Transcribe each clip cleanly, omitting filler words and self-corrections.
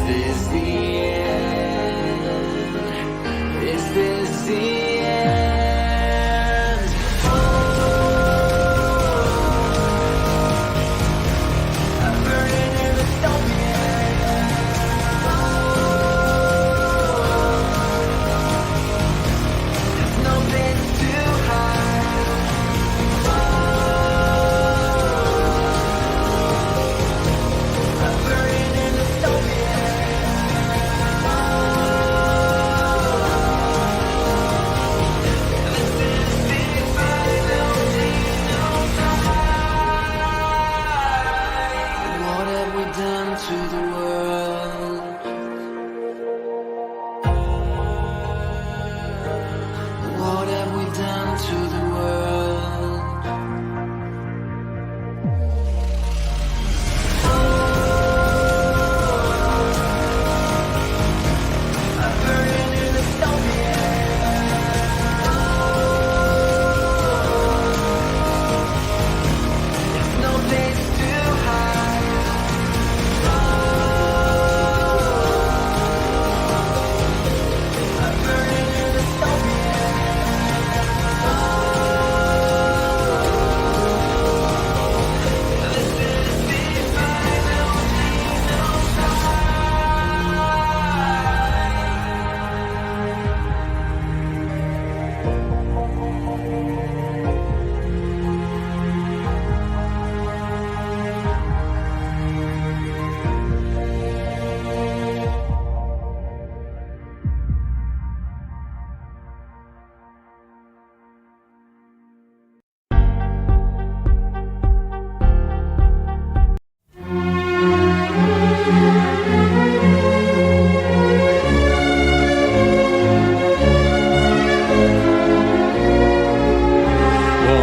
this the end? Is this the end? I'm burning in the there's nothing to hide. I'm burning in the What have we done to the world? What have we done to the world? I'm burning in the there's no place to hide. I'm burning in the This is the final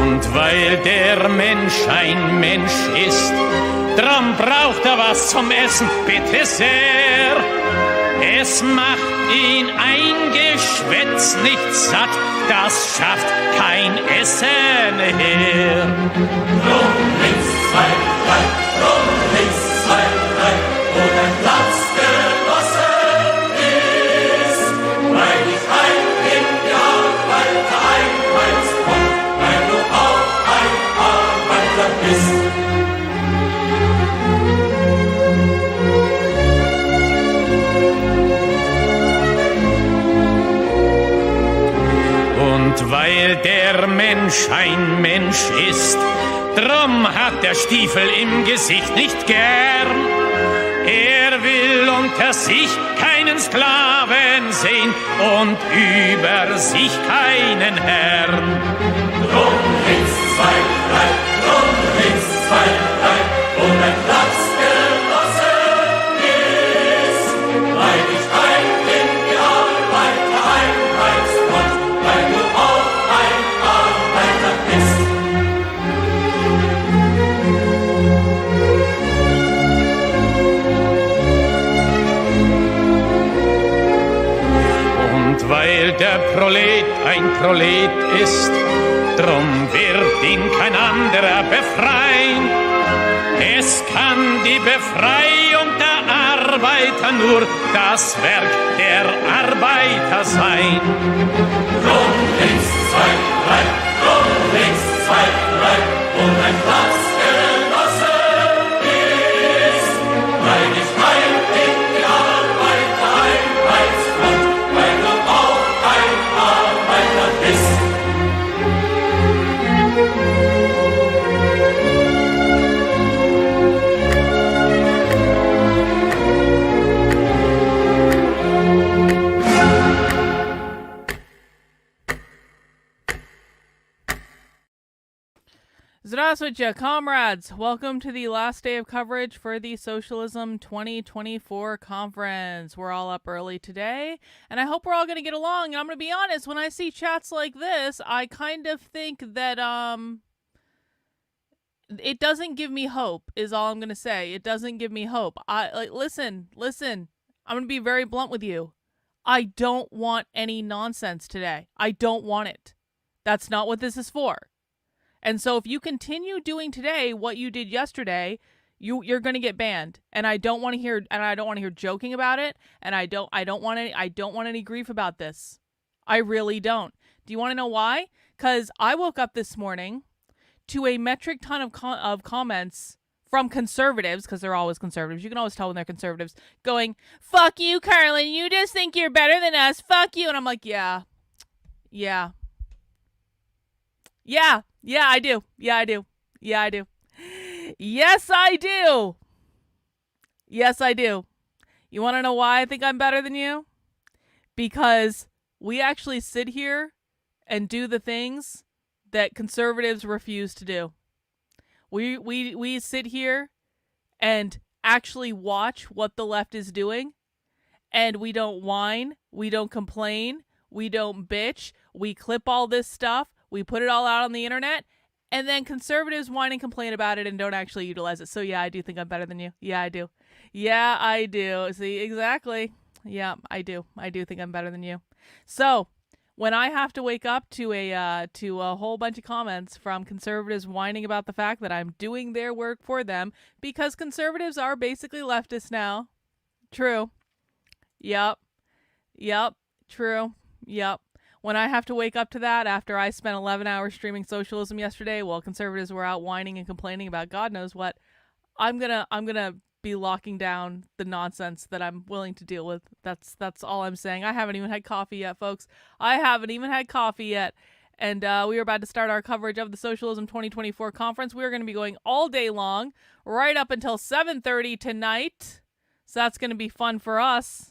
Und weil der Mensch ein Mensch ist, drum braucht er was zum Essen, bitte sehr. Es macht ihn ein Geschwätz nicht satt, das schafft kein Essen her. Rum links, zwei, drei, rum links, zwei, drei, wo dein Platz genossen ist. Weil dich heim in die Arbeit einheimst und weil du auch ein Arbeiter bist. Und weil der Mensch ein Mensch ist, drum hat der Stiefel im Gesicht nicht gern. Er will unter sich keinen Sklaven sehen und über sich keinen Herrn. Rum links, zwei, drei, rum links, zwei, drei, wo dein Platz genossen ist. Weil dich heim in die Arbeit einheimst und weil du auch ein Arbeiter bist. Und weil der Prolet ein Prolet ist, drum wird ihn kein anderer befreien. Es kann die Befreiung der Arbeiter nur das Werk der Arbeiter sein. Rum links, zwei, drei, rum links, zwei, drei, wo dein Platz genossen ist. Weil dich heim in die Arbeit einheimst und weil du auch ein Arbeiter bist. Здравствуйте, comrades! Welcome to the last day of coverage for the Socialism 2024 conference. We're all up early today, and I hope we're all going to get along. And I'm going to be honest, when I see chats like this, I kind of think that, it doesn't give me hope, is all I'm going to say. It doesn't give me hope. Listen. I'm going to be very blunt with you. I don't want any nonsense today. I don't want it. That's not what this is for. And so if you continue doing today what you did yesterday, You're going to get banned, and I don't want to hear joking about it, and I don't want any grief about this. I really don't. Do you want to know why? Cuz I woke up this morning to a metric ton of comments from conservatives, because they're always conservatives. You can always tell when they're conservatives, going, "Fuck you, Carlin. You just think you're better than us. Fuck you." And I'm like, yeah, I do. Yeah, I do. Yes, I do. You want to know why I think I'm better than you? Because we actually sit here and do the things that conservatives refuse to do. We sit here and actually watch what the left is doing, and we don't whine, we don't complain, we don't bitch, we clip all this stuff, we put it all out on the internet, and then conservatives whine and complain about it and don't actually utilize it. So yeah, I do think I'm better than you. Yeah, I do. See, exactly. Yeah, I do think I'm better than you. So when I have to wake up to a whole bunch of comments from conservatives whining about the fact that I'm doing their work for them, because conservatives are basically leftists now. True. Yep. True. Yep. When I have to wake up to that after I spent 11 hours streaming socialism yesterday while conservatives were out whining and complaining about God knows what, I'm gonna be locking down the nonsense that I'm willing to deal with. That's all I'm saying. I haven't even had coffee yet, folks. I haven't even had coffee yet. And we are about to start our coverage of the Socialism 2024 conference. We're going to be going all day long, right up until 7:30 tonight. So that's going to be fun for us.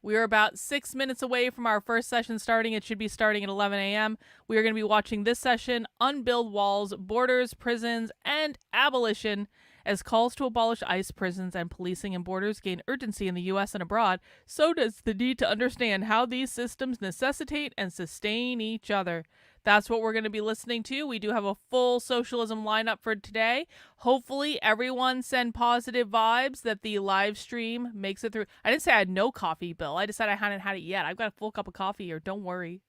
We are about 6 minutes away from our first session starting. It should be starting at 11 a.m. We are going to be watching this session, Unbuild Walls, Borders, Prisons, and Abolition. As calls to abolish ICE prisons and policing and borders gain urgency in the U.S. and abroad, so does the need to understand how these systems necessitate and sustain each other. That's what we're going to be listening to. We do have a full socialism lineup for today. Hopefully everyone send positive vibes that the live stream makes it through. I didn't say I had no coffee, Bill. I just said I hadn't had it yet. I've got a full cup of coffee here. Don't worry.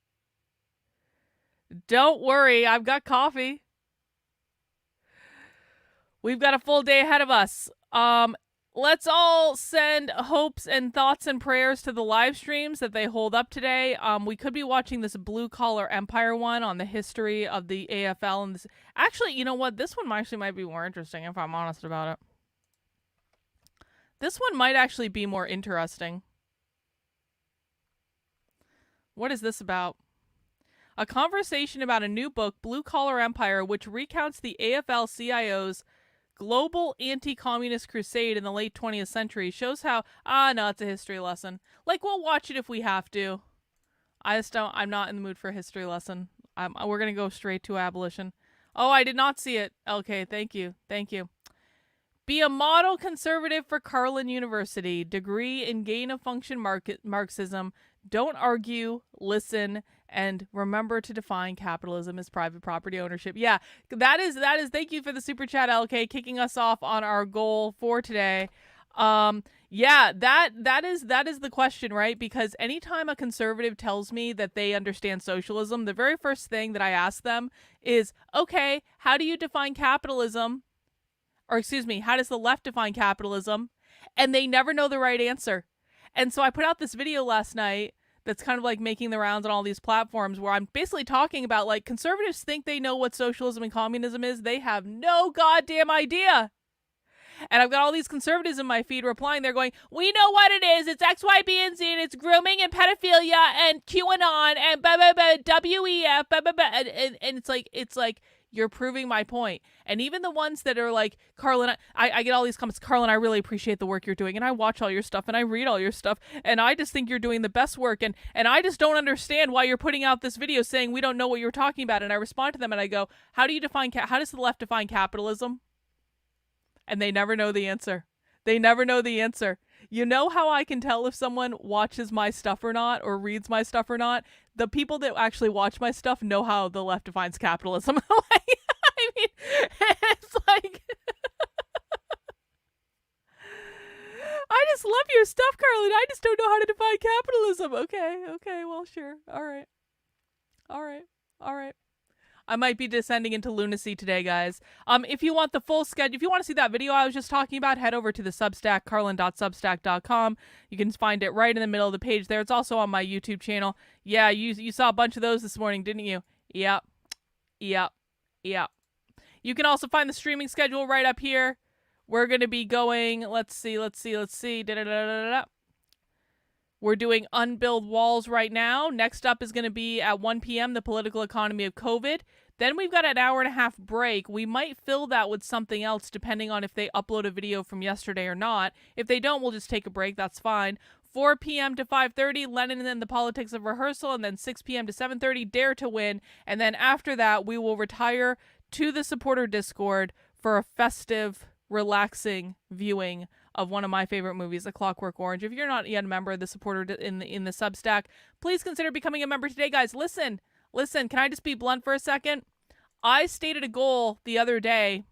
I've got coffee. We've got a full day ahead of us. Let's all send hopes and thoughts and prayers to the live streams that they hold up today. We could be watching this Blue Collar Empire one on the history of the AFL. And this, actually, you know what? This one actually might be more interesting if I'm honest about it. This one might actually be more interesting. What is this about? A conversation about a new book, Blue Collar Empire, which recounts the AFL-CIO's global anti-communist crusade in the late 20th century, shows how, no, it's a history lesson. Like, we'll watch it if we have to. I'm not in the mood for a history lesson. We're going to go straight to abolition. Oh, I did not see it. Okay, thank you. Be a model conservative for Carlin University. Degree in gain-of-function Marxism. Don't argue, listen, and remember to define capitalism as private property ownership. Yeah, that is. Thank you for the super chat, LK, kicking us off on our goal for today. Yeah, that is the question, right? Because anytime a conservative tells me that they understand socialism, the very first thing that I ask them is, okay, how do you define capitalism? Or excuse me, how does the left define capitalism? And they never know the right answer. And so I put out this video last night that's kind of like making the rounds on all these platforms where I'm basically talking about, like, conservatives think they know what socialism and communism is. They have no goddamn idea. And I've got all these conservatives in my feed replying. They're going, we know what it is. It's X, Y, B, and Z, and it's grooming and pedophilia and QAnon and blah, blah, blah, WEF, blah, blah, blah. And it's like, you're proving my point. And even the ones that are like, Carlin, I get all these comments, Carlin, I really appreciate the work you're doing. And I watch all your stuff and I read all your stuff. And I just think you're doing the best work. And I just don't understand why you're putting out this video saying we don't know what you're talking about. And I respond to them and I go, how does the left define capitalism? And they never know the answer. You know how I can tell if someone watches my stuff or not, or reads my stuff or not? The people that actually watch my stuff know how the left defines capitalism. I mean, it's like, I just love your stuff, Carlin. I just don't know how to define capitalism. Okay, well, sure. All right. I might be descending into lunacy today, guys. If you want the full schedule, if you want to see that video I was just talking about, head over to the Substack, carlin.substack.com. You can find it right in the middle of the page there. It's also on my YouTube channel. Yeah, you saw a bunch of those this morning, didn't you? Yep. You can also find the streaming schedule right up here. We're going to be going, let's see. We're doing Unbuild Walls right now. Next up is going to be at 1 p.m., the political economy of COVID. Then we've got an hour and a half break. We might fill that with something else depending on if they upload a video from yesterday or not. If they don't, we'll just take a break. That's fine. 4 p.m. to 5:30, Lenin and the Politics of Rehearsal. And then 6 p.m. to 7:30, Dare to Win. And then after that, we will retire to the supporter Discord for a festive, relaxing viewing of one of my favorite movies, A Clockwork Orange. If you're not yet a member of the supporter in the Substack, please consider becoming a member today, guys. Listen, can I just be blunt for a second? I stated a goal the other day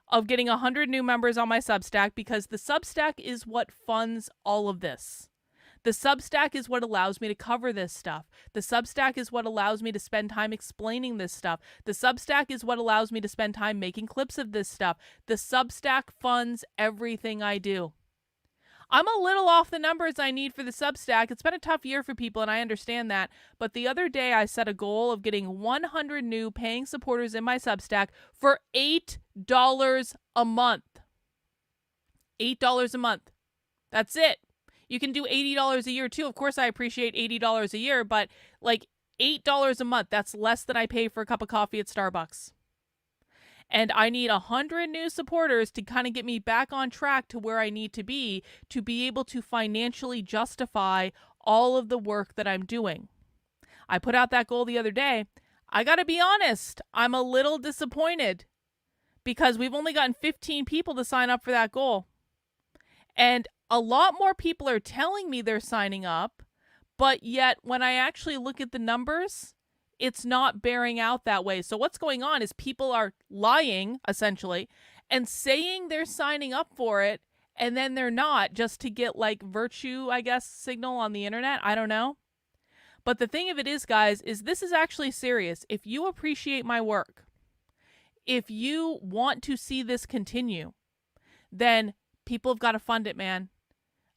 of getting 100 new members on my Substack because the Substack is what funds all of this. The Substack is what allows me to cover this stuff. The Substack is what allows me to spend time explaining this stuff. The Substack is what allows me to spend time making clips of this stuff. The Substack funds everything I do. I'm a little off the numbers I need for the Substack. It's been a tough year for people, and I understand that. But the other day, I set a goal of getting 100 new paying supporters in my Substack for $8 a month. $8 a month. That's it. You can do $80 a year too. Of course, I appreciate $80 a year, but like $8 a month, that's less than I pay for a cup of coffee at Starbucks. And I need 100 new supporters to kind of get me back on track to where I need to be able to financially justify all of the work that I'm doing. I put out that goal the other day. I got to be honest, I'm a little disappointed because we've only gotten 15 people to sign up for that goal. And a lot more people are telling me they're signing up, but yet when I actually look at the numbers, it's not bearing out that way. So what's going on is people are lying, essentially, and saying they're signing up for it, and then they're not, just to get, like, virtue, I guess, signal on the internet. I don't know. But the thing of it is, guys, is this is actually serious. If you appreciate my work, if you want to see this continue, then people have got to fund it, man.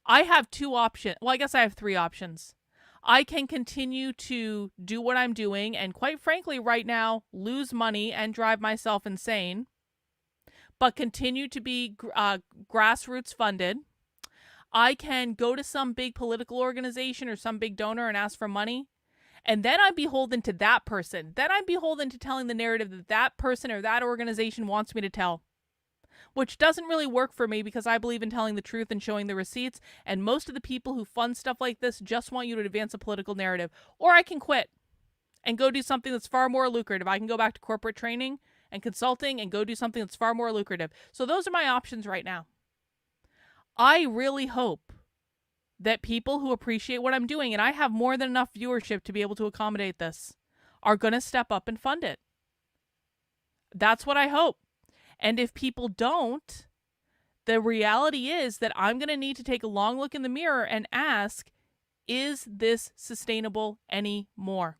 I have two options. Well, I guess I have three options. I can continue to do what I'm doing and, quite frankly, right now, lose money and drive myself insane, but continue to be grassroots funded. I can go to some big political organization or some big donor and ask for money, and then I'm beholden to that person. Then I'm beholden to telling the narrative that that person or that organization wants me to tell, which doesn't really work for me because I believe in telling the truth and showing the receipts, and most of the people who fund stuff like this just want you to advance a political narrative. Or I can quit and go do something that's far more lucrative. I can go back to corporate training and consulting and go do something that's far more lucrative. So those are my options right now. I really hope that people who appreciate what I'm doing, and I have more than enough viewership to be able to accommodate this, are going to step up and fund it. That's what I hope. And if people don't, the reality is that I'm going to need to take a long look in the mirror and ask, is this sustainable anymore?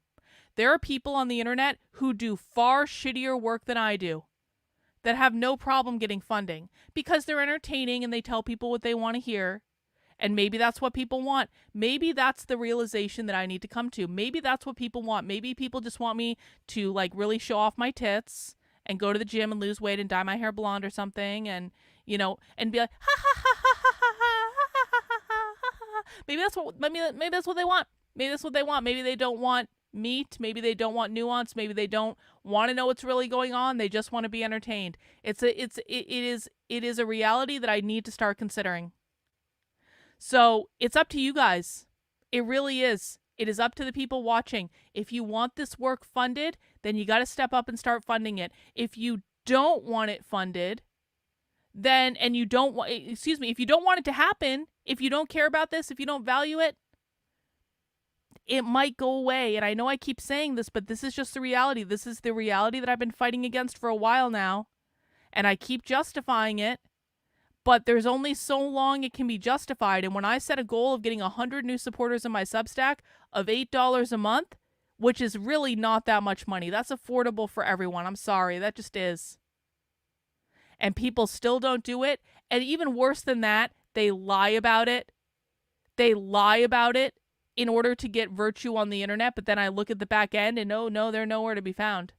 There are people on the internet who do far shittier work than I do that have no problem getting funding because they're entertaining and they tell people what they want to hear. And maybe that's what people want. Maybe that's the realization that I need to come to. Maybe that's what people want. Maybe people just want me to, like, really show off my tits and go to the gym and lose weight and dye my hair blonde or something, and, you know, and be like, ha ha ha ha ha ha ha ha ha ha. Maybe that's what they want. Maybe that's what they want. Maybe they don't want meat. Maybe they don't want nuance. Maybe they don't want to know what's really going on. They just want to be entertained. It is a reality that I need to start considering. So it's up to you guys. It really is. It is up to the people watching. If you want this work funded, then you got to step up and start funding it. If you don't want it funded, then, and you don't want, if you don't want it to happen, if you don't care about this, if you don't value it, it might go away. And I know I keep saying this, but this is just the reality. This is the reality that I've been fighting against for a while now. And I keep justifying it. But there's only so long it can be justified. And when I set a goal of getting 100 new supporters in my Substack of $8 a month, which is really not that much money. That's affordable for everyone. I'm sorry, that just is. And people still don't do it. And even worse than that, they lie about it. They lie about it in order to get virtue on the internet, but then I look at the back end and no, they're nowhere to be found.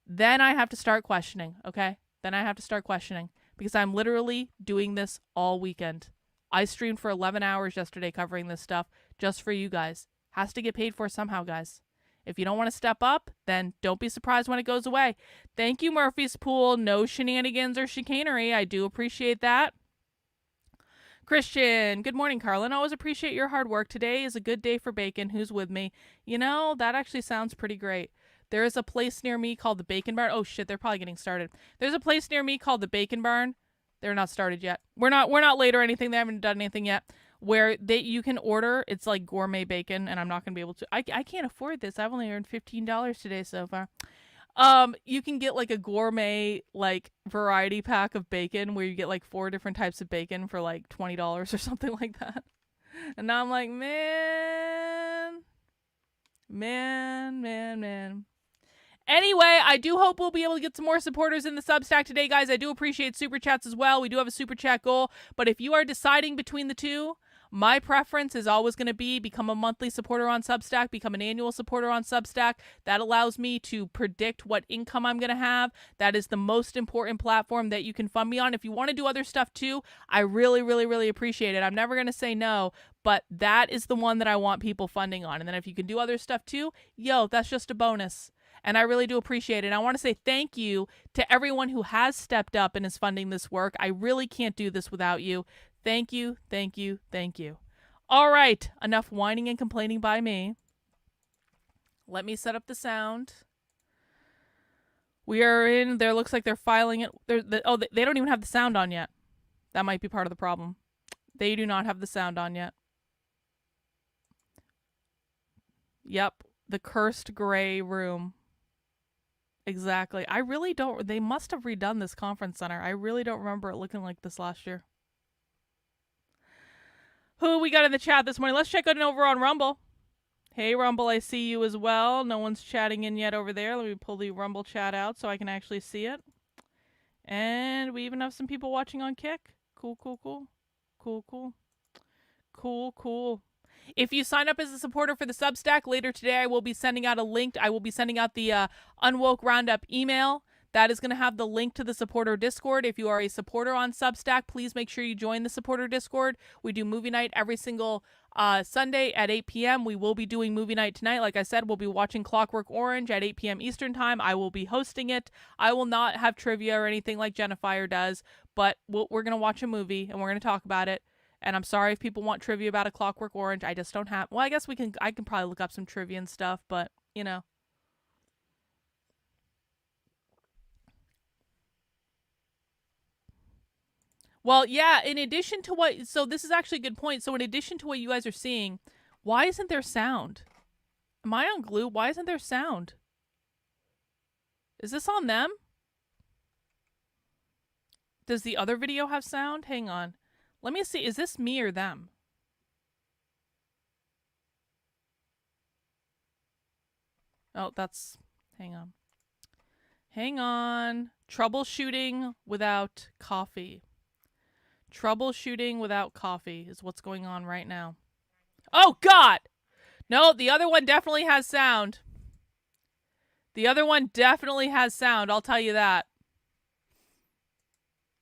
Then I have to start questioning, okay? Then I have to start questioning because I'm literally doing this all weekend. I streamed for 11 hours yesterday covering this stuff just for you guys. Has to get paid for somehow, guys. If you don't want to step up, then don't be surprised when it goes away. Thank you, Murphy's Pool. No shenanigans or chicanery. I do appreciate that. Christian, good morning, Carlin. Always appreciate your hard work. Today is a good day for bacon. Who's with me? You know, that actually sounds pretty great. There is a place near me called the Bacon Barn. Oh shit, they're probably getting started. There's a place near me called the Bacon Barn. They're not started yet. We're not late or anything. They haven't done anything yet. Where you can order, it's like gourmet bacon, and I'm not gonna be able to. I can't afford this. I've only earned $15 today so far. You can get like a gourmet like variety pack of bacon where you get like 4 different types of bacon for like $20 or something like that. And now I'm like, man. Anyway, I do hope we'll be able to get some more supporters in the Substack today, guys. I do appreciate super chats as well. We do have a super chat goal, but if you are deciding between the two, my preference is always going to be become a monthly supporter on Substack, become an annual supporter on Substack. That allows me to predict what income I'm going to have. That is the most important platform that you can fund me on. If you want to do other stuff too, I really, really, really appreciate it. I'm never going to say no, but that is the one that I want people funding on. And then if you can do other stuff too, yo, that's just a bonus. And I really do appreciate it. And I want to say thank you to everyone who has stepped up and is funding this work. I really can't do this without you. Thank you, thank you, thank you. All right, enough whining and complaining by me. Let me set up the sound. We are in, there looks like they're filing it. They don't even have the sound on yet. That might be part of the problem. They do not have the sound on yet. Yep, the cursed gray room. Exactly. I really don't, they must have redone this conference center. I really don't remember it looking like this last year. Who we got in the chat this morning? Let's check it over on Rumble. Hey, Rumble, I see you as well. No one's chatting in yet over there. Let me pull the Rumble chat out so I can actually see it. And we even have some people watching on Kick. Cool. If you sign up as a supporter for the Substack, later today I will be sending out a link. I will be sending out the Unwoke Roundup email. That is going to have the link to the supporter Discord. If you are a supporter on Substack, please make sure you join the supporter Discord. We do movie night every single Sunday at 8 p.m. We will be doing movie night tonight. Like I said, we'll be watching Clockwork Orange at 8 p.m. Eastern Time. I will be hosting it. I will not have trivia or anything like Jennifer does, but we're going to watch a movie and we're going to talk about it. And I'm sorry if people want trivia about A Clockwork Orange. I just don't have... Well, I guess I can probably look up some trivia and stuff, but, you know. Well, yeah, in addition to what... So this is actually a good point. So in addition to what you guys are seeing, why isn't there sound? Am I on glue? Why isn't there sound? Is this on them? Does the other video have sound? Hang on. Let me see. Is this me or them? Oh, that's... Hang on. Hang on. Troubleshooting without coffee. Troubleshooting without coffee is what's going on right now. Oh, God! No, the other one definitely has sound. The other one definitely has sound, I'll tell you that.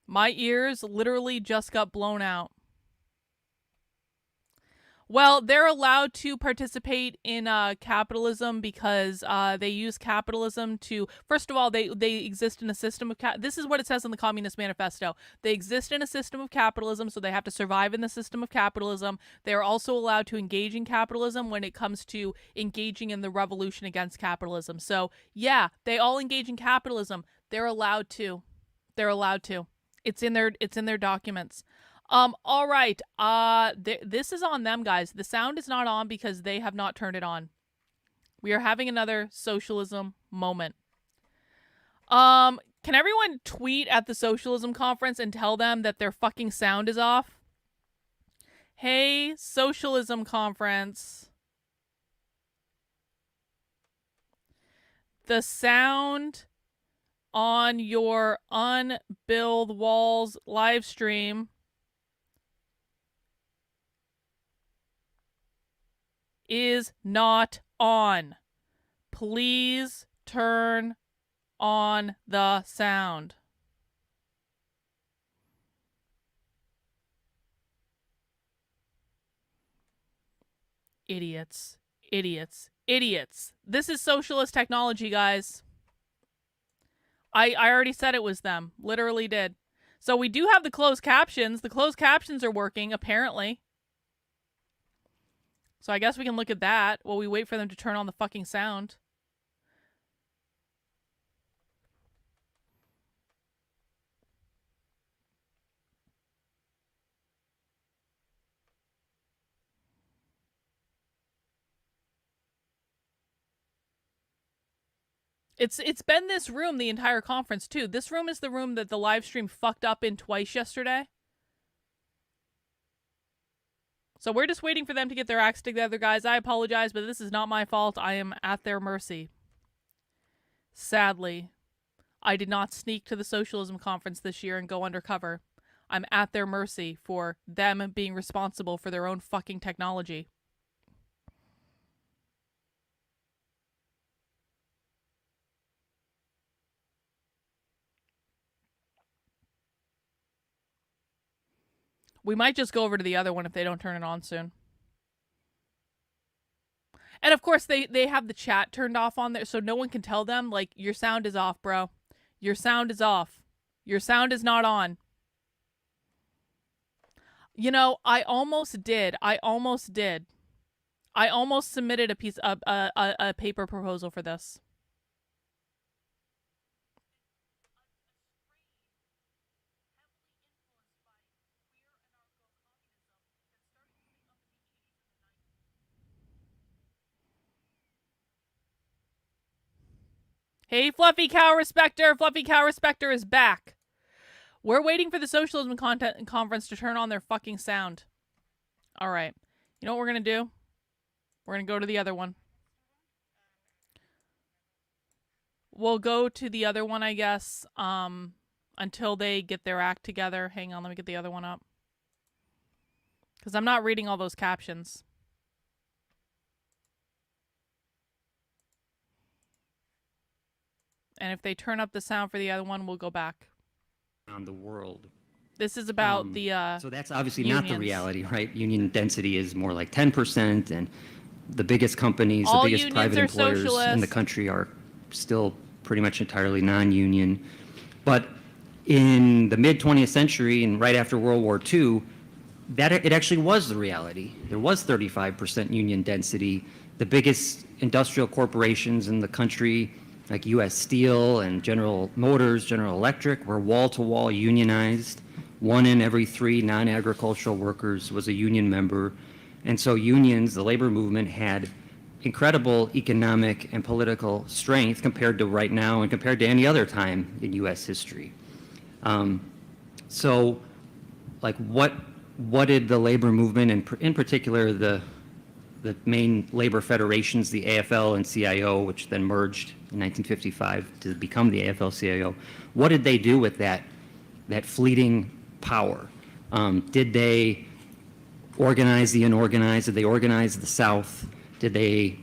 My ears literally just got blown out. Well, they're allowed to participate in capitalism because they use capitalism to... First of all, they exist in a system of... This is what it says in the Communist Manifesto. They exist in a system of capitalism, so they have to survive in the system of capitalism. They are also allowed to engage in capitalism when it comes to engaging in the revolution against capitalism. So, yeah, they all engage in capitalism. They're allowed to. They're allowed to. It's in their documents. All right. This is on them, guys. The sound is not on because they have not turned it on. We are having another socialism moment. Can everyone tweet at the socialism conference and tell them that their fucking sound is off? Hey, socialism conference. The sound on your Unbuild Walls live stream is not on. Please turn on the sound. Idiots. Idiots. Idiots. This is socialist technology, guys. I already said it was them. Literally did. So we do have the closed captions. The closed captions are working, apparently. So I guess we can look at that while we wait for them to turn on the fucking sound. It's been this room the entire conference, too. This room is the room that the live stream fucked up in twice yesterday. So we're just waiting for them to get their acts together, guys. I apologize, but this is not my fault. I am at their mercy. Sadly, I did not sneak to the socialism conference this year and go undercover. I'm at their mercy for them being responsible for their own fucking technology. We might just go over to the other one if they don't turn it on soon. And of course, they have the chat turned off on there, so no one can tell them, like, your sound is off, bro. Your sound is off. Your sound is not on. You know, I almost did. I almost submitted a paper proposal for this. Hey, Fluffy Cow Respecter! Fluffy Cow Respecter is back. We're waiting for the Socialism Conference to turn on their fucking sound. All right. You know what we're going to do? We're going to go to the other one. We'll go to the other one, I guess, until they get their act together. Hang on, let me get the other one up. Because I'm not reading all those captions. And if they turn up the sound for the other one, we'll go back. Around the world. This is about so that's obviously unions. not the reality, right? Union density is more like 10%, and the biggest companies, all the biggest private employers socialist. in the country are still pretty much entirely non-union. But in the mid-20th century and right after World War II, that it actually was the reality. There was 35% union density. The biggest industrial corporations in the country, like U.S. Steel and General Motors, General Electric, were wall-to-wall unionized. 1 in every 3 non-agricultural workers was a union member. And so unions, the labor movement, had incredible economic and political strength compared to right now and compared to any other time in U.S. history. So, like, what did the labor movement, and in particular the main labor federations, the AFL and CIO, which then merged in 1955 to become the AFL-CIO, what did they do with that fleeting power? Did they organize the unorganized? Did they organize the South? Did they,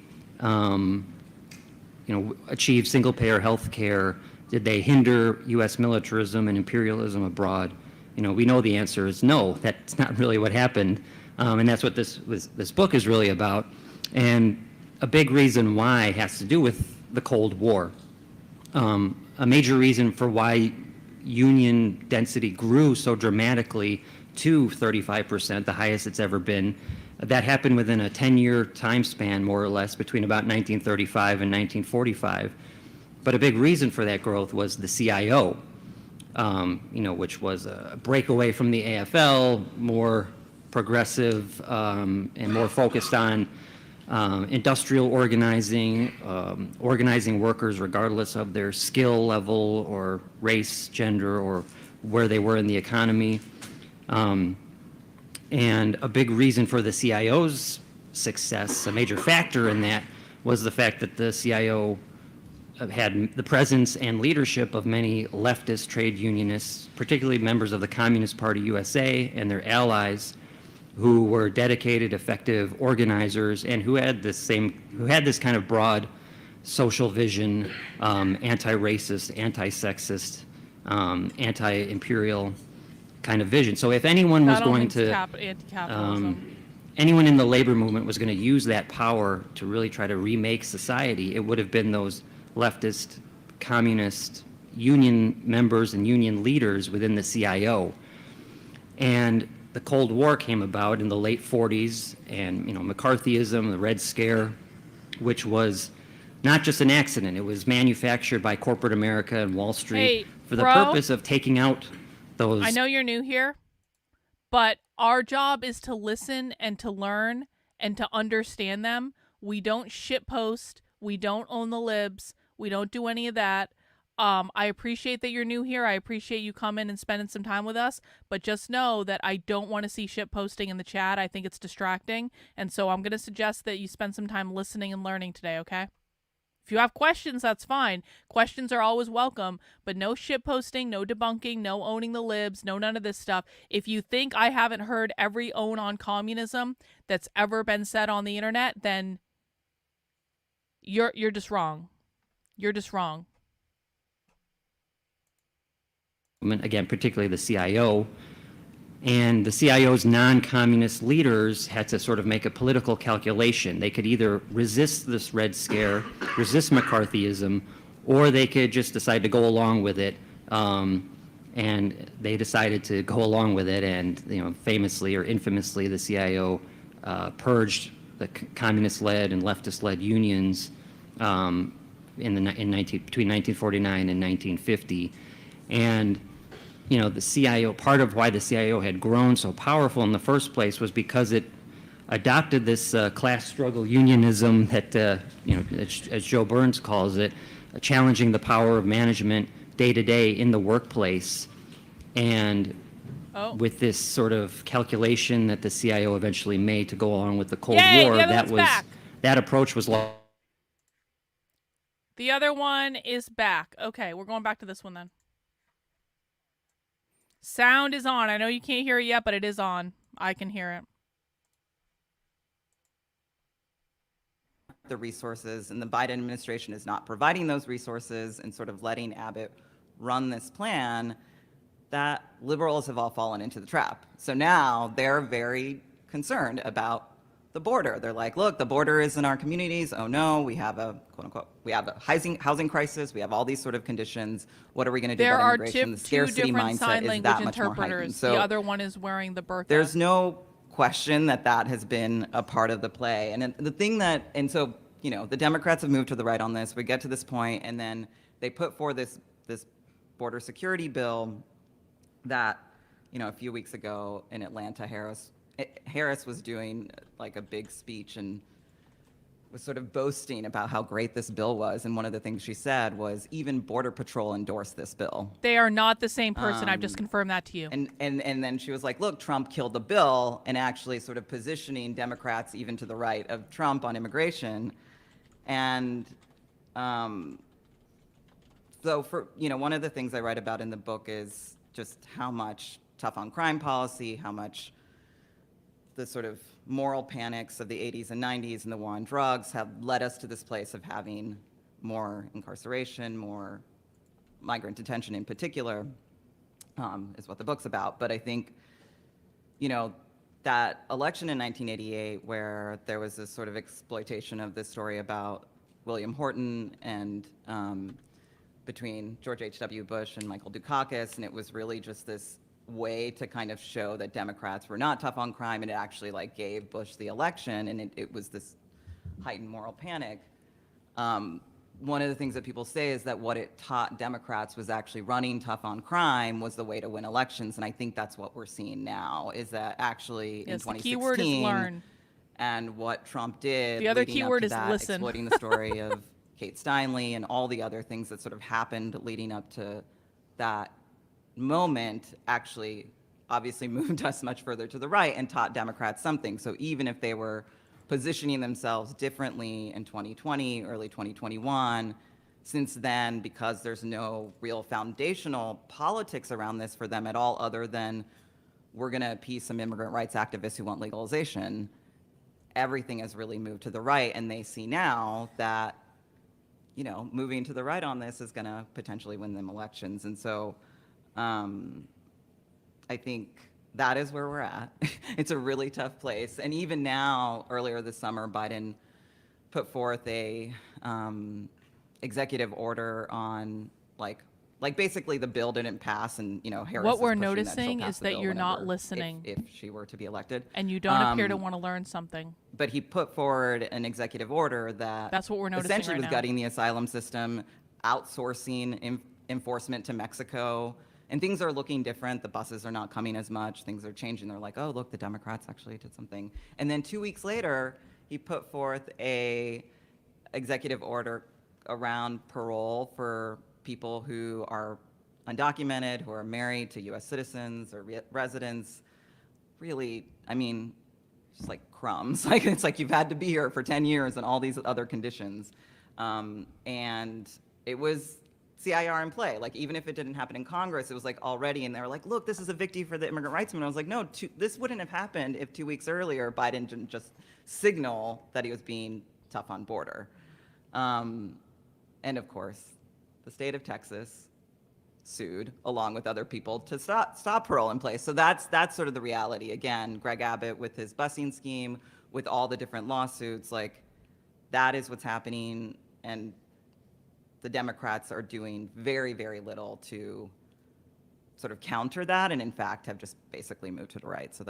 achieve single-payer health care? Did they hinder U.S. militarism and imperialism abroad? We know the answer is no. That's not really what happened. And that's what this book is really about. And a big reason why has to do with the Cold War. A major reason for why union density grew so dramatically to 35%, the highest it's ever been, that happened within a 10-year time span, more or less, between about 1935 and 1945. But a big reason for that growth was the CIO, which was a breakaway from the AFL, more progressive and more focused on industrial organizing, organizing workers regardless of their skill level or race, gender, or where they were in the economy. And a big reason for the CIO's success, a major factor in that, was the fact that the CIO had the presence and leadership of many leftist trade unionists, particularly members of the Communist Party USA and their allies, who were dedicated, effective organizers, and who had this kind of broad social vision, anti-racist, anti-sexist, anti-imperial kind of vision. So if anyone was going to, anyone in the labor movement was going to use that power to really try to remake society, it would have been those leftist, communist union members and union leaders within the CIO. And the Cold War came about in the late 40s, and McCarthyism, the Red Scare, which was not just an accident. It was manufactured by corporate America and Wall Street for the purpose of taking out those. I know you're new here, but our job is to listen and to learn and to understand them. We don't shitpost. We don't own the libs. We don't do any of that. I appreciate that you're new here. I appreciate you coming and spending some time with us, but just know that I don't want to see shit posting in the chat. I think it's distracting. And so I'm going to suggest that you spend some time listening and learning today, okay? If you have questions, that's fine. Questions are always welcome, but no shit posting, no debunking, no owning the libs, no none of this stuff. If you think I haven't heard every own on communism that's ever been said on the internet, then you're just wrong. You're just wrong. Again, particularly the CIO, and the CIO's non-communist leaders had to sort of make a political calculation. They could either resist this Red Scare, resist McCarthyism, or they could just decide to go along with it. And they decided to go along with it, and famously or infamously, the CIO purged the communist-led and leftist-led unions between 1949 and 1950, and the CIO, part of why the CIO had grown so powerful in the first place was because it adopted this class struggle unionism that, as Joe Burns calls it, challenging the power of management day to day in the workplace. And with this sort of calculation that the CIO eventually made to go along with the Cold War, that approach was lost. The other one is back. Okay, we're going back to this one then. Sound is on. I know you can't hear it yet, but it is on. I can hear it. The resources, and the Biden administration is not providing those resources and sort of letting Abbott run this plan, that liberals have all fallen into the trap. So now they're very concerned about the border. They're like, look, the border is in our communities. Oh no, we have a quote unquote, we have a housing crisis. We have all these sort of conditions. What are we going to do about immigration? The scarcity mindset is that much more heightened. So the other one is wearing the burqa. There's no question that has been a part of the play. And the thing that, and so, the Democrats have moved to the right on this. We get to this point, and then they put forward this border security bill that, a few weeks ago in Atlanta, Harris was doing like a big speech and was sort of boasting about how great this bill was. And one of the things she said was even Border Patrol endorsed this bill. They are not the same person. I've just confirmed that to you. And then she was like, look, Trump killed the bill, and actually sort of positioning Democrats even to the right of Trump on immigration. And so for, one of the things I write about in the book is just how much tough on crime policy, how much the sort of moral panics of the 80s and 90s and the war on drugs have led us to this place of having more incarceration, more migrant detention in particular, is what the book's about. But I think, that election in 1988 where there was this sort of exploitation of this story about William Horton and between George H.W. Bush and Michael Dukakis, and it was really just this way to kind of show that Democrats were not tough on crime, and it actually gave Bush the election, and it was this heightened moral panic. One of the things that people say is that what it taught Democrats was actually running tough on crime was the way to win elections, and I think that's what we're seeing now, is that actually in 2016, the keyword is learn. And what Trump did, the other keyword is that, listen. Exploiting the story of Kate Steinle and all the other things that sort of happened leading up to that moment, actually obviously moved us much further to the right and taught Democrats something. So even if they were positioning themselves differently in 2020, early 2021, since then, because there's no real foundational politics around this for them at all, other than we're going to appease some immigrant rights activists who want legalization, everything has really moved to the right, and they see now that, you know, moving to the right on this is going to potentially win them elections. And so I think that is where we're at. It's a really tough place. And even now, earlier this summer, Biden put forth a executive order on like basically the bill didn't pass, and you know Harris. What is we're pushing that she'll noticing pass is the that bill you're not whenever- listening. if she were to be elected. And you don't appear to want to learn something. But he put forward an executive order that That's what we're noticing essentially right was now. gutting the asylum system, outsourcing enforcement to Mexico, and things are looking different. The buses are not coming as much. Things are changing. They're like, oh, look, the Democrats actually did something. And then 2 weeks later, he put forth a executive order around parole for people who are undocumented, who are married to U.S. citizens or residents. Really, I mean, just like crumbs. Like it's like you've had to be here for 10 years and all these other conditions. And it was CIR in play. Like even if it didn't happen in Congress, it was like already, and they were like, look, this is a victory for the immigrant rights movement. I was like, no, this wouldn't have happened if 2 weeks earlier Biden didn't just signal that he was being tough on border. And of course, the state of Texas sued along with other people to stop parole in place. So that's sort of the reality. Again, Greg Abbott with his busing scheme, with all the different lawsuits, like that is what's happening, and the Democrats are doing very, very little to sort of counter that, and in fact have just basically moved to the right. So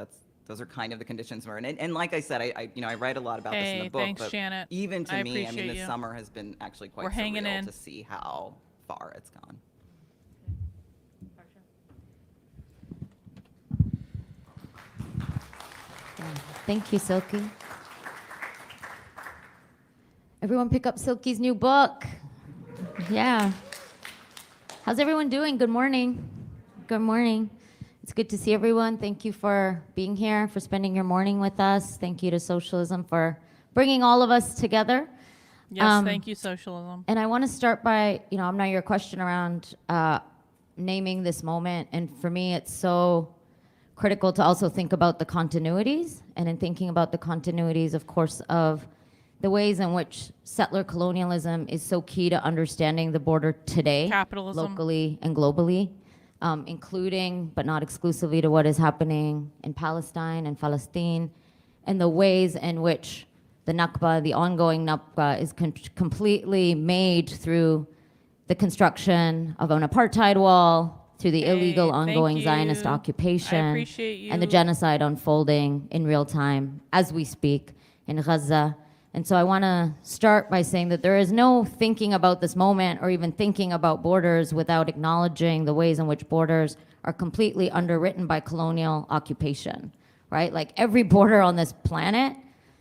those are kind of the conditions we're in. And like I said, I write a lot about this in the book. Thanks, but Janet. even to I me, I mean, appreciate this you. summer has been actually quite We're hanging surreal in. to see how far it's gone. Thank you, Silky. Everyone pick up Silky's new book. Yeah. How's everyone doing? Good morning. Good morning. It's good to see everyone. Thank you for being here, for spending your morning with us. Thank you to Socialism for bringing all of us together. Yes, thank you, Socialism. And I want to start by, I'm not your question around naming this moment. And for me, it's so critical to also think about the continuities. And in thinking about the continuities, of course, of the ways in which settler colonialism is so key to understanding the border today, Capitalism. locally and globally, including but not exclusively to what is happening in Palestine and Palestine, and the ways in which the Nakba, the ongoing Nakba, is completely made through the construction of an apartheid wall, through the illegal Thank ongoing you. Zionist I occupation, appreciate and the you. genocide unfolding in real time as we speak in Gaza. And so I want to start by saying that there is no thinking about this moment or even thinking about borders without acknowledging the ways in which borders are completely underwritten by colonial occupation, right? Like every border on this planet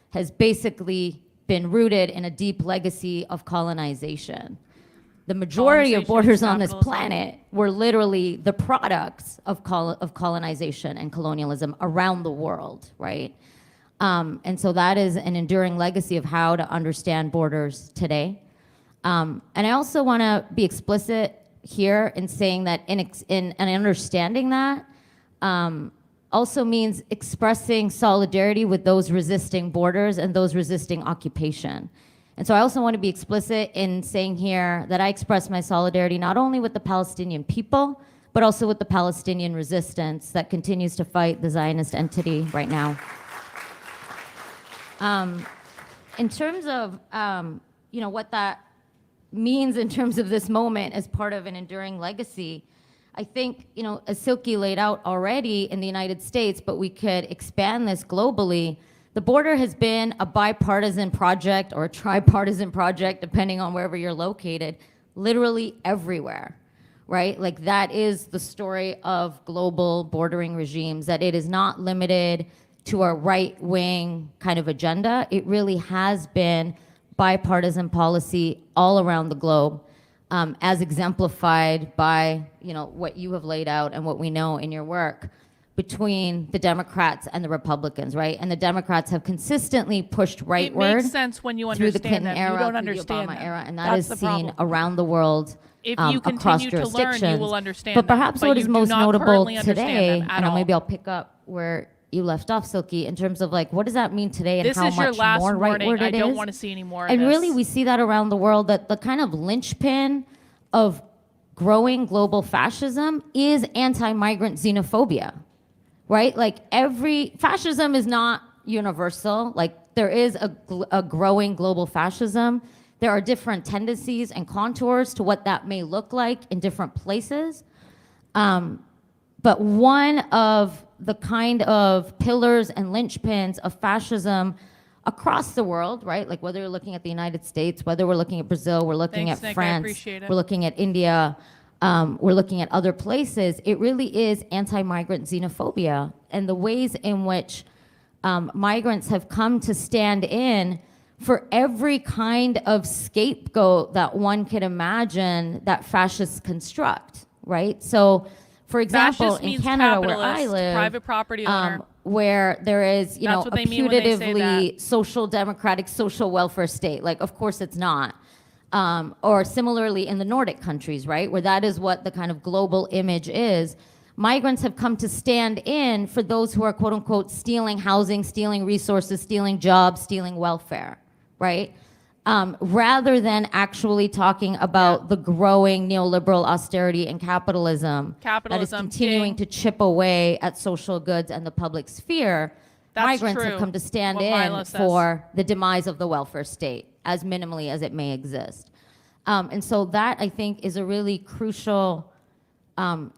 has basically been rooted in a deep legacy of colonization. The majority of Colonization, borders on this capitalism. planet were literally the products of colonization and colonialism around the world, right? And so that is an enduring legacy of how to understand borders today. And I also want to be explicit here in saying that in understanding that also means expressing solidarity with those resisting borders and those resisting occupation. And so I also want to be explicit in saying here that I express my solidarity not only with the Palestinian people, but also with the Palestinian resistance that continues to fight the Zionist entity right now. In terms of what that means in terms of this moment as part of an enduring legacy, I think, as Silky laid out already in the United States, but we could expand this globally, the border has been a bipartisan project or a tripartisan project, depending on wherever you're located, literally everywhere, right? Like that is the story of global bordering regimes, that it is not limited to a right-wing kind of agenda. It really has been bipartisan policy all around the globe, as exemplified by what you have laid out and what we know in your work. between the Democrats and the Republicans, right? And the Democrats have consistently pushed rightward. It makes sense when you through the understand Clinton them. You era, don't through understand the Obama them. era, and that That's is the seen problem. around the world If you across continue to learn, jurisdictions. you will understand But them, perhaps but what you is do most not notable currently understand today, them at and all. maybe I'll pick up where you left off, Silky, in terms of like, what does that mean today and This how is your much last more warning. rightward I it don't is? want to see any more of And this. really, we see that around the world, that the kind of linchpin of growing global fascism is anti-migrant xenophobia, right? Like fascism is not universal. Like there is a growing global fascism. There are different tendencies and contours to what that may look like in different places. But one of the kind of pillars and linchpins of fascism across the world, right? Like whether you're looking at the United States, whether we're looking at Brazil, we're looking Thanks, at Nick, I France, appreciate it. we're looking at India, we're looking at other places, it really is anti-migrant xenophobia. And the ways in which migrants have come to stand in for every kind of scapegoat that one could imagine that fascists construct, right? So, for example, Fascist in means Canada, where capitalist, I live, private property owner. where there is, you That's know, what a they mean when they say putatively social democratic social welfare state. Like, of course it's not. Or similarly in the Nordic countries, right, where that is what the kind of global image is. Migrants have come to stand in for those who are, quote unquote, stealing housing, stealing resources, stealing jobs, stealing welfare, right? Rather than actually talking about the growing neoliberal austerity and capitalism that is Capitalism, continuing king. to chip away at social goods and the public sphere. That's Migrants true, have come to stand what in Mila says. for the demise of the welfare state, as minimally as it may exist. And so that, I think, is a really crucial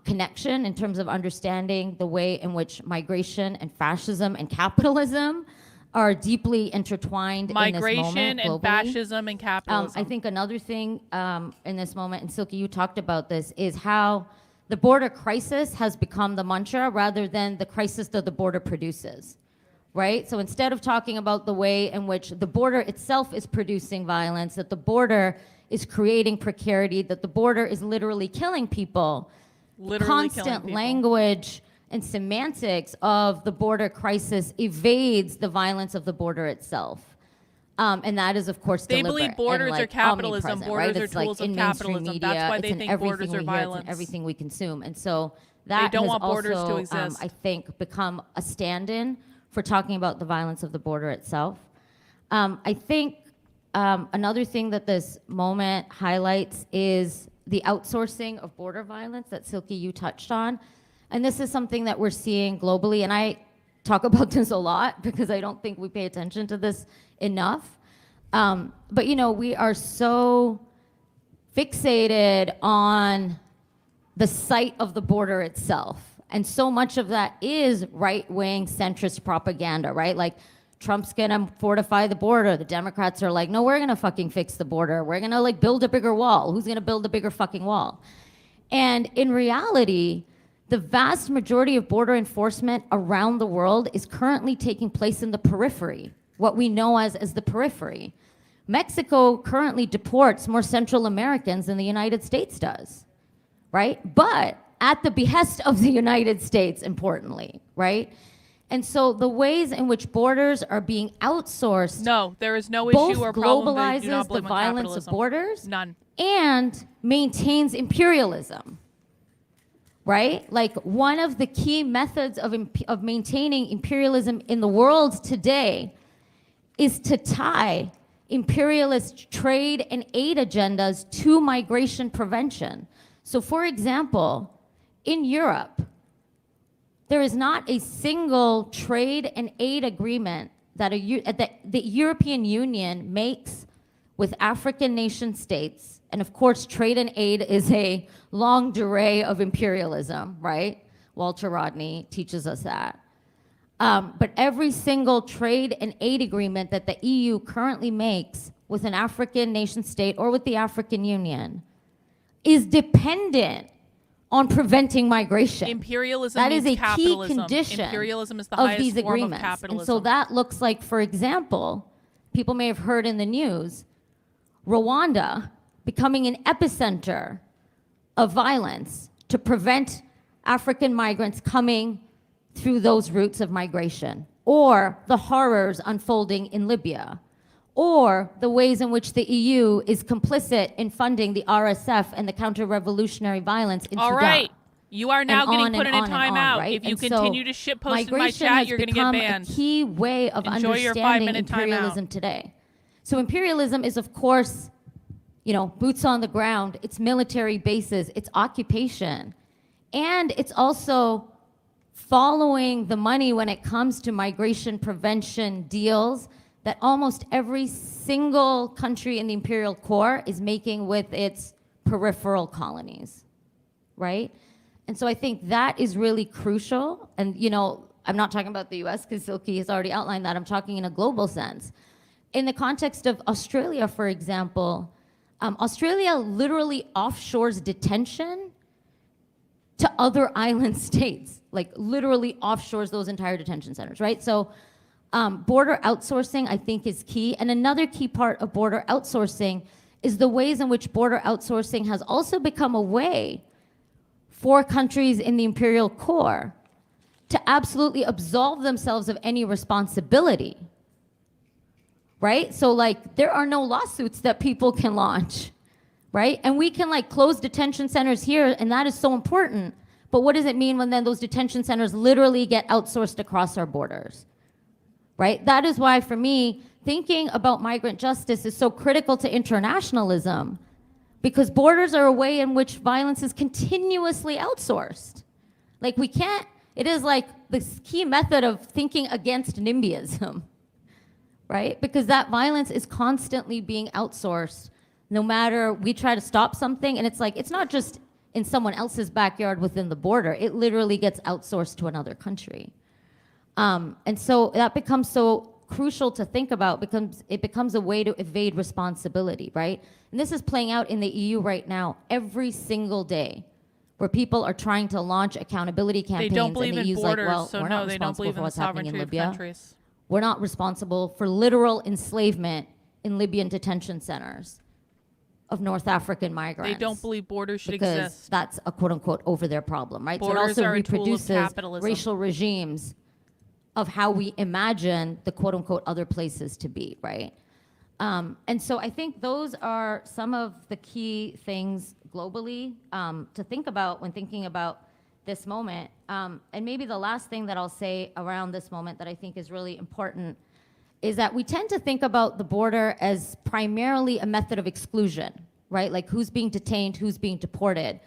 connection in terms of understanding the way in which migration and fascism and capitalism are deeply intertwined in this Migration moment and globally. fascism and capitalism. I think another thing in this moment, and Silky, you talked about this, is how the border crisis has become the mantra rather than the crisis that the border produces, right? So instead of talking about the way in which the border itself is producing violence, that the border is creating precarity, that the border is literally killing people, Literally killing constant people. language and semantics of the border crisis evades the violence of the border itself. And that is, of course, They deliberate believe borders and, are like, capitalism. omnipresent, Borders right? are It's like tools of in mainstream capitalism. media, That's why it's they in think everything borders we are hear, it's violence. in everything we consume. And so that don't has want borders also, to exist. I think, become a stand-in for talking about the violence of the border itself. I think another thing that this moment highlights is the outsourcing of border violence that Silky, you touched on. And this is something that we're seeing globally. And I talk about this a lot because I don't think we pay attention to this enough. But, you know, we are so fixated on the site of the border itself. And so much of that is right-wing centrist propaganda, right? Like, Trump's gonna fortify the border. The Democrats are like, no, we're gonna fucking fix the border. We're gonna like build a bigger wall. Who's gonna build a bigger fucking wall? And in reality, the vast majority of border enforcement around the world is currently taking place in the periphery, what we know as the periphery. Mexico currently deports more Central Americans than the United States does, right? But at the behest of the United States, importantly, right? And so the ways in which borders are being outsourced No, there is no both issue or problem that you do globalizes not the blame on violence of capitalism. borders None. and maintains imperialism, right? Like, one of the key methods of maintaining imperialism in the world today is to tie imperialist trade and aid agendas to migration prevention. So, for example, in Europe, there is not a single trade and aid agreement that the European Union makes with African nation states. And of course, trade and aid is a longue durée of imperialism, right? Walter Rodney teaches us that. But every single trade and aid agreement that the EU currently makes with an African nation state or with the African Union is dependent on preventing migration. Imperialism That is means a key capitalism. condition Imperialism is the of highest these form agreements. of capitalism. And so that looks like, for example, people may have heard in the news, Rwanda becoming an epicenter of violence to prevent African migrants coming through those routes of migration, or the horrors unfolding in Libya, or the ways in which the EU is complicit in funding the RSF and the counter-revolutionary violence in All Sudan. right. You are now And getting on put and in a on and on, timeout. right? If you And so continue to shitpost in my migration chat, has you're going to get become banned. a key way of Enjoy your understanding 5-minute timeout. imperialism today. So imperialism is, of course, boots on the ground. It's military bases. It's occupation. And it's also following the money when it comes to migration prevention deals that almost every single country in the imperial core is making with its peripheral colonies, right? And so I think that is really crucial. And, I'm not talking about the US because Silky has already outlined that. I'm talking in a global sense. In the context of Australia, for example, Australia literally offshores detention to other island states, like literally offshores those entire detention centers, right? So border outsourcing, I think, is key. And another key part of border outsourcing is the ways in which border outsourcing has also become a way for countries in the imperial core to absolutely absolve themselves of any responsibility, right? So there are no lawsuits that people can launch, right? And we can close detention centers here, and that is so important. But what does it mean when then those detention centers literally get outsourced across our borders, right? That is why, for me, thinking about migrant justice is so critical to internationalism, because borders are a way in which violence is continuously outsourced. We can't, it is this key method of thinking against NIMBYism, right? Because that violence is constantly being outsourced. No matter, we try to stop something, and it's not just in someone else's backyard within the border. It literally gets outsourced to another country. And so that becomes so crucial to think about, because it becomes a way to evade responsibility, right? And this is playing out in the EU right now every single day, where people are trying to launch accountability campaigns. They don't believe and the in EU's borders, so we're no, not they don't responsible believe for in the what's happening in sovereignty of Libya. countries. We're not responsible for literal enslavement in Libyan detention centers of North African migrants. They don't believe borders should because exist. that's a quote unquote over their problem, right? Borders so it are also a tool of reproduces capitalism. racial regimes of how we imagine the quote unquote other places to be, right? And so I think those are some of the key things globally to think about when thinking about this moment. And maybe the last thing that I'll say around this moment that I think is really important is that we tend to think about the border as primarily a method of exclusion, right? Like who's being detained, who's being deported.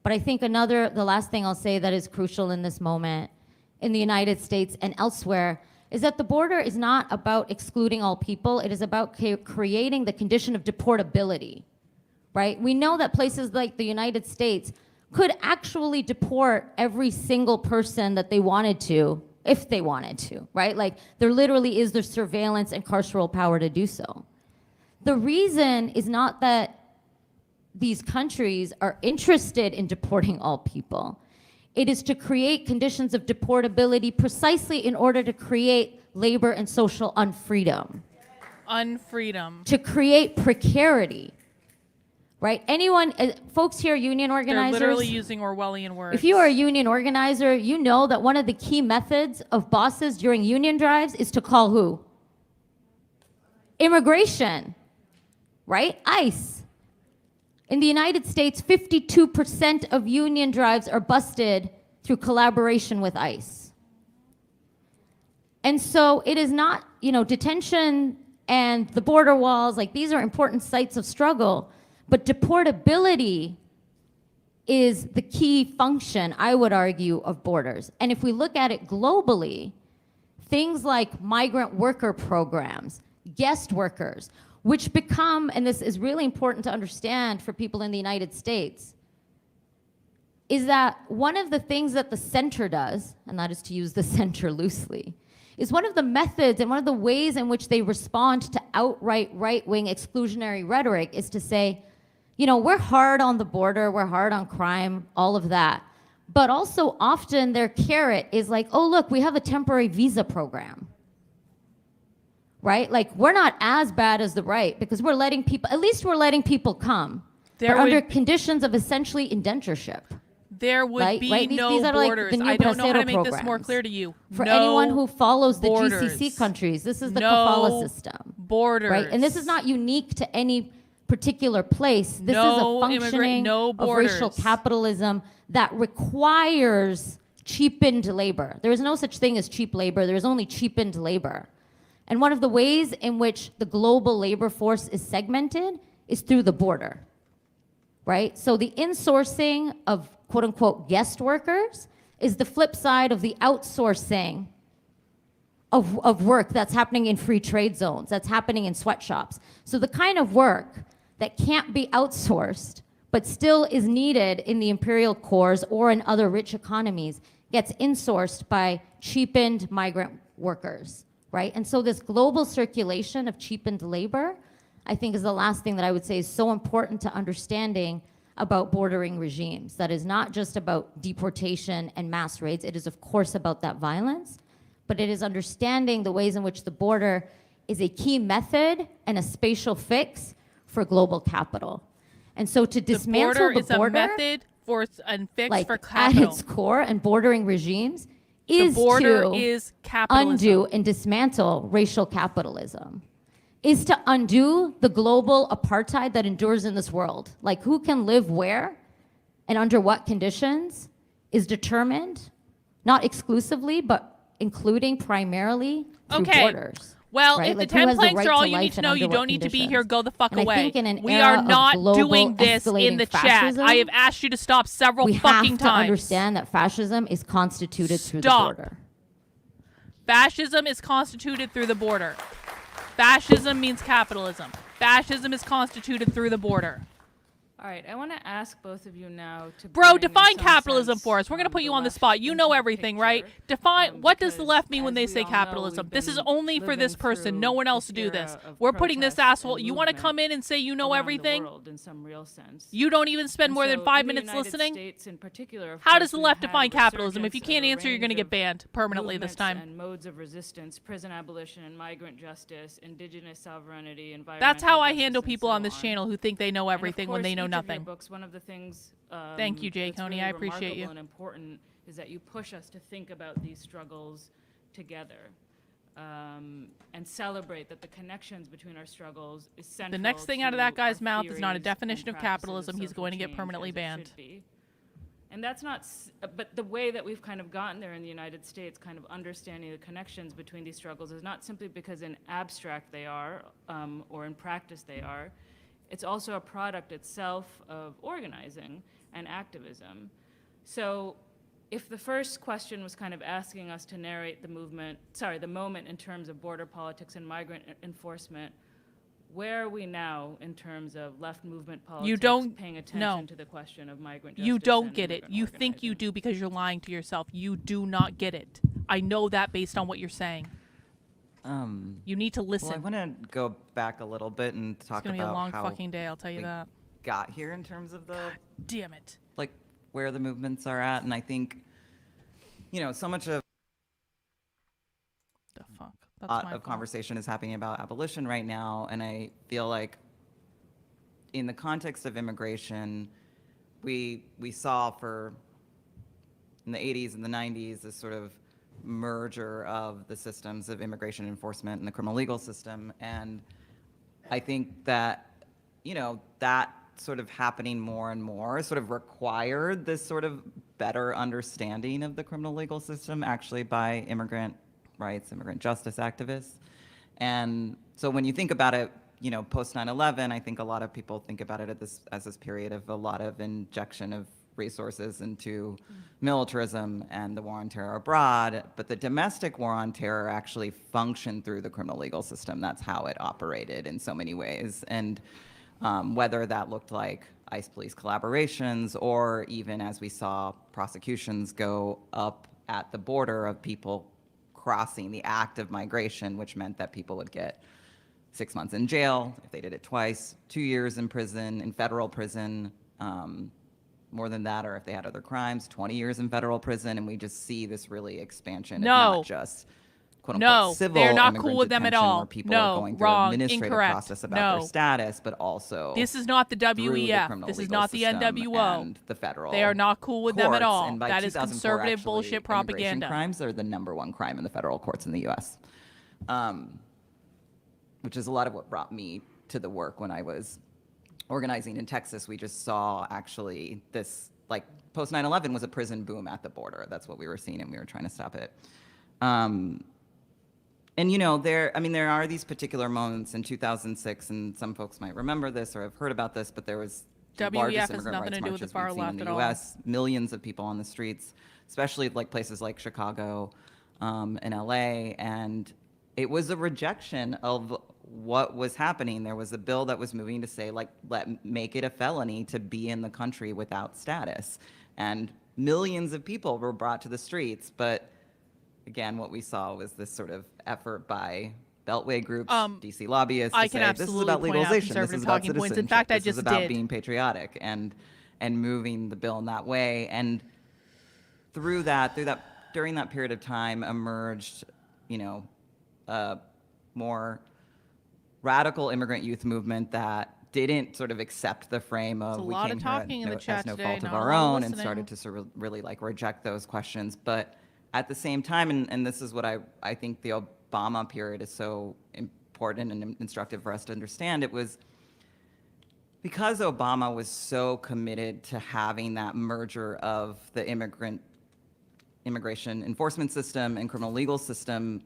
But I think the last thing I'll say that is crucial in this moment in the United States and elsewhere is that the border is not about excluding all people. It is about creating the condition of deportability, right? We know that places like the United States could actually deport every single person that they wanted to, if they wanted to, right? Like there literally is the surveillance and carceral power to do so. The reason is not that these countries are interested in deporting all people. It is to create conditions of deportability precisely in order to create labor and social unfreedom. Unfreedom. To create precarity, right? Anyone, folks here, union organizers. They're literally using Orwellian words. If you are a union organizer, you know that one of the key methods of bosses during union drives is to call who? Immigration, right? ICE. In the United States, 52% of union drives are busted through collaboration with ICE. And so it is not, detention and the border walls, like these are important sites of struggle, but deportability is the key function, I would argue, of borders. And if we look at it globally, things like migrant worker programs, guest workers, which become, and this is really important to understand for people in the United States, is that one of the things that the center does, and that is to use the center loosely, is one of the methods and one of the ways in which they respond to outright right-wing exclusionary rhetoric is to say, we're hard on the border, we're hard on crime, all of that. But also often their carrot is like, oh, look, we have a temporary visa program. Right? Like we're not as bad as the right because we're letting people, at least we're letting people come. But under conditions of essentially indentureship. There would be right? no These are like borders. the new I don't know how to Bracero make this more programs. clear to you. For No anyone who follows the borders. GCC countries, this is the No kafala system. Borders. Right? And this is not unique to any particular place. This is a functioning no of racial borders. capitalism that requires cheapened labor. There is no such thing as cheap labor. There is only cheapened labor. And one of the ways in which the global labor force is segmented is through the border, right? So the insourcing of quote unquote guest workers is the flip side of the outsourcing of work that's happening in free trade zones, that's happening in sweatshops. So the kind of work that can't be outsourced, but still is needed in the imperial cores or in other rich economies, gets insourced by cheapened migrant workers, right? And so this global circulation of cheapened labor, I think, is the last thing that I would say is so important to understanding about bordering regimes. That is not just about deportation and mass raids. It is, of course, about that violence, but it is understanding the ways in which the border is a key method and a spatial fix for global capital. And so to dismantle the border is a method for and fix like for at capital. its core and bordering regimes The is border to is capitalism. undo and dismantle racial capitalism, is to undo the global apartheid that endures in this world. Like who can live where and under what conditions is determined, not exclusively, but including primarily through Okay. borders. Well, right? if Like, the who 10 has the planks right are all to you life need to and know, under you what don't need to be here, conditions? go the fuck And I away. think in an We era are of not global doing this in escalating the fascism, chat. I have asked you to stop several we fucking have to times. understand that fascism is constituted through the Stop. border. Fascism is constituted through the border. Fascism means capitalism. Fascism is constituted through the border. All right, I want to ask both of you now to Bro, bring in define some capitalism sense, for us. We're going to put you on the left spot. You into know the everything, right? picture, Define, what does the because left mean when as they we say all know, capitalism? we've This is been only for this living person. No through one else do era this. of We're putting this protest asshole. and You want to movement come in and say you know around the everything? world in some real sense. You don't even spend And more than so 5 in the minutes United listening? States in particular, of How course, does the we've left had define a capitalism? If you resurgence can't of a answer, you're going to range get of banned permanently this movements time. And modes of resistance, prison abolition and migrant justice, indigenous sovereignty, environmental That's how I justice, handle and people so on this channel who think they know And of everything when course, they know each of your nothing. books, one of the things Thank you, Jay that's Coney. really I appreciate you. remarkable and important is that you push us to think about these struggles together and celebrate that the connections between our struggles is central. The next thing out of to that guy's our mouth is not a theories definition and of practices capitalism. He's social going to get change permanently as it banned. should be. And that's not, but the way that we've kind of gotten there in the United States, kind of understanding the connections between these struggles is not simply because in abstract they are, or in practice they are. It's also a product itself of organizing and activism. So if the first question was kind of asking us to narrate the moment in terms of border politics and migrant enforcement, where are we now in terms of left movement politics paying attention to the question of migrant justice? You don't and get it. immigrant You think you organizing? do because you're lying to yourself. You do not get it. I know that based on what you're saying. You need to listen. Well, I want to go back a little bit and It's talk going to be a about long how fucking day, I'll tell you we that. got here in terms of the Damn it. like where the movements are at, and I think so much of The fuck? That's my fault. conversation is happening about abolition right now, and I feel like in the context of immigration, we saw in the 80s and the 90s this sort of merger of the systems of immigration enforcement and the criminal legal system, and I think that that sort of happening more and more sort of required this sort of better understanding of the criminal legal system actually by immigrant rights, immigrant justice activists. And so when you think about it, post 9/11, I think a lot of people think about it as this period of a lot of injection of resources into militarism and the war on terror abroad, but the domestic war on terror actually functioned through the criminal legal system. That's how it operated in so many ways. And whether that looked like ICE police collaborations or even as we saw prosecutions go up at the border of people crossing the act of migration, which meant that people would get 6 months in jail if they did it twice, 2 years in prison, in federal prison, more than that, or if they had other crimes, 20 years in federal prison, and we just see this really expansion of No. not just quote-unquote civil they're not immigrant cool with them at detention, all. where people No, are going through wrong, administrative incorrect. process about No. their status, but also This is not the through the WEF. criminal This is legal not the system NWO. and the federal They are not cool with them at courts. all. And by That is 2004, conservative actually, bullshit immigration propaganda. crimes are the #1 crime in the federal courts in the U.S., which is a lot of what brought me to the work when I was organizing in Texas. We just saw actually this, like, post 9/11 was a prison boom at the border. That's what we were seeing, and we were trying to stop it. And there are these particular moments in 2006, and some folks might remember this or have heard about this, but there was the WEF largest has immigrant nothing rights to do with the marches far we've seen left in the at all. U.S. Millions of people on the streets, especially like places like Chicago and LA, and it was a rejection of what was happening. There was a bill that was moving to say, like, make it a felony to be in the country without status, and millions of people were brought to the streets. But again, what we saw was this sort of effort by Beltway groups, DC lobbyists, I to can say, this is absolutely about point out legalization, this conservative is about talking points. In citizenship, fact, I this just is about did. being patriotic and moving the bill in that way. And through that, during that period of time emerged, a more radical immigrant youth movement that didn't sort of accept the frame of There's a we lot came of here talking in at the no, chat as no today, fault of not a our lot of own, and listening. started to sort of really like reject those questions. But at the same time, and this is what I think the Obama period is so important and instructive for us to understand, it was because Obama was so committed to having that merger of the immigration enforcement system and criminal legal system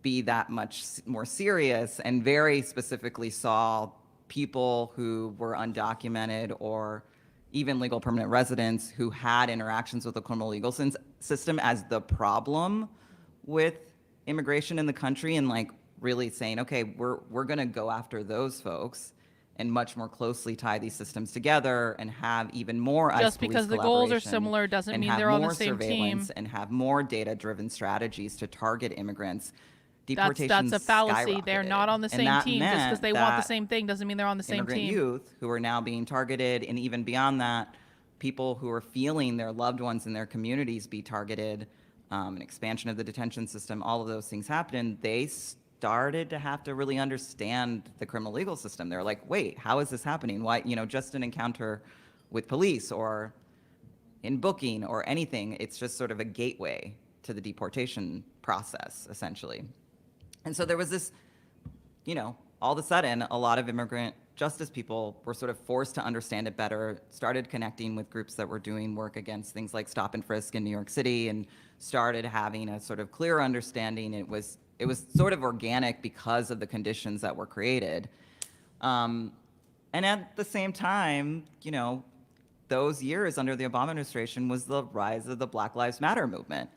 be that much more serious, and very specifically saw people who were undocumented or even legal permanent residents who had interactions with the criminal legal system as the problem with immigration in the country, and like really saying, okay, we're going to go after those folks and much more closely tie these systems together and have even more Just ICE because police the goals are collaboration similar doesn't and mean have they're on the more same team. surveillance and have more data-driven strategies to target immigrants. That's Deportations a fallacy. They're skyrocketed. not on the And same that team. Just because meant they want the that same thing doesn't mean they're on the same immigrant team. youth who are now being targeted, and even beyond that, people who are feeling their loved ones in their communities be targeted, an expansion of the detention system, all of those things happened. They started to have to really understand the criminal legal system. They're like, wait, how is this happening? Why, just an encounter with police or in booking or anything, it's just sort of a gateway to the deportation process, essentially. And so there was this, all of a sudden, a lot of immigrant justice people were sort of forced to understand it better, started connecting with groups that were doing work against things like stop and frisk in New York City, and started having a sort of clear understanding. It was sort of organic because of the conditions that were created. And at the same time, those years under the Obama administration was the rise of the Black Lives Matter movement.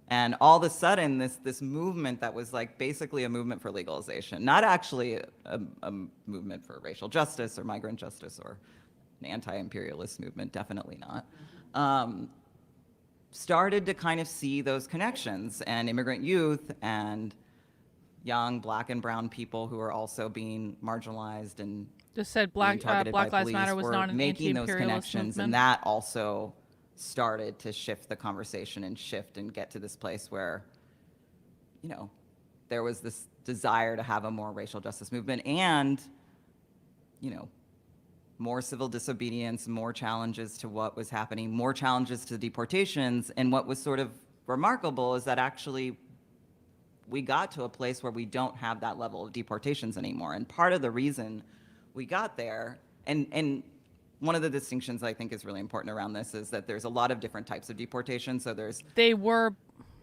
And all of a sudden, this movement that was like basically a movement for legalization, not actually a movement for racial justice or migrant justice or an anti-imperialist movement, definitely not, started to kind of see those connections, and immigrant youth and young Black and brown people who are also being marginalized and Just said being Black targeted by Lives police Matter was were not an making those anti-imperialist connections, movement. and that also started to shift the conversation and get to this place where, there was this desire to have a more racial justice movement and, more civil disobedience, more challenges to what was happening, more challenges to deportations. And what was sort of remarkable is that actually we got to a place where we don't have that level of deportations anymore. And part of the reason we got there, and one of the distinctions I think is really important around this is that there's a lot of different types of deportation. So They were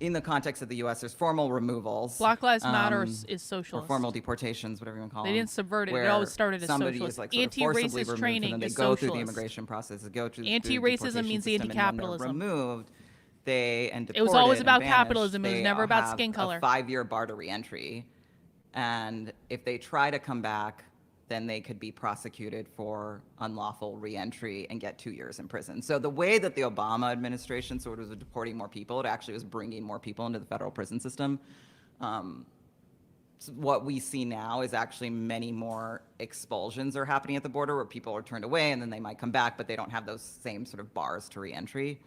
in the context of the U.S., there's formal removals. Black Lives Matter is Or socialist. formal deportations, whatever you want to call them. They didn't subvert it. It where always started as somebody socialist. is like sort of forcibly Anti-racist removed, training and then they is go through the socialist. immigration process, they go through the Anti-racism deportation means system, and when they're anti-capitalism. removed, and It was deported always and about banished, capitalism. It was they never about have skin color. A 5-year bar to reentry, and if they try to come back, then they could be prosecuted for unlawful reentry and get 2 years in prison. So the way that the Obama administration sort of was deporting more people, it actually was bringing more people into the federal prison system. So what we see now is actually many more expulsions are happening at the border where people are turned away and then they might come back, but they don't have those same sort of bars to reentry.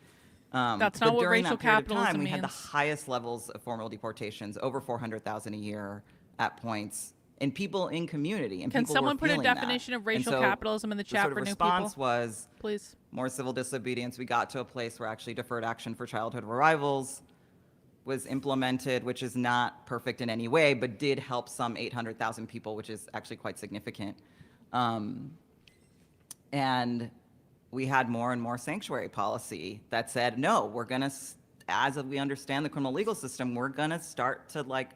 That's but not what during racial that period of capitalism time, we had the means. highest levels of formal deportations, over 400,000 a year at points, and people in community. And Can people someone were put a feeling that. definition of And racial so capitalism in the chat sort of for new response people? was Please. more civil disobedience. We got to a place where actually deferred action for childhood arrivals was implemented, which is not perfect in any way, but did help some 800,000 people, which is actually quite significant. And we had more and more sanctuary policy that said, no, we're gonna, as we understand the criminal legal system, we're gonna start to like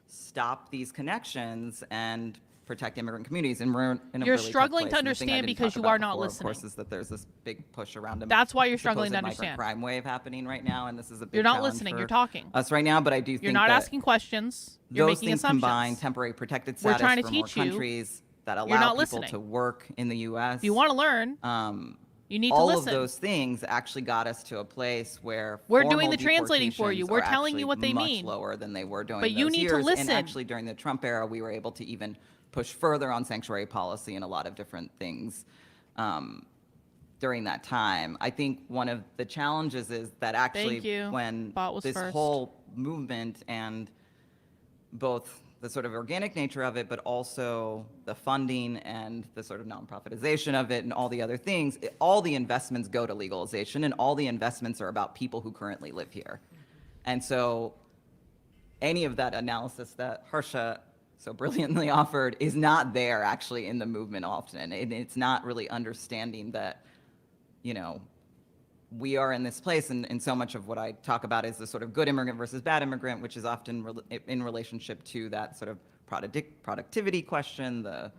stop these connections and protect immigrant communities. And we're in a You're really tough struggling to place. And the thing I understand didn't because talk you are about not before, listening. Of course, is that there's this big push around That's why you're struggling to supposed understand. migrant crime wave happening right now, and this is a big You're not challenge listening, for you're talking. us right now. But I do think You're not that asking questions. You're those making things assumptions. combine temporary protected We're status trying to for more teach you. countries that You're allow not people listening. to work in the U.S. If you want to learn, you need to all listen. of those things actually got us to a place where We're doing formal the translating for you. deportations We're are telling you actually what they much mean. lower than they were during But you those need to years. listen. And actually, during the Trump era, we were able to even push further on sanctuary policy and a lot of different things during that time. I think one of the challenges is that actually Thank you. when Bot was this first. whole movement and both the sort of organic nature of it, but also the funding and the sort of nonprofitization of it and all the other things, all the investments go to legalization, and all the investments are about people who currently live here. And so any of that analysis that Harsha so brilliantly offered is not there actually in the movement often. And it's not really understanding that, you know, we are in this place, and so much of what I talk about is the sort of good immigrant versus bad immigrant, which is often in relationship to that sort of productivity question, the,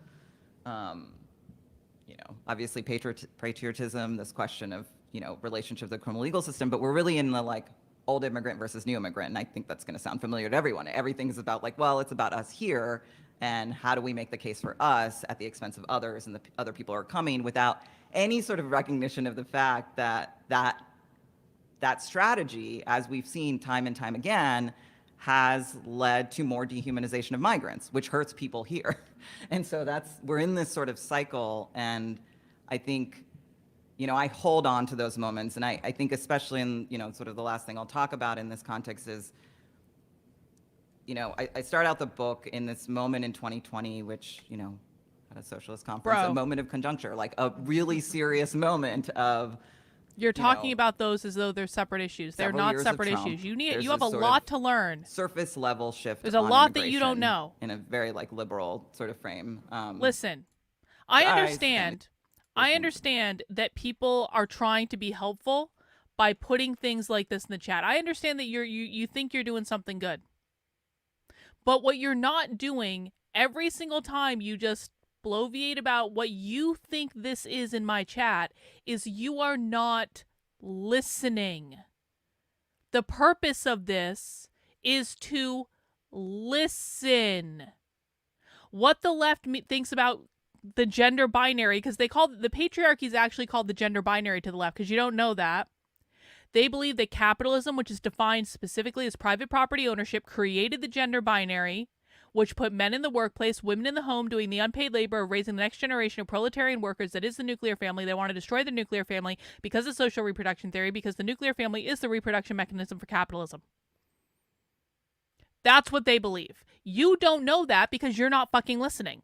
you know, obviously patriotism, this question of, you know, relationship to the criminal legal system, but we're really in the like old immigrant versus new immigrant, and I think that's going to sound familiar to everyone. Everything's about like, well, it's about us here, and how do we make the case for us at the expense of others, and the other people are coming, without any sort of recognition of the fact that that strategy, as we've seen time and time again, has led to more dehumanization of migrants, which hurts people here. And so we're in this sort of cycle, and I think, you know, I hold on to those moments, and I think especially in, you know, sort of the last thing I'll talk about in this context is, you know, I start out the book in this moment in 2020, which, you know, at a socialist conference, Bro. a moment of conjuncture, like a really serious moment of, You're talking know, about those as though they're separate issues. They're several not years of separate Trump. issues. You There's have a this sort lot of to learn. surface level shift. There's a on lot that you don't immigration know. in a very like liberal sort of frame. Listen, I guys, understand. I understand that people are trying to be helpful by putting things like this in the chat. I understand that you think you're doing something good. But what you're not doing every single time you just bloviate about what you think this is in my chat is you are not listening. The purpose of this is to listen. What the left thinks about the gender binary, because they call the patriarchy is actually called the gender binary to the left, because you don't know that. They believe that capitalism, which is defined specifically as private property ownership, created the gender binary, which put men in the workplace, women in the home, doing the unpaid labor of raising the next generation of proletarian workers. That is the nuclear family. They want to destroy the nuclear family because of social reproduction theory, because the nuclear family is the reproduction mechanism for capitalism. That's what they believe. You don't know that because you're not fucking listening.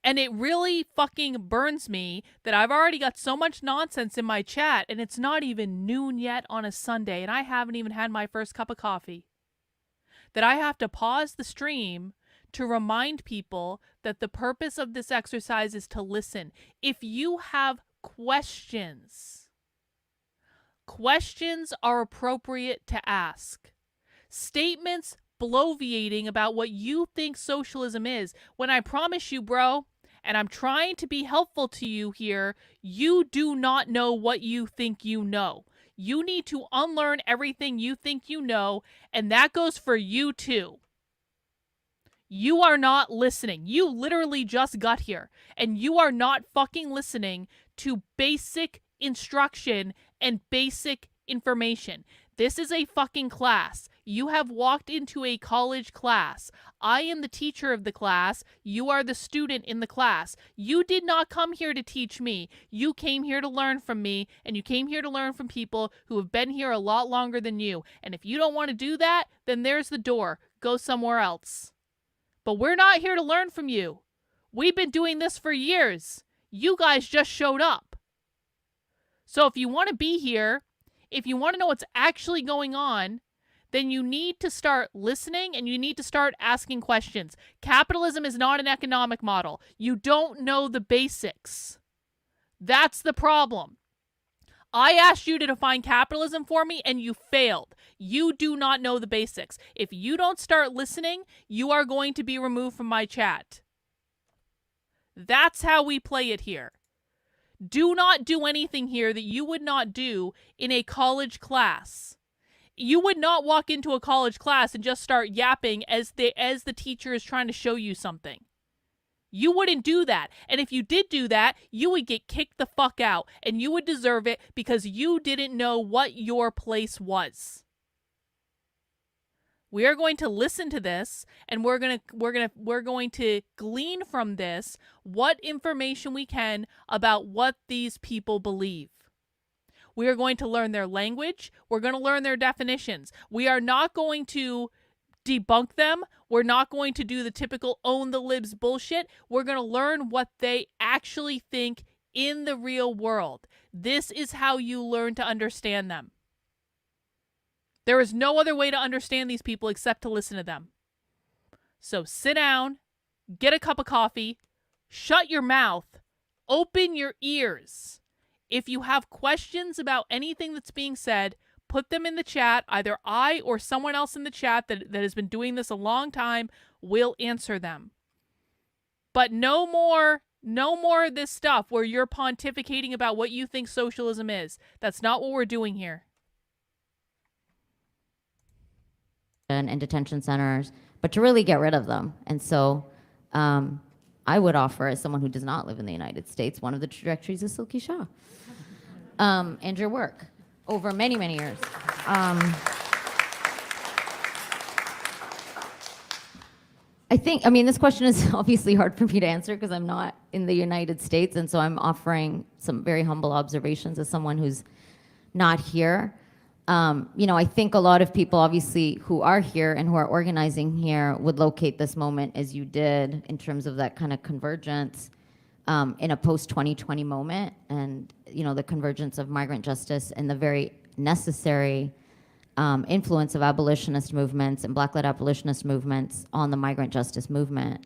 And it really fucking burns me that I've already got so much nonsense in my chat, and it's not even noon yet on a Sunday, and I haven't even had my first cup of coffee. That I have to pause the stream to remind people that the purpose of this exercise is to listen. If you have questions are appropriate to ask. Statements bloviating about what you think socialism is, when I promise you, bro, and I'm trying to be helpful to you here, you do not know what you think you know. You need to unlearn everything you think you know, and that goes for you too. You are not listening. You literally just got here, and you are not fucking listening to basic instruction and basic information. This is a fucking class. You have walked into a college class. I am the teacher of the class. You are the student in the class. You did not come here to teach me. You came here to learn from me, and you came here to learn from people who have been here a lot longer than you. And if you don't want to do that, then there's the door. Go somewhere else. But we're not here to learn from you. We've been doing this for years. You guys just showed up. So if you want to be here, if you want to know what's actually going on, then you need to start listening and you need to start asking questions. Capitalism is not an economic model. You don't know the basics. That's the problem. I asked you to define capitalism for me and you failed. You do not know the basics. If you don't start listening, you are going to be removed from my chat. That's how we play it here. Do not do anything here that you would not do in a college class. You would not walk into a college class and just start yapping as the teacher is trying to show you something. You wouldn't do that. And if you did do that, you would get kicked the fuck out. And you would deserve it because you didn't know what your place was. We are going to listen to this, and we're going to glean from this what information we can about what these people believe. We are going to learn their language. We're going to learn their definitions. We are not going to debunk them. We're not going to do the typical own the libs bullshit. We're going to learn what they actually think in the real world. This is how you learn to understand them. There is no other way to understand these people except to listen to them. So sit down, get a cup of coffee, shut your mouth, open your ears. If you have questions about anything that's being said, put them in the chat. Either I or someone else in the chat that has been doing this a long time will answer them. But no more of this stuff where you're pontificating about what you think socialism is. That's not what we're doing here. And detention centers, but to really get rid of them. And so I would offer, as someone who does not live in the United States, one of the trajectories of Silky Shaw and your work over many, many years. I mean, this question is obviously hard for me to answer because I'm not in the United States, and so I'm offering some very humble observations as someone who's not here. I think a lot of people, obviously, who are here and who are organizing here would locate this moment as you did in terms of that kind of convergence in a post-2020 moment and, the convergence of migrant justice and the very necessary influence of abolitionist movements and Black-led abolitionist movements on the migrant justice movement.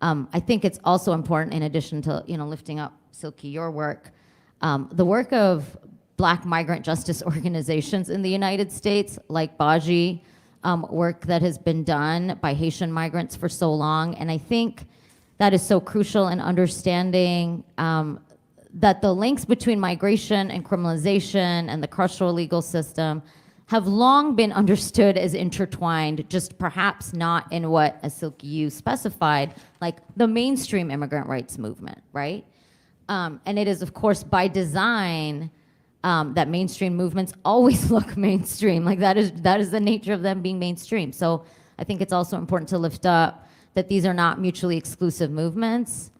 I think it's also important, in addition to, lifting up, Silky, your work, the work of Black migrant justice organizations in the United States, like Baji, work that has been done by Haitian migrants for so long. And I think that is so crucial in understanding that the links between migration and criminalization and the carceral legal system have long been understood as intertwined, just perhaps not in what, as Silky, you specified, like the mainstream immigrant rights movement, right? And it is, of course, by design, that mainstream movements always look mainstream. Like that is the nature of them being mainstream. So I think it's also important to lift up that these are not mutually exclusive movements,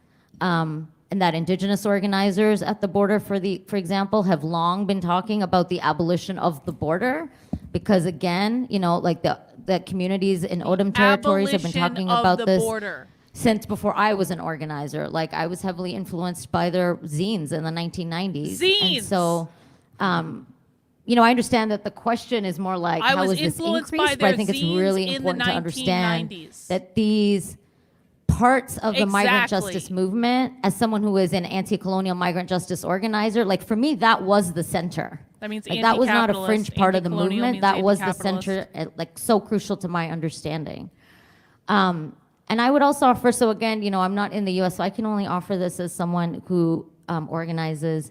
and that indigenous organizers at the border, for example, have long been talking about the abolition of the border, because again, like the communities in Odom territories have been talking about this border since before I was an organizer. Like I was heavily influenced by their zines in the 1990s. Zines. And so. I understand that the question is more like, how is this increased? But I think it's really important to understand that these parts of the migrant justice movement, as someone who is an anti-colonial migrant justice organizer, like for me, that was the center. That means like, that was not a fringe part of the movement. That was the center, like so crucial to my understanding. And I would also offer, so again, I'm not in the US, so I can only offer this as someone who organizes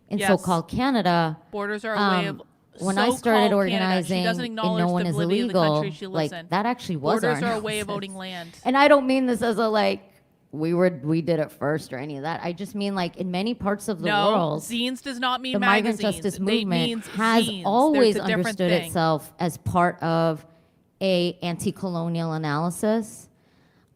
in so-called Canada. Borders are a way of when I started organizing in No One Is Illegal, like in. that actually was Borders our are a way of analysis. owning land. And I don't mean this as a like, we did it first or any of that. I just mean like in many parts of the No, world, zines does not mean the magazines. migrant justice It movement means has zines. always There's a different understood thing. itself as part of a anti-colonial analysis.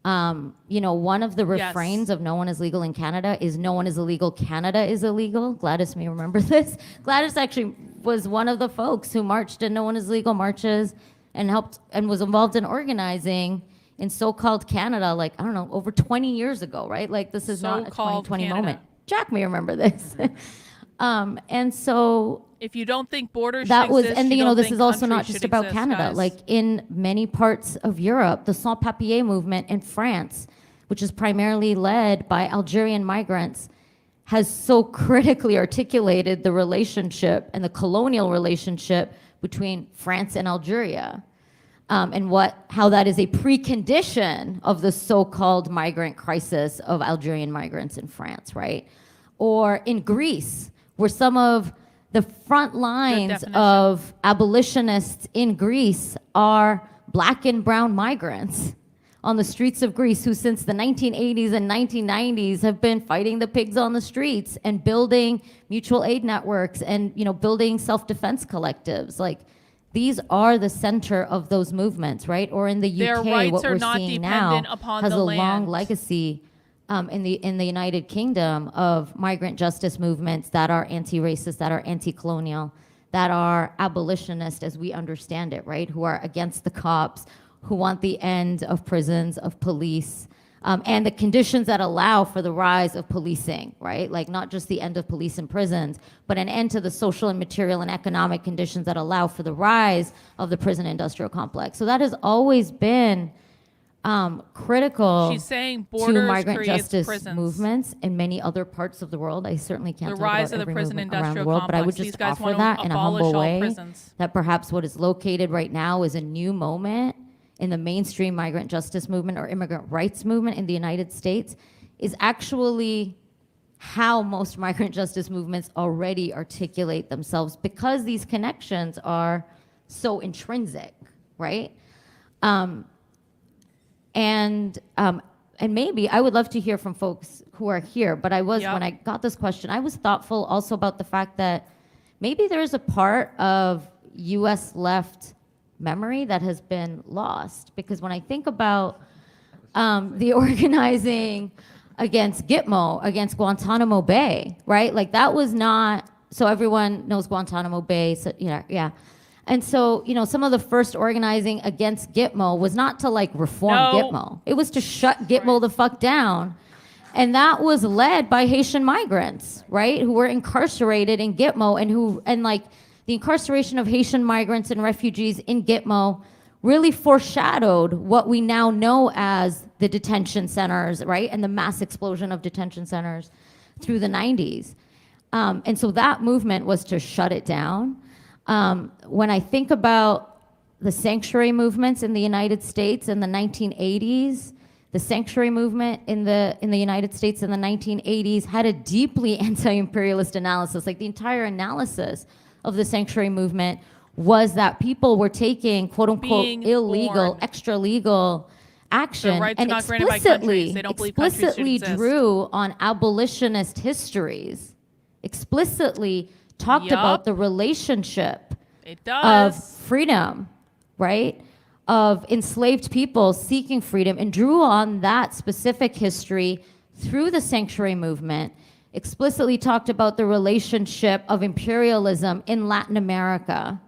One of the refrains of "No one is legal in Canada" is "No one is illegal, Canada is illegal." Gladys may remember this. Gladys actually was one of the folks who marched in "No one is legal" marches and helped and was involved in organizing in so-called Canada, like, I don't know, over 20 years ago, right? Like, this is not a So-called 2020 Canada. moment. Jack may remember this. And so If you don't think borders that should was, exist, and you you know, don't this think is also not countries just should about exist, Canada. guys. Like in many parts of Europe, the sans-papiers movement in France, which is primarily led by Algerian migrants, has so critically articulated the relationship and the colonial relationship between France and Algeria, and how that is a precondition of the so-called migrant crisis of Algerian migrants in France, right? Or in Greece, where some of the front lines definition. of abolitionists in Greece are black and brown migrants on the streets of Greece, who since the 1980s and 1990s have been fighting the pigs on the streets and building mutual aid networks and building self-defense collectives. Like, these are the center of those movements, right? Or in the Their UK, rights what are we're not seeing now dependent upon has the a long land. legacy in the United Kingdom of migrant justice movements that are anti-racist, that are anti-colonial, that are abolitionist as we understand it, right? Who are against the cops, who want the end of prisons, of police, and the conditions that allow for the rise of policing, right? Like, not just the end of police and prisons, but an end to the social and material and economic conditions that allow for the rise of the prison industrial complex. So that has always been critical She's saying to borders migrant creates justice prisons. movements in many other parts of the world. I certainly can't The talk rise about of the every prison movement around the industrial world, but I would complex. just These guys offer want that to in a abolish humble all way, prisons. that perhaps what is located right now is a new moment in the mainstream migrant justice movement or immigrant rights movement in the United States is actually how most migrant justice movements already articulate themselves, because these connections are so intrinsic, right? And maybe I would love to hear from folks who are here, but Yep. when I got this question, I was thoughtful also about the fact that maybe there's a part of US left memory that has been lost. Because when I think about the organizing against Gitmo, against Guantanamo Bay, right? Like, that was not, so everyone knows Guantanamo Bay, so, yeah. And so, some of the first organizing against Gitmo was not to like reform No. Gitmo. It was to shut Gitmo the fuck down. And that was led by Haitian migrants, right? Who were incarcerated in Gitmo and like the incarceration of Haitian migrants and refugees in Gitmo really foreshadowed what we now know as the detention centers, right? And the mass explosion of detention centers through the 90s. And so that movement was to shut it down. When I think about the sanctuary movements in the United States in the 1980s, the sanctuary movement in the United States in the 1980s had a deeply anti-imperialist analysis. Like, the entire analysis of the sanctuary movement was that people were taking quote unquote Being illegal, born. extra legal action rights are and not granted by countries. They don't believe countries should explicitly exist. drew on abolitionist histories, explicitly talked Yup. about the relationship It of does. freedom, right? Of enslaved people seeking freedom, and drew on that specific history through the sanctuary movement, explicitly talked about the relationship of imperialism in Latin America,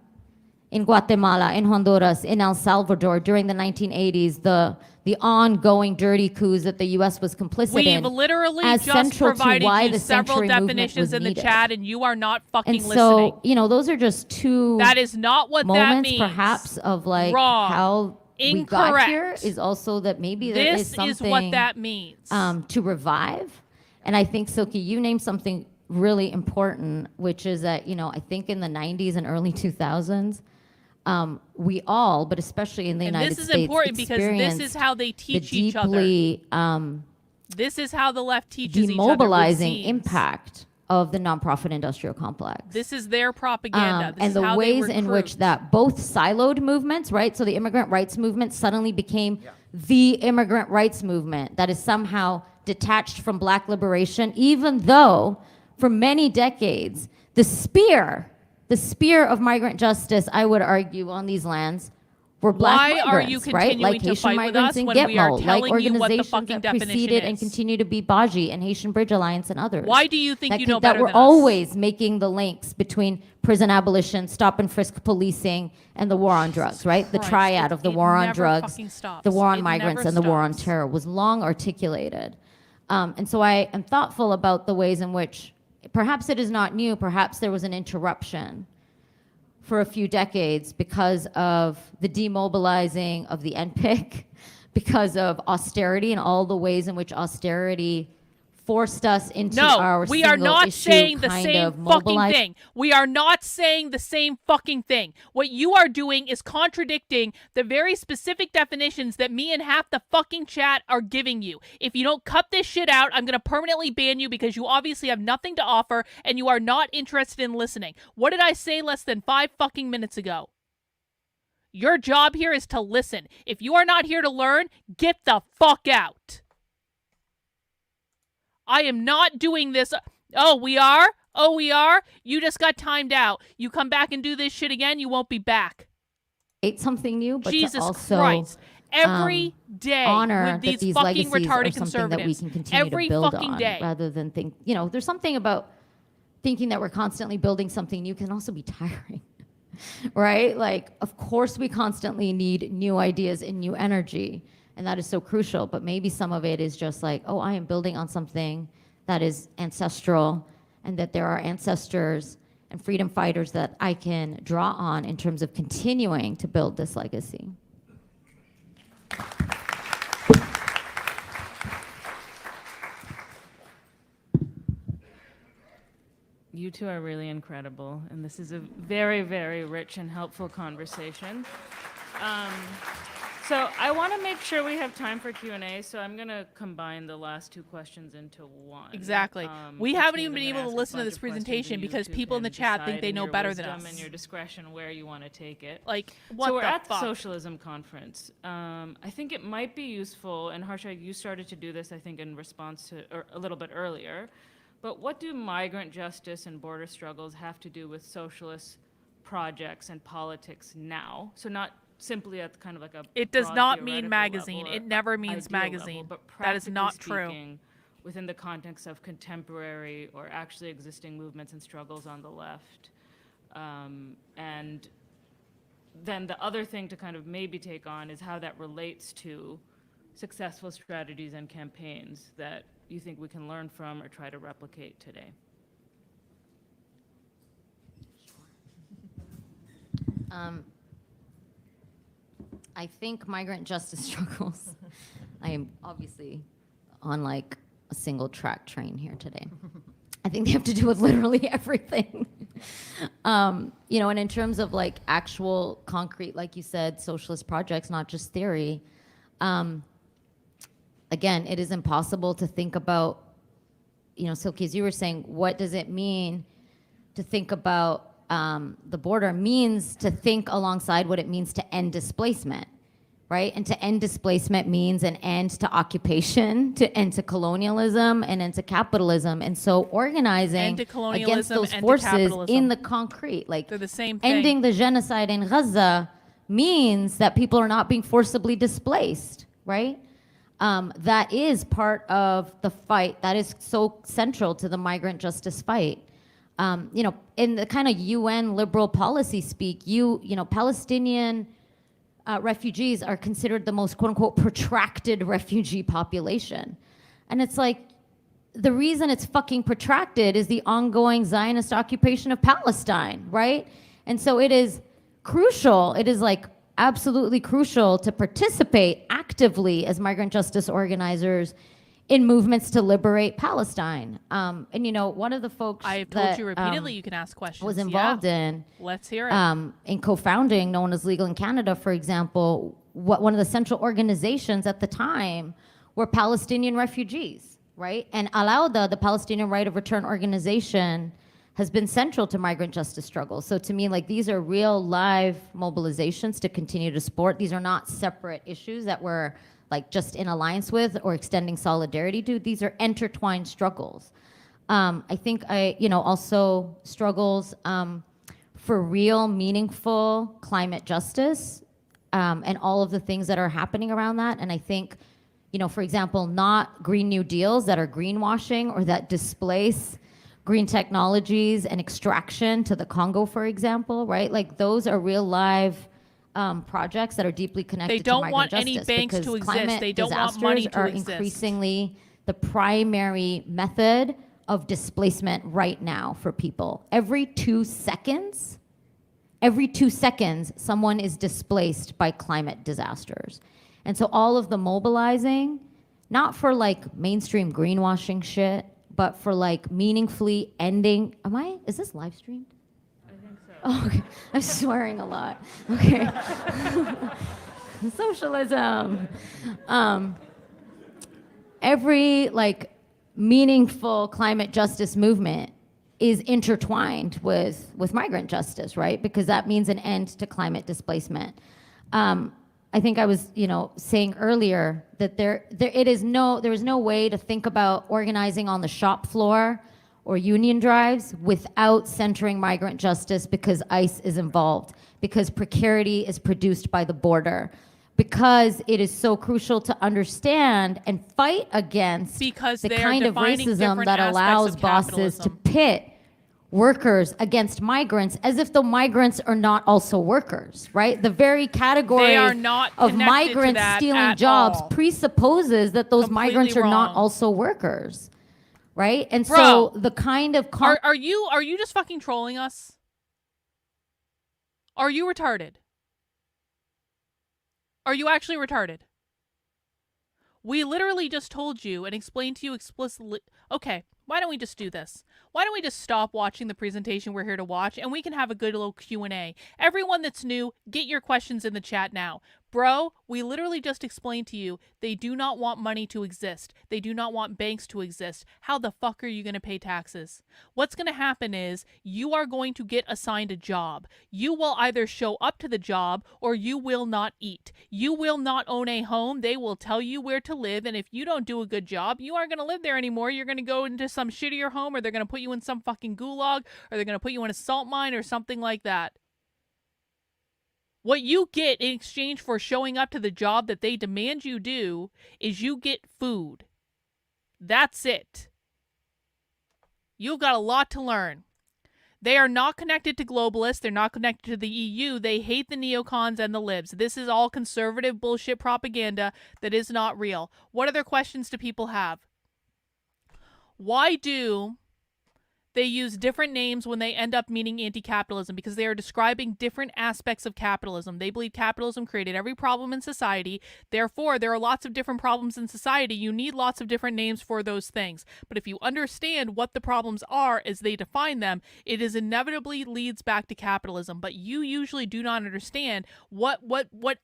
in Guatemala, in Honduras, in El Salvador during the 1980s, the ongoing dirty coups that the U.S. was complicit in. We've literally as just central to provided why you the several sanctuary movement definitions was in the needed. chat, and you are not fucking And listening. so, those are just two That is not what that moments means. perhaps of like Wrong. how we got Incorrect. here, is also that maybe there is This something is what that means. to revive. And I think, Silky, you named something really important, which is that, I think in the 90s and early 2000s, we all, but especially in the and United this is States, important because this is experienced how they the teach each other. deeply This is how the left teaches each other. demobilizing with zines. impact of the nonprofit industrial complex. This is their propaganda. This And is the how they ways in which recruit. that both siloed movements, right? So the immigrant rights movement suddenly became the immigrant rights movement that is somehow detached from Black liberation, even though for many decades, the spear of migrant justice, I would argue, on these lands were Black Why migrants, are you right? continuing Like to Haitian fight with migrants us in when we are Gitmo, like telling you what the organizations fucking that definition preceded and is? continue to be Baji and Haitian Bridge Alliance and others. Why do you think that you know that better were than us? always making the links between prison abolition, stop and frisk policing, and the war on drugs, right? The Christ, triad of the it war on never drugs, fucking stops. the war on It migrants, never and the war on stops. terror was long articulated. And so I am thoughtful about the ways in which perhaps it is not new, perhaps there was an interruption for a few decades because of the demobilizing of the NPIC, because of austerity and all the ways in which austerity forced us into our No, we are not issue saying the kind same of fucking mobilize- thing. We are not saying the same fucking thing. What you are doing is contradicting the very specific definitions that me and half the fucking chat are giving you. If you don't cut this shit out, I'm going to permanently ban you because you obviously have nothing to offer and you are not interested in listening. What did I say less than 5 fucking minutes ago? Your job here is to listen. If you are not here to learn, get the fuck out. I am not doing this. Oh, we are? Oh, we are? You just got timed out. You come back and do this shit again, you won't be back. something new, but Jesus to also Christ. Every day honor with these that these fucking legacies retarded are something that we conservatives. can continue Every to build fucking on, day. rather than think. There's something about thinking that we're constantly building something new can also be tiring, right? Like, of course, we constantly need new ideas and new energy, and that is so crucial. But maybe some of it is just like, oh, I am building on something that is ancestral, and that there are ancestors and freedom fighters that I can draw on in terms of continuing to build this legacy. You two are really incredible, and this is a very, very rich and helpful conversation. So I want to make sure we have time for Q&A, so I'm going to combine the last two questions into one. Exactly. We which haven't means even been I'm gonna able to ask a listen to bunch this of questions, presentation and you because two people in the can chat think decide they in know your better than wisdom us. and your discretion where you want to take it. Like, what So we're the at the fuck? Socialism Conference. I think it might be useful, and Harsha, you started to do this, I think, in response to, or a little bit earlier, but what do migrant justice and border struggles have to do with socialist projects and politics now? So not simply at kind of like a It does broad not mean theoretical magazine. level It or never means ideal level, magazine. but That is not practically true. speaking, within the context of contemporary or actually existing movements and struggles on the left. And then the other thing to kind of maybe take on is how that relates to successful strategies and campaigns that you think we can learn from or try to replicate today. I think migrant justice struggles. I am obviously on like a single track train here today. I think they have to do with literally everything. And in terms of like actual concrete, like you said, socialist projects, not just theory. Again, it is impossible to think about, Silky, as you were saying, what does it mean to think about the border? Means to think alongside what it means to end displacement, right? And to end displacement means an end to occupation, to end to colonialism, and end to capitalism. And so organizing End to against colonialism, those end to forces capitalism. in the concrete, like They're the same thing. ending the genocide in Gaza means that people are not being forcibly displaced, right? That is part of the fight. That is so central to the migrant justice fight. In the kind of UN liberal policy speak, Palestinian refugees are considered the most quote unquote protracted refugee population. And it's like, the reason it's fucking protracted is the ongoing Zionist occupation of Palestine, right? And so it is crucial, it is like absolutely crucial to participate actively as migrant justice organizers in movements to liberate Palestine. And one of the folks I have told that, you repeatedly you can ask questions. was involved in Let's hear it. in co-founding known as Legal in Canada, for example, one of the central organizations at the time were Palestinian refugees, right? And Al-Awda, the Palestinian Right of Return organization, has been central to migrant justice struggles. So to me, like, these are real live mobilizations to continue to support. These are not separate issues that were like just in alliance with or extending solidarity to. These are intertwined struggles. I think also struggles for real, meaningful climate justice, and all of the things that are happening around that. And I think, for example, not Green New Deals that are greenwashing or that displace green technologies and extraction to the Congo, for example, right? Like those are real live projects that are deeply connected to migrant justice. They don't want any banks to exist. They don't want money money to are exist. Increasingly the primary method of displacement right now for people. Every 2 seconds, someone is displaced by climate disasters. And so all of the mobilizing, not for like mainstream greenwashing shit, but for like meaningfully ending, is this live streamed? I think so. Oh, okay. I'm swearing a lot. Okay. Socialism. Every like meaningful climate justice movement is intertwined with migrant justice, right? Because that means an end to climate displacement. I think I was, saying earlier that there is no way to think about organizing on the shop floor or union drives without centering migrant justice, because ICE is involved, because precarity is produced by the border, because it is so crucial to understand and fight against the kind of racism that allows bosses to pit workers against migrants as if the migrants are not also workers, right? The very category of migrants stealing jobs presupposes that those migrants are not also workers, right? And so the kind of... Are you just fucking trolling us? Are you retarded? Are you actually retarded? We literally just told you and explained to you explicitly... Okay, why don't we just do this? Why don't we just stop watching the presentation we're here to watch, and we can have a good little Q&A. Everyone that's new, get your questions in the chat now. Bro, we literally just explained to you they do not want money to exist. They do not want banks to exist. How the fuck are you going to pay taxes? What's going to happen is you are going to get assigned a job. You will either show up to the job or you will not eat. You will not own a home. They will tell you where to live, and if you don't do a good job, you aren't going to live there anymore. You're going to go into some shittier home, or they're going to put you in some fucking gulag, or they're going to put you in a salt mine or something like that. What you get in exchange for showing up to the job that they demand you do is you get food. That's it. You've got a lot to learn. They are not connected to globalists. They're not connected to the EU. They hate the neocons and the libs. This is all conservative bullshit propaganda that is not real. What other questions do people have? Why do they use different names when they end up meaning anti-capitalism? Because they are describing different aspects of capitalism. They believe capitalism created every problem in society. Therefore, there are lots of different problems in society. You need lots of different names for those things. But if you understand what the problems are as they define them, it is inevitably leads back to capitalism. But you usually do not understand what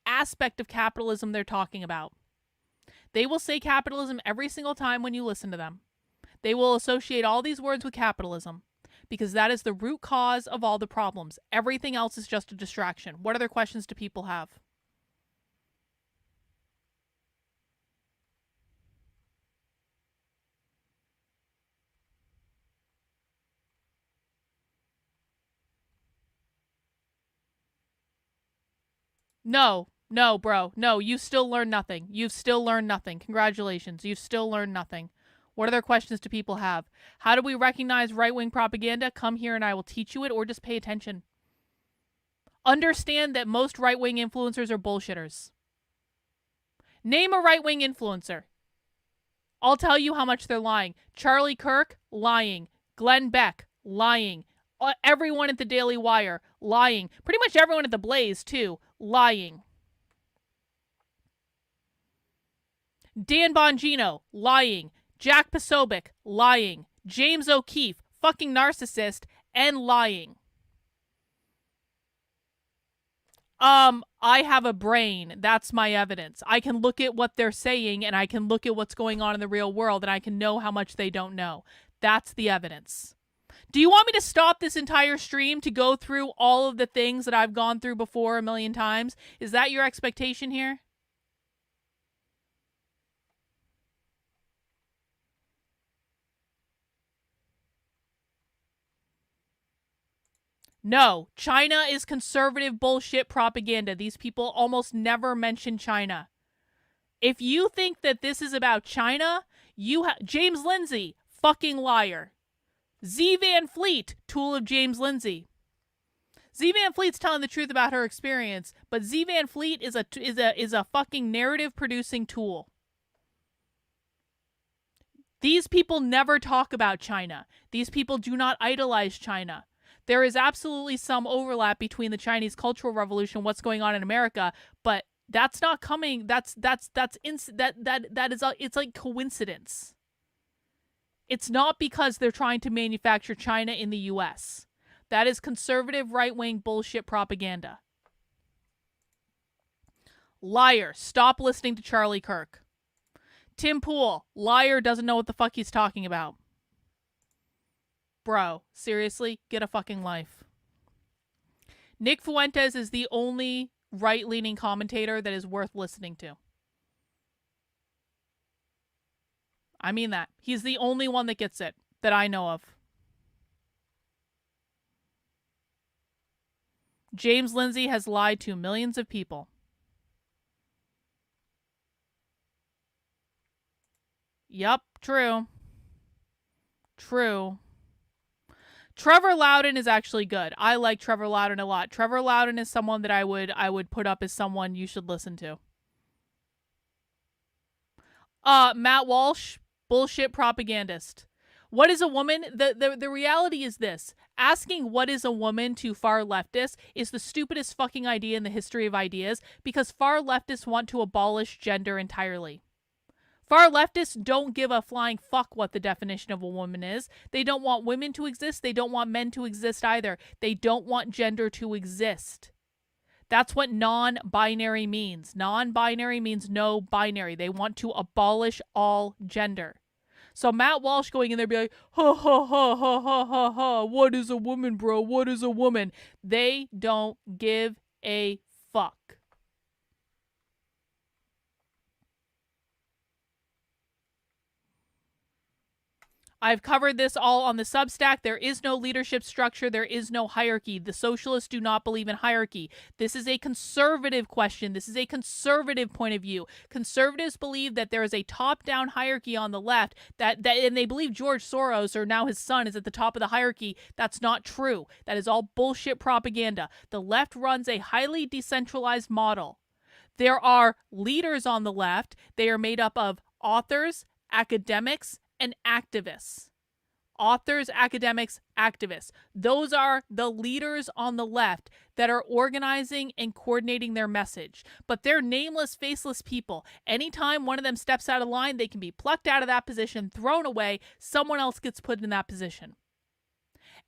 aspect of capitalism they're talking about. They will say capitalism every single time when you listen to them. They will associate all these words with capitalism because that is the root cause of all the problems. Everything else is just a distraction. What other questions do people have? No, bro. No, you still learn nothing. You've still learned nothing. Congratulations. You've still learned nothing. What other questions do people have? How do we recognize right-wing propaganda? Come here and I will teach you it, or just pay attention. Understand that most right-wing influencers are bullshitters. Name a right-wing influencer. I'll tell you how much they're lying. Charlie Kirk, lying. Glenn Beck, lying. Everyone at the Daily Wire, lying. Pretty much everyone at the Blaze, too, lying. Dan Bongino, lying. Jack Posobiec, lying. James O'Keefe, fucking narcissist, and lying. I have a brain. That's my evidence. I can look at what they're saying, and I can look at what's going on in the real world, and I can know how much they don't know. That's the evidence. Do you want me to stop this entire stream to go through all of the things that I've gone through before a million times? Is that your expectation here? No, China is conservative bullshit propaganda. These people almost never mention China. If you think that this is about China, James Lindsay, fucking liar. Z Van Fleet, tool of James Lindsay. Z Van Fleet's telling the truth about her experience, but Z Van Fleet is a fucking narrative producing tool. These people never talk about China. These people do not idolize China. There is absolutely some overlap between the Chinese Cultural Revolution, what's going on in America, but that's not coming. It's like coincidence. It's not because they're trying to manufacture China in the US. That is conservative right-wing bullshit propaganda. Liar. Stop listening to Charlie Kirk. Tim Pool. Liar, doesn't know what the fuck he's talking about. Bro, seriously, get a fucking life. Nick Fuentes is the only right-leaning commentator that is worth listening to. I mean that. He's the only one that gets it, that I know of. James Lindsay has lied to millions of people. Yup, true. True. Trevor Loudon is actually good. I like Trevor Loudon a lot. Trevor Loudon is someone that I would put up as someone you should listen to. Matt Walsh, bullshit propagandist. What is a woman? The reality is this. Asking what is a woman to far leftists is the stupidest fucking idea in the history of ideas, because far leftists want to abolish gender entirely. Far leftists don't give a flying fuck what the definition of a woman is. They don't want women to exist. They don't want men to exist either. They don't want gender to exist. That's what non-binary means. Non-binary means no binary. They want to abolish all gender. So Matt Walsh going in there be like, ha ha ha ha ha ha ha, what is a woman, bro? What is a woman? They don't give a fuck. I've covered this all on the Substack. There is no leadership structure. There is no hierarchy. The socialists do not believe in hierarchy. This is a conservative question. This is a conservative point of view. Conservatives believe that there is a top-down hierarchy on the left, and they believe George Soros, or now his son, is at the top of the hierarchy. That's not true. That is all bullshit propaganda. The left runs a highly decentralized model. There are leaders on the left. They are made up of authors, academics, and activists. Authors, academics, activists. Those are the leaders on the left that are organizing and coordinating their message. But they're nameless, faceless people. Anytime one of them steps out of line, they can be plucked out of that position, thrown away, someone else gets put in that position.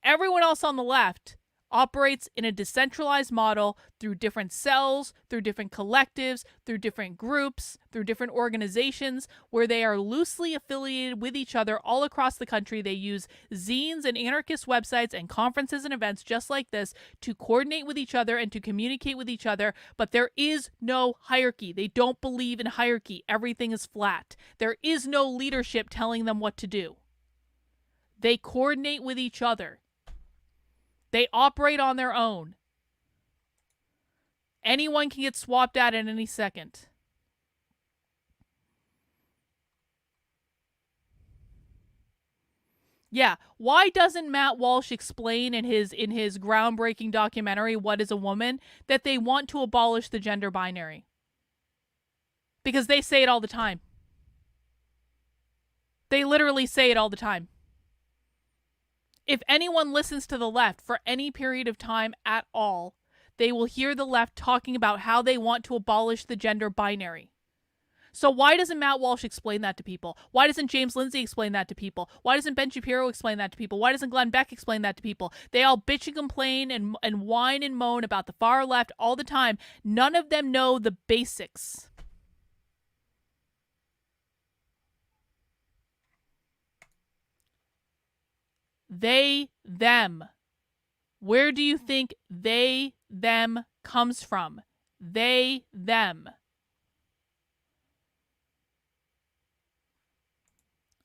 Everyone else on the left operates in a decentralized model through different cells, through different collectives, through different groups, through different organizations where they are loosely affiliated with each other all across the country. They use zines and anarchist websites and conferences and events just like this to coordinate with each other and to communicate with each other, but there is no hierarchy. They don't believe in hierarchy. Everything is flat. There is no leadership telling them what to do. They coordinate with each other. They operate on their own. Anyone can get swapped out at any second. Yeah, why doesn't Matt Walsh explain in his groundbreaking documentary, What is a Woman, that they want to abolish the gender binary? Because they say it all the time. They literally say it all the time. If anyone listens to the left for any period of time at all, they will hear the left talking about how they want to abolish the gender binary. So why doesn't Matt Walsh explain that to people? Why doesn't James Lindsay explain that to people? Why doesn't Ben Shapiro explain that to people? Why doesn't Glenn Beck explain that to people? They all bitch and complain and whine and moan about the far left all the time. None of them know the basics. They, them. Where do you think they, them comes from? They, them.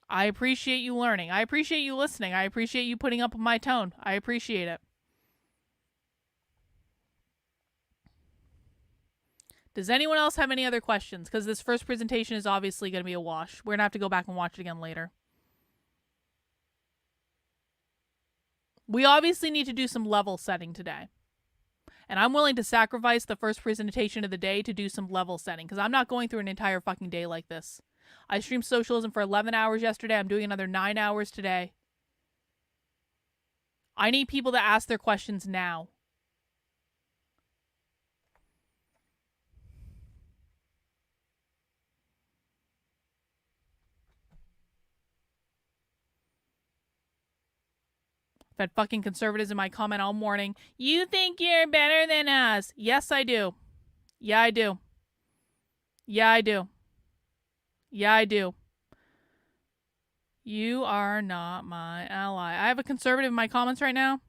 I appreciate you learning. I appreciate you listening. I appreciate you putting up with my tone. I appreciate it. Does anyone else have any other questions? Because this first presentation is obviously going to be a wash. We're going to have to go back and watch it again later. We obviously need to do some level setting today. And I'm willing to sacrifice the first presentation of the day to do some level setting, because I'm not going through an entire fucking day like this. I streamed socialism for 11 hours yesterday. I'm doing another 9 hours today. I need people to ask their questions now. I've had fucking conservatives in my comment all morning. You think you're better than us. Yes, I do. Yeah, I do. Yeah, I do. Yeah, I do. You are not my ally. I have a conservative in my comments right now.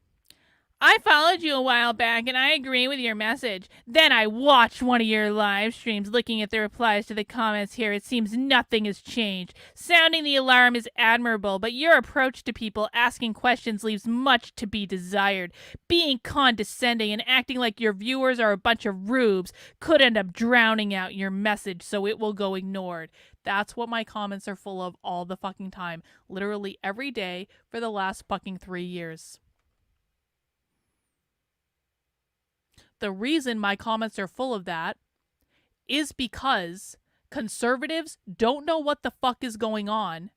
I followed you a while back and I agree with your message. Then I watched one of your live streams. Looking at the replies to the comments here, it seems nothing has changed. Sounding the alarm is admirable, but your approach to people asking questions leaves much to be desired. Being condescending and acting like your viewers are a bunch of rubes could end up drowning out your message, so it will go ignored. That's what my comments are full of all the fucking time. Literally every day for the last fucking 3 years. The reason my comments are full of that is because conservatives don't know what the fuck is going on,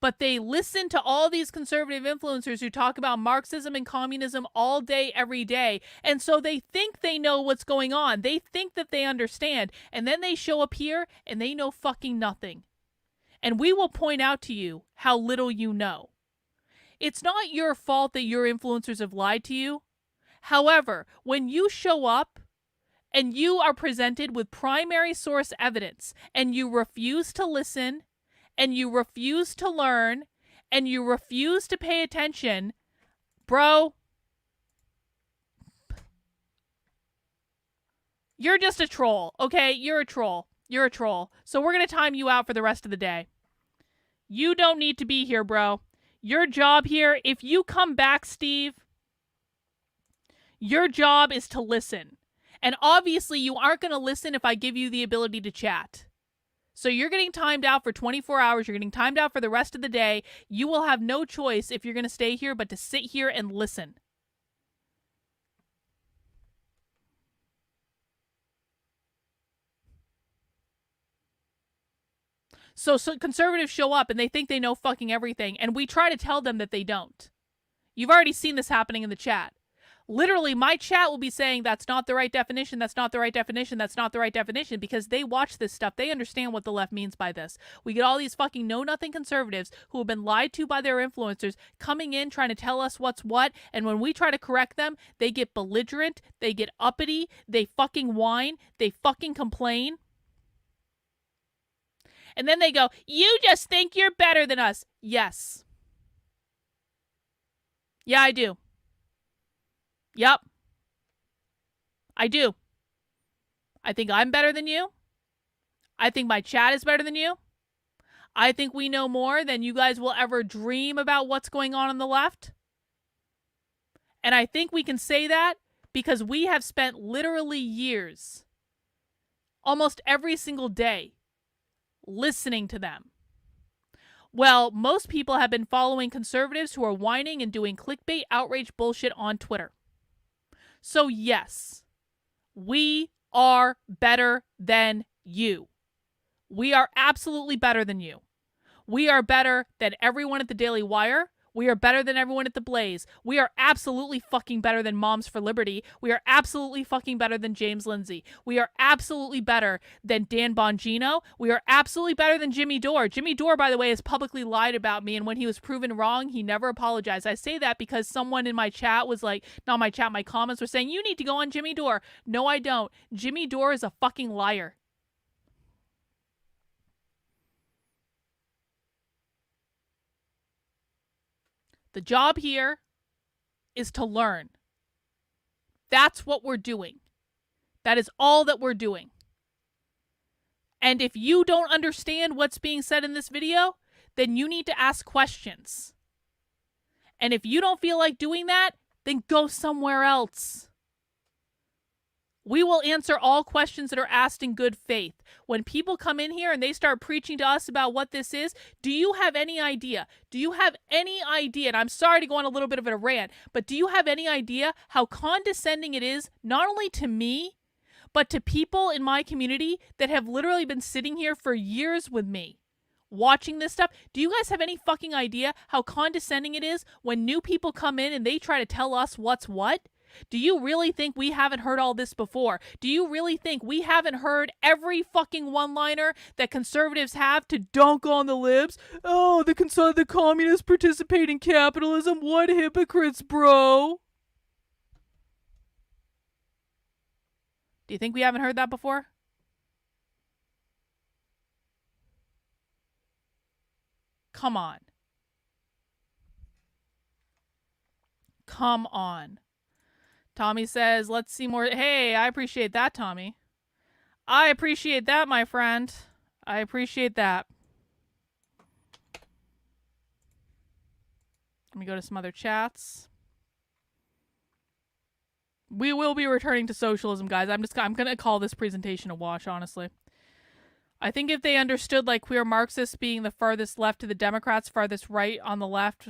but they listen to all these conservative influencers who talk about Marxism and communism all day, every day, and so they think they know what's going on. They think that they understand, and then they show up here and they know fucking nothing. And we will point out to you how little you know. It's not your fault that your influencers have lied to you. However, when you show up and you are presented with primary source evidence and you refuse to listen and you refuse to learn and you refuse to pay attention, bro, you're just a troll, okay? You're a troll. You're a troll. So we're going to time you out for the rest of the day. You don't need to be here, bro. Your job here, if you come back, Steve, your job is to listen. And obviously you aren't going to listen if I give you the ability to chat. So you're getting timed out for 24 hours. You're getting timed out for the rest of the day. You will have no choice if you're going to stay here but to sit here and listen. So conservatives show up and they think they know fucking everything. And we try to tell them that they don't. You've already seen this happening in the chat. Literally, my chat will be saying, that's not the right definition, that's not the right definition, that's not the right definition, because they watch this stuff. They understand what the left means by this. We get all these fucking know-nothing conservatives who have been lied to by their influencers coming in trying to tell us what's what, and when we try to correct them, they get belligerent, they get uppity, they fucking whine, they fucking complain. And then they go, you just think you're better than us. Yes. Yeah, I do. Yep. I do. I think I'm better than you. I think my chat is better than you. I think we know more than you guys will ever dream about what's going on the left. And I think we can say that because we have spent literally years, almost every single day, listening to them. Well, most people have been following conservatives who are whining and doing clickbait outrage bullshit on Twitter. So yes, we are better than you. We are absolutely better than you. We are better than everyone at the Daily Wire. We are better than everyone at the Blaze. We are absolutely fucking better than Moms for Liberty. We are absolutely fucking better than James Lindsay. We are absolutely better than Dan Bongino. We are absolutely better than Jimmy Dore. Jimmy Dore, by the way, has publicly lied about me, and when he was proven wrong, he never apologized. I say that because someone in my chat was like, not my chat, my comments were saying, you need to go on Jimmy Dore. No, I don't. Jimmy Dore is a fucking liar. The job here is to learn. That's what we're doing. That is all that we're doing. And if you don't understand what's being said in this video, then you need to ask questions. And if you don't feel like doing that, then go somewhere else. We will answer all questions that are asked in good faith. When people come in here and they start preaching to us about what this is, do you have any idea? Do you have any idea? And I'm sorry to go on a little bit of a rant, but do you have any idea how condescending it is, not only to me, but to people in my community that have literally been sitting here for years with me, watching this stuff? Do you guys have any fucking idea how condescending it is when new people come in and they try to tell us what's what? Do you really think we haven't heard all this before? Do you really think we haven't heard every fucking one-liner that conservatives have to dunk on the libs? Oh, the communists participate in capitalism. What hypocrites, bro? Do you think we haven't heard that before? Come on. Come on. Tommy says, let's see more. Hey, I appreciate that, Tommy. I appreciate that, my friend. I appreciate that. Let me go to some other chats. We will be returning to socialism, guys. I'm going to call this presentation a wash, honestly. I think if they understood, like, queer Marxists being the farthest left to the Democrats, farthest right on the left,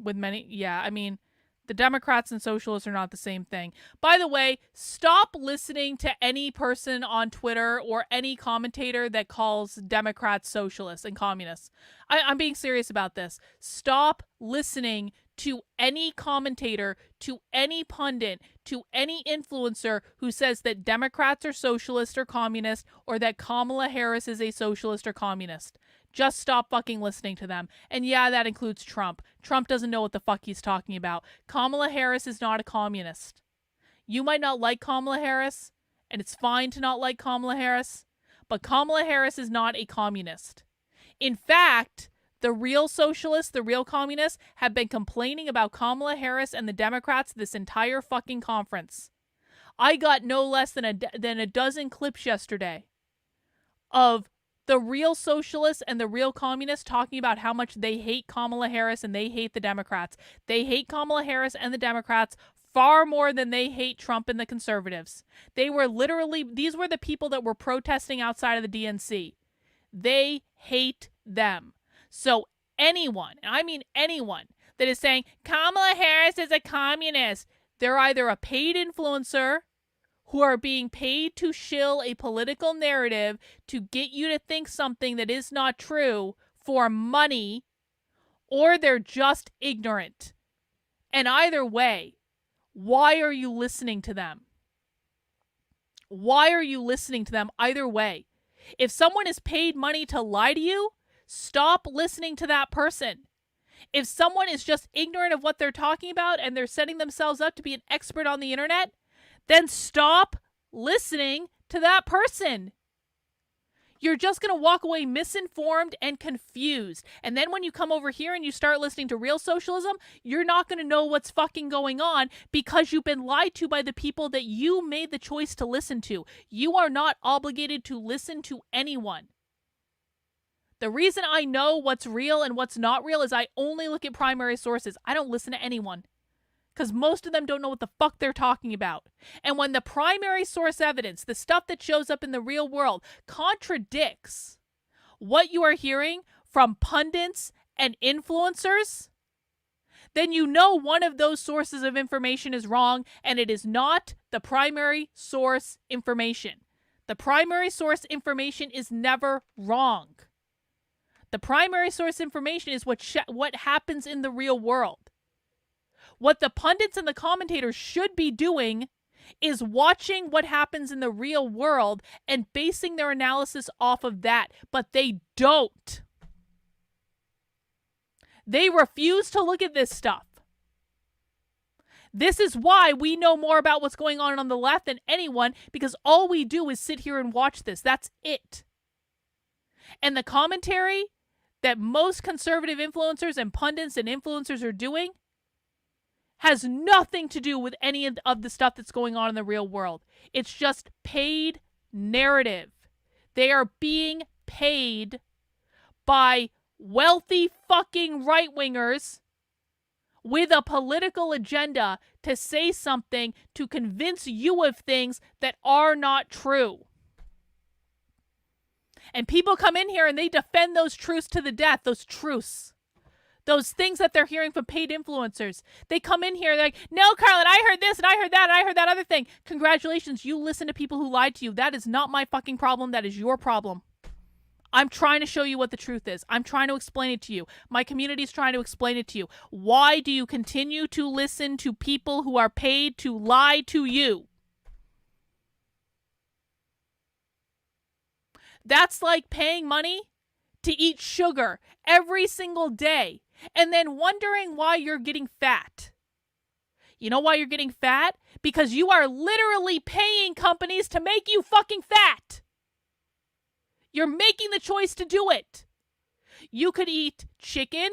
with many, yeah, I mean, the Democrats and socialists are not the same thing. By the way, stop listening to any person on Twitter or any commentator that calls Democrats socialists and communists. I'm being serious about this. Stop listening to any commentator, to any pundit, to any influencer who says that Democrats are socialist or communist, or that Kamala Harris is a socialist or communist. Just stop fucking listening to them. And yeah, that includes Trump. Trump doesn't know what the fuck he's talking about. Kamala Harris is not a communist. You might not like Kamala Harris, and it's fine to not like Kamala Harris, but Kamala Harris is not a communist. In fact, the real socialists, the real communists, have been complaining about Kamala Harris and the Democrats this entire fucking conference. I got no less than a dozen clips yesterday of the real socialists and the real communists talking about how much they hate Kamala Harris and they hate the Democrats. They hate Kamala Harris and the Democrats far more than they hate Trump and the conservatives. They were literally, these were the people that were protesting outside of the DNC. They hate them. So anyone, and I mean anyone, that is saying Kamala Harris is a communist, they're either a paid influencer who are being paid to shill a political narrative to get you to think something that is not true for money, or they're just ignorant. And either way, why are you listening to them? Why are you listening to them either way? If someone is paid money to lie to you, stop listening to that person. If someone is just ignorant of what they're talking about and they're setting themselves up to be an expert on the internet, then stop listening to that person. You're just going to walk away misinformed and confused. And then when you come over here and you start listening to real socialism, you're not going to know what's fucking going on because you've been lied to by the people that you made the choice to listen to. You are not obligated to listen to anyone. The reason I know what's real and what's not real is I only look at primary sources. I don't listen to anyone, because most of them don't know what the fuck they're talking about. And when the primary source evidence, the stuff that shows up in the real world, contradicts what you are hearing from pundits and influencers, then you know one of those sources of information is wrong, and it is not the primary source information. The primary source information is never wrong. The primary source information is what happens in the real world. What the pundits and the commentators should be doing is watching what happens in the real world and basing their analysis off of that, but they don't. They refuse to look at this stuff. This is why we know more about what's going on the left than anyone, because all we do is sit here and watch this. That's it. And the commentary that most conservative influencers and pundits and influencers are doing has nothing to do with any of the stuff that's going on in the real world. It's just paid narrative. They are being paid by wealthy fucking right-wingers with a political agenda to say something to convince you of things that are not true. And people come in here and they defend those truths to the death, those truths. Those things that they're hearing from paid influencers. They come in here, they're like, no, Carlin, I heard this and I heard that and I heard that other thing. Congratulations, you listen to people who lied to you. That is not my fucking problem. That is your problem. I'm trying to show you what the truth is. I'm trying to explain it to you. My community is trying to explain it to you. Why do you continue to listen to people who are paid to lie to you? That's like paying money to eat sugar every single day and then wondering why you're getting fat. You know why you're getting fat? Because you are literally paying companies to make you fucking fat. You're making the choice to do it. You could eat chicken.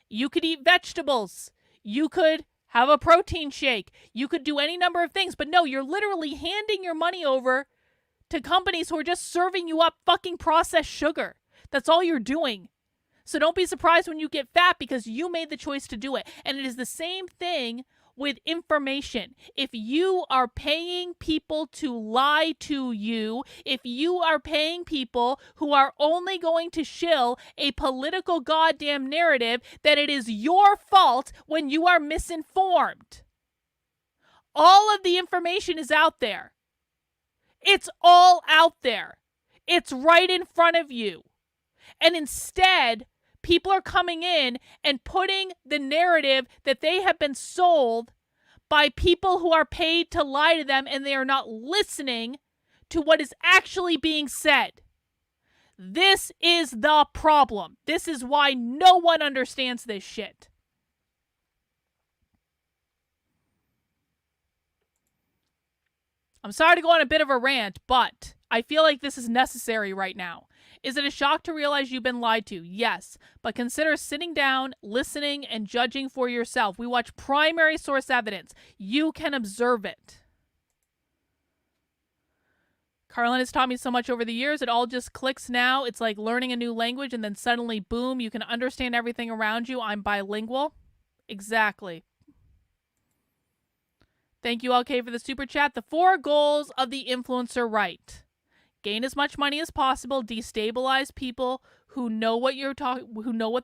You could eat vegetables. You could have a protein shake. You could do any number of things. But no, you're literally handing your money over to companies who are just serving you up fucking processed sugar. That's all you're doing. So don't be surprised when you get fat because you made the choice to do it. And it is the same thing with information. If you are paying people to lie to you, if you are paying people who are only going to shill a political goddamn narrative, then it is your fault when you are misinformed. All of the information is out there. It's all out there. It's right in front of you. And instead, people are coming in and putting the narrative that they have been sold by people who are paid to lie to them, and they are not listening to what is actually being said. This is the problem. This is why no one understands this shit. I'm sorry to go on a bit of a rant, but I feel like this is necessary right now. Is it a shock to realize you've been lied to? Yes, but consider sitting down, listening, and judging for yourself. We watch primary source evidence. You can observe it. Carlin has taught me so much over the years. It all just clicks now. It's like learning a new language and then suddenly, boom, you can understand everything around you. I'm bilingual. Exactly. Thank you, LK, for the super chat. The 4 goals of the influencer right. Gain as much money as possible, destabilize people who know what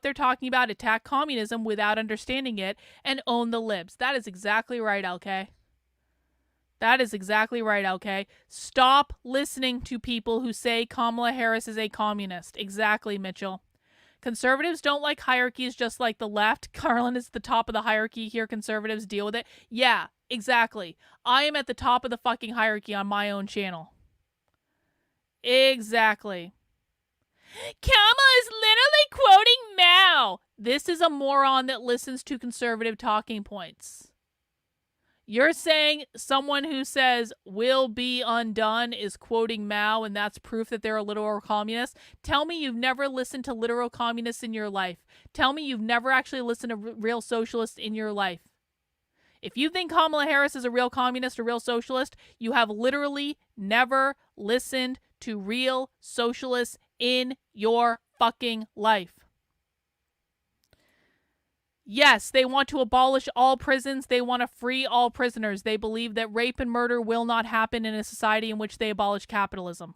they're talking about, attack communism without understanding it, and own the libs. That is exactly right, LK. That is exactly right, LK. Stop listening to people who say Kamala Harris is a communist. Exactly, Mitchell. Conservatives don't like hierarchies just like the left. Carlin is the top of the hierarchy here. Conservatives deal with it. Yeah, exactly. I am at the top of the fucking hierarchy on my own channel. Exactly. Kama is literally quoting Mao. This is a moron that listens to conservative talking points. You're saying someone who says will be undone is quoting Mao and that's proof that they're a literal communist? Tell me you've never listened to literal communists in your life. Tell me you've never actually listened to real socialists in your life. If you think Kamala Harris is a real communist, a real socialist, you have literally never listened to real socialists in your fucking life. Yes, they want to abolish all prisons. They want to free all prisoners. They believe that rape and murder will not happen in a society in which they abolish capitalism.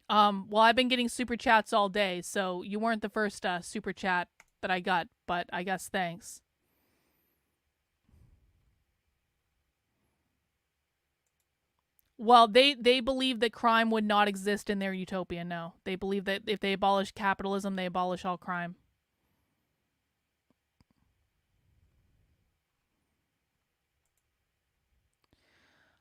Well, I've been getting super chats all day, so you weren't the first super chat that I got, but I guess thanks. Well, they believe that crime would not exist in their utopia, no. They believe that if they abolish capitalism, they abolish all crime.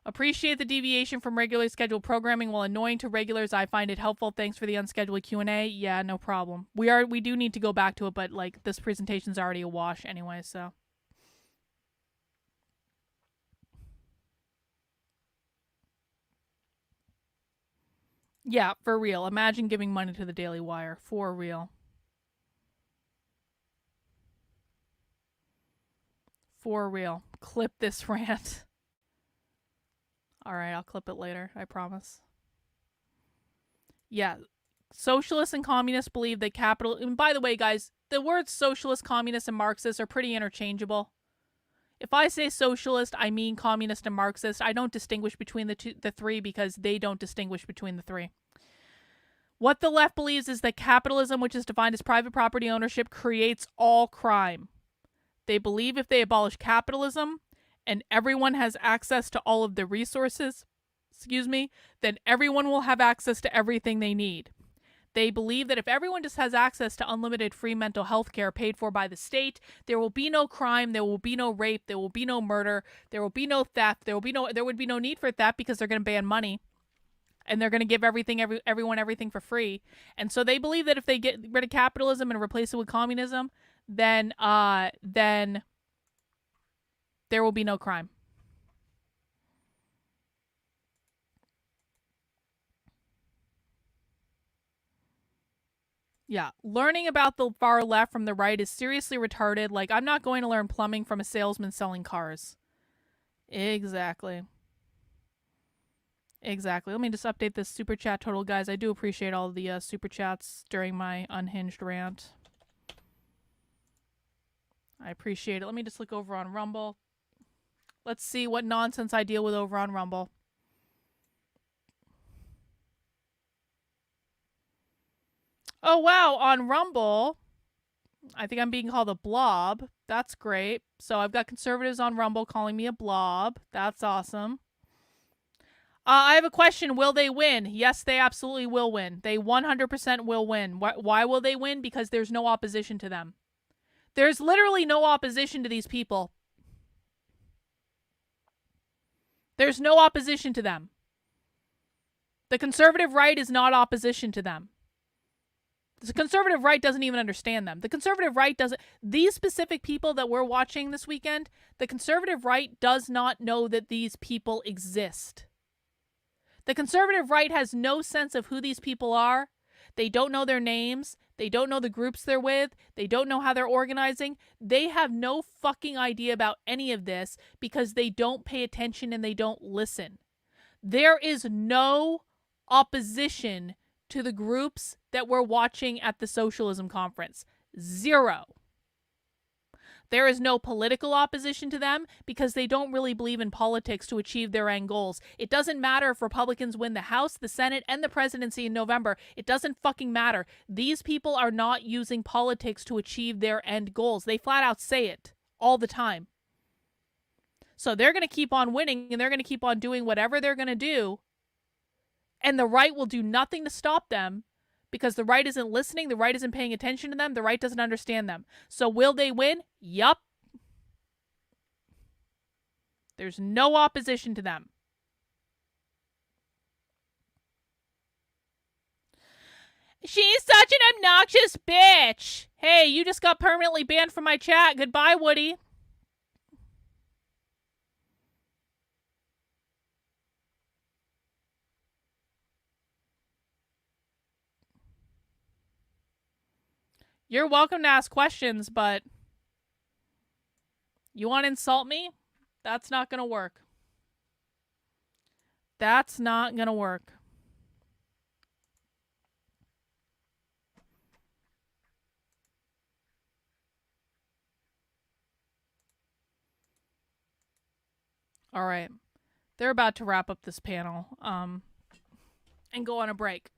Appreciate the deviation from regularly scheduled programming. While annoying to regulars, I find it helpful. Thanks for the unscheduled Q&A. Yeah, no problem. We do need to go back to it, but like this presentation's already a wash anyway, so. Yeah, for real. Imagine giving money to the Daily Wire. For real. For real. Clip this rant. Alright, I'll clip it later. I promise. Yeah. Socialists and communists believe that capital, and by the way, guys, the words socialist, communist, and Marxist are pretty interchangeable. If I say socialist, I mean communist and Marxist. I don't distinguish between the three because they don't distinguish between the three. What the left believes is that capitalism, which is defined as private property ownership, creates all crime. They believe if they abolish capitalism and everyone has access to all of the resources, then everyone will have access to everything they need. They believe that if everyone just has access to unlimited free mental health care paid for by the state, there will be no crime, there will be no rape, there will be no murder, there will be no theft, there would be no need for theft because they're going to ban money. And they're going to give everyone everything for free. And so they believe that if they get rid of capitalism and replace it with communism, then there will be no crime. Yeah, learning about the far left from the right is seriously retarded. Like, I'm not going to learn plumbing from a salesman selling cars. Exactly. Let me just update this super chat total, guys. I do appreciate all the super chats during my unhinged rant. I appreciate it. Let me just look over on Rumble. Let's see what nonsense I deal with over on Rumble. Oh, wow. On Rumble, I think I'm being called a blob. That's great. So I've got conservatives on Rumble calling me a blob. That's awesome. I have a question. Will they win? Yes, they absolutely will win. They 100% will win. Why will they win? Because there's no opposition to them. There's literally no opposition to these people. There's no opposition to them. The conservative right is not opposition to them. The conservative right doesn't even understand them. The conservative right doesn't... These specific people that we're watching this weekend, the conservative right does not know that these people exist. The conservative right has no sense of who these people are. They don't know their names. They don't know the groups they're with. They don't know how they're organizing. They have no fucking idea about any of this because they don't pay attention and they don't listen. There is no opposition to the groups that we're watching at the Socialism Conference. Zero. There is no political opposition to them because they don't really believe in politics to achieve their end goals. It doesn't matter if Republicans win the House, the Senate, and the presidency in November. It doesn't fucking matter. These people are not using politics to achieve their end goals. They flat out say it all the time. So they're going to keep on winning and they're going to keep on doing whatever they're going to do. And the right will do nothing to stop them because the right isn't listening, the right isn't paying attention to them, the right doesn't understand them. So will they win? Yup. There's no opposition to them. She's such an obnoxious bitch. Hey, you just got permanently banned from my chat. Goodbye, Woody. You're welcome to ask questions, but you want to insult me? That's not going to work. That's not going to work. All right. They're about to wrap up this panel and go on a break.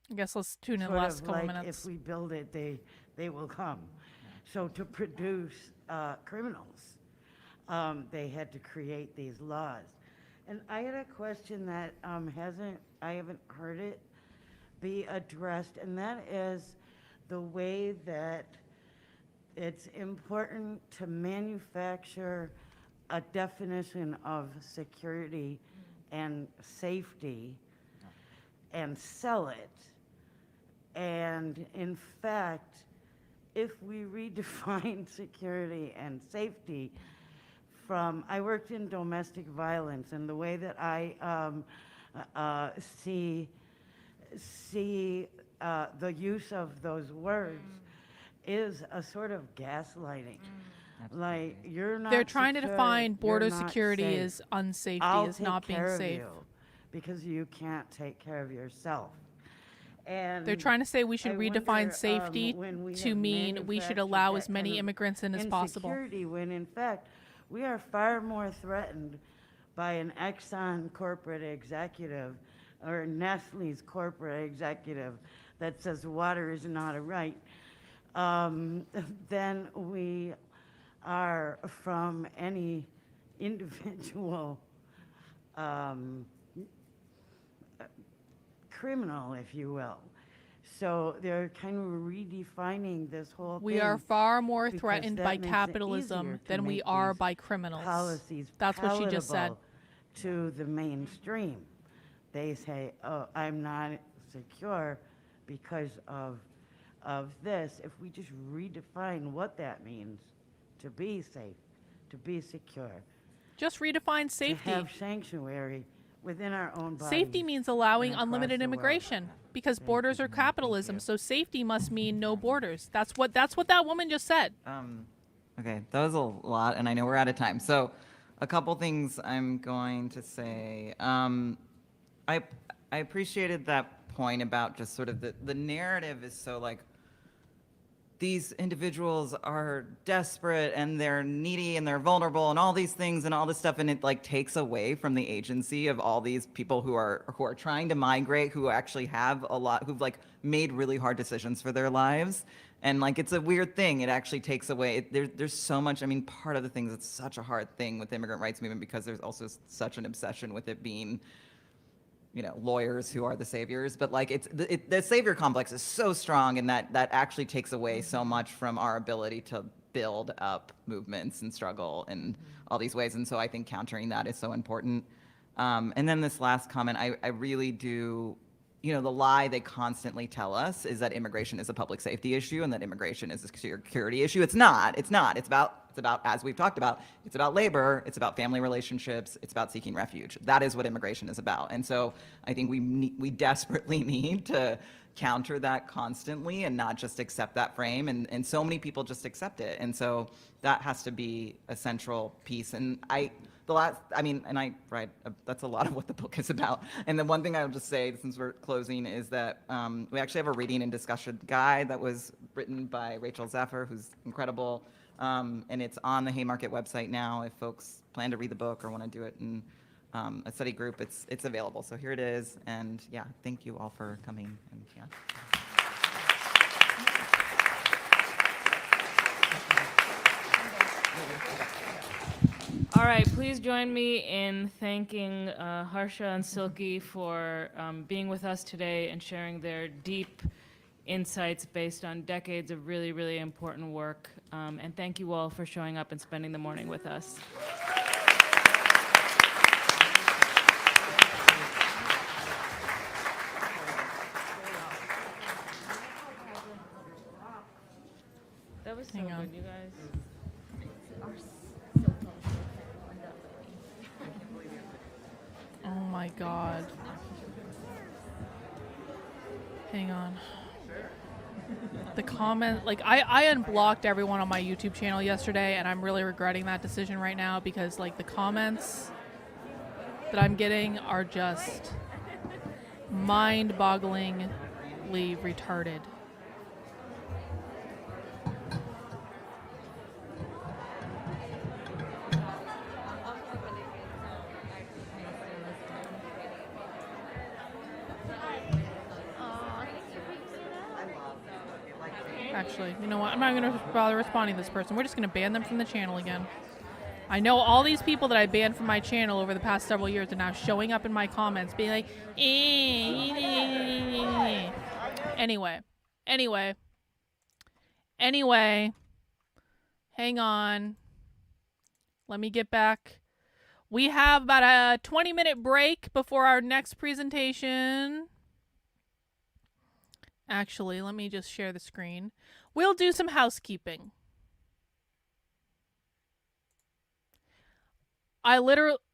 I guess let's tune in the last couple minutes. If we build it, they will come. So to produce criminals, they had to create these laws. And I had a question that I haven't heard it be addressed, and that is the way that it's important to manufacture a definition of security and safety and sell it. And in fact, if we redefine security and safety I worked in domestic violence, and the way that I see the use of those words is a sort of gaslighting. Like, you're not They're trying to secure, define border you're not security safe. as unsafety, I'll as take not being care of safe. you because you can't take care of yourself. And They're trying to say we should I redefine wonder, safety when we to have mean we should manufactured allow as that many kind of immigrants in as possible. insecurity, when in fact we are far more threatened by an Exxon corporate executive or Nestle's corporate executive that says water is not a right, than we are from any individual criminal, if you will. So they're kind of redefining this whole thing. We are far more because threatened that by makes it capitalism easier to than we make are these by criminals. policies That's what she just said. palatable to the mainstream. They say, oh, I'm not secure because of this. If we just redefine what that means to be safe, to be secure, Just redefine to safety. have sanctuary within our own bodies. Safety means allowing and across unlimited the world. immigration because borders are capitalism. So safety must mean no borders. That's what that woman just said. Okay, that was a lot, and I know we're out of time. So, a couple things I'm going to say. I appreciated that point about just sort of the narrative is so like these individuals are desperate and they're needy and they're vulnerable and all these things and all this stuff, and it like takes away from the agency of all these people who are trying to migrate, who actually have a lot, who've like made really hard decisions for their lives. And like it's a weird thing. It actually takes away. There's so much. I mean, part of the things it's such a hard thing with the immigrant rights movement because there's also such an obsession with it being, you know, lawyers who are the saviors, but like the savior complex is so strong, and that actually takes away so much from our ability to build up movements and struggle in all these ways. And so I think countering that is so important. And then this last comment, I really do, you know, the lie they constantly tell us is that immigration is a public safety issue and that immigration is a security issue. It's not. It's about, as we've talked about, it's about labor, it's about family relationships, it's about seeking refuge. That is what immigration is about. And so I think we desperately need to counter that constantly and not just accept that frame. And so many people just accept it. And so that has to be a central piece. And that's a lot of what the book is about. And the one thing I'll just say, since we're closing, is that we actually have a reading and discussion guide that was written by Rachel Zephyr, who's incredible. And it's on the Haymarket website now. If folks plan to read the book or want to do it in a study group, it's available. So here it is. And yeah, thank you all for coming. And yeah. All right, please join me in thanking Harsha and Silky for being with us today and sharing their deep insights based on decades of really, really important work. And thank you all for showing up and spending the morning with us. That was so Hang on. good, you guys. Oh my God. Hang on. The comment, like I unblocked everyone on my YouTube channel yesterday, and I'm really regretting that decision right now because like the comments that I'm getting are just mind-bogglingly retarded. Actually, you know what? I'm not going to bother responding to this person. We're just going to ban them from the channel again. I know all these people that I banned from my channel over the past several years are now showing up in my comments being like, Anyway. Hang on. Let me get back. We have about a 20-minute break before our next presentation. Actually, let me just share the screen. We'll do some housekeeping.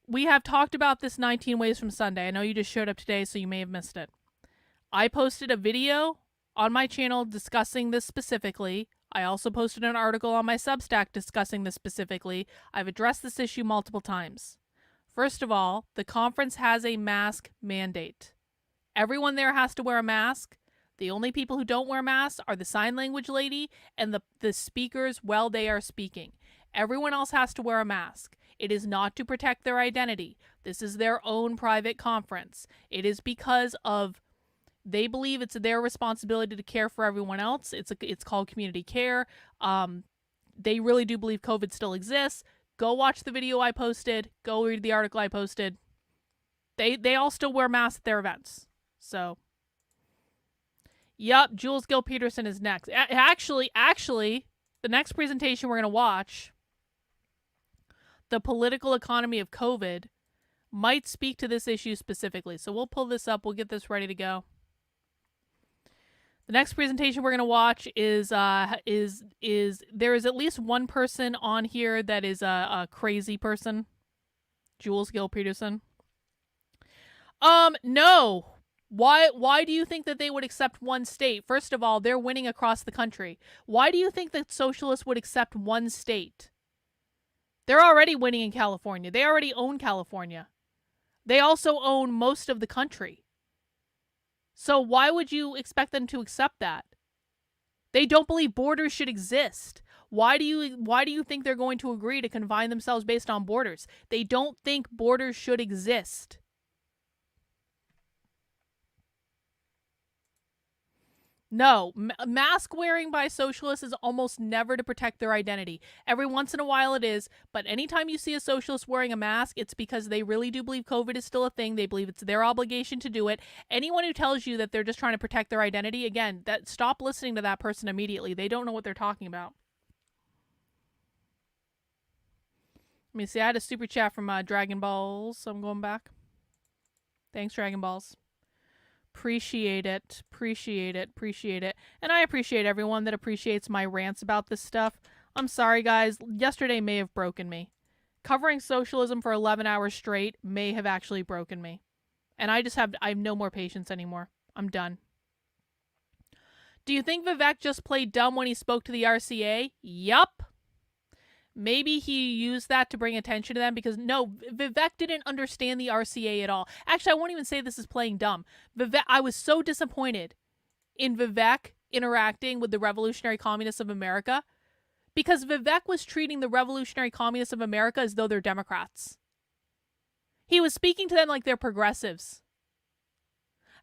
We have talked about this 19 Ways from Sunday. I know you just showed up today, so you may have missed it. I posted a video on my channel discussing this specifically. I also posted an article on my Substack discussing this specifically. I've addressed this issue multiple times. First of all, the conference has a mask mandate. Everyone there has to wear a mask. The only people who don't wear masks are the sign language lady and the speakers while they are speaking. Everyone else has to wear a mask. It is not to protect their identity. This is their own private conference. It is because of they believe it's their responsibility to care for everyone else. It's called community care. They really do believe COVID still exists. Go watch the video I posted. Go read the article I posted. They all still wear masks at their events. So, yep, Jules Gill Peterson is next. Actually, the next presentation we're going to watch, The Political Economy of COVID, might speak to this issue specifically. So we'll pull this up. We'll get this ready to go. The next presentation we're going to watch is there is at least one person on here that is a crazy person. Jules Gill Peterson. No. Why do you think that they would accept one state? First of all, they're winning across the country. Why do you think that socialists would accept one state? They're already winning in California. They already own California. They also own most of the country. So why would you expect them to accept that? They don't believe borders should exist. Why do you think they're going to agree to confine themselves based on borders? They don't think borders should exist. No, mask wearing by socialists is almost never to protect their identity. Every once in a while it is, but anytime you see a socialist wearing a mask, it's because they really do believe COVID is still a thing. They believe it's their obligation to do it. Anyone who tells you that they're just trying to protect their identity, again, stop listening to that person immediately. They don't know what they're talking about. Let me see, I had a super chat from Dragon Balls, so I'm going back. Thanks, Dragon Balls. Appreciate it. And I appreciate everyone that appreciates my rants about this stuff. I'm sorry, guys. Yesterday may have broken me. Covering socialism for 11 hours straight may have actually broken me. And I have no more patience anymore. I'm done. Do you think Vivek just played dumb when he spoke to the RCA? Yup. Maybe he used that to bring attention to them because, no, Vivek didn't understand the RCA at all. Actually, I won't even say this is playing dumb. I was so disappointed in Vivek interacting with the Revolutionary Communists of America because Vivek was treating the Revolutionary Communists of America as though they're Democrats. He was speaking to them like they're progressives.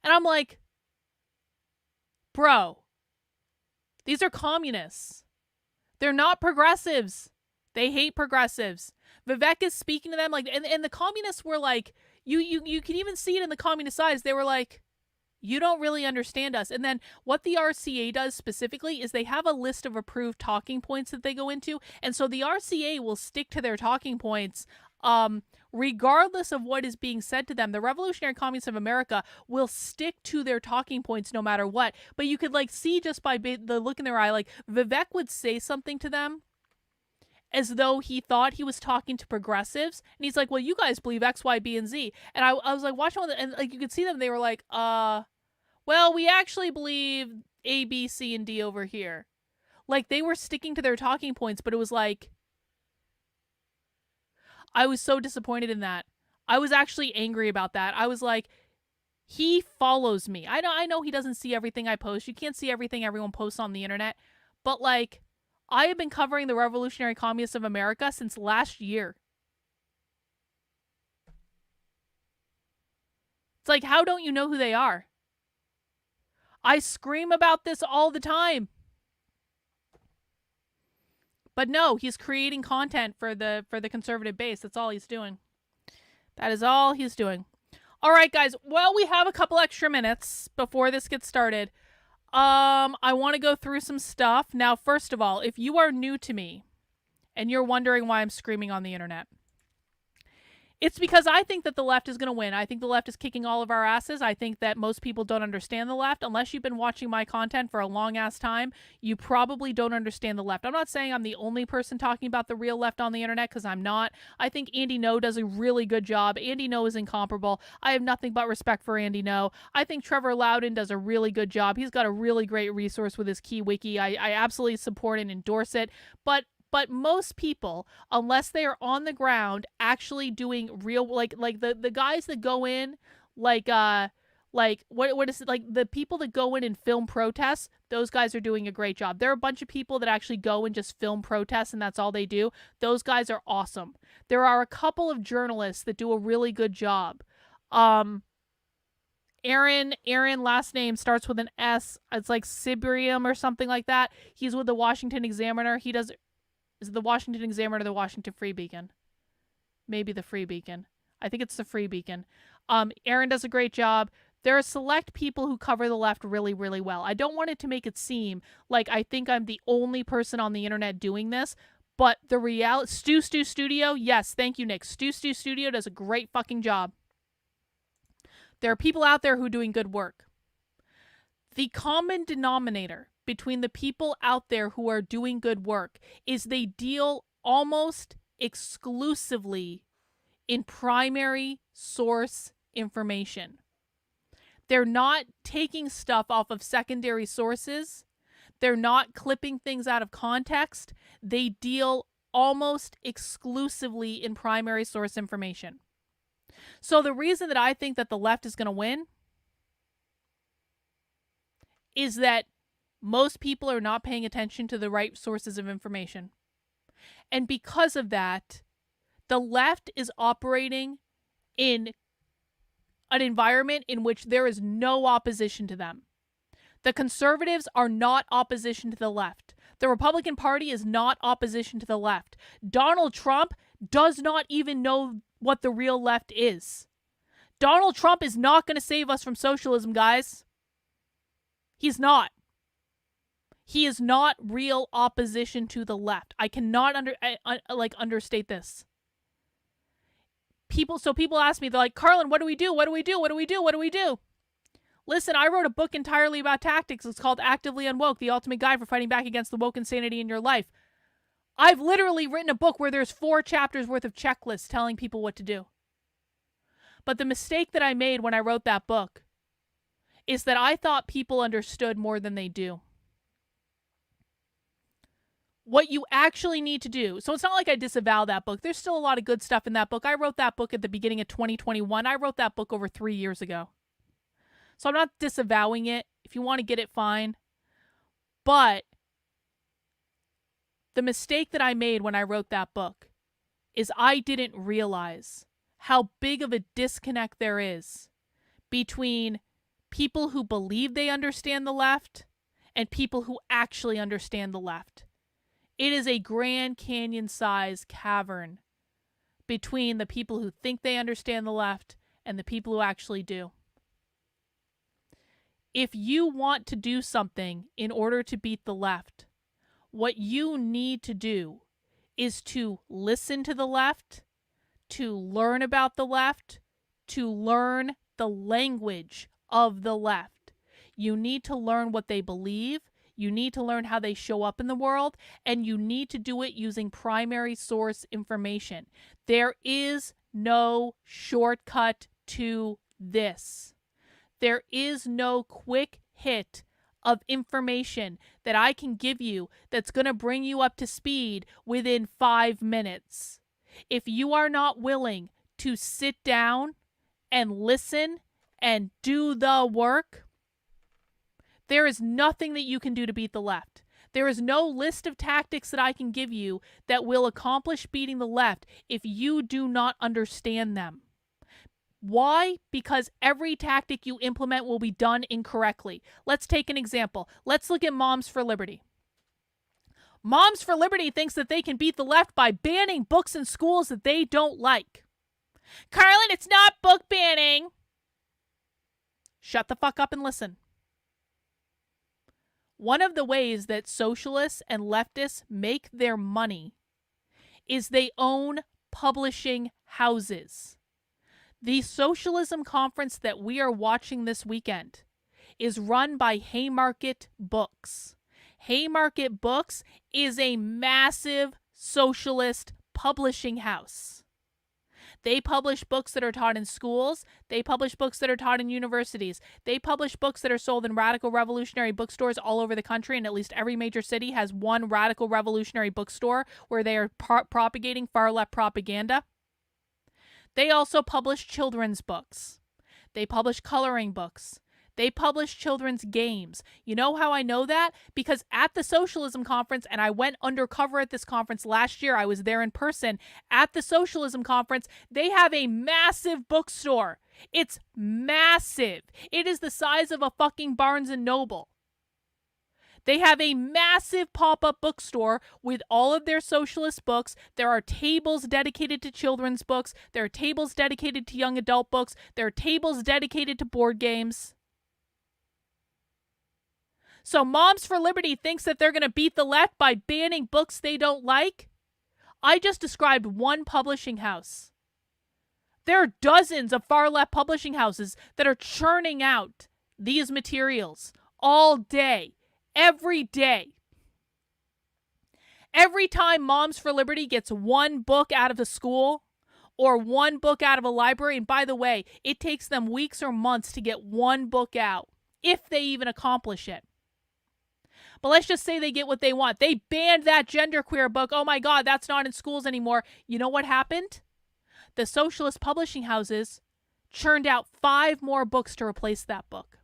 And I'm like, bro, these are communists. They're not progressives. They hate progressives. Vivek is speaking to them like, and the communists were like, you can even see it in the communist eyes. They were like, you don't really understand us. And then what the RCA does specifically is they have a list of approved talking points that they go into. And so the RCA will stick to their talking points regardless of what is being said to them. The Revolutionary Communists of America will stick to their talking points no matter what. But you could like see just by the look in their eye, like Vivek would say something to them as though he thought he was talking to progressives. And he's like, well, you guys believe X, Y, B, and Z. And I was like watching all and like you could see them, they were like, well, we actually believe A, B, C, and D over here. Like they were sticking to their talking points, but it was like, I was so disappointed in that. I was actually angry about that. I was like, he follows me. I know he doesn't see everything I post. You can't see everything everyone posts on the internet. But like, I have been covering the Revolutionary Communists of America since last year. It's like, how don't you know who they are? I scream about this all the time. But no, he's creating content for the conservative base. That's all he's doing. That is all he's doing. All right, guys. Well, we have a couple extra minutes before this gets started. I want to go through some stuff. Now, first of all, if you are new to me and you're wondering why I'm screaming on the internet, it's because I think that the left is going to win. I think the left is kicking all of our asses. I think that most people don't understand the left. Unless you've been watching my content for a long ass time, you probably don't understand the left. I'm not saying I'm the only person talking about the real left on the internet, because I'm not. I think Andy No does a really good job. Andy No is incomparable. I have nothing but respect for Andy No. I think Trevor Loudon does a really good job. He's got a really great resource with his Key Wiki. I absolutely support and endorse it. But but most people, unless they are on the ground actually doing real, like the guys that go in, like what is it, like the people that go in and film protests, those guys are doing a great job. There are a bunch of people that actually go and just film protests and that's all they do. Those guys are awesome. There are a couple of journalists that do a really good job. Aaron, last name starts with an S. It's like Sibrium or something like that. He's with the Washington Examiner. Is it the Washington Examiner or the Washington Free Beacon? Maybe the Free Beacon. I think it's the Free Beacon. Aaron does a great job. There are select people who cover the left really, really well. I don't want it to make it seem like I think I'm the only person on the internet doing this, but the reality, Stu Studio, yes, thank you, Nick. Stu Studio does a great fucking job. There are people out there who are doing good work. The common denominator between the people out there who are doing good work is they deal almost exclusively in primary source information. They're not taking stuff off of secondary sources. They're not clipping things out of context. They deal almost exclusively in primary source information. So the reason that I think that the left is going to win is that most people are not paying attention to the right sources of information. And because of that, the left is operating in an environment in which there is no opposition to them. The conservatives are not opposition to the left. The Republican Party is not opposition to the left. Donald Trump does not even know what the real left is. Donald Trump is not going to save us from socialism, guys. He's not. He is not real opposition to the left. I cannot understate this. People ask me, they're like, Carlin, what do we do? What do we do? What do we do? What do we do? Listen, I wrote a book entirely about tactics. It's called Actively Unwoke, the ultimate guide for fighting back against the woke insanity in your life. I've literally written a book where there's 4 chapters worth of checklists telling people what to do. But the mistake that I made when I wrote that book is that I thought people understood more than they do. What you actually need to do, so it's not like I disavow that book. There's still a lot of good stuff in that book. I wrote that book at the beginning of 2021. I wrote that book over 3 years ago. So I'm not disavowing it. If you want to get it, fine. But the mistake that I made when I wrote that book is I didn't realize how big of a disconnect there is between people who believe they understand the left and people who actually understand the left. It is a Grand Canyon-sized cavern between the people who think they understand the left and the people who actually do. If you want to do something in order to beat the left, what you need to do is to listen to the left, to learn about the left, to learn the language of the left. You need to learn what they believe. You need to learn how they show up in the world, and you need to do it using primary source information. There is no shortcut to this. There is no quick hit of information that I can give you that's going to bring you up to speed within 5 minutes. If you are not willing to sit down and listen and do the work, there is nothing that you can do to beat the left. There is no list of tactics that I can give you that will accomplish beating the left if you do not understand them. Why? Because every tactic you implement will be done incorrectly. Let's take an example. Let's look at Moms for Liberty. Moms for Liberty thinks that they can beat the left by banning books in schools that they don't like. Carlin, it's not book banning. Shut the fuck up and listen. One of the ways that socialists and leftists make their money is they own publishing houses. The socialism conference that we are watching this weekend is run by Haymarket Books. Haymarket Books is a massive socialist publishing house. They publish books that are taught in schools. They publish books that are taught in universities. They publish books that are sold in radical revolutionary bookstores all over the country, and at least every major city has one radical revolutionary bookstore where they are propagating far-left propaganda. They also publish children's books. They publish coloring books. They publish children's games. You know how I know that? Because at the Socialism Conference, and I went undercover at this conference last year, I was there in person. At the Socialism Conference, they have a massive bookstore. It's massive. It is the size of a fucking Barnes & Noble. They have a massive pop-up bookstore with all of their socialist books. There are tables dedicated to children's books. There are tables dedicated to young adult books. There are tables dedicated to board games. So Moms for Liberty thinks that they're going to beat the left by banning books they don't like? I just described one publishing house. There are dozens of far-left publishing houses that are churning out these materials all day, every day. Every time Moms for Liberty gets one book out of a school or one book out of a library, and by the way, it takes them weeks or months to get one book out, if they even accomplish it. But let's just say they get what they want. They banned that genderqueer book. Oh my God, that's not in schools anymore. You know what happened? The socialist publishing houses churned out 5 more books to replace that book.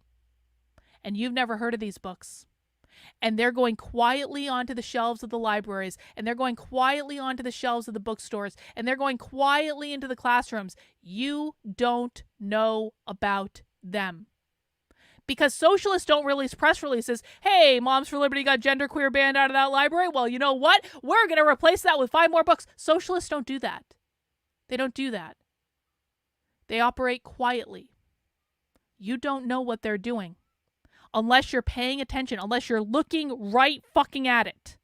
And you've never heard of these books. And they're going quietly onto the shelves of the libraries, and they're going quietly onto the shelves of the bookstores, and they're going quietly into the classrooms. You don't know about them. Because socialists don't release press releases. Hey, Moms for Liberty got genderqueer banned out of that library. Well, you know what? We're going to replace that with 5 more books. Socialists don't do that. They don't do that. They operate quietly. You don't know what they're doing unless you're paying attention, unless you're looking right fucking at it.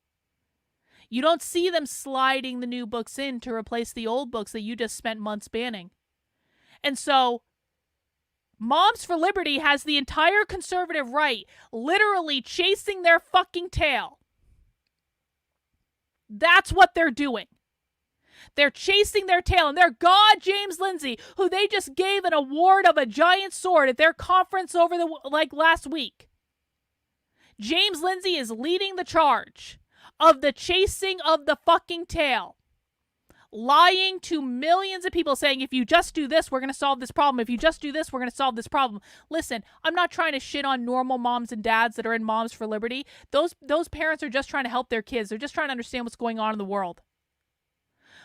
You don't see them sliding the new books in to replace the old books that you just spent months banning. And so Moms for Liberty has the entire conservative right literally chasing their fucking tail. That's what they're doing. They're chasing their tail, and their god James Lindsay, who they just gave an award of a giant sword at their conference over last week. James Lindsay is leading the charge of the chasing of the fucking tail. Lying to millions of people saying, if you just do this, we're going to solve this problem. If you just do this, we're going to solve this problem. Listen, I'm not trying to shit on normal moms and dads that are in Moms for Liberty. Those parents are just trying to help their kids. They're just trying to understand what's going on in the world.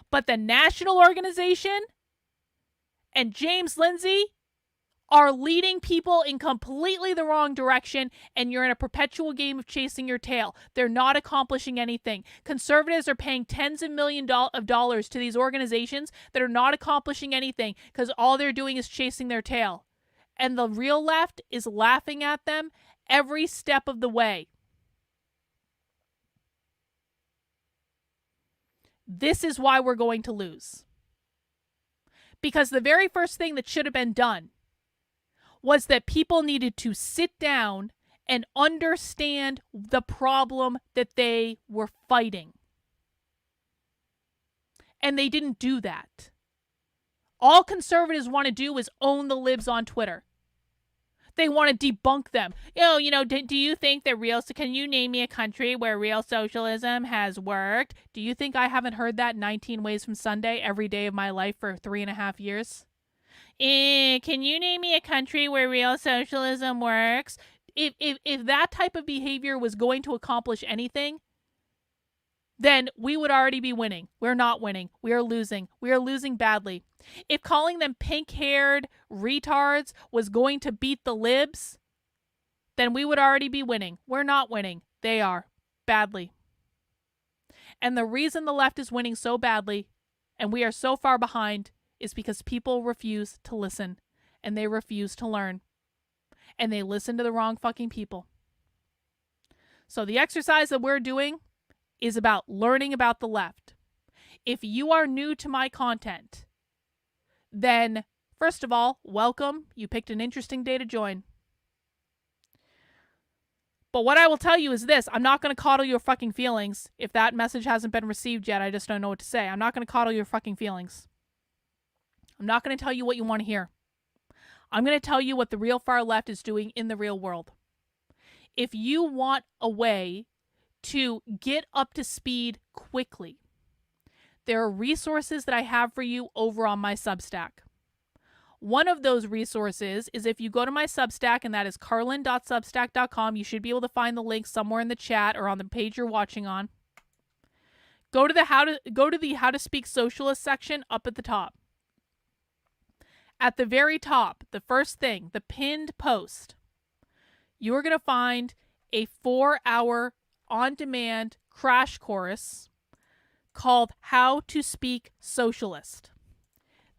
But the national organization and James Lindsay are leading people in completely the wrong direction, and you're in a perpetual game of chasing your tail. They're not accomplishing anything. Conservatives are paying tens of millions of dollars to these organizations that are not accomplishing anything because all they're doing is chasing their tail. And the real left is laughing at them every step of the way. This is why we're going to lose. Because the very first thing that should have been done was that people needed to sit down and understand the problem that they were fighting. And they didn't do that. All conservatives want to do is own the libs on Twitter. They want to debunk them. Do you think that can you name me a country where real socialism has worked? Do you think I haven't heard that 19 Ways from Sunday every day of my life for 3.5 years? Can you name me a country where real socialism works? If that type of behavior was going to accomplish anything, then we would already be winning. We're not winning. We are losing. We are losing badly. If calling them pink-haired retards was going to beat the libs, then we would already be winning. We're not winning. They are. Badly. And the reason the left is winning so badly, and we are so far behind, is because people refuse to listen, and they refuse to learn, and they listen to the wrong fucking people. So the exercise that we're doing is about learning about the left. If you are new to my content, then first of all, welcome. You picked an interesting day to join. But what I will tell you is this. I'm not going to coddle your fucking feelings. If that message hasn't been received yet, I just don't know what to say. I'm not going to coddle your fucking feelings. I'm not going to tell you what you want to hear. I'm going to tell you what the real far left is doing in the real world. If you want a way to get up to speed quickly, there are resources that I have for you over on my Substack. One of those resources is if you go to my Substack, and that is carlin.substack.com. You should be able to find the link somewhere in the chat or on the page you're watching on. Go to the How to Speak Socialist section up at the top. At the very top, the first thing, the pinned post, you are going to find a 4-hour on-demand crash course called How to Speak Socialist.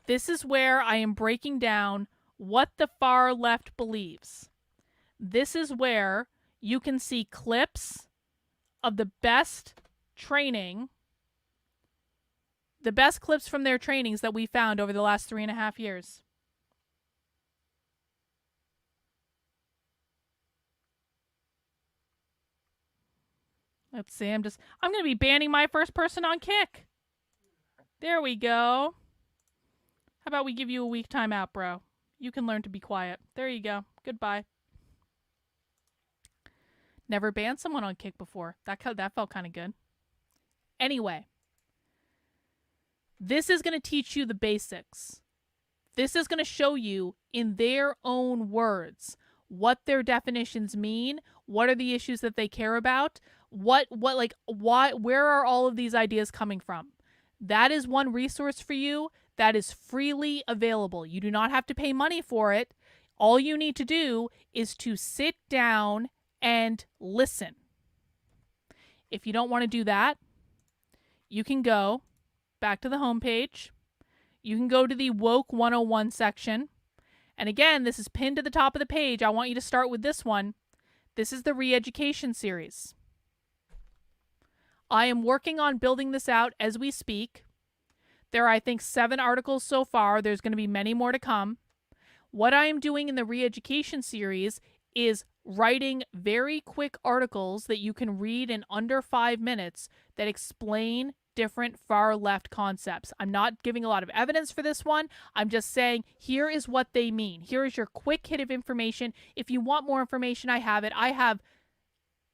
This is where I am breaking down what the far left believes. This is where you can see clips of the best training, the best clips from their trainings that we found over the last 3.5 years. Let's see, I'm going to be banning my first person on Kick. There we go. How about we give you a week timeout, bro? You can learn to be quiet. There you go. Goodbye. Never banned someone on Kick before. That felt kind of good. Anyway, this is going to teach you the basics. This is going to show you in their own words what their definitions mean, what are the issues that they care about, where are all of these ideas coming from. That is one resource for you that is freely available. You do not have to pay money for it. All you need to do is to sit down and listen. If you don't want to do that, you can go back to the homepage. You can go to the Woke 101 section. And again, this is pinned to the top of the page. I want you to start with this one. This is the re-education series. I am working on building this out as we speak. There are, I think, 7 articles so far. There's going to be many more to come. What I am doing in the re-education series is writing very quick articles that you can read in under 5 minutes that explain different far left concepts. I'm not giving a lot of evidence for this one. I'm just saying, here is what they mean. Here is your quick hit of information. If you want more information, I have it. I have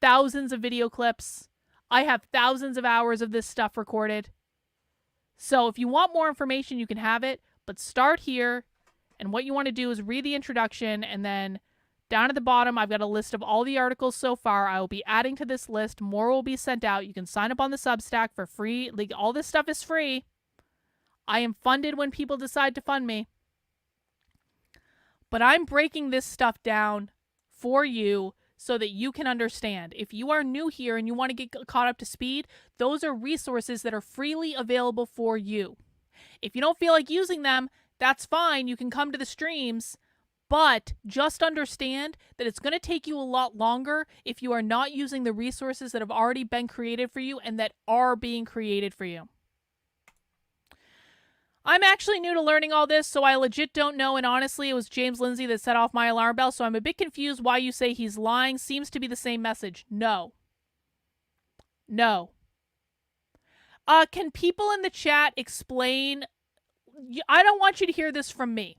thousands of video clips. I have thousands of hours of this stuff recorded. So if you want more information, you can have it, but start here. And what you want to do is read the introduction, and then down at the bottom, I've got a list of all the articles so far. I will be adding to this list. More will be sent out. You can sign up on the Substack for free. Like, all this stuff is free. I am funded when people decide to fund me. But I'm breaking this stuff down for you so that you can understand. If you are new here and you want to get caught up to speed, those are resources that are freely available for you. If you don't feel like using them, that's fine. You can come to the streams. But just understand that it's going to take you a lot longer if you are not using the resources that have already been created for you and that are being created for you. I'm actually new to learning all this, so I legit don't know, and honestly, it was James Lindsay that set off my alarm bell, so I'm a bit confused why you say he's lying. Seems to be the same message. No. No. Can people in the chat explain? I don't want you to hear this from me.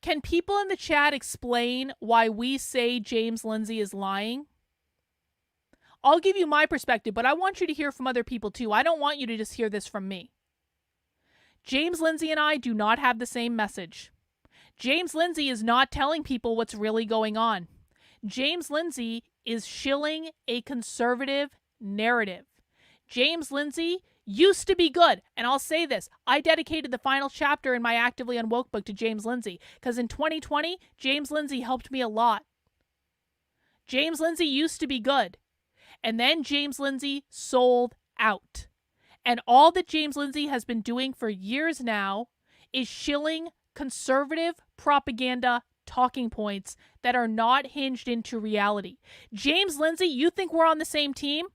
Can people in the chat explain why we say James Lindsay is lying? I'll give you my perspective, but I want you to hear from other people too. I don't want you to just hear this from me. James Lindsay and I do not have the same message. James Lindsay is not telling people what's really going on. James Lindsay is shilling a conservative narrative. James Lindsay used to be good. And I'll say this, I dedicated the final chapter in my Actively Unwoke book to James Lindsay, because in 2020, James Lindsay helped me a lot. James Lindsay used to be good. And then James Lindsay sold out. And all that James Lindsay has been doing for years now is shilling conservative propaganda talking points that are not hinged into reality. James Lindsay, you think we're on the same team?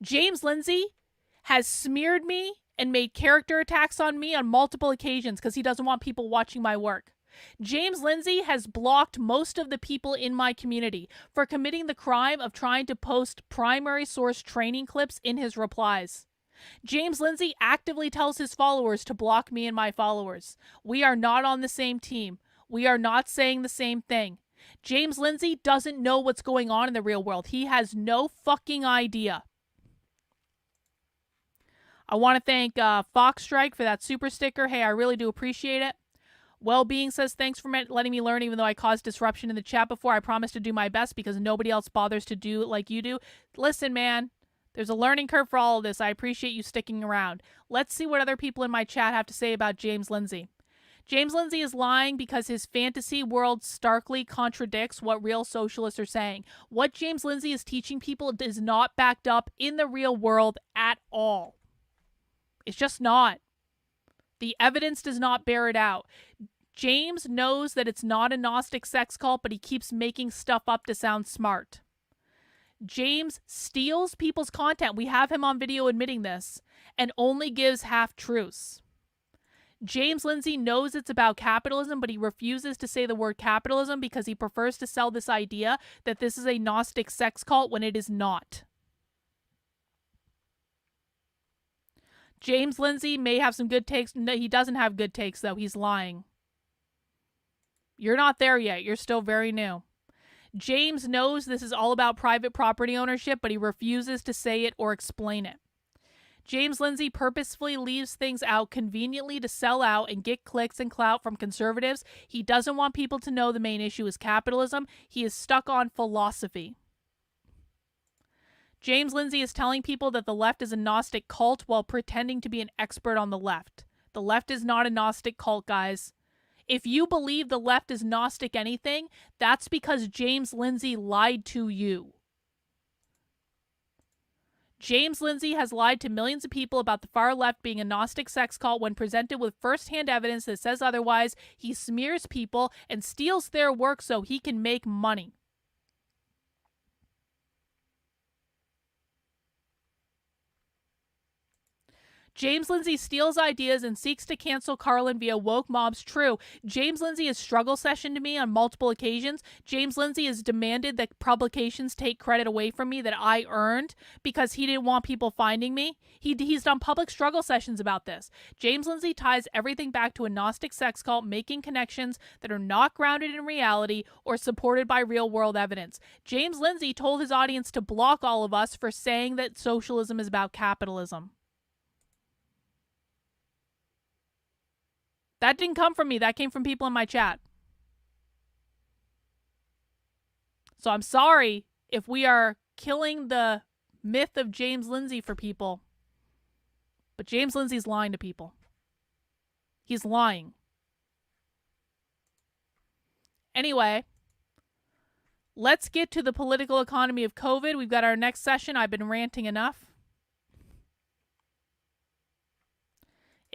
James Lindsay has smeared me and made character attacks on me on multiple occasions because he doesn't want people watching my work. James Lindsay has blocked most of the people in my community for committing the crime of trying to post primary source training clips in his replies. James Lindsay actively tells his followers to block me and my followers. We are not on the same team. We are not saying the same thing. James Lindsay doesn't know what's going on in the real world. He has no fucking idea. I want to thank Fox Strike for that super sticker. Hey, I really do appreciate it. Wellbeing says, thanks for letting me learn even though I caused disruption in the chat before. I promise to do my best because nobody else bothers to do it like you do. Listen, man, there's a learning curve for all of this. I appreciate you sticking around. Let's see what other people in my chat have to say about James Lindsay. James Lindsay is lying because his fantasy world starkly contradicts what real socialists are saying. What James Lindsay is teaching people is not backed up in the real world at all. It's just not. The evidence does not bear it out. James knows that it's not a Gnostic sex cult, but he keeps making stuff up to sound smart. James steals people's content. We have him on video admitting this, and only gives half-truths. James Lindsay knows it's about capitalism, but he refuses to say the word capitalism because he prefers to sell this idea that this is a Gnostic sex cult when it is not. James Lindsay may have some good takes. No, he doesn't have good takes, though. He's lying. You're not there yet. You're still very new. James knows this is all about private property ownership, but he refuses to say it or explain it. James Lindsay purposefully leaves things out conveniently to sell out and get clicks and clout from conservatives. He doesn't want people to know the main issue is capitalism. He is stuck on philosophy. James Lindsay is telling people that the left is a Gnostic cult while pretending to be an expert on the left. The left is not a Gnostic cult, guys. If you believe the left is Gnostic anything, that's because James Lindsay lied to you. James Lindsay has lied to millions of people about the far left being a Gnostic sex cult when presented with first-hand evidence that says otherwise. He smears people and steals their work so he can make money. James Lindsay steals ideas and seeks to cancel Carlin via woke mobs. True. James Lindsay has struggle sessioned me on multiple occasions. James Lindsay has demanded that publications take credit away from me that I earned because he didn't want people finding me. He's done public struggle sessions about this. James Lindsay ties everything back to a Gnostic sex cult, making connections that are not grounded in reality or supported by real-world evidence. James Lindsay told his audience to block all of us for saying that socialism is about capitalism. That didn't come from me. That came from people in my chat. So I'm sorry if we are killing the myth of James Lindsay for people. But James Lindsay's lying to people. He's lying. Anyway, let's get to the political economy of COVID. We've got our next session. I've been ranting enough.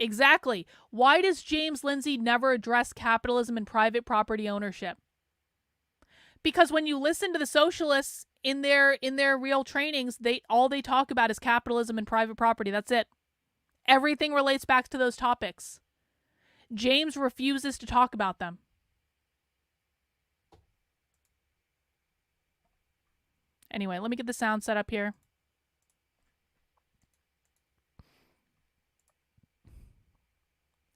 Exactly. Why does James Lindsay never address capitalism and private property ownership? Because when you listen to the socialists in their real trainings, all they talk about is capitalism and private property. That's it. Everything relates back to those topics. James refuses to talk about them. Anyway, let me get the sound set up here.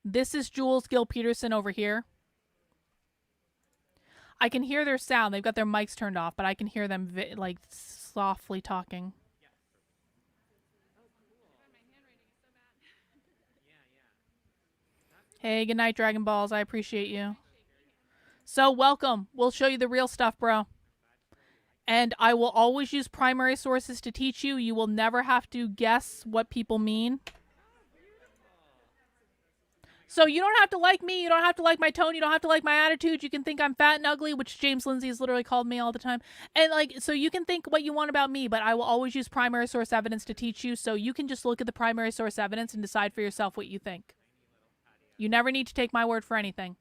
This is Jules Gill Peterson over here. I can hear their sound. They've got their mics turned off, but I can hear them like softly talking. Hey, good night, Dragon Balls. I appreciate you. So welcome. We'll show you the real stuff, bro. And I will always use primary sources to teach you. You will never have to guess what people mean. So you don't have to like me, you don't have to like my tone, you don't have to like my attitude. You can think I'm fat and ugly, which James Lindsay has literally called me all the time. And so you can think what you want about me, but I will always use primary source evidence to teach you. So you can just look at the primary source evidence and decide for yourself what you think. You never need to take my word for anything.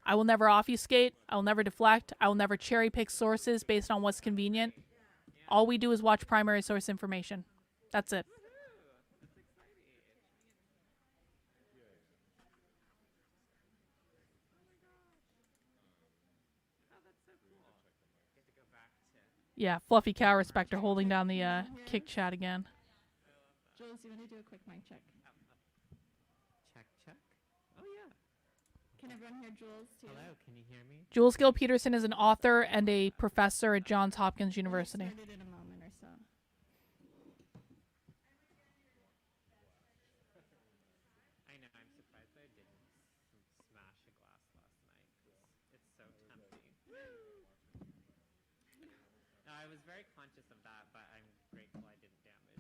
I will never obfuscate. I will never deflect. I will never cherry pick sources based on what's convenient. All we do is watch primary source information. That's it. Yeah, Fluffy Cow Respector holding down the kick chat again. Jules, you want to do a quick mic check? Check, check. Oh, yeah. Can everyone hear Jules, too? Hello, can you hear me? Jules Gill Peterson is an author and a professor at Johns Hopkins University. We'll get started in a moment or so. I know, I'm surprised I didn't smash a glass last night. It's so tempting. No, I was very conscious of that, but I'm grateful I didn't damage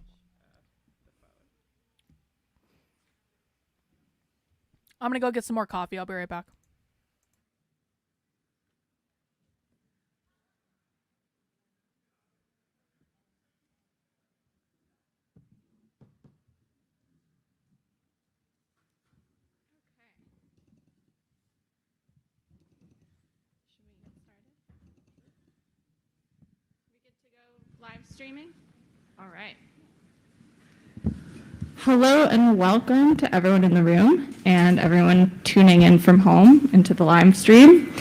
the phone. I'm going to go get some more coffee. I'll be right back. Should we get started? We get to go live streaming? All right. Hello and welcome to everyone in the room and everyone tuning in from home into the live stream.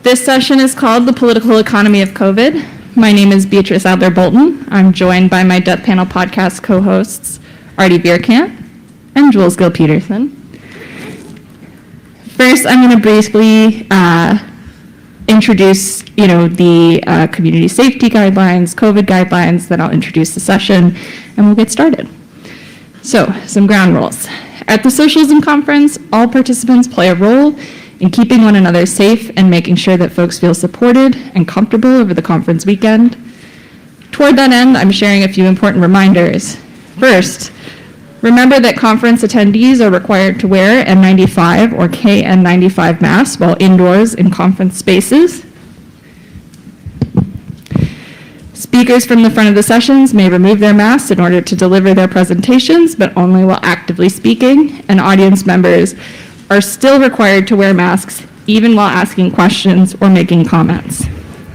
This session is called The Political Economy of COVID. My name is Beatrice Adler-Bolton. I'm joined by my Death Panel podcast co-hosts, Artie Bierkamp and Jules Gill Peterson. First, I'm going to briefly introduce, the community safety guidelines, COVID guidelines, then I'll introduce the session, and we'll get started. So, some ground rules. At the Socialism Conference, all participants play a role in keeping one another safe and making sure that folks feel supported and comfortable over the conference weekend. Toward that end, I'm sharing a few important reminders. First, remember that conference attendees are required to wear N95 or KN95 masks while indoors in conference spaces. Speakers from the front of the sessions may remove their masks in order to deliver their presentations, but only while actively speaking, and audience members are still required to wear masks even while asking questions or making comments.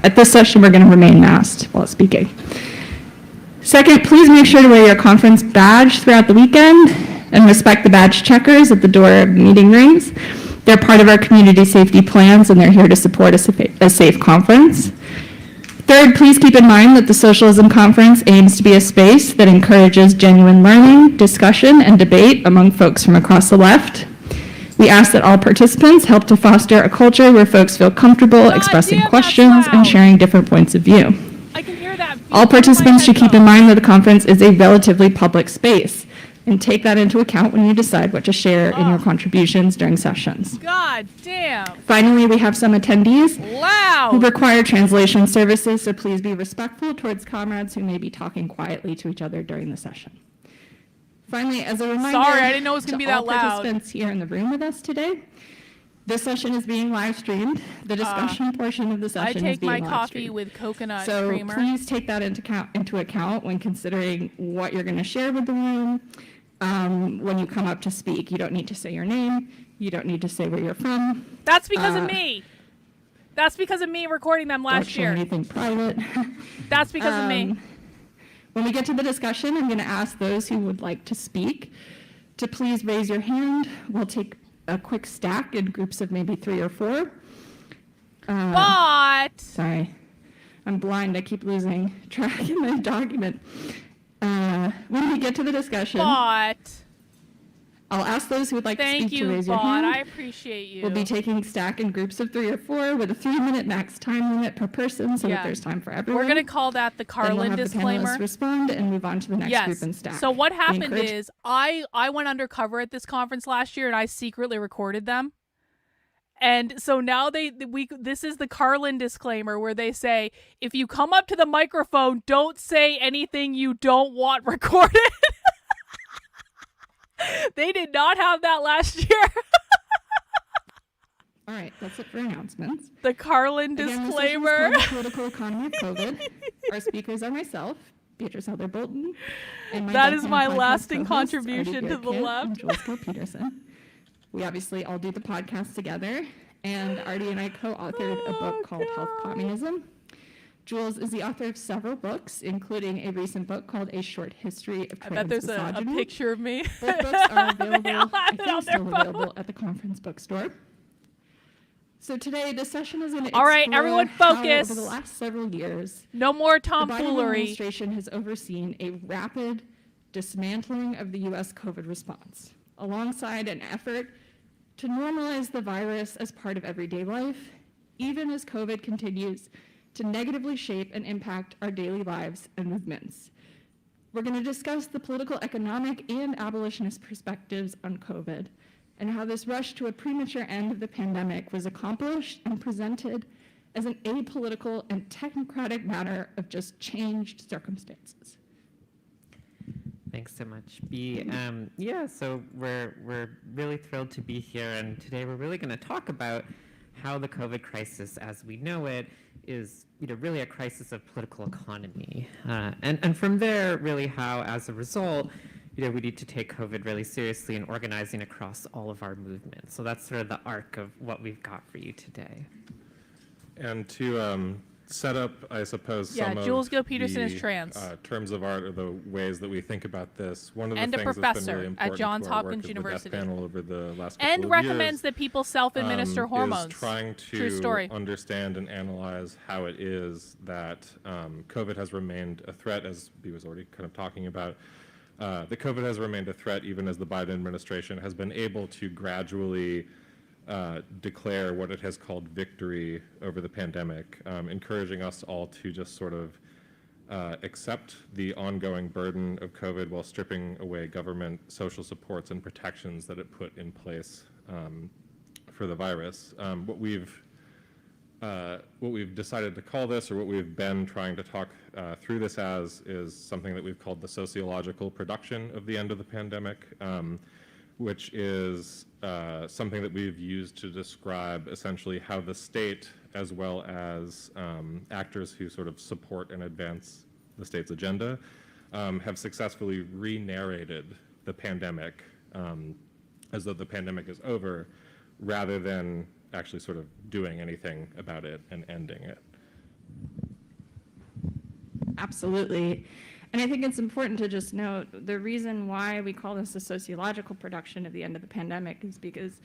At this session, we're going to remain masked while speaking. Second, please make sure to wear your conference badge throughout the weekend and respect the badge checkers at the door of meeting rooms. They're part of our community safety plans and they're here to support a safe conference. Third, please keep in mind that the Socialism Conference aims to be a space that encourages genuine learning, discussion, and debate among folks from across the left. We ask that all participants help to foster a culture where folks feel comfortable expressing questions and sharing different points of view. I can hear that. All participants should keep in mind that the conference is a relatively public space and take that into account when you decide what to share in your contributions during sessions. God damn. Finally, we have some attendees Loud. who require translation services, so please be respectful towards comrades who may be talking quietly to each other during the session. Finally, as a reminder, Sorry, I didn't know it was gonna to be that all loud. participants here in the room with us today, this session is being live streamed. The discussion portion of the I session is take being my live coffee streamed. with coconut So creamer. please take that into account when considering what you're going to share with the room. When you come up to speak, you don't need to say your name. You don't need to say where you're from. That's because of me. That's because of me recording them Don't last share year. anything private. That's because of me. When we get to the discussion, I'm going to ask those who would like to speak to please raise your hand. We'll take a quick stack in groups of maybe 3 or 4. Sorry, I'm blind. I keep losing track in the document. When we get to the discussion, I'll ask those who would like to speak to raise your hand. I appreciate you. We'll be taking stack in groups of 3 or 4 with a 3-minute max time limit per person so that there's time for everyone. We're going to call that the Then we'll Carlin have disclaimer. The panelists respond and move on to the next group and stack. So what We happened encourage- is I went undercover at this conference last year and I secretly recorded them. And so now this is the Carlin disclaimer where they say, if you come up to the microphone, don't say anything you don't want recorded. They did not have that last year. All right, that's it for announcements. The Carlin disclaimer. This is the political economy of COVID. Our speakers are myself, Beatrice Adler-Bolton, and my That Death is Panel my podcast lasting co-hosts, contribution Artie to the Bierkamp left. and Jules Gill Peterson. We obviously all do the podcast together, and Artie and I co-authored a book called Health Communism. Jules is the author of several books, including a recent book called A Short History of I Trans bet there's a Misogyny. picture of me. Both books are available, They all have I it think on their still phone. available at the conference bookstore. So today, this session is going to All right, explore everyone how focus. over the last several years, No more the Biden tomfoolery. administration has overseen a rapid, dismantling of the US COVID response, alongside an effort to normalize the virus as part of everyday life, even as COVID continues to negatively shape and impact our daily lives and movements. We're going to discuss the political, economic, and abolitionist perspectives on COVID and how this rush to a premature end of the pandemic was accomplished and presented as an apolitical and technocratic matter of just changed circumstances. Thanks so much, B. Yeah, so we're really thrilled to be here, and today we're really going to talk about how the COVID crisis, as we know it, is really a crisis of political economy, and from there, really how, as a result, we need to take COVID really seriously in organizing across all of our movements. So that's sort of the arc of what we've got for you today. And to set up, I suppose, some Jules of Gill Peterson the is trans. terms of art or the ways that we think about this. One of the And a things that's been professor really at important Johns to our work Hopkins as University. the death panel over the last couple And of recommends years, that people self-administer hormones. is trying True to story. understand and analyze how it is that COVID has remained a threat, as B was already kind of talking about. That COVID has remained a threat even as the Biden administration has been able to gradually declare what it has called victory over the pandemic, encouraging us all to just sort of accept the ongoing burden of COVID while stripping away government social supports and protections that it put in place for the virus. What we've decided to call this, or what we've been trying to talk through this as, is something that we've called the sociological production of the end of the pandemic, which is something that we've used to describe essentially how the state, as well as actors who sort of support and advance the state's agenda, have successfully re-narrated the pandemic as though the pandemic is over, rather than actually sort of doing anything about it and ending it. Absolutely. And I think it's important to just note the reason why we call this a sociological production of the end of the pandemic is because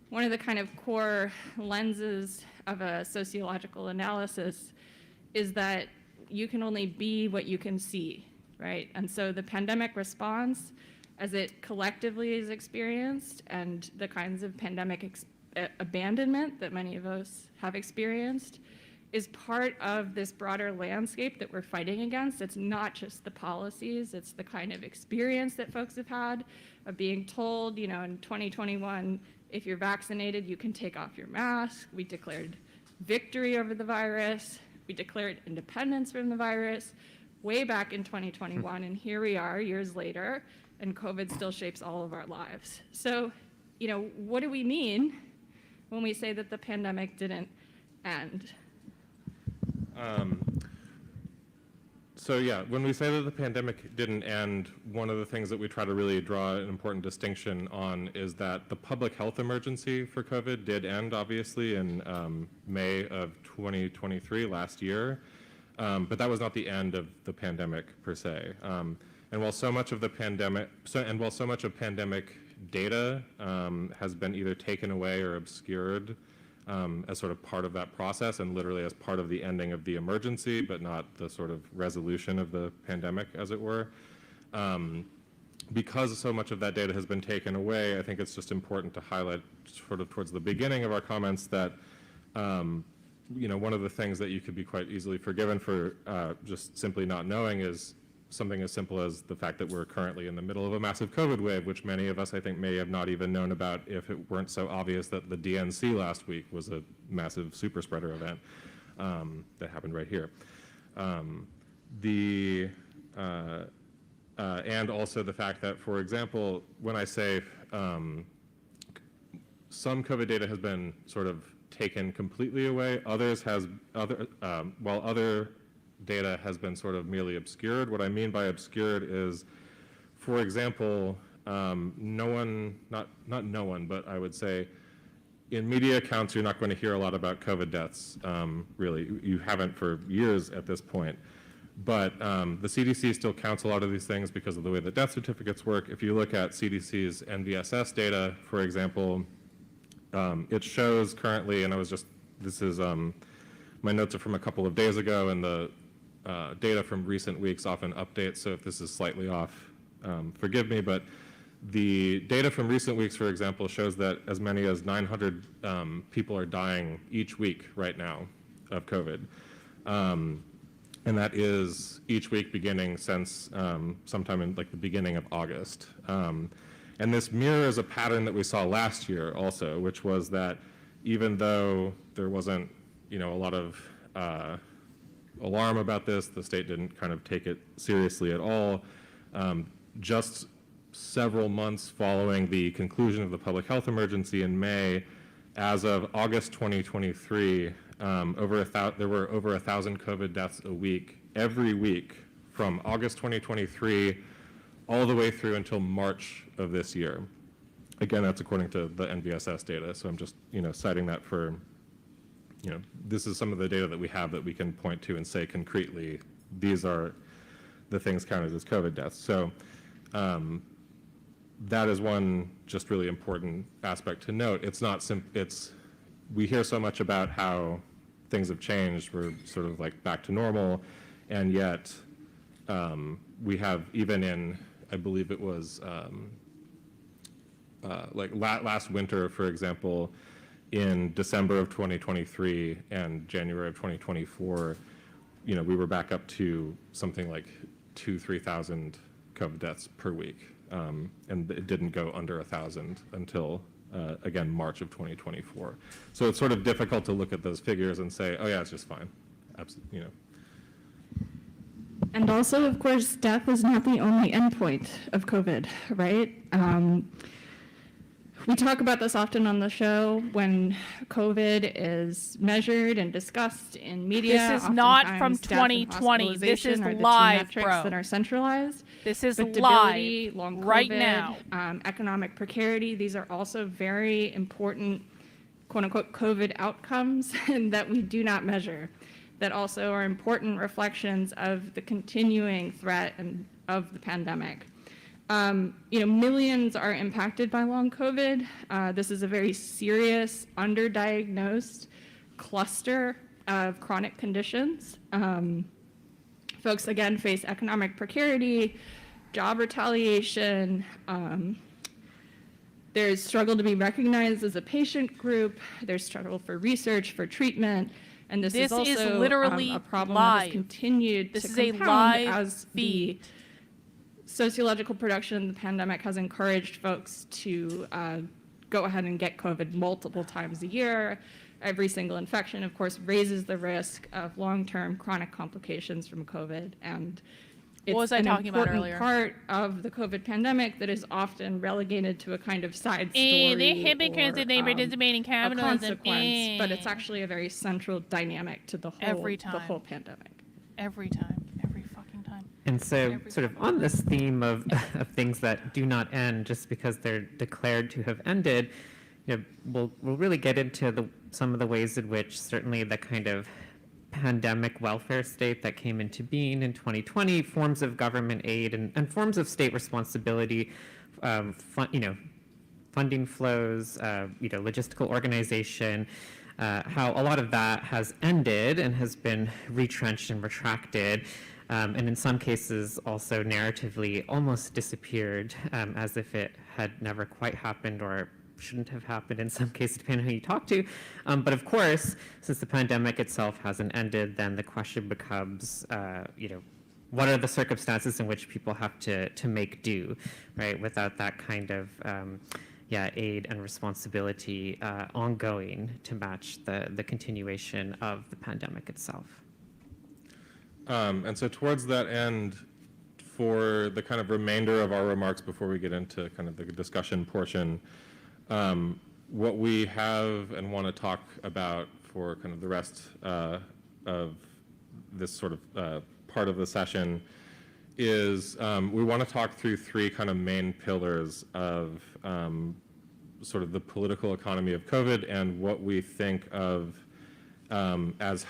one of the kind of core lenses of a sociological analysis is that you can only be what you can see, right? And so the pandemic response, as it collectively is experienced, and the kinds of pandemic abandonment that many of us have experienced, is part of this broader landscape that we're fighting against. It's not just the policies, it's the kind of experience that folks have had of being told, in 2021, if you're vaccinated, you can take off your mask. We declared victory over the virus. We declared independence from the virus way back in 2021, and here we are years later, and COVID still shapes all of our lives. So, what do we mean when we say that the pandemic didn't end? When we say that the pandemic didn't end, one of the things that we try to really draw an important distinction on is that the public health emergency for COVID did end, obviously, in May of 2023, last year, but that was not the end of the pandemic per se. And while so much of pandemic data has been either taken away or obscured as sort of part of that process, and literally as part of the ending of the emergency, but not the sort of resolution of the pandemic, as it were. Because so much of that data has been taken away, I think it's just important to highlight sort of towards the beginning of our comments that one of the things that you could be quite easily forgiven for just simply not knowing is something as simple as the fact that we're currently in the middle of a massive COVID wave, which many of us, I think, may have not even known about if it weren't so obvious that the DNC last week was a massive super spreader event that happened right here. And also the fact that, for example, when I say some COVID data has been sort of taken completely away, while other data has been sort of merely obscured. What I mean by obscured is, for example, not no one, but I would say in media accounts, you're not going to hear a lot about COVID deaths, really. You haven't for years at this point. But the CDC still counts a lot of these things because of the way the death certificates work. If you look at CDC's NVSS data, for example, it shows currently, and this is, my notes are from a couple of days ago, and the data from recent weeks often updates, so if this is slightly off, forgive me, but the data from recent weeks, for example, shows that as many as 900 people are dying each week right now of COVID. And that is each week beginning since sometime in like the beginning of August. And this mirrors a pattern that we saw last year also, which was that even though there wasn't, a lot of alarm about this, the state didn't kind of take it seriously at all. Just several months following the conclusion of the public health emergency in May, as of August 2023, there were over 1,000 COVID deaths a week, every week, from August 2023 all the way through until March of this year. Again, that's according to the NVSS data, so I'm just, citing that for, this is some of the data that we have that we can point to and say concretely, these are the things counted as COVID deaths. So that is one just really important aspect to note. It's not we hear so much about how things have changed, we're sort of like back to normal, and yet we have, even in, I believe it was like last winter, for example, in December of 2023 and January of 2024, we were back up to something like 2,000-3,000 COVID deaths per week. And it didn't go under 1,000 until, again, March of 2024. So it's sort of difficult to look at those figures and say, oh yeah, it's just fine. Absolutely, And also, of course, death is not the only endpoint of COVID, right? We talk about this often on the show when COVID is measured and discussed in media. This is not from oftentimes death and 2020. This is hospitalization are the two live, metrics bro. that are centralized. This is But live debility, long right COVID, now. Economic precarity, these are also very important, quote unquote, COVID outcomes that we do not measure, that also are important reflections of the continuing threat of the pandemic. Millions are impacted by long COVID. This is a very serious, underdiagnosed cluster of chronic conditions. Folks, again, face economic precarity, job retaliation. There's struggle to be recognized as a patient group. There's struggle for research, for treatment. And this is also literally a problem live. that has continued This to is a compound live as feed. the sociological production of the pandemic has encouraged folks to go ahead and get COVID multiple times a year. Every single infection, of course, raises the risk of long-term chronic complications from COVID. And it's What was I talking about earlier? an important part of the COVID pandemic that is often relegated to a kind of side story The hypocrites or, and they participate in a capitalism. consequence, but it's actually a very central dynamic to the whole, Every time. the whole pandemic. Every time. Every fucking time. And so, sort of on this theme of things that do not end just because they're declared to have ended, we'll really get into some of the ways in which certainly the kind of pandemic welfare state that came into being in 2020, forms of government aid and forms of state responsibility, funding flows, logistical organization, how a lot of that has ended and has been retrenched and retracted, and in some cases also narratively almost disappeared, as if it had never quite happened or shouldn't have happened in some cases, depending on who you talk to. But of course, since the pandemic itself hasn't ended, then the question becomes, what are the circumstances in which people have to make do, right, without that kind of aid and responsibility ongoing to match the continuation of the pandemic itself. And so towards that end, for the kind of remainder of our remarks before we get into kind of the discussion portion, what we have and want to talk about for kind of the rest of this sort of part of the session is we want to talk through three kind of main pillars of sort of the political economy of COVID and what we think of as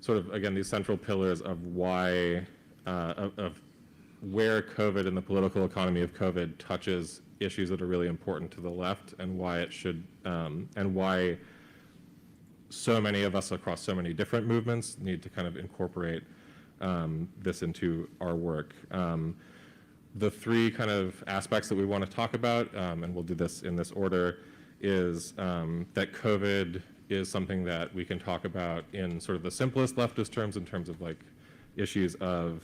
sort of, again, these central pillars of why, of where COVID and the political economy of COVID touches issues that are really important to the left and why it should, and why so many of us across so many different movements need to kind of incorporate this into our work. The three kind of aspects that we want to talk about, and we'll do this in this order, is that COVID is something that we can talk about in sort of the simplest leftist terms, in terms of like issues of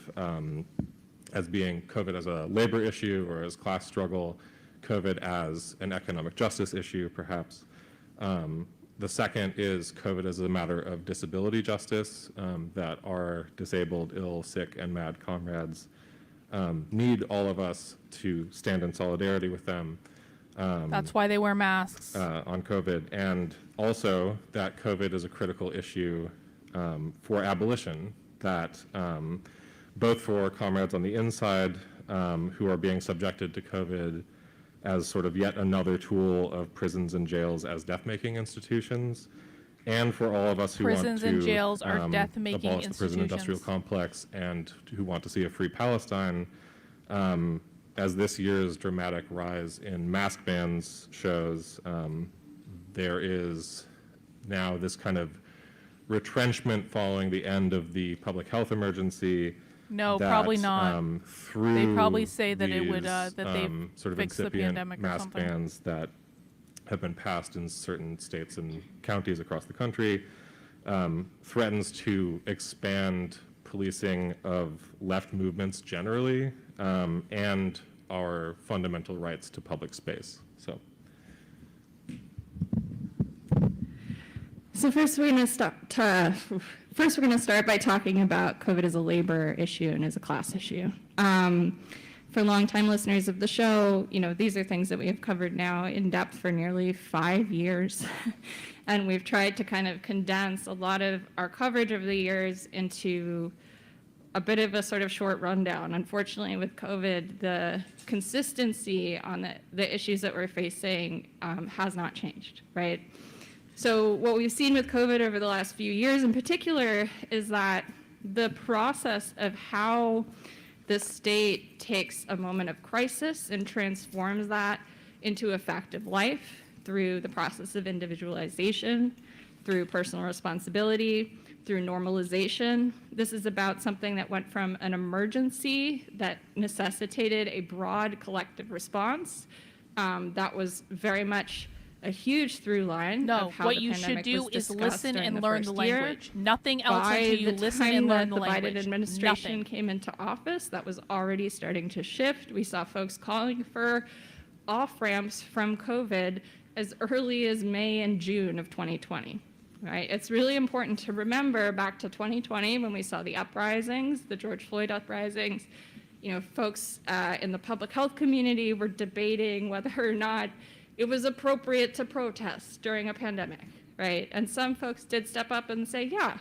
as being COVID as a labor issue or as class struggle, COVID as an economic justice issue, perhaps. The second is COVID as a matter of disability justice, that our disabled, ill, sick, and mad comrades need all of us to stand in solidarity with them. That's why they wear masks. On COVID, and also that COVID is a critical issue for abolition, that both for comrades on the inside who are being subjected to COVID as sort of yet another tool of prisons and jails as death-making institutions, and for all of us who Prisons want and to jails are death-making abolish the prison industrial institutions. complex and who want to see a free Palestine. As this year's dramatic rise in mask bans shows, there is now this kind of retrenchment following the end of the public health emergency. No, that, probably not. Through They probably say that it would, these, that they've sort of fixed the incipient pandemic or mask something. bans that have been passed in certain states and counties across the country, threatens to expand policing of left movements generally, and our fundamental rights to public space. So first we're going to start by talking about COVID as a labor issue and as a class issue. For longtime listeners of the show, these are things that we have covered now in depth for nearly 5 years. And we've tried to kind of condense a lot of our coverage over the years into a bit of a sort of short rundown. Unfortunately, with COVID, the consistency on the issues that we're facing has not changed, right? So what we've seen with COVID over the last few years in particular is that the process of how the state takes a moment of crisis and transforms that into a fact of life through the process of individualization, through personal responsibility, through normalization. This is about something that went from an emergency that necessitated a broad collective response. That was very much a huge through line of how what the you should pandemic do was is discussed listen during and the learn the first year. language. Nothing else By until you the listen time and learn that the the language. Biden administration Nothing. came into office, that was already starting to shift. We saw folks calling for off-ramps from COVID as early as May and June of 2020. Right? It's really important to remember back to 2020 when we saw the uprisings, the George Floyd uprisings. Folks in the public health community were debating whether or not it was appropriate to protest during a pandemic, right? And some folks did step up and say, yeah,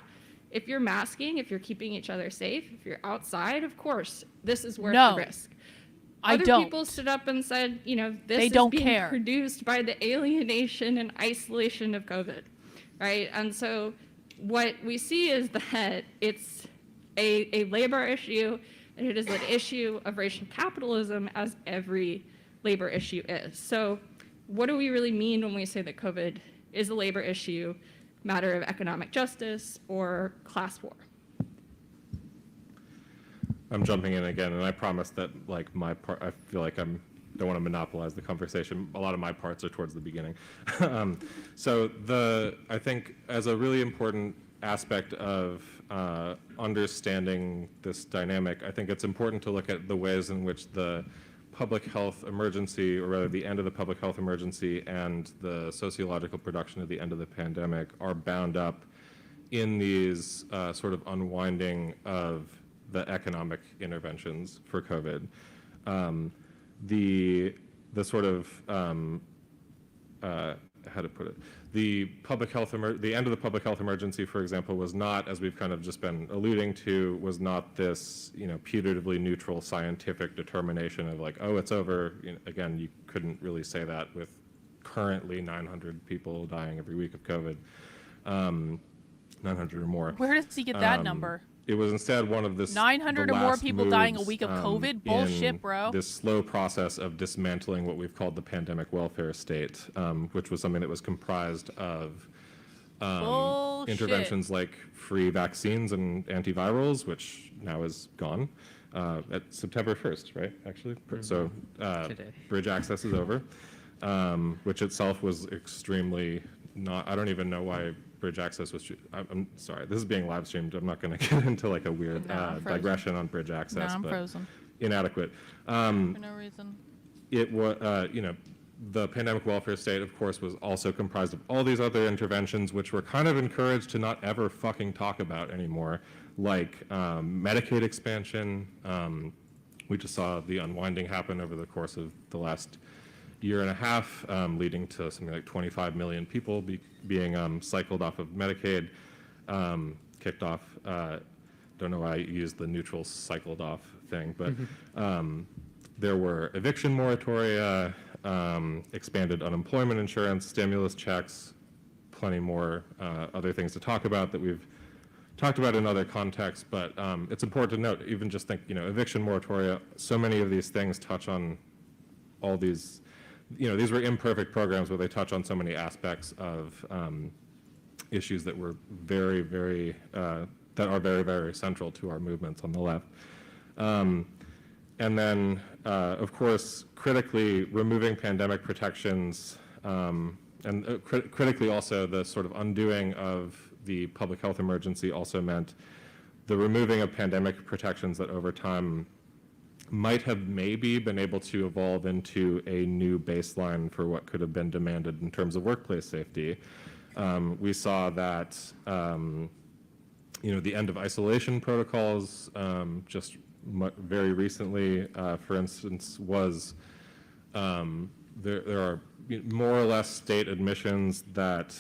if you're masking, if you're keeping each other safe, if you're outside, of course, this is worth the risk. Other people stood up and said, this is being produced by the alienation and isolation of COVID, right? And so what we see is that it's a labor issue, and it is an issue of racial capitalism, as every labor issue is. So what do we really mean when we say that COVID is a labor issue, matter of economic justice, or class war? I'm jumping in again, and I promise that, like, my part, I feel like don't want to monopolize the conversation. A lot of my parts are towards the beginning. I think as a really important aspect of understanding this dynamic, I think it's important to look at the ways in which the public health emergency, or rather the end of the public health emergency and the sociological production at the end of the pandemic, are bound up in these sort of unwinding of the economic interventions for COVID. The sort of how to put it, the end of the public health emergency, for example, was not, as we've kind of just been alluding to, was not this, putatively neutral scientific determination of like, oh, it's over. Again, you couldn't really say that with currently 900 people dying every week of COVID, 900 or more. Where does he get that number? It was instead one of this 900 or more people dying a week of COVID? Bullshit, bro. This slow process of dismantling what we've called the pandemic welfare state, which was something that was comprised of Bullshit. interventions like free vaccines and antivirals, which now is gone at September 1st, right? Actually, so Today. bridge access is over, which itself was extremely not. I don't even know why bridge access was. I'm sorry, this is being live streamed. I'm not going to get into like a weird digression on bridge access. No, I'm but frozen. Inadequate. For no reason. It was, the pandemic welfare state, of course, was also comprised of all these other interventions, which were kind of encouraged to not ever fucking talk about anymore, like Medicaid expansion. We just saw the unwinding happen over the course of the last year and a half, leading to something like 25 million people being cycled off of Medicaid, kicked off. Don't know why I used the neutral cycled off thing, but there were eviction moratoria, expanded unemployment insurance, stimulus checks, plenty more other things to talk about that we've talked about in other contexts. But it's important to note, even just think, eviction moratoria, so many of these things touch on all these, these were imperfect programs where they touch on so many aspects of issues that were very, very, that are very, very central to our movements on the left. And then, of course, critically removing pandemic protections, and critically also the sort of undoing of the public health emergency also meant the removing of pandemic protections that over time might have maybe been able to evolve into a new baseline for what could have been demanded in terms of workplace safety. We saw that, the end of isolation protocols just very recently, for instance, was there are more or less state admissions that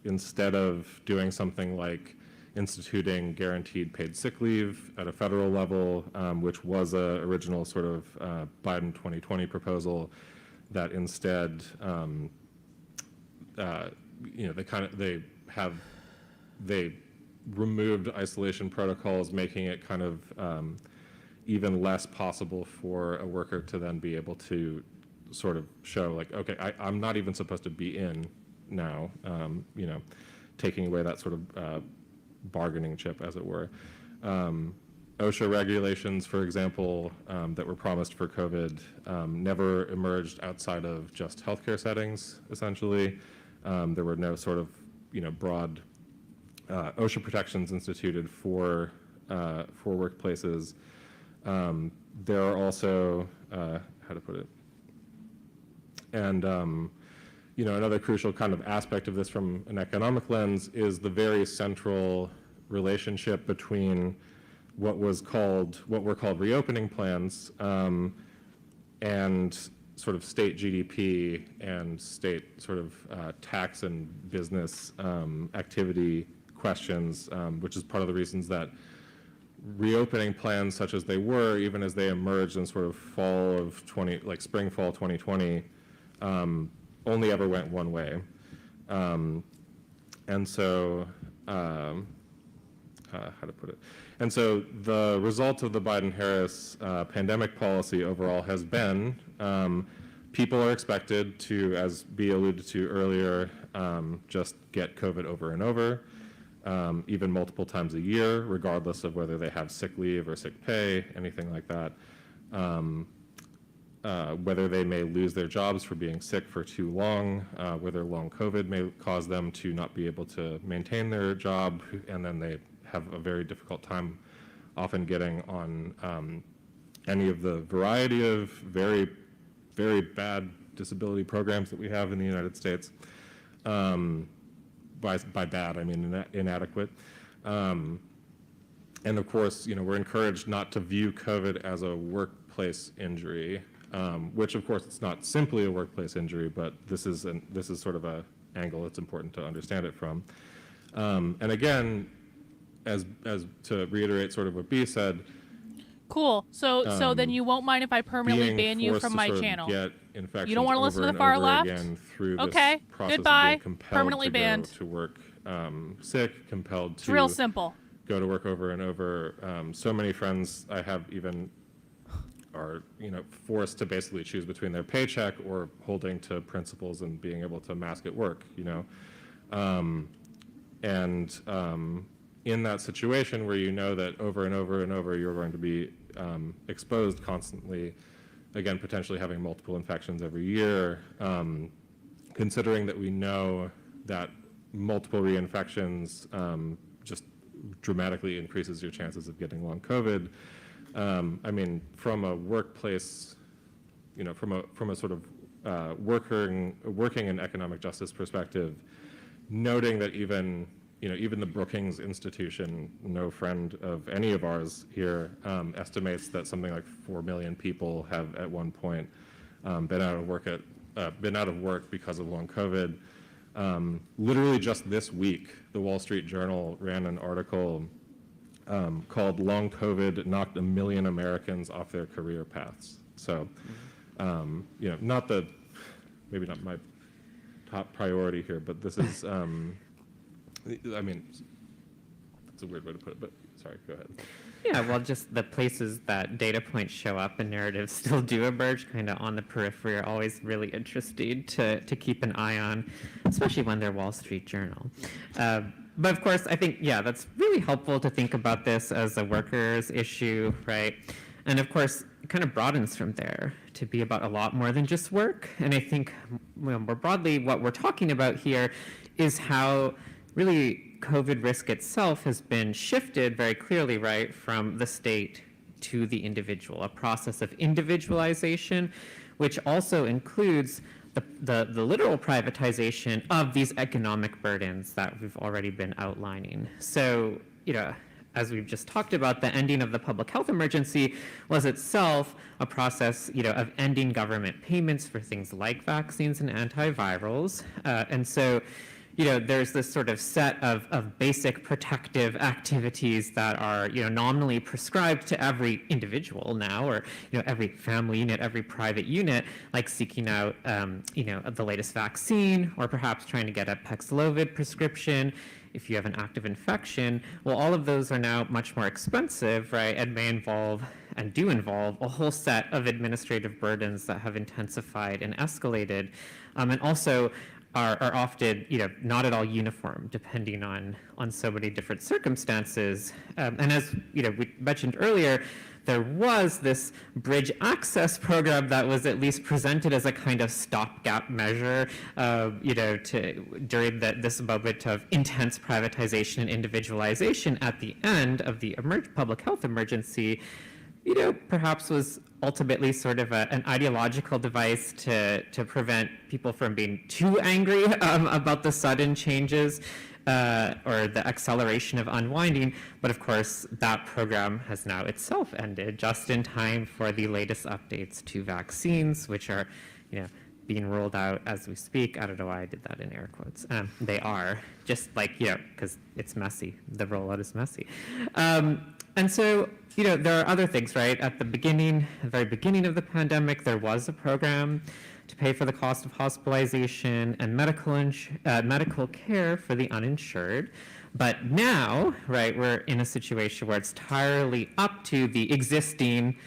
instead of doing something like instituting guaranteed paid sick leave at a federal level, which was a original sort of Biden 2020 proposal, that instead, they removed isolation protocols, making it kind of even less possible for a worker to then be able to sort of show like, okay, I'm not even supposed to be in now, taking away that sort of bargaining chip, as it were. OSHA regulations, for example, that were promised for COVID never emerged outside of just healthcare settings, essentially. There were no sort of, broad OSHA protections instituted for workplaces. There are also, how to put it, and another crucial kind of aspect of this from an economic lens is the very central relationship between what were called reopening plans, and sort of state GDP and state sort of tax and business activity questions, which is part of the reasons that reopening plans such as they were, even as they emerged in sort of spring, fall 2020, only ever went one way. And so, how to put it? And so the result of the Biden-Harris pandemic policy overall has been people are expected to, as B alluded to earlier, just get COVID over and over, even multiple times a year, regardless of whether they have sick leave or sick pay, anything like that. Whether they may lose their jobs for being sick for too long, whether long COVID may cause them to not be able to maintain their job, and then they have a very difficult time often getting on any of the variety of very, very bad disability programs that we have in the United States. By bad, I mean inadequate. And of course, we're encouraged not to view COVID as a workplace injury, which of course it's not simply a workplace injury, but this is sort of a angle it's important to understand it from. And again, as to reiterate sort of what B said. Cool. So then you won't mind if I permanently ban you from my channel. You don't want to listen to the far left? Okay. Goodbye. Permanently banned. To work sick, compelled to. It's real simple. Go to work over and over. So many friends I have even are forced to basically choose between their paycheck or holding to principles and being able to mask at work. And in that situation where you know that over and over and over you're going to be exposed constantly, again, potentially having multiple infections every year, considering that we know that multiple reinfections just dramatically increases your chances of getting long COVID. I mean, from a workplace, you know, from a sort of working and economic justice perspective, noting that even the Brookings Institution, no friend of any of ours here, estimates that something like 4 million people have at one point been out of work because of long COVID. Literally just this week, the Wall Street Journal ran an article called "Long COVID Knocked 1 Million Americans Off Their Career Paths." So, maybe not my top priority here, but this is, I mean, it's a weird way to put it, but sorry, go ahead. Yeah, well, just the places that data points show up and narratives still do emerge kind of on the periphery are always really interesting to keep an eye on, especially when they're Wall Street Journal. But of course, I think, yeah, that's really helpful to think about this as a workers' issue, right? And of course, it kind of broadens from there to be about a lot more than just work. And I think, more broadly, what we're talking about here is how really COVID risk itself has been shifted very clearly, right, from the state to the individual, a process of individualization, which also includes the literal privatization of these economic burdens that we've already been outlining. So, as we've just talked about, the ending of the public health emergency was itself a process, of ending government payments for things like vaccines and antivirals. And so, there's this sort of set of basic protective activities that are, nominally prescribed to every individual now, or, every family unit, every private unit, like seeking out, the latest vaccine, or perhaps trying to get a Paxlovid prescription if you have an active infection. Well, all of those are now much more expensive, right, and may involve, and do involve, a whole set of administrative burdens that have intensified and escalated, and also are often, not at all uniform, depending on so many different circumstances. And as we mentioned earlier, there was this bridge access program that was at least presented as a kind of stopgap measure, during this moment of intense privatization and individualization at the end of the public health emergency. Perhaps was ultimately sort of an ideological device to prevent people from being too angry about the sudden changes or the acceleration of unwinding. But of course, that program has now itself ended just in time for the latest updates to vaccines, which are, being rolled out as we speak. I don't know why I did that in air quotes. They are, just like, because it's messy. The rollout is messy. And so, there are other things, right? At the very beginning of the pandemic, there was a program to pay for the cost of hospitalization and medical care for the uninsured. But now, right, we're in a situation where it's entirely up to the existing,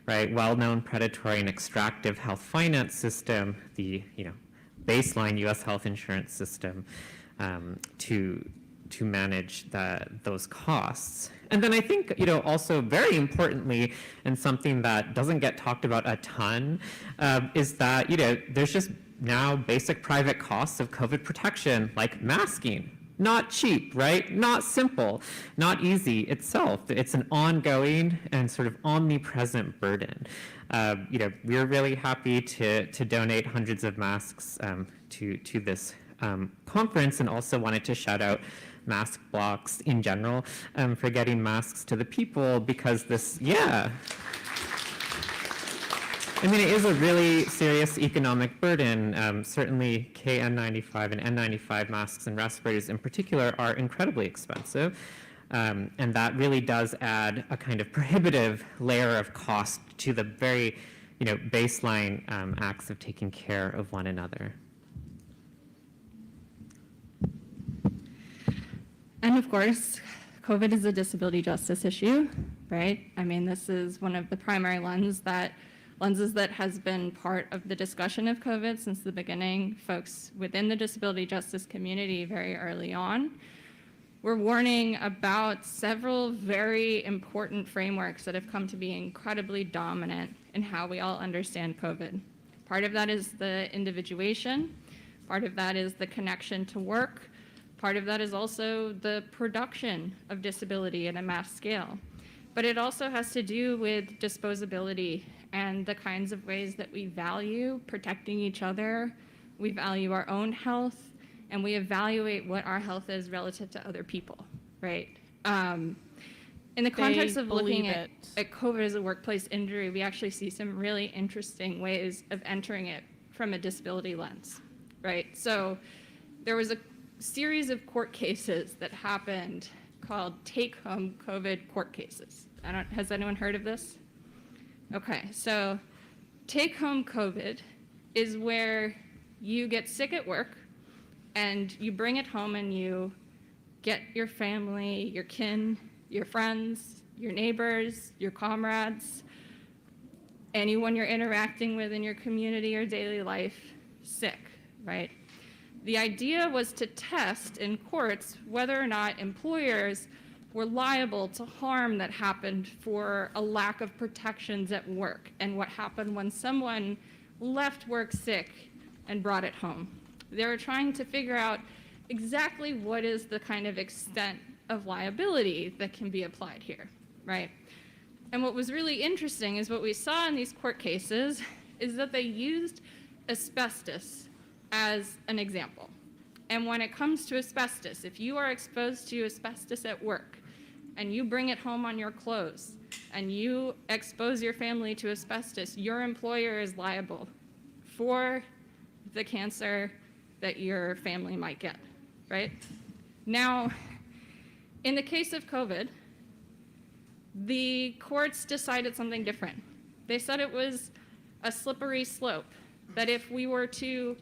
right, well-known predatory and extractive health finance system, the baseline U.S. health insurance system, to manage those costs. And then I think, also very importantly, and something that doesn't get talked about a ton, is that, there's just now basic private costs of COVID protection, like masking. Not cheap, right? Not simple, not easy itself. It's an ongoing and sort of omnipresent burden. We're really happy to donate hundreds of masks to this conference, and also wanted to shout out Mask Blocks in general for getting masks to the people, because this, I mean, it is a really serious economic burden. Certainly KN95 and N95 masks and respirators in particular are incredibly expensive. And that really does add a kind of prohibitive layer of cost to the very, baseline acts of taking care of one another. And of course, COVID is a disability justice issue, right? I mean, this is one of the primary lenses that has been part of the discussion of COVID since the beginning. Folks within the disability justice community very early on we're warning about several very important frameworks that have come to be incredibly dominant in how we all understand COVID. Part of that is the individuation, part of that is the connection to work, part of that is also the production of disability at a mass scale. But it also has to do with disposability and the kinds of ways that we value protecting each other, we value our own health, and we evaluate what our health is relative to other people, right? In the context of looking at COVID as a workplace injury, we actually see some really interesting ways of entering it from a disability lens, right? So there was a series of court cases that happened called take-home COVID court cases. Has anyone heard of this? Okay, so take-home COVID is where you get sick at work and you bring it home and you get your family, your kin, your friends, your neighbors, your comrades, anyone you're interacting with in your community or daily life sick, right? The idea was to test in courts whether or not employers were liable to harm that happened for a lack of protections at work and what happened when someone left work sick and brought it home. They were trying to figure out exactly what is the kind of extent of liability that can be applied here, right? And what was really interesting is what we saw in these court cases is that they used asbestos as an example. And when it comes to asbestos, if you are exposed to asbestos at work and you bring it home on your clothes and you expose your family to asbestos, your employer is liable for the cancer that your family might get, right? Now, in the case of COVID, the courts decided something different. They said it was a slippery slope, that if we were to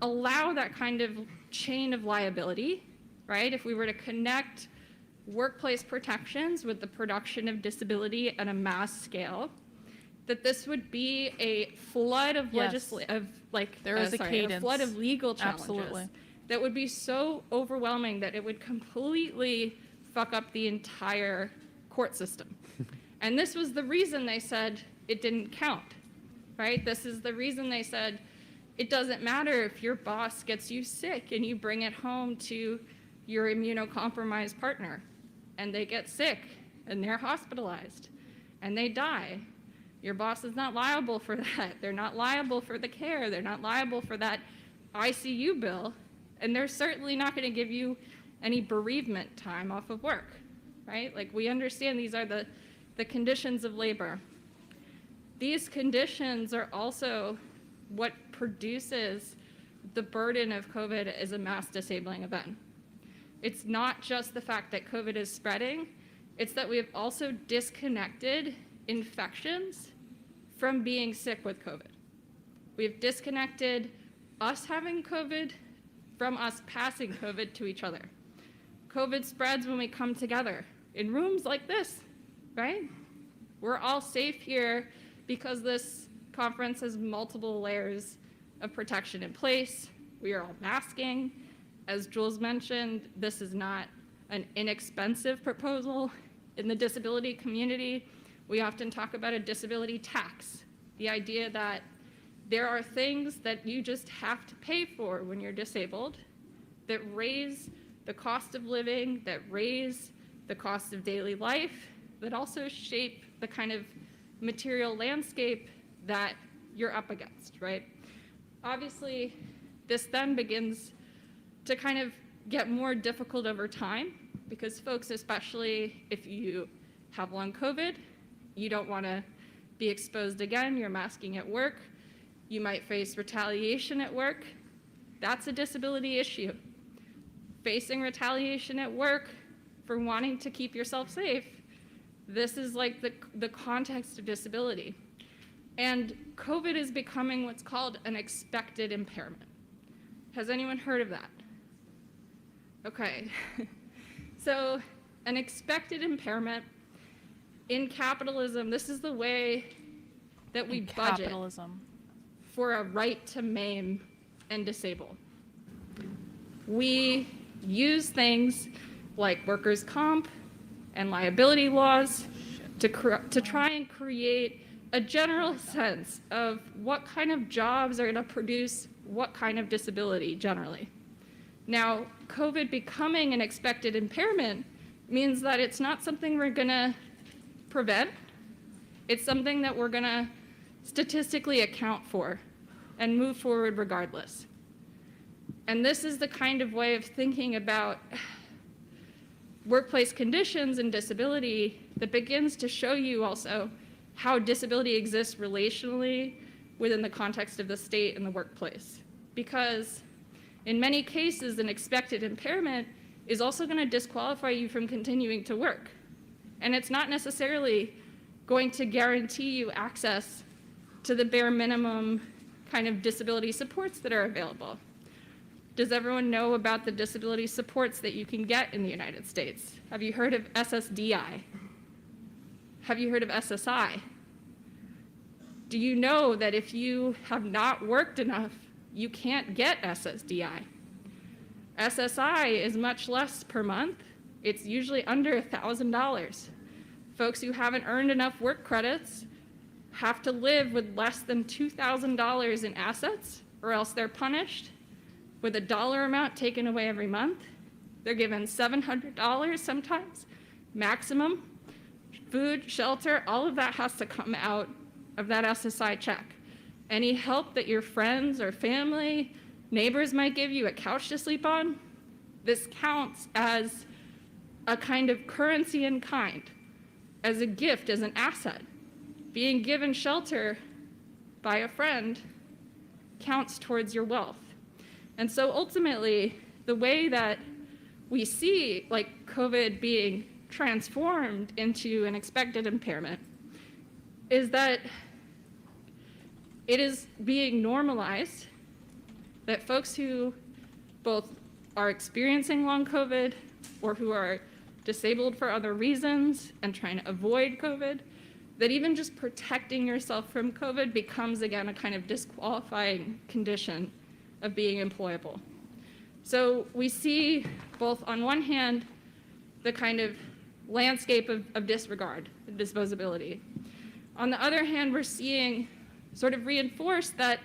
allow that kind of chain of liability, right? If we were to connect workplace protections with the production of disability at a mass scale, that this would be a flood of a flood of legal challenges that would be so overwhelming that it would completely fuck up the entire court system. And this was the reason they said it didn't count, right? This is the reason they said it doesn't matter if your boss gets you sick and you bring it home to your immunocompromised partner and they get sick and they're hospitalized and they die. Your boss is not liable for that. They're not liable for the care. They're not liable for that ICU bill. And they're certainly not going to give you any bereavement time off of work, right? Like, we understand these are the conditions of labor. These conditions are also what produces the burden of COVID as a mass disabling event. It's not just the fact that COVID is spreading, it's that we have also disconnected infections from being sick with COVID. We've disconnected us having COVID from us passing COVID to each other. COVID spreads when we come together in rooms like this, right? We're all safe here because this conference has multiple layers of protection in place. We are all masking. As Jules mentioned, this is not an inexpensive proposal. In the disability community, we often talk about a disability tax, the idea that there are things that you just have to pay for when you're disabled that raise the cost of living, that raise the cost of daily life, that also shape the kind of material landscape that you're up against, right? Obviously, this then begins to kind of get more difficult over time because folks, especially if you have long COVID, you don't want to be exposed again, you're masking at work, you might face retaliation at work. That's a disability issue. Facing retaliation at work for wanting to keep yourself safe, this is like the context of disability. And COVID is becoming what's called an expected impairment. Has anyone heard of that? Okay. So an expected impairment in capitalism, this is the way that we budget for a right to maim and disable. We use things like workers' comp and liability laws to try and create a general sense of what kind of jobs are going to produce what kind of disability generally. Now, COVID becoming an expected impairment means that it's not something we're going to prevent. It's something that we're going to statistically account for and move forward regardless. And this is the kind of way of thinking about workplace conditions and disability that begins to show you also how disability exists relationally within the context of the state and the workplace. Because in many cases, an expected impairment is also going to disqualify you from continuing to work. And it's not necessarily going to guarantee you access to the bare minimum kind of disability supports that are available. Does everyone know about the disability supports that you can get in the United States? Have you heard of SSDI? Have you heard of SSI? Do you know that if you have not worked enough, you can't get SSDI? SSI is much less per month. It's usually under $1,000. Folks who haven't earned enough work credits have to live with less than $2,000 in assets, or else they're punished with a dollar amount taken away every month. They're given $700 sometimes, maximum. Food, shelter, all of that has to come out of that SSI check. Any help that your friends or family, neighbors might give you, a couch to sleep on, this counts as a kind of currency in kind, as a gift, as an asset. Being given shelter by a friend counts towards your wealth. And so ultimately, the way that we see like COVID being transformed into an expected impairment is that it is being normalized that folks who both are experiencing long COVID or who are disabled for other reasons and trying to avoid COVID, that even just protecting yourself from COVID becomes again a kind of disqualifying condition of being employable. So we see both on one hand the kind of landscape of disregard, disposability. On the other hand, we're seeing sort of reinforced that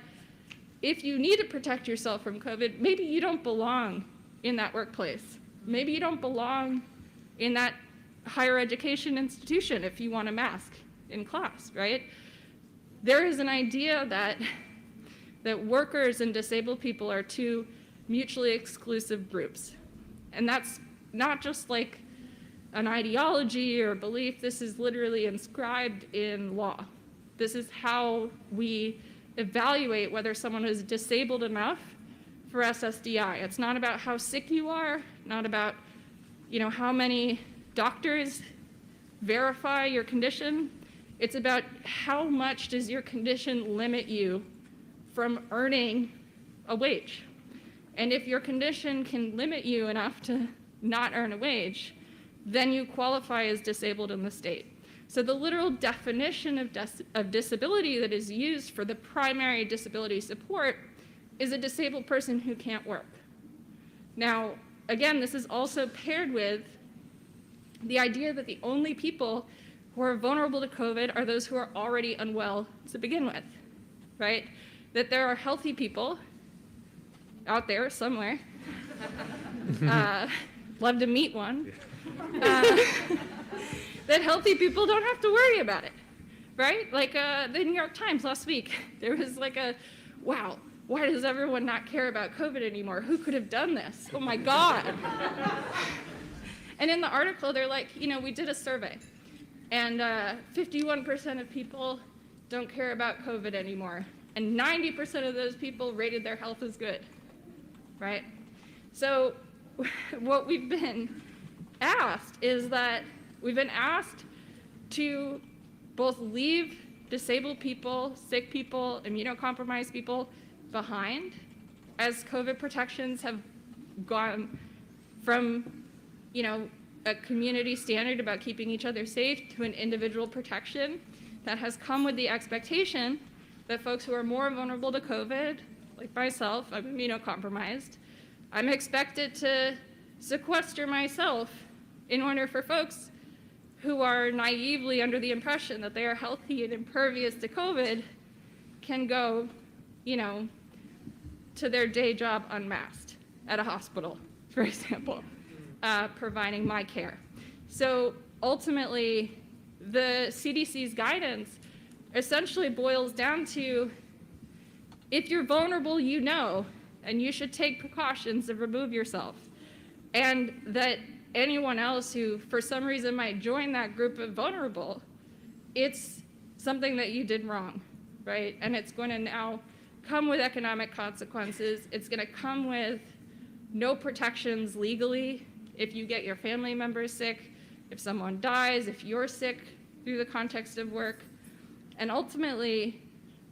if you need to protect yourself from COVID, maybe you don't belong in that workplace. Maybe you don't belong in that higher education institution if you want a mask in class, right? There is an idea that workers and disabled people are two mutually exclusive groups. And that's not just like an ideology or belief, this is literally inscribed in law. This is how we evaluate whether someone is disabled enough for SSDI. It's not about how sick you are, not about, how many doctors verify your condition. It's about how much does your condition limit you from earning a wage. And if your condition can limit you enough to not earn a wage, then you qualify as disabled in the state. So the literal definition of disability that is used for the primary disability support is a disabled person who can't work. Now, again, this is also paired with the idea that the only people who are vulnerable to COVID are those who are already unwell to begin with, right? That there are healthy people out there somewhere. Love to meet one. That healthy people don't have to worry about it, right? Like the New York Times last week, there was like wow, why does everyone not care about COVID anymore? Who could have done this? Oh my God. And in the article, they're like, we did a survey, and 51% of people don't care about COVID anymore, and 90% of those people rated their health as good, right? So what we've been asked is that we've been asked to both leave disabled people, sick people, immunocompromised people behind as COVID protections have gone from, a community standard about keeping each other safe to an individual protection that has come with the expectation that folks who are more vulnerable to COVID, like myself, I'm immunocompromised, I'm expected to sequester myself in order for folks who are naively under the impression that they are healthy and impervious to COVID can go, you know, to their day job unmasked at a hospital, for example, providing my care. So ultimately, the CDC's guidance essentially boils down to, if you're vulnerable, you know, and you should take precautions to remove yourself. And that anyone else who, for some reason, might join that group of vulnerable, it's something that you did wrong, right? And it's going to now come with economic consequences. It's going to come with no protections legally if you get your family members sick, if someone dies, if you're sick through the context of work. And ultimately,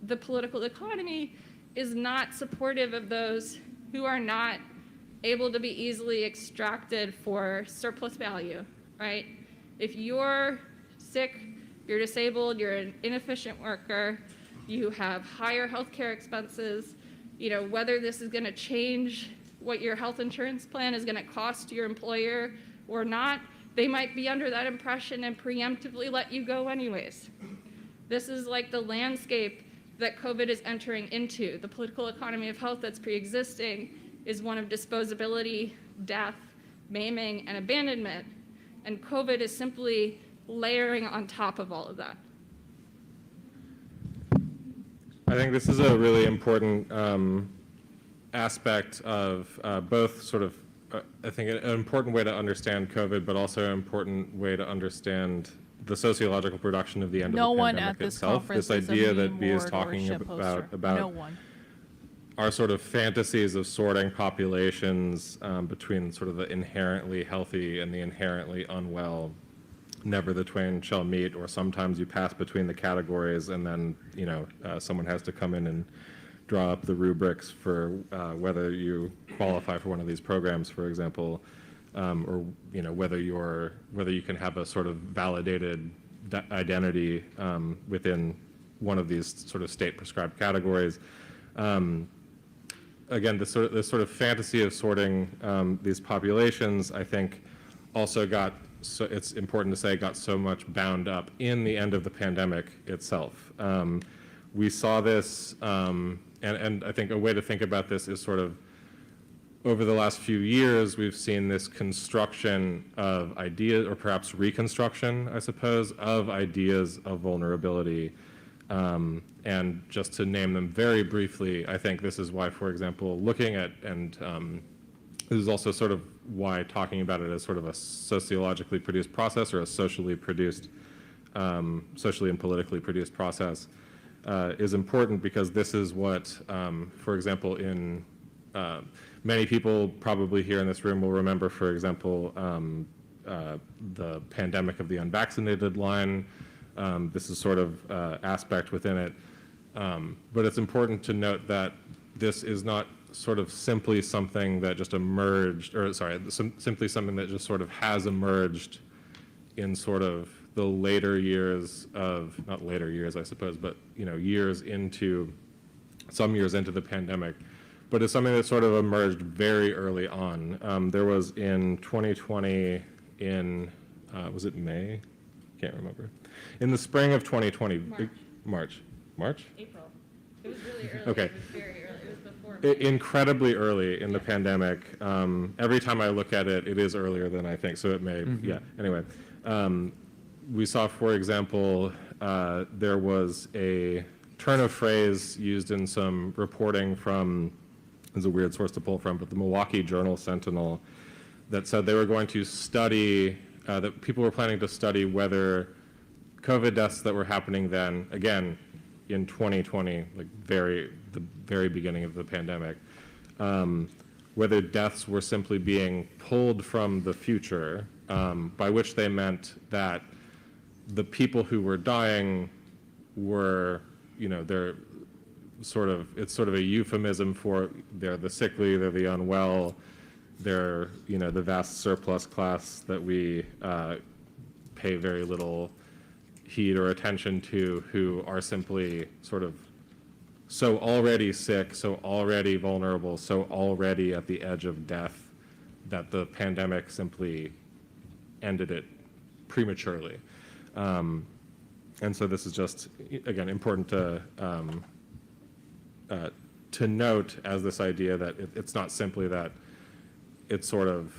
the political economy is not supportive of those who are not able to be easily extracted for surplus value, right? If you're sick, you're disabled, you're an inefficient worker, you have higher healthcare expenses, you know, whether this is gonna change what your health insurance plan is gonna cost your employer or not, they might be under that impression and preemptively let you go anyways. This is like the landscape that COVID is entering into. The political economy of health that's pre-existing is one of disposability, death, maiming, and abandonment. And COVID is simply layering on top of all of that. I think this is a really important aspect of both sort of, I think an important way to understand COVID, but also an important way to understand the sociological production of the end No of the one pandemic at this itself. conference This is a idea meme that Bea is board or talking shitposter. about No one. our sort of fantasies of sorting populations between sort of the inherently healthy and the inherently unwell. Never the twain shall meet, or sometimes you pass between the categories, and then, you know, someone has to come in and draw up the rubrics for whether you qualify for one of these programs, for example, or, you know, whether you can have a sort of validated identity within one of these sort of state-prescribed categories. Again, this sort of fantasy of sorting these populations, I think, also got, so it's important to say, got so much bound up in the end of the pandemic itself. We saw this, and I think a way to think about this is sort of, over the last few years, we've seen this construction of ideas, or perhaps reconstruction, I suppose, of ideas of vulnerability. And just to name them very briefly, I think this is why, for example, looking at, and this is also sort of why talking about it as sort of a sociologically produced process, or a socially produced, socially and politically produced process, is important, because this is what, for example, in many people probably here in this room will remember, for example, the pandemic of the unvaccinated line. This is sort of aspect within it. But it's important to note that this is not sort of simply something that just emerged, or sorry, simply something that just sort of has emerged in sort of the later years of, not later years, I suppose, but, you know, some years into the pandemic. But it's something that sort of emerged very early on. There was in 2020, was it May? Can't remember. In the spring of 2020, March? April. It was really early. Okay. It was very early. It was before May. Incredibly early in the pandemic. Every time I look at it, it is earlier than I think, so it may, yeah. Anyway, we saw, for example, there was a turn of phrase used in some reporting from, it's a weird source to pull from, but the Milwaukee Journal-Sentinel, that said they were going to study, that people were planning to study whether COVID deaths that were happening then, again, in 2020, like the very beginning of the pandemic, whether deaths were simply being pulled from the future, by which they meant that the people who were dying were, you know, they're sort of, it's sort of a euphemism for they're the sickly, they're the unwell, they're, you know, the vast surplus class that we pay very little heed or attention to, who are simply sort of so already sick, so already vulnerable, so already at the edge of death, that the pandemic simply ended it prematurely. And so this is just, again, important to note as this idea that it's not simply that it's sort of,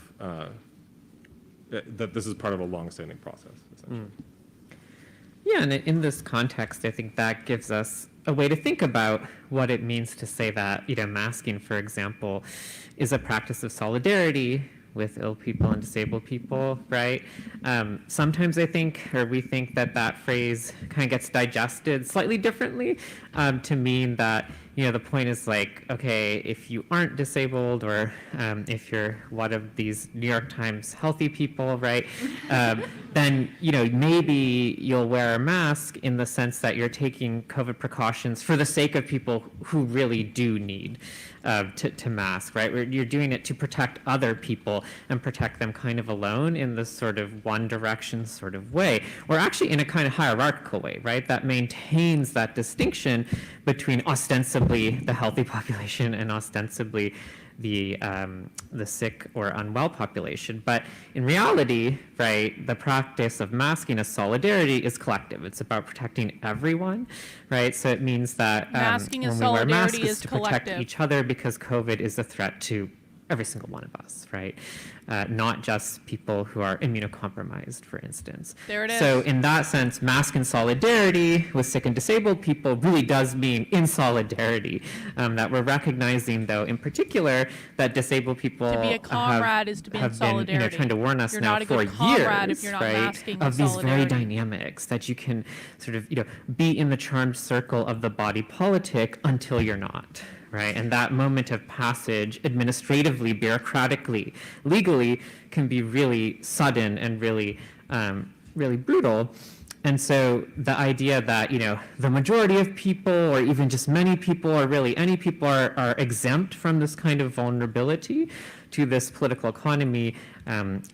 that this is part of a long-standing process, essentially. Yeah, and in this context, I think that gives us a way to think about what it means to say that, masking, for example, is a practice of solidarity with ill people and disabled people, right? Sometimes I think, or we think that phrase kind of gets digested slightly differently to mean that, the point is like, okay, if you aren't disabled or if you're one of these New York Times healthy people, right, then, maybe you'll wear a mask in the sense that you're taking COVID precautions for the sake of people who really do need to mask, right? You're doing it to protect other people and protect them kind of alone in this sort of one direction sort of way, or actually in a kind of hierarchical way, right? That maintains that distinction between ostensibly the healthy population and ostensibly the sick or unwell population. But in reality, right, the practice of masking as solidarity is collective. It's about protecting everyone, right? So it means that Masking as when we wear masks, solidarity it's is to protect collective. each other because COVID is a threat to every single one of us, right? Not just people who are immunocompromised, for instance. There it is. So in that sense, mask in solidarity with sick and disabled people really does mean in solidarity. That we're recognizing, though, in particular, that disabled people To be a comrade is to be in have been, solidarity. trying to warn us You're now not a for good comrade years, if you're not right, masking of in these very solidarity. dynamics that you can sort of, be in the charmed circle of the body politic until you're not. Right, and that moment of passage, administratively, bureaucratically, legally, can be really sudden and really, really brutal. And so the idea that the majority of people, or even just many people, or really any people, are exempt from this kind of vulnerability to this political economy,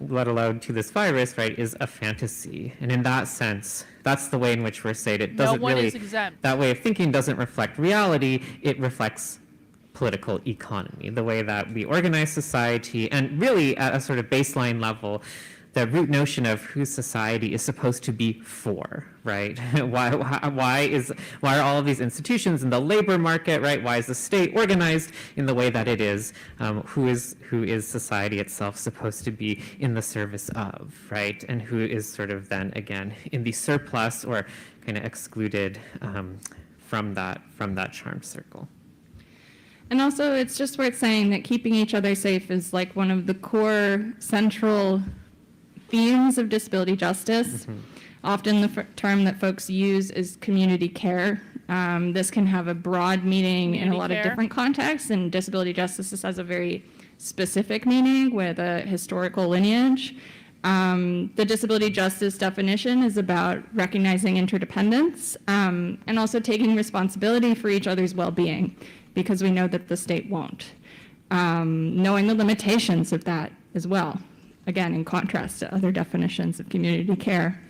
let alone to this virus, right, is a fantasy. And in that sense, that's the way in which we're saying it doesn't No one really. is exempt. That way of thinking doesn't reflect reality. It reflects political economy, the way that we organize society, and really at a sort of baseline level, the root notion of who society is supposed to be for, right? Why are all of these institutions in the labor market, right? Why is the state organized in the way that it is? Who is society itself supposed to be in the service of, right? And who is sort of then again in the surplus or kind of excluded from that charmed circle. And also, it's just worth saying that keeping each other safe is like one of the core central themes of disability justice. Often the term that folks use is community care. This can have a broad meaning in a lot of different contexts, and disability justice has a very specific meaning with a historical lineage. The disability justice definition is about recognizing interdependence and also taking responsibility for each other's well-being, because we know that the state won't. Knowing the limitations of that as well, again, in contrast to other definitions of community care.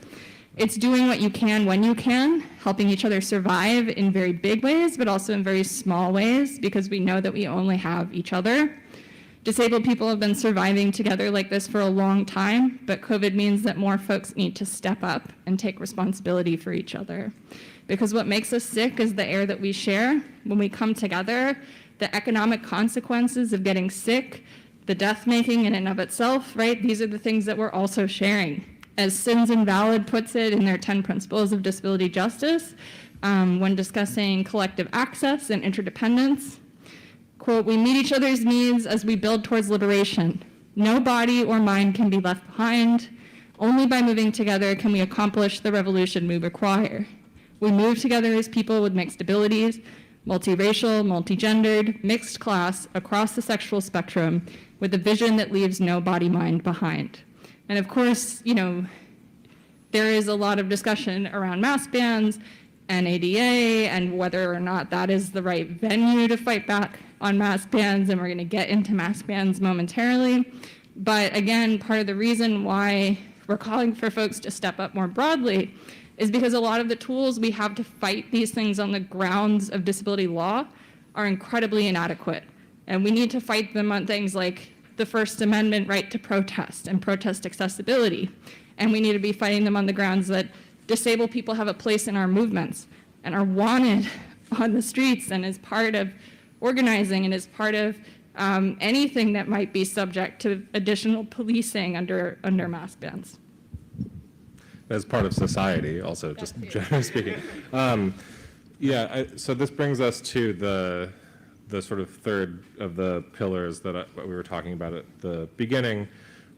It's doing what you can when you can, helping each other survive in very big ways, but also in very small ways, because we know that we only have each other. Disabled people have been surviving together like this for a long time, but COVID means that more folks need to step up and take responsibility for each other. Because what makes us sick is the air that we share. When we come together, the economic consequences of getting sick, the death making in and of itself, right? These are the things that we're also sharing. As Sins Invalid puts it in their 10 principles of disability justice, when discussing collective access and interdependence, quote, "We meet each other's needs as we build towards liberation. No body or mind can be left behind. Only by moving together can we accomplish the revolution we require. We move together as people with mixed abilities, multiracial, multigendered, mixed class, across the sexual spectrum, with a vision that leaves no body-mind behind." And of course, there is a lot of discussion around mask bans and ADA and whether or not that is the right venue to fight back on mask bans, and we're going to get into mask bans momentarily. But again, part of the reason why we're calling for folks to step up more broadly is because a lot of the tools we have to fight these things on the grounds of disability law are incredibly inadequate. And we need to fight them on things like the First Amendment right to protest and protest accessibility. And we need to be fighting them on the grounds that disabled people have a place in our movements and are wanted on the streets and is part of organizing and is part of anything that might be subject to additional policing under mask bans. As part of society, also, just generally speaking. So this brings us to the sort of third of the pillars that we were talking about at the beginning,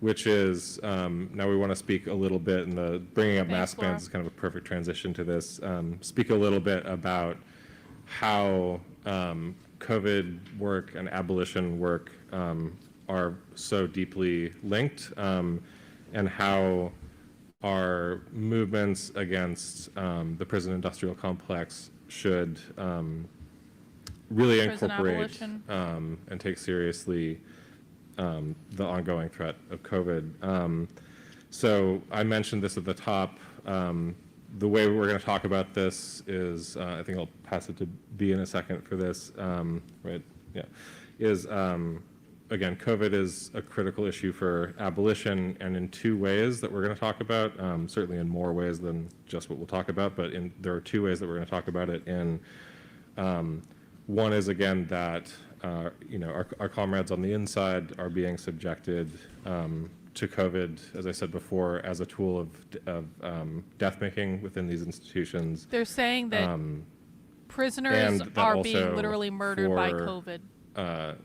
which is, now we want to speak a little bit, and the bringing up mask bans is kind of a perfect transition to this, speak a little bit about how COVID work and abolition work are so deeply linked, and how our movements against the prison industrial complex should really incorporate and take seriously the ongoing threat of COVID. So I mentioned this at the top. The way we're going to talk about this is, I think I'll pass it to B in a second for this, right? Yeah, is again, COVID is a critical issue for abolition, and in two ways that we're going to talk about, certainly in more ways than just what we'll talk about, but there are two ways that we're going to talk about it in. One is, again, that our comrades on the inside are being subjected to COVID, as I said before, as a tool of death making within these institutions. They're saying that prisoners are being literally murdered by COVID.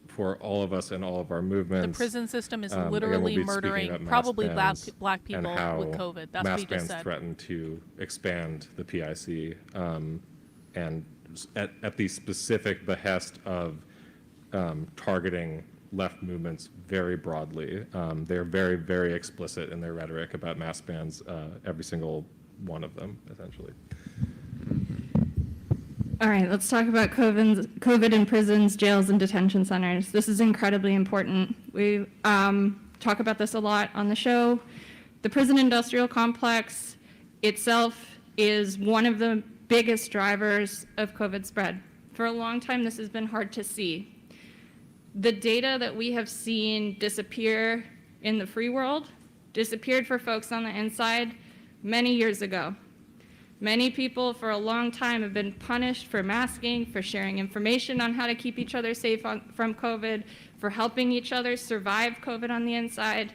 For all of us and all of our movements. The prison system is literally murdering probably black people with COVID. That's what he just said. Mask bans threaten to expand the PIC, and at the specific behest of targeting left movements very broadly. They're very, very explicit in their rhetoric about mask bans, every single one of them, essentially. All right, let's talk about COVID in prisons, jails, and detention centers. This is incredibly important. We talk about this a lot on the show. The prison industrial complex itself is one of the biggest drivers of COVID spread. For a long time, this has been hard to see. The data that we have seen disappear in the free world disappeared for folks on the inside many years ago. Many people for a long time have been punished for masking, for sharing information on how to keep each other safe from COVID, for helping each other survive COVID on the inside.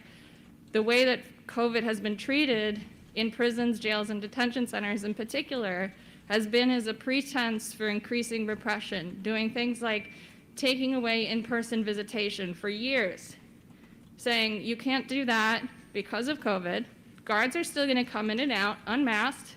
The way that COVID has been treated in prisons, jails, and detention centers in particular has been as a pretense for increasing repression, doing things like taking away in-person visitation for years, saying you can't do that because of COVID. Guards are still going to come in and out unmasked.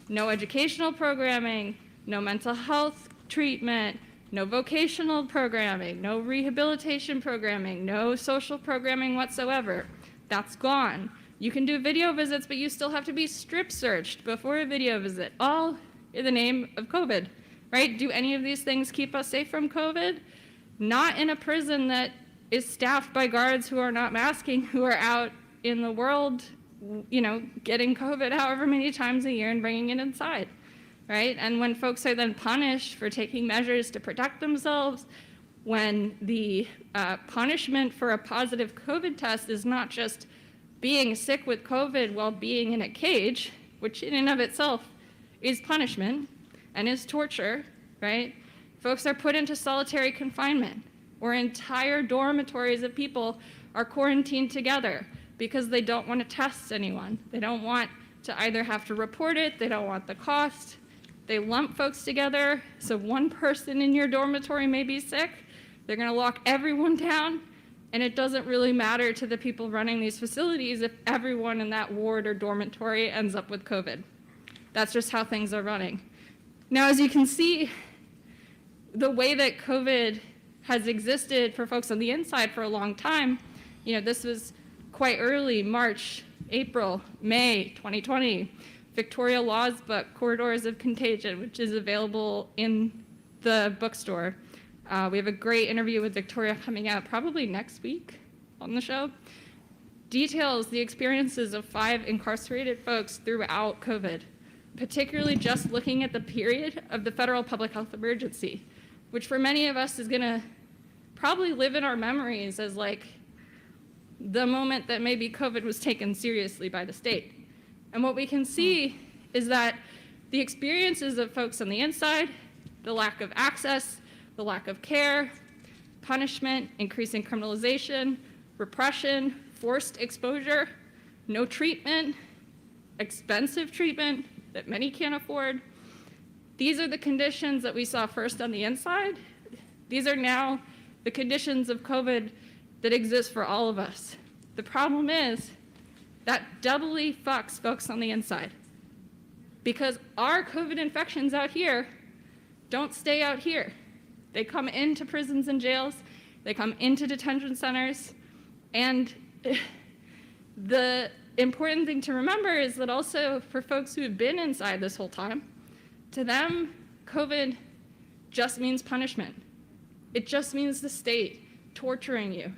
No educational programming, no mental health treatment, no vocational programming, no rehabilitation programming, no social programming whatsoever. That's gone. You can do video visits, but you still have to be strip searched before a video visit, all in the name of COVID, right? Do any of these things keep us safe from COVID? Not in a prison that is staffed by guards who are not masking, who are out in the world, getting COVID however many times a year and bringing it inside, right? And when folks are then punished for taking measures to protect themselves, when the punishment for a positive COVID test is not just being sick with COVID while being in a cage, which in and of itself is punishment and is torture, right? Folks are put into solitary confinement, where entire dormitories of people are quarantined together because they don't want to test anyone. They don't want to either have to report it, they don't want the cost. They lump folks together, so one person in your dormitory may be sick, they're going to lock everyone down, and it doesn't really matter to the people running these facilities if everyone in that ward or dormitory ends up with COVID. That's just how things are running. Now, as you can see, the way that COVID has existed for folks on the inside for a long time, this was quite early, March, April, May 2020, Victoria Law's book, Corridors of Contagion, which is available in the bookstore. We have a great interview with Victoria coming out probably next week on the show. Details the experiences of 5 incarcerated folks throughout COVID, particularly just looking at the period of the federal public health emergency, which for many of us is going to probably live in our memories as like the moment that maybe COVID was taken seriously by the state. And what we can see is that the experiences of folks on the inside, the lack of access, the lack of care, punishment, increasing criminalization, repression, forced exposure, no treatment, expensive treatment that many can't afford. These are the conditions that we saw first on the inside. These are now the conditions of COVID that exist for all of us. The problem is that doubly fucks folks on the inside, because our COVID infections out here don't stay out here. They come into prisons and jails, they come into detention centers, and the important thing to remember is that also for folks who have been inside this whole time, to them, COVID just means punishment. It just means the state torturing you,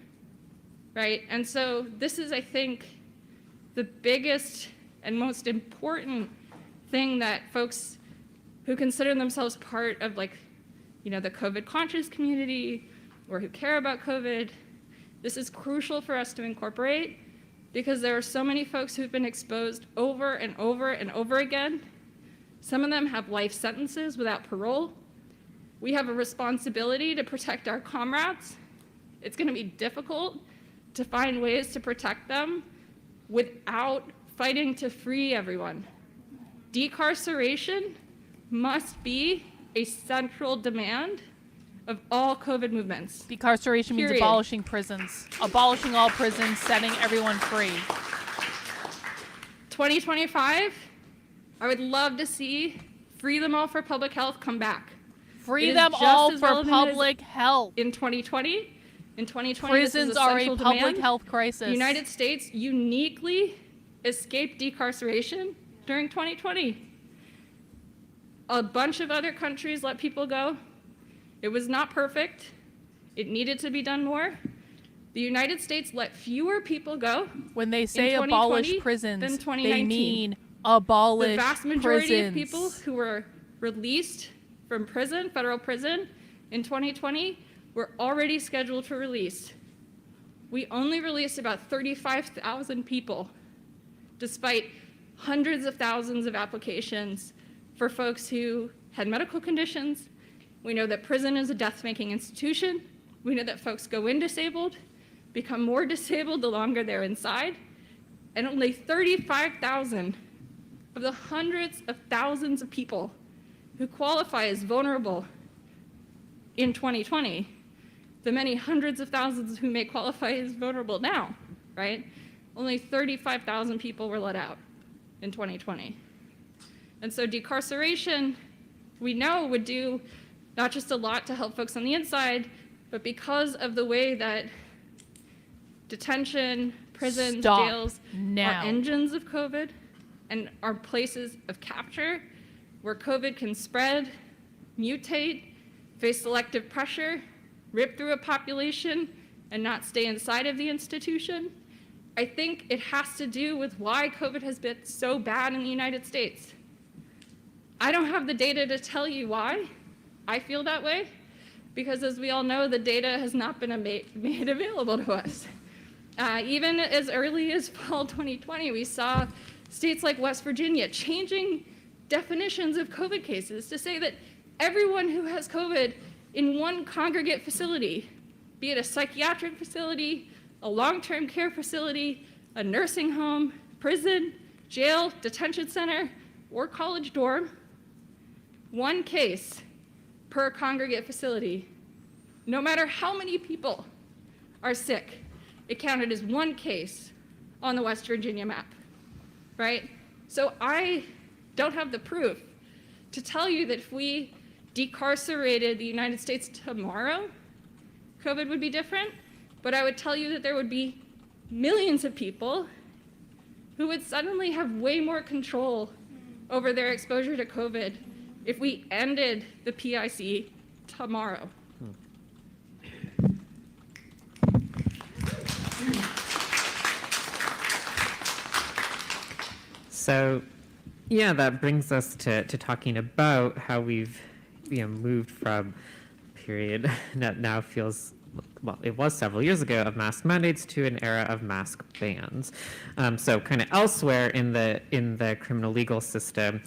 right? And so this is, I think, the biggest and most important thing that folks who consider themselves part of, like, you know, the COVID conscious community or who care about COVID, this is crucial for us to incorporate, because there are so many folks who've been exposed over and over and over again. Some of them have life sentences without parole. We have a responsibility to protect our comrades. It's going to be difficult to find ways to protect them without fighting to free everyone. Decarceration must be a central demand of all COVID movements. Decarceration means Period. abolishing prisons, abolishing all prisons, setting everyone free. 2025, I would love to see Free Them All for Public Health come back. Free It is them just all as for relevant public health. In 2020, Prisons this is are a central public demand. health crisis. The United States uniquely escaped decarceration during 2020. A bunch of other countries let people go. It was not perfect. It needed to be done more. The United States let fewer people go. When they say in abolish 2020 prisons, than they 2019. mean abolish The vast majority prisons. of people who were released from prison, federal prison, in 2020 were already scheduled for release. We only released about 35,000 people, despite hundreds of thousands of applications for folks who had medical conditions. We know that prison is a death-making institution. We know that folks go in disabled, become more disabled the longer they're inside, and only 35,000 of the hundreds of thousands of people who qualify as vulnerable in 2020, the many hundreds of thousands who may qualify as vulnerable now, right? Only 35,000 people were let out in 2020. And so decarceration, we know, would do not just a lot to help folks on the inside, but because of the way that detention, prisons, jails are engines of COVID and are places of capture where COVID can spread, mutate, face selective pressure, rip through a population, and not stay inside of the institution. I think it has to do with why COVID has been so bad in the United States. I don't have the data to tell you why I feel that way, because as we all know, the data has not been made available to us. Even as early as fall 2020, we saw states like West Virginia changing definitions of COVID cases to say that everyone who has COVID in one congregate facility, be it a psychiatric facility, a long-term care facility, a nursing home, prison, jail, detention center, or college dorm, one case per congregate facility. No matter how many people are sick, it counted as one case on the West Virginia map, right? So I don't have the proof to tell you that if we decarcerated the United States tomorrow, COVID would be different, but I would tell you that there would be millions of people who would suddenly have way more control over their exposure to COVID if we ended the PIC tomorrow. So, yeah, that brings us to talking about how we've moved from a period that now feels well, it was several years ago, of mask mandates to an era of mask bans. So kind of elsewhere in the criminal legal system,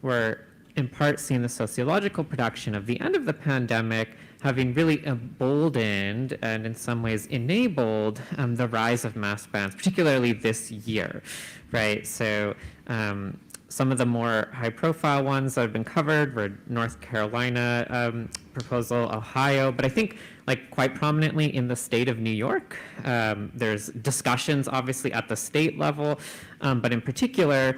we're in part seeing the sociological production of the end of the pandemic having really emboldened and in some ways enabled the rise of mask bans, particularly this year, right? So some of the more high-profile ones that have been covered were North Carolina proposal, Ohio, but I think like quite prominently in the state of New York. There's discussions obviously at the state level, but in particular,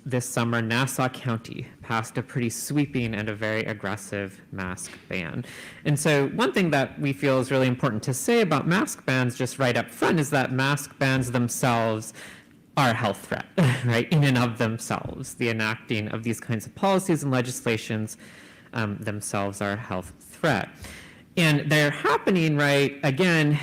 this summer, Nassau County passed a pretty sweeping and a very aggressive mask ban. And so one thing that we feel is really important to say about mask bans just right up front is that mask bans themselves are a health threat, right, in and of themselves. The enacting of these kinds of policies and legislations themselves are a health threat. And they're happening, right, again,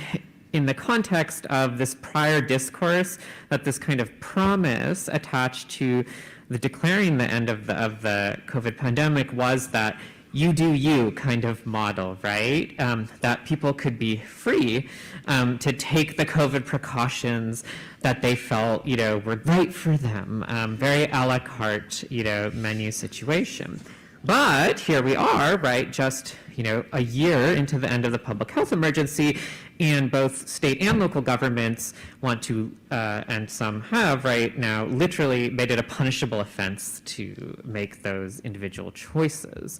in the context of this prior discourse that this kind of promise attached to the declaring the end of the COVID pandemic was that you do you kind of model, right? That people could be free to take the COVID precautions that they felt, were right for them, very a la carte, menu situation. But here we are, right, just, a year into the end of the public health emergency, and both state and local governments want to, and some have right now, literally made it a punishable offense to make those individual choices.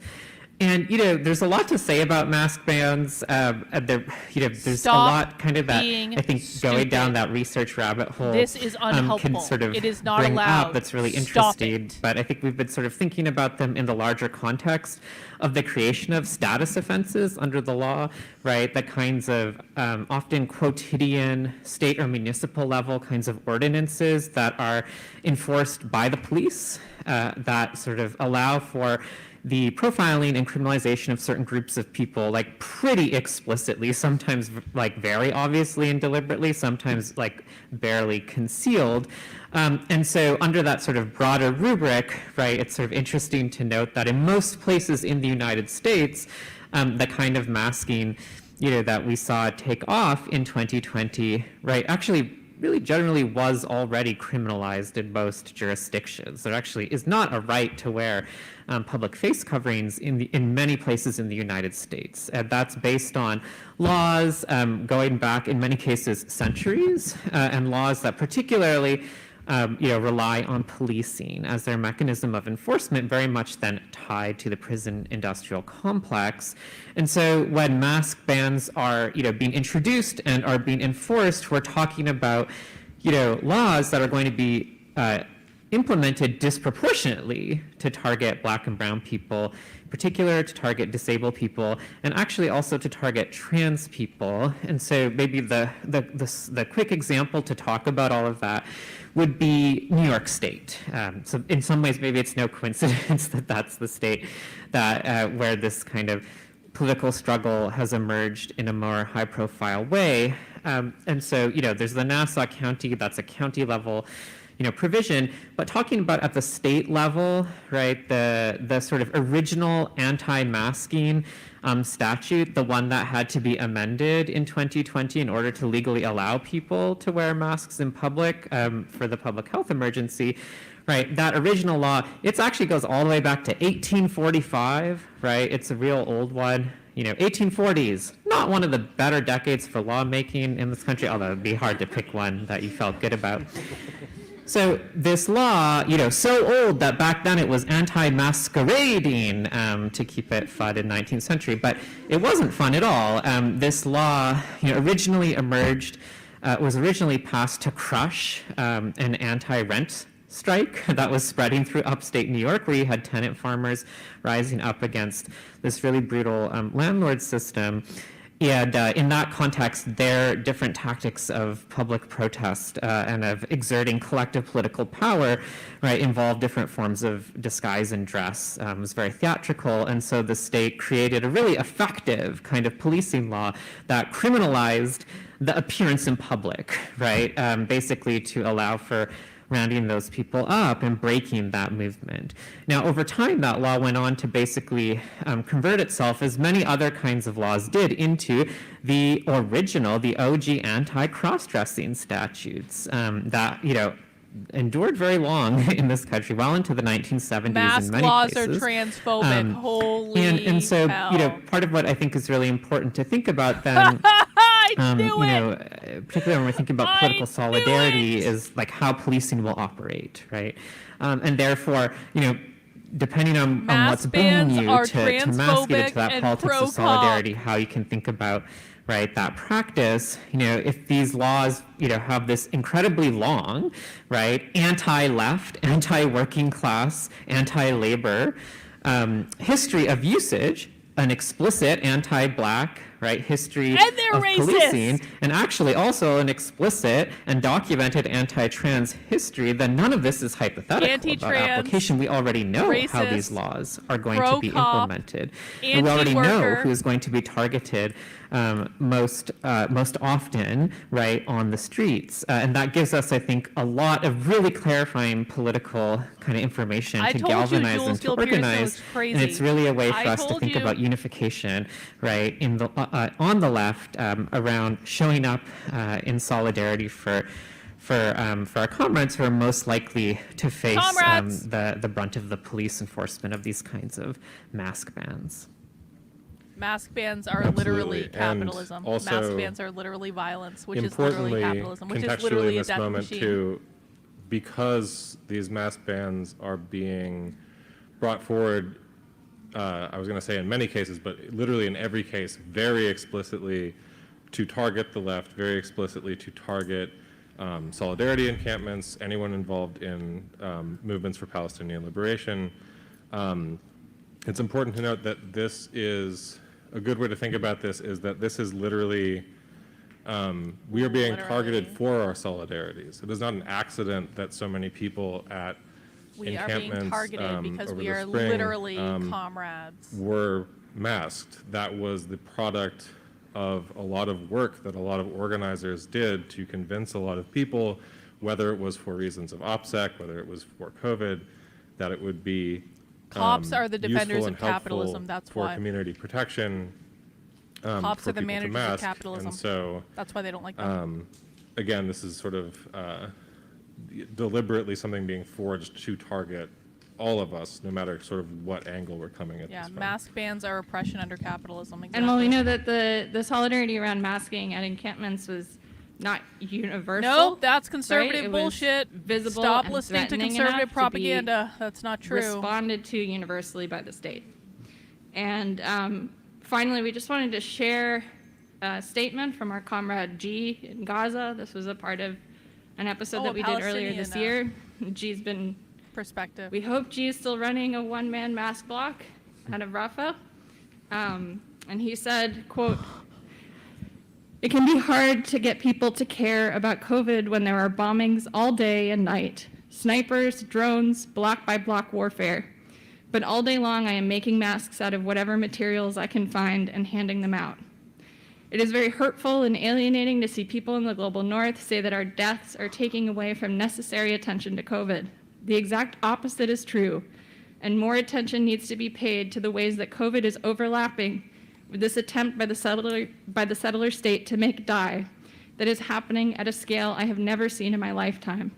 And, there's a lot to say about mask bans. There's Stop a lot kind of that, being I think, going stupid. down that research rabbit hole This is unhelpful. can sort of It is not bring allowed. up that's really Stop interesting. it. But I think we've been sort of thinking about them in the larger context of the creation of status offenses under the law, right? The kinds of often quotidian state or municipal level kinds of ordinances that are enforced by the police that sort of allow for the profiling and criminalization of certain groups of people, like pretty explicitly, sometimes like very obviously and deliberately, sometimes like barely concealed. And so under that sort of broader rubric, right, it's sort of interesting to note that in most places in the United States, the kind of masking, that we saw take off in 2020, right, actually really generally was already criminalized in most jurisdictions. There actually is not a right to wear public face coverings in many places in the United States. And that's based on laws going back, in many cases, centuries, and laws that particularly rely on policing as their mechanism of enforcement, very much then tied to the prison industrial complex. And so when mask bans are, being introduced and are being enforced, we're talking about, laws that are going to be implemented disproportionately to target Black and brown people, in particular to target disabled people, and actually also to target trans people. And so maybe the quick example to talk about all of that would be New York State. So in some ways, maybe it's no coincidence that that's the state that where this kind of political struggle has emerged in a more high-profile way. And so, there's the Nassau County, that's a county level, provision, but talking about at the state level, right, the sort of original anti-masking statute, the one that had to be amended in 2020 in order to legally allow people to wear masks in public for the public health emergency, right, that original law, it actually goes all the way back to 1845, right, it's a real old one. 1840s, not one of the better decades for lawmaking in this country, although it'd be hard to pick one that you felt good about. So this law, so old that back then it was anti-masquerading, to keep it fun in 19th century, but it wasn't fun at all. This law, originally emerged, was originally passed to crush an anti-rent strike that was spreading through upstate New York, where you had tenant farmers rising up against this really brutal landlord system. And in that context, their different tactics of public protest and of exerting collective political power, right, involved different forms of disguise and dress. It was very theatrical, and so the state created a really effective kind of policing law that criminalized the appearance in public, right, basically to allow for rounding those people up and breaking that movement. Now, over time, that law went on to basically convert itself, as many other kinds of laws did, into the original, the OG anti-cross-dressing statutes that, endured very long in this country, well into the 1970s in Mask many laws places. are transphobic. Holy and so, hell. part of what I think is really important to think about then, particularly when we're thinking about political solidarity, is like how policing will operate, right? And therefore, depending on what's bringing you to mask it into that politics of solidarity, how you can think about, right, that practice, if these laws, have this incredibly long, right, anti-left, anti-working class, anti-labor history of usage, an explicit anti-black, right, history of policing, and actually also an explicit and documented anti-trans history, then none of this is hypothetical about application. We already know how these laws are going to be implemented. And we already know who is going to be targeted most often, right, on the streets. And that gives us, I think, a lot of really clarifying political kind of information to galvanize and to organize. And it's really a way for us to think about unification, right, in the on the left around showing up in solidarity for our comrades who are most likely to face the brunt of the police enforcement of these kinds of mask bans. Mask bans are literally capitalism. Also, mask bans are literally violence, which is literally capitalism, which is literally a death machine. Too, because these mask bans are being brought forward, I was going to say in many cases, but literally in every case, very explicitly to target the left, very explicitly to target solidarity encampments, anyone involved in movements for Palestinian liberation. It's important to note that this is, a good way to think about this is that this is literally, we are being targeted for our solidarities. It is not an accident that so many people at we are being targeted because we are literally comrades. Were masked. That was the product of a lot of work that a lot of organizers did to convince a lot of people, whether it was for reasons of OPSEC, whether it was for COVID, that it would be cops are the defenders of capitalism. That's for why community protection. Cops are the managers of capitalism. And so that's why they don't like them. Again, this is sort of deliberately something being forged to target all of us, no matter sort of what angle we're coming at this from. Mask bans are oppression under capitalism. Exactly. And while we know that the solidarity around masking at encampments was not universal. Nope, that's conservative bullshit. Visible. Stop listening to conservative propaganda. That's not true. Responded to universally by the state. And finally, we just wanted to share a statement from our comrade G in Gaza. This was a part of an episode that we did earlier this year. G's been perspective. We hope G is still running a one-man mask block out of Rafah. And he said, quote, "It can be hard to get people to care about COVID when there are bombings all day and night, snipers, drones, block-by-block warfare. But all day long I am making masks out of whatever materials I can find and handing them out. It is very hurtful and alienating to see people in the global north say that our deaths are taking away from necessary attention to COVID. The exact opposite is true, and more attention needs to be paid to the ways that COVID is overlapping with this attempt by the settler state to make die that is happening at a scale I have never seen in my lifetime.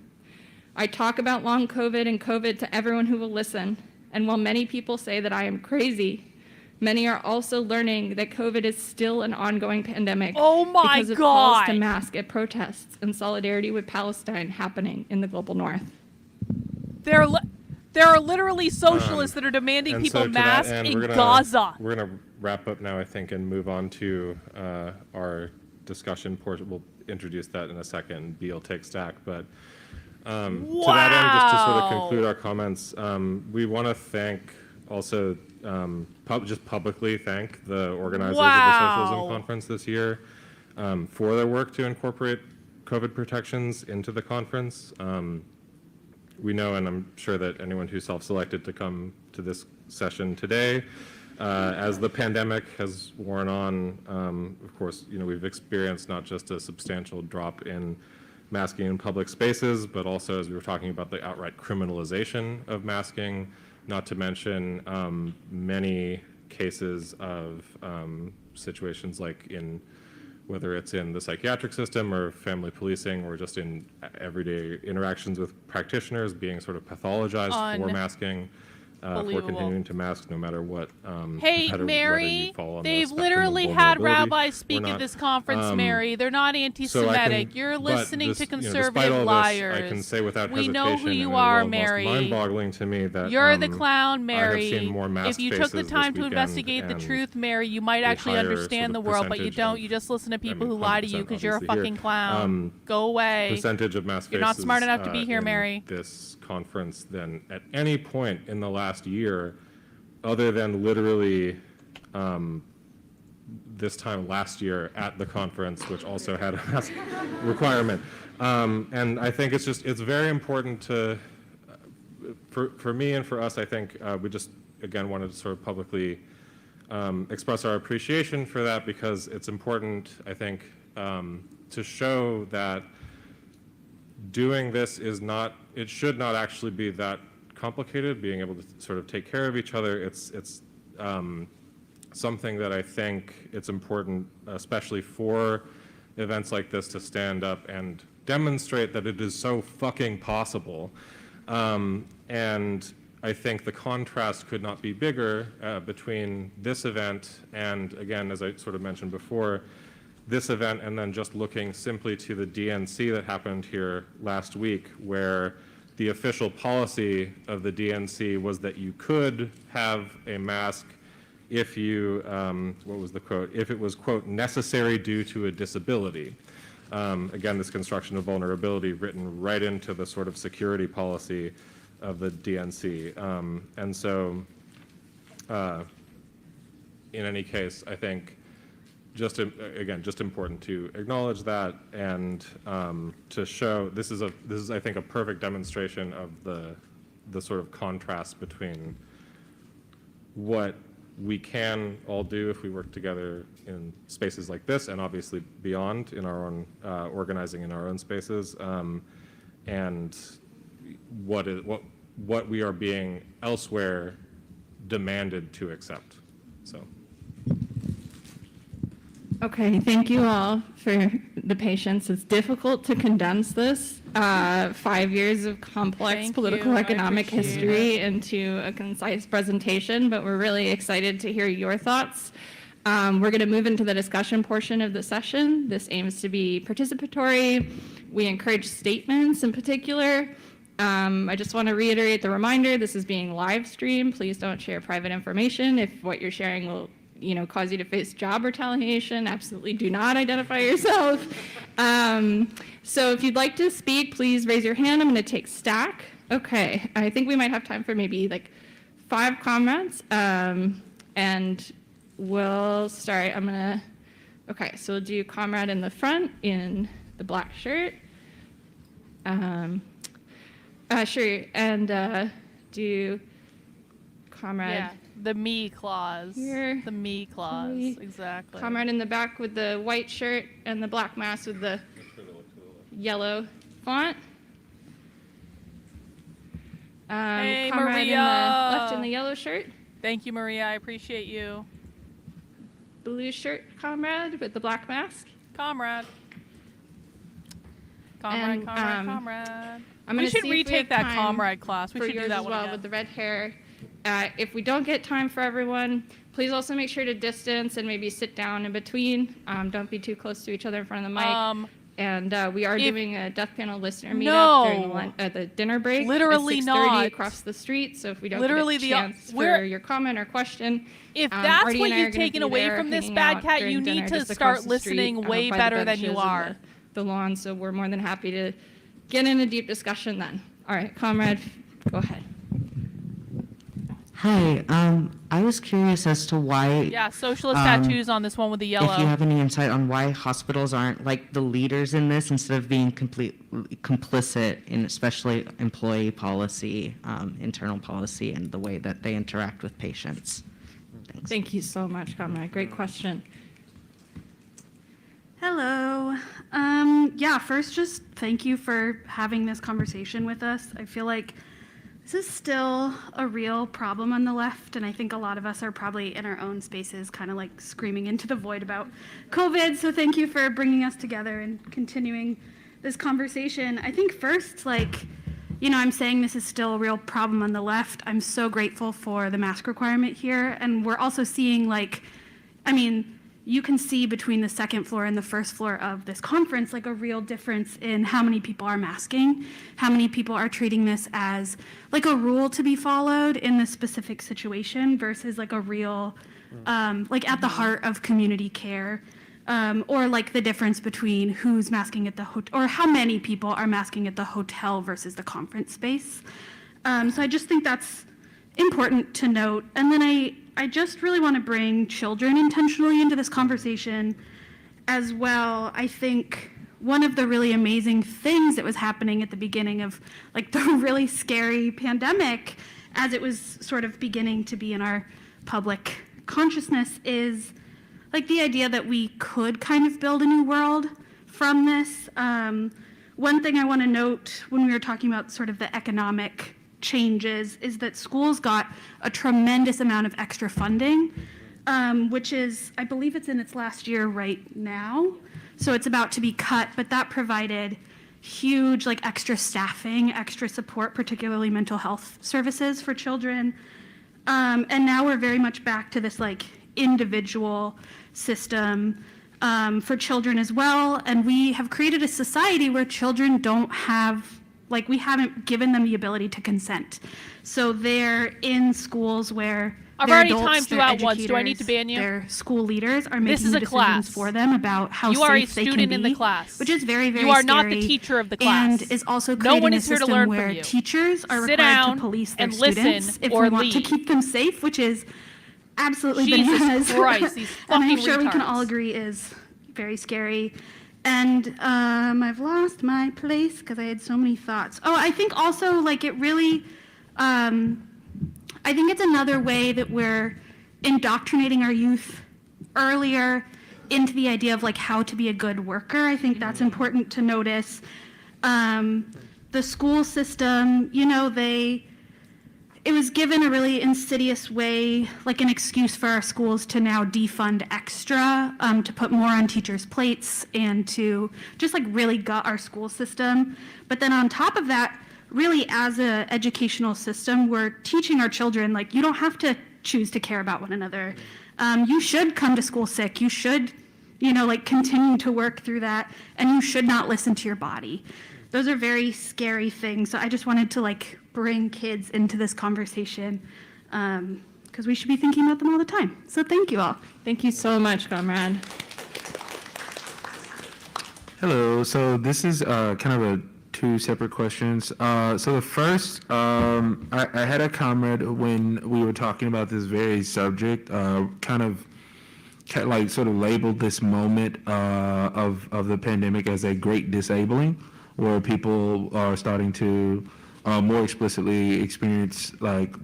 I talk about long COVID and COVID to everyone who will listen, and while many people say that I am crazy, many are also learning that COVID is still an ongoing pandemic because of calls to mask at protests and solidarity with Palestine happening in the global north." There are literally socialists that are demanding people mask in Gaza. We're going to wrap up now, I think, and move on to our discussion portion. We'll introduce that in a second. B will take stack. But to that end, just to sort of conclude our comments, we want to thank also, just publicly thank the organizers of the Socialism Conference this year for their work to incorporate COVID protections into the conference. We know, and I'm sure that anyone who self-selected to come to this session today, as the pandemic has worn on, of course, we've experienced not just a substantial drop in masking in public spaces, but also, as we were talking about, the outright criminalization of masking, not to mention many cases of situations like whether it's in the psychiatric system or family policing or just in everyday interactions with practitioners being sort of pathologized for masking, for continuing to mask no matter what. Hey, Mary, they've literally had rabbis speak at this conference, Mary. They're not anti-Semitic. You're listening to conservative liars. I can say without we hesitation, know who you are, Mary. Mind-boggling to me that you're the clown, Mary. I have seen more masked if you took the faces time this to investigate the weekend truth, Mary, you might actually understand the world, but you don't. You just listen to people who lie to you because you're a fucking clown. Go away. Percentage of masked faces. You're not smart enough to be here, Mary. This conference than at any point in the last year, other than literally this time last year at the conference, which also had a mask requirement. And I think it's very important to, for me and for us, I think we just, again, wanted to sort of publicly express our appreciation for that, because it's important, I think, to show that doing this it should not actually be that complicated. Being able to sort of take care of each other, it's something that I think it's important, especially for events like this, to stand up and demonstrate that it is so fucking possible. And I think the contrast could not be bigger between this event and, again, as I sort of mentioned before, this event, and then just looking simply to the DNC that happened here last week, where the official policy of the DNC was that you could have a mask if you, what was the quote? If it was, quote, necessary due to a disability. Again, this construction of vulnerability written right into the sort of security policy of the DNC. And so, in any case, I think just important to acknowledge that and to show this is I think a perfect demonstration of the sort of contrast between what we can all do if we work together in spaces like this, and obviously beyond in our own organizing in our own spaces, and what we are being elsewhere demanded to accept. So. Okay, thank you all for the patience. It's difficult to condense this 5 years of complex political economic history into a concise presentation, but we're really excited to hear your thoughts. We're going to move into the discussion portion of the session. This aims to be participatory. We encourage statements in particular. I just want to reiterate the reminder, this is being live streamed. Please don't share private information. If what you're sharing will cause you to face job retaliation, absolutely do not identify yourself. So if you'd like to speak, please raise your hand. I'm going to take stack. Okay, I think we might have time for maybe like 5 comrades. And we'll start. Okay, so we'll do comrade in the front in the black shirt. Sure, and do comrade. Yeah. The me clause. Here. The me clause, exactly. Comrade in the back with the white shirt and the black mask with the yellow font. Hey, comrade Maria. in the left in the yellow shirt. Thank you, Maria. I appreciate you. Blue shirt comrade with the black mask. Comrade. And, comrade. We should retake that comrade class. We for should do yours that as one well again. with the red hair. If we don't get time for everyone, please also make sure to distance and maybe sit down in between. Don't be too close to each other in front of the mic. And we are doing a Death Panel listener meetup during the dinner break. Literally at 6:30 not. Across the street. So if we don't Literally get a chance for your comment or question, if that's Artie what and I you're are gonna taking be away there from this hanging bad out cat, during you need dinner to just start across the street, listening way by the better than you benches and are. The lawn. So we're more than happy to get in a deep discussion then. All right, comrade, go ahead. Hi, I was curious as to why. Yeah, socialist tattoos on this one with the yellow. If you have any insight on why hospitals aren't like the leaders in this instead of being completely complicit in especially employee policy, internal policy, and the way that they interact with patients. Thanks. Thank you so much, comrade. Great question. Hello. Yeah, first, just thank you for having this conversation with us. I feel like this is still a real problem on the left, and I think a lot of us are probably in our own spaces kind of like screaming into the void about COVID, so thank you for bringing us together and continuing this conversation. I think first, like, you know, I'm saying this is still a real problem on the left. I'm so grateful for the mask requirement here, and we're also seeing, like, I mean, you can see between the second floor and the first floor of this conference, like a real difference in how many people are masking, how many people are treating this as like a rule to be followed in this specific situation versus like a real, like at the heart of community care, or like the difference between who's masking at the hotel, or how many people are masking at the hotel versus the conference space. So I just think that's important to note. And then I just really want to bring children intentionally into this conversation as well. I think one of the really amazing things that was happening at the beginning of like the really scary pandemic as it was sort of beginning to be in our public consciousness is like the idea that we could kind of build a new world from this. One thing I want to note when we were talking about sort of the economic changes is that schools got a tremendous amount of extra funding, which is, I believe it's in its last year right now. So it's about to be cut, but that provided huge like extra staffing, extra support, particularly mental health services for children. And now we're very much back to this like individual system for children as well. And we have created a society where children don't have, like, we haven't given them the ability to consent. So they're in schools where I've their already adults, timed you their out once. Do I need to educators, ban you? Their school leaders are This making is the a decisions class. for them about how You are a safe they can student be, in the class. which is very, very You are not the scary, teacher of the class. and is also No creating one a is here to system learn where from you. teachers are Sit required down to police their and listen students if or we want to leave. keep them safe, which is absolutely Jesus bananas. Christ, these and I'm fucking sure we can all retards. agree is very scary. And I've lost my place because I had so many thoughts. Oh, I think also like it really, I think it's another way that we're indoctrinating our youth earlier into the idea of like how to be a good worker. I think that's important to notice. The school system, you know, it was given a really insidious way, like an excuse for our schools to now defund extra, to put more on teachers' plates and to just like really gut our school system. But then on top of that, really as an educational system, we're teaching our children, like, you don't have to choose to care about one another. You should come to school sick. You should, you know, like continue to work through that, and you should not listen to your body. Those are very scary things. So I just wanted to like bring kids into this conversation because we should be thinking about them all the time. So thank you all. Thank you so much, comrade. Hello. So this is kind of two separate questions. So the first, I had a comrade when we were talking about this very subject, kind of like sort of labeled this moment of the pandemic as a great disabling, where people are starting to more explicitly experience like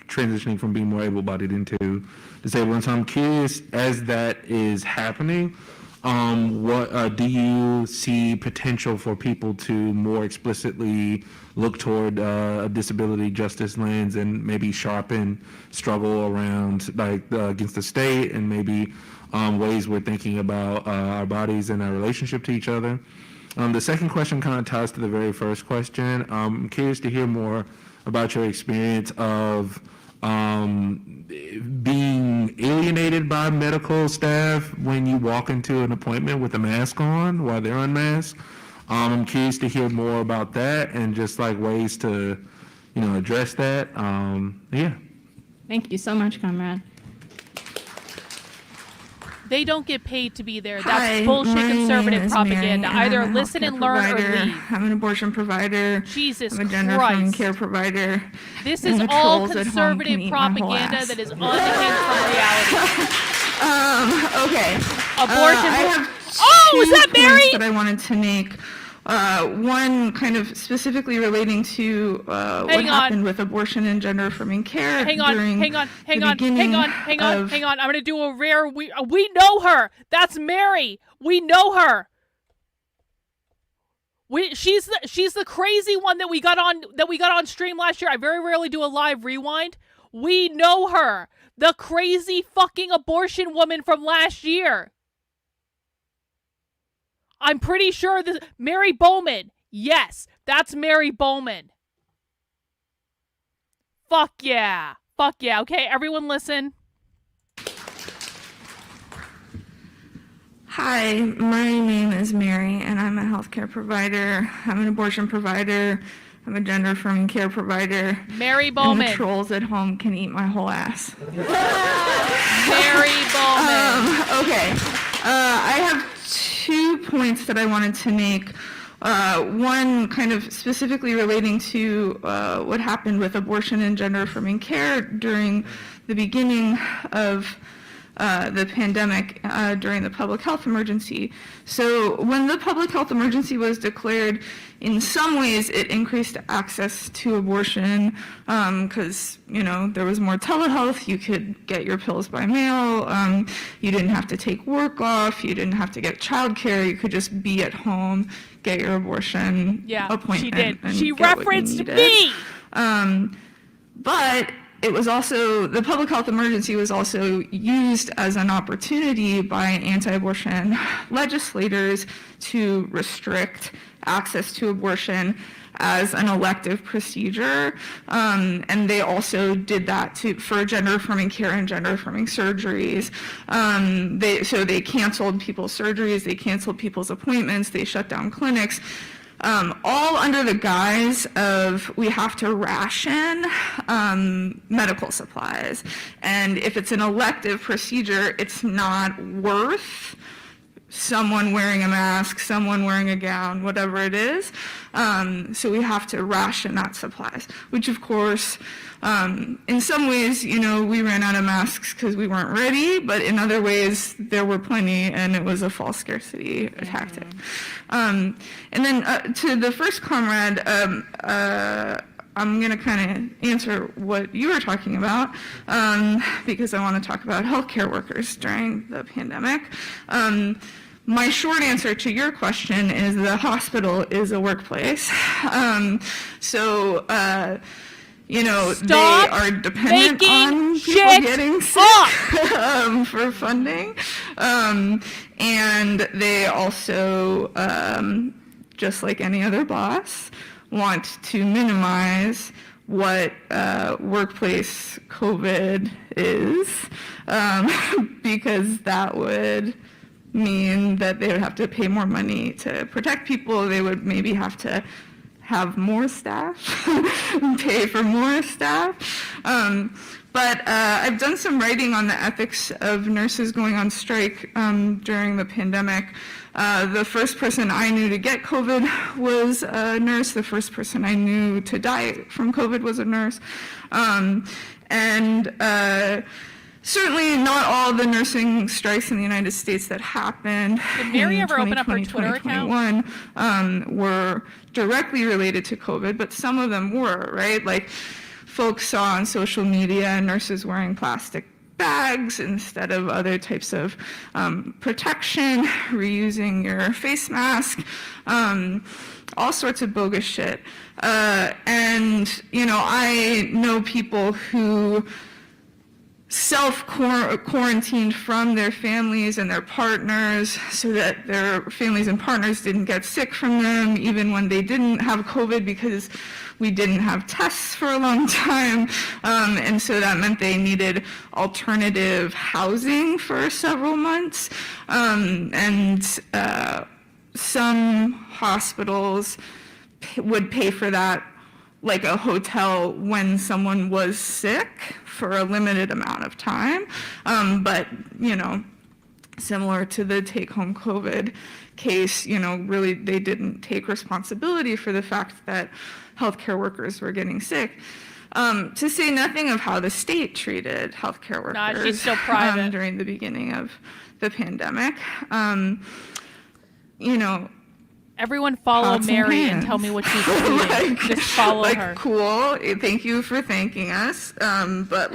transitioning from being more able-bodied into disabled. And so I'm curious, as that is happening, what do you see potential for people to more explicitly look toward a disability justice lens and maybe sharpen struggle around like against the state and maybe ways we're thinking about our bodies and our relationship to each other? The second question kind of ties to the very first question. I'm curious to hear more about your experience of being alienated by medical staff when you walk into an appointment with a mask on while they're unmasked. I'm curious to hear more about that and just like ways to, you know, address that. Yeah. Thank you so much, comrade. They don't get paid to be there. Hi, That's bullshit my name conservative is propaganda. Mary, Either and I'm a listen and healthcare learn provider. or leave. I'm an abortion provider. Jesus I'm a gender-affirming Christ. care provider. This and is the all trolls at home can conservative eat my whole propaganda ass. that is unhinged from reality. Okay. Abortion. I have Oh, is two that points Mary? that I wanted to make. One kind of specifically relating to what Hang on. happened with abortion and gender-affirming care Hang on, during hang on. of- I'm going to do a rare, we know her. That's Mary. We know her. She's the crazy one that we got on stream last year. I very rarely do a live rewind. We know her. The crazy fucking abortion woman from last year. I'm pretty sure this Mary Bowman. Yes, that's Mary Bowman. Fuck yeah. Fuck yeah. Okay, everyone listen. Hi, my name is Mary, and I'm a healthcare provider. I'm an abortion provider. I'm a gender-affirming care provider. Mary Bowman. And the trolls at home can eat my whole ass. Mary Bowman. Okay. I have 2 points that I wanted to make. One kind of specifically relating to what happened with abortion and gender-affirming care during the beginning of the pandemic during the public health emergency. So when the public health emergency was declared, in some ways it increased access to abortion because, there was more telehealth. You could get your pills by mail. You didn't have to take work off. You didn't have to get childcare. You could just be at home, get your abortion appointment. She did. And She get what you referenced needed. me. But it was also, the public health emergency was also used as an opportunity by anti-abortion legislators to restrict access to abortion as an elective procedure. And they also did that for gender-affirming care and gender-affirming surgeries. So they canceled people's surgeries, they canceled people's appointments, they shut down clinics. All under the guise of we have to ration medical supplies. And if it's an elective procedure, it's not worth someone wearing a mask, someone wearing a gown, whatever it is. So we have to ration that supplies, which of course, in some ways, we ran out of masks because we weren't ready, but in other ways, there were plenty and it was a false scarcity tactic. And then to the first comrade, I'm going to kind of answer what you were talking about because I want to talk about healthcare workers during the pandemic. My short answer to your question is the hospital is a workplace. They are dependent on people getting sick for funding. And they also, just like any other boss, want to minimize what workplace COVID is, because that would mean that they would have to pay more money to protect people. They would maybe have to have more staff, pay for more staff. But I've done some writing on the ethics of nurses going on strike during the pandemic. The first person I knew to get COVID was a nurse. The first person I knew to die from COVID was a nurse. Certainly not all the nursing strikes in the United States that happened Did Mary in ever open up her Twitter account? 2021 were directly related to COVID, but some of them were, right? Like folks saw on social media nurses wearing plastic bags instead of other types of protection, reusing your face mask, all sorts of bogus shit. And, I know people who self-quarantined from their families and their partners so that their families and partners didn't get sick from them, even when they didn't have COVID, because we didn't have tests for a long time. And so that meant they needed alternative housing for several months. Some hospitals would pay for that like a hotel when someone was sick for a limited amount of time. But, similar to the take-home COVID case, really they didn't take responsibility for the fact that healthcare workers were getting sick. To say nothing of how the state treated healthcare workers Nah, she's still private. During the beginning of the pandemic. Everyone follow Pots and Mary and pans. tell me what she's doing. Just follow her. Cool. Thank you for thanking us. But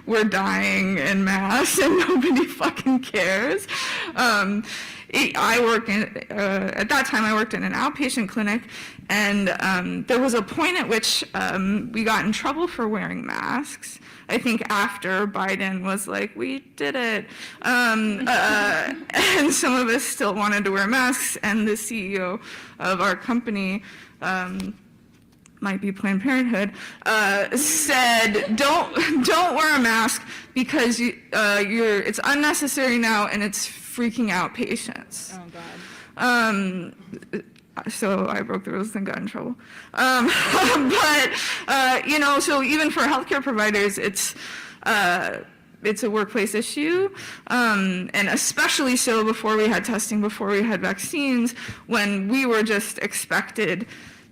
we're dying en masse and nobody fucking cares. I worked in, at that time I worked in an outpatient clinic, and there was a point at which we got in trouble for wearing masks. I think after Biden was like, we did it. And some of us still wanted to wear masks, and the CEO of our company, might be Planned Parenthood, said, don't wear a mask because it's unnecessary now and it's freaking out patients. Oh, God. So I broke the rules and got in trouble. But, so even for healthcare providers, it's a workplace issue, and especially so before we had testing, before we had vaccines, when we were just expected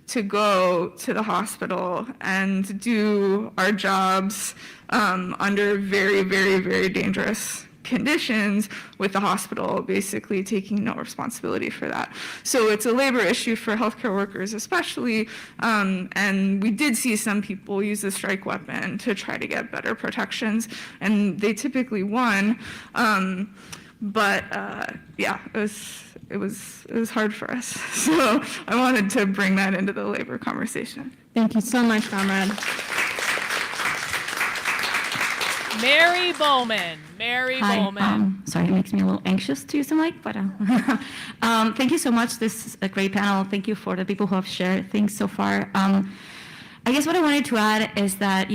to go to the hospital and do our jobs under very, very, very dangerous conditions, with the hospital basically taking no responsibility for that. So it's a labor issue for healthcare workers especially, and we did see some people use the strike weapon to try to get better protections, and they typically won. But yeah, it was hard for us. So I wanted to bring that into the labor conversation. Thank you so much, Comrade. Mary Bowman. Mary Bowman. Sorry, it makes me a little anxious to use the mic, but thank you so much. This is a great panel. Thank you for the people who have shared things so far. I guess what I wanted to add is that,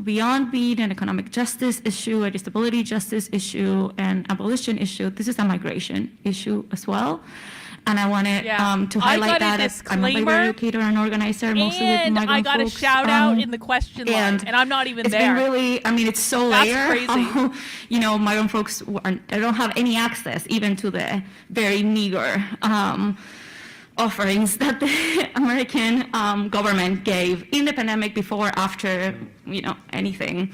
beyond being an economic justice issue, a disability justice issue, and abolition issue, this is a migration issue as well. And I wanted to highlight that as I'm a labor educator and organizer, mostly with migrant I got folks. a shout out in the question line, and I'm not even it's there. Been really, it's so That's layered. crazy. Migrant folks they don't have any access even to the very meager offerings that the American government gave in the pandemic, before, after, anything.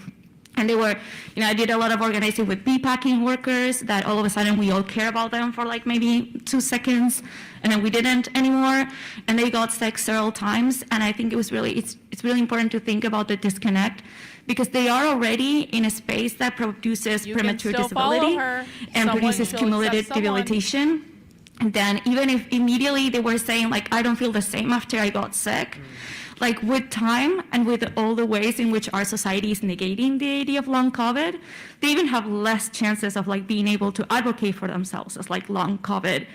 And they were, I did a lot of organizing with packing workers that all of a sudden we all care about them for like maybe 2 seconds, and then we didn't anymore. And they got sick several times. And I think it's really important to think about the disconnect, because they are already in a space that produces premature disability and produces cumulative debilitation. And then even if immediately they were saying like, I don't feel the same after I got sick, like with time and with all the ways in which our society is negating the idea of long COVID, they even have less chances of like being able to advocate for themselves as like long COVID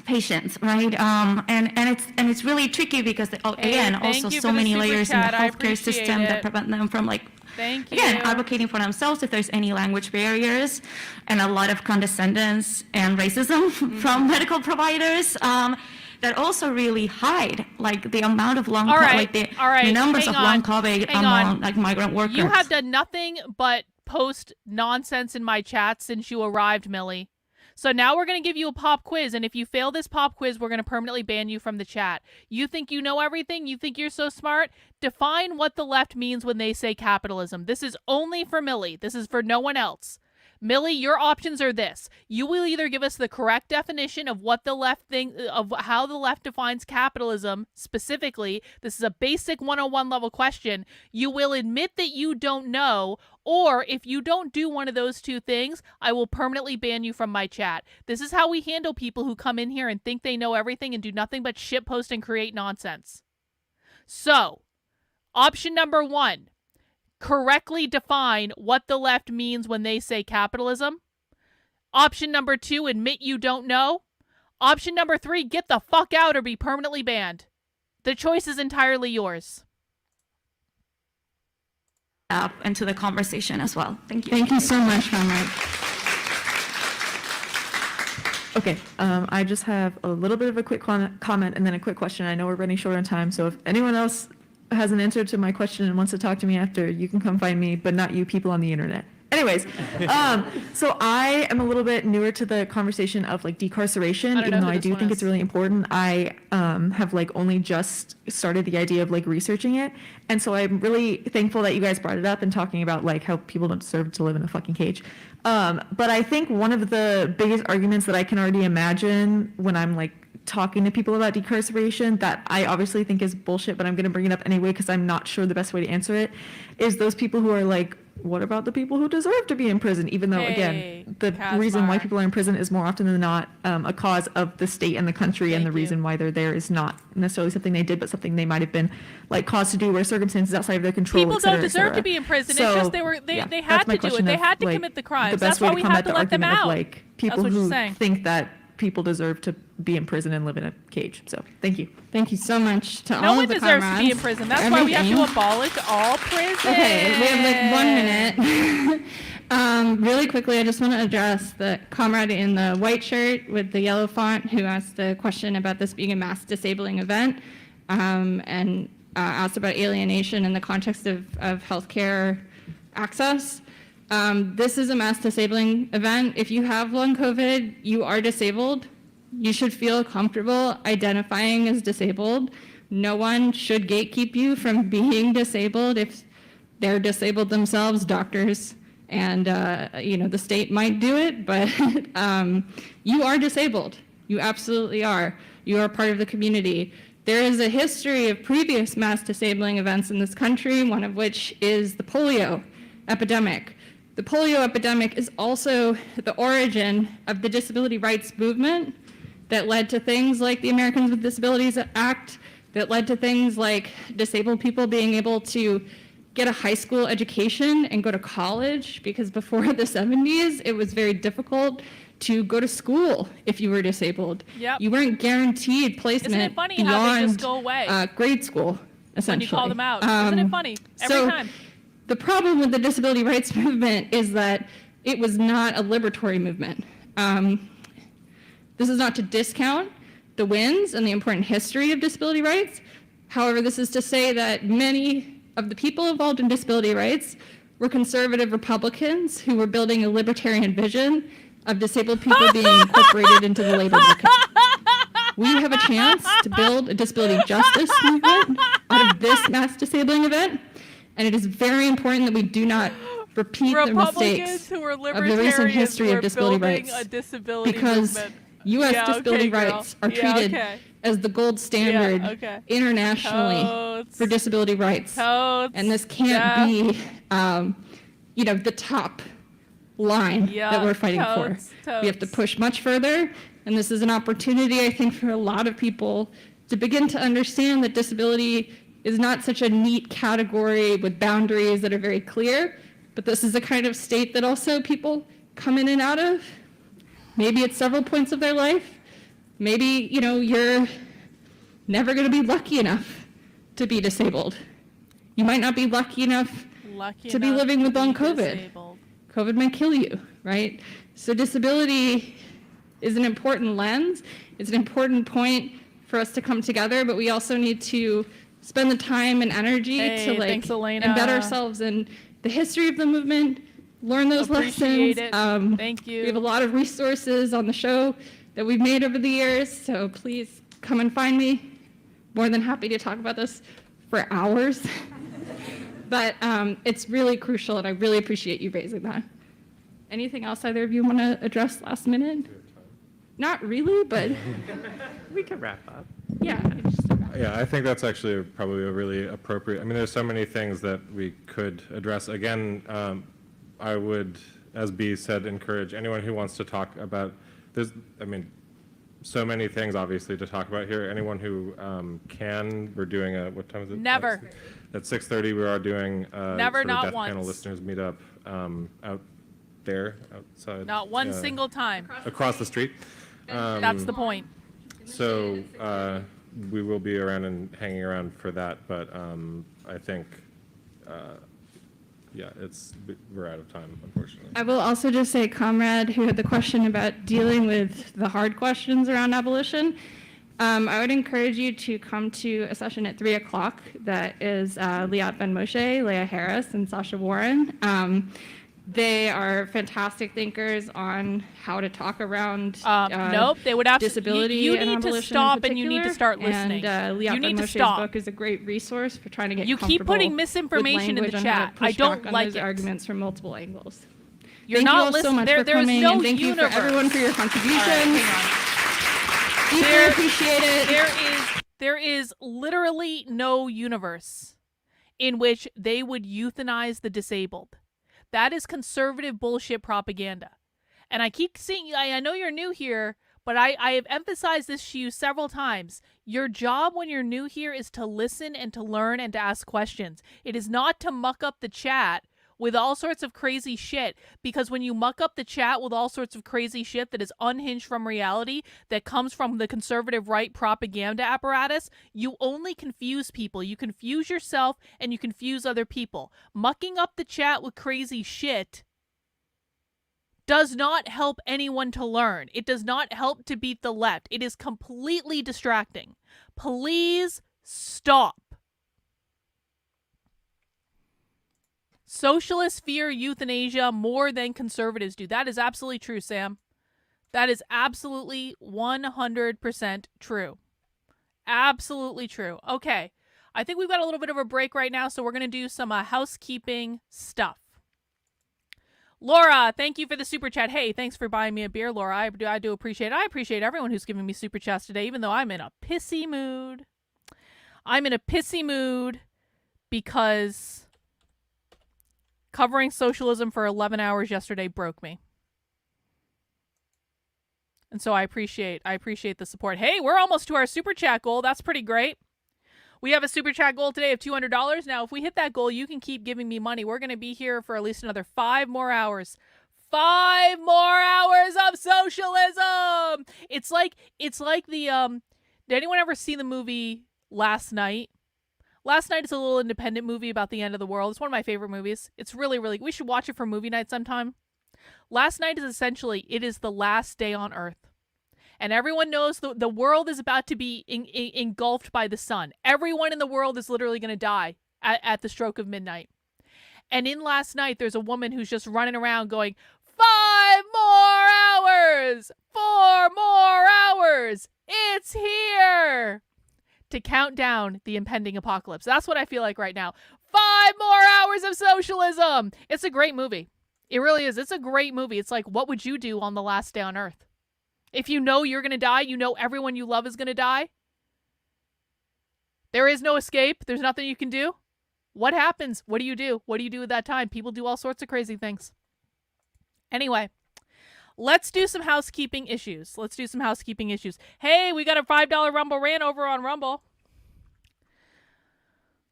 patients, right? And it's really tricky because again, also so many layers in the healthcare system that prevent them from like, again, advocating for themselves if there's any language barriers, and a lot of condescendence and racism from medical providers. That also really hide like the amount of long, the numbers of long COVID among like migrant workers. You have done nothing but post nonsense in my chat since you arrived, Millie. So now we're going to give you a pop quiz, and if you fail this pop quiz, we're going to permanently ban you from the chat. You think you know everything? You think you're so smart? Define what the left means when they say capitalism. This is only for Millie. This is for no one else. Millie, your options are this. You will either give us the correct definition of what the left of how the left defines capitalism specifically. This is a basic 101 level question. You will admit that you don't know, or if you don't do one of those two things, I will permanently ban you from my chat. This is how we handle people who come in here and think they know everything and do nothing but shitpost and create nonsense. So, option number 1. Correctly define what the left means when they say capitalism. Option number 2, admit you don't know. Option number 3, get the fuck out or be permanently banned. The choice is entirely yours. Into the conversation as well. Thank you. Thank you so much, Comrade. Okay, I just have a little bit of a quick comment and then a quick question. I know we're running short on time, so if anyone else has an answer to my question and wants to talk to me after, you can come find me, but not you people on the internet. Anyways, so I am a little bit newer to the conversation of like decarceration, even though I do think it's really important. I have like only just started the idea of like researching it. And so I'm really thankful that you guys brought it up and talking about like how people don't deserve to live in a fucking cage. But I think one of the biggest arguments that I can already imagine when I'm like talking to people about decarceration that I obviously think is bullshit, but I'm going to bring it up anyway because I'm not sure the best way to answer it, is those people who are like, what about the people who deserve to be in prison? Even though, again, the reason why people are in prison is more often than not a cause of the state and the country, and the reason why they're there is not necessarily something they did, but something they might have been like caused to do, or circumstances outside of their control. People don't deserve to be in prison. It's just they had to do it. They had to commit the crimes. That's why we have to let them out. Like people who think that people deserve to be in prison and live in a cage. So thank you. Thank you so much to No all one of the deserves to be in comrades. prison. That's why we have to abolish all prisons. Okay, we have like 1 minute. Really quickly, I just want to address the comrade in the white shirt with the yellow font who asked the question about this being a mass disabling event, and asked about alienation in the context of healthcare access. This is a mass disabling event. If you have long COVID, you are disabled. You should feel comfortable identifying as disabled. No one should gatekeep you from being disabled if they're disabled themselves. Doctors and the state might do it, but you are disabled. You absolutely are. You are part of the community. There is a history of previous mass disabling events in this country, one of which is the polio epidemic. The polio epidemic is also the origin of the disability rights movement that led to things like the Americans with Disabilities Act, that led to things like disabled people being able to get a high school education and go to college, because before the 70s, it was very difficult to go to school if you were disabled. Yep. You weren't guaranteed placement Isn't it funny beyond how they just go away grade school, essentially. when you call them out? Isn't it funny? Every time. The problem with the disability rights movement is that it was not a liberatory movement. This is not to discount the wins and the important history of disability rights. However, this is to say that many of the people involved in disability rights were conservative Republicans who were building a libertarian vision of disabled people being incorporated into the labor market. We have a chance to build a disability justice movement out of this mass disabling event, and it is very important that we do not repeat the mistakes who were of the recent history of disability rights, a disability because movement. U.S. disability rights are treated as the gold standard internationally for disability rights, and this can't be, the top line that we're fighting for. We have to push much further, and this is an opportunity, I think, for a lot of people to begin to understand that disability is not such a neat category with boundaries that are very clear, but this is a kind of state that also people come in and out of. Maybe at several points of their life. Maybe, you're never going to be lucky enough to be disabled. You might not be lucky enough to be living with long COVID. Disabled. COVID might kill you, right? So disability is an important lens. It's an important point for us to come together, but we also need to spend the time and energy to thanks, Elena. embed ourselves in the history of the movement, learn those Appreciate lessons. it. Thank you. We have a lot of resources on the show that we've made over the years, so please come and find me. More than happy to talk about this for hours. But it's really crucial, and I really appreciate you raising that. Anything else either of you want to address last minute? Not really, but we can wrap up. Yeah. Yeah, I think that's actually probably a really appropriate. I mean, there's so many things that we could address. Again, I would, as B said, encourage anyone who wants to talk about. So many things obviously to talk about here. Anyone who can, we're doing what time is it? Never. At 6:30, we are doing Never, not Death once. Panel listeners meetup out there, outside. Not one single time. Across the street. That's the point. So we will be around and hanging around for that, but I think, we're out of time, unfortunately. I will also just say, comrade who had the question about dealing with the hard questions around abolition, I would encourage you to come to a session at 3 o'clock that is Liat Ben Moshe, Leah Harris, and Sasha Warren. They are fantastic thinkers on how to talk around nope, they would disability you and need to abolition stop in and you need to start listening. And Liat you Ben need to Moshe's stop. book is a great resource for trying to get You keep comfortable putting misinformation in with the language on how chat. to push I don't back on like those it. arguments from multiple angles. You're thank not you all so listening. much There- for there's coming, no and thank you universe. for everyone for your contributions. All right, Deeply appreciate it. There is literally no universe in which they would euthanize the disabled. That is conservative bullshit propaganda. And I keep seeing, I know you're new here, but I have emphasized this to you several times. Your job when you're new here is to listen and to learn and to ask questions. It is not to muck up the chat with all sorts of crazy shit, because when you muck up the chat with all sorts of crazy shit that is unhinged from reality, that comes from the conservative right propaganda apparatus, you only confuse people. You confuse yourself and you confuse other people. Mucking up the chat with crazy shit does not help anyone to learn. It does not help to beat the left. It is completely distracting. Please stop. Socialists fear euthanasia more than conservatives do. That is absolutely true, Sam. That is absolutely 100% true. Absolutely true. Okay. I think we've got a little bit of a break right now, so we're going to do some housekeeping stuff. Laura, thank you for the super chat. Hey, thanks for buying me a beer, Laura. I do appreciate it. I appreciate everyone who's giving me super chats today, even though I'm in a pissy mood. I'm in a pissy mood because covering socialism for 11 hours yesterday broke me. And so I appreciate the support. Hey, we're almost to our super chat goal. That's pretty great. We have a super chat goal today of $200. Now, if we hit that goal, you can keep giving me money. We're going to be here for at least another 5 more hours. 5 more hours of socialism. It's like the did anyone ever see the movie Last Night? Last Night is a little independent movie about the end of the world. It's one of my favorite movies. It's really, really, we should watch it for movie night sometime. Last Night is essentially, it is the last day on Earth. And everyone knows the world is about to be engulfed by the sun. Everyone in the world is literally going to die at the stroke of midnight. And in Last Night, there's a woman who's just running around going, 5 more hours! 4 more hours! It's here! To count down the impending apocalypse. That's what I feel like right now. 5 more hours of socialism! It's a great movie. It really is. It's a great movie. It's like, what would you do on the last day on Earth? If you know you're going to die, you know everyone you love is going to die. There is no escape. There's nothing you can do. What happens? What do you do? What do you do at that time? People do all sorts of crazy things. Anyway, let's do some housekeeping issues. Hey, we got a $5 Rumble rant over on Rumble.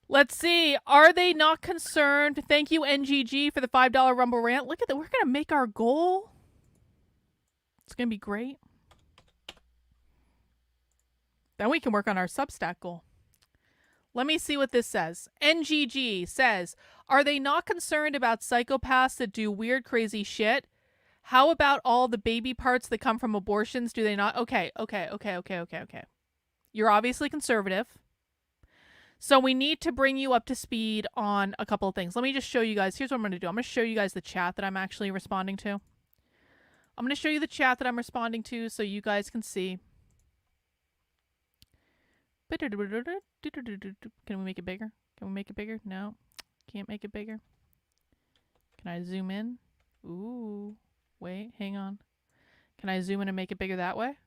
Let's see. Are they not concerned? Thank you, NGG, for the $5 Rumble rant. Look at that. We're going to make our goal. It's going to be great. Then we can work on our Substack goal. Let me see what this says. NGG says, are they not concerned about psychopaths that do weird, crazy shit? How about all the baby parts that come from abortions? Do they not? Okay. You're obviously conservative. So we need to bring you up to speed on a couple of things. Let me just show you guys. Here's what I'm going to do. I'm going to show you guys the chat that I'm actually responding to. I'm going to show you the chat that I'm responding to so you guys can see. Can we make it bigger? No. Can't make it bigger. Can I zoom in? Ooh. Wait, hang on. Can I zoom in and make it bigger that way?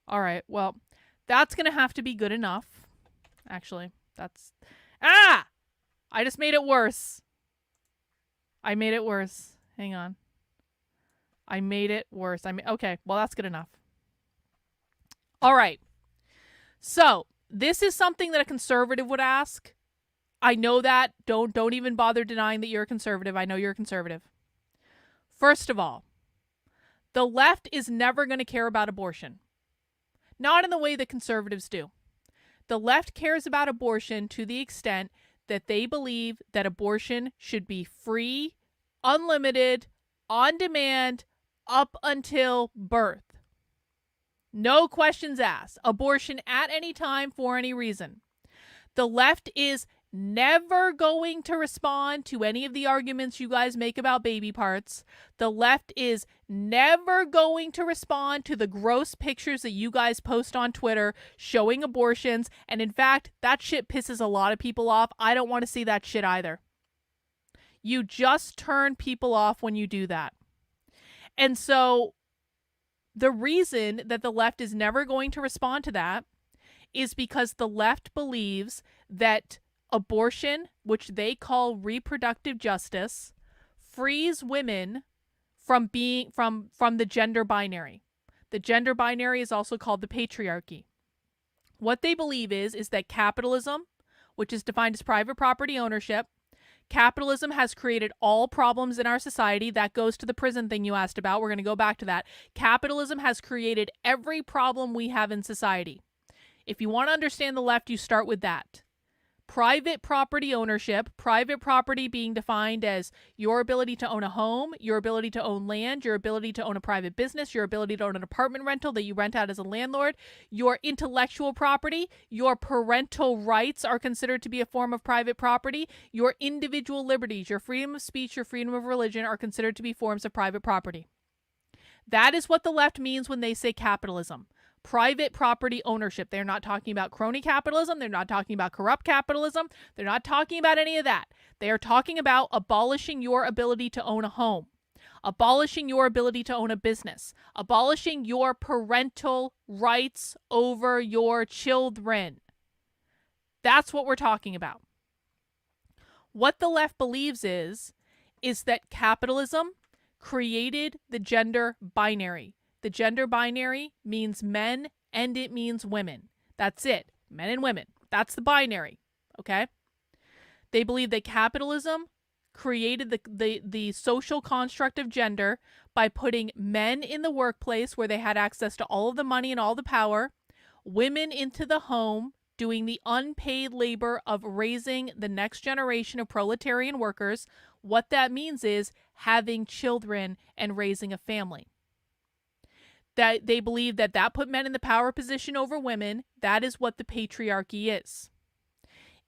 All right. Well, that's going to have to be good enough. Actually, that's... Ah! I just made it worse. Hang on. I made it worse. Okay, well, that's good enough. All right. So, this is something that a conservative would ask. I know that. Don't even bother denying that you're a conservative. I know you're a conservative. First of all, the left is never going to care about abortion. Not in the way that conservatives do. The left cares about abortion to the extent that they believe that abortion should be free, unlimited, on demand, up until birth. No questions asked. Abortion at any time for any reason. The left is never going to respond to any of the arguments you guys make about baby parts. The left is never going to respond to the gross pictures that you guys post on Twitter showing abortions. And in fact, that shit pisses a lot of people off. I don't want to see that shit either. You just turn people off when you do that. And so the reason that the left is never going to respond to that is because the left believes that abortion, which they call reproductive justice, frees women from being from the gender binary. The gender binary is also called the patriarchy. What they believe is that capitalism, which is defined as private property ownership, capitalism has created all problems in our society. That goes to the prison thing you asked about. We're going to go back to that. Capitalism has created every problem we have in society. If you want to understand the left, you start with that. Private property ownership, private property being defined as your ability to own a home, your ability to own land, your ability to own a private business, your ability to own an apartment rental that you rent out as a landlord, your intellectual property, your parental rights are considered to be a form of private property, your individual liberties, your freedom of speech, your freedom of religion are considered to be forms of private property. That is what the left means when they say capitalism. Private property ownership. They're not talking about crony capitalism. They're not talking about corrupt capitalism. They're not talking about any of that. They are talking about abolishing your ability to own a home, abolishing your ability to own a business, abolishing your parental rights over your children. That's what we're talking about. What the left believes is that capitalism created the gender binary. The gender binary means men and it means women. That's it. Men and women. That's the binary. Okay? They believe that capitalism created the social construct of gender by putting men in the workplace where they had access to all of the money and all the power, women into the home doing the unpaid labor of raising the next generation of proletarian workers. What that means is having children and raising a family. That they believe that put men in the power position over women. That is what the patriarchy is.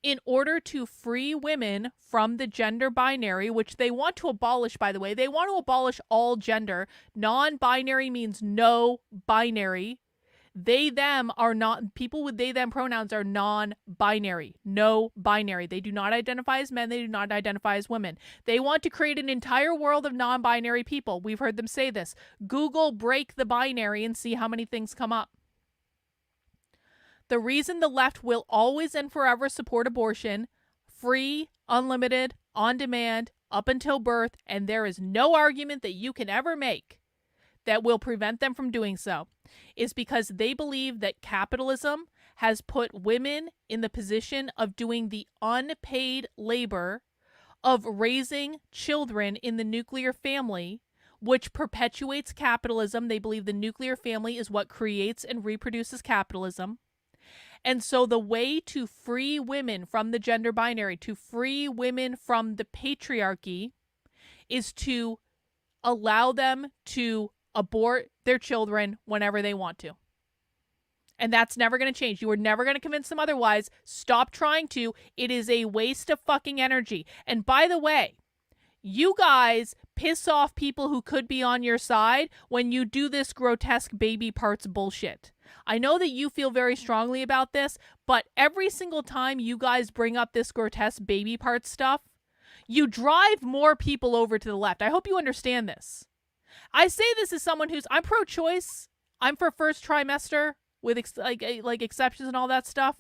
In order to free women from the gender binary, which they want to abolish, by the way, they want to abolish all gender. Non-binary means no binary. They, them are not, people with they, them pronouns are non-binary, no binary. They do not identify as men. They do not identify as women. They want to create an entire world of non-binary people. We've heard them say this. Google break the binary and see how many things come up. The reason the left will always and forever support abortion, free, unlimited, on demand, up until birth, and there is no argument that you can ever make that will prevent them from doing so, is because they believe that capitalism has put women in the position of doing the unpaid labor of raising children in the nuclear family, which perpetuates capitalism. They believe the nuclear family is what creates and reproduces capitalism. And so the way to free women from the gender binary, to free women from the patriarchy, is to allow them to abort their children whenever they want to. And that's never going to change. You are never going to convince them otherwise. Stop trying to. It is a waste of fucking energy. And by the way, you guys piss off people who could be on your side when you do this grotesque baby parts bullshit. I know that you feel very strongly about this, but every single time you guys bring up this grotesque baby parts stuff, you drive more people over to the left. I hope you understand this. I say this as someone I'm pro-choice. I'm for first trimester with exceptions and all that stuff.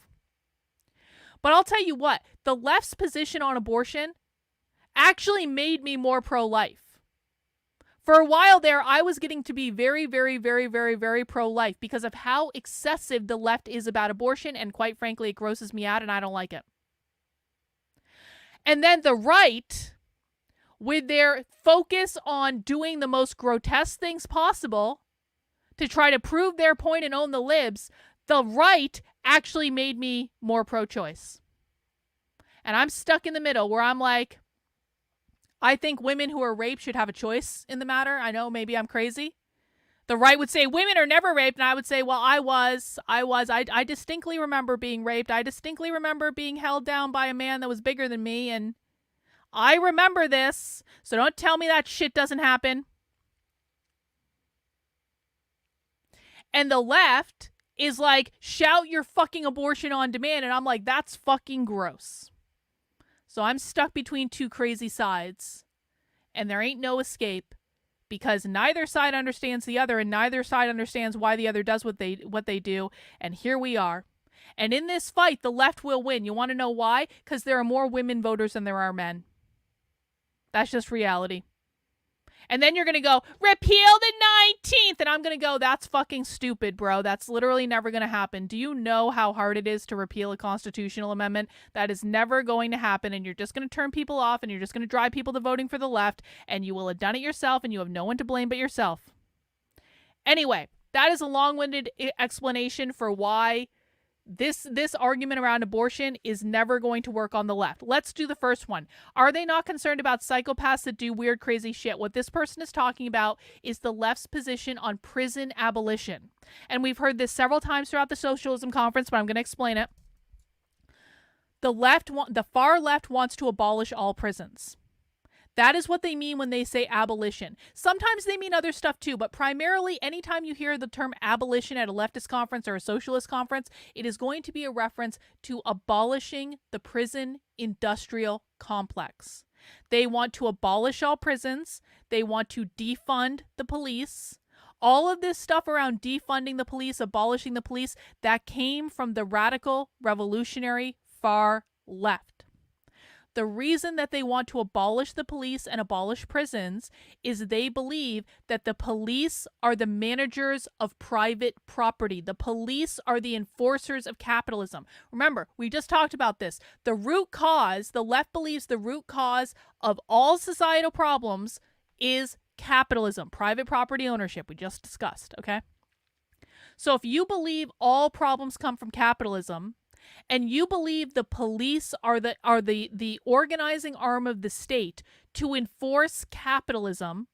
But I'll tell you what, the left's position on abortion actually made me more pro-life. For a while there, I was getting to be very, very, very, very, very pro-life because of how excessive the left is about abortion, and quite frankly, it grosses me out and I don't like it. And then the right, with their focus on doing the most grotesque things possible to try to prove their point and own the libs, the right actually made me more pro-choice. And I'm stuck in the middle where I'm like, I think women who are raped should have a choice in the matter. I know maybe I'm crazy. The right would say women are never raped, and I would say, well, I was. I distinctly remember being raped. I distinctly remember being held down by a man that was bigger than me, and I remember this, so don't tell me that shit doesn't happen. And the left is like, shout your fucking abortion on demand, and I'm like, that's fucking gross. So I'm stuck between two crazy sides, and there ain't no escape because neither side understands the other, and neither side understands why the other does what they do, and here we are. And in this fight, the left will win. You want to know why? Because there are more women voters than there are men. That's just reality. And then you're going to go, repeal the 19th. And I'm going to go, that's fucking stupid, bro. That's literally never going to happen. Do you know how hard it is to repeal a constitutional amendment? That is never going to happen. And you're just going to turn people off, and you're just going to drive people to voting for the left. And you will have done it yourself, and you have no one to blame but yourself. Anyway, that is a long-winded explanation for why this argument around abortion is never going to work on the left. Let's do the first one. Are they not concerned about psychopaths that do weird, crazy shit? What this person is talking about is the left's position on prison abolition. And we've heard this several times throughout the Socialism Conference, but I'm going to explain it. The far left wants to abolish all prisons. That is what they mean when they say abolition. Sometimes they mean other stuff too, but primarily anytime you hear the term abolition at a leftist conference or a socialist conference, it is going to be a reference to abolishing the prison industrial complex. They want to abolish all prisons. They want to defund the police. All of this stuff around defunding the police, abolishing the police, that came from the radical, revolutionary, far left. The reason that they want to abolish the police and abolish prisons is they believe that the police are the managers of private property. The police are the enforcers of capitalism. Remember, we just talked about this. The root cause, the left believes the root cause of all societal problems is capitalism, private property ownership. We just discussed, okay? So if you believe all problems come from capitalism, and you believe the police are the organizing arm of the state to enforce capitalism,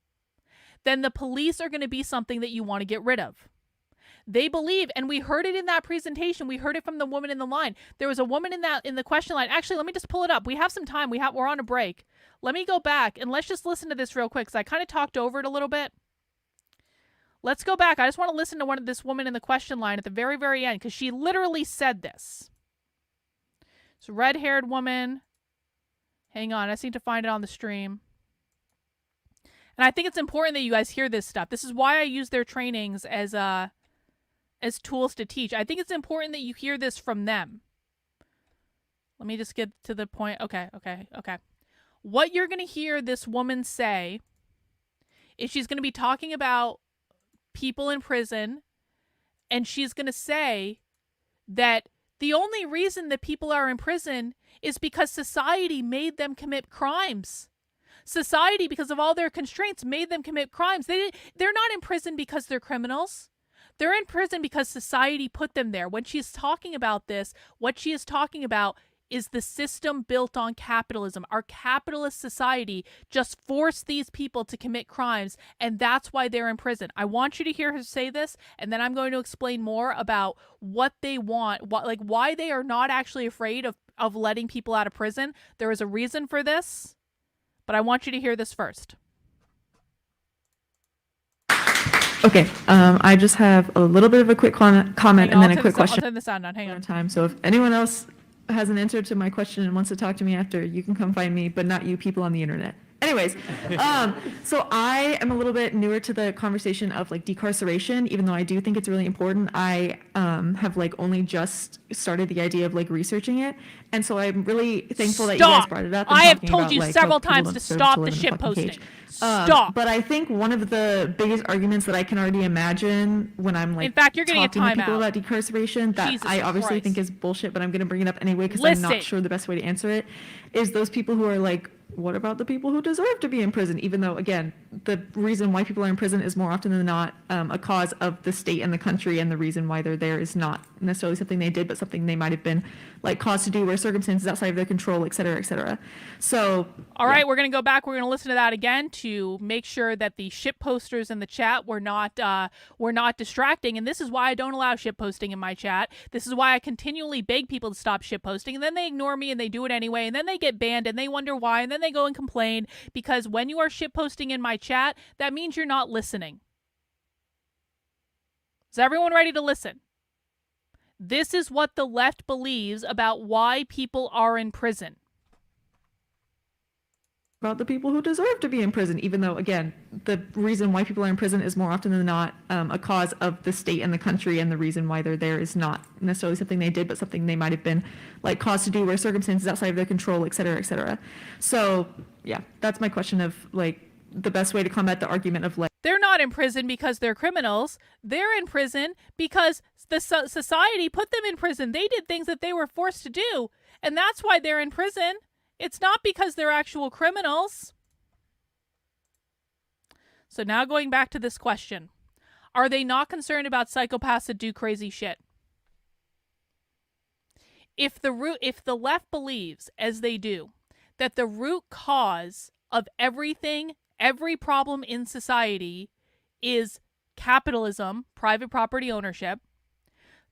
then the police are going to be something that you want to get rid of. They believe, and we heard it in that presentation. We heard it from the woman in the line. There was a woman in the question line. Actually, let me just pull it up. We have some time. We're on a break. Let me go back and let's just listen to this real quick because I kind of talked over it a little bit. Let's go back. I just want to listen to this woman in the question line at the very, very end because she literally said this. It's a red-haired woman. Hang on, I just need to find it on the stream. And I think it's important that you guys hear this stuff. This is why I use their trainings as tools to teach. I think it's important that you hear this from them. Let me just get to the point. Okay. What you're going to hear this woman say is she's going to be talking about people in prison, and she's going to say that the only reason that people are in prison is because society made them commit crimes. Society, because of all their constraints, made them commit crimes. They're not in prison because they're criminals. They're in prison because society put them there. When she's talking about this, what she is talking about is the system built on capitalism. Our capitalist society just forced these people to commit crimes, and that's why they're in prison. I want you to hear her say this, and then I'm going to explain more about what they want, why they are not actually afraid of letting people out of prison. There is a reason for this, but I want you to hear this first. Okay, I just have a little bit of a quick comment and then a quick question. I'll turn the sound on. Hang on. Time. So if anyone else has an answer to my question and wants to talk to me after, you can come find me, but not you people on the internet. Anyways, so I am a little bit newer to the conversation of decarceration, even though I do think it's really important. I have only just started the idea of researching it, and so I'm really thankful that you guys brought it up. I have told you several times to stop the shit posting. Stop. But I think one of the biggest arguments that I can already imagine when I'm in fact, you're getting talking to people about decarceration that Jesus I obviously Christ. think is bullshit, but I'm going to bring it up anyway because I'm not sure the best way to answer it, is those people who are what about the people who deserve to be in prison? Even though, again, the reason why people are in prison is more often than not a cause of the state and the country, and the reason why they're there is not necessarily something they did, but something they might have been caused to do, or circumstances outside of their control, et cetera, et cetera. So, all right, we're going to go back. We're going to listen to that again to make sure that the shit posters in the chat were not distracting. And this is why I don't allow shit posting in my chat. This is why I continually beg people to stop shit posting, and then they ignore me and they do it anyway, and then they get banned and they wonder why, and then they go and complain, because when you are shit posting in my chat, that means you're not listening. Is everyone ready to listen? This is what the left believes about why people are in prison. about the people who deserve to be in prison, even though, again, the reason why people are in prison is more often than not a cause of the state and the country, and the reason why they're there is not necessarily something they did, but something they might have been like caused to do, or circumstances outside of their control, et cetera, et cetera. So yeah, that's my question of like the best way to combat the argument of like, They're not in prison because they're criminals. They're in prison because the society put them in prison. They did things that they were forced to do, and that's why they're in prison. It's not because they're actual criminals. So now going back to this question. Are they not concerned about psychopaths that do crazy shit? If the left believes, as they do, that the root cause of everything, every problem in society is capitalism, private property ownership,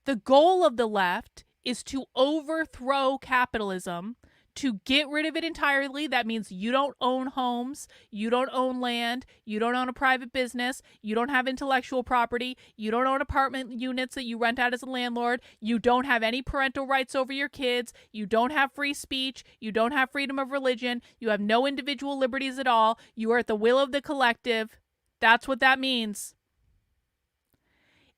the goal of the left is to overthrow capitalism, to get rid of it entirely. That means you don't own homes, you don't own land, you don't own a private business, you don't have intellectual property, you don't own apartment units that you rent out as a landlord, you don't have any parental rights over your kids, you don't have free speech, you don't have freedom of religion, you have no individual liberties at all, you are at the will of the collective. That's what that means.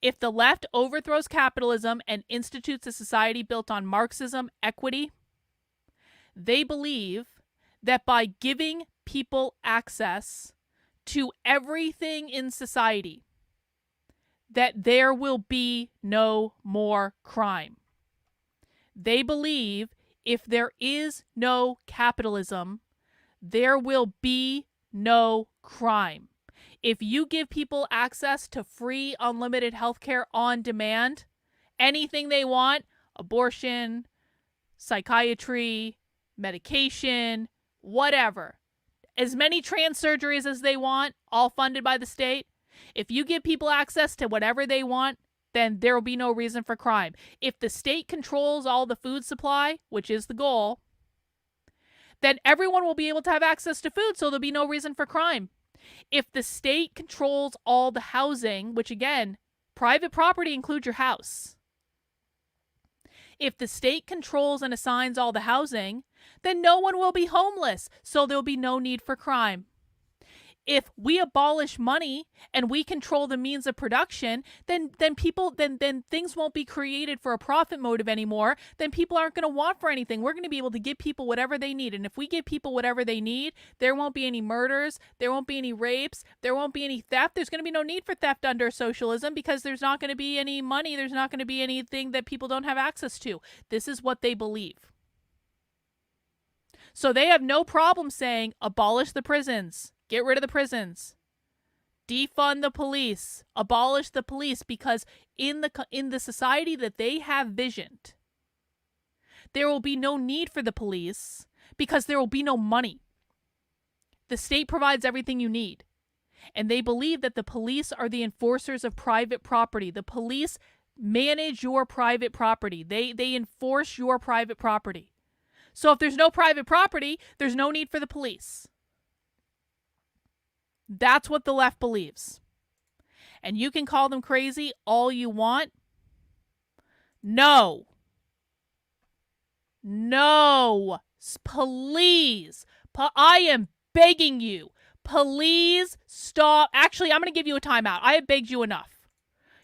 If the left overthrows capitalism and institutes a society built on Marxism, equity, they believe that by giving people access to everything in society, that there will be no more crime. They believe if there is no capitalism, there will be no crime. If you give people access to free, unlimited healthcare on demand, anything they want, abortion, psychiatry, medication, whatever, as many trans surgeries as they want, all funded by the state. If you give people access to whatever they want, then there will be no reason for crime. If the state controls all the food supply, which is the goal, then everyone will be able to have access to food, so there'll be no reason for crime. If the state controls all the housing, which again, private property includes your house. If the state controls and assigns all the housing, then no one will be homeless, so there'll be no need for crime. If we abolish money and we control the means of production, then things won't be created for a profit motive anymore. Then people aren't going to want for anything. We're going to be able to give people whatever they need. And if we give people whatever they need, there won't be any murders, there won't be any rapes, there won't be any theft. There's going to be no need for theft under socialism because there's not going to be any money. There's not going to be anything that people don't have access to. This is what they believe. So they have no problem saying abolish the prisons. Get rid of the prisons. Defund the police. Abolish the police, because in the society that they have visioned, there will be no need for the police because there will be no money. The state provides everything you need. And they believe that the police are the enforcers of private property. The police manage your private property. They enforce your private property. So if there's no private property, there's no need for the police. That's what the left believes. And you can call them crazy all you want. No. No. Please. I am begging you. Please stop. Actually, I'm going to give you a timeout. I have begged you enough.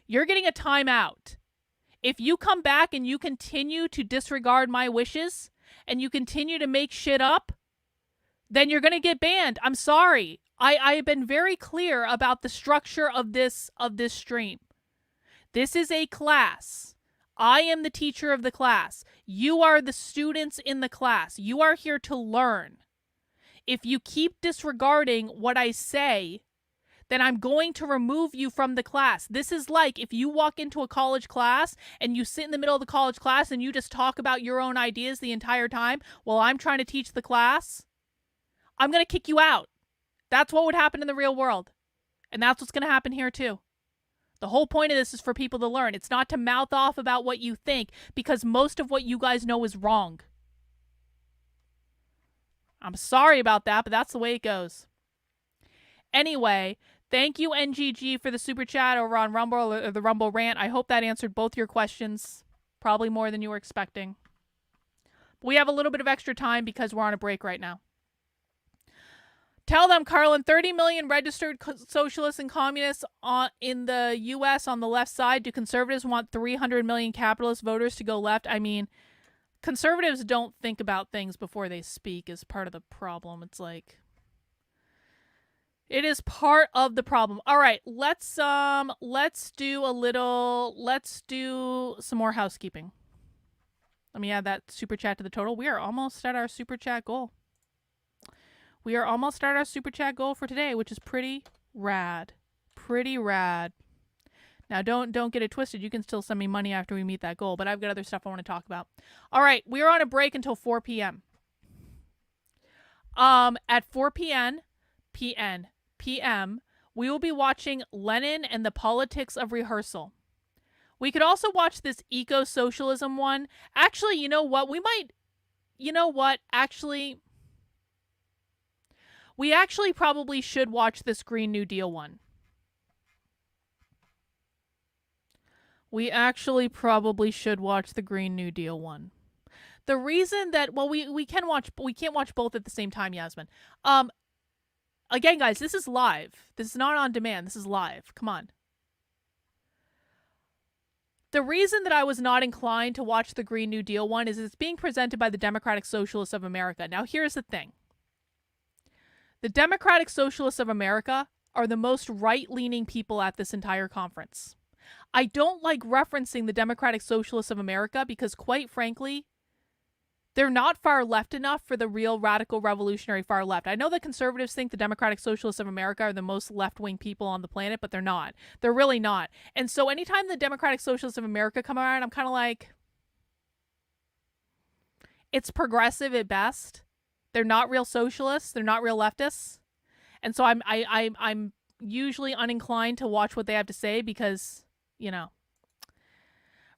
You're getting a timeout. If you come back and you continue to disregard my wishes and you continue to make shit up, then you're going to get banned. I'm sorry. I have been very clear about the structure of this stream. This is a class. I am the teacher of the class. You are the students in the class. You are here to learn. If you keep disregarding what I say, then I'm going to remove you from the class. This is like if you walk into a college class and you sit in the middle of the college class and you just talk about your own ideas the entire time while I'm trying to teach the class, I'm going to kick you out. That's what would happen in the real world. And that's what's going to happen here too. The whole point of this is for people to learn. It's not to mouth off about what you think, because most of what you guys know is wrong. I'm sorry about that, but that's the way it goes. Anyway, thank you, NGG, for the super chat over on Rumble, or the Rumble rant. I hope that answered both your questions. Probably more than you were expecting. But we have a little bit of extra time because we're on a break right now. Tell them, Carlin, 30 million registered socialists and communists in the U.S. on the left side. Do conservatives want 300 million capitalist voters to go left? I mean, conservatives don't think about things before they speak is part of the problem. It's like, it is part of the problem. All right, let's do some more housekeeping. Let me add that super chat to the total. We are almost at our super chat goal. We are almost at our super chat goal for today, which is pretty rad. Pretty rad. Now, don't get it twisted. You can still send me money after we meet that goal, but I've got other stuff I want to talk about. All right, we are on a break until 4 p.m. At 4 p.m., we will be watching Lenin and the Politics of Rehearsal. We could also watch this eco-socialism one. Actually, you know what? We actually probably should watch this Green New Deal one. We actually probably should watch the Green New Deal one. The reason that, well, we can't watch both at the same time, Yasmin. Again, guys, this is live. This is not on demand. This is live. Come on. The reason that I was not inclined to watch the Green New Deal one is it's being presented by the Democratic Socialists of America. Now, here's the thing. The Democratic Socialists of America are the most right-leaning people at this entire conference. I don't like referencing the Democratic Socialists of America because, quite frankly, they're not far left enough for the real radical revolutionary far left. I know that conservatives think the Democratic Socialists of America are the most left-wing people on the planet, but they're not. They're really not. And so anytime the Democratic Socialists of America come around, I'm kind of like, it's progressive at best. They're not real socialists. They're not real leftists. And so I'm usually uninclined to watch what they have to say because, you know.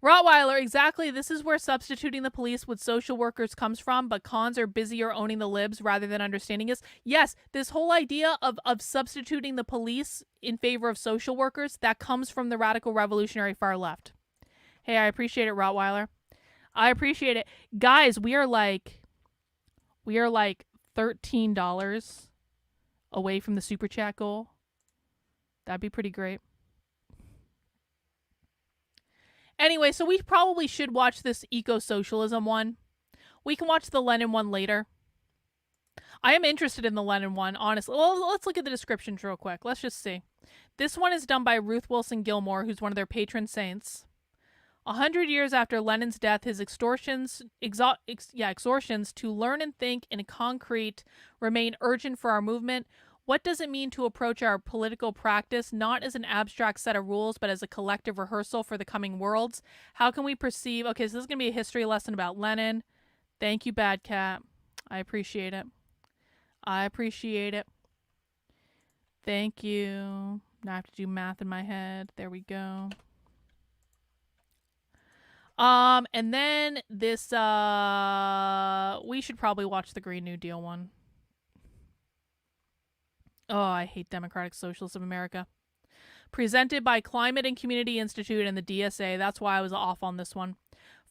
Rottweiler, exactly. This is where substituting the police with social workers comes from, but cons are busier owning the libs rather than understanding us. Yes, this whole idea of substituting the police in favor of social workers, that comes from the radical revolutionary far left. Hey, I appreciate it, Rottweiler. I appreciate it. Guys, we are like $13 away from the super chat goal. That'd be pretty great. Anyway, so we probably should watch this eco-socialism one. We can watch the Lenin one later. I am interested in the Lenin one, honestly. Well, let's look at the descriptions real quick. Let's just see. This one is done by Ruth Wilson Gilmore, who's one of their patron saints. 100 years after Lenin's death, his extortions to learn and think in concrete remain urgent for our movement. What does it mean to approach our political practice not as an abstract set of rules, but as a collective rehearsal for the coming worlds? How can we perceive... Okay, so this is going to be a history lesson about Lenin. Thank you, Bad Cat. I appreciate it. I appreciate it. Thank you. Now I have to do math in my head. There we go. And then this, we should probably watch the Green New Deal one. Oh, I hate Democratic Socialists of America. Presented by Climate and Community Institute and the DSA. That's why I was off on this one.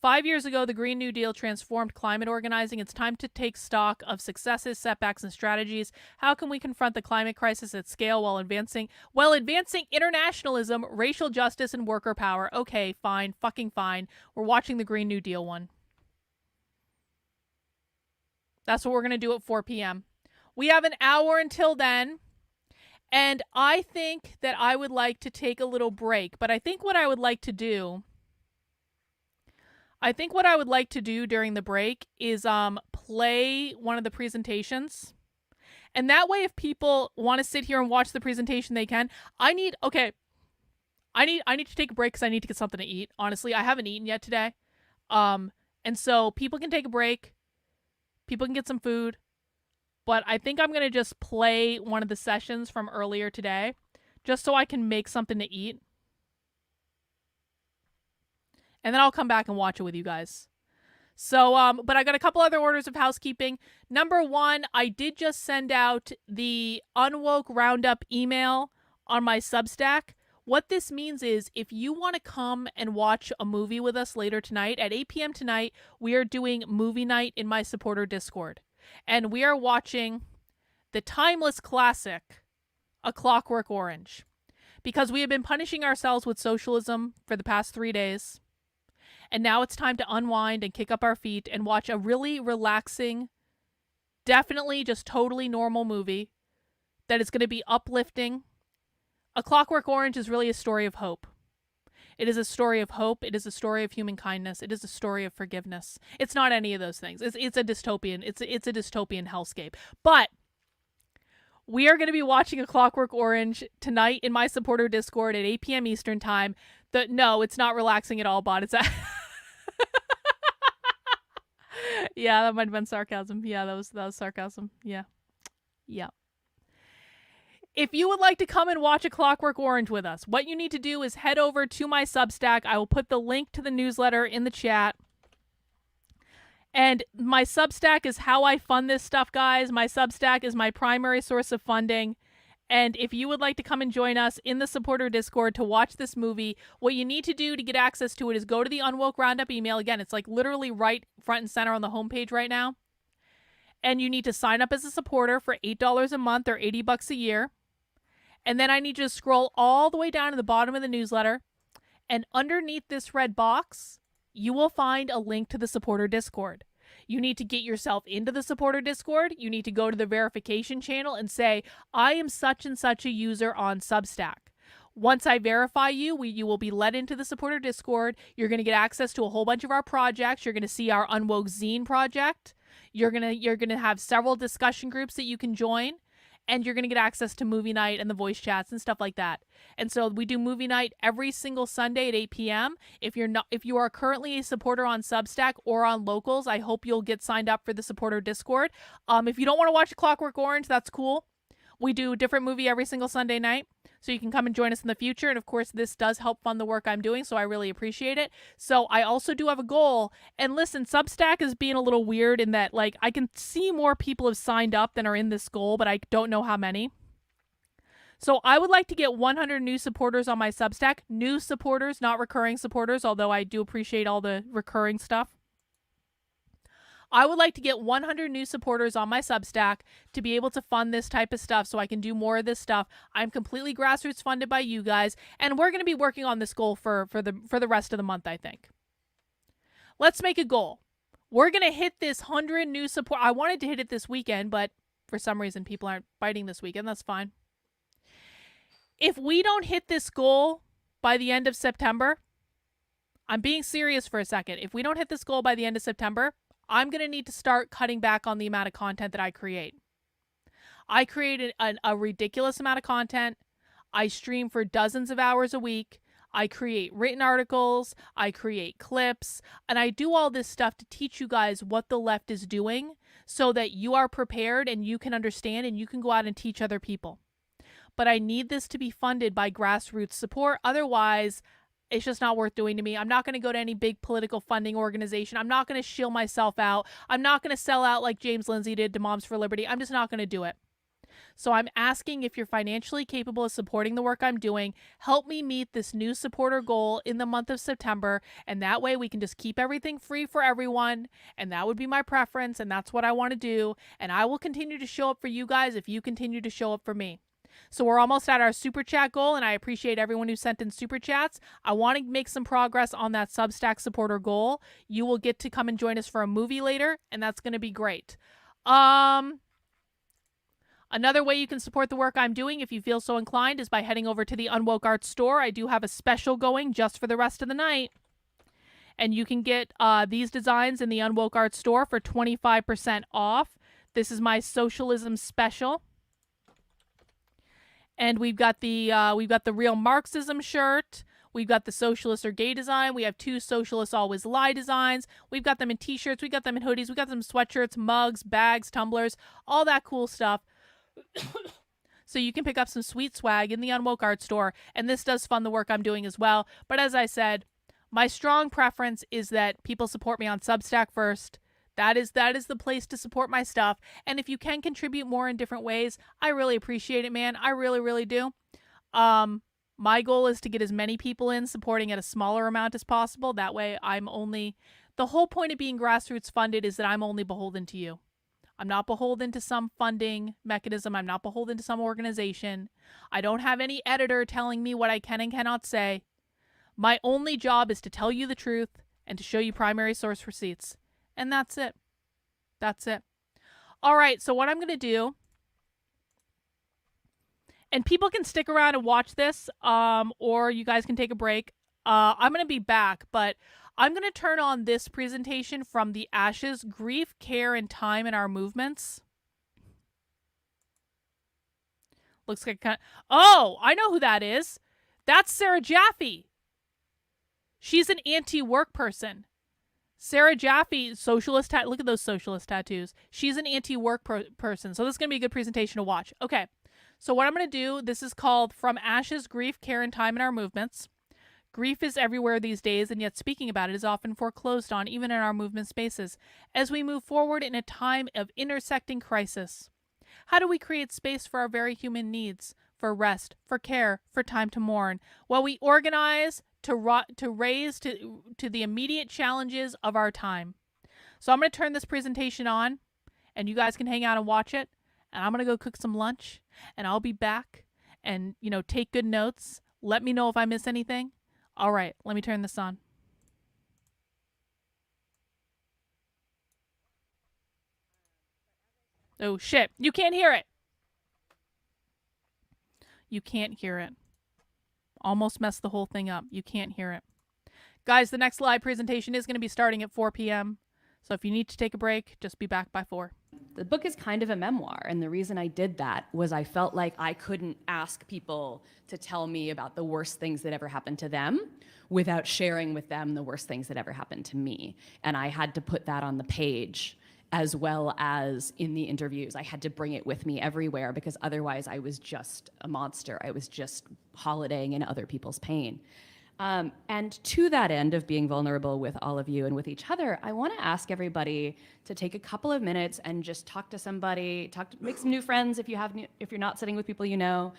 5 years ago, the Green New Deal transformed climate organizing. It's time to take stock of successes, setbacks, and strategies. How can we confront the climate crisis at scale while advancing internationalism, racial justice, and worker power? Okay, fine, fucking fine. We're watching the Green New Deal one. That's what we're going to do at 4 p.m. We have an hour until then. And I think that I would like to take a little break. But I think what I would like to do during the break is play one of the presentations. And that way, if people want to sit here and watch the presentation, they can. I need to take a break because I need to get something to eat. Honestly, I haven't eaten yet today. And so people can take a break. People can get some food. But I think I'm going to just play one of the sessions from earlier today just so I can make something to eat. And then I'll come back and watch it with you guys. So, but I got a couple other orders of housekeeping. Number one, I did just send out the Unwoke Roundup email on my Substack. What this means is if you want to come and watch a movie with us later tonight, at 8 p.m. tonight, we are doing movie night in my supporter Discord. And we are watching the timeless classic, A Clockwork Orange. Because we have been punishing ourselves with socialism for the past 3 days. And now it's time to unwind and kick up our feet and watch a really relaxing, definitely just totally normal movie that is going to be uplifting. A Clockwork Orange is really a story of hope. It is a story of hope. It is a story of human kindness. It is a story of forgiveness. It's not any of those things. It's a dystopian. It's a dystopian hellscape. But we are going to be watching A Clockwork Orange tonight in my supporter Discord at 8 p.m. Eastern time. No, it's not relaxing at all, but it's yeah, that might have been sarcasm. Yeah, that was sarcasm. Yeah. If you would like to come and watch A Clockwork Orange with us, what you need to do is head over to my Substack. I will put the link to the newsletter in the chat. And my Substack is how I fund this stuff, guys. My Substack is my primary source of funding. And if you would like to come and join us in the supporter Discord to watch this movie, what you need to do to get access to it is go to the Unwoke Roundup email. Again, it's like literally right front and center on the homepage right now. And you need to sign up as a supporter for $8 a month or $80 a year. And then I need you to scroll all the way down to the bottom of the newsletter. And underneath this red box, you will find a link to the supporter Discord. You need to get yourself into the supporter Discord. You need to go to the verification channel and say, I am such and such a user on Substack. Once I verify you, you will be led into the supporter Discord. You're going to get access to a whole bunch of our projects. You're going to see our Unwoke Zine project. You're going to have several discussion groups that you can join. And you're going to get access to movie night and the voice chats and stuff like that. And so we do movie night every single Sunday at 8 p.m. If you are currently a supporter on Substack or on Locals, I hope you'll get signed up for the supporter Discord. If you don't want to watch Clockwork Orange, that's cool. We do a different movie every single Sunday night, so you can come and join us in the future. And of course, this does help fund the work I'm doing, so I really appreciate it. So I also do have a goal. And listen, Substack is being a little weird in that, like, I can see more people have signed up than are in this goal, but I don't know how many. So I would like to get 100 new supporters on my Substack. New supporters, not recurring supporters, although I do appreciate all the recurring stuff. I would like to get 100 new supporters on my Substack to be able to fund this type of stuff so I can do more of this stuff. I'm completely grassroots funded by you guys, and we're going to be working on this goal for the rest of the month, I think. Let's make a goal. We're going to hit this 100 new support. I wanted to hit it this weekend, but for some reason people aren't biting this weekend. That's fine. If we don't hit this goal by the end of September, I'm being serious for a second. If we don't hit this goal by the end of September, I'm going to need to start cutting back on the amount of content that I create. I create a ridiculous amount of content. I stream for dozens of hours a week. I create written articles. I create clips. And I do all this stuff to teach you guys what the left is doing so that you are prepared and you can understand and you can go out and teach other people. But I need this to be funded by grassroots support. Otherwise, it's just not worth doing to me. I'm not going to go to any big political funding organization. I'm not going to shill myself out. I'm not going to sell out like James Lindsay did to Moms for Liberty. I'm just not going to do it. So I'm asking if you're financially capable of supporting the work I'm doing, help me meet this new supporter goal in the month of September. And that way we can just keep everything free for everyone. And that would be my preference. And that's what I want to do. And I will continue to show up for you guys if you continue to show up for me. So we're almost at our super chat goal, and I appreciate everyone who sent in super chats. I want to make some progress on that Substack supporter goal. You will get to come and join us for a movie later, and that's going to be great. Another way you can support the work I'm doing, if you feel so inclined, is by heading over to the Unwoke Art store. I do have a special going just for the rest of the night. And you can get these designs in the Unwoke Art store for 25% off. This is my socialism special. And we've got the real Marxism shirt. We've got the socialist or gay design. We have 2 socialists always lie designs. We've got them in t-shirts. We got them in hoodies. We got them in sweatshirts, mugs, bags, tumblers, all that cool stuff. So you can pick up some sweet swag in the Unwoke Art store. And this does fund the work I'm doing as well. But as I said, my strong preference is that people support me on Substack first. That is the place to support my stuff. And if you can contribute more in different ways, I really appreciate it, man. I really, really do. My goal is to get as many people in supporting at a smaller amount as possible. That way the whole point of being grassroots funded is that I'm only beholden to you. I'm not beholden to some funding mechanism. I'm not beholden to some organization. I don't have any editor telling me what I can and cannot say. My only job is to tell you the truth and to show you primary source receipts. And that's it. That's it. All right, so what I'm going to do, and people can stick around and watch this, or you guys can take a break. I'm going to be back, but I'm going to turn on this presentation from the Ashes, Grief, Care, and Time in Our Movements. Looks like oh, I know who that is. That's Sarah Jaffe. She's an anti-work person. Sarah Jaffe, socialist, look at those socialist tattoos. She's an anti-work person. So this is going to be a good presentation to watch. Okay, so what I'm going to do, this is called From Ashes, Grief, Care, and Time in Our Movements. Grief is everywhere these days, and yet speaking about it is often foreclosed on, even in our movement spaces, as we move forward in a time of intersecting crisis. How do we create space for our very human needs, for rest, for care, for time to mourn, while we organize to raise to the immediate challenges of our time? So I'm going to turn this presentation on, and you guys can hang out and watch it, and I'm going to go cook some lunch, and I'll be back, and, you know, take good notes. Let me know if I miss anything. All right, let me turn this on. Oh, shit. You can't hear it. You can't hear it. Almost messed the whole thing up. You can't hear it. Guys, the next live presentation is going to be starting at 4 p.m. So if you need to take a break, just be back by 4. The book is kind of a memoir, and the reason I did that was I felt like I couldn't ask people to tell me about the worst things that ever happened to them without sharing with them the worst things that ever happened to me. And I had to put that on the page as well as in the interviews. I had to bring it with me everywhere because otherwise I was just a monster. I was just holidaying in other people's pain. And to that end of being vulnerable with all of you and with each other, I want to ask everybody to take a couple of minutes and just talk to somebody, make some new friends if you're not sitting with people you know.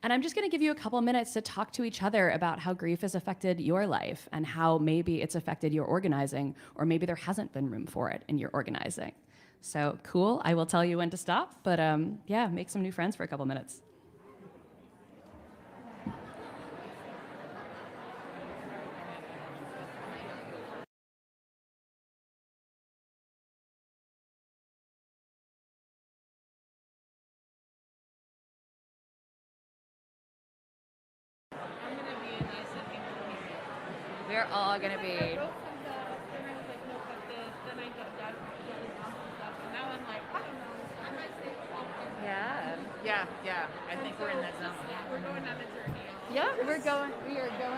And I'm just going to give you a couple of minutes to talk to each other about how grief has affected your life and how maybe it's affected your organizing, or maybe there hasn't been room for it in your organizing. So cool, I will tell you when to stop, but yeah, make some new friends for a couple minutes. We're all going to be. Yeah. I think we're in that zone. We're going on a journey. Yeah, we are going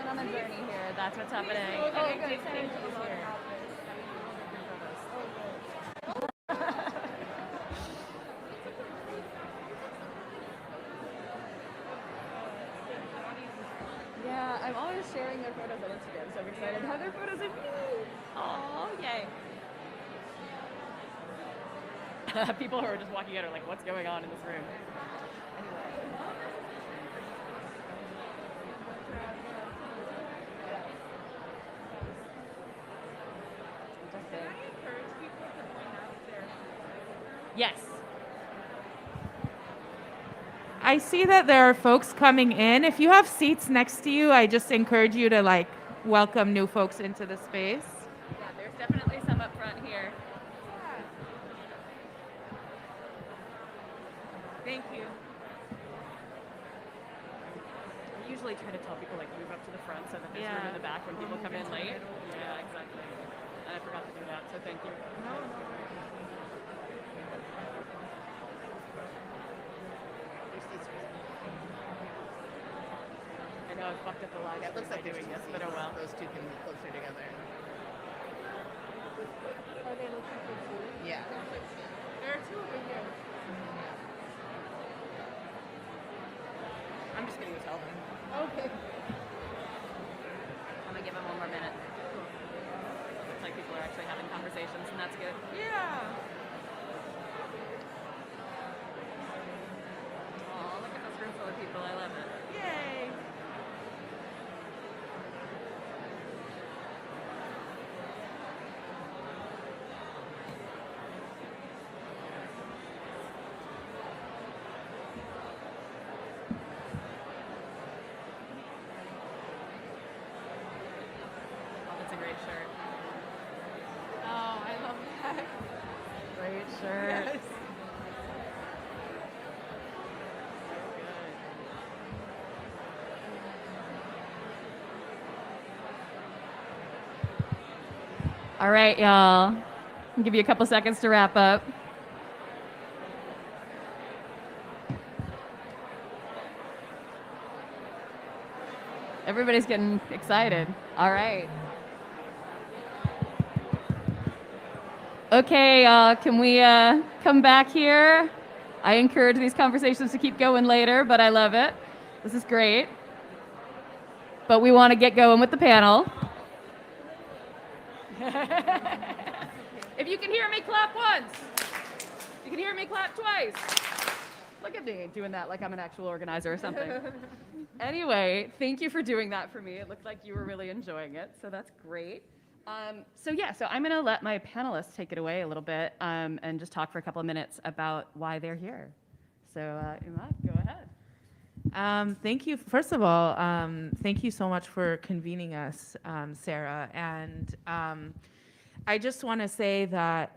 on a journey here. That's what's happening. Oh, good. Sarah G's here. Yeah, I'm always sharing their photos on Instagram, so I'm excited to have their photos of me. Oh, yay. People who are just walking out are like, what's going on in this room? Yes. I see that there are folks coming in. If you have seats next to you, I just encourage you to welcome new folks into the space. Yeah, there's definitely some up front here. Thank you. I usually try to tell people move up to the front so that there's room in the back when people come in late. Yeah, exactly. And I forgot to do that, so thank you. I know I've fucked up the live stream. It looks like doing this, but oh well. Those two can be closer together. Are they looking for food? Yeah. There are two over here. I'm just gonna go tell them. Okay. I'm gonna give them one more minute. Looks like people are actually having conversations, and that's good. Yeah. Oh, look at this room full of people. I love it. Yay. shirt. Yes. All right, y'all. I'll give you a couple seconds to wrap up. Everybody's getting excited. All right. Okay, can we come back here? I encourage these conversations to keep going later, but I love it. This is great. But we want to get going with the panel. If you can hear me, clap once. If you can hear me, clap twice. Look at me doing that like I'm an actual organizer or something. Anyway, thank you for doing that for me. It looked like you were really enjoying it, so that's great. So I'm going to let my panelists take it away a little bit and just talk for a couple of minutes about why they're here. So, Imad, go ahead. Thank you. First of all, thank you so much for convening us, Sarah. And I just want to say that,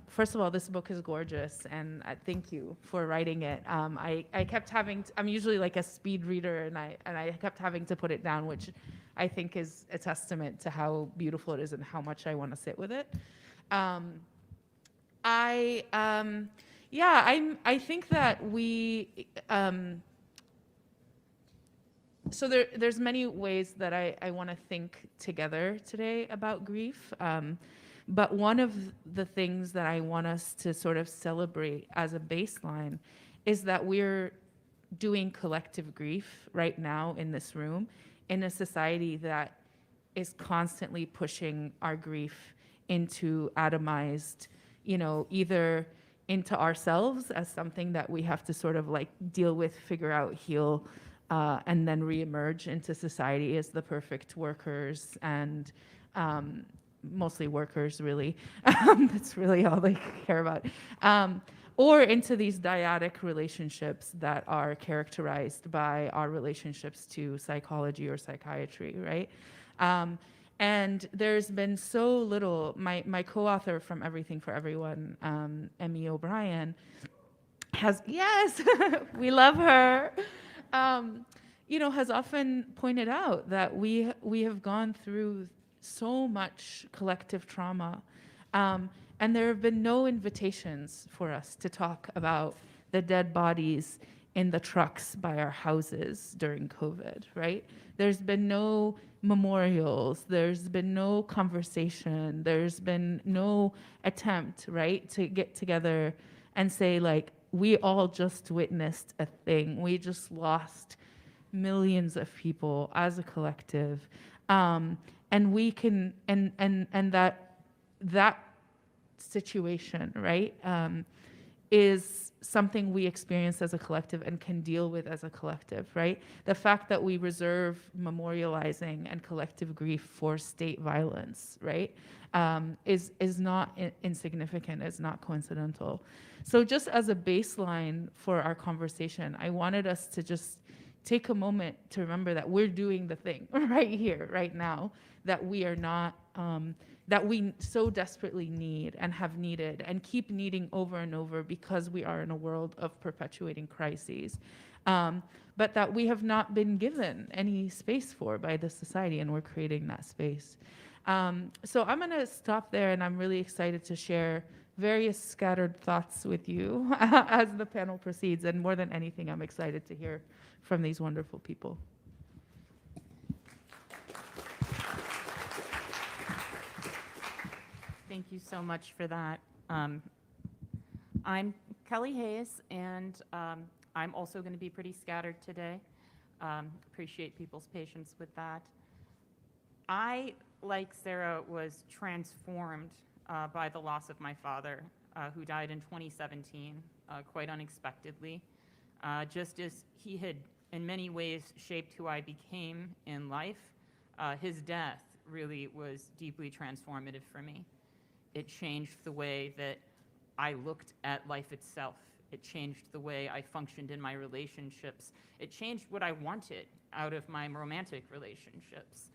first of all, this book is gorgeous, and thank you for writing it. I kept having, I'm usually like a speed reader, and I kept having to put it down, which I think is a testament to how beautiful it is and how much I want to sit with it. I think that we, so there's many ways that I want to think together today about grief. But one of the things that I want us to sort of celebrate as a baseline is that we're doing collective grief right now in this room in a society that is constantly pushing our grief into atomized, either into ourselves as something that we have to sort of like deal with, figure out, heal, and then reemerge into society as the perfect workers and mostly workers, really. That's really all they care about. Or into these dyadic relationships that are characterized by our relationships to psychology or psychiatry, right? And there's been so little, my co-author from Everything for Everyone, Emmy O'Brien, yes, we love her, has often pointed out that we have gone through so much collective trauma, and there have been no invitations for us to talk about the dead bodies in the trucks by our houses during COVID, right? There's been no memorials, there's been no conversation, there's been no attempt, right, to get together and say, like, we all just witnessed a thing. We just lost millions of people as a collective. And we can, and that situation, right, is something we experience as a collective and can deal with as a collective, right? The fact that we reserve memorializing and collective grief for state violence, right, is not insignificant, is not coincidental. So just as a baseline for our conversation, I wanted us to just take a moment to remember that we're doing the thing right here, right now, that we are not, that we so desperately need and have needed and keep needing over and over because we are in a world of perpetuating crises, but that we have not been given any space for by the society, and we're creating that space. So I'm gonna stop there, and I'm really excited to share various scattered thoughts with you as the panel proceeds, and more than anything, I'm excited to hear from these wonderful people. Thank you so much for that. I'm Kelly Hayes, and I'm also going to be pretty scattered today. Appreciate people's patience with that. I, like Sarah, was transformed by the loss of my father, who died in 2017, quite unexpectedly. Just as he had, in many ways, shaped who I became in life, his death really was deeply transformative for me. It changed the way that I looked at life itself. It changed the way I functioned in my relationships. It changed what I wanted out of my romantic relationships.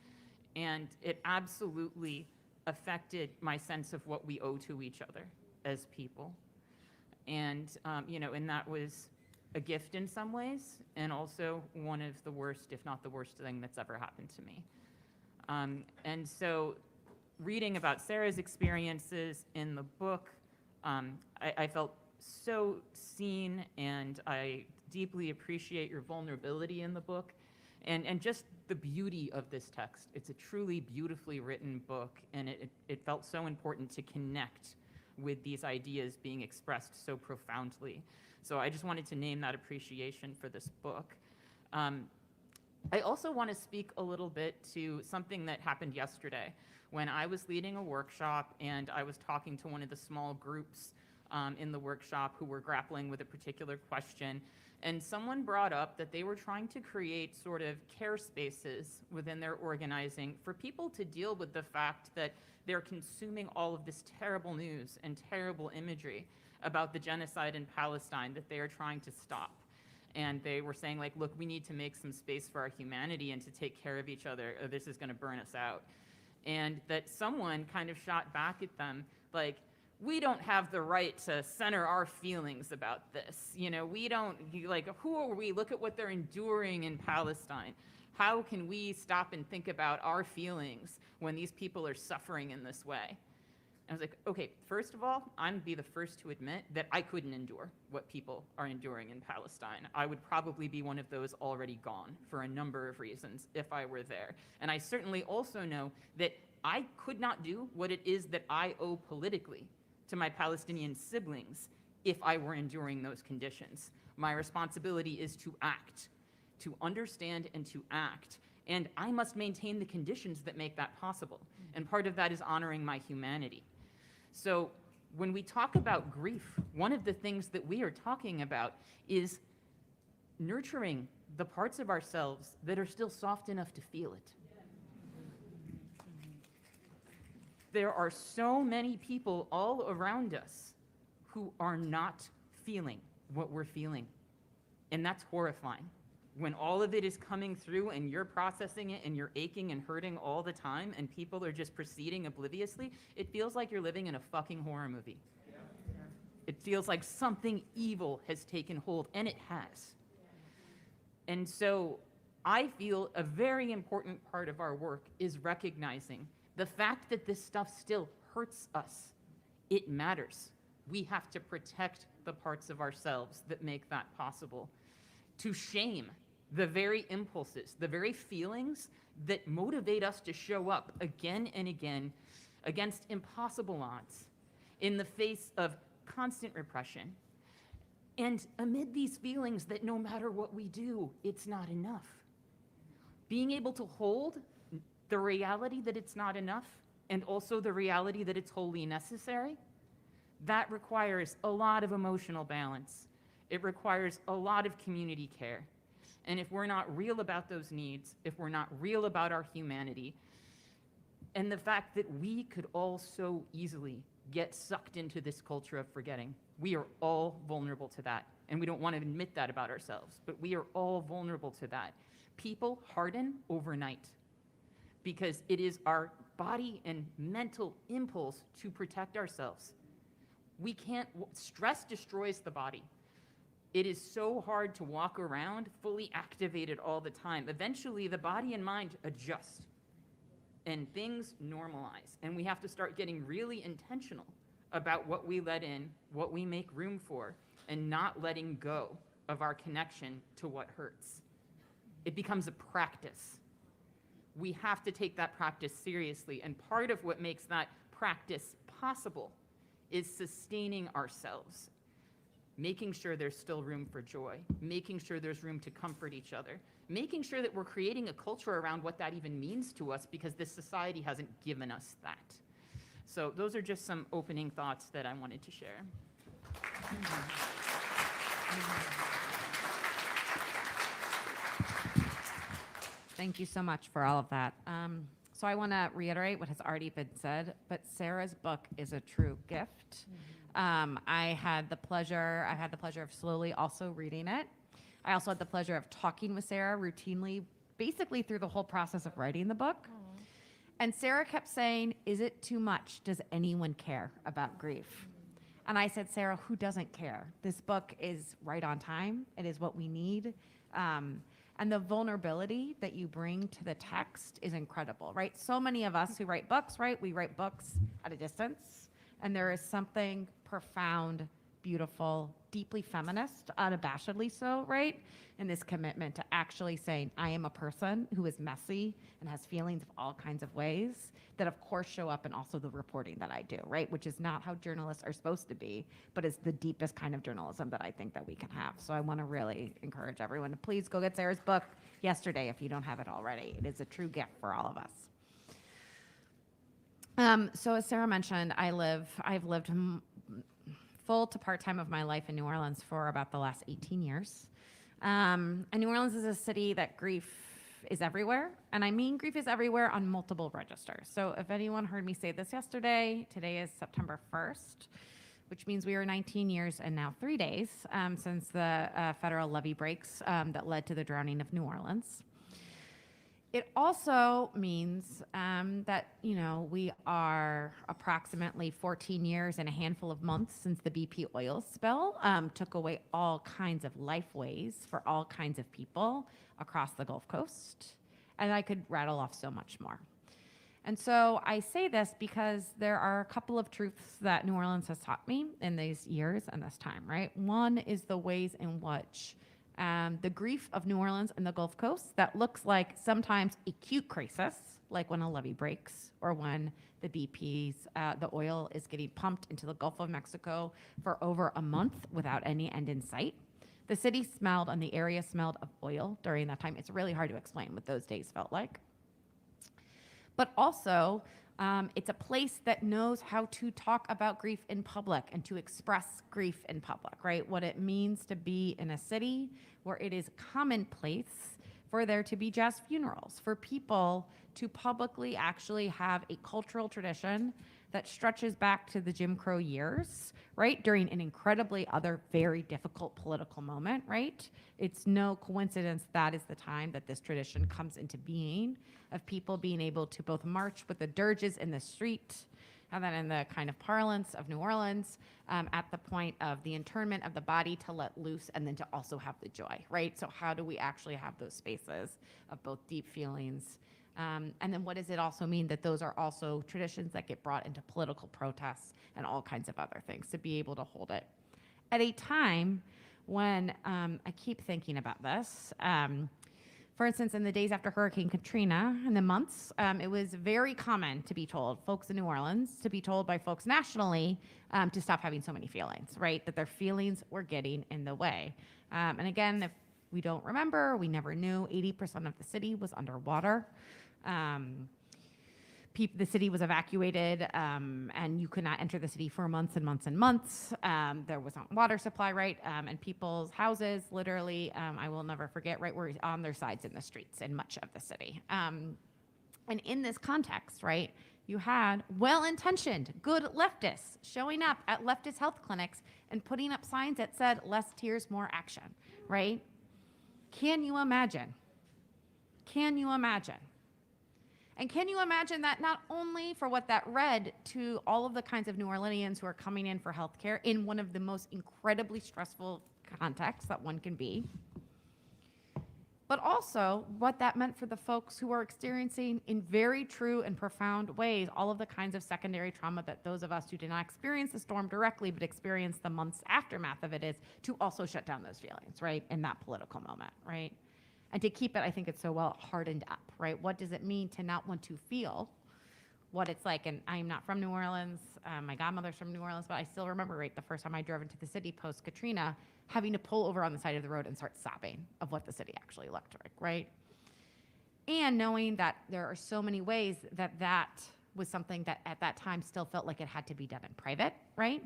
And it absolutely affected my sense of what we owe to each other as people. And, and that was a gift in some ways, and also one of the worst, if not the worst thing that's ever happened to me. And so reading about Sarah's experiences in the book, I felt so seen, and I deeply appreciate your vulnerability in the book, and just the beauty of this text. It's a truly beautifully written book, and it felt so important to connect with these ideas being expressed so profoundly. So I just wanted to name that appreciation for this book. I also want to speak a little bit to something that happened yesterday when I was leading a workshop and I was talking to one of the small groups in the workshop who were grappling with a particular question. And someone brought up that they were trying to create sort of care spaces within their organizing for people to deal with the fact that they're consuming all of this terrible news and terrible imagery about the genocide in Palestine that they are trying to stop. And they were saying, like, look, we need to make some space for our humanity and to take care of each other, or this is going to burn us out. And that someone kind of shot back at them, like, we don't have the right to center our feelings about this. We don't, like, who are we? Look at what they're enduring in Palestine. How can we stop and think about our feelings when these people are suffering in this way? I was like, okay, first of all, I'm be the first to admit that I couldn't endure what people are enduring in Palestine. I would probably be one of those already gone for a number of reasons if I were there. And I certainly also know that I could not do what it is that I owe politically to my Palestinian siblings if I were enduring those conditions. My responsibility is to act, to understand and to act. And I must maintain the conditions that make that possible. And part of that is honoring my humanity. So when we talk about grief, one of the things that we are talking about is nurturing the parts of ourselves that are still soft enough to feel it. There are so many people all around us who are not feeling what we're feeling. And that's horrifying. When all of it is coming through and you're processing it and you're aching and hurting all the time and people are just proceeding obliviously, it feels like you're living in a fucking horror movie. It feels like something evil has taken hold, and it has. And so I feel a very important part of our work is recognizing the fact that this stuff still hurts us. It matters. We have to protect the parts of ourselves that make that possible. To shame the very impulses, the very feelings that motivate us to show up again and again against impossible odds in the face of constant repression. And amid these feelings that no matter what we do, it's not enough. Being able to hold the reality that it's not enough and also the reality that it's wholly necessary, that requires a lot of emotional balance. It requires a lot of community care. And if we're not real about those needs, if we're not real about our humanity, and the fact that we could all so easily get sucked into this culture of forgetting, we are all vulnerable to that. And we don't want to admit that about ourselves, but we are all vulnerable to that. People harden overnight because it is our body and mental impulse to protect ourselves. We can't, stress destroys the body. It is so hard to walk around fully activated all the time. Eventually, the body and mind adjust and things normalize. And we have to start getting really intentional about what we let in, what we make room for, and not letting go of our connection to what hurts. It becomes a practice. We have to take that practice seriously. And part of what makes that practice possible is sustaining ourselves. Making sure there's still room for joy, making sure there's room to comfort each other, making sure that we're creating a culture around what that even means to us because this society hasn't given us that. So those are just some opening thoughts that I wanted to share. Thank you so much for all of that. So I want to reiterate what has already been said, but Sarah's book is a true gift. I had the pleasure of slowly also reading it. I also had the pleasure of talking with Sarah routinely, basically through the whole process of writing the book. And Sarah kept saying, is it too much? Does anyone care about grief? And I said, Sarah, who doesn't care? This book is right on time. It is what we need. And the vulnerability that you bring to the text is incredible, right? So many of us who write books, right? We write books at a distance. And there is something profound, beautiful, deeply feminist, unabashedly so, right? In this commitment to actually saying, I am a person who is messy and has feelings of all kinds of ways that of course show up in also the reporting that I do, right? Which is not how journalists are supposed to be, but is the deepest kind of journalism that I think that we can have. So I want to really encourage everyone to please go get Sarah's book yesterday if you don't have it already. It is a true gift for all of us. So as Sarah mentioned, I've lived full to part-time of my life in New Orleans for about the last 18 years. And New Orleans is a city that grief is everywhere. And I mean grief is everywhere on multiple registers. So if anyone heard me say this yesterday, today is September 1st, which means we are 19 years and now 3 days since the federal levee breaks that led to the drowning of New Orleans. It also means that, you know, we are approximately 14 years and a handful of months since the BP oil spill took away all kinds of lifeways for all kinds of people across the Gulf Coast. And I could rattle off so much more. And so I say this because there are a couple of truths that New Orleans has taught me in these years and this time, right? One is the ways in which the grief of New Orleans and the Gulf Coast that looks like sometimes acute crisis, like when a levee breaks or when the BP's, the oil is getting pumped into the Gulf of Mexico for over a month without any end in sight. The city smelled and the area smelled of oil during that time. It's really hard to explain what those days felt like. But also, it's a place that knows how to talk about grief in public and to express grief in public, right? What it means to be in a city where it is commonplace for there to be jazz funerals, for people to publicly actually have a cultural tradition that stretches back to the Jim Crow years, right? During an incredibly other very difficult political moment, right? It's no coincidence that is the time that this tradition comes into being, of people being able to both march with the dirges in the street, and then in the kind of parlance of New Orleans, at the point of the internment of the body to let loose, and then to also have the joy, right? So how do we actually have those spaces of both deep feelings? And then what does it also mean that those are also traditions that get brought into political protests and all kinds of other things, to be able to hold it at a time when I keep thinking about this. For instance, in the days after Hurricane Katrina, in the months, it was very common to be told, folks in New Orleans, to be told by folks nationally to stop having so many feelings, right? That their feelings were getting in the way. And again, if we don't remember, we never knew, 80% of the city was underwater. The city was evacuated, and you could not enter the city for months and months and months. There wasn't water supply, right? And people's houses, literally, I will never forget, right, were on their sides in the streets in much of the city. And in this context, right, you had well-intentioned, good leftists showing up at leftist health clinics and putting up signs that said, less tears, more action, right? Can you imagine? Can you imagine? And can you imagine that not only for what that read to all of the kinds of New Orleanians who are coming in for healthcare in one of the most incredibly stressful contexts that one can be, but also what that meant for the folks who are experiencing in very true and profound ways all of the kinds of secondary trauma that those of us who did not experience the storm directly but experience the months aftermath of it is to also shut down those feelings, right, in that political moment, right? And to keep it, I think it's so well hardened up, right? What does it mean to not want to feel what it's like? And I'm not from New Orleans. My godmother's from New Orleans, but I still remember, right, the first time I drove into the city post-Katrina, having to pull over on the side of the road and start sobbing of what the city actually looked like, right? And knowing that there are so many ways that that was something that at that time still felt like it had to be done in private, right?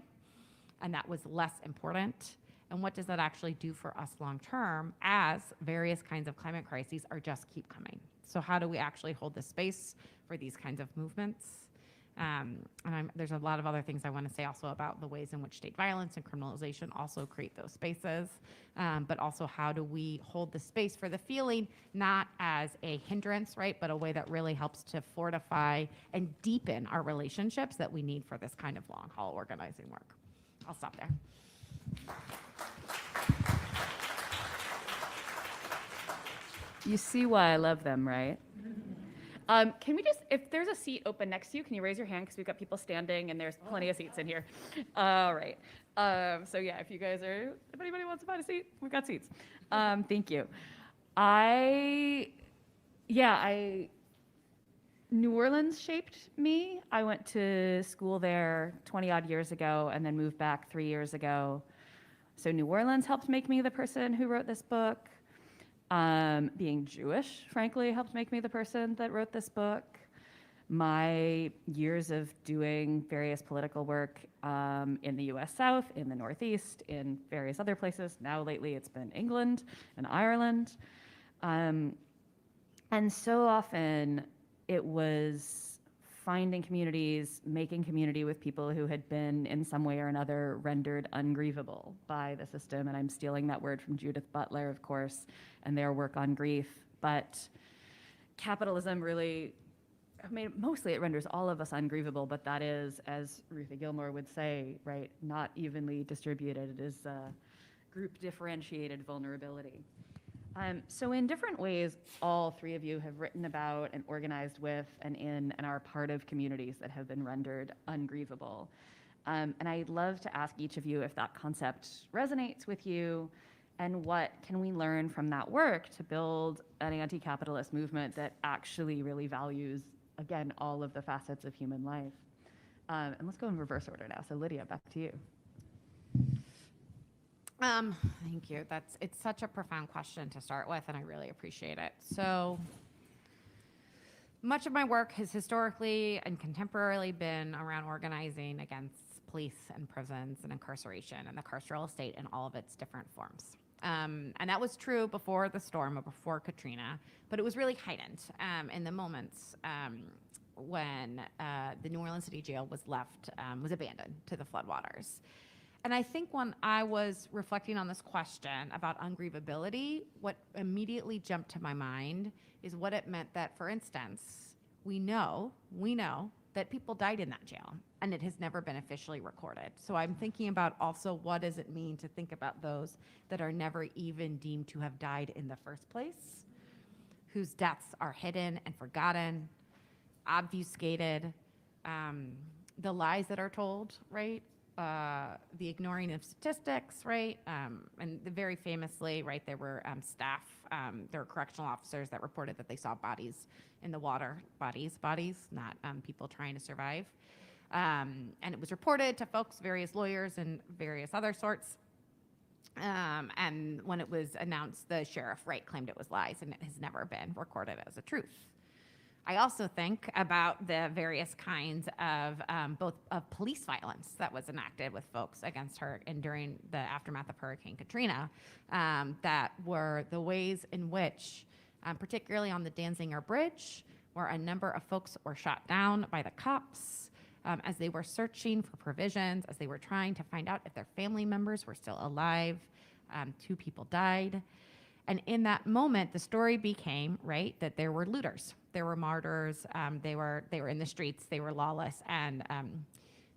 And that was less important. And what does that actually do for us long term as various kinds of climate crises are just keep coming? So how do we actually hold the space for these kinds of movements? There's a lot of other things I want to say also about the ways in which state violence and criminalization also create those spaces, but also how do we hold the space for the feeling, not as a hindrance, right, but a way that really helps to fortify and deepen our relationships that we need for this kind of long haul organizing work. I'll stop there. You see why I love them, right? Can we just, if there's a seat open next to you, can you raise your hand? Because we've got people standing and there's plenty of seats in here. All right. So yeah, if you guys are, if anybody wants to find a seat, we've got seats. Thank you. New Orleans shaped me. I went to school there 20 odd years ago and then moved back 3 years ago. So New Orleans helped make me the person who wrote this book. Being Jewish, frankly, helped make me the person that wrote this book. My years of doing various political work in the US South, in the Northeast, in various other places. Now lately it's been England and Ireland. And so often it was finding communities, making community with people who had been in some way or another rendered ungrievable by the system. And I'm stealing that word from Judith Butler, of course, and their work on grief. But capitalism really, I mean, mostly it renders all of us ungrievable, but that is, as Ruthie Gilmore would say, right, not evenly distributed. It is group differentiated vulnerability. So in different ways, all three of you have written about and organized with and in and are part of communities that have been rendered ungrievable. And I'd love to ask each of you if that concept resonates with you and what can we learn from that work to build an anti-capitalist movement that actually really values, again, all of the facets of human life. And let's go in reverse order now. So Lydia, back to you. Thank you. It's such a profound question to start with, and I really appreciate it. So much of my work has historically and contemporarily been around organizing against police and prisons and incarceration and the carceral state in all of its different forms. And that was true before the storm or before Katrina, but it was really heightened in the moments when the New Orleans City Jail was abandoned to the floodwaters. And I think when I was reflecting on this question about ungrievability, what immediately jumped to my mind is what it meant that, for instance, we know that people died in that jail, and it has never been officially recorded. So I'm thinking about also what does it mean to think about those that are never even deemed to have died in the first place, whose deaths are hidden and forgotten, obfuscated, the lies that are told, right? The ignoring of statistics, right? And very famously, right, there were staff, there were correctional officers that reported that they saw bodies in the water, bodies, not people trying to survive. And it was reported to folks, various lawyers and various other sorts. And when it was announced, the sheriff, right, claimed it was lies, and it has never been recorded as a truth. I also think about the various kinds of both of police violence that was enacted with folks against her and during the aftermath of Hurricane Katrina, that were the ways in which, particularly on the Danziger Bridge, where a number of folks were shot down by the cops as they were searching for provisions, as they were trying to find out if their family members were still alive. 2 people died. And in that moment, the story became, right, that there were looters, there were martyrs, they were in the streets, they were lawless, and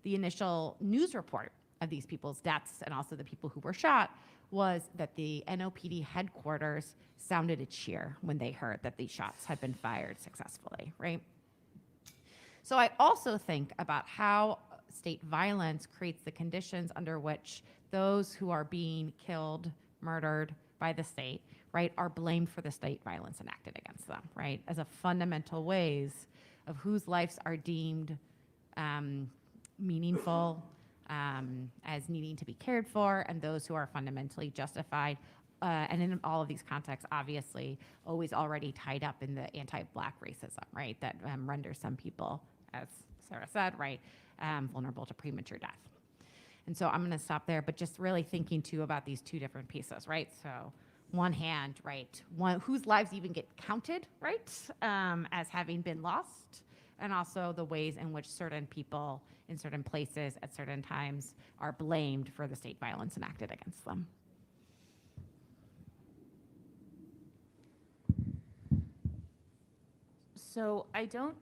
the initial news report of these people's deaths and also the people who were shot was that the NOPD headquarters sounded a cheer when they heard that these shots had been fired successfully, right? So I also think about how state violence creates the conditions under which those who are being killed, murdered by the state, right, are blamed for the state violence enacted against them, right, as a fundamental ways of whose lives are deemed meaningful, as needing to be cared for, and those who are fundamentally justified. And in all of these contexts, obviously, always already tied up in the anti-Black racism, right, that renders some people, as Sarah said, right, vulnerable to premature death. And so I'm going to stop there, but just really thinking too about these 2 different pieces, right? So one hand, right, whose lives even get counted, right, as having been lost, and also the ways in which certain people in certain places at certain times are blamed for the state violence enacted against them. So I don't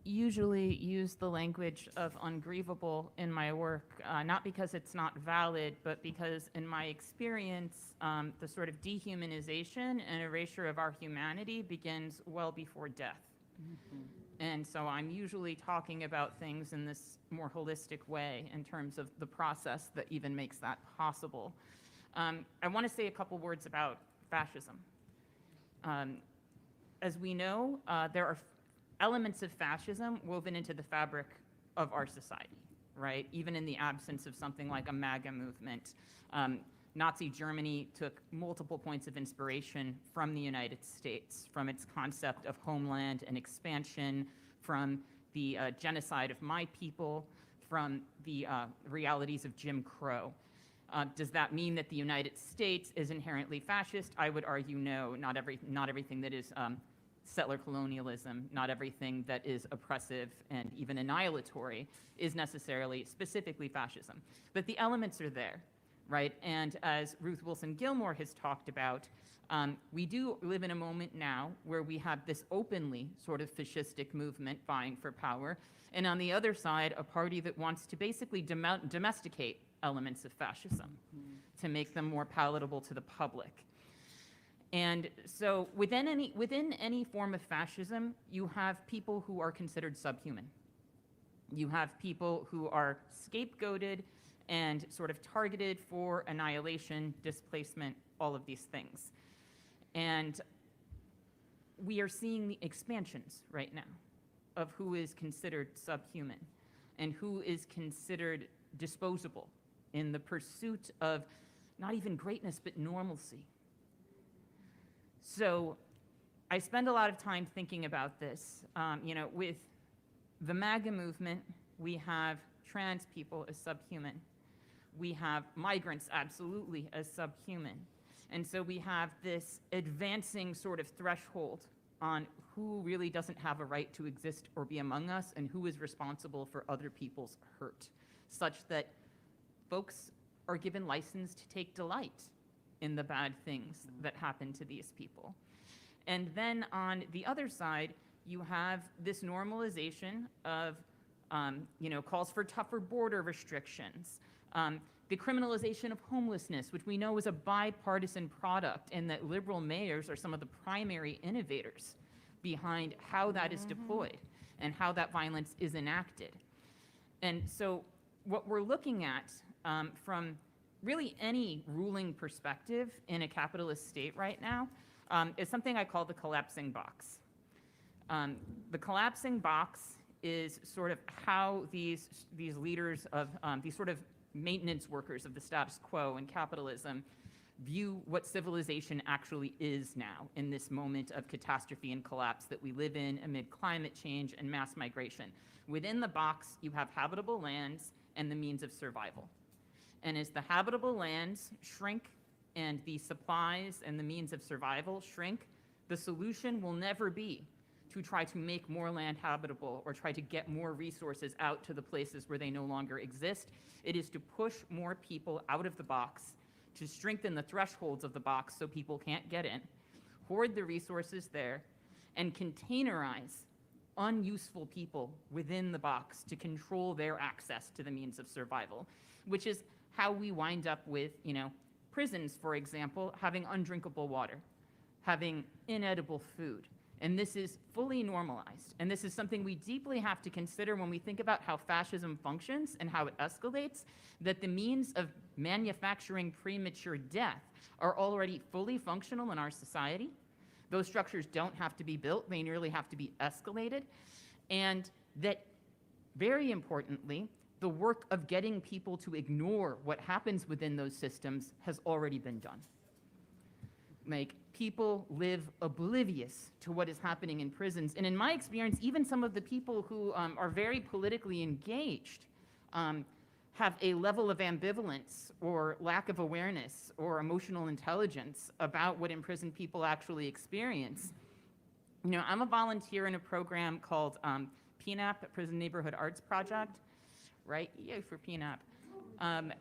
usually use the language of ungrievable in my work, not because it's not valid, but because in my experience, the sort of dehumanization and erasure of our humanity begins well before death. And so I'm usually talking about things in this more holistic way in terms of the process that even makes that possible. I want to say a couple words about fascism. As we know, there are elements of fascism woven into the fabric of our society, right? Even in the absence of something like a MAGA movement. Nazi Germany took multiple points of inspiration from the United States, from its concept of homeland and expansion, from the genocide of my people, from the realities of Jim Crow. Does that mean that the United States is inherently fascist? I would argue no, not everything that is settler colonialism, not everything that is oppressive and even annihilatory is necessarily specifically fascism. But the elements are there, right? And as Ruth Wilson Gilmore has talked about, we do live in a moment now where we have this openly sort of fascistic movement vying for power, and on the other side, a party that wants to basically domesticate elements of fascism to make them more palatable to the public. And so within any form of fascism, you have people who are considered subhuman. You have people who are scapegoated and sort of targeted for annihilation, displacement, all of these things. And we are seeing the expansions right now of who is considered subhuman and who is considered disposable in the pursuit of not even greatness, but normalcy. So I spend a lot of time thinking about this. With the MAGA movement, we have trans people as subhuman. We have migrants absolutely as subhuman. And so we have this advancing sort of threshold on who really doesn't have a right to exist or be among us and who is responsible for other people's hurt, such that folks are given license to take delight in the bad things that happen to these people. And then on the other side, you have this normalization of, calls for tougher border restrictions, the criminalization of homelessness, which we know is a bipartisan product, and that liberal mayors are some of the primary innovators behind how that is deployed and how that violence is enacted. And so what we're looking at from really any ruling perspective in a capitalist state right now is something I call the collapsing box. The collapsing box is sort of how these leaders of these sort of maintenance workers of the status quo in capitalism view what civilization actually is now in this moment of catastrophe and collapse that we live in amid climate change and mass migration. Within the box, you have habitable lands and the means of survival. And as the habitable lands shrink and the supplies and the means of survival shrink, the solution will never be to try to make more land habitable or try to get more resources out to the places where they no longer exist. It is to push more people out of the box, to strengthen the thresholds of the box so people can't get in, hoard the resources there, and containerize unuseful people within the box to control their access to the means of survival, which is how we wind up with, prisons, for example, having undrinkable water, having inedible food. And this is fully normalized. And this is something we deeply have to consider when we think about how fascism functions and how it escalates, that the means of manufacturing premature death are already fully functional in our society. Those structures don't have to be built, they merely have to be escalated. And that, very importantly, the work of getting people to ignore what happens within those systems has already been done. People live oblivious to what is happening in prisons. And in my experience, even some of the people who are very politically engaged have a level of ambivalence or lack of awareness or emotional intelligence about what imprisoned people actually experience. I'm a volunteer in a program called PNAP, Prison Neighborhood Arts Project, right? Yay for PNAP. I'm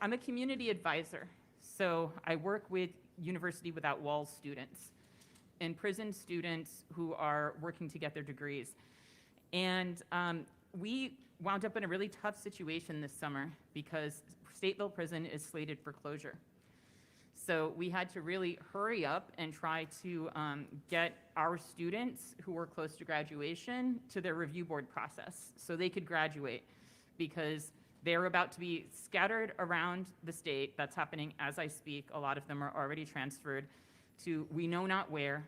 a community advisor. So I work with University Without Walls students and prison students who are working to get their degrees. And we wound up in a really tough situation this summer because Stateville Prison is slated for closure. So we had to really hurry up and try to get our students who were close to graduation to their review board process so they could graduate, because they're about to be scattered around the state. That's happening as I speak. A lot of them are already transferred to we know not where,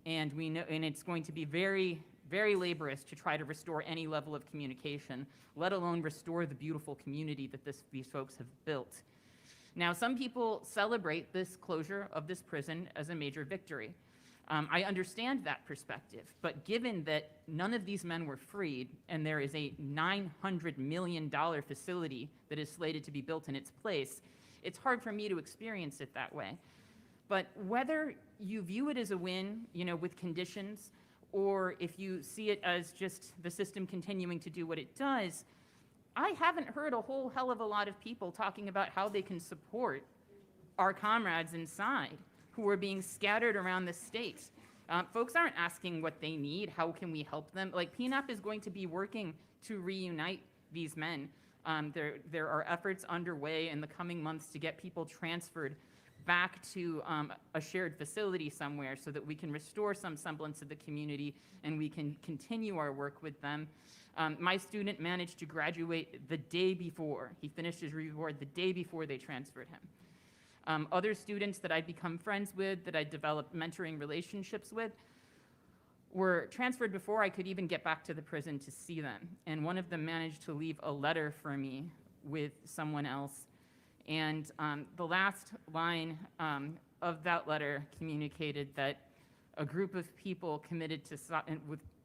and it's going to be very, very laborious to try to restore any level of communication, let alone restore the beautiful community that these folks have built. Now, some people celebrate this closure of this prison as a major victory. I understand that perspective, but given that none of these men were freed and there is a $900 million facility that is slated to be built in its place, it's hard for me to experience it that way. But whether you view it as a win, with conditions, or if you see it as just the system continuing to do what it does, I haven't heard a whole hell of a lot of people talking about how they can support our comrades inside who are being scattered around the state. Folks aren't asking what they need, how can we help them? Like, PNAP is going to be working to reunite these men. There are efforts underway in the coming months to get people transferred back to a shared facility somewhere so that we can restore some semblance of the community and we can continue our work with them. My student managed to graduate the day before. He finished his reward the day before they transferred him. Other students that I'd become friends with, that I developed mentoring relationships with, were transferred before I could even get back to the prison to see them. And one of them managed to leave a letter for me with someone else. And the last line of that letter communicated that a group of people committed to,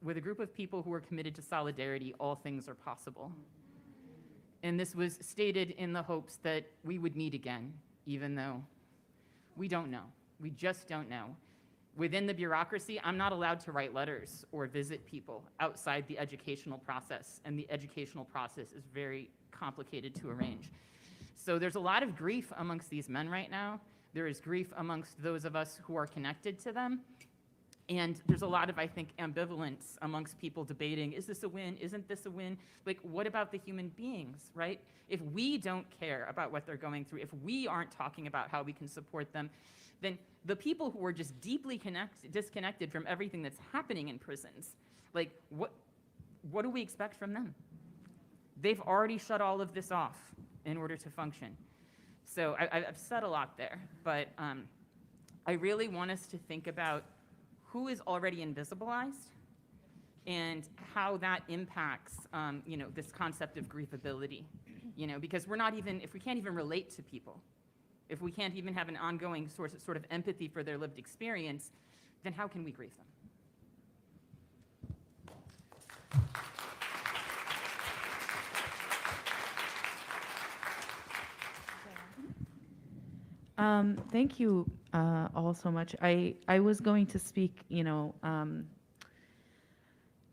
with a group of people who are committed to solidarity, all things are possible. And this was stated in the hopes that we would meet again, even though we don't know. We just don't know. Within the bureaucracy, I'm not allowed to write letters or visit people outside the educational process, and the educational process is very complicated to arrange. So there's a lot of grief amongst these men right now. There is grief amongst those of us who are connected to them. And there's a lot of, I think, ambivalence amongst people debating, is this a win? Isn't this a win? Like, what about the human beings, right? If we don't care about what they're going through, if we aren't talking about how we can support them, then the people who are just deeply disconnected from everything that's happening in prisons, like, what do we expect from them? They've already shut all of this off in order to function. So I've said a lot there, but I really want us to think about who is already invisibilized and how that impacts, this concept of grievability, because we're not even, if we can't even relate to people, if we can't even have an ongoing sort of empathy for their lived experience, then how can we grieve them? Thank you all so much. I was going to speak,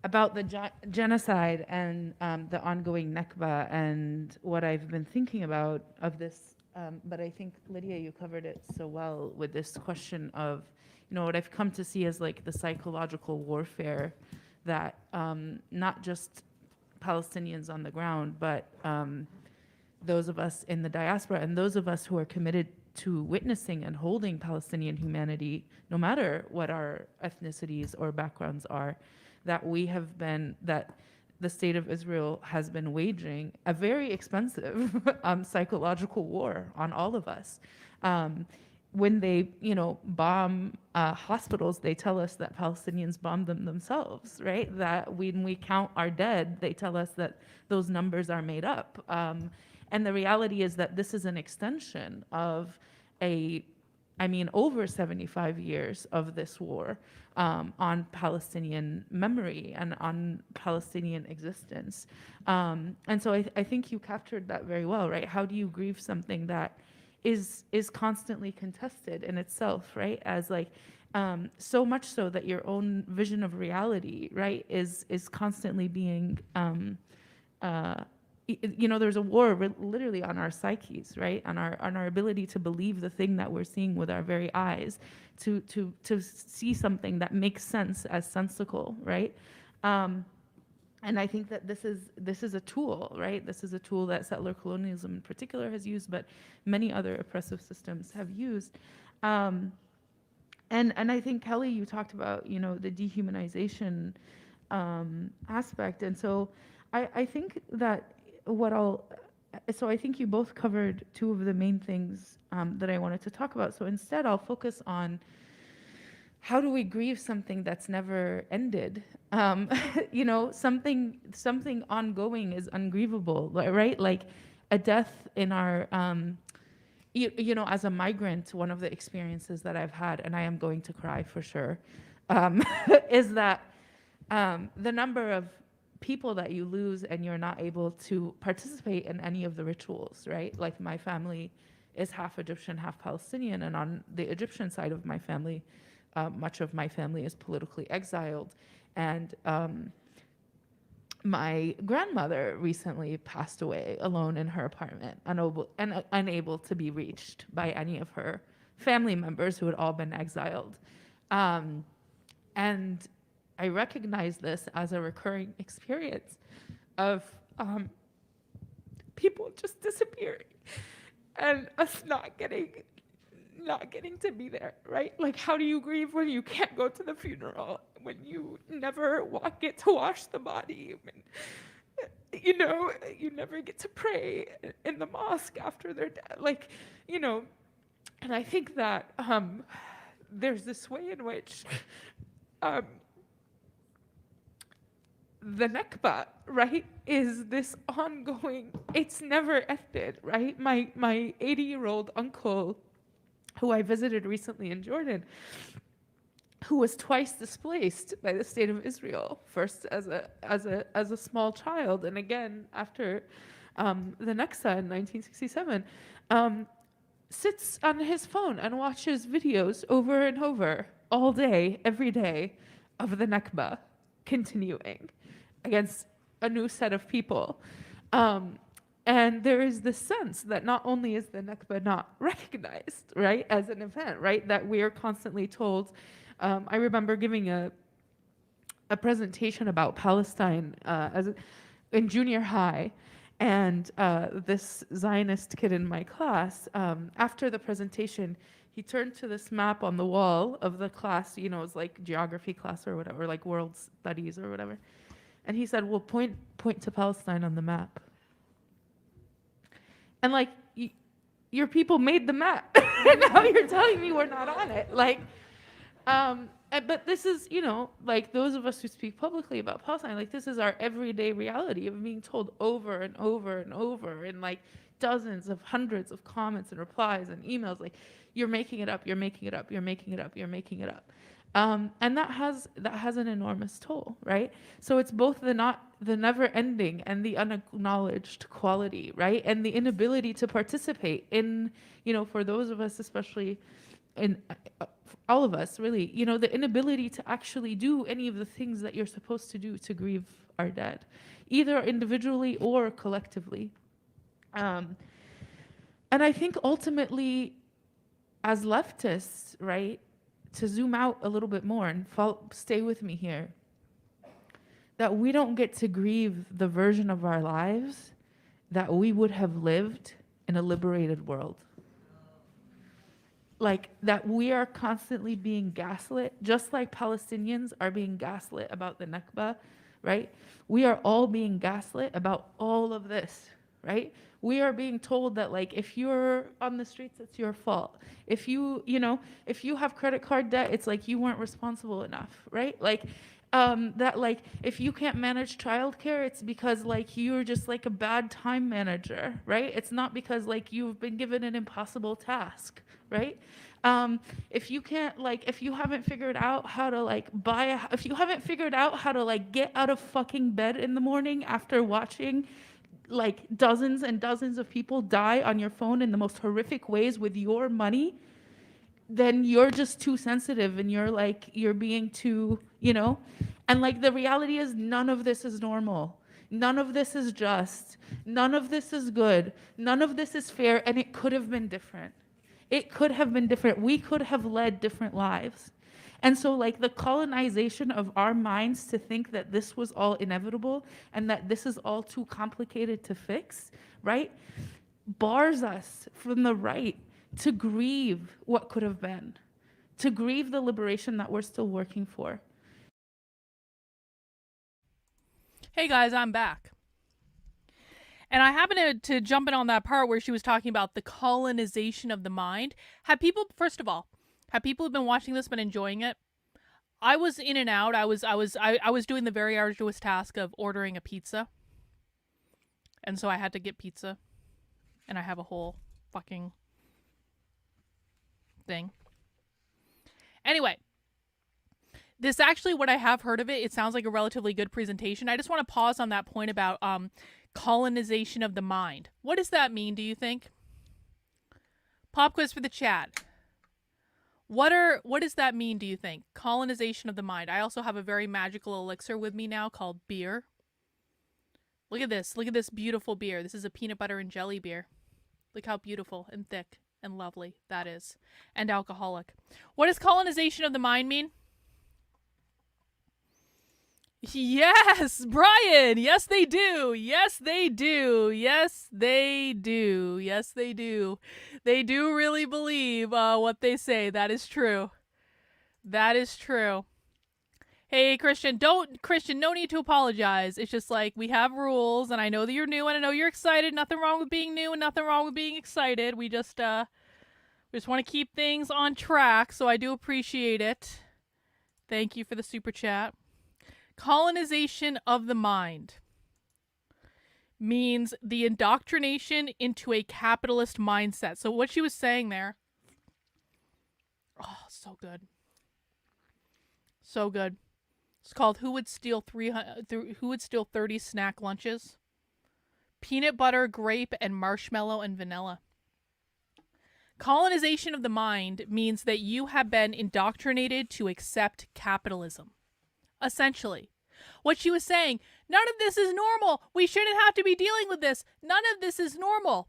about the genocide and the ongoing Nakba and what I've been thinking about of this, but I think, Lydia, you covered it so well with this question of, what I've come to see as like the psychological warfare that not just Palestinians on the ground, but those of us in the diaspora and those of us who are committed to witnessing and holding Palestinian humanity, no matter what our ethnicities or backgrounds are, that the state of Israel has been waging a very expensive psychological war on all of us. When they, bomb hospitals, they tell us that Palestinians bombed them themselves, right? That when we count our dead, they tell us that those numbers are made up. And the reality is that this is an extension of over 75 years of this war on Palestinian memory and on Palestinian existence. And so I think you captured that very well, right? How do you grieve something that is constantly contested in itself, right? As so much so that your own vision of reality, right, is constantly being there's a war literally on our psyches, right? On our ability to believe the thing that we're seeing with our very eyes, to see something that makes sense as sensical, right? And I think that this is a tool, right? This is a tool that settler colonialism in particular has used, but many other oppressive systems have used. And I think, Kelly, you talked about, the dehumanization aspect. And so I think that I think you both covered two of the main things that I wanted to talk about. So instead, I'll focus on how do we grieve something that's never ended? Something ongoing is ungrievable, right? Like a death in our, as a migrant, one of the experiences that I've had, and I am going to cry for sure, is that the number of people that you lose and you're not able to participate in any of the rituals, right? Like my family is half Egyptian, half Palestinian, and on the Egyptian side of my family, much of my family is politically exiled. And my grandmother recently passed away alone in her apartment, unable to be reached by any of her family members who had all been exiled. And I recognize this as a recurring experience of people just disappearing and us not getting to be there, right? Like, how do you grieve when you can't go to the funeral, when you never get to wash the body, when, you never get to pray in the mosque after they're dead, and I think that there's this way in which the Nakba, right, is this ongoing, it's never ended, right? My 80-year-old uncle, who I visited recently in Jordan, who was twice displaced by the state of Israel, first as a small child, and again after the Nakba in 1967, sits on his phone and watches videos over and over all day, every day, of the Nakba continuing against a new set of people. And there is this sense that not only is the Nakba not recognized, right, as an event, right, that we are constantly told. I remember giving a presentation about Palestine in junior high, and this Zionist kid in my class, after the presentation, he turned to this map on the wall of the class, it was like geography class or whatever, like world studies or whatever, and he said, well, point to Palestine on the map. And like, your people made the map, and now you're telling me we're not on it. Like, but this is, like those of us who speak publicly about Palestine, like this is our everyday reality of being told over and over and over, and like dozens of hundreds of comments and replies and emails, like you're making it up, you're making it up, you're making it up, you're making it up. And that has an enormous toll, right? So it's both the never ending and the unacknowledged quality, right? And the inability to participate in, for those of us, especially in all of us, really, the inability to actually do any of the things that you're supposed to do to grieve our dead, either individually or collectively. And I think ultimately, as leftists, right, to zoom out a little bit more and stay with me here, that we don't get to grieve the version of our lives that we would have lived in a liberated world. Like, that we are constantly being gaslit, just like Palestinians are being gaslit about the Nakba, right? We are all being gaslit about all of this, right? We are being told that, like, if you're on the streets, it's your fault. If you have credit card debt, it's like you weren't responsible enough, right? Like, that, like, if you can't manage childcare, it's because, like, you're just, like, a bad time manager, right? It's not because, like, you've been given an impossible task, right? If you can't, like, if you haven't figured out how to, like, if you haven't figured out how to, like, get out of fucking bed in the morning after watching, like, dozens and dozens of people die on your phone in the most horrific ways with your money, then you're just too sensitive, and you're being too, and like the reality is none of this is normal. None of this is just. None of this is good. None of this is fair, and it could have been different. It could have been different. We could have led different lives. And so like the colonization of our minds to think that this was all inevitable and that this is all too complicated to fix, right? Bars us from the right to grieve what could have been, to grieve the liberation that we're still working for. Hey guys, I'm back. And I happened to jump in on that part where she was talking about the colonization of the mind. Have people, first of all, have people who've been watching this been enjoying it? I was in and out. I was doing the very arduous task of ordering a pizza. And so I had to get pizza. And I have a whole fucking thing. Anyway, this actually, what I have heard of it, it sounds like a relatively good presentation. I just want to pause on that point about colonization of the mind. What does that mean, do you think? Pop quiz for the chat. What does that mean, do you think? Colonization of the mind. I also have a very magical elixir with me now called beer. Look at this. Look at this beautiful beer. This is a peanut butter and jelly beer. Look how beautiful and thick and lovely that is. And alcoholic. What does colonization of the mind mean? Yes, Brian. Yes, they do. Yes, they do. Yes, they do. Yes, they do. They do really believe what they say. That is true. That is true. Hey, Christian, no need to apologize. It's just like we have rules, and I know that you're new, and I know you're excited. Nothing wrong with being new, and nothing wrong with being excited. We just want to keep things on track, so I do appreciate it. Thank you for the super chat. Colonization of the mind means the indoctrination into a capitalist mindset. So what she was saying there, oh, so good. So good. It's called Who Would Steal 30 Snack Lunches? Peanut butter, grape, and marshmallow and vanilla. Colonization of the mind means that you have been indoctrinated to accept capitalism. Essentially, what she was saying, none of this is normal. We shouldn't have to be dealing with this. None of this is normal.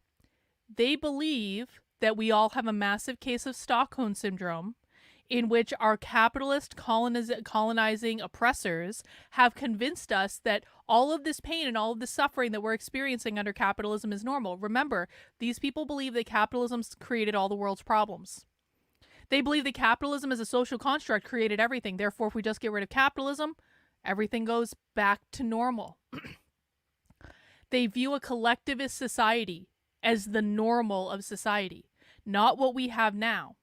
They believe that we all have a massive case of Stockholm syndrome in which our capitalist colonizing oppressors have convinced us that all of this pain and all of this suffering that we're experiencing under capitalism is normal. Remember, these people believe that capitalism's created all the world's problems. They believe that capitalism as a social construct created everything. Therefore, if we just get rid of capitalism, everything goes back to normal. They view a collectivist society as the normal of society, not what we have now.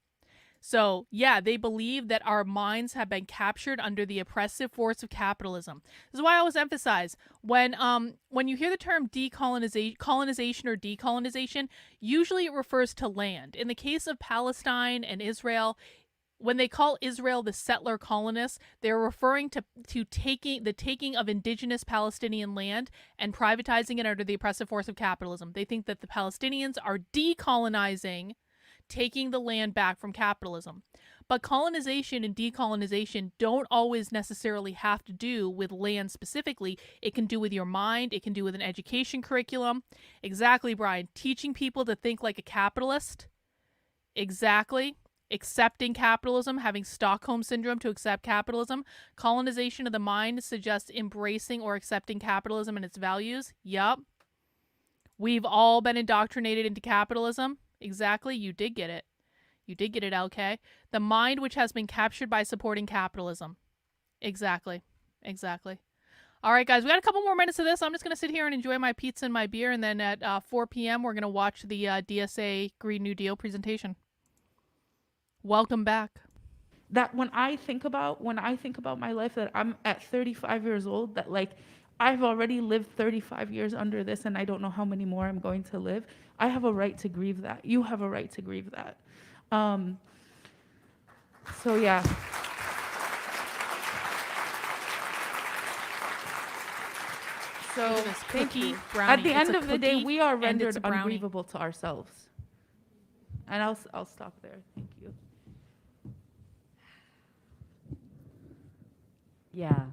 So, yeah, they believe that our minds have been captured under the oppressive force of capitalism. This is why I always emphasize when you hear the term colonization or decolonization, usually it refers to land. In the case of Palestine and Israel, when they call Israel the settler colonists, they're referring to taking of indigenous Palestinian land and privatizing it under the oppressive force of capitalism. They think that the Palestinians are decolonizing, taking the land back from capitalism. But colonization and decolonization don't always necessarily have to do with land specifically. It can do with your mind. It can do with an education curriculum. Exactly, Brian. Teaching people to think like a capitalist. Exactly. Accepting capitalism, having Stockholm syndrome to accept capitalism. Colonization of the mind suggests embracing or accepting capitalism and its values. Yup. We've all been indoctrinated into capitalism. Exactly. You did get it. You did get it, LK. The mind which has been captured by supporting capitalism. Exactly. Exactly. All right, guys, we got a couple more minutes of this. I'm just going to sit here and enjoy my pizza and my beer. And then at 4 p.m., we're going to watch the DSA Green New Deal presentation. Welcome back. That when I think about my life, that I'm at 35 years old, that like I've already lived 35 years under this and I don't know how many more I'm going to live. I have a right to grieve that. You have a right to grieve that. So yeah. So cookie brownie. At the It's end a of the day, cookie we are and it's rendered a brownie. unbelievable to ourselves. And I'll stop there. Thank you. Yeah.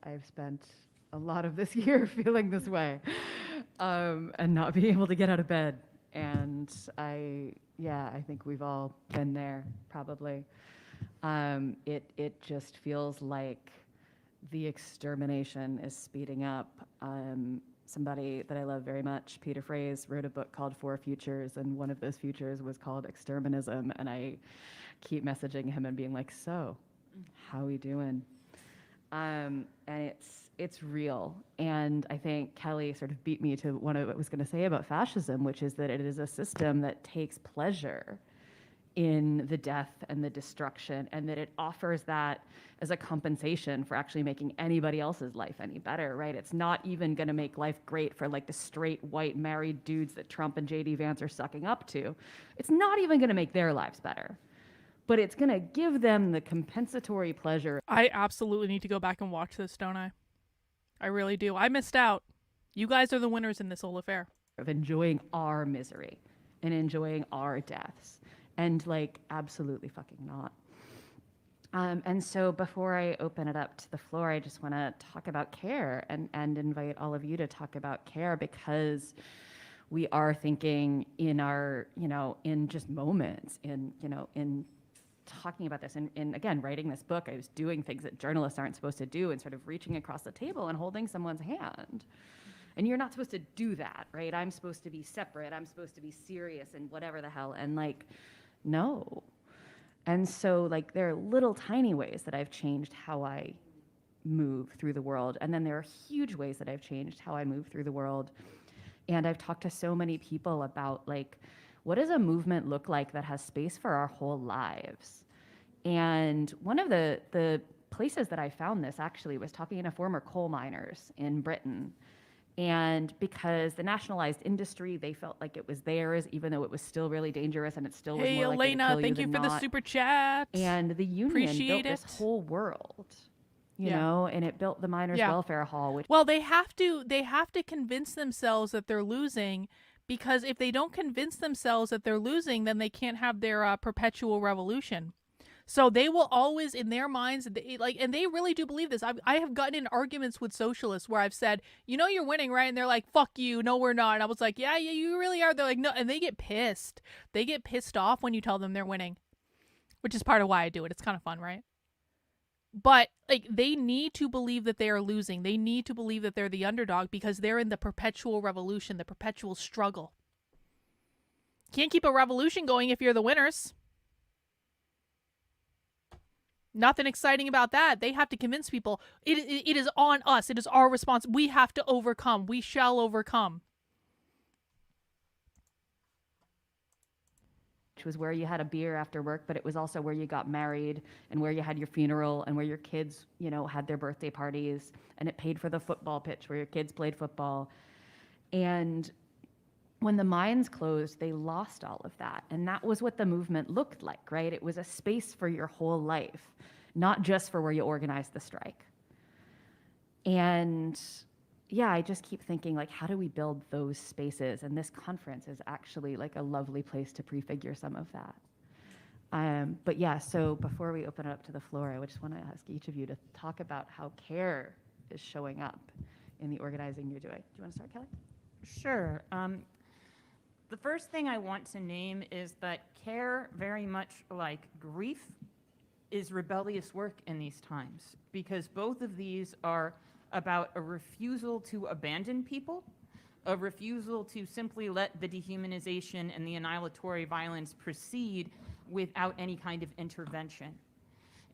I've spent a lot of this year feeling this way. and not being able to get out of bed. And I think we've all been there, probably. It just feels like the extermination is speeding up. Somebody that I love very much, Peter Fraze, wrote a book called Four Futures, and one of those futures was called exterminism. And I keep messaging him and being like, so, how we doing? And it's real. And I think Kelly sort of beat me to what I was going to say about fascism, which is that it is a system that takes pleasure in the death and the destruction, and that it offers that as a compensation for actually making anybody else's life any better, right? It's not even going to make life great for like the straight white married dudes that Trump and JD Vance are sucking up to. It's not even going to make their lives better, but it's going to give them the compensatory pleasure. I absolutely need to go back and watch this, don't I? I really do. I missed out. You guys are the winners in this whole affair. Of enjoying our misery and enjoying our deaths. And like, absolutely fucking not. And so before I open it up to the floor, I just want to talk about care and invite all of you to talk about care, because we are thinking in our, in just moments, in talking about this. And again, writing this book, I was doing things that journalists aren't supposed to do and sort of reaching across the table and holding someone's hand. And you're not supposed to do that, right? I'm supposed to be separate. I'm supposed to be serious and whatever the hell. And like, no. And so like there are little tiny ways that I've changed how I move through the world. And then there are huge ways that I've changed how I move through the world. And I've talked to so many people about like, what does a movement look like that has space for our whole lives? And one of the places that I found this actually was talking to former coal miners in Britain. And because the nationalized industry, they felt like it was theirs, even though it was still really dangerous and it still was more likely to kill you thank you than for the not. super chat. And the union Appreciate built this whole world, you Yeah. know, and it built the Miners' Yeah. Welfare Hall, which Well, they have to convince themselves that they're losing, because if they don't convince themselves that they're losing, then they can't have their perpetual revolution. So they will always, in their minds, and they really do believe this. I have gotten in arguments with socialists where I've said, you're winning, right? And they're like, fuck you, no, we're not. And I was like, yeah, you really are. They're like, no, and they get pissed. They get pissed off when you tell them they're winning, which is part of why I do it. It's kind of fun, right? But like, they need to believe that they are losing. They need to believe that they're the underdog, because they're in the perpetual revolution, the perpetual struggle. Can't keep a revolution going if you're the winners. Nothing exciting about that. They have to convince people. It is on us. It is our response. We have to overcome. We shall overcome. which was where you had a beer after work, but it was also where you got married and where you had your funeral and where your kids, had their birthday parties, and it paid for the football pitch where your kids played football. And when the mines closed, they lost all of that. And that was what the movement looked like, right? It was a space for your whole life, not just for where you organized the strike. And yeah, I just keep thinking, like, how do we build those spaces? And this conference is actually like a lovely place to prefigure some of that. But yeah, so before we open it up to the floor, I just want to ask each of you to talk about how care is showing up in the organizing you're doing. Do you want to start, Kelly? Sure. The first thing I want to name is that care, very much like grief, is rebellious work in these times, because both of these are about a refusal to abandon people, a refusal to simply let the dehumanization and the annihilatory violence proceed without any kind of intervention.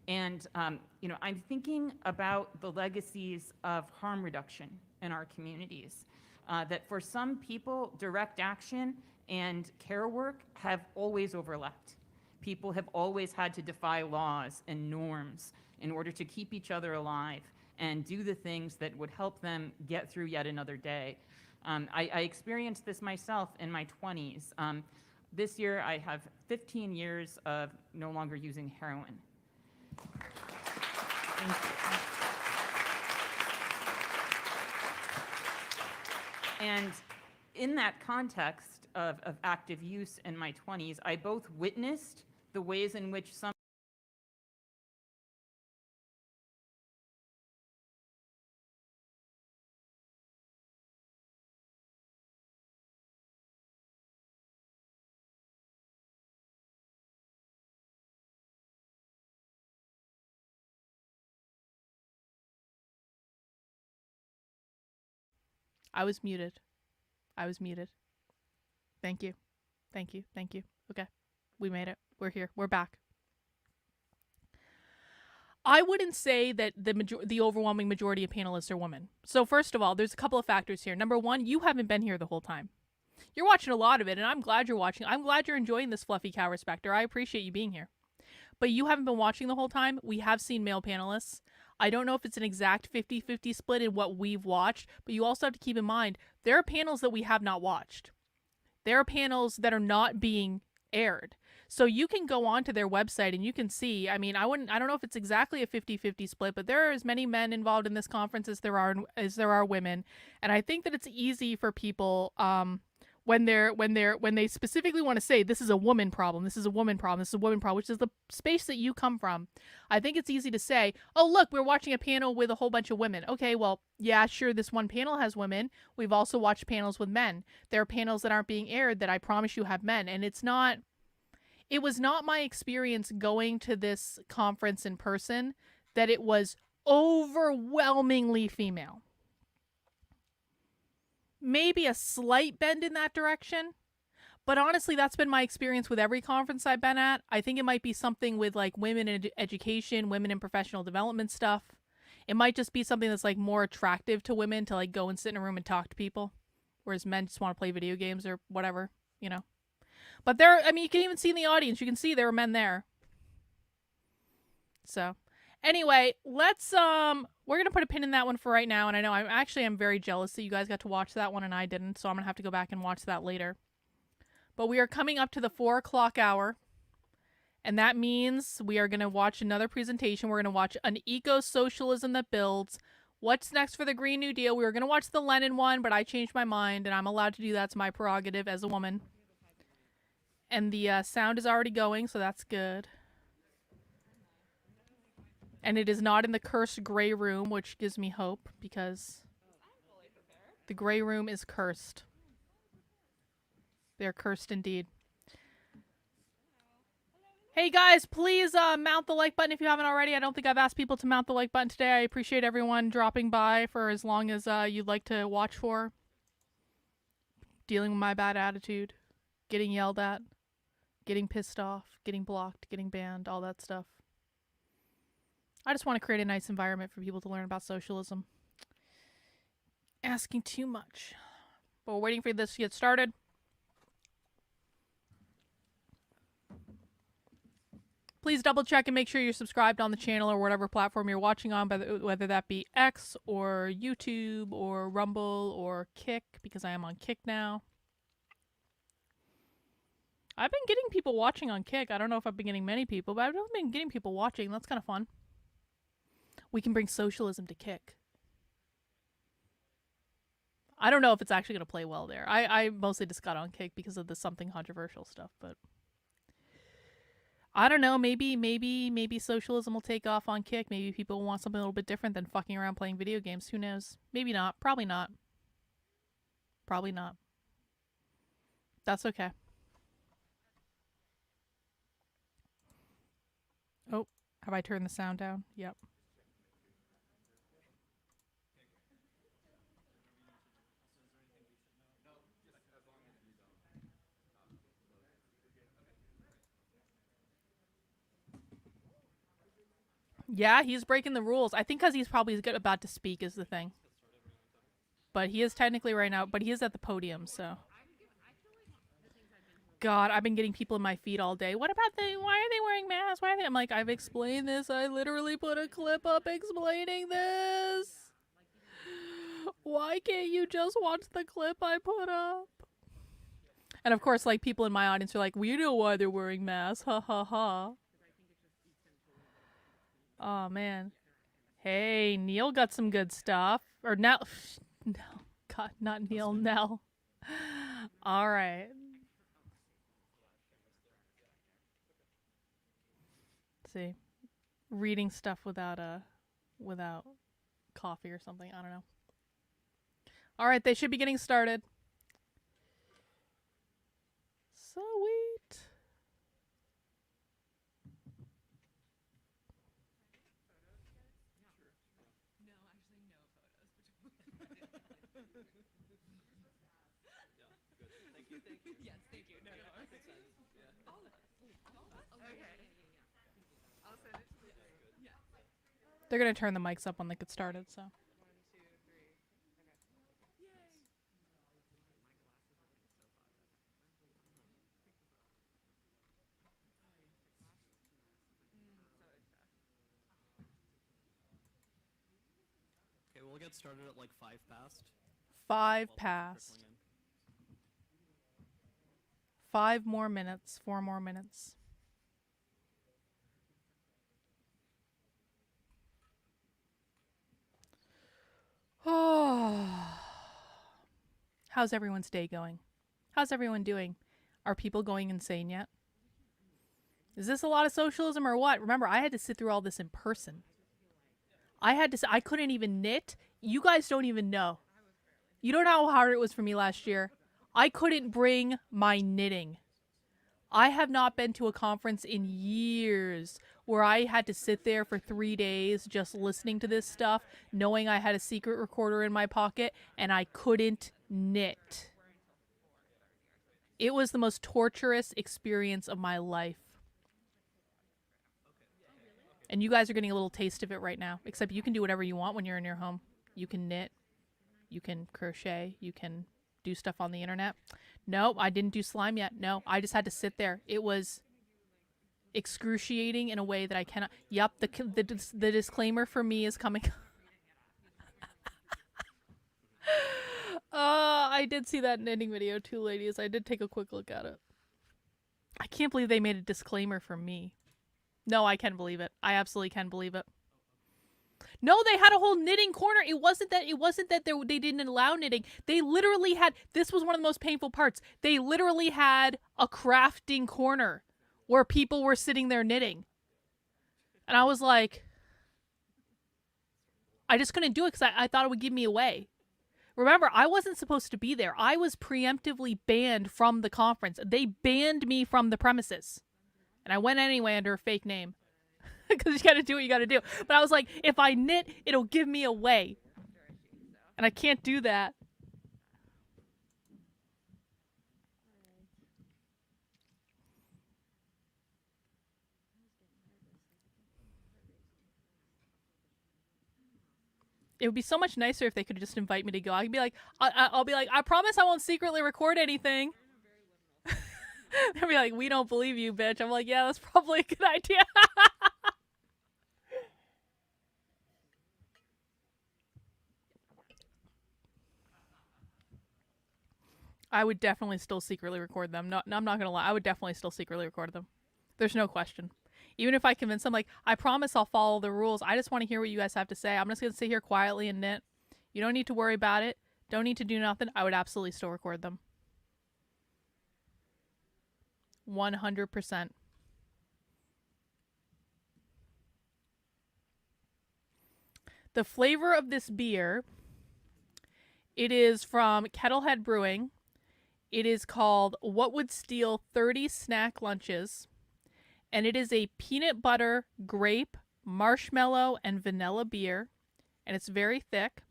And I'm thinking about the legacies of harm reduction in our communities. That for some people, direct action and care work have always overlapped. People have always had to defy laws and norms in order to keep each other alive and do the things that would help them get through yet another day. I experienced this myself in my 20s. This year, I have 15 years of no longer using heroin. Thank you. And in that context of active use in my 20s, I both witnessed the ways in which some I was muted. I was muted. Thank you. Thank you. Thank you. Okay. We made it. We're here. We're back. I wouldn't say that the overwhelming majority of panelists are women. So first of all, there's a couple of factors here. Number one, you haven't been here the whole time. You're watching a lot of it, and I'm glad you're watching. I'm glad you're enjoying this fluffy cow respecter. I appreciate you being here. But you haven't been watching the whole time. We have seen male panelists. I don't know if it's an exact 50-50 split in what we've watched, but you also have to keep in mind, there are panels that we have not watched. There are panels that are not being aired. So you can go onto their website and you can see, I mean, I don't know if it's exactly a 50-50 split, but there are as many men involved in this conference as there are women. And I think that it's easy for people, when they specifically want to say this is a woman problem, this is a woman problem, this is a woman problem, which is the space that you come from. I think it's easy to say, oh, look, we're watching a panel with a whole bunch of women. Okay, well, yeah, sure, this one panel has women. We've also watched panels with men. There are panels that aren't being aired that I promise you have men. And it was not my experience going to this conference in person that it was overwhelmingly female. Maybe a slight bend in that direction, but honestly, that's been my experience with every conference I've been at. I think it might be something with like women in education, women in professional development stuff. It might just be something that's like more attractive to women to like go and sit in a room and talk to people, whereas men just want to play video games or whatever, you know. But I mean, you can even see in the audience, you can see there were men there. So anyway, let's, we're going to put a pin in that one for right now. And I know I'm very jealous that you guys got to watch that one and I didn't. So I'm going to have to go back and watch that later. But we are coming up to the 4 o'clock hour. And that means we are going to watch another presentation. We're going to watch An Eco-Socialism That Builds. What's next for the Green New Deal? We were going to watch the Lenin one, but I changed my mind and I'm allowed to do that. It's my prerogative as a woman. And the sound is already going, so that's good. And it is not in the cursed gray room, which gives me hope, because the gray room is cursed. They're cursed indeed. Hey guys, please mount the like button if you haven't already. I don't think I've asked people to mount the like button today. I appreciate everyone dropping by for as long as you'd like to watch for. Dealing with my bad attitude. Getting yelled at. Getting pissed off. Getting blocked. Getting banned. All that stuff. I just want to create a nice environment for people to learn about socialism. Asking too much. But we're waiting for this to get started. Please double check and make sure you're subscribed on the channel or whatever platform you're watching on, whether that be X or YouTube or Rumble or Kick, because I am on Kick now. I've been getting people watching on Kick. I don't know if I've been getting many people, but I've been getting people watching. That's kind of fun. We can bring socialism to Kick. I don't know if it's actually going to play well there. I mostly just got on Kick because of the something controversial stuff, but I don't know. Maybe socialism will take off on Kick. Maybe people want something a little bit different than fucking around playing video games. Who knows? Maybe not. Probably not. Probably not. That's okay. Oh, have I turned the sound down? Yep. Yeah, he's breaking the rules. I think because he's probably about to speak is the thing. But he is technically right now, but he is at the podium, so. God, I've been getting people in my feed all day. What about why are they wearing masks? Why are they? I'm like, I've explained this. I literally put a clip up explaining this. Why can't you just watch the clip I put up? And of course, like, people in my audience are like, we know why they're wearing masks. Ha ha ha. Oh, man. Hey, Neil got some good stuff. Or Nell. No. God, not Neil. Nell. All right. Let's see. Reading stuff without coffee or something. I don't know. All right, they should be getting started. Sweet. Yes, thank you. No, it makes sense. Yeah. Okay. I'll send it to you. Yeah. They're gonna turn the mics up when they get started, so. 1, 2, 3. Okay. Yay. Okay, we'll get started at like 5 past. 5 past. 5 more minutes. 4 more minutes. Oh. How's everyone's day going? How's everyone doing? Are people going insane yet? Is this a lot of socialism or what? Remember, I had to sit through all this in person. I couldn't even knit. You guys don't even know. You don't know how hard it was for me last year. I couldn't bring my knitting. I have not been to a conference in years where I had to sit there for 3 days just listening to this stuff, knowing I had a secret recorder in my pocket, and I couldn't knit. It was the most torturous experience of my life. And you guys are getting a little taste of it right now, except you can do whatever you want when you're in your home. You can knit, you can crochet, you can do stuff on the internet. No, I didn't do slime yet. No, I just had to sit there. It was excruciating in a way that I cannot. Yep, the disclaimer for me is coming. I did see that knitting video too, ladies. I did take a quick look at it. I can't believe they made a disclaimer for me. No, I can believe it. I absolutely can believe it. No, they had a whole knitting corner. It wasn't that they didn't allow knitting. They literally had, this was one of the most painful parts. They literally had a crafting corner where people were sitting there knitting. And I was like, I just couldn't do it because I thought it would give me away. Remember, I wasn't supposed to be there. I was preemptively banned from the conference. They banned me from the premises. And I went anyway under a fake name. Because you gotta do what you gotta do. But I was like, if I knit, it'll give me away. And I can't do that. It would be so much nicer if they could just invite me to go. I'll be like, I promise I won't secretly record anything. They'll be like, we don't believe you, bitch. I'm like, yeah, that's probably a good idea. I would definitely still secretly record them. No, I'm not gonna lie. I would definitely still secretly record them. There's no question. Even if I convince them, like, I promise I'll follow the rules. I just want to hear what you guys have to say. I'm just gonna sit here quietly and knit. You don't need to worry about it. Don't need to do nothing. I would absolutely still record them. 100%. The flavor of this beer, it is from Kettlehead Brewing. It is called What Would Steal 30 Snack Lunches. And it is a peanut butter, grape, marshmallow, and vanilla beer. And it's very thick.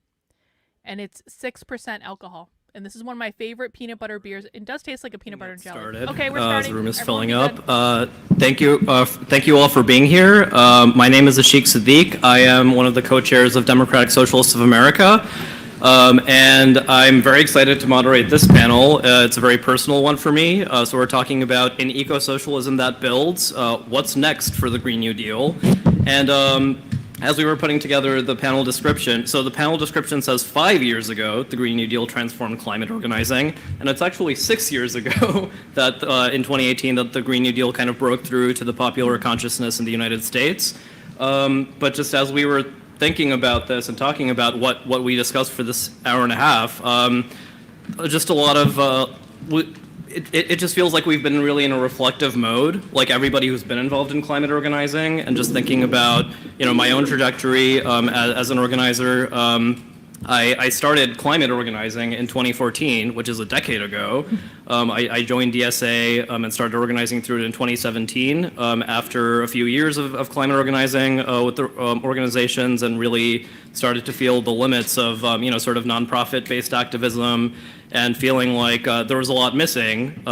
And it's 6% alcohol. And this is one of my favorite peanut butter beers. It does taste like a peanut butter and jelly. Started. Okay, we're starting. The room is Everyone filling be up. Thank you all for being here. My name is Ashik Siddiq. I am one of the co-chairs of Democratic Socialists of America. And I'm very excited to moderate this panel. It's a very personal one for me. So we're talking about an eco-socialism that builds. What's next for the Green New Deal? And as we were putting together the panel description, so the panel description says 5 years ago, the Green New Deal transformed climate organizing. And it's actually 6 years ago that in 2018 that the Green New Deal kind of broke through to the popular consciousness in the United States. But just as we were thinking about this and talking about what we discussed for this hour and a half, just a lot of, it just feels like we've been really in a reflective mode, like everybody who's been involved in climate organizing, and just thinking about, my own trajectory as an organizer. I started climate organizing in 2014, which is a decade ago. I joined DSA and started organizing through it in 2017 after a few years of climate organizing with the organizations, and really started to feel the limits of sort of nonprofit-based activism and feeling like there was a lot missing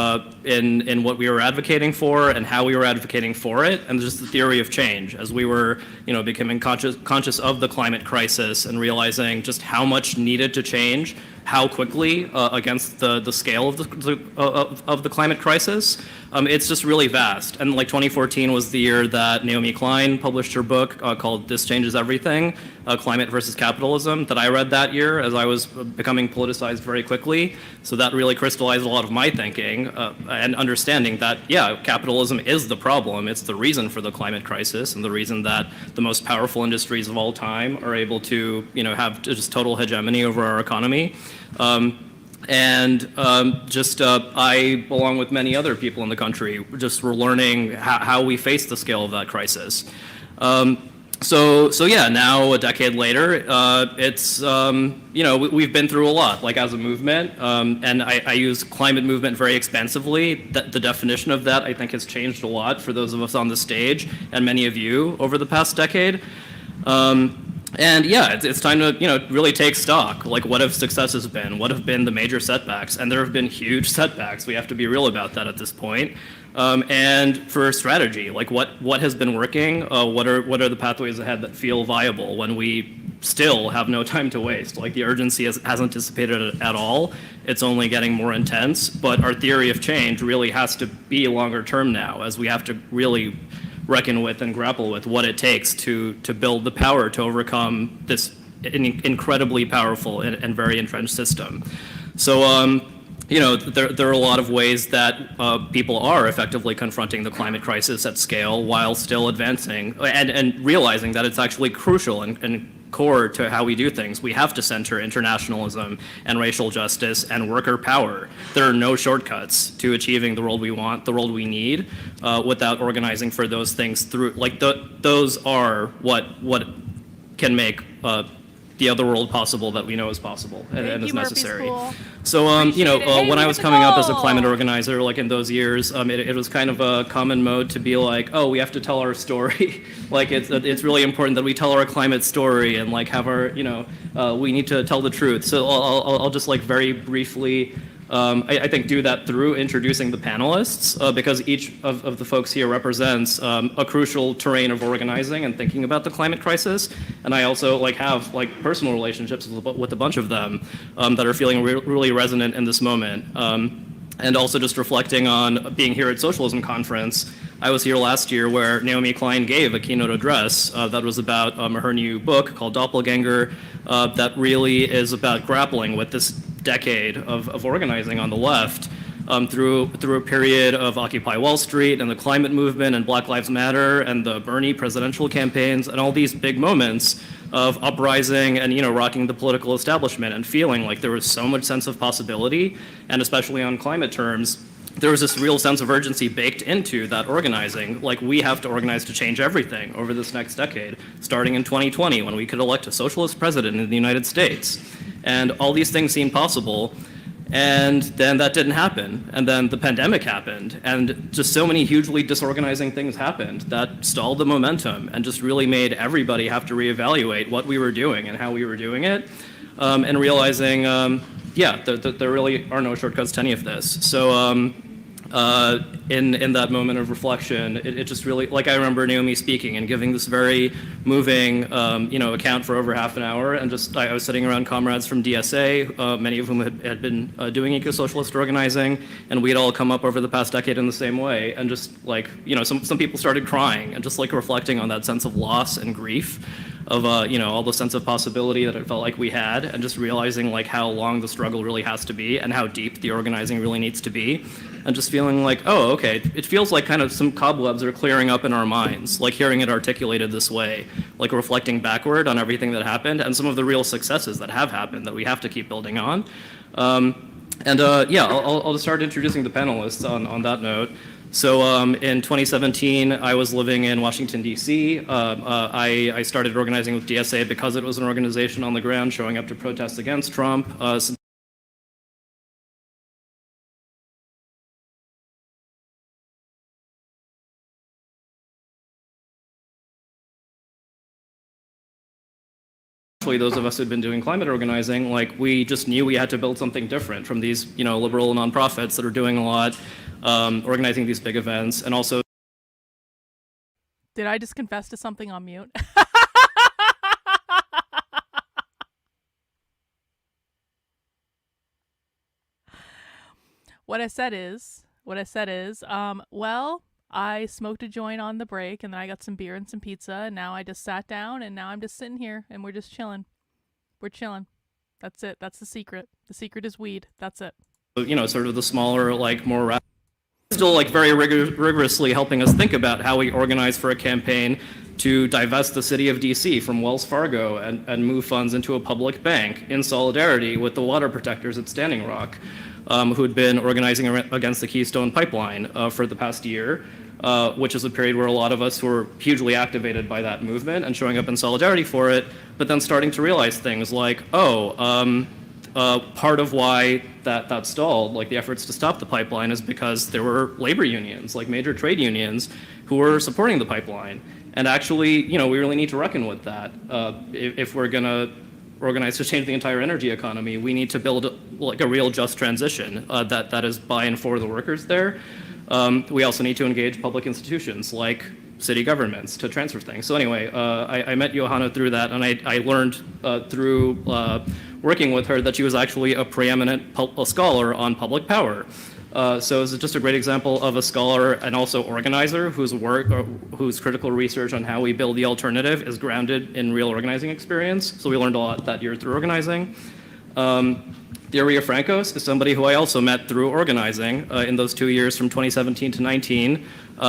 in what we were advocating for and how we were advocating for it, and just the theory of change as we were, becoming conscious of the climate crisis and realizing just how much needed to change, how quickly against the scale of the climate crisis. It's just really vast. And like 2014 was the year that Naomi Klein published her book called This Changes Everything, Climate versus Capitalism, that I read that year as I was becoming politicized very quickly. So that really crystallized a lot of my thinking and understanding that, yeah, capitalism is the problem. It's the reason for the climate crisis and the reason that the most powerful industries of all time are able to, have just total hegemony over our economy. I, along with many other people in the country, just were learning how we face the scale of that crisis. Now a decade later, we've been through a lot, like as a movement, and I use climate movement very expansively. The definition of that, I think, has changed a lot for those of us on the stage and many of you over the past decade. It's time to, really take stock. Like, what have successes been? What have been the major setbacks? And there have been huge setbacks. We have to be real about that at this point. And for strategy, like what has been working? What are the pathways ahead that feel viable when we still have no time to waste? Like, the urgency hasn't dissipated at all. It's only getting more intense. But our theory of change really has to be longer term now, as we have to really reckon with and grapple with what it takes to build the power to overcome this incredibly powerful and very entrenched system. So, there are a lot of ways that people are effectively confronting the climate crisis at scale while still advancing and realizing that it's actually crucial and core to how we do things. We have to center internationalism and racial justice and worker power. There are no shortcuts to achieving the world we want, the world we need, without organizing for those things through, those are what can make the other world possible that we know is possible and is necessary. So, when I was coming up as a climate organizer, like in those years, it was kind of a common mode to be like, oh, we have to tell our story. Like, it's really important that we tell our climate story and like have our, we need to tell the truth. So I'll just like very briefly, I think, do that through introducing the panelists, because each of the folks here represents a crucial terrain of organizing and thinking about the climate crisis. And I also have personal relationships with a bunch of them that are feeling really resonant in this moment. And also just reflecting on being here at Socialism Conference. I was here last year where Naomi Klein gave a keynote address that was about her new book called Doppelganger, that really is about grappling with this decade of organizing on the left through a period of Occupy Wall Street and the climate movement and Black Lives Matter and the Bernie presidential campaigns and all these big moments of uprising and rocking the political establishment and feeling like there was so much sense of possibility, and especially on climate terms, there was this real sense of urgency baked into that organizing. Like, we have to organize to change everything over this next decade, starting in 2020 when we could elect a socialist president in the United States. And all these things seemed possible, and then that didn't happen. And then the pandemic happened, and just so many hugely disorganizing things happened that stalled the momentum and just really made everybody have to reevaluate what we were doing and how we were doing it, and realizing, there really are no shortcuts to any of this. So in that moment of reflection, it just really, I remember Naomi speaking and giving this very moving, account for over half an hour, and just I was sitting around comrades from DSA, many of whom had been doing eco-socialist organizing, and we'd all come up over the past decade in the same way, and just some people started crying and just reflecting on that sense of loss and grief of all the sense of possibility that it felt like we had, and just realizing how long the struggle really has to be and how deep the organizing really needs to be, and just feeling like, oh, okay, it feels like kind of some cobwebs are clearing up in our minds, hearing it articulated this way, reflecting backward on everything that happened and some of the real successes that have happened that we have to keep building on. I'll just start introducing the panelists on that note. So in 2017, I was living in Washington, D.C. I started organizing with DSA because it was an organization on the ground showing up to protest against Trump. especially those of us who'd been doing climate organizing, like we just knew we had to build something different from these, liberal nonprofits that are doing a lot, organizing these big events, and also. Did I just confess to something on mute? What I said is, well, I smoked a joint on the break, and then I got some beer and some pizza, and now I just sat down, and now I'm just sitting here, and we're just chilling. We're chilling. That's it. That's the secret. The secret is weed. That's it. Sort of the smaller, more still very rigorously helping us think about how we organize for a campaign to divest the city of DC from Wells Fargo and move funds into a public bank in solidarity with the water protectors at Standing Rock, who had been organizing against the Keystone Pipeline for the past year, which is a period where a lot of us were hugely activated by that movement and showing up in solidarity for it, but then starting to realize things like, part of why that stalled, the efforts to stop the pipeline, is because there were labor unions, major trade unions, who were supporting the pipeline. And actually, we really need to reckon with that. If we're going to organize to change the entire energy economy, we need to build a real just transition that is by and for the workers there. We also need to engage public institutions like city governments to transfer things. So anyway, I met Johanna through that, and I learned through working with her that she was actually a preeminent scholar on public power. So it's just a great example of a scholar and also organizer whose critical research on how we build the alternative is grounded in real organizing experience. So we learned a lot that year through organizing. Daria Francos is somebody who I also met through organizing in those 2 years from 2017 to 19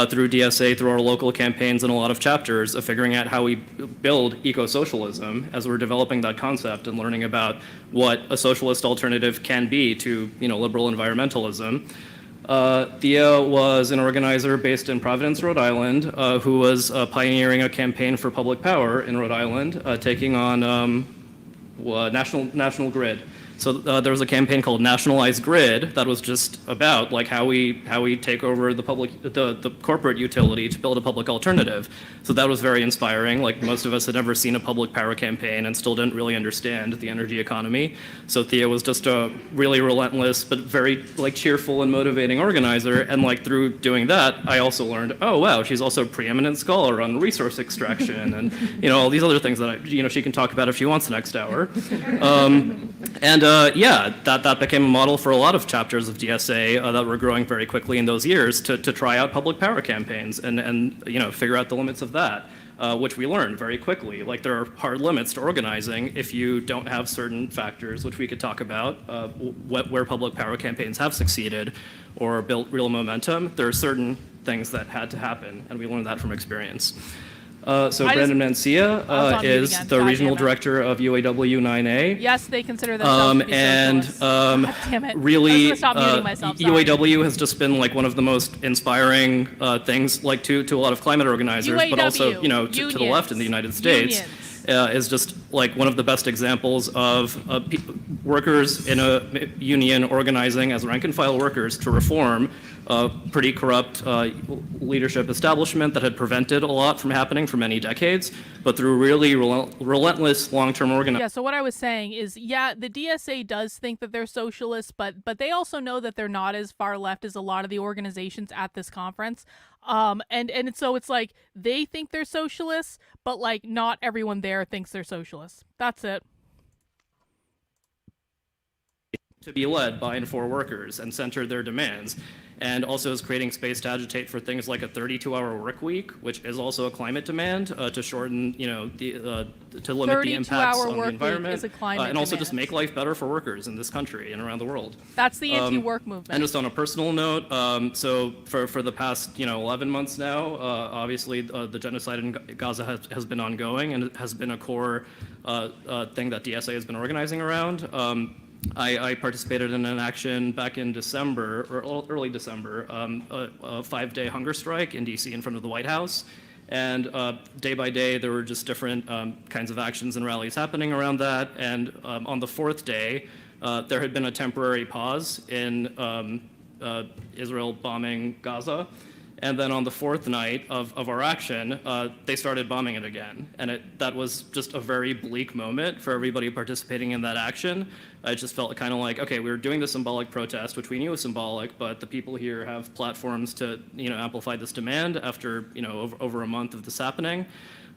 through DSA, through our local campaigns and a lot of chapters of figuring out how we build eco-socialism as we're developing that concept and learning about what a socialist alternative can be to liberal environmentalism. Thea was an organizer based in Providence, Rhode Island, who was pioneering a campaign for public power in Rhode Island, taking on National Grid. So there was a campaign called Nationalized Grid that was just about how we take over the corporate utility to build a public alternative. So that was very inspiring. Most of us had never seen a public power campaign and still didn't really understand the energy economy. So Thea was just a really relentless but very cheerful and motivating organizer. And through doing that, I also learned, oh wow, she's also a preeminent scholar on resource extraction and all these other things that she can talk about if she wants the next hour. That became a model for a lot of chapters of DSA that were growing very quickly in those years to try out public power campaigns and figure out the limits of that, which we learned very quickly. There are hard limits to organizing if you don't have certain factors, which we could talk about, where public power campaigns have succeeded or built real momentum. There are certain things that had to happen, and we learned that from experience. Brandon Mancia is the regional director of UAW 9A. Yes, they consider themselves to be socialists. God damn it. Really, I was gonna stop muting myself, sorry. UAW has just been one of the most inspiring things, to a lot of climate organizers, but also to the left in the United States. Is just one of the best examples of workers in a union organizing as rank and file workers to reform a pretty corrupt leadership establishment that had prevented a lot from happening for many decades, but through really relentless long-term organizing. Yeah, so what I was saying is, the DSA does think that they're socialists, but they also know that they're not as far left as a lot of the organizations at this conference. And so it's they think they're socialists, but not everyone there thinks they're socialists. That's it. To be led by and for workers and center their demands, and also is creating space to agitate for things like a 32-hour work week, which is also a climate demand to shorten, to limit the impacts on the environment, is a climate and also demand. just make life better for workers in this country and around the world. That's the anti-work movement. And just on a personal note, so for the past 11 months now, obviously the genocide in Gaza has been ongoing and it has been a core thing that DSA has been organizing around. I participated in an action back in December, or early December, a 5-day hunger strike in DC in front of the White House. And day by day, there were just different kinds of actions and rallies happening around that. And on the 4th day, there had been a temporary pause in Israel bombing Gaza. And then on the fourth night of our action, they started bombing it again. And that was just a very bleak moment for everybody participating in that action. I just felt kind of like, okay, we were doing the symbolic protest, which we knew was symbolic, but the people here have platforms to, amplify this demand after, over a month of this happening.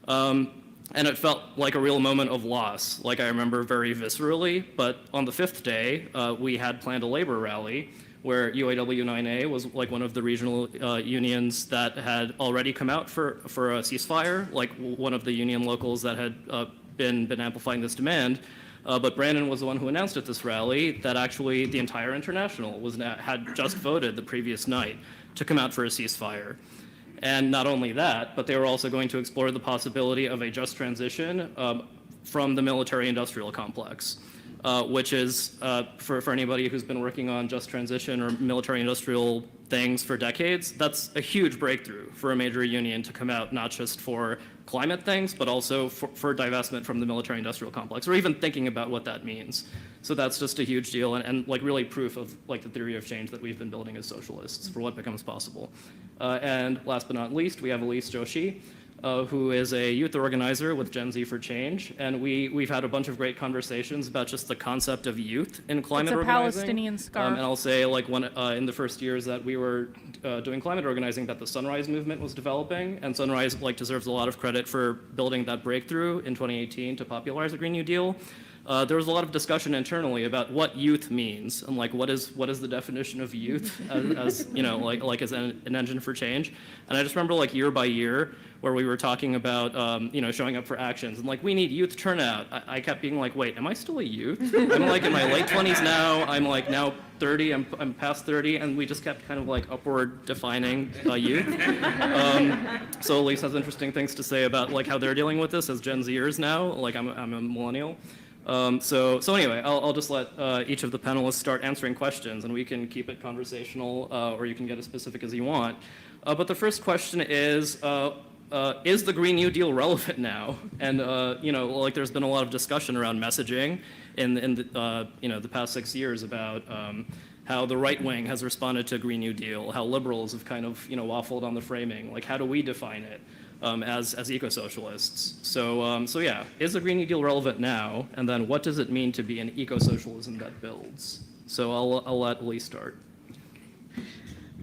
And it felt like a real moment of loss, like I remember very viscerally. But on the fifth day, we had planned a labor rally where UAW-9A was like one of the regional unions that had already come out for a ceasefire, like one of the union locals that had been amplifying this demand. But Brandon was the one who announced at this rally that actually the entire international had just voted the previous night to come out for a ceasefire. And not only that, but they were also going to explore the possibility of a just transition from the military-industrial complex. Which is, for anybody who's been working on just transition or military-industrial things for decades, that's a huge breakthrough for a major union to come out not just for climate things, but also for divestment from the military-industrial complex, or even thinking about what that means. So that's just a huge deal, and like really proof of like the theory of change that we've been building as socialists for what becomes possible. And last but not least, we have Elise Joshi, who is a youth organizer with Gen Z for Change, and we've had a bunch of great conversations about just the concept of youth in climate It's a organizing. Palestinian scarf. And I'll say, like, in the first years that we were doing climate organizing, that the Sunrise movement was developing, and Sunrise like deserves a lot of credit for building that breakthrough in 2018 to popularize the Green New Deal. There was a lot of discussion internally about what youth means and like what is the definition of youth as like as an engine for change. And I just remember like year by year where we were talking about showing up for actions and like we need youth turnout. I kept being like, wait, am I still a youth? I'm like in my late 20s now. I'm like now 30. I'm past 30, and we just kept kind of like upward defining youth. So Elise has interesting things to say about like how they're dealing with this as Gen Zers now. Like I'm a millennial. So anyway, I'll just let each of the panelists start answering questions, and we can keep it conversational, or you can get as specific as you want. But the first question is the Green New Deal relevant now? And like there's been a lot of discussion around messaging in the past 6 years about how the right wing has responded to Green New Deal, how liberals have kind of waffled on the framing. Like how do we define it? As eco-socialists. So yeah, is the Green New Deal relevant now? And then what does it mean to be an eco-socialism that builds? So I'll let Elise start.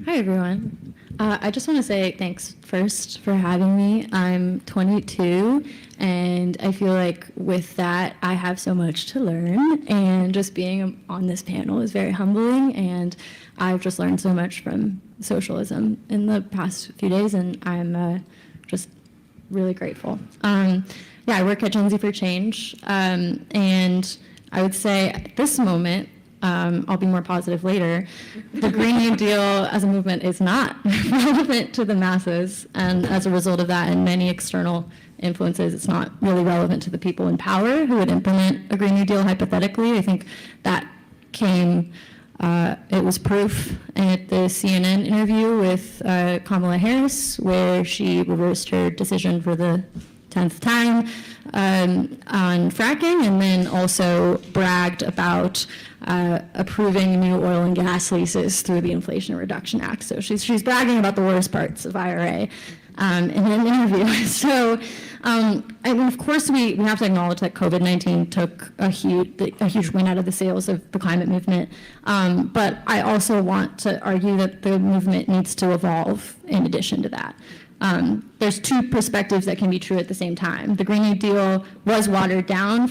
Hi, everyone. I just want to say thanks first for having me. I'm 22, and I feel like with that, I have so much to learn, and just being on this panel is very humbling, and I've just learned so much from socialism in the past few days, and I'm just really grateful. Yeah, I work at Gen Z for Change, and I would say at this moment, I'll be more positive later, the Green New Deal as a movement is not relevant to the masses, and as a result of that and many external influences, it's not really relevant to the people in power who would implement a Green New Deal hypothetically. I think that came it was proof at the CNN interview with Kamala Harris, where she reversed her decision for the 10th time on fracking, and then also bragged about approving new oil and gas leases through the Inflation Reduction Act. So she's bragging about the worst parts of IRA in an interview. So, I mean, of course, we have to acknowledge that COVID-19 took a huge wind out of the sails of the climate movement. But I also want to argue that the movement needs to evolve in addition to that. There's two perspectives that can be true at the same time. The Green New Deal was watered down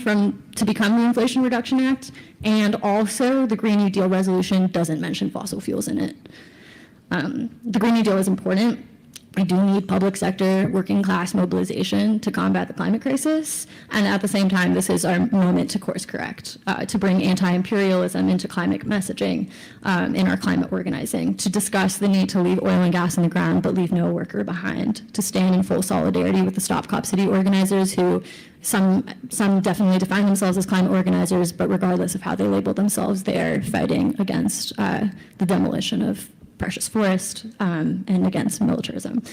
to become the Inflation Reduction Act, and also the Green New Deal resolution doesn't mention fossil fuels in it. The Green New Deal is important. We do need public sector, working class mobilization to combat the climate crisis. And at the same time, this is our moment to course correct, to bring anti-imperialism into climate messaging in our climate organizing, to discuss the need to leave oil and gas in the ground but leave no worker behind, to stand in full solidarity with the Stop Cop City organizers who some definitely define themselves as climate organizers, but regardless of how they label themselves, they're fighting against the demolition of precious forest and against militarism.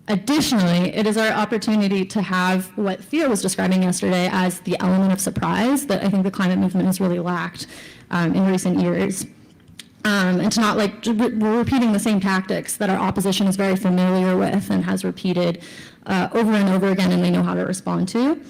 Additionally, it is our opportunity to have what Theo was describing yesterday as the element of surprise that I think the climate movement has really lacked in recent years. And to not we're repeating the same tactics that our opposition is very familiar with and has repeated over and over again, and they know how to respond to.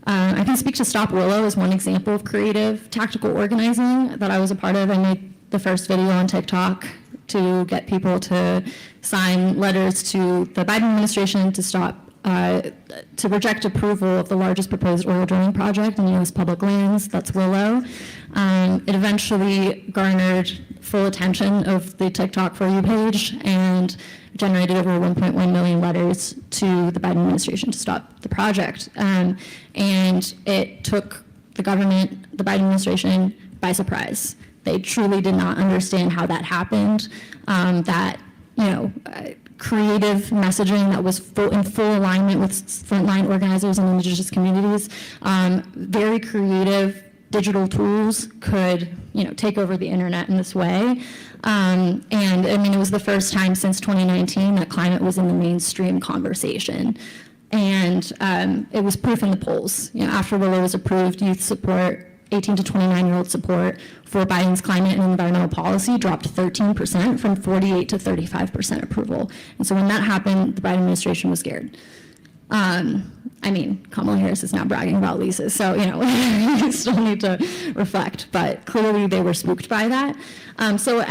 I can speak to Stop Willow as one example of creative tactical organizing that I was a part of. I made the first video on TikTok to get people to sign letters to the Biden administration to stop to reject approval of the largest proposed oil drilling project in U.S. public lands, that's Willow. It eventually garnered full attention of the TikTok For You page and generated over 1.1 million letters to the Biden administration to stop the project. And it took the government, the Biden administration, by surprise. They truly did not understand how that happened, creative messaging that was in full alignment with frontline organizers and indigenous communities. Very creative digital tools could, take over the internet in this way. And I mean, it was the first time since 2019 that climate was in the mainstream conversation. And it was proof in the polls. After Willow was approved, youth support, 18 to 29-year-old support for Biden's climate and environmental policy dropped 13% from 48 to 35% approval. And so when that happened, the Biden administration was scared. I mean, Kamala Harris is now bragging about leases, so, we still need to reflect, but clearly they were spooked by that. So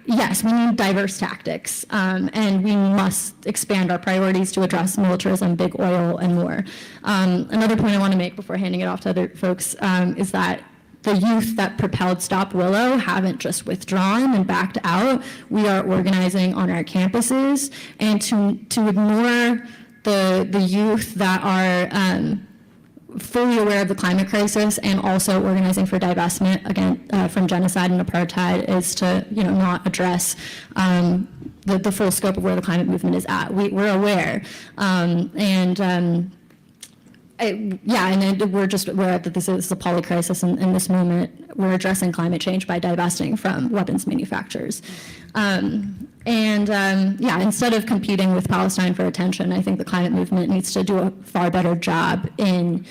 yes, we need diverse tactics, and we must expand our priorities to address militarism, big oil, and more. Another point I want to make before handing it off to other folks is that the youth that propelled Stop Willow haven't just withdrawn and backed out. We are organizing on our campuses, and to ignore the youth that are fully aware of the climate crisis and also organizing for divestment again from genocide and apartheid is to not address the full scope of where the climate movement is at. We're aware, and we're just aware that this is a poly crisis, and in this moment we're addressing climate change by divesting from weapons manufacturers. Instead of competing with Palestine for attention, I think the climate movement needs to do a far better job in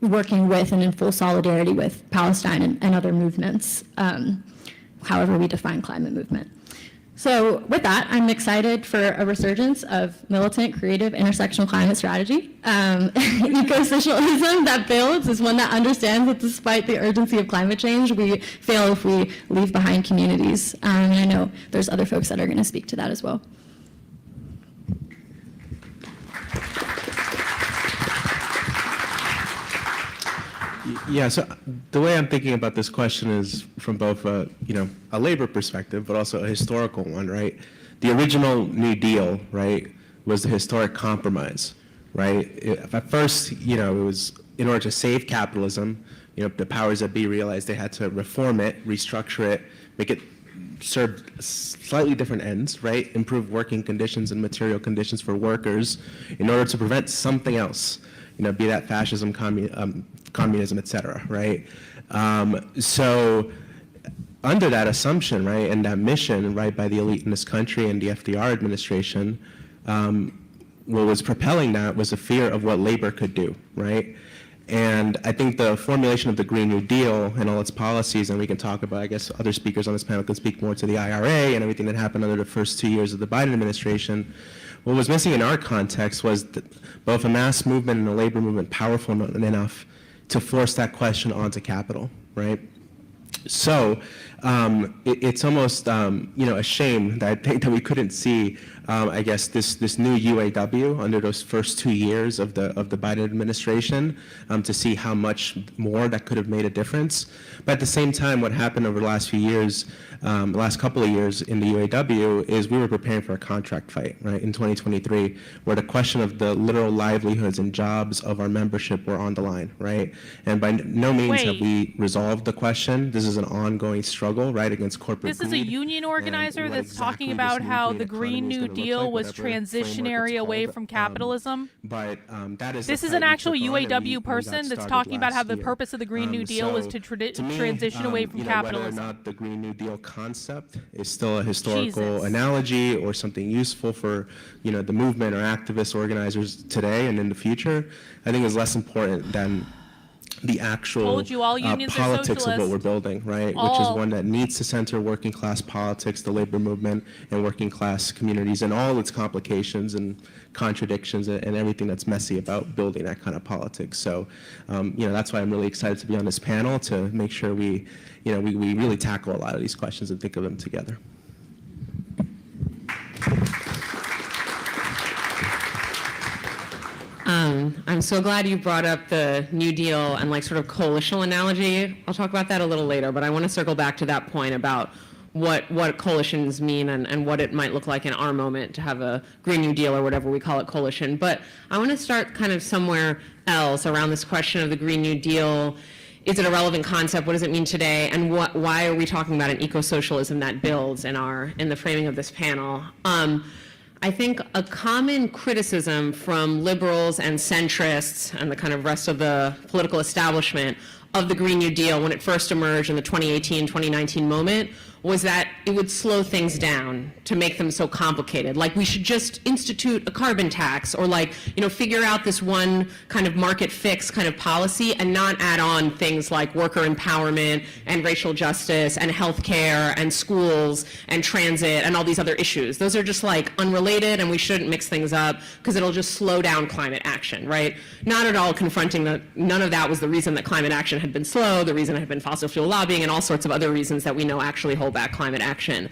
working with and in full solidarity with Palestine and other movements, however we define climate movement. So with that, I'm excited for a resurgence of militant, creative, intersectional climate strategy. Eco-socialism that builds is one that understands that despite the urgency of climate change, we fail if we leave behind communities. And I know there's other folks that are going to speak to that as well. Yeah, so the way I'm thinking about this question is from both a labor perspective, but also a historical one, right? The original New Deal, right, was the historic compromise, right? At first, it was in order to save capitalism, the powers that be realized they had to reform it, restructure it, make it serve slightly different ends, right? Improve working conditions and material conditions for workers in order to prevent something else, be that fascism, communism, et cetera, right? So under that assumption, right, and that mission, right, by the elite in this country and the FDR administration, what was propelling that was a fear of what labor could do, right? And I think the formulation of the Green New Deal and all its policies, and we can talk about, I guess other speakers on this panel can speak more to the IRA and everything that happened under the first 2 years of the Biden administration. What was missing in our context was both a mass movement and a labor movement powerful enough to force that question onto capital, right? So it's almost a shame that I think that we couldn't see I guess this new UAW under those first 2 years of the Biden administration to see how much more that could have made a difference. But at the same time, what happened over the last few years, the last couple of years in the UAW is we were preparing for a contract fight, right, in 2023, where the question of the literal livelihoods and jobs of our membership were on the line, right? And by no means have we resolved the question. This is an ongoing struggle, right, against corporate This is a union organizer that's talking about how the Green New Deal was transitionary away from capitalism. But that is this is an actual UAW person that's talking about how the purpose of the Green New Deal was to transition away from capitalism. Whether or not the Green New Deal concept is still a historical analogy or something useful for the movement or activist organizers today and in the future, I think is less important than the actual Told you all unions are politics of what socialist. we're building, right? Which is All. one that needs to center working class politics, the labor movement, and working class communities, and all its complications and contradictions and everything that's messy about building that kind of politics. So, that's why I'm really excited to be on this panel to make sure we really tackle a lot of these questions and think of them together. I'm so glad you brought up the New Deal and like sort of coalitional analogy. I'll talk about that a little later, but I want to circle back to that point about what coalitions mean and what it might look like in our moment to have a Green New Deal or whatever we call it coalition. But I want to start kind of somewhere else around this question of the Green New Deal. Is it a relevant concept? What does it mean today? And why are we talking about an eco-socialism that builds in the framing of this panel? I think a common criticism from liberals and centrists and the kind of rest of the political establishment of the Green New Deal when it first emerged in the 2018-2019 moment was that it would slow things down to make them so complicated. Like we should just institute a carbon tax or figure out this one kind of market fix kind of policy and not add on things like worker empowerment and racial justice and healthcare and schools and transit and all these other issues. Those are just like unrelated and we shouldn't mix things up because it'll just slow down climate action, right? Not at all confronting none of that was the reason that climate action had been slow, the reason it had been fossil fuel lobbying and all sorts of other reasons that we know actually hold back climate action.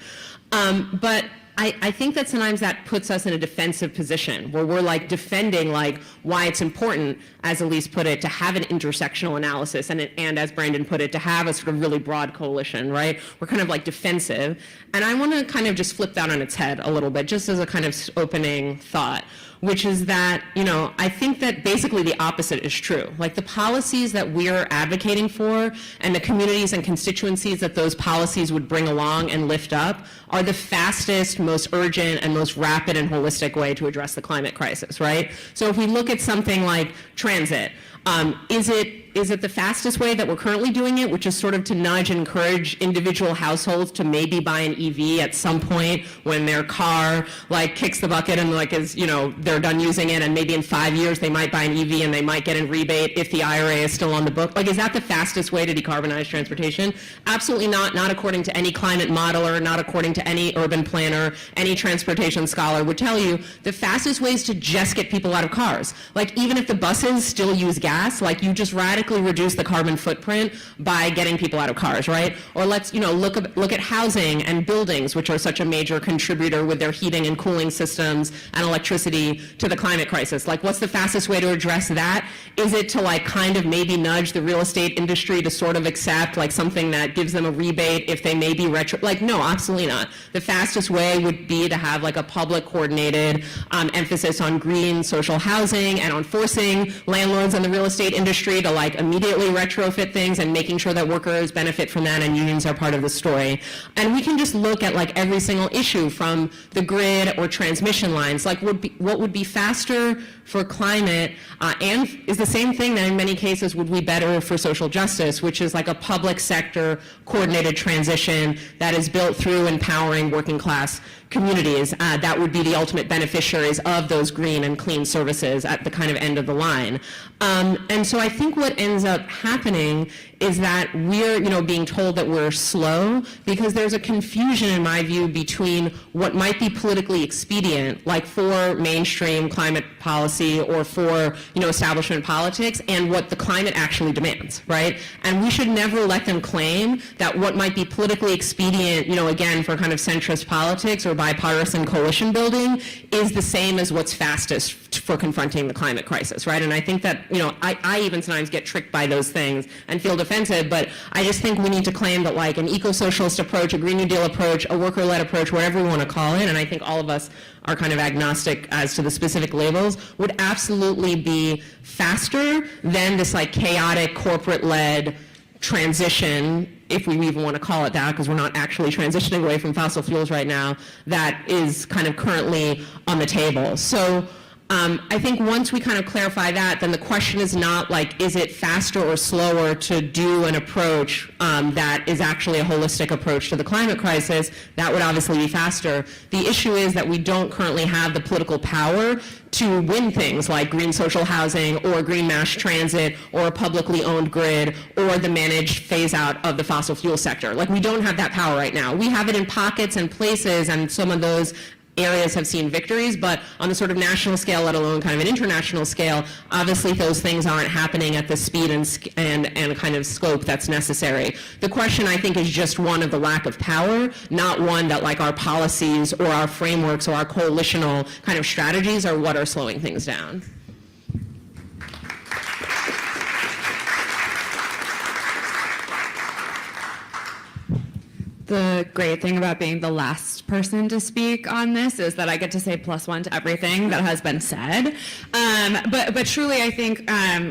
But I think that sometimes that puts us in a defensive position where we're like defending like why it's important, as Elise put it, to have an intersectional analysis and as Brandon put it, to have a sort of really broad coalition, right? We're kind of like defensive. And I want to kind of just flip that on its head a little bit, just as a kind of opening thought, which is that, I think that basically the opposite is true. Like the policies that we're advocating for and the communities and constituencies that those policies would bring along and lift up are the fastest, most urgent, and most rapid and holistic way to address the climate crisis, right? So if we look at something like transit, is it the fastest way that we're currently doing it, which is sort of to nudge and encourage individual households to maybe buy an EV at some point when their car like kicks the bucket and like is, they're done using it and maybe in 5 years they might buy an EV and they might get a rebate if the IRA is still on the book? Like, is that the fastest way to decarbonize transportation? Absolutely not. Not according to any climate modeler, not according to any urban planner, any transportation scholar would tell you the fastest way is to just get people out of cars. Like even if the buses still use gas, like you just radically reduce the carbon footprint by getting people out of cars, right? Or let's look at housing and buildings, which are such a major contributor with their heating and cooling systems and electricity to the climate crisis. Like what's the fastest way to address that? Is it to like kind of maybe nudge the real estate industry to sort of accept like something that gives them a rebate if they may be like no, absolutely not. The fastest way would be to have like a public coordinated emphasis on green social housing and on forcing landlords and the real estate industry to like immediately retrofit things and making sure that workers benefit from that and unions are part of the story. And we can just look at like every single issue from the grid or transmission lines, like what would be faster for climate and is the same thing that in many cases would be better for social justice, which is like a public sector coordinated transition that is built through empowering working class communities that would be the ultimate beneficiaries of those green and clean services at the kind of end of the line. And so I think what ends up happening is that we're, being told that we're slow because there's a confusion, in my view, between what might be politically expedient, like for mainstream climate policy or for, establishment politics, and what the climate actually demands, right? And we should never let them claim that what might be politically expedient, again, for kind of centrist politics or bipartisan coalition building is the same as what's fastest for confronting the climate crisis, right? And I think that, I even sometimes get tricked by those things and feel defensive, but I just think we need to claim that like an eco-socialist approach, a Green New Deal approach, a worker-led approach, whatever we want to call it, and I think all of us are kind of agnostic as to the specific labels, would absolutely be faster than this like chaotic corporate-led transition, if we even want to call it that, because we're not actually transitioning away from fossil fuels right now, that is kind of currently on the table. So I think once we kind of clarify that, then the question is not like, is it faster or slower to do an approach that is actually a holistic approach to the climate crisis? That would obviously be faster. The issue is that we don't currently have the political power to win things like green social housing or green mass transit or a publicly owned grid or the managed phase out of the fossil fuel sector. Like, we don't have that power right now. We have it in pockets and places, and some of those areas have seen victories, but on a sort of national scale, let alone kind of an international scale, obviously those things aren't happening at the speed and kind of scope that's necessary. The question, I think, is just one of the lack of power, not one that like our policies or our frameworks or our coalitional kind of strategies are what are slowing things down. The great thing about being the last person to speak on this is that I get to say +1 to everything that has been said. But truly, I think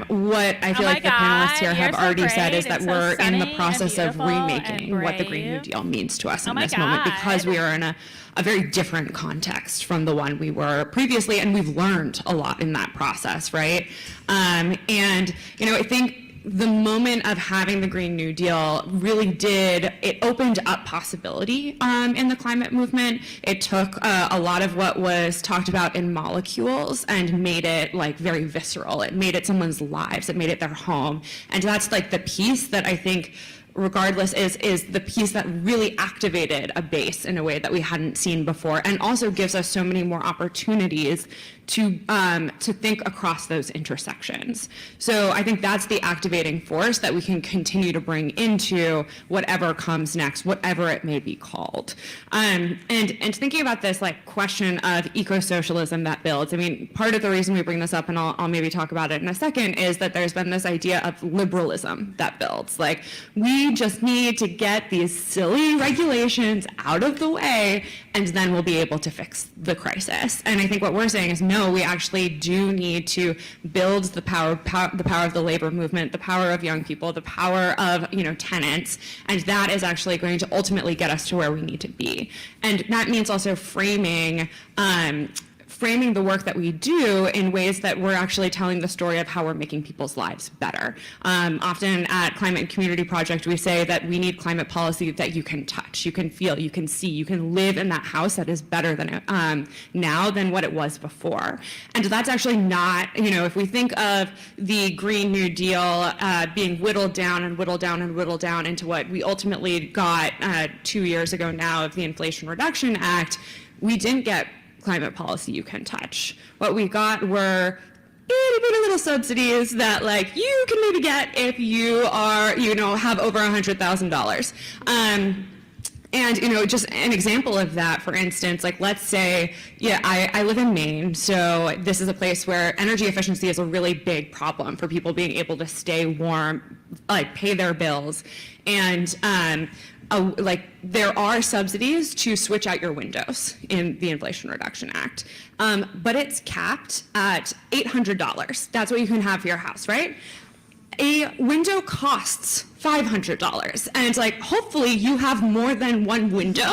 what I feel like the panelists here have already said is that we're in the process of remaking what the Green New Deal means to us in this moment, because we are in a very different context from the one we were previously, and we've learned a lot in that process, right? And, you know, I think the moment of having the Green New Deal really it opened up possibility in the climate movement. It took a lot of what was talked about in molecules and made it like very visceral. It made it someone's lives. It made it their home. And that's like the piece that I think, regardless, is the piece that really activated a base in a way that we hadn't seen before, and also gives us so many more opportunities to think across those intersections. So I think that's the activating force that we can continue to bring into whatever comes next, whatever it may be called. And thinking about this like question of eco-socialism that builds, I mean, part of the reason we bring this up, and I'll maybe talk about it in a second, is that there's been this idea of liberalism that builds. Like, we just need to get these silly regulations out of the way, and then we'll be able to fix the crisis. And I think what we're saying is, no, we actually do need to build the power of the labor movement, the power of young people, the power of, you know, tenants, and that is actually going to ultimately get us to where we need to be. And that means also framing the work that we do in ways that we're actually telling the story of how we're making people's lives better. Often at Climate and Community Project, we say that we need climate policy that you can touch, you can feel, you can see, you can live in that house that is better than now than what it was before. And that's actually not, you know, if we think of the Green New Deal being whittled down and whittled down and whittled down into what we ultimately got 2 years ago now of the Inflation Reduction Act, we didn't get climate policy you can touch. What we got were itty bitty little subsidies that like you can maybe get if you are, you know, have over $100,000. And, you know, just an example of that, for instance, like let's say, yeah, I live in Maine, so this is a place where energy efficiency is a really big problem for people being able to stay warm, like pay their bills. And like there are subsidies to switch out your windows in the Inflation Reduction Act, but it's capped at $800. That's what you can have for your house, right? A window costs $500, and it's like, hopefully you have more than one window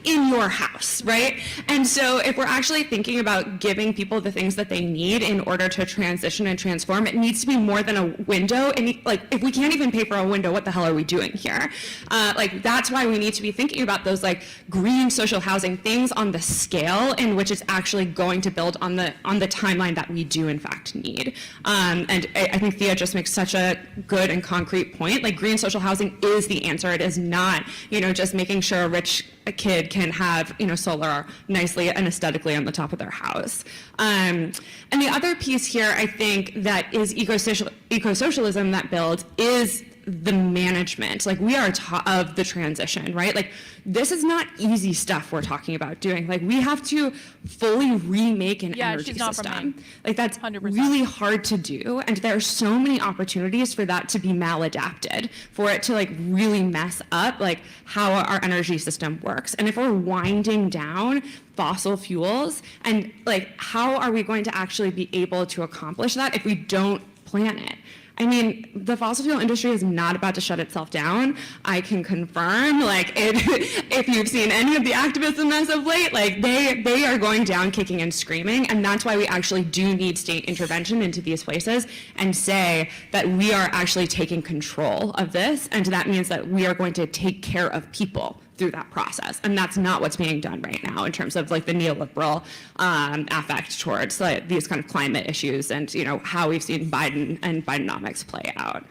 in your house, right? And so if we're actually thinking about giving people the things that they need in order to transition and transform, it needs to be more than a window. And like, if we can't even pay for a window, what the hell are we doing here? Like, that's why we need to be thinking about those like green social housing things on the scale in which it's actually going to build on the timeline that we do in fact need. And I think Thea just makes such a good and concrete point. Like, green social housing is the answer. It is not, you know, just making sure a rich kid can have, you know, solar nicely and aesthetically on the top of their house. And the other piece here, I think, that is eco-socialism that builds is the management. Like, we are of the transition, right? Like, this is not easy stuff we're talking about doing. Like, we have to fully remake an energy system. Like, that's 100%. Really hard to do, and there are so many opportunities for that to be maladapted, for it to like really mess up like how our energy system works. And if we're winding down fossil fuels, and like, how are we going to actually be able to accomplish that if we don't plan it? I mean, the fossil fuel industry is not about to shut itself down. I can confirm, like, if you've seen any of the activism as of late, like, they are going down kicking and screaming, and that's why we actually do need state intervention into these places and say that we are actually taking control of this, and that means that we are going to take care of people through that process. And that's not what's being done right now in terms of like the neoliberal affect towards like these kind of climate issues and, you know, how we've seen Biden and Bidenomics play out.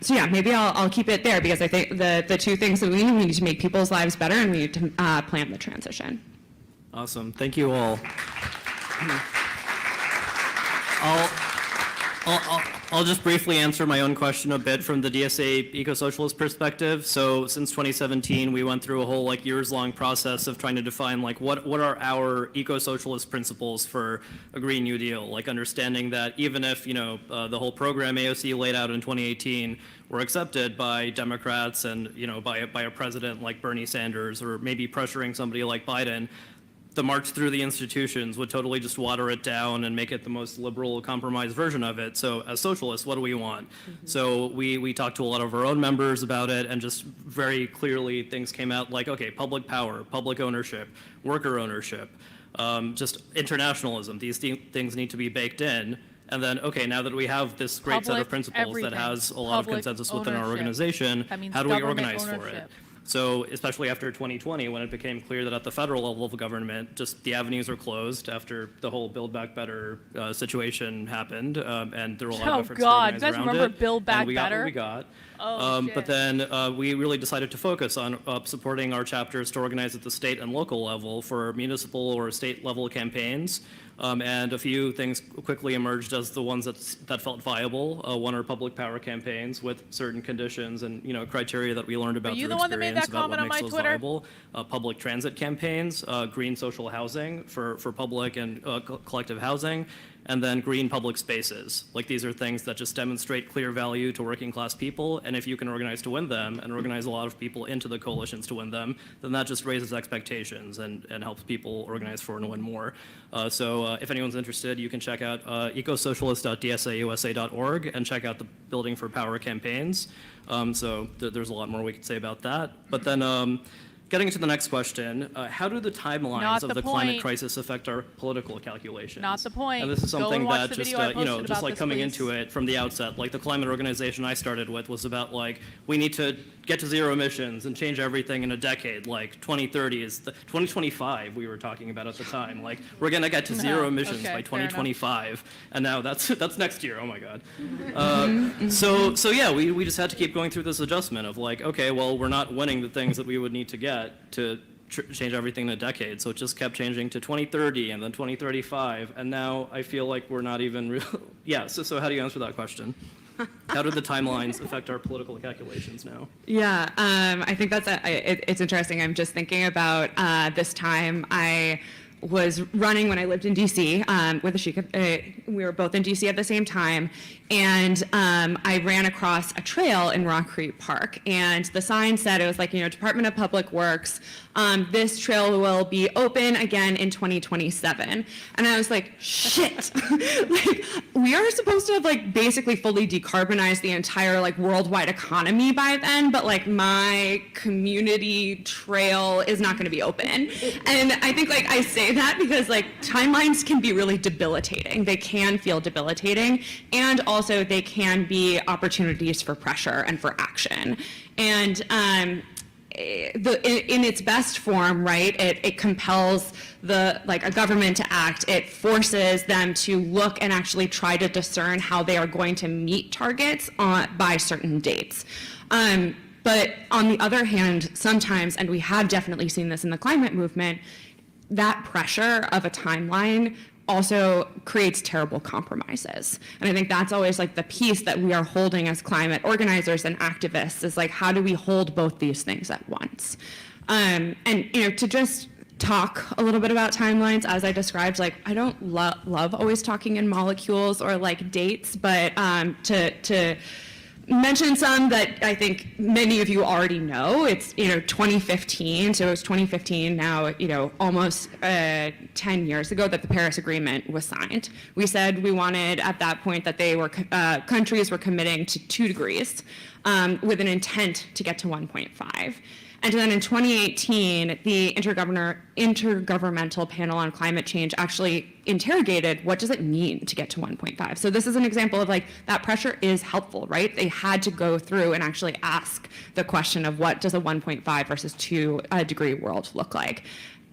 So yeah, maybe I'll keep it there because I think the two things that we need to make people's lives better and we need to plan the transition. Awesome. Thank you all. I'll just briefly answer my own question a bit from the DSA eco-socialist perspective. So since 2017, we went through a whole like years-long process of trying to define like what are our eco-socialist principles for a Green New Deal, like understanding that even if, you know, the whole program AOC laid out in 2018 were accepted by Democrats and, you know, by a president like Bernie Sanders or maybe pressuring somebody like Biden, the march through the institutions would totally just water it down and make it the most liberal compromise version of it. So as socialists, what do we want? So we talked to a lot of our own members about it, and just very clearly things came out like, okay, public power, public ownership, worker ownership, just internationalism. These things need to be baked in. And then, okay, now that we have this great set of principles that has a lot of consensus within our organization, how do we organize for it? So especially after 2020, when it became clear that at the federal level of government, just the avenues are closed after the whole Build Back Better situation happened, and there were a lot of efforts to organize around it. You guys remember Build Back and we Better? got what we got. Oh, But then we really decided to focus on supporting our chapters to organize at the state and local level for municipal or state level campaigns. And a few things quickly emerged as the ones that felt viable. One are public power campaigns with certain conditions and, you know, criteria that we learned about Are you through the one that made experience that about what comment on makes my those Twitter? viable. Public transit campaigns, green social housing for public and collective housing, and then green public spaces. Like these are things that just demonstrate clear value to working class people, and if you can organize to win them and organize a lot of people into the coalitions to win them, then that just raises expectations and helps people organize for and win more. So if anyone's interested, you can check out ecosocialist.dsausa.org and check out the Building for Power campaigns. So there's a lot more we could say about that. But then getting to the next question, how do the timelines of the climate crisis affect our political calculations? Not the point. And this is Go and something watch that the just, video I you know, posted just about like this, coming please. into it from the outset, like the climate organization I started with was about like, we need to get to zero emissions and change everything in a decade. Like 2030 is 2025 we were talking about at the time. Like we're gonna get to zero emissions by 2025. And now that's next year, oh my God. So yeah, we just had to keep going through this adjustment of like, okay, well, we're not winning the things that we would need to get to change everything in a decade. So it just kept changing to 2030 and then 2035. And now I feel like we're not even real. Yeah, so how do you answer that question? How do the timelines affect our political calculations now? Yeah, I think that's it's interesting. I'm just thinking about this time I was running when I lived in DC with Ashika. We were both in DC at the same time, and I ran across a trail in Rock Creek Park, and the sign said, it was like, you know, Department of Public Works, this trail will be open again in 2027. And I was like, shit, like we are supposed to have like basically fully decarbonized the entire like worldwide economy by then, but like my community trail is not going to be open. And I think like I say that because like timelines can be really debilitating. They can feel debilitating, and also they can be opportunities for pressure and for action. And in its best form, right, it compels a government to act. It forces them to look and actually try to discern how they are going to meet targets by certain dates. But on the other hand, sometimes, and we have definitely seen this in the climate movement, that pressure of a timeline also creates terrible compromises. And I think that's always like the piece that we are holding as climate organizers and activists, is like, how do we hold both these things at once? And, you know, to just talk a little bit about timelines, as I described, like I don't love always talking in molecules or like dates, but to mention some that I think many of you already know. It's, you know, 2015, so it was 2015 now, you know, almost 10 years ago that the Paris Agreement was signed. We said we wanted at that point that they were, countries were committing to 2 degrees with an intent to get to 1.5. And then in 2018, the Intergovernmental Panel on Climate Change actually interrogated what does it mean to get to 1.5. So this is an example of like that pressure is helpful, right? They had to go through and actually ask the question of what does a 1.5 versus 2 degree world look like.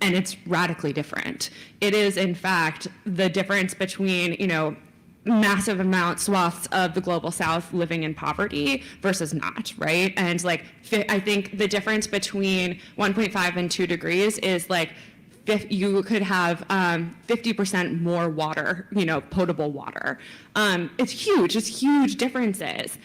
And it's radically different. It is, in fact, the difference between, massive swaths of the global south living in poverty versus not, right? And like, I think the difference between 1.5 and 2 degrees is like, you could have 50% more water, potable water. It's huge differences.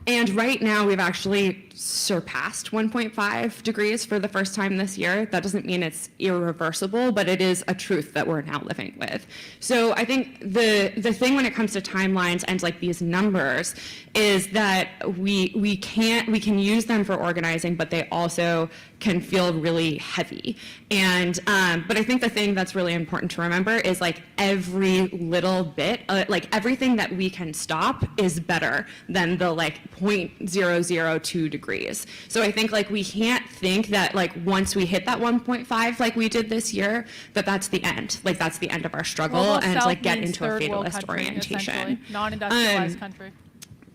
And right now we've actually surpassed 1.5 degrees for the first time this year. That doesn't mean it's irreversible, but it is a truth that we're now living with. So I think the thing when it comes to timelines and like these numbers is that we can use them for organizing, but they also can feel really heavy. And but I think the thing that's really important to remember is like every little bit, like everything that we can stop is better than the like 0.002 degrees. So I think like we can't think that like once we hit that 1.5 like we did this year, that's the end. Like that's the end of our struggle Global and South like get means into a third world fatalist country, orientation. Non-industrialized country.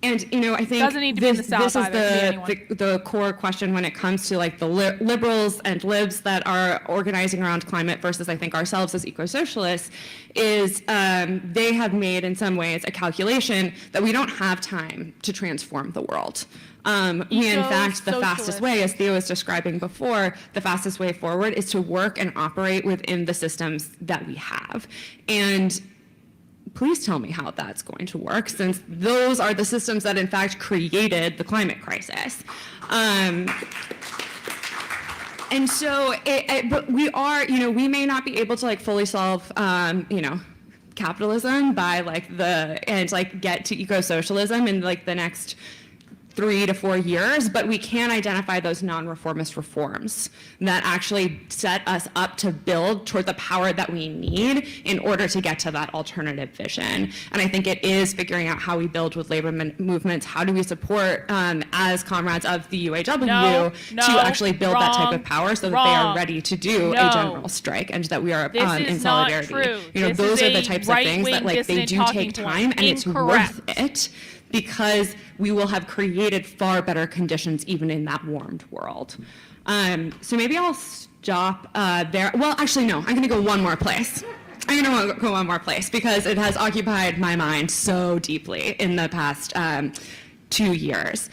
And I think doesn't need to be in the South this is either, the core question when it comes to like the liberals and libs that are organizing around climate versus I think ourselves as eco-socialists is they have made in some ways a calculation that we don't have time to transform the world. We, in fact, the fastest way, as Theo was describing before, the fastest way forward is to work and operate within the systems that we have. And please tell me how that's going to work, since those are the systems that, in fact, created the climate crisis. And so, but we are, we may not be able to like fully solve, capitalism by get to eco-socialism in like the next 3 to 4 years, but we can identify those non-reformist reforms that actually set us up to build toward the power that we need in order to get to that alternative vision. And I think it is figuring out how we build with labor movements, how do we support as comrades of the UAW to actually build that type of power so that they are ready to do a general strike and that we are in solidarity. Those are the types of things that like they do take time and it's worth it, because we will have created far better conditions even in that warmed world. So maybe I'll stop there. Well, actually, no, I'm going to go one more place. I'm going to go one more place because it has occupied my mind so deeply in the past 2 years.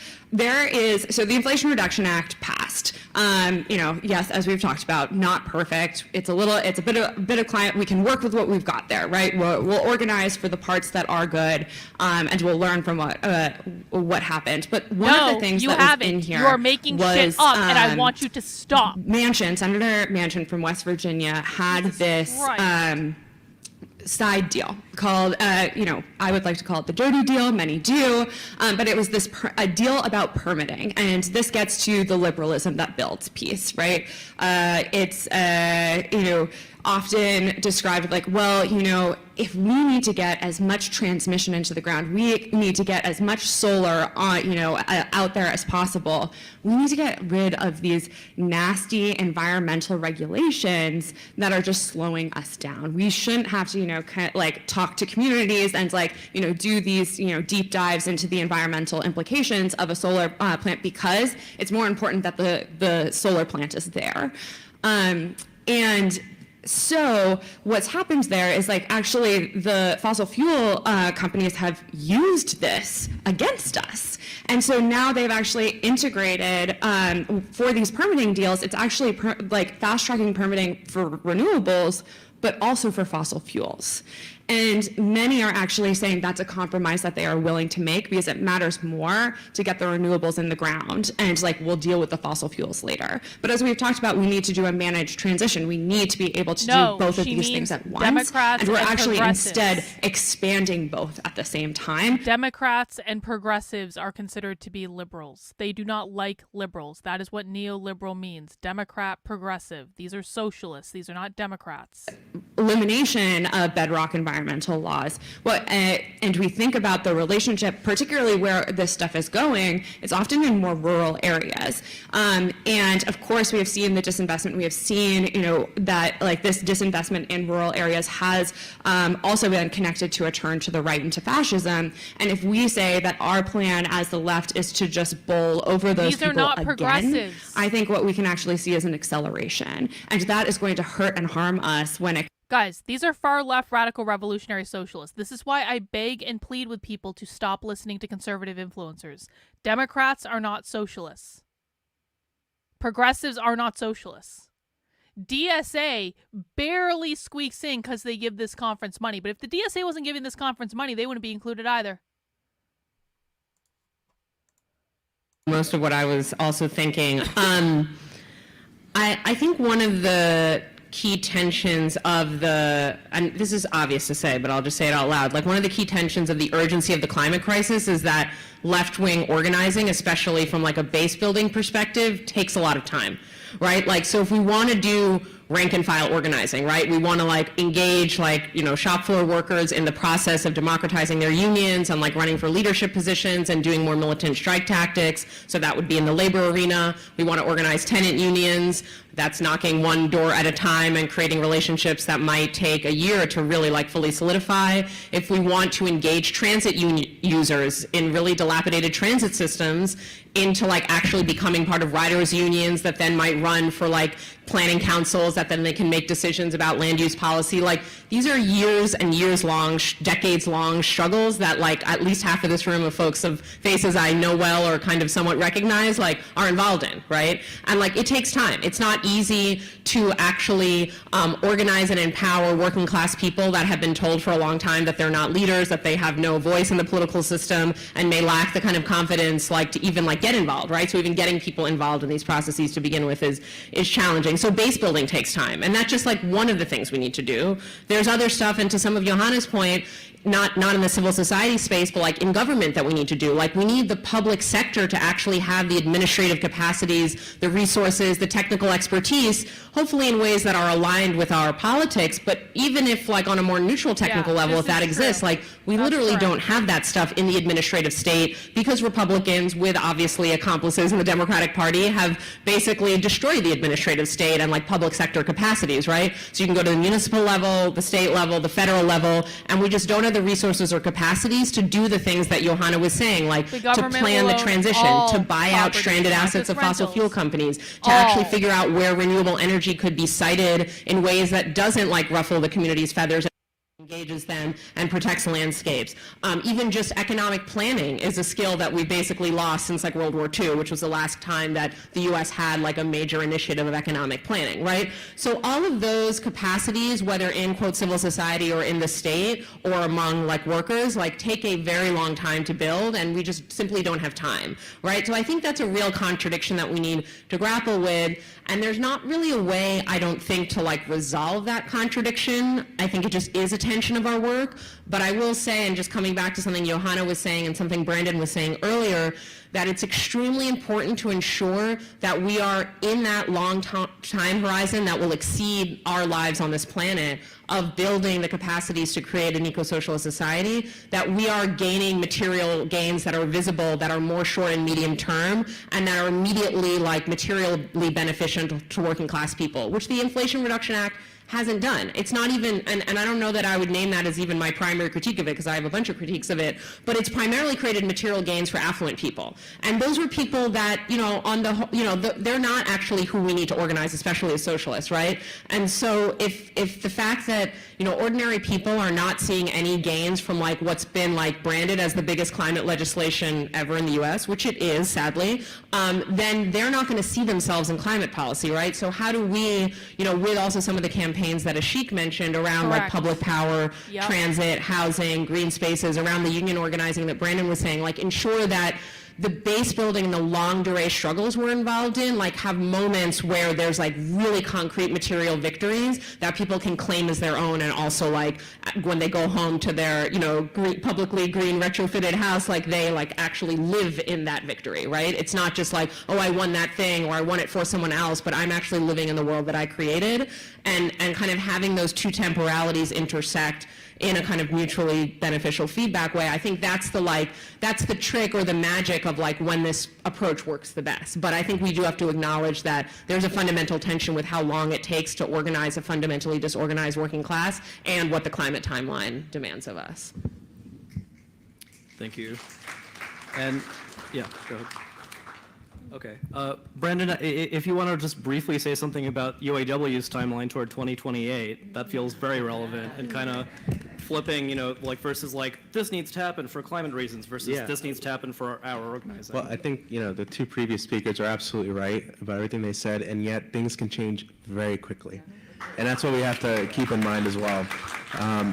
So the Inflation Reduction Act passed. Yes, as we've talked about, not perfect. It's a bit of climate. We can work with what we've got there, right? We'll organize for the parts that are good, and we'll learn from what happened. But one of the things that was in here you are making shit up, and I want you to stop. Senator Manchin from West Virginia had this side deal called, I would like to call it the dirty deal, many do, but it was a deal about permitting, and this gets to the liberalism that builds peace, right? It's, often described like, well, if we need to get as much transmission into the ground, we need to get as much solar on, out there as possible. We need to get rid of these nasty environmental regulations that are just slowing us down. We shouldn't have to, talk to communities and do these, deep dives into the environmental implications of a solar plant, because it's more important that the solar plant is there. And so what's happened there is actually the fossil fuel companies have used this against us. And so now they've actually integrated for these permitting deals, it's actually fast tracking permitting for renewables, but also for fossil fuels. And many are actually saying that's a compromise that they are willing to make because it matters more to get the renewables in the ground, and we'll deal with the fossil fuels later. But as we've talked about, we need to do a managed transition. We need to be able to do both of these things at once. Democrats and we're and actually progressives. instead expanding both at the same time. Democrats and progressives are considered to be liberals. They do not like liberals. That is what neoliberal means. Democrat, progressive. These are socialists. These are not Democrats. Elimination of bedrock environmental environmental laws. And we think about the relationship, particularly where this stuff is going, it's often in more rural areas. And of course, we have seen the disinvestment. We have seen, that like this disinvestment in rural areas has also been connected to a turn to the right and to fascism. And if we say that our plan as the left is to just bowl over those These are people not again, progressives. I think what we can actually see is an acceleration. And that is going to hurt and harm us when it Guys, these are far left radical revolutionary socialists. This is why I beg and plead with people to stop listening to conservative influencers. Democrats are not socialists. Progressives are not socialists. DSA barely squeaks in because they give this conference money. But if the DSA wasn't giving this conference money, they wouldn't be included either. most of what I was also thinking. I think one of the key tensions of the, and this is obvious to say, but I'll just say it out loud, like one of the key tensions of the urgency of the climate crisis is that left-wing organizing, especially from like a base building perspective, takes a lot of time, right? Like, so if we want to do rank and file organizing, right? We want to like engage like, you know, shop floor workers in the process of democratizing their unions and like running for leadership positions and doing more militant strike tactics. So that would be in the labor arena. We want to organize tenant unions. That's knocking one door at a time and creating relationships that might take a year to really like fully solidify. If we want to engage transit users in really dilapidated transit systems into like actually becoming part of riders unions that then might run for like planning councils that then they can make decisions about land use policy. Like these are years and years long, decades long struggles that like at least half of this room of folks of faces I know well or kind of somewhat recognize like are involved in, right? And like it takes time. It's not easy to actually organize and empower working class people that have been told for a long time that they're not leaders, that they have no voice in the political system and may lack the kind of confidence like to even like get involved, right? So even getting people involved in these processes to begin with is challenging. So base building takes time, and that's just like one of the things we need to do. There's other stuff, and to some of Johanna's point, not in the civil society space, but like in government that we need to do. Like we need the public sector to actually have the administrative capacities, the resources, the technical expertise, hopefully in ways that are aligned with our politics, but even if like on a more neutral technical level, if that exists, like we literally don't have that stuff in the administrative state because Republicans, with obviously accomplices in the Democratic Party, have basically destroyed the administrative state and like public sector capacities, right? So you can go to the municipal level, the state level, the federal level, and we just don't have the resources or capacities to do the things that Johanna was saying, like to plan the transition, to buy out stranded assets of fossil fuel companies, to actually figure out where renewable energy could be sited in ways that doesn't like ruffle the community's feathers, engages them, and protects landscapes. Even just economic planning is a skill that we basically lost since like World War II, which was the last time that the US had like a major initiative of economic planning, right? So all of those capacities, whether in quote civil society or in the state or among like workers, like take a very long time to build, and we just simply don't have time, right? So I think that's a real contradiction that we need to grapple with, and there's not really a way, I don't think, to like resolve that contradiction. I think it just is a tension of our work. But I will say, and just coming back to something Johanna was saying and something Brandon was saying earlier, that it's extremely important to ensure that we are in that long time horizon that will exceed our lives on this planet of building the capacities to create an eco-socialist society, that we are gaining material gains that are visible, that are more short and medium term, and that are immediately like materially beneficial to working class people, which the Inflation Reduction Act hasn't done. It's not even, and I don't know that I would name that as even my primary critique of it, because I have a bunch of critiques of it, but it's primarily created material gains for affluent people. And those were people that, you know, on the, you know, they're not actually who we need to organize, especially as socialists, right? And so if the fact that, you know, ordinary people are not seeing any gains from like what's been like branded as the biggest climate legislation ever in the US, which it is, sadly, then they're not going to see themselves in climate policy, right? So how do we, you know, with also some of the campaigns that Ashik mentioned around like public power, transit, housing, green spaces, around the union organizing that Brandon was saying, like ensure that the base building and the long durée struggles we're involved in, like have moments where there's like really concrete material victories that people can claim as their own, and also like when they go home to their, you know, publicly green retrofitted house, like they like actually live in that victory, right? It's not just like, oh, I won that thing or I won it for someone else, but I'm actually living in the world that I created, and kind of having those two temporalities intersect in a kind of mutually beneficial feedback way. I think that's the trick or the magic of like when this approach works the best. But I think we do have to acknowledge that there's a fundamental tension with how long it takes to organize a fundamentally disorganized working class and what the climate timeline demands of us. Thank you. And yeah, go ahead. Okay. Brandon, if you want to just briefly say something about UAW's timeline toward 2028, that feels very relevant and kind of flipping, like versus like this needs to happen for climate reasons versus this needs to happen for our organizing. Well, I think, the two previous speakers are absolutely right about everything they said, and yet things can change very quickly. And that's what we have to keep in mind as well.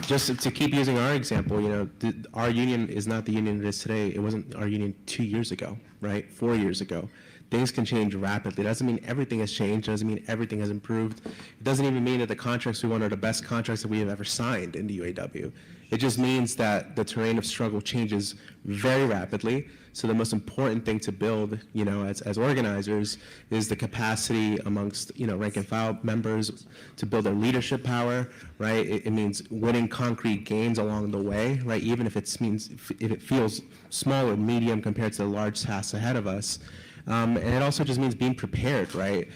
Just to keep using our example, our union is not the union it is today. It wasn't our union 2 years ago, right? 4 years ago. Things can change rapidly. It doesn't mean everything has changed. It doesn't mean everything has improved. It doesn't even mean that the contracts we want are the best contracts that we have ever signed in the UAW. It just means that the terrain of struggle changes very rapidly. So the most important thing to build, as organizers, is the capacity amongst, rank and file members to build their leadership power, right? It means winning concrete gains along the way, right? Even if if it feels small or medium compared to the large tasks ahead of us. And it also just means being prepared, right?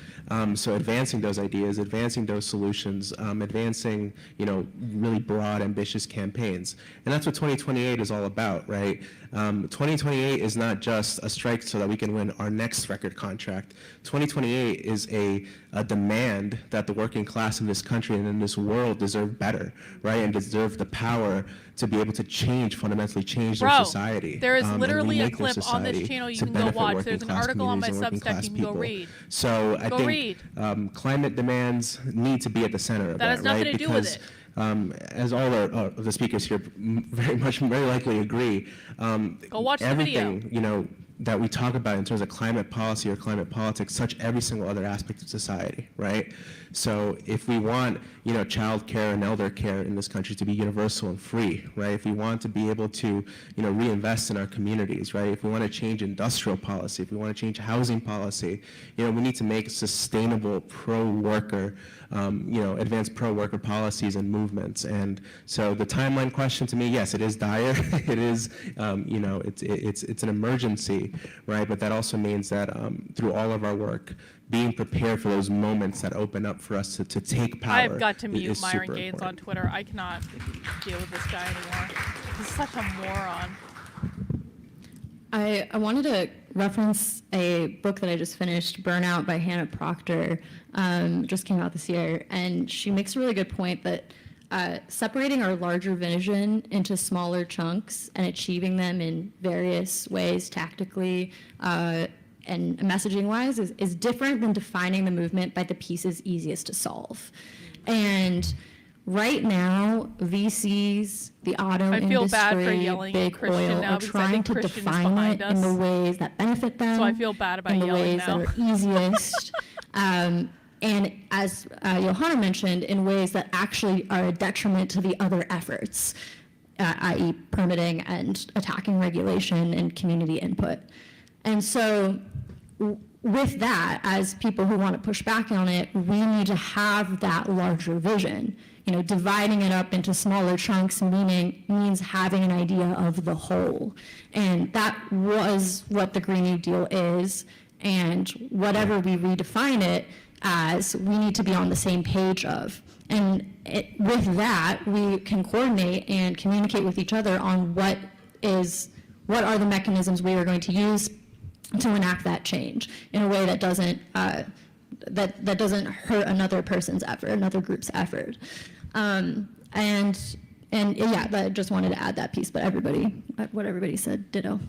So advancing those ideas, advancing those solutions, advancing, really broad, ambitious campaigns. And that's what 2028 is all about, right? 2028 is not just a strike so that we can win our next record contract. 2028 is a demand that the working class in this country and in this world deserve better, right? And deserve the power to be able to fundamentally change their society. There is and literally a remake their clip on this society channel you to can go benefit watch. working There's an class article on my communities and working Substack class you can go people. read. So I think climate demands need to be at the center of That has that, nothing right? to do with Because it. as all of the speakers here very likely agree, Go watch the video. everything, that we talk about in terms of climate policy or climate politics touch every single other aspect of society, right? So if we want, child care and elder care in this country to be universal and free, right? If we want to be able to, reinvest in our communities, right? If we want to change industrial policy, if we want to change housing policy, we need to make sustainable pro-worker, advanced pro-worker policies and movements. And so the timeline question to me, yes, it is dire. It is, it's an emergency, right? But that also means that through all of our work, being prepared for those moments that open up for us to take power. I've got to mute is Myron super Gaines important. on Twitter. I cannot deal with this guy anymore. He's such a moron. I wanted to reference a book that I just finished, Burnout by Hannah Proctor, just came out this year, and she makes a really good point that separating our larger vision into smaller chunks and achieving them in various ways, tactically and messaging-wise, is different than defining the movement by the pieces easiest to solve. And right now, VCs, the auto I feel bad for industry, yelling at big Christian oil now are because I trying think to Christian is define it behind in the us. ways that benefit them. So I feel bad about in the yelling ways now. that are easiest. And as Johanna mentioned, in ways that actually are a detriment to the other efforts, i.e. permitting and attacking regulation and community input. And so with that, as people who want to push back on it, we need to have that larger vision. Dividing it up into smaller chunks means having an idea of the whole. And that was what the Green New Deal is. And whatever we redefine it as, we need to be on the same page of. And with that, we can coordinate and communicate with each other on what are the mechanisms we are going to use to enact that change in a way that doesn't that doesn't hurt another person's effort, another group's effort. And yeah, I just wanted to add that piece, but what everybody said, ditto.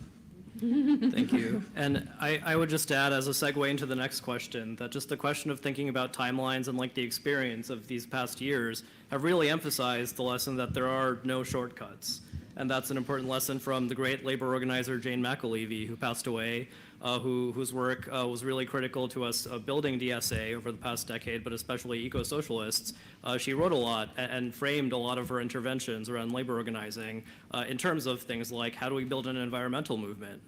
Thank you. And I would just add as a segue into the next question that just the question of thinking about timelines and like the experience of these past years have really emphasized the lesson that there are no shortcuts. And that's an important lesson from the great labor organizer Jane McAlevey, who passed away whose work was really critical to us building DSA over the past decade, but especially eco-socialists. She wrote a lot and framed a lot of her interventions around labor organizing in terms of things like how do we build an environmental movement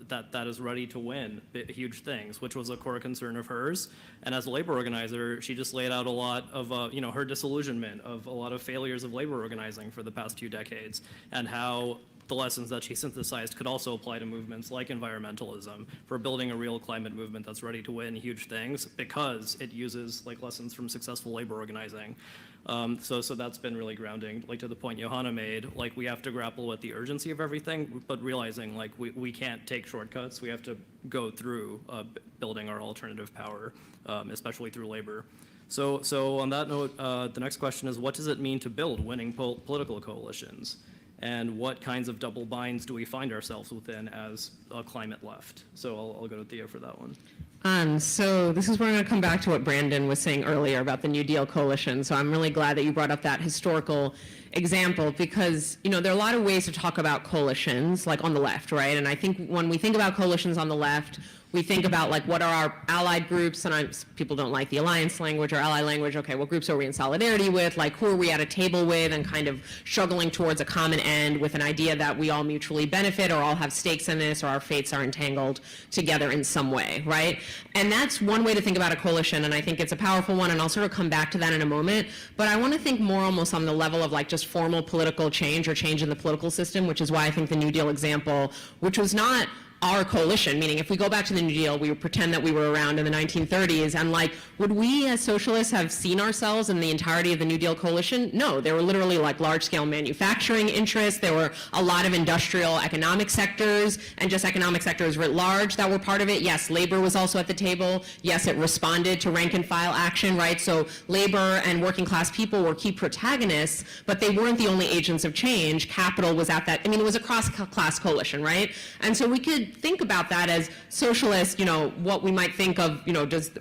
that is ready to win huge things, which was a core concern of hers. And as a labor organizer, she just laid out a lot of her disillusionment of a lot of failures of labor organizing for the past 2 decades, and how the lessons that she synthesized could also apply to movements like environmentalism for building a real climate movement that's ready to win huge things because it uses like lessons from successful labor organizing. So that's been really grounding, like to the point Johanna made, like we have to grapple with the urgency of everything, but realizing like we can't take shortcuts. We have to go through building our alternative power, especially through labor. So on that note, the next question is, what does it mean to build winning political coalitions? And what kinds of double binds do we find ourselves within as a climate left? So I'll go to Thea for that one. So this is where I'm going to come back to what Brandon was saying earlier about the New Deal coalition. So I'm really glad that you brought up that historical example because, there are a lot of ways to talk about coalitions, like on the left, right? And I think when we think about coalitions on the left, we think about like what are our allied groups, and people don't like the alliance language or ally language. Okay, what groups are we in solidarity with? Like who are we at a table with and kind of struggling towards a common end with an idea that we all mutually benefit or all have stakes in this or our fates are entangled together in some way, right? And that's one way to think about a coalition, and I think it's a powerful one, and I'll sort of come back to that in a moment. But I want to think more almost on the level of like just formal political change or change in the political system, which is why I think the New Deal example, which was not our coalition, meaning if we go back to the New Deal, we would pretend that we were around in the 1930s, and like, would we as socialists have seen ourselves in the entirety of the New Deal coalition? No, there were literally like large-scale manufacturing interests, there were a lot of industrial economic sectors, and just economic sectors writ large that were part of it. Yes, labor was also at the table. Yes, it responded to rank-and-file action, right? So labor and working-class people were key protagonists, but they weren't the only agents of change. Capital was at that, it was a cross-class coalition, right? And so we could think about that as socialists, what we might think of,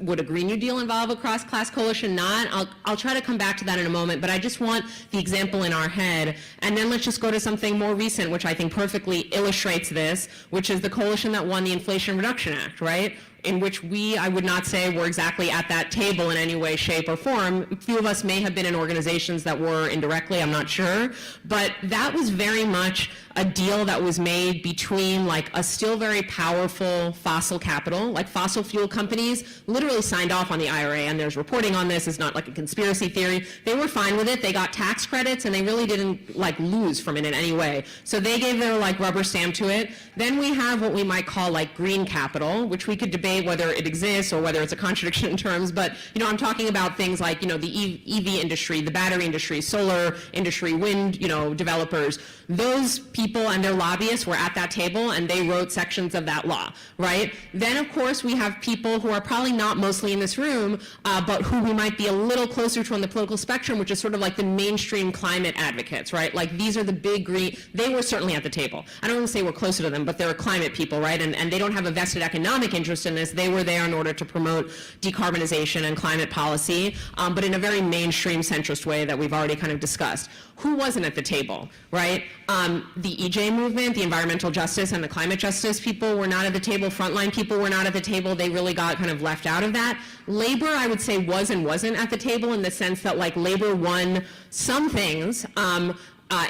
would a Green New Deal involve a cross-class coalition? Not. I'll try to come back to that in a moment, but I just want the example in our head, and then let's just go to something more recent, which I think perfectly illustrates this, which is the coalition that won the Inflation Reduction Act, right? In which I would not say we're exactly at that table in any way, shape, or form. A few of us may have been in organizations that were indirectly, I'm not sure, but that was very much a deal that was made between like a still very powerful fossil capital, like fossil fuel companies literally signed off on the IRA, and there's reporting on this, it's not like a conspiracy theory. They were fine with it, they got tax credits, and they really didn't like lose from it in any way. So they gave their like rubber stamp to it. Then we have what we might call like green capital, which we could debate whether it exists or whether it's a contradiction in terms, but I'm talking about things like the EV industry, the battery industry, solar industry, wind developers. Those people and their lobbyists were at that table, and they wrote sections of that law, right? Then of course we have people who are probably not mostly in this room, but who we might be a little closer to on the political spectrum, which is sort of like the mainstream climate advocates, right? Like these are the big green, they were certainly at the table. I don't want to say we're closer to them, but they're climate people, right? And they don't have a vested economic interest in this. They were there in order to promote decarbonization and climate policy, but in a very mainstream centrist way that we've already kind of discussed. Who wasn't at the table, right? The EJ movement, the environmental justice and the climate justice people were not at the table. Frontline people were not at the table. They really got kind of left out of that. Labor, I would say, was and wasn't at the table in the sense that like labor won some things,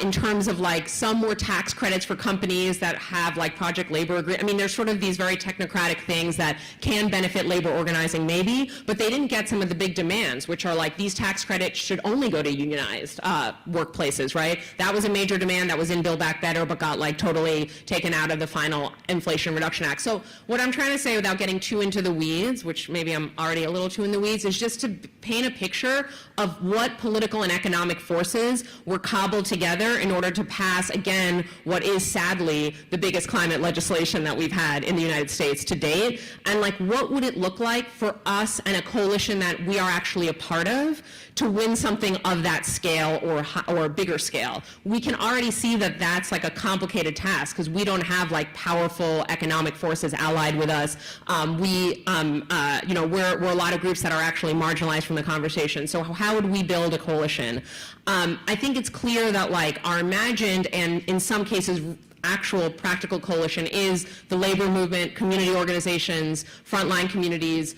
in terms of like some more tax credits for companies that have like project labor there's sort of these very technocratic things that can benefit labor organizing maybe, but they didn't get some of the big demands, which are like these tax credits should only go to unionized workplaces, right? That was a major demand that was in Build Back Better, but got like totally taken out of the final Inflation Reduction Act. So what I'm trying to say without getting too into the weeds, which maybe I'm already a little too in the weeds, is just to paint a picture of what political and economic forces were cobbled together in order to pass, again, what is sadly the biggest climate legislation that we've had in the United States to date. And like, what would it look like for us and a coalition that we are actually a part of to win something of that scale or bigger scale? We can already see that that's like a complicated task because we don't have like powerful economic forces allied with us. We're a lot of groups that are actually marginalized from the conversation. So how would we build a coalition? I think it's clear that like our imagined and in some cases actual practical coalition is the labor movement, community organizations, frontline communities,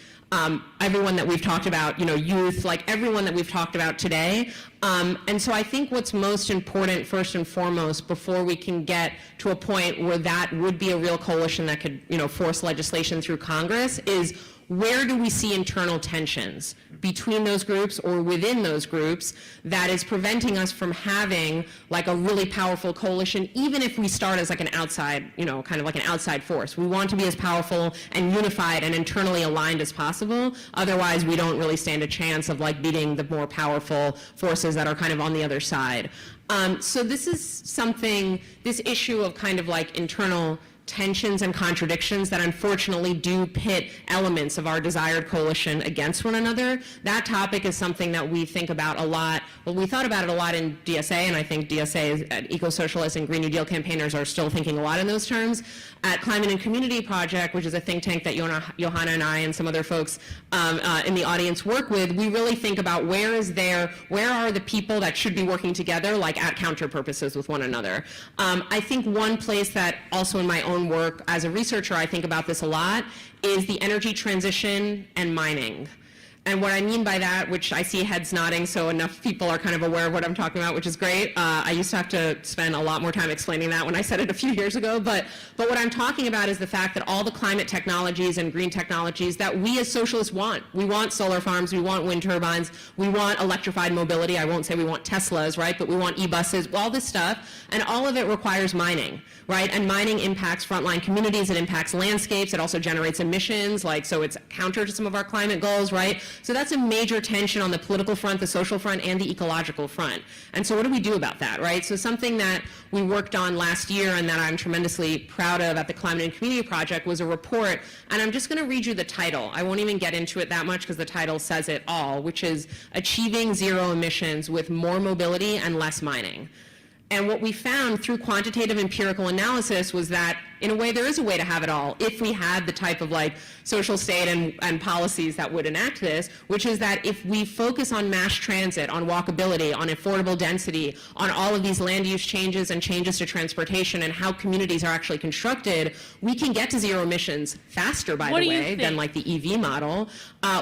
everyone that we've talked about, youth, like everyone that we've talked about today. And so I think what's most important, first and foremost, before we can get to a point where that would be a real coalition that could, force legislation through Congress, is where do we see internal tensions between those groups or within those groups that is preventing us from having like a really powerful coalition, even if we start as like an outside, kind of like an outside force. We want to be as powerful and unified and internally aligned as possible. Otherwise, we don't really stand a chance of like beating the more powerful forces that are kind of on the other side. So this is something, this issue of kind of like internal tensions and contradictions that unfortunately do pit elements of our desired coalition against one another. That topic is something that we think about a lot. Well, we thought about it a lot in DSA, and I think DSA, eco-socialists and Green New Deal campaigners are still thinking a lot in those terms. At Climate and Community Project, which is a think tank that Johanna and I and some other folks in the audience work with, we really think about where are the people that should be working together, like at counter purposes with one another. I think one place that also in my own work as a researcher, I think about this a lot, is the energy transition and mining. And what I mean by that, which I see heads nodding, so enough people are kind of aware of what I'm talking about, which is great. I used to have to spend a lot more time explaining that when I said it a few years ago, but what I'm talking about is the fact that all the climate technologies and green technologies that we as socialists want. We want solar farms, we want wind turbines, we want electrified mobility. I won't say we want Teslas, right, but we want e-buses, all this stuff, and all of it requires mining, right? And mining impacts frontline communities, it impacts landscapes, it also generates emissions, so it's counter to some of our climate goals, right? So that's a major tension on the political front, the social front, and the ecological front. And so what do we do about that, right? So something that we worked on last year and that I'm tremendously proud of at the Climate and Community Project was a report, and I'm just going to read you the title. I won't even get into it that much because the title says it all, which is Achieving Zero Emissions with More Mobility and Less Mining. And what we found through quantitative empirical analysis was that, in a way, there is a way to have it all if we had the type of social state and policies that would enact this, which is that if we focus on mass transit, on walkability, on affordable density, on all of these land use changes and changes to transportation and how communities are actually constructed, we can get to zero emissions faster, by the way, than the EV model,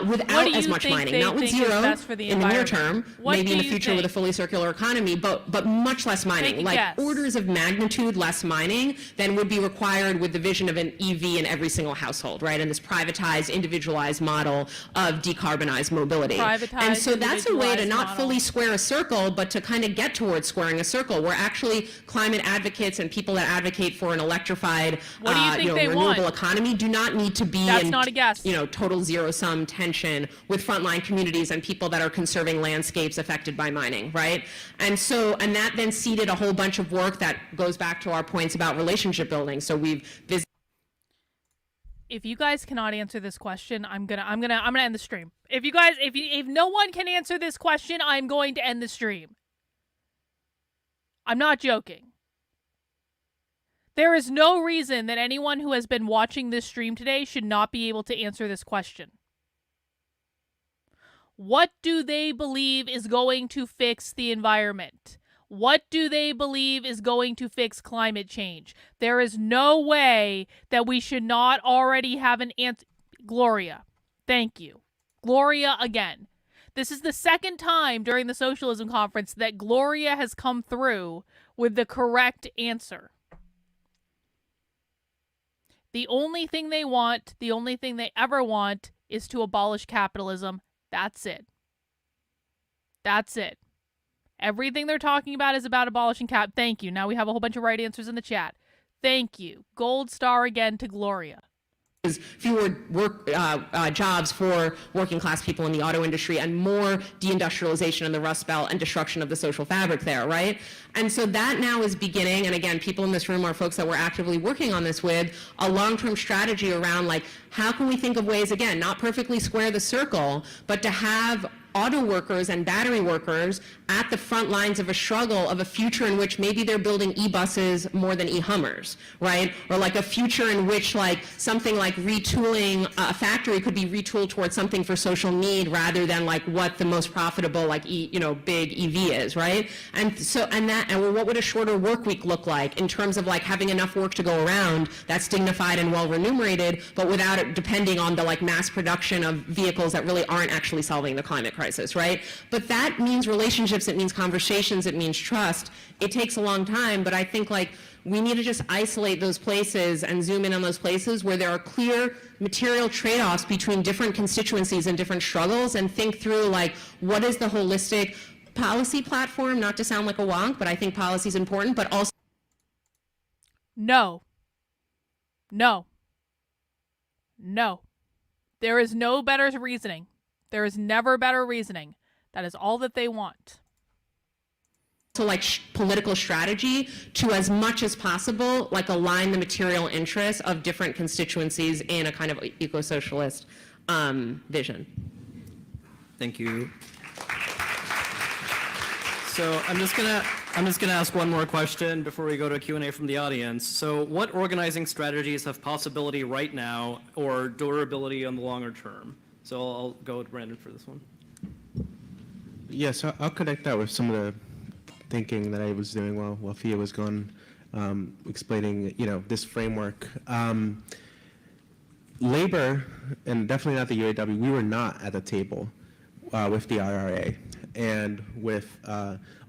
without as much mining. Not with zero in the near term, maybe in the future with a fully circular economy, but much less mining, like orders of magnitude less mining than would be required with the vision of an EV in every single household, right? And this privatized, individualized model of decarbonized mobility. And so that's a way to not fully square a circle, but to kind of get towards squaring a circle, where actually climate advocates and people that advocate for an electrified, renewable economy do not need to be in total zero-sum tension with frontline communities and people that are conserving landscapes affected by mining, right? And that then seeded a whole bunch of work that goes back to our points about relationship building. So we've visited. If you guys cannot answer this question, I'm gonna end the stream. If no one can answer this question, I'm going to end the stream. I'm not joking. There is no reason that anyone who has been watching this stream today should not be able to answer this question. What do they believe is going to fix the environment? What do they believe is going to fix climate change? There is no way that we should not already have an answer. Gloria, thank you. Gloria again. This is the second time during the Socialism Conference that Gloria has come through with the correct answer. The only thing they want, the only thing they ever want, is to abolish capitalism. That's it. That's it. Everything they're talking about is about abolishing cap. Thank you. Now we have a whole bunch of right answers in the chat. Thank you. Gold star again to Gloria. Fewer jobs for working class people in the auto industry and more deindustrialization in the Rust Belt and destruction of the social fabric there, right? And so that now is beginning, and again, people in this room are folks that we're actively working on this with, a long-term strategy around how can we think of ways, again, not perfectly square the circle, but to have auto workers and battery workers at the front lines of a struggle of a future in which maybe they're building e-buses more than e-Hummers, right? Or like a future in which like something like retooling a factory could be retooled towards something for social need rather than like what the most profitable like big EV is, right? And so what would a shorter work week look like in terms of like having enough work to go around that's dignified and well remunerated, but without it depending on the like mass production of vehicles that really aren't actually solving the climate crisis, right? But that means relationships, it means conversations, it means trust. It takes a long time, but I think like we need to just isolate those places and zoom in on those places where there are clear material trade-offs between different constituencies and different struggles, and think through like what is the holistic policy platform, not to sound like a wonk, but I think policy is important, but also No. There is no better reasoning. There is never better reasoning. That is all that they want. to like political strategy to, as much as possible, like align the material interests of different constituencies in a kind of eco-socialist vision. Thank you. So I'm just gonna ask one more question before we go to Q&A from the audience. So what organizing strategies have possibility right now or durability on the longer term? So I'll go with Brandon for this one. Yeah, so I'll connect that with some of the thinking that I was doing while Fia was gone, explaining, this framework. Labor, and definitely not the UAW, we were not at the table with the IRA. And with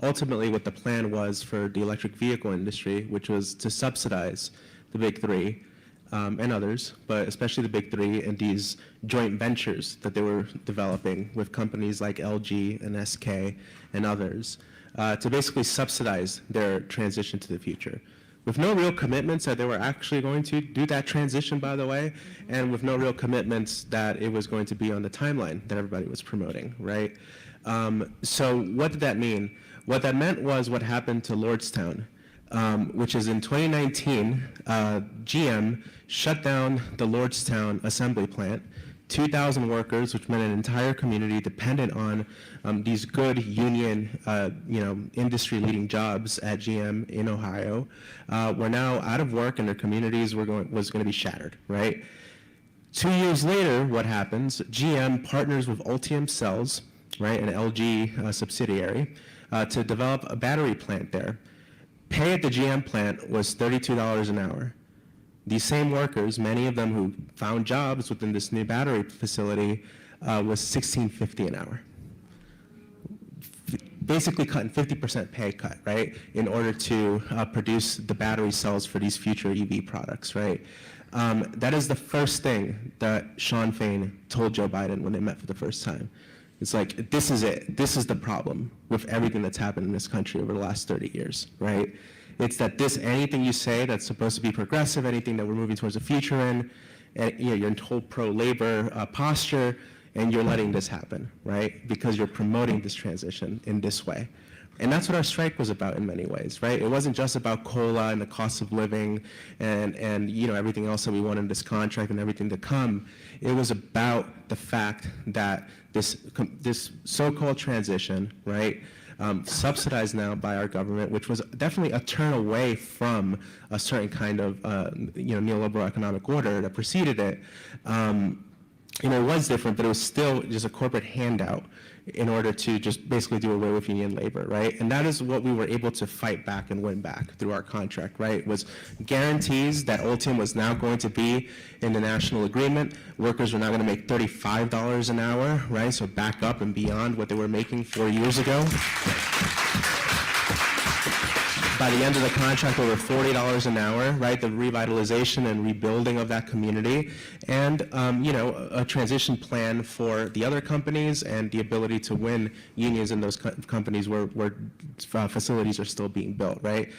ultimately what the plan was for the electric vehicle industry, which was to subsidize the big three and others, but especially the big three and these joint ventures that they were developing with companies like LG and SK and others to basically subsidize their transition to the future. With no real commitments that they were actually going to do that transition, by the way, and with no real commitments that it was going to be on the timeline that everybody was promoting, right? So what did that mean? What that meant was what happened to Lordstown, which is in 2019, GM shut down the Lordstown assembly plant. 2,000 workers, which meant an entire community dependent on these good union, industry-leading jobs at GM in Ohio, were now out of work, and their communities was going to be shattered, right? 2 years later, what happens? GM partners with Ultium Cells, right, an LG subsidiary, to develop a battery plant there. Pay at the GM plant was $32 an hour. These same workers, many of them who found jobs within this new battery facility, was $16.50 an hour. Basically cutting 50% pay cut, right, in order to produce the battery cells for these future EV products, right? That is the first thing that Sean Fain told Joe Biden when they met for the first time. It's like, this is it. This is the problem with everything that's happened in this country over the last 30 years, right? It's that anything you say that's supposed to be progressive, anything that we're moving towards the future in, and you're in total pro-labor posture, and you're letting this happen, right? Because you're promoting this transition in this way. And that's what our strike was about in many ways, right? It wasn't just about COLA and the cost of living and everything else that we want in this contract and everything to come. It was about the fact that this so-called transition, right, subsidized now by our government, which was definitely a turn away from a certain kind of neoliberal economic order that preceded it. It was different, but it was still just a corporate handout in order to just basically do away with union labor, right? And that is what we were able to fight back and win back through our contract, right? Was guarantees that Ultium was now going to be in the national agreement. Workers were now going to make $35 an hour, right? So back up and beyond what they were making 4 years ago. By the end of the contract, over $40 an hour, right? The revitalization and rebuilding of that community, and a transition plan for the other companies and the ability to win unions in those companies where facilities are still being built, right?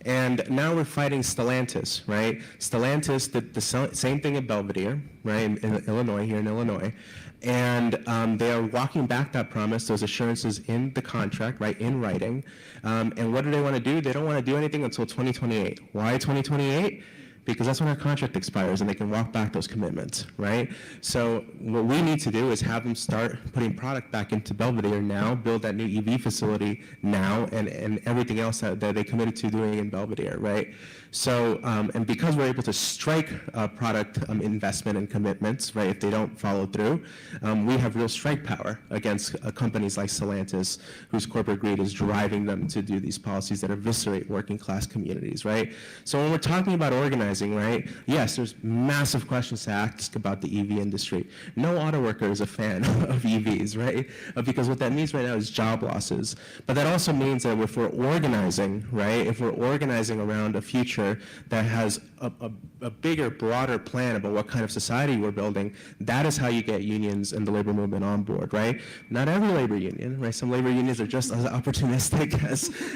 And now we're fighting Stellantis, right? Stellantis did the same thing in Belvedere, right, in Illinois, here in Illinois. And they are walking back that promise, those assurances in the contract, right, in writing. And what do they want to do? They don't want to do anything until 2028. Why 2028? because that's when our contract expires and they can walk back those commitments, right? So what we need to do is have them start putting product back into Belvedere now, build that new EV facility now, and everything else that they committed to doing in Belvedere, right? So, and because we're able to strike product investment and commitments, right, if they don't follow through, we have real strike power against companies like Stellantis, whose corporate greed is driving them to do these policies that eviscerate working class communities, right? So when we're talking about organizing, right, yes, there's massive questions to ask about the EV industry. No auto worker is a fan of EVs, right? Because what that means right now is job losses. But that also means that if we're organizing, right, if we're organizing around a future that has a bigger, broader plan about what kind of society we're building, that is how you get unions and the labor movement on board, right? Not every labor union, right? Some labor unions are just as opportunistic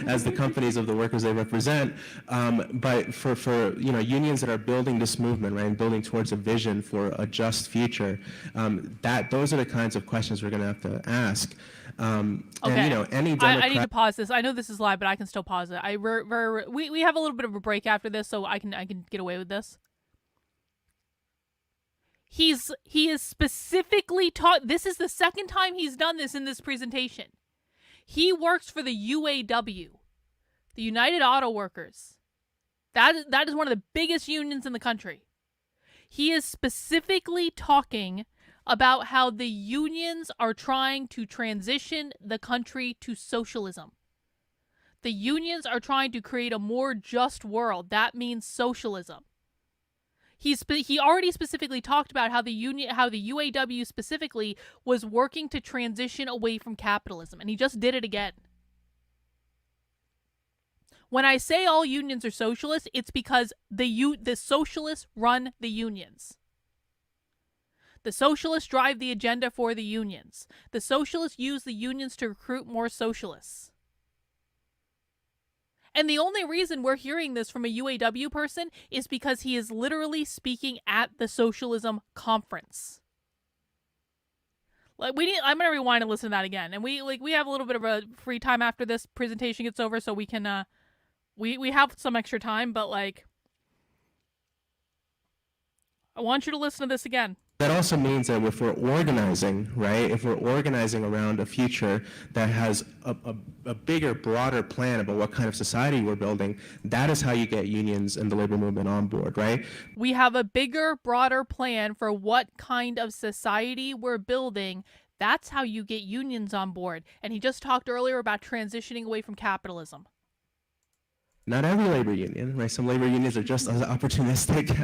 as the companies of the workers they represent. But for unions that are building this movement, right, and building towards a vision for a just future, those are the kinds of questions we're going to have to ask. Okay. And any Democrat- I need to pause this. I know this is live, but I can still pause it. We have a little bit of a break after this, so I can get away with this. He is specifically taught. This is the second time he's done this in this presentation. He works for the UAW, the United Auto Workers. That is one of the biggest unions in the country. He is specifically talking about how the unions are trying to transition the country to socialism. The unions are trying to create a more just world. That means socialism. He already specifically talked about how the UAW specifically was working to transition away from capitalism, and he just did it again. When I say all unions are socialists, it's because the socialists run the unions. The socialists drive the agenda for the unions. The socialists use the unions to recruit more socialists. And the only reason we're hearing this from a UAW person is because he is literally speaking at the socialism conference. I'm gonna rewind and listen to that again. And we have a little bit of a free time after this presentation gets over, so we can we have some extra time, but I want you to listen to this again. That also means that if we're organizing, right, if we're organizing around a future that has a bigger, broader plan about what kind of society we're building, that is how you get unions and the labor movement on board, right? We have a bigger, broader plan for what kind of society we're building. That's how you get unions on board. And he just talked earlier about transitioning away from capitalism. Not every labor union, right? Some labor unions are just as opportunistic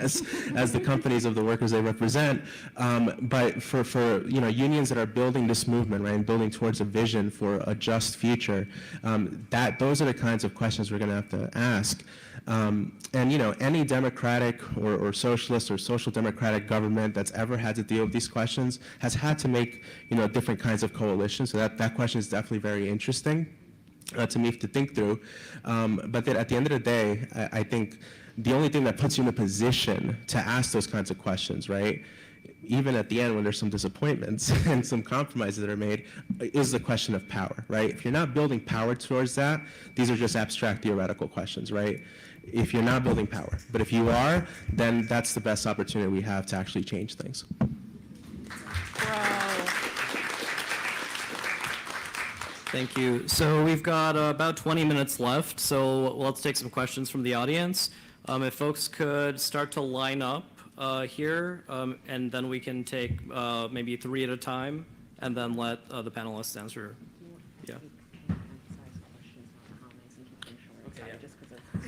as the companies of the workers they represent. But for unions that are building this movement, right, and building towards a vision for a just future, those are the kinds of questions we're going to have to ask. And any democratic or socialist or social democratic government that's ever had to deal with these questions has had to make different kinds of coalitions. So that question is definitely very interesting to me to think through. But then at the end of the day, I think the only thing that puts you in a position to ask those kinds of questions, right, even at the end when there's some disappointments and some compromises that are made, is the question of power, right? If you're not building power towards that, these are just abstract theoretical questions, right? If you're not building power. But if you are, then that's the best opportunity we have to actually change things. Thank you. So we've got about 20 minutes left, so let's take some questions from the audience. If folks could start to line up here, and then we can take maybe 3 at a time, and then let the panelists answer. Yeah.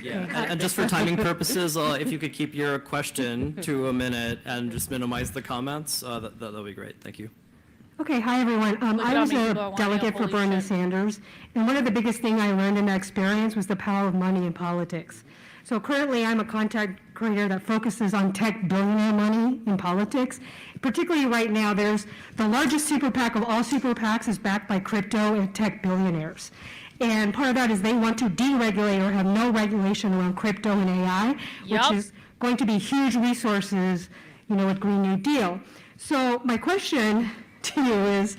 Yeah, and just for timing purposes, if you could keep your question to a minute and just minimize the comments, that would be great. Thank you. Okay, hi everyone. I was a delegate for Bernie Sanders, and one of the biggest things I learned in that experience was the power of money in politics. So currently I'm a content creator that focuses on tech billionaire money in politics. Particularly right now, there's the largest super PAC of all super PACs is backed by crypto and tech billionaires. And part of that is they want to deregulate or have no regulation around crypto and AI, which is going to be huge resources, with Green New Deal. So my question to you is,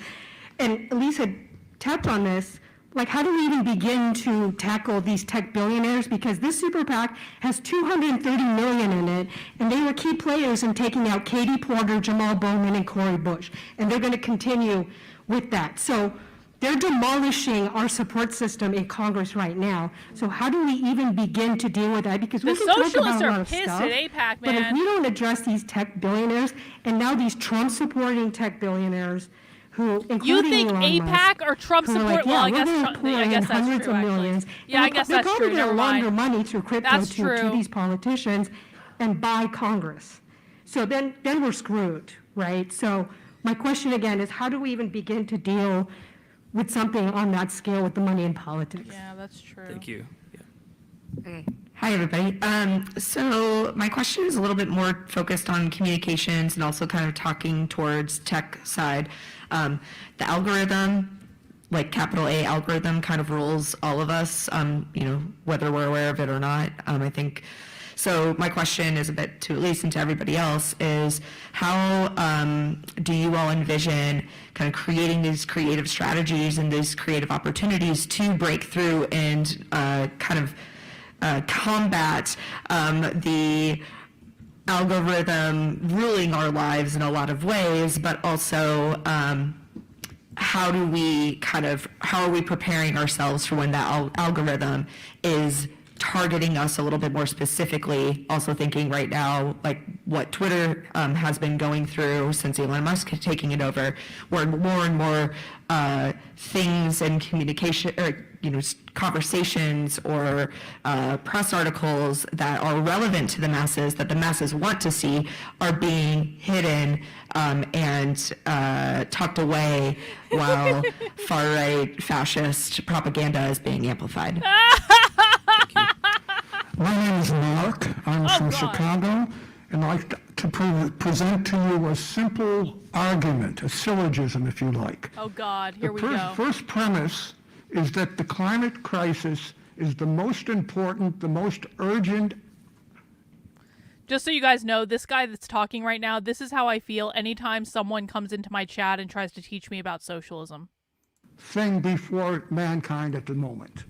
and Elise had tapped on this, like, how do we even begin to tackle these tech billionaires? Because this super PAC has 230 million in it, and they were key players in taking out Katie Porter, Jamal Bowman, and Cori Bush. And they're going to continue with that. So they're demolishing our support system in Congress right now. So how do we even begin to deal with that? Because we The can talk about socialists a are lot of pissed stuff, at AIPAC, but if man. we don't address these tech billionaires, and now these Trump-supporting tech billionaires, who, You including think Elon AIPAC Musk, or Trump who are support? like, Well, I we're guess gonna Trump, pour I in guess that's hundreds true. of Actually, millions. yeah, I They're guess they're that's probably true. gonna Never launder mind. money through crypto That's to true. these politicians and buy Congress. So then we're screwed, right? So my question again is, how do we even begin to deal with something on that scale with the money in politics? Yeah, that's true. Thank you. Okay. Hi, everybody. So my question is a little bit more focused on communications and also kind of talking towards tech side. The algorithm, like capital A algorithm, kind of rules all of us, whether we're aware of it or not. I think. So my question is a bit to Elise and to everybody else is how do you all envision kind of creating these creative strategies and these creative opportunities to break through and kind of combat the algorithm ruling our lives in a lot of ways, but also how are we preparing ourselves for when that algorithm is targeting us a little bit more specifically, also thinking right now, like what Twitter has been going through since Elon Musk taking it over, where more and more things and communication, or conversations or press articles that are relevant to the masses, that the masses want to see, are being hidden and tucked away while far-right fascist propaganda is being amplified. My name is Mark. I'm from Chicago, and I'd like to present to you a simple argument, a syllogism, if you like. Oh, God, here we go. The first premise is that the climate crisis is the most important, the most urgent. Just so you guys know, this guy that's talking right now, this is how I feel anytime someone comes into my chat and tries to teach me about socialism. Thing before mankind at the moment.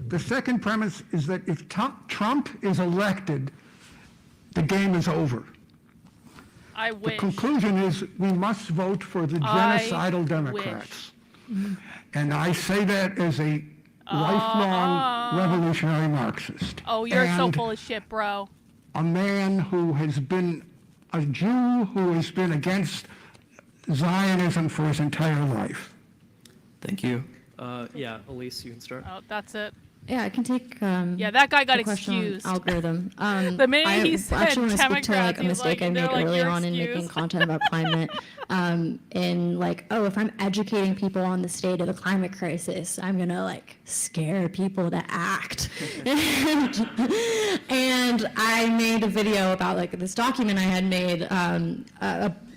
The second premise is that if Trump is elected, the game is over. I wish. The conclusion is we must vote for the genocidal Democrats. And I say that as a lifelong revolutionary Marxist. Oh, you're so and full of shit, bro. a man who has been a Jew who has been against Zionism for his entire life. Thank you. Yeah, Elise, you can start. Oh, that's it. Yeah, I can take. Yeah, that guy got the question on excused. Algorithm. The minute he said I actually want to speak to Democrats, a he was mistake like, I they're made like, early "You're on in making excused." content about climate. In like, oh, if I'm educating people on the state of the climate crisis, I'm gonna scare people to act. And I made a video about this document I had made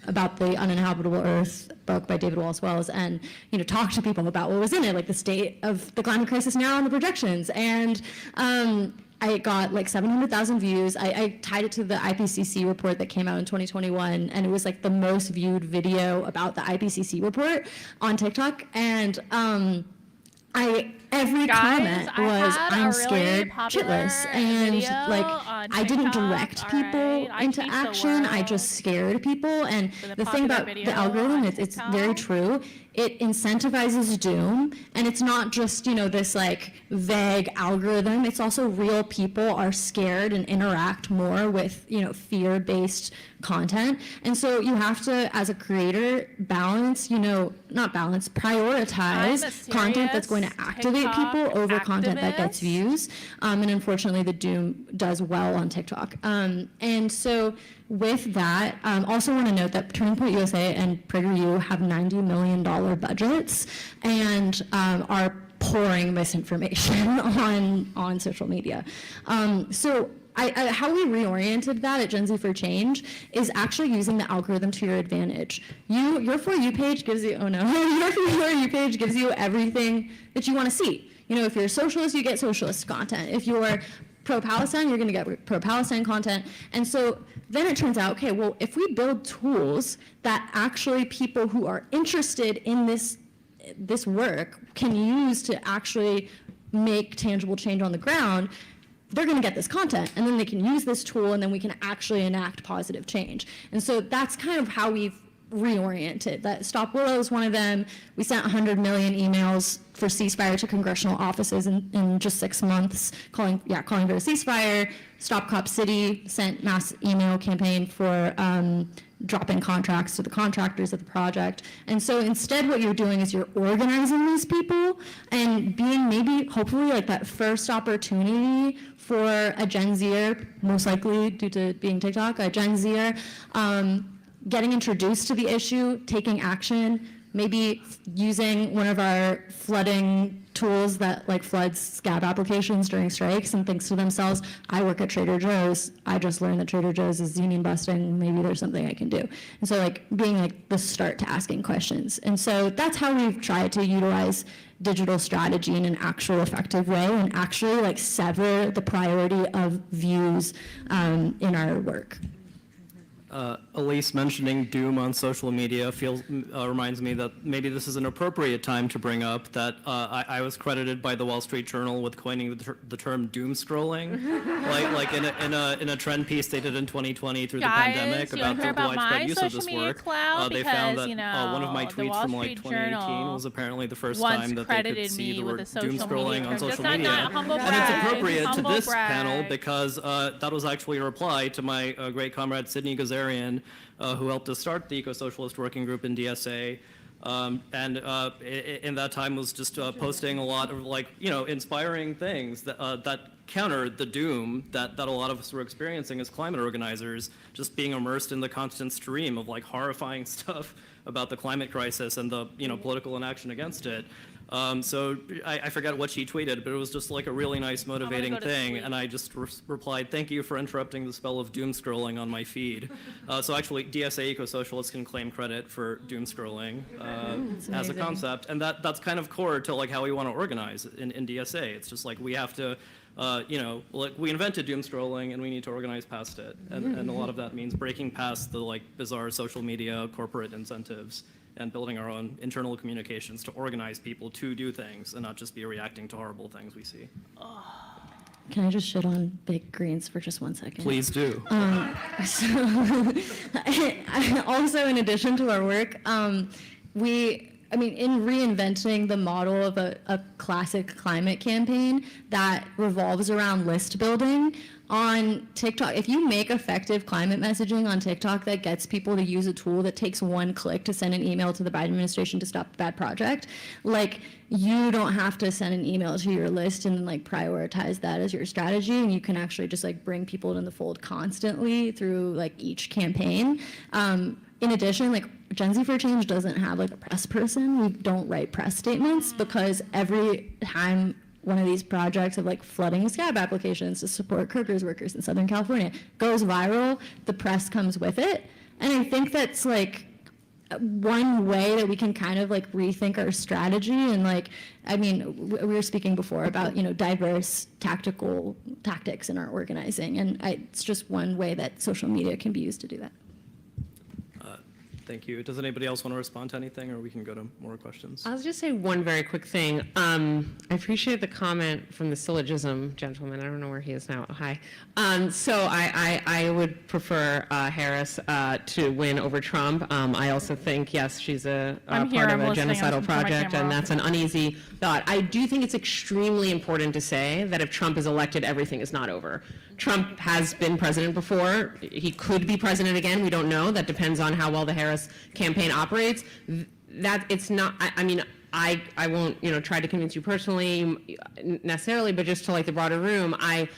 about the Uninhabitable Earth book by David Wallace Wells, and talk to people about what was in it, like the state of the climate crisis now and the projections. And I got 700,000 views. I tied it to the IPCC report that came out in 2021, and it was the most viewed video about the IPCC report on TikTok. And every comment was, I'm scared shitless. And I didn't direct people into action. I just scared people. And the thing about the algorithm, it's very true. It incentivizes doom. And it's not just, this vague algorithm. It's also real people are scared and interact more with, fear-based content. And so you have to, as a creator, balance, prioritize content that's going to activate people over content that gets views. And unfortunately, the doom does well on TikTok. And so with that, also want to note that Turning Point USA and PragerU have $90 million budgets and are pouring misinformation on social media. So how we reoriented that at Gen Z for Change is actually using the algorithm to your advantage. Your For You page gives you, your For You page gives you everything that you want to see. If you're a socialist, you get socialist content. If you're pro-Palestine, you're going to get pro-Palestine content. And so then it turns out, okay, well, if we build tools that actually people who are interested in this this work can use to actually make tangible change on the ground, they're going to get this content, and then they can use this tool, and then we can actually enact positive change. And so that's kind of how we've reoriented. That Stop Willow is one of them. We sent 100 million emails for ceasefire to congressional offices in just 6 months, calling for a ceasefire. Stop Cop City sent mass email campaign for dropping contracts to the contractors of the project. And so instead what you're doing is you're organizing these people and being maybe, hopefully, like that first opportunity for a Gen Zer, most likely due to being TikTok, a Gen Zer, getting introduced to the issue, taking action, maybe using one of our flooding tools that like floods scab applications during strikes and thinks to themselves, I work at Trader Joe's, I just learned that Trader Joe's is union busting, maybe there's something I can do. And so like being like the start to asking questions. And so that's how we've tried to utilize digital strategy in an actual effective way and actually like sever the priority of views in our work. Elise mentioning doom on social media reminds me that maybe this is an appropriate time to bring up that I was credited by the Wall Street Journal with coining the term doom scrolling, like in a trend piece they did in 2020 through the pandemic about the widespread use of this work. They found that one of my tweets from like 2018 was apparently the first time that they could see the word doom scrolling on social media, and it's appropriate to this panel because that was actually a reply to my great comrade Sydney Gazarian, who helped us start the Eco-Socialist Working Group in DSA, and in that time was just posting a lot of inspiring things that countered the doom that a lot of us were experiencing as climate organizers, just being immersed in the constant stream of horrifying stuff about the climate crisis and the political inaction against it. So I forget what she tweeted, but it was just like a really nice motivating thing, and I just replied, thank you for interrupting the spell of doom scrolling on my feed. So actually DSA Eco-Socialists can claim credit for doom scrolling as a concept, and that's kind of core to how we want to organize in DSA. It's just we have to we invented doom scrolling and we need to organize past it, and a lot of that means breaking past the bizarre social media corporate incentives and building our own internal communications to organize people to do things and not just be reacting to horrible things we see. Can I just shit on Big Greens for just 1 second? Please do. Also, in addition to our work, in reinventing the model of a classic climate campaign that revolves around list building on TikTok, if you make effective climate messaging on TikTok that gets people to use a tool that takes 1 click to send an email to the Biden administration to stop a bad project, you don't have to send an email to your list and prioritize that as your strategy, and you can actually just bring people in the fold constantly through each campaign. In addition, Gen Z for Change doesn't have a press person. We don't write press statements because every time one of these projects of flooding scab applications to support Kirkers workers in Southern California goes viral, the press comes with it. And I think that's one way that we can kind of rethink our strategy. And we were speaking before about diverse tactics in our organizing, and it's just one way that social media can be used to do that. Thank you. Does anybody else want to respond to anything, or we can go to more questions? I'll just say one very quick thing. I appreciate the comment from the syllogism gentleman. I don't know where he is now. Hi. So I would prefer Harris to win over Trump. I also think, yes, she's a part of a genocidal project, and that's an uneasy thought. I do think it's extremely important to say that if Trump is elected, everything is not over. Trump has been president before. He could be president again. We don't know. That depends on how well the Harris campaign operates. That it's not. I won't try to convince you personally necessarily, but just to the broader room. I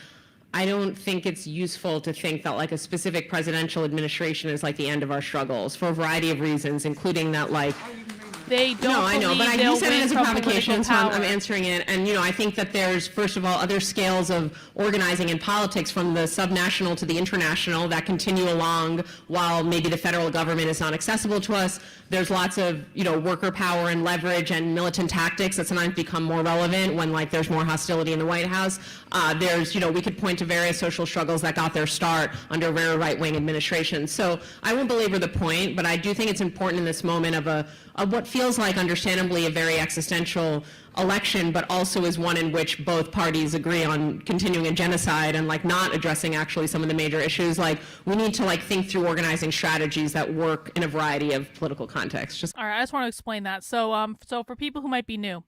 don't think it's useful to think that a specific presidential administration is the end of our struggles for a variety of reasons, including that they don't. No, I know, but you said it as a provocation, so I'm answering it. And I think that there's, first of all, other scales of organizing in politics, from the subnational to the international, that continue along while maybe the federal government is not accessible to us. There's lots of worker power and leverage and militant tactics that sometimes become more relevant when there's more hostility in the White House. There's, we could point to various social struggles that got their start under very right-wing administrations. So I won't belabor the point, but I do think it's important in this moment of what feels like, understandably, a very existential election, but also is one in which both parties agree on continuing a genocide and not addressing actually some of the major issues. We need to think through organizing strategies that work in a variety of political contexts. All right, I just want to explain that. So for people who might be new,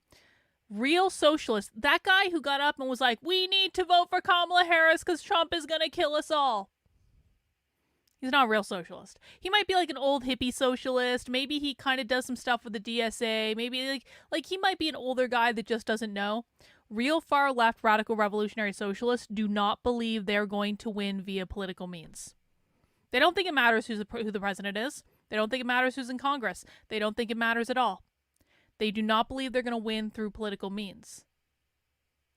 real socialists, that guy who got up and was like, we need to vote for Kamala Harris because Trump is going to kill us all. He's not a real socialist. He might be an old hippie socialist. Maybe he kind of does some stuff with the DSA. Maybe he might be an older guy that just doesn't know. Real far left radical revolutionary socialists do not believe they're going to win via political means. They don't think it matters who the president is. They don't think it matters who's in Congress. They don't think it matters at all. They do not believe they're going to win through political means.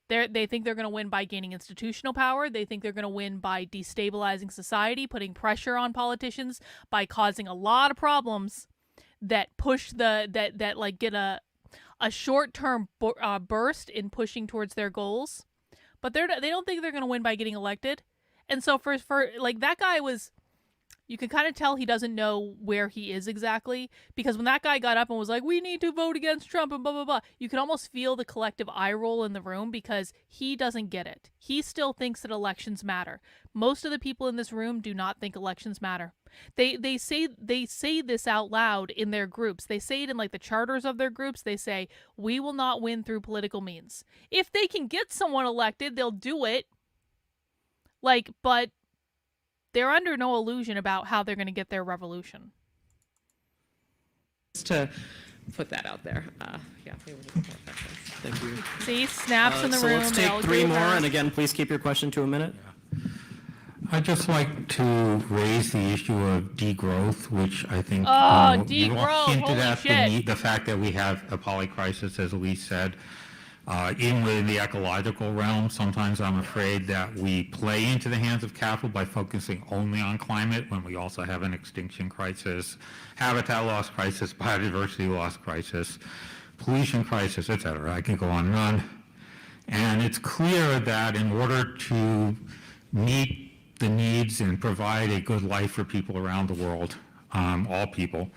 They think they're going to win by gaining institutional power. They think they're going to win by destabilizing society, putting pressure on politicians, by causing a lot of problems that push get a short-term burst in pushing towards their goals. But they don't think they're going to win by getting elected. And so for that guy was, you can kind of tell he doesn't know where he is exactly, because when that guy got up and was like, we need to vote against Trump and blah, blah, blah, you can almost feel the collective eye roll in the room because he doesn't get it. He still thinks that elections matter. Most of the people in this room do not think elections matter. They say this out loud in their groups. They say it in the charters of their groups. They say, we will not win through political means. If they can get someone elected, they'll do it. But they're under no illusion about how they're going to get their revolution. Just to put that out there. Thank you. See, snaps in the so room. Let's take three more, and again, please keep your question to a minute. I'd just like to raise the issue of degrowth, which I think you all hinted at the fact that we have a polycrisis, as Elise said. Even within the ecological realm, sometimes I'm afraid that we play into the hands of capital by focusing only on climate when we also have an extinction crisis, habitat loss crisis, biodiversity loss crisis, pollution crisis, etc. I can go on and on. And it's clear that in order to meet the needs and provide a good life for people around the world, all people,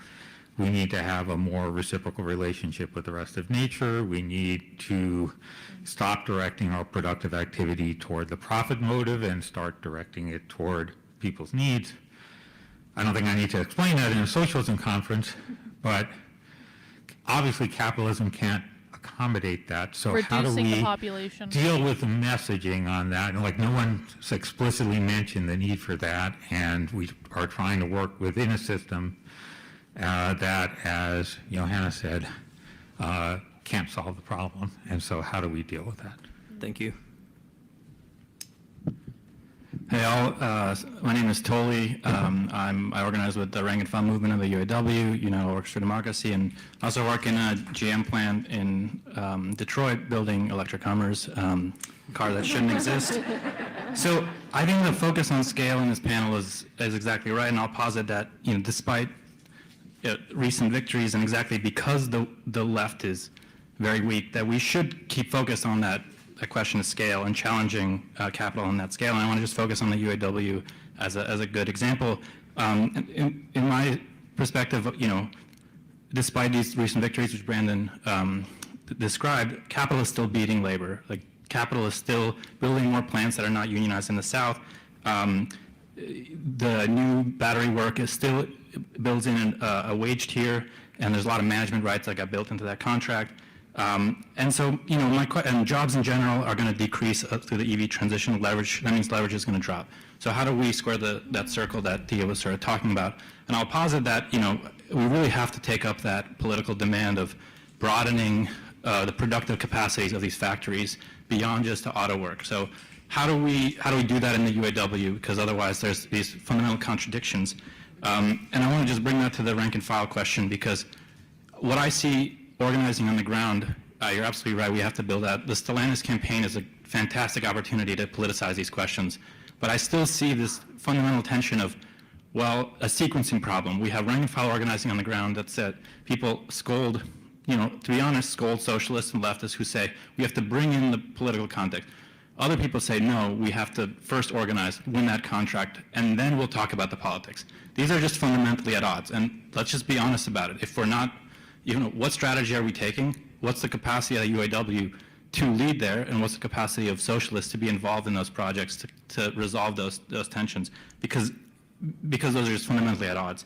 we need to have a more reciprocal relationship with the rest of nature. We need to stop directing our productive activity toward the profit motive and start directing it toward people's needs. I don't think I need to explain that in a socialism conference, but obviously capitalism can't accommodate that. So how do we deal with the messaging on that? And no one's explicitly mentioned the need for that, and we are trying to work within a system that, as Johanna said, can't solve the problem. And so how do we deal with that? Thank you. Hey all, my name is Toli. I organize with the Rank and File movement of the UAW, Orchestra for Democracy, and also work in a GM plant in Detroit building electric Hummers, car that shouldn't exist. So I think the focus on scale in this panel is exactly right, and I'll posit that, despite recent victories and exactly because the left is very weak, that we should keep focused on that question of scale and challenging capital on that scale. And I want to just focus on the UAW as a good example. In my perspective, despite these recent victories, which Brandon described, capital is still beating labor. Capital is still building more plants that are not unionized in the South. The new battery work is still builds in a wage tier, and there's a lot of management rights that got built into that contract. And so, and jobs in general are going to decrease through the EV transition. Leverage, that means leverage is going to drop. So how do we square that circle that Thea was sort of talking about? And I'll posit that, we really have to take up that political demand of broadening the productive capacities of these factories beyond just the auto work. So how do we do that in the UAW? Because otherwise there's these fundamental contradictions. And I want to just bring that to the rank and file question, because what I see organizing on the ground, you're absolutely right, we have to build that. The Stellantis campaign is a fantastic opportunity to politicize these questions. But I still see this fundamental tension of, well, a sequencing problem. We have rank and file organizing on the ground that people scold, to be honest, scold socialists and leftists who say we have to bring in the political context. Other people say, no, we have to first organize, win that contract, and then we'll talk about the politics. These are just fundamentally at odds, and let's just be honest about it. If we're not, what strategy are we taking? What's the capacity of the UAW to lead there, and what's the capacity of socialists to be involved in those projects to resolve those tensions? Because those are just fundamentally at odds.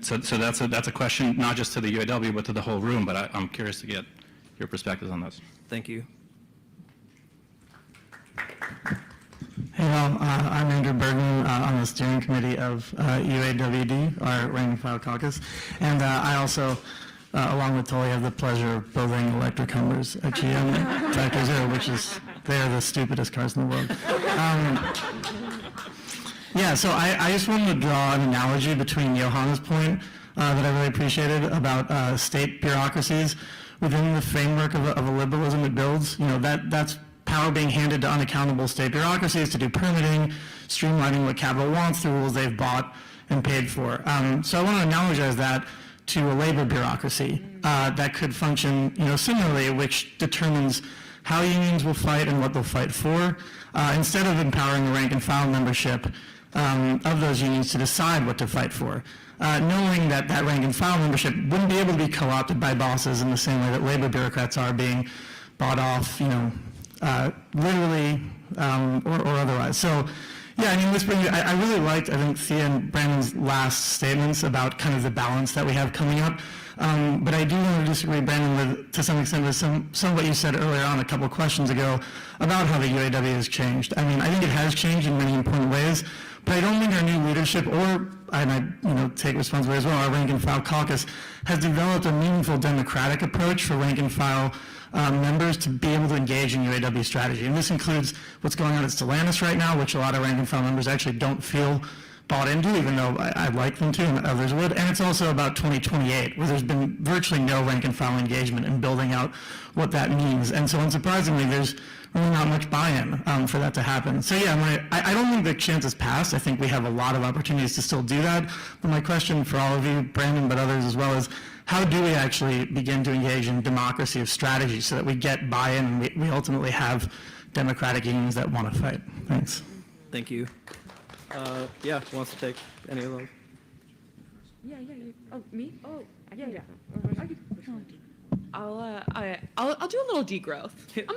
So that's a question not just to the UAW but to the whole room. But I'm curious to get your perspectives on those. Thank you. Hey all, I'm Andrew Bergman on the steering committee of UAWD, our rank and file caucus, and I also, along with Tully, have the pleasure of building electric Hummers at GM Tractor Zero, which is, they're the stupidest cars in the world. So I just wanted to draw an analogy between Johanna's point that I really appreciated about state bureaucracies within the framework of a liberalism it builds. That's power being handed to unaccountable state bureaucracies to do permitting, streamlining what capital wants, the rules they've bought and paid for. So I want to analogize that to a labor bureaucracy that could function, similarly, which determines how unions will fight and what they'll fight for, instead of empowering the rank and file membership of those unions to decide what to fight for. Knowing that rank and file membership wouldn't be able to be co-opted by bosses in the same way that labor bureaucrats are being bought off, literally or otherwise. So, this brings. I really liked, I think, Thea and Brandon's last statements about kind of the balance that we have coming up. But I do want to disagree, Brandon, to some extent with some of what you said earlier on a couple of questions ago about how the UAW has changed. I think it has changed in many important ways, but I don't think our new leadership, or and I take responsibility as well, our rank and file caucus has developed a meaningful democratic approach for rank and file members to be able to engage in UAW strategy. And this includes what's going on at Stellantis right now, which a lot of rank and file members actually don't feel bought into, even though I'd like them to and others would. And it's also about 2028, where there's been virtually no rank and file engagement in building out what that means. And so unsurprisingly, there's really not much buy-in for that to happen. So I don't think the chance has passed. I think we have a lot of opportunities to still do that. But my question for all of you, Brandon, but others as well, is how do we actually begin to engage in democracy of strategy so that we get buy-in and we ultimately have democratic unions that want to fight? Thanks. Thank you. Who wants to take any of those? Yeah. Oh, me? Oh, yeah. I'll do a little degrowth. I'm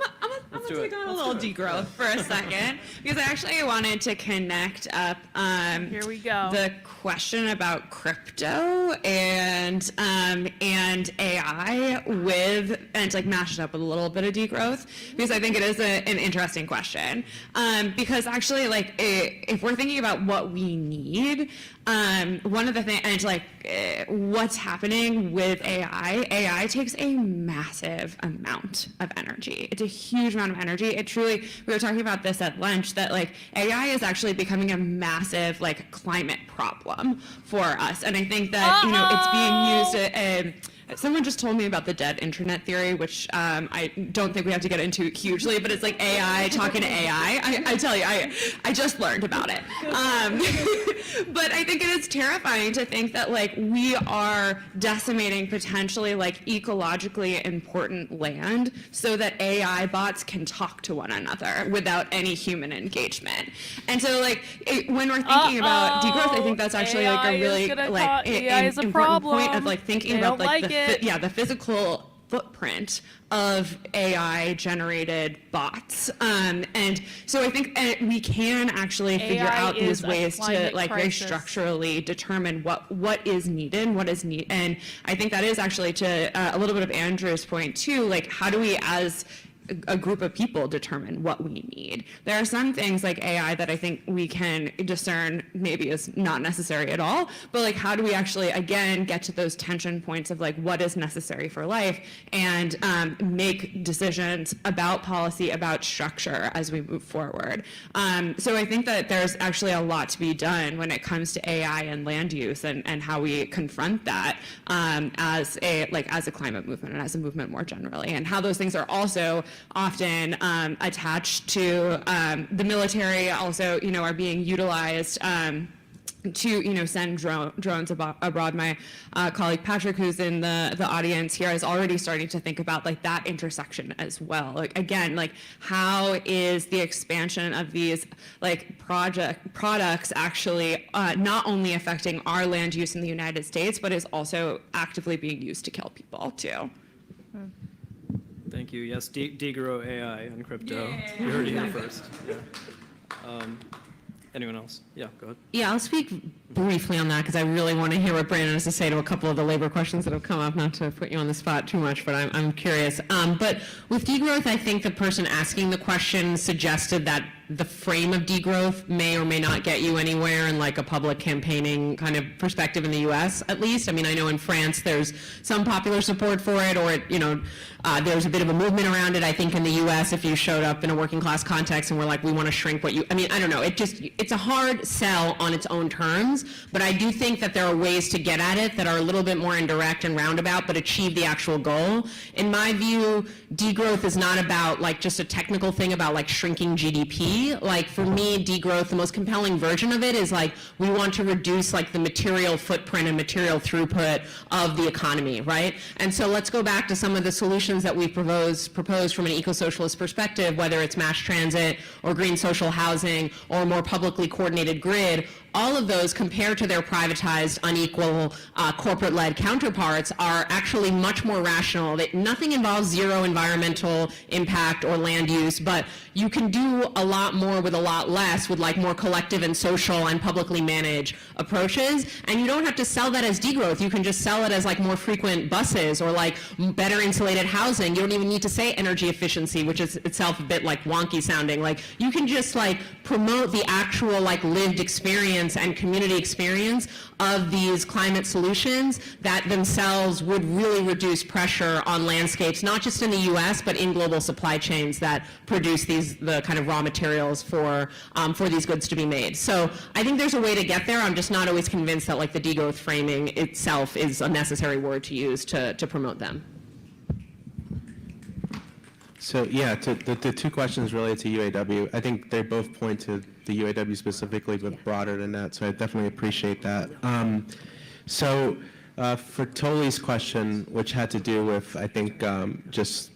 gonna take on a little degrowth for a second because I actually wanted to connect up Here we go. the question about crypto and AI with and like mash it up with a little bit of degrowth because I think it is an interesting question because actually like if we're thinking about what we need, one of the things and like what's happening with AI takes a massive amount of energy. It's a huge amount of energy. It truly, we were talking about this at lunch, that like AI is actually becoming a massive like climate problem for us. And I think that, it's being used someone just told me about the dead internet theory, which I don't think we have to get into hugely, but it's like AI talking to AI. I tell you, I just learned about it. But I think it is terrifying to think that like we are decimating potentially like ecologically important land so that AI bots can talk to one another without any human engagement. And so like when we're thinking about degrowth, I think that's actually AI like a really like important point of like thinking about like the physical footprint of AI generated bots. And so I think we can actually figure out these ways to like very structurally determine what is needed, and I think that is actually to a little bit of Andrew's point too, like how do we as a group of people determine what we need. There are some things like AI that I think we can discern maybe is not necessary at all, but like how do we actually, again, get to those tension points of like what is necessary for life and make decisions about policy, about structure as we move forward. So I think that there's actually a lot to be done when it comes to AI and land use and how we confront that as a climate movement and as a movement more generally, and how those things are also often attached to the military, also, are being utilized to send drones abroad. My colleague Patrick, who's in the audience here, is already starting to think about like that intersection as well. Like again, like how is the expansion of these like products actually not only affecting our land use in the United States, but is also actively being used to kill people too. Thank you. Yes, degrow AI and crypto. You heard it here first. Yeah. Anyone else? Yeah, go ahead. Yeah, I'll speak briefly on that because I really want to hear what Brandon has to say to a couple of the labor questions that have come up, not to put you on the spot too much, but I'm curious. But with degrowth, I think the person asking the question suggested that the frame of degrowth may or may not get you anywhere in like a public campaigning kind of perspective in the US, at least. I mean, I know in France there's some popular support for it, or there's a bit of a movement around it. I think in the US, if you showed up in a working class context and were like, we want to shrink what you, I mean, I don't know. It's a hard sell on its own terms, but I do think that there are ways to get at it that are a little bit more indirect and roundabout, but achieve the actual goal. In my view, degrowth is not about like just a technical thing about like shrinking GDP. Like for me, degrowth, the most compelling version of it is like we want to reduce like the material footprint and material throughput of the economy, right? And so let's go back to some of the solutions that we proposed from an eco-socialist perspective, whether it's mass transit or green social housing or a more publicly coordinated grid. All of those, compared to their privatized, unequal, corporate-led counterparts, are actually much more rational. Nothing involves zero environmental impact or land use, but you can do a lot more with a lot less with like more collective and social and publicly managed approaches. And you don't have to sell that as degrowth. You can just sell it as like more frequent buses or like better insulated housing. You don't even need to say energy efficiency, which is itself a bit like wonky sounding. Like you can just like promote the actual like lived experience and community experience of these climate solutions that themselves would really reduce pressure on landscapes, not just in the US, but in global supply chains that produce the kind of raw materials for these goods to be made. So I think there's a way to get there. I'm just not always convinced that like the degrowth framing itself is a necessary word to use to promote them. So yeah, the two questions related to UAW, I think they both point to the UAW specifically, but broader than that. So I definitely appreciate that. For Toli's question, which had to do with, I think, just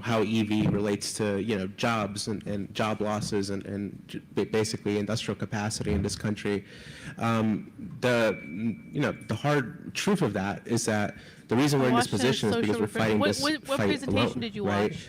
how EV relates to jobs and job losses and basically industrial capacity in this country. The hard truth of that is that the reason we're in this position is because we're fighting this fight what presentation alone, did you right? watch?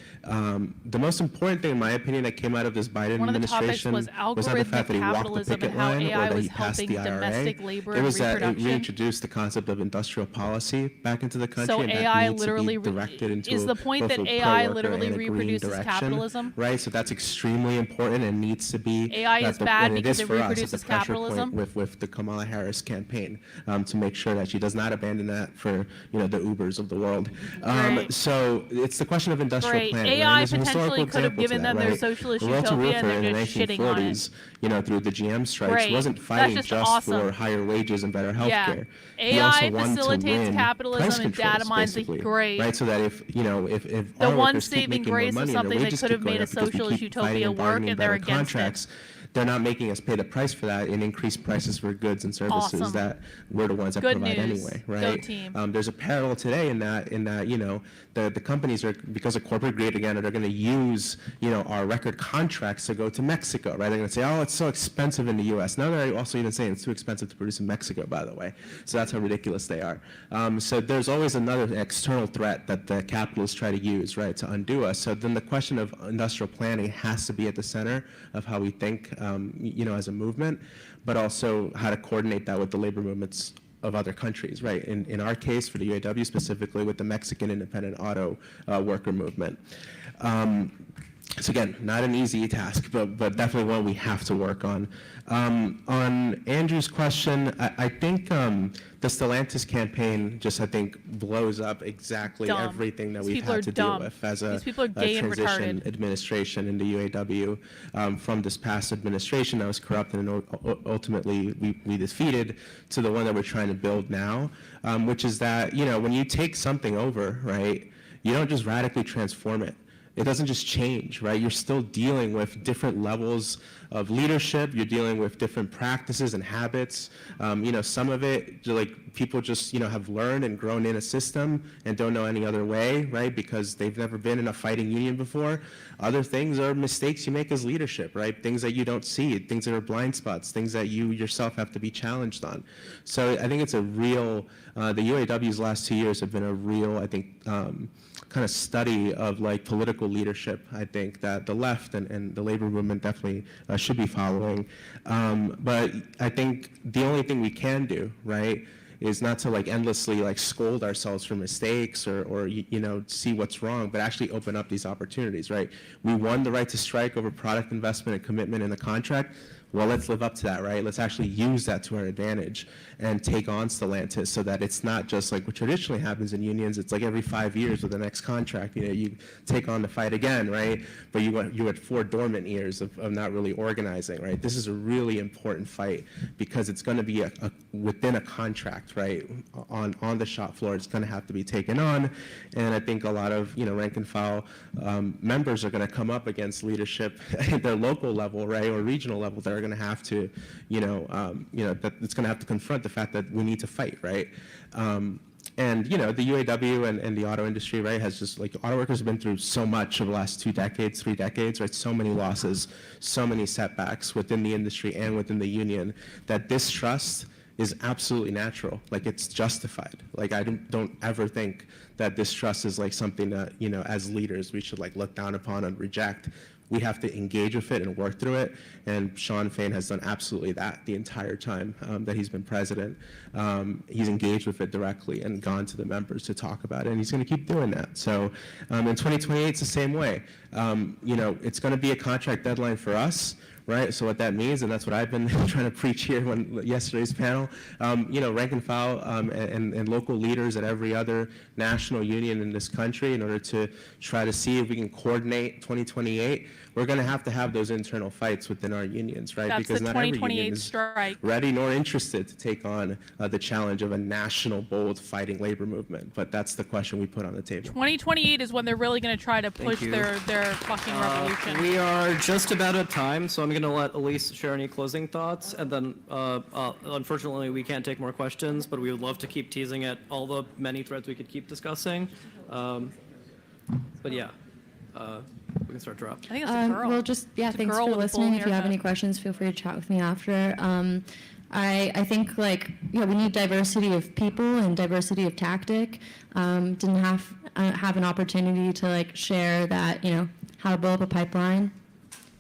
The most important thing, in my opinion, that came out of this Biden administration was not the fact that he walked the picket line or that he passed the IRA. It was that it reintroduced the concept of industrial policy back into the country, So and AI that needs literally to be directed into is the point both that a AI pro-worker literally and a green reproduces direction, capitalism? right? So that's extremely important and needs to be. AI is bad and because is it for us, reproduces it's a pressure point capitalism? with the Kamala Harris campaign to make sure that she does not abandon that for the Ubers of the world. So it's the question of industrial Great. planning. AI There's a historical potentially could have example to given that, them their right? socialist Walter utopia and Reuther they're in the just shitting on it. 1940s, through the GM strikes, Great. wasn't That's fighting just just awesome. for higher wages and better health Yeah. care. He AI also wanted to facilitates win capitalism price and controls, data mines. basically, Great. right? So that if The our one workers keep saving making more grace of money and their something that wages could keep have going made a up because we socialist keep fighting utopia and work, bargaining and they're better against it. contracts, they're not making us pay the price for that and increase prices for goods and services Awesome. that we're the ones that Good provide news. anyway, Go right? team. There's a parallel today in that the companies are, because of corporate greed again, they're going to use our record contracts to go to Mexico, right? They're going to say, oh, it's so expensive in the U.S. Now they're also even saying it's too expensive to produce in Mexico, by the way. So that's how ridiculous they are. So there's always another external threat that the capitalists try to use, right, to undo us. So then the question of industrial planning has to be at the center of how we think, as a movement, but also how to coordinate that with the labor movements of other countries, right? In our case, for the UAW specifically, with the Mexican independent auto worker movement. So again, not an easy task, but definitely one we have to work on. On Andrew's question, I think the Stellantis campaign just, I think, blows up exactly Dumb. everything that These we've people had are to dumb. deal with as a These people are gay and transition retarded. administration in the UAW from this past administration that was corrupt and ultimately we defeated, to the one that we're trying to build now, which is that, when you take something over, right, you don't just radically transform it. it doesn't just change, right? You're still dealing with different levels of leadership. You're dealing with different practices and habits. Some of it, like people just, have learned and grown in a system and don't know any other way, right? Because they've never been in a fighting union before. Other things are mistakes you make as leadership, right? Things that you don't see, things that are blind spots, things that you yourself have to be challenged on. So I think it's a real, the UAW's last 2 years have been a real, I think, kind of study of like political leadership. I think that the left and the labor movement definitely should be following. But I think the only thing we can do, right, is not to like endlessly like scold ourselves for mistakes or see what's wrong, but actually open up these opportunities, right? We won the right to strike over product investment and commitment in the contract. Well, let's live up to that, right? Let's actually use that to our advantage and take on Stellantis so that it's not just like what traditionally happens in unions. It's like every 5 years with the next contract, you take on the fight again, right? But you had 4 dormant years of not really organizing, right? This is a really important fight because it's going to be within a contract, right? On the shop floor, it's going to have to be taken on. And I think a lot of, rank and file members are going to come up against leadership at their local level, right? Or regional level that are going to have to, that it's going to have to confront the fact that we need to fight, right? And the UAW and the auto industry, right, has just like auto workers have been through so much over the last 2 decades, 3 decades, right? So many losses, so many setbacks within the industry and within the union that distrust is absolutely natural. Like it's justified. Like I don't ever think that distrust is like something that as leaders we should like look down upon and reject. We have to engage with it and work through it. And Sean Fain has done absolutely that the entire time that he's been president. He's engaged with it directly and gone to the members to talk about it, and he's going to keep doing that. So in 2028, it's the same way. It's going to be a contract deadline for us, right? So what that means, and that's what I've been trying to preach here on yesterday's panel, rank and file and local leaders at every other national union in this country in order to try to see if we can coordinate 2028. We're going to have those internal fights within our unions, right? That's because the not every 2028 union is strike. ready nor interested to take on the challenge of a national, bold, fighting labor movement. But that's the question we put on the table. 2028 is when they're really going to try to push their fucking revolution. We are just about at time, so I'm going to let Elise share any closing thoughts, and then unfortunately we can't take more questions, but we would love to keep teasing at all the many threads we could keep discussing. But yeah. We can start drop. I think it's a girl. Well, just, thanks for listening. If you have any questions, feel free to chat with me after. I think, we need diversity of people and diversity of tactic. Didn't have an opportunity to, share that, how to blow up a pipeline.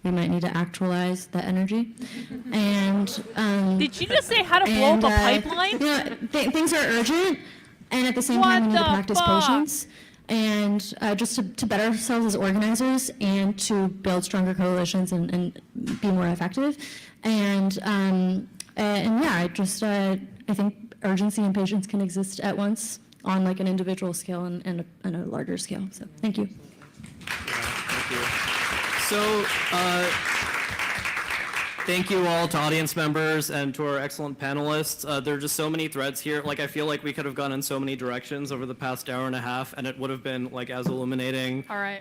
We might need to actualize that energy. And did you just say how to blow up a pipeline? Things are urgent, and at the same time, we need to practice patience. And just to better ourselves as organizers and to build stronger coalitions and be more effective. And I think urgency and patience can exist at once on an individual scale and a larger scale. So thank you. Thank you. So thank you all to audience members and to our excellent panelists. There are just so many threads here. I feel like we could have gone in so many directions over the past hour and a half, and it would have been as illuminating. All right.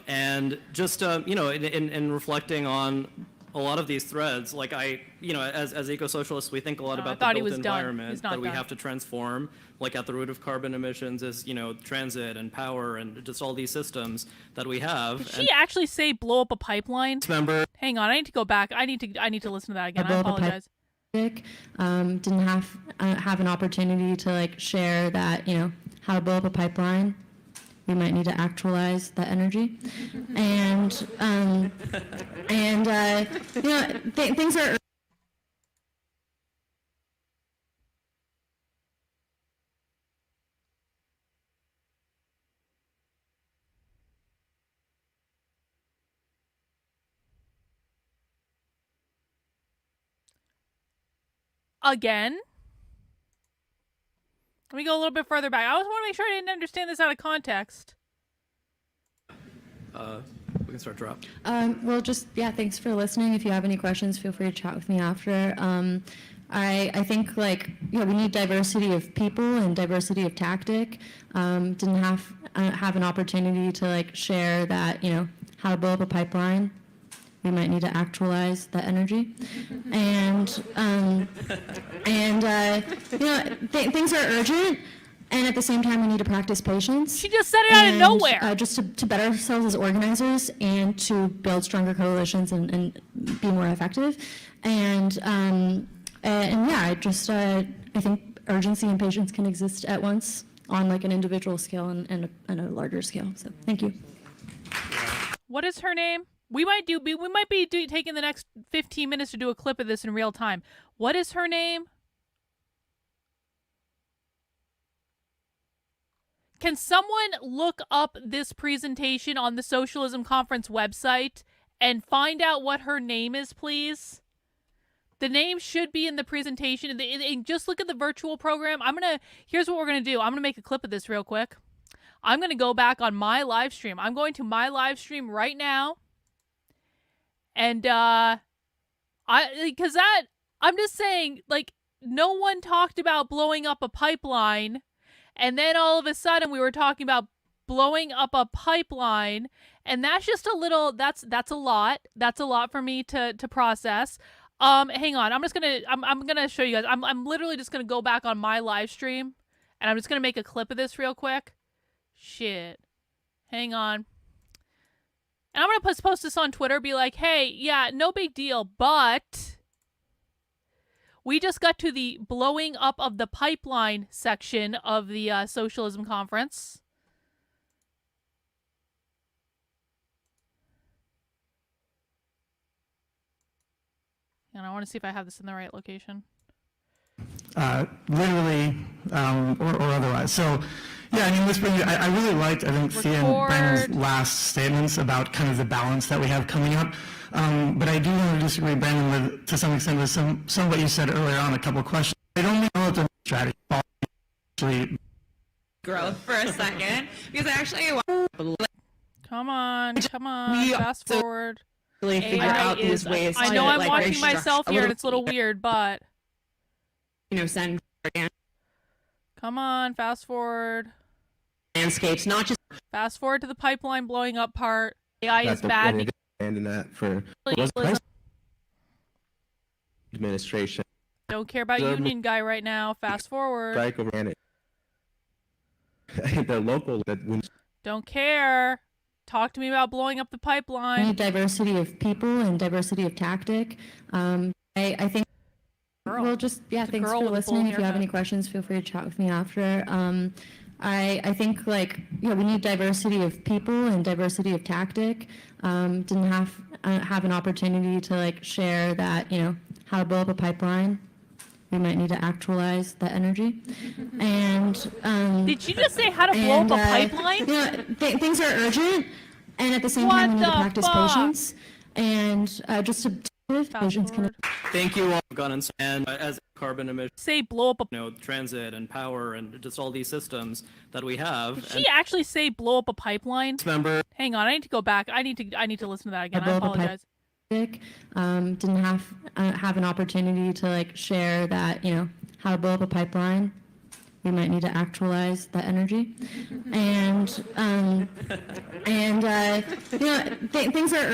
And just in reflecting on a lot of these threads, as eco-socialists, we think a lot about the built environment that we have to transform. At the root of carbon emissions is, transit and power and just all these systems that we have. Did she actually say blow up a pipeline? Member. Hang on, I need to go back. I need to listen to that again. I apologize. Didn't have an opportunity to share that, how to blow up a pipeline. We might need to actualize that energy. And things are. Again? Let me go a little bit further back. I always want to make sure I didn't understand this out of context. We can start drop. Thanks for listening. If you have any questions, feel free to chat with me after. I think like, we need diversity of people and diversity of tactic. Didn't have an opportunity to like share that, how to blow up a pipeline. We might need to actualize that energy. And things are urgent. And at the same time, we need to practice patience. She just said it out of nowhere. Just to better ourselves as organizers and to build stronger coalitions and be more effective. And yeah, I think urgency and patience can exist at once on like an individual scale and a larger scale. So thank you. What is her name? We might be taking the next 15 minutes to do a clip of this in real time. What is her name? Can someone look up this presentation on the Socialism Conference website and find out what her name is, please? The name should be in the presentation. Just look at the virtual program. Here's what we're going to do. I'm going to make a clip of this real quick. I'm going to go back on my live stream. I'm going to my live stream right now. And I'm just saying, like, no one talked about blowing up a pipeline. And then all of a sudden we were talking about blowing up a pipeline. And that's just a little, that's a lot. That's a lot for me to process. Hang on. I'm going to show you guys. I'm literally just going to go back on my live stream and I'm just going to make a clip of this real quick. Shit. Hang on. And I'm going to post this on Twitter, be like, hey, yeah, no big deal, but we just got to the blowing up of the pipeline section of the Socialism Conference. And I want to see if I have this in the right location. Literally or otherwise. So, yeah, I mean, this brings, I really liked, I think, Thea and Brandon's last statements about kind of the balance that we have coming up. But I do want to disagree, Brandon, with, to some extent, with some of what you said earlier on, a couple of questions. I don't think militant strategy actually growth for a second, because actually Come on, fast forward. Really figure out these ways. I know I'm watching myself here and it's a little weird, but send again. Come on, fast forward. Landscapes, not just fast forward to the pipeline blowing up part. AI is bad. And that for administration. Don't care about union guy right now. Fast forward. Strike over it. The local that don't care. Talk to me about blowing up the pipeline. We need diversity of people and diversity of tactic. I think. Well, just thanks for listening. If you have any questions, feel free to chat with me after. I think like we need diversity of people and diversity of tactic. Didn't have an opportunity to like share that how to blow up a pipeline. We might need to actualize that energy. And did you just say how to blow up a pipeline? Things are urgent, and at the same time we need to practice patience. And just to patience can. Thank you all for gone and as carbon emissions. Say blow up a transit and power and just all these systems that we have. Did she actually say blow up a pipeline? Remember? Hang on, I need to go back. I need to listen to that again. I apologize. Didn't have an opportunity to like share that how to blow up a pipeline. We might need to actualize that energy. And things are.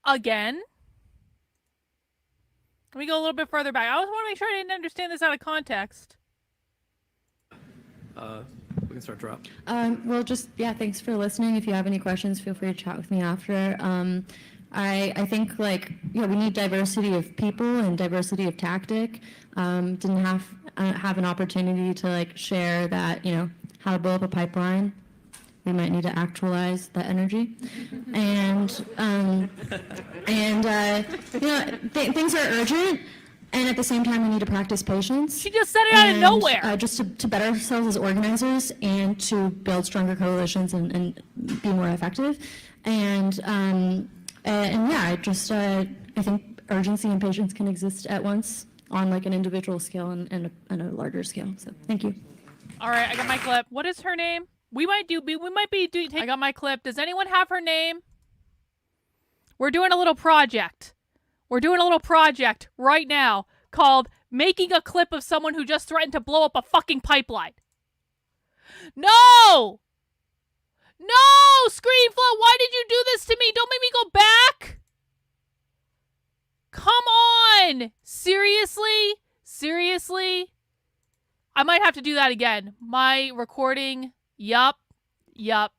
Again. Let me go a little bit further back. I always want to make sure I didn't understand this out of context. We can start drop. Well, just thanks for listening. If you have any questions, feel free to chat with me after. I think like we need diversity of people and diversity of tactic. Didn't have an opportunity to like share that how to blow up a pipeline. We might need to actualize that energy. And things are urgent, and at the same time we need to practice patience. She just said it out of nowhere. Just to better ourselves as organizers and to build stronger coalitions and be more effective. I think urgency and patience can exist at once on like an individual scale and a larger scale. So thank you. All right, I got my clip. What is her name? We might be doing. I got my clip. Does anyone have her name? We're doing a little project. We're doing a little project right now called making a clip of someone who just threatened to blow up a fucking pipeline. No! No! ScreenFlow, why did you do this to me? Don't make me go back! Come on! Seriously? Seriously? I might have to do that again. My recording. Yup. Yup.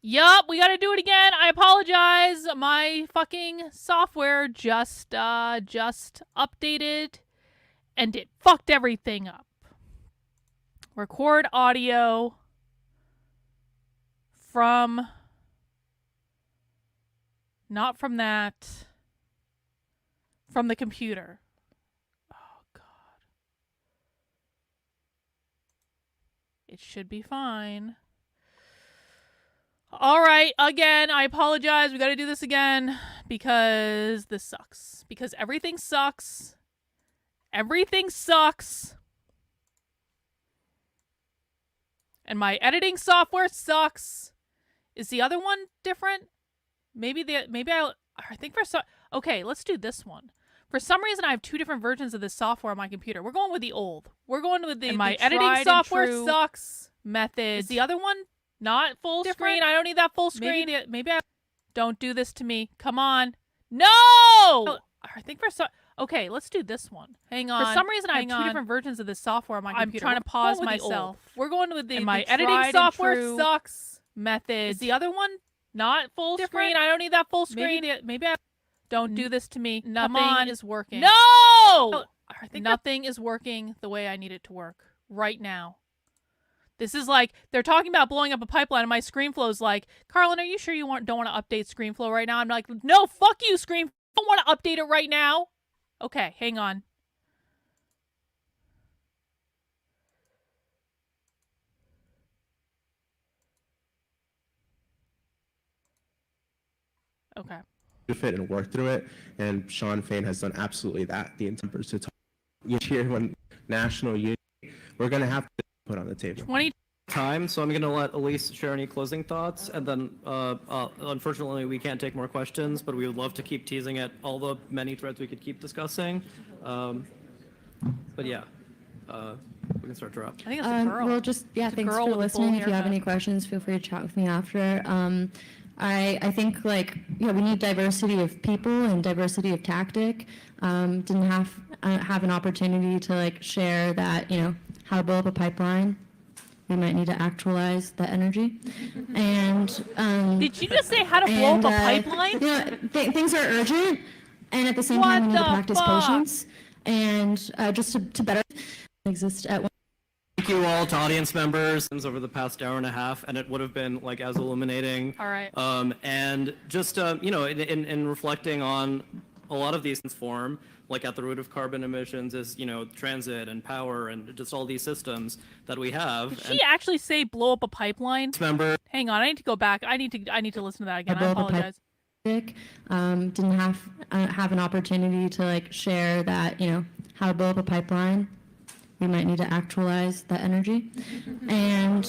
Yup, we gotta do it again. I apologize. My fucking software just updated and it fucked everything up. Record audio from, not from that, from the computer. Oh, God. It should be fine. All right, again, I apologize. We got to do this again because this sucks. Because everything sucks. Everything sucks. And my editing software sucks. Is the other one different? Okay, let's do this one. For some reason, I have two different versions of this software on my computer. We're going with the old. We're going with my editing software sucks method. Is the other one not full screen? I don't need that full screen. Maybe I don't do this to me. Come on. No! Okay, let's do this one. Hang on. For some reason, I have two different versions of this software on my computer. I'm trying to pause myself. We're going with my editing software sucks method. Is the other one not full screen? I don't need that full screen. Maybe I don't do this to me. Nothing is working. No! Nothing is working the way I need it to work right now. This is like, they're talking about blowing up a pipeline, and my ScreenFlow's like, Carlin, are you sure you don't want to update ScreenFlow right now? I'm like, no, fuck you, ScreenFlow. I don't want to update it right now. Okay, hang on. Okay. To fit and work through it, and Sean Fain has done absolutely that. The intent to talk here when national unity, we're going to have to put on the table. 20 time, so I'm going to let Elise share any closing thoughts, and then unfortunately we can't take more questions, but we would love to keep teasing at all the many threads we could keep discussing. But yeah, we can start to wrap. I think it's a girl. Well, just, yeah, thanks for listening. If you have any questions, feel free to chat with me after. I think, like, we need diversity of people and diversity of tactic. Didn't have an opportunity to, like, share that, how to blow up a pipeline. We might need to actualize that energy. And did you just say how to blow up a pipeline? Things are urgent, and at the same time, we need to practice patience. And just to better exist at one. Thank you all to audience members over the past hour and a half, and it would have been like as illuminating. All right. And just in reflecting on a lot of these form, like at the root of carbon emissions is transit and power and just all these systems that we have. Did she actually say blow up a pipeline? Member. Hang on, I need to go back. I need to listen to that again. I apologize. Didn't have an opportunity to, like, share that how to blow up a pipeline. We might need to actualize that energy. And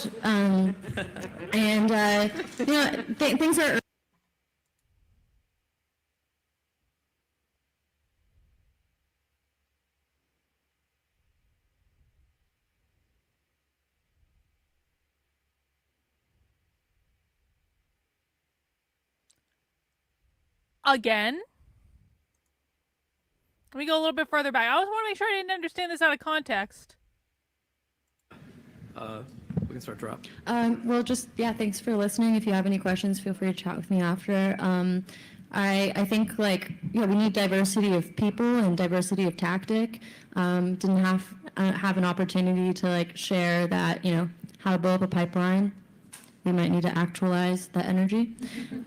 things are. Again? Let me go a little bit further back. I always want to make sure I didn't understand this out of context. We can start to wrap. Well, just, yeah, thanks for listening. If you have any questions, feel free to chat with me after. I think, like, we need diversity of people and diversity of tactic. Didn't have an opportunity to, like, share that, how to blow up a pipeline. We might need to actualize that energy.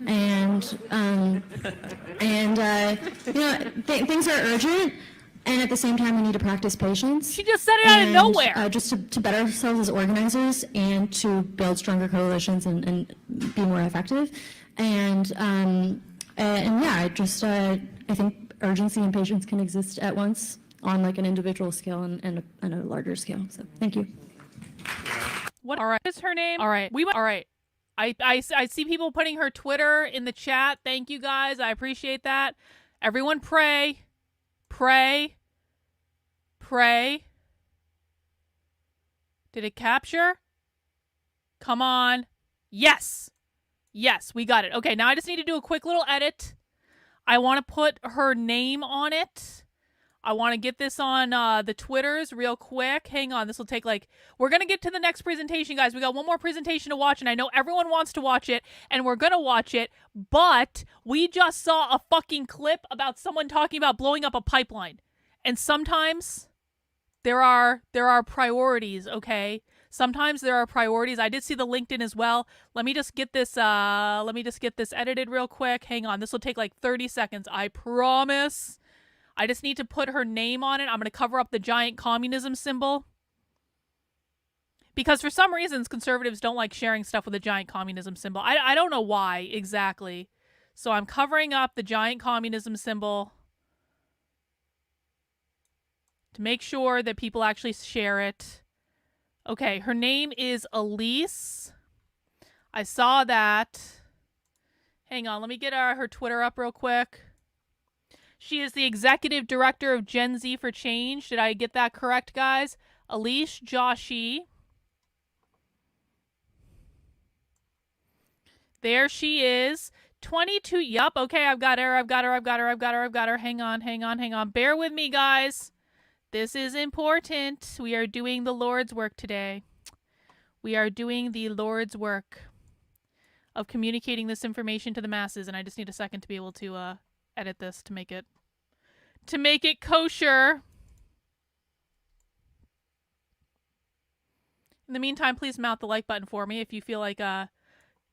And things are urgent, and at the same time, we need to practice patience. She just said it out of nowhere. Just to better ourselves as organizers and to build stronger coalitions and be more effective. And yeah, I think urgency and patience can exist at once on like an individual scale and a larger scale. So thank you. What? All right. What is her name? All right. All right. I see people putting her Twitter in the chat. Thank you guys. I appreciate that. Everyone pray. Pray. Pray. Did it capture? Come on. Yes. Yes, we got it. Okay, now I just need to do a quick little edit. I want to put her name on it. I want to get this on the Twitters real quick. Hang on, this will take we're going to get to the next presentation, guys. We got one more presentation to watch, and I know everyone wants to watch it, and we're going to watch it, but we just saw a fucking clip about someone talking about blowing up a pipeline. And sometimes there are priorities, okay? Sometimes there are priorities. I did see the LinkedIn as well. Let me just get this edited real quick. Hang on. This will take 30 seconds. I promise. I just need to put her name on it. I'm going to cover up the giant communism symbol. Because for some reasons, conservatives don't like sharing stuff with a giant communism symbol. I don't know why exactly. So I'm covering up the giant communism symbol to make sure that people actually share it. Okay, her name is Elise. I saw that. Hang on, let me get her Twitter up real quick. She is the executive director of Gen Z for Change. Did I get that correct, guys? Elise Joshi. There she is. 22. Yup, okay, I've got her. Hang on. Bear with me, guys. This is important. We are doing the Lord's work today. We are doing the Lord's work of communicating this information to the masses, and I just need a second to be able to edit this to make it kosher. In the meantime, please mount the like button for me if you feel like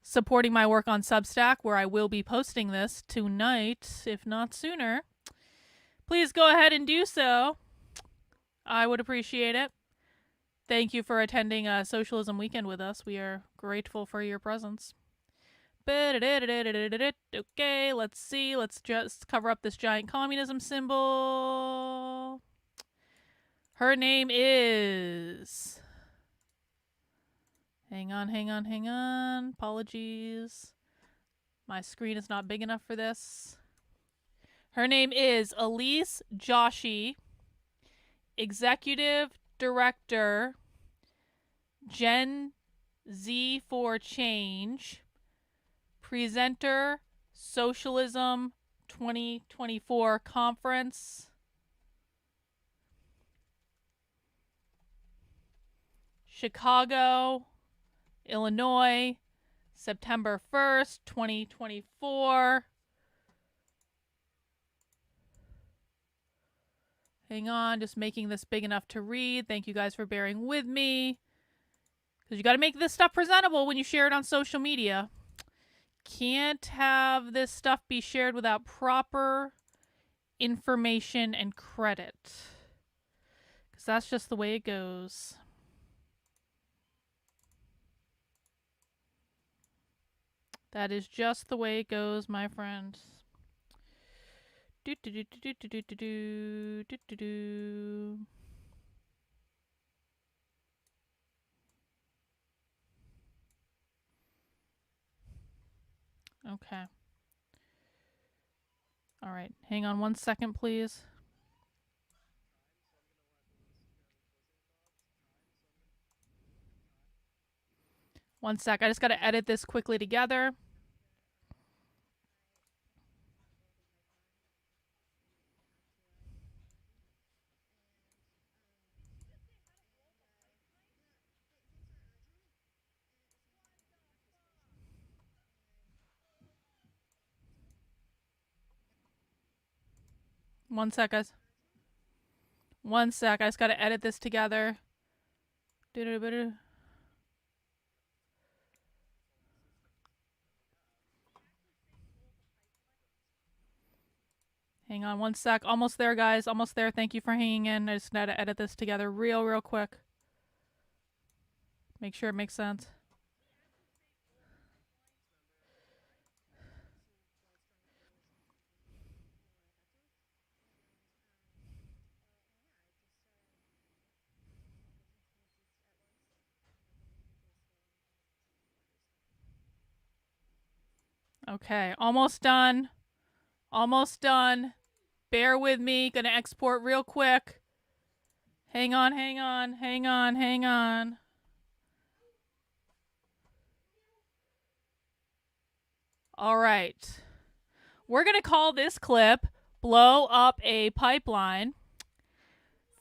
supporting my work on Substack, where I will be posting this tonight, if not sooner. Please go ahead and do so. I would appreciate it. Thank you for attending Socialism Weekend with us. We are grateful for your presence. Okay, let's see. Let's just cover up this giant communism symbol. Her name is... Hang on. Apologies. My screen is not big enough for this. Her name is Elise Joshi. Executive Director, Gen Z for Change, Presenter, Socialism 2024 Conference, Chicago, Illinois, September 1st, 2024. Hang on, just making this big enough to read. Thank you guys for bearing with me. Because you got to make this stuff presentable when you share it on social media. Can't have this stuff be shared without proper information and credit. Because that's just the way it goes. That is just the way it goes, my friends. Okay. All right. Hang on one second, please. One sec. I just got to edit this quickly together. One sec, guys. One sec. I just got to edit this together. Hang on one sec. Almost there, guys. Almost there. Thank you for hanging in. I just got to edit this together real quick. Make sure it makes sense. Okay, almost done. Almost done. Bear with me. Gonna export real quick. Hang on, hang on, hang on, hang on. All right. We're gonna call this clip Blow Up a Pipeline.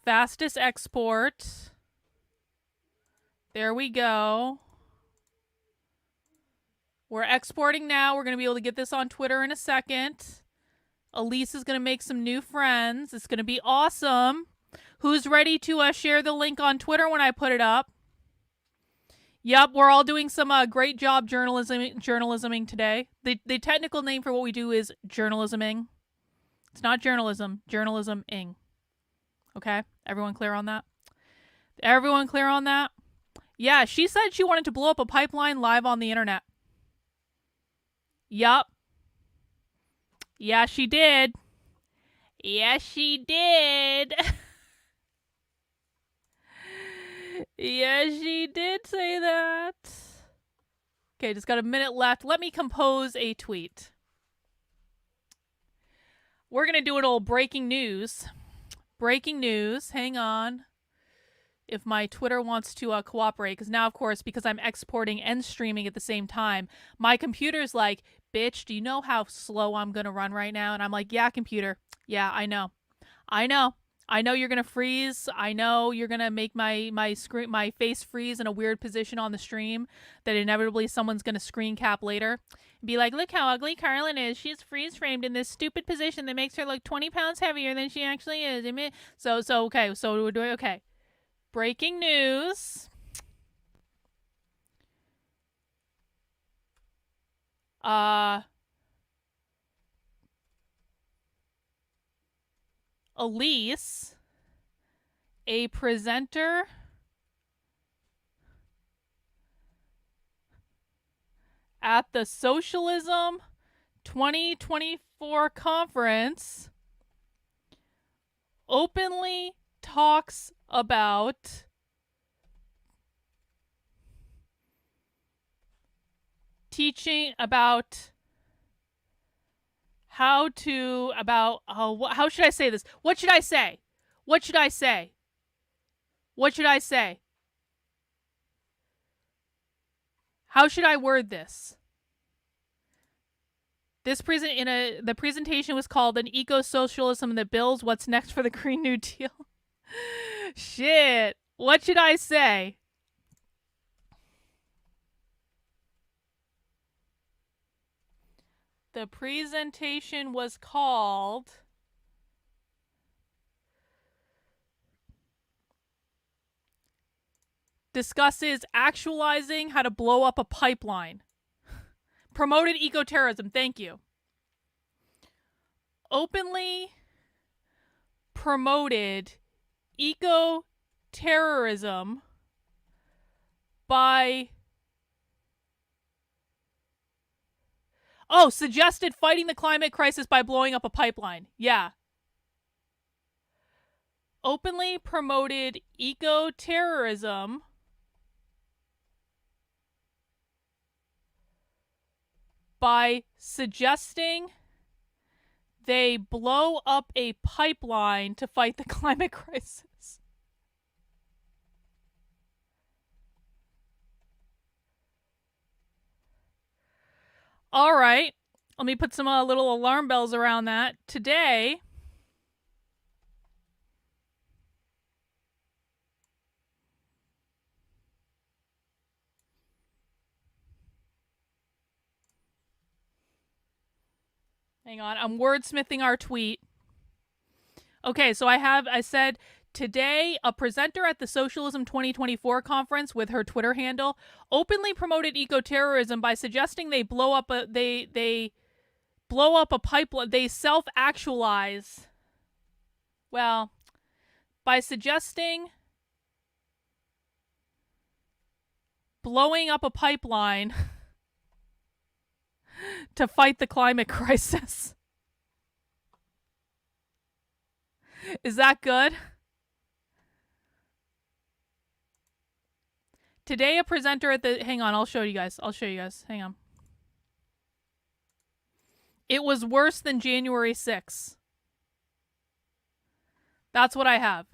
Fastest export. There we go. We're exporting now. We're going to be able to get this on Twitter in a second. Elise is going to make some new friends. It's going to be awesome. Who's ready to share the link on Twitter when I put it up? Yep, we're all doing some great job journalisming today. The technical name for what we do is journalisming. It's not journalism, journalisming. Okay, everyone clear on that? Everyone clear on that? Yeah, she said she wanted to blow up a pipeline live on the internet. Yup. Yeah, she did. Yes, she did. Yes, she did say that. Okay, just got a minute left. Let me compose a tweet. We're going to do an old breaking news. Breaking news. Hang on. If my Twitter wants to cooperate, because now, of course, because I'm exporting and streaming at the same time, my computer's like, bitch, do you know how slow I'm going to run right now? And I'm like, yeah, computer. Yeah, I know. I know. I know you're going to freeze. I know you're going to make my face freeze in a weird position on the stream that inevitably someone's going to screen cap later. And be like, look how ugly Carlin is. She's freeze framed in this stupid position that makes her look 20 pounds heavier than she actually is. So okay. So we're doing okay. Breaking news. Elise, a presenter at the Socialism 2024 conference, openly talks about teaching about how to how should I say this? What should I say? What should I say? What should I say? How should I word this? The presentation was called An Eco-Socialism That Builds What's Next for the Green New Deal. Shit. What should I say? The presentation was called Discusses Actualizing How to Blow Up a Pipeline. Promoted eco-terrorism. Thank you. Openly promoted eco-terrorism by... Oh, suggested fighting the climate crisis by blowing up a pipeline. Yeah. Openly promoted eco-terrorism by suggesting they blow up a pipeline to fight the climate crisis. All right, let me put some little alarm bells around that. Today, hang on, I'm wordsmithing our tweet. Okay, so I said, today, a presenter at the Socialism 2024 conference with her Twitter handle openly promoted eco-terrorism by suggesting they blow up a pipeline. They self-actualize. Well, by suggesting blowing up a pipeline to fight the climate crisis. Is that good? Today, a presenter at the... Hang on, I'll show you guys. Hang on. It was worse than January 6th. That's what I have.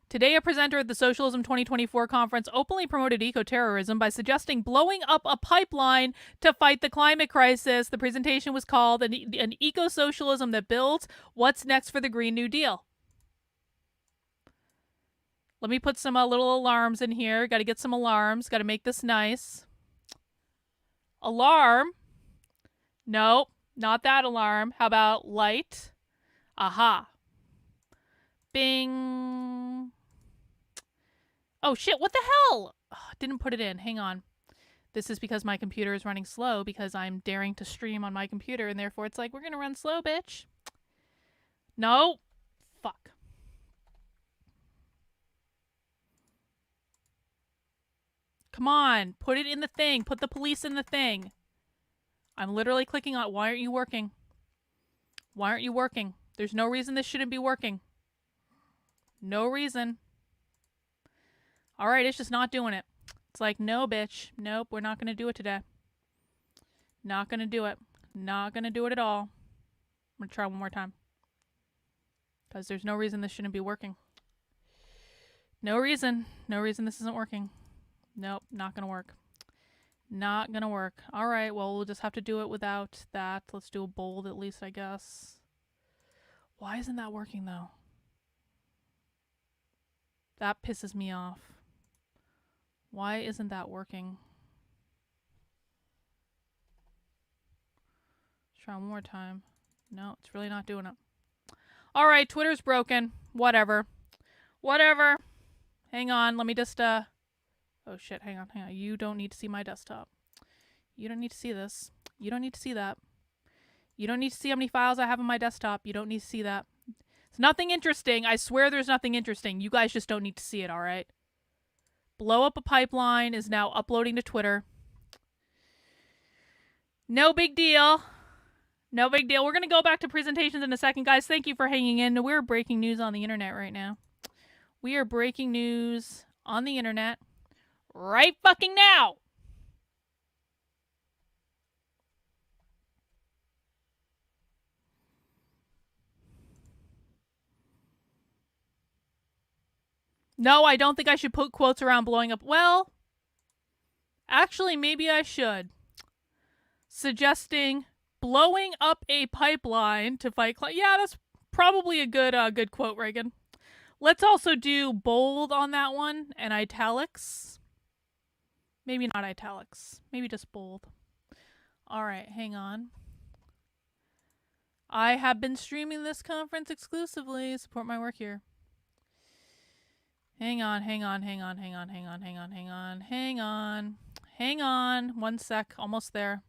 Today, a presenter at the Socialism 2024 conference openly promoted eco-terrorism by suggesting blowing up a pipeline to fight the climate crisis. The presentation was called an eco-socialism that builds. What's next for the Green New Deal? Let me put some little alarms in here. Got to get some alarms. Got to make this nice. Alarm. Nope, not that alarm. How about light? Aha. Bing. Oh shit, what the hell? Oh, didn't put it in. Hang on. This is because my computer is running slow because I'm daring to stream on my computer and therefore it's like, we're gonna run slow, bitch. No. Fuck. Come on, put it in the thing. Put the police in the thing. I'm literally clicking on, why aren't you working? Why aren't you working? There's no reason this shouldn't be working. No reason. All right, it's just not doing it. It's like, no, bitch. Nope, we're not going to do it today. Not going to do it. Not going to do it at all. I'm going to try one more time. Because there's no reason this shouldn't be working. No reason. No reason this isn't working. Nope, not going to work. Not going to work. All right, well, we'll just have to do it without that. Let's do a bold at least, I guess. Why isn't that working, though? That pisses me off. Why isn't that working? Let's try one more time. No, it's really not doing it. All right, Twitter's broken. Whatever. Whatever. Hang on, let me just, oh shit, hang on. You don't need to see my desktop. You don't need to see this. You don't need to see that. You don't need to see how many files I have on my desktop. You don't need to see that. It's nothing interesting. I swear there's nothing interesting. You guys just don't need to see it, all right? Blow up a pipeline is now uploading to Twitter. No big deal. No big deal. We're going to go back to presentations in a second, guys. Thank you for hanging in. We're breaking news on the internet right now. We are breaking news on the internet right fucking now. No, I don't think I should put quotes around blowing up. Well, actually, maybe I should. Suggesting blowing up a pipeline to fight yeah, that's probably a good quote, Reagan. Let's also do bold on that one and italics. Maybe not italics. Maybe just bold. All right, hang on. I have been streaming this conference exclusively. Support my work here. Hang on. Hang on. 1 sec. Almost there.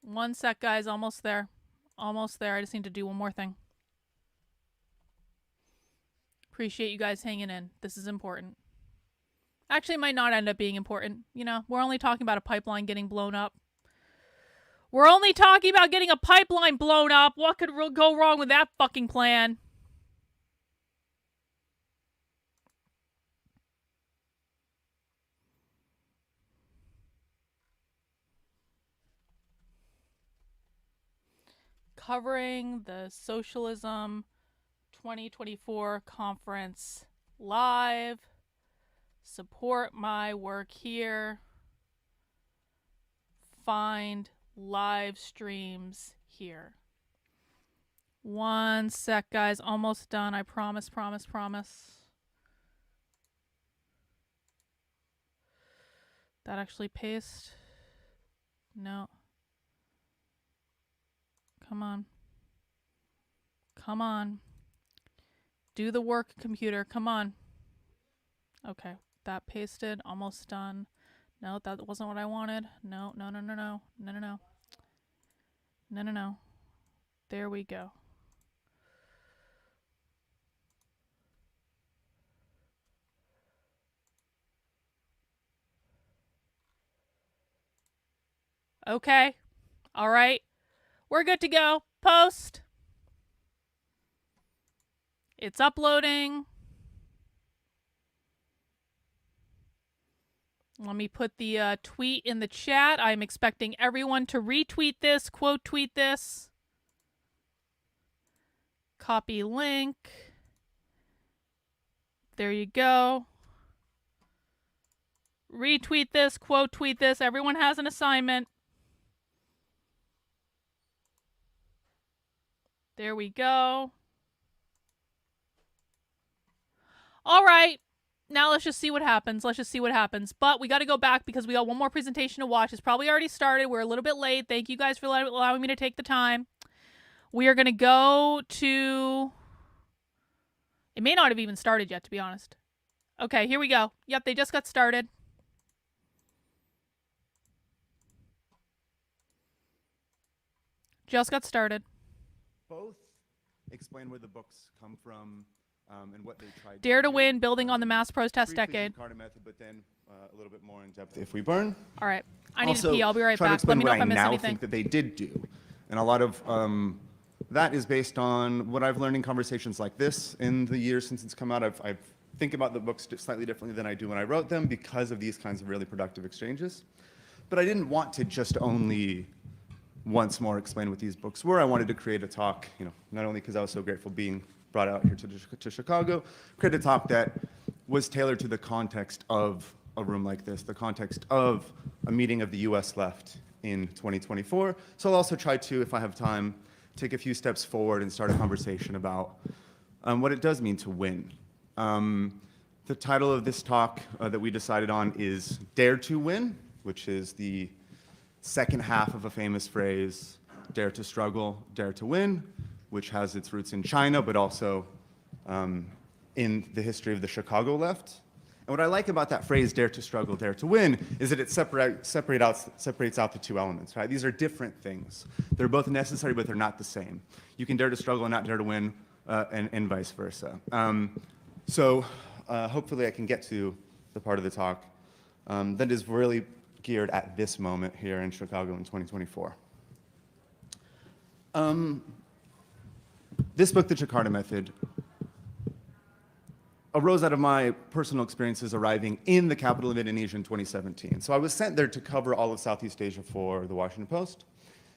One sec, guys. Almost there. Almost there. I just need to do one more thing. Appreciate you guys hanging in. This is important. Actually, it might not end up being important. You know, we're only talking about a pipeline getting blown up. We're only talking about getting a pipeline blown up. What could go wrong with that fucking plan? Covering the Socialism 2024 conference live. Support my work here. Find live streams here. 1 sec, guys. Almost done. I promise. That actually paste? No. Come on. Do the work, computer. Come on. Okay. That pasted. Almost done. No, that wasn't what I wanted. No. There we go. Okay. All right. We're good to go. Post. It's uploading. Let me put the tweet in the chat. I'm expecting everyone to retweet this, quote tweet this. Copy link. There you go. Retweet this, quote tweet this. Everyone has an assignment. There we go. All right. Now let's just see what happens. Let's just see what happens. But we got to go back because we got one more presentation to watch. It's probably already started. We're a little bit late. Thank you guys for allowing me to take the time. We are going to go to... It may not have even started yet, to be honest. Okay, here we go. Yep, they just got started. Just got started. Both explain where the books come from and what they tried Dare to do. Win, Building on the Mass Protest Briefly, Decade. Carter method, but then a little bit more in depth if we burn. All right. I need Also, to pee. I'll be right try to back. Let explain me know what if I missed now anything. think that they did do. And a lot of that is based on what I've learned in conversations like this in the years since it's come out. I think about the books slightly differently than I do when I wrote them because of these kinds of really productive exchanges. But I didn't want to just only once more explain what these books were. I wanted to create a talk, not only because I was so grateful being brought out here to Chicago, create a talk that was tailored to the context of a room like this, the context of a meeting of the US left in 2024. So I'll also try to, if I have time, take a few steps forward and start a conversation about what it does mean to win. The title of this talk that we decided on is Dare to Win, which is the second half of a famous phrase, dare to struggle, dare to win, which has its roots in China, but also in the history of the Chicago left. And what I like about that phrase, dare to struggle, dare to win, is that it separates out the two elements, right? These are different things. They're both necessary, but they're not the same. You can dare to struggle and not dare to win, and vice versa. So hopefully I can get to the part of the talk that is really geared at this moment here in Chicago in 2024. This book, The Jakarta Method, arose out of my personal experiences arriving in the capital of Indonesia in 2017. So I was sent there to cover all of Southeast Asia for the Washington Post.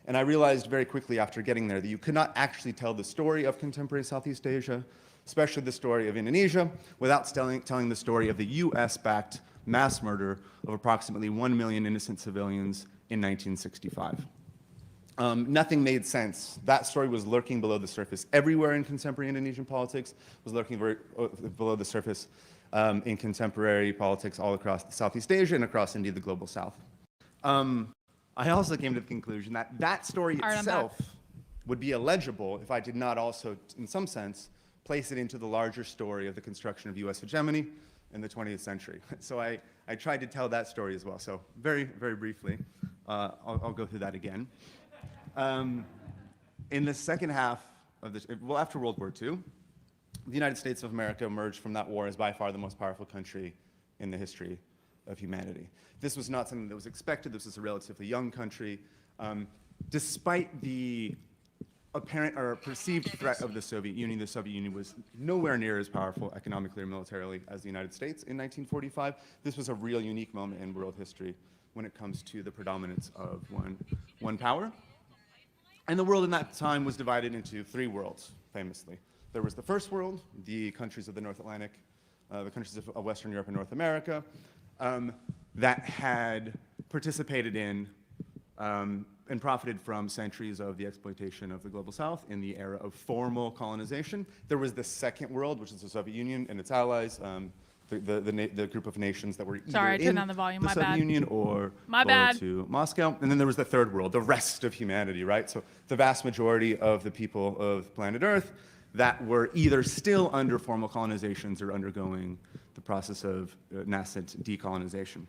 And I realized very quickly after getting there that you could not actually tell the story of contemporary Southeast Asia, especially the story of Indonesia, without telling the story of the US-backed mass murder of approximately 1 million innocent civilians in 1965. Nothing made sense. That story was lurking below the surface everywhere in contemporary Indonesian politics, was lurking below the surface in contemporary politics all across Southeast Asia and across India, the global south. I also came to the conclusion that that story itself would be illegible if I did not also, in some sense, place it into the larger story of the construction of US hegemony in the 20th century. So I tried to tell that story as well. So very, very briefly, I'll go through that again. In the second half of this, well, after World War II, the United States of America emerged from that war as by far the most powerful country in the history of humanity. This was not something that was expected. This was a relatively young country. Despite the apparent or perceived threat of the Soviet Union was nowhere near as powerful economically or militarily as the United States in 1945. This was a real unique moment in world history when it comes to the predominance of one power. And the world in that time was divided into three worlds, famously. There was the first world, the countries of the North Atlantic, the countries of Western Europe and North America, that had participated in and profited from centuries of the exploitation of the global south in the era of formal colonization. There was the second world, which is the Soviet Union and its allies, the group of nations that were either in the Soviet Union or loyal to Moscow. And then there was the third world, the rest of humanity, right? So the vast majority of the people of planet Earth that were either still under formal colonizations or undergoing the process of nascent decolonization.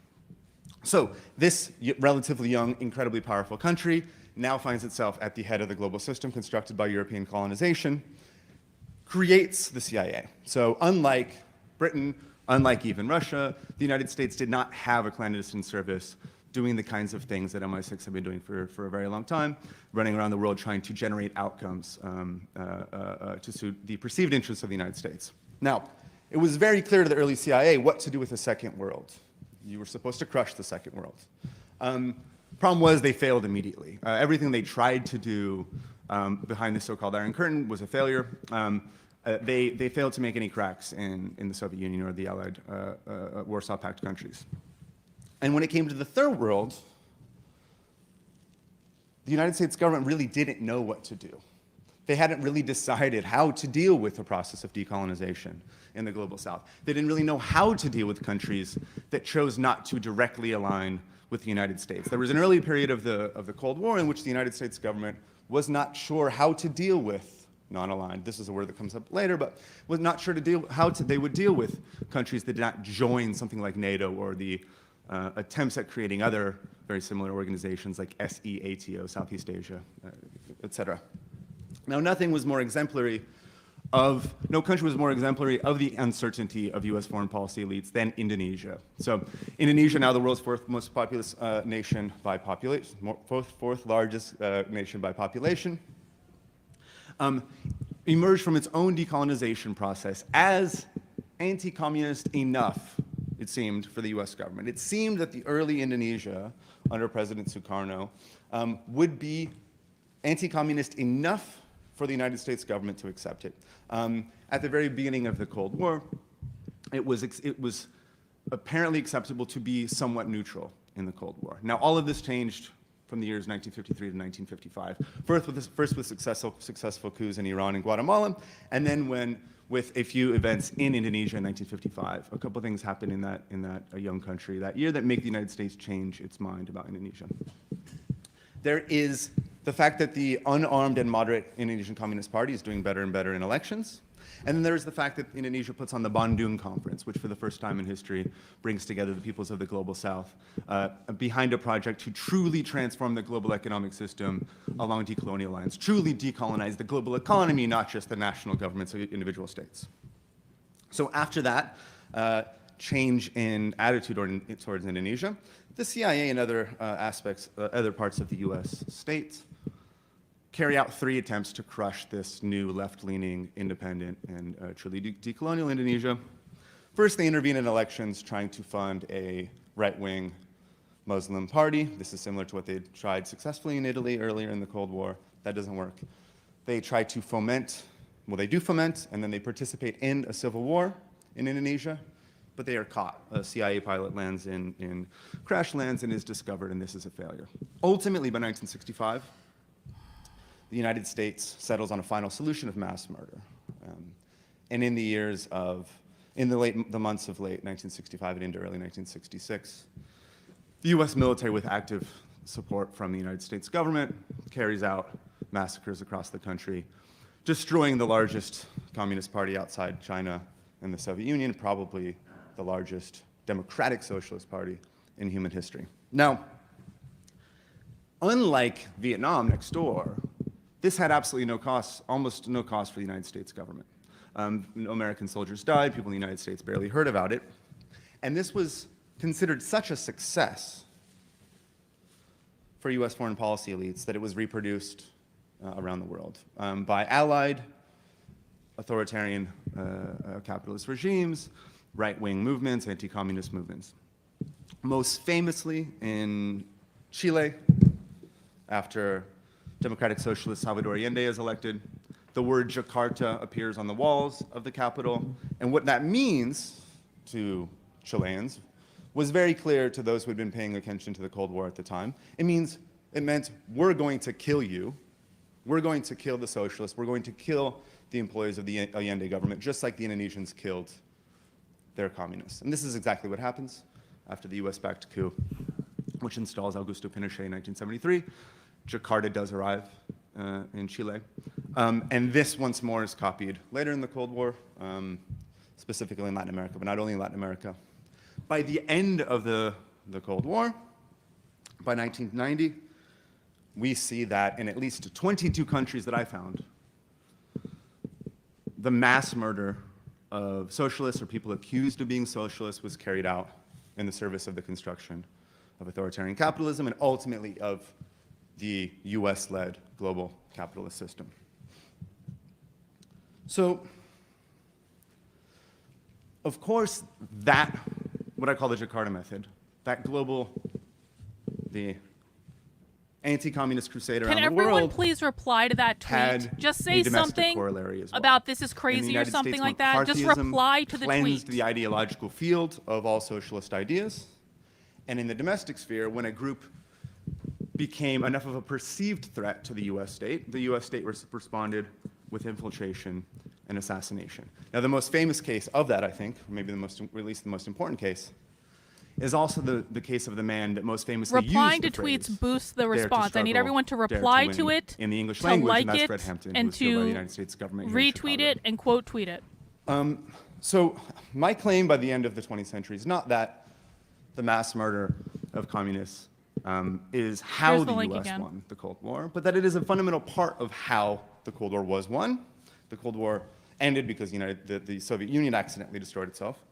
So this relatively young, incredibly powerful country now finds itself at the head of the global system constructed by European colonization, creates the CIA. So unlike Britain, unlike even Russia, the United States did not have a clandestine service doing the kinds of things that MI6 have been doing for a very long time, running around the world trying to generate outcomes to suit the perceived interests of the United States. Now, it was very clear to the early CIA what to do with the Second World. You were supposed to crush the Second World. Problem was they failed immediately. Everything they tried to do behind the so-called Iron Curtain was a failure. They failed to make any cracks in the Soviet Union or the Allied Warsaw Pact countries. And when it came to the Third World, the United States government really didn't know what to do. They hadn't really decided how to deal with the process of decolonization in the Global South. They didn't really know how to deal with countries that chose not to directly align with the United States. There was an early period of the Cold War in which the United States government was not sure how to deal with non-aligned. This is a word that comes up later, but was not sure they would deal with countries that did not join something like NATO or the attempts at creating other very similar organizations like SEATO, Southeast Asia, etc. Now, no country was more exemplary of the uncertainty of US foreign policy elites than Indonesia. So Indonesia, now the world's fourth most populous nation by population, fourth largest nation by population, emerged from its own decolonization process as anti-communist enough, it seemed, for the US government. It seemed that the early Indonesia, under President Sukarno, would be anti-communist enough for the United States government to accept it. At the very beginning of the Cold War, it was apparently acceptable to be somewhat neutral in the Cold War. Now, all of this changed from the years 1953 to 1955. First with successful coups in Iran and Guatemala, and then with a few events in Indonesia in 1955. A couple things happened in that young country that year that make the United States change its mind about Indonesia. There is the fact that the unarmed and moderate Indonesian Communist Party is doing better and better in elections. And then there's the fact that Indonesia puts on the Bandung Conference, which for the first time in history brings together the peoples of the Global South behind a project to truly transform the global economic system along decolonial lines, truly decolonize the global economy, not just the national governments of individual states. So after that change in attitude towards Indonesia, the CIA and other other parts of the US states carry out 3 attempts to crush this new left-leaning, independent, and truly decolonial Indonesia. First, they intervene in elections trying to fund a right-wing Muslim party. This is similar to what they tried successfully in Italy earlier in the Cold War. That doesn't work. They try to foment, well, they do foment, and then they participate in a civil war in Indonesia, but they are caught. A CIA pilot crash lands and is discovered, and this is a failure. Ultimately, by 1965, the United States settles on a final solution of mass murder. And in the months of late 1965 and into early 1966, the US military, with active support from the United States government, carries out massacres across the country, destroying the largest communist party outside China and the Soviet Union, probably the largest democratic socialist party in human history. Now, unlike Vietnam next door, this had absolutely no cost, almost no cost for the United States government. No American soldiers died, people in the United States barely heard about it. And this was considered such a success for US foreign policy elites that it was reproduced around the world by allied authoritarian capitalist regimes, right-wing movements, anti-communist movements. Most famously in Chile, after Democratic Socialist Salvador Allende is elected, the word Jakarta appears on the walls of the capital. And what that means to Chileans was very clear to those who had been paying attention to the Cold War at the time. It meant we're going to kill you. We're going to kill the socialists. We're going to kill the employees of the Allende government, just like the Indonesians killed their communists. And this is exactly what happens after the US-backed coup, which installs Augusto Pinochet in 1973. Jakarta does arrive in Chile. And this once more is copied later in the Cold War, specifically in Latin America, but not only in Latin America. By the end of the Cold War, by 1990, we see that in at least 22 countries that I found, the mass murder of socialists or people accused of being socialists was carried out in the service of the construction of authoritarian capitalism, and ultimately of the US-led global capitalist system. So, of course, that, what I call the Jakarta method, that global, the anti-communist crusade around the world. Can everyone please reply to that tweet? Just say something about this is crazy or something like that. Just reply to the tweet. Cleansed the ideological field of all socialist ideas. And in the domestic sphere, when a group became enough of a perceived threat to the US state responded with infiltration and assassination. Now, the most famous case of that, I think, or maybe at least the most important case, is also the case of the man that most famously replying used the to tweets phrase, boosts the "Dare to response. I need struggle, everyone to dare reply win," to it, in the English to language, like and that's it, Fred Hampton, and who was killed by the to United States government here in retweet Chicago. it and quote tweet it. So my claim by the end of the 20th century is not that the mass murder of communists is how Here's the link US again. won the Cold War, but that it is a fundamental part of how the Cold War was won. The Cold War ended because the Soviet Union accidentally destroyed itself.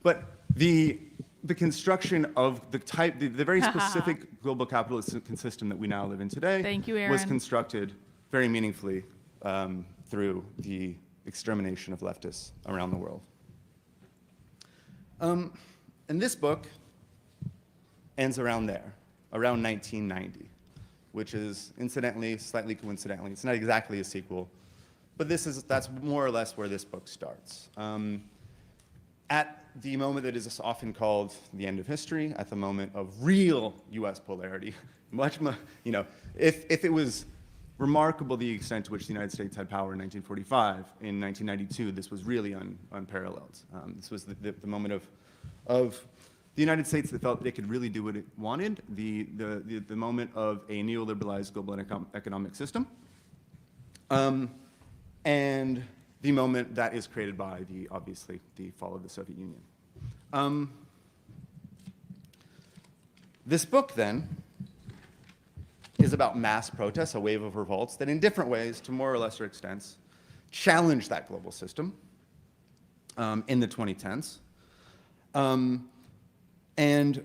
But the construction of the very specific global capitalist system that we now live in today Thank you, was Aaron. constructed very meaningfully through the extermination of leftists around the world. And this book ends around there, around 1990, which is incidentally, slightly coincidentally, it's not exactly a sequel, but that's more or less where this book starts. At the moment that is often called the end of history, at the moment of real US polarity, if it was remarkable the extent to which the United States had power in 1945, in 1992, this was really unparalleled. This was the moment of the United States that felt they could really do what it wanted, the moment of a neoliberalized global economic system, and the moment that is created by obviously the fall of the Soviet Union. This book then is about mass protests, a wave of revolts that in different ways, to more or lesser extents, challenge that global system in the 2010s. And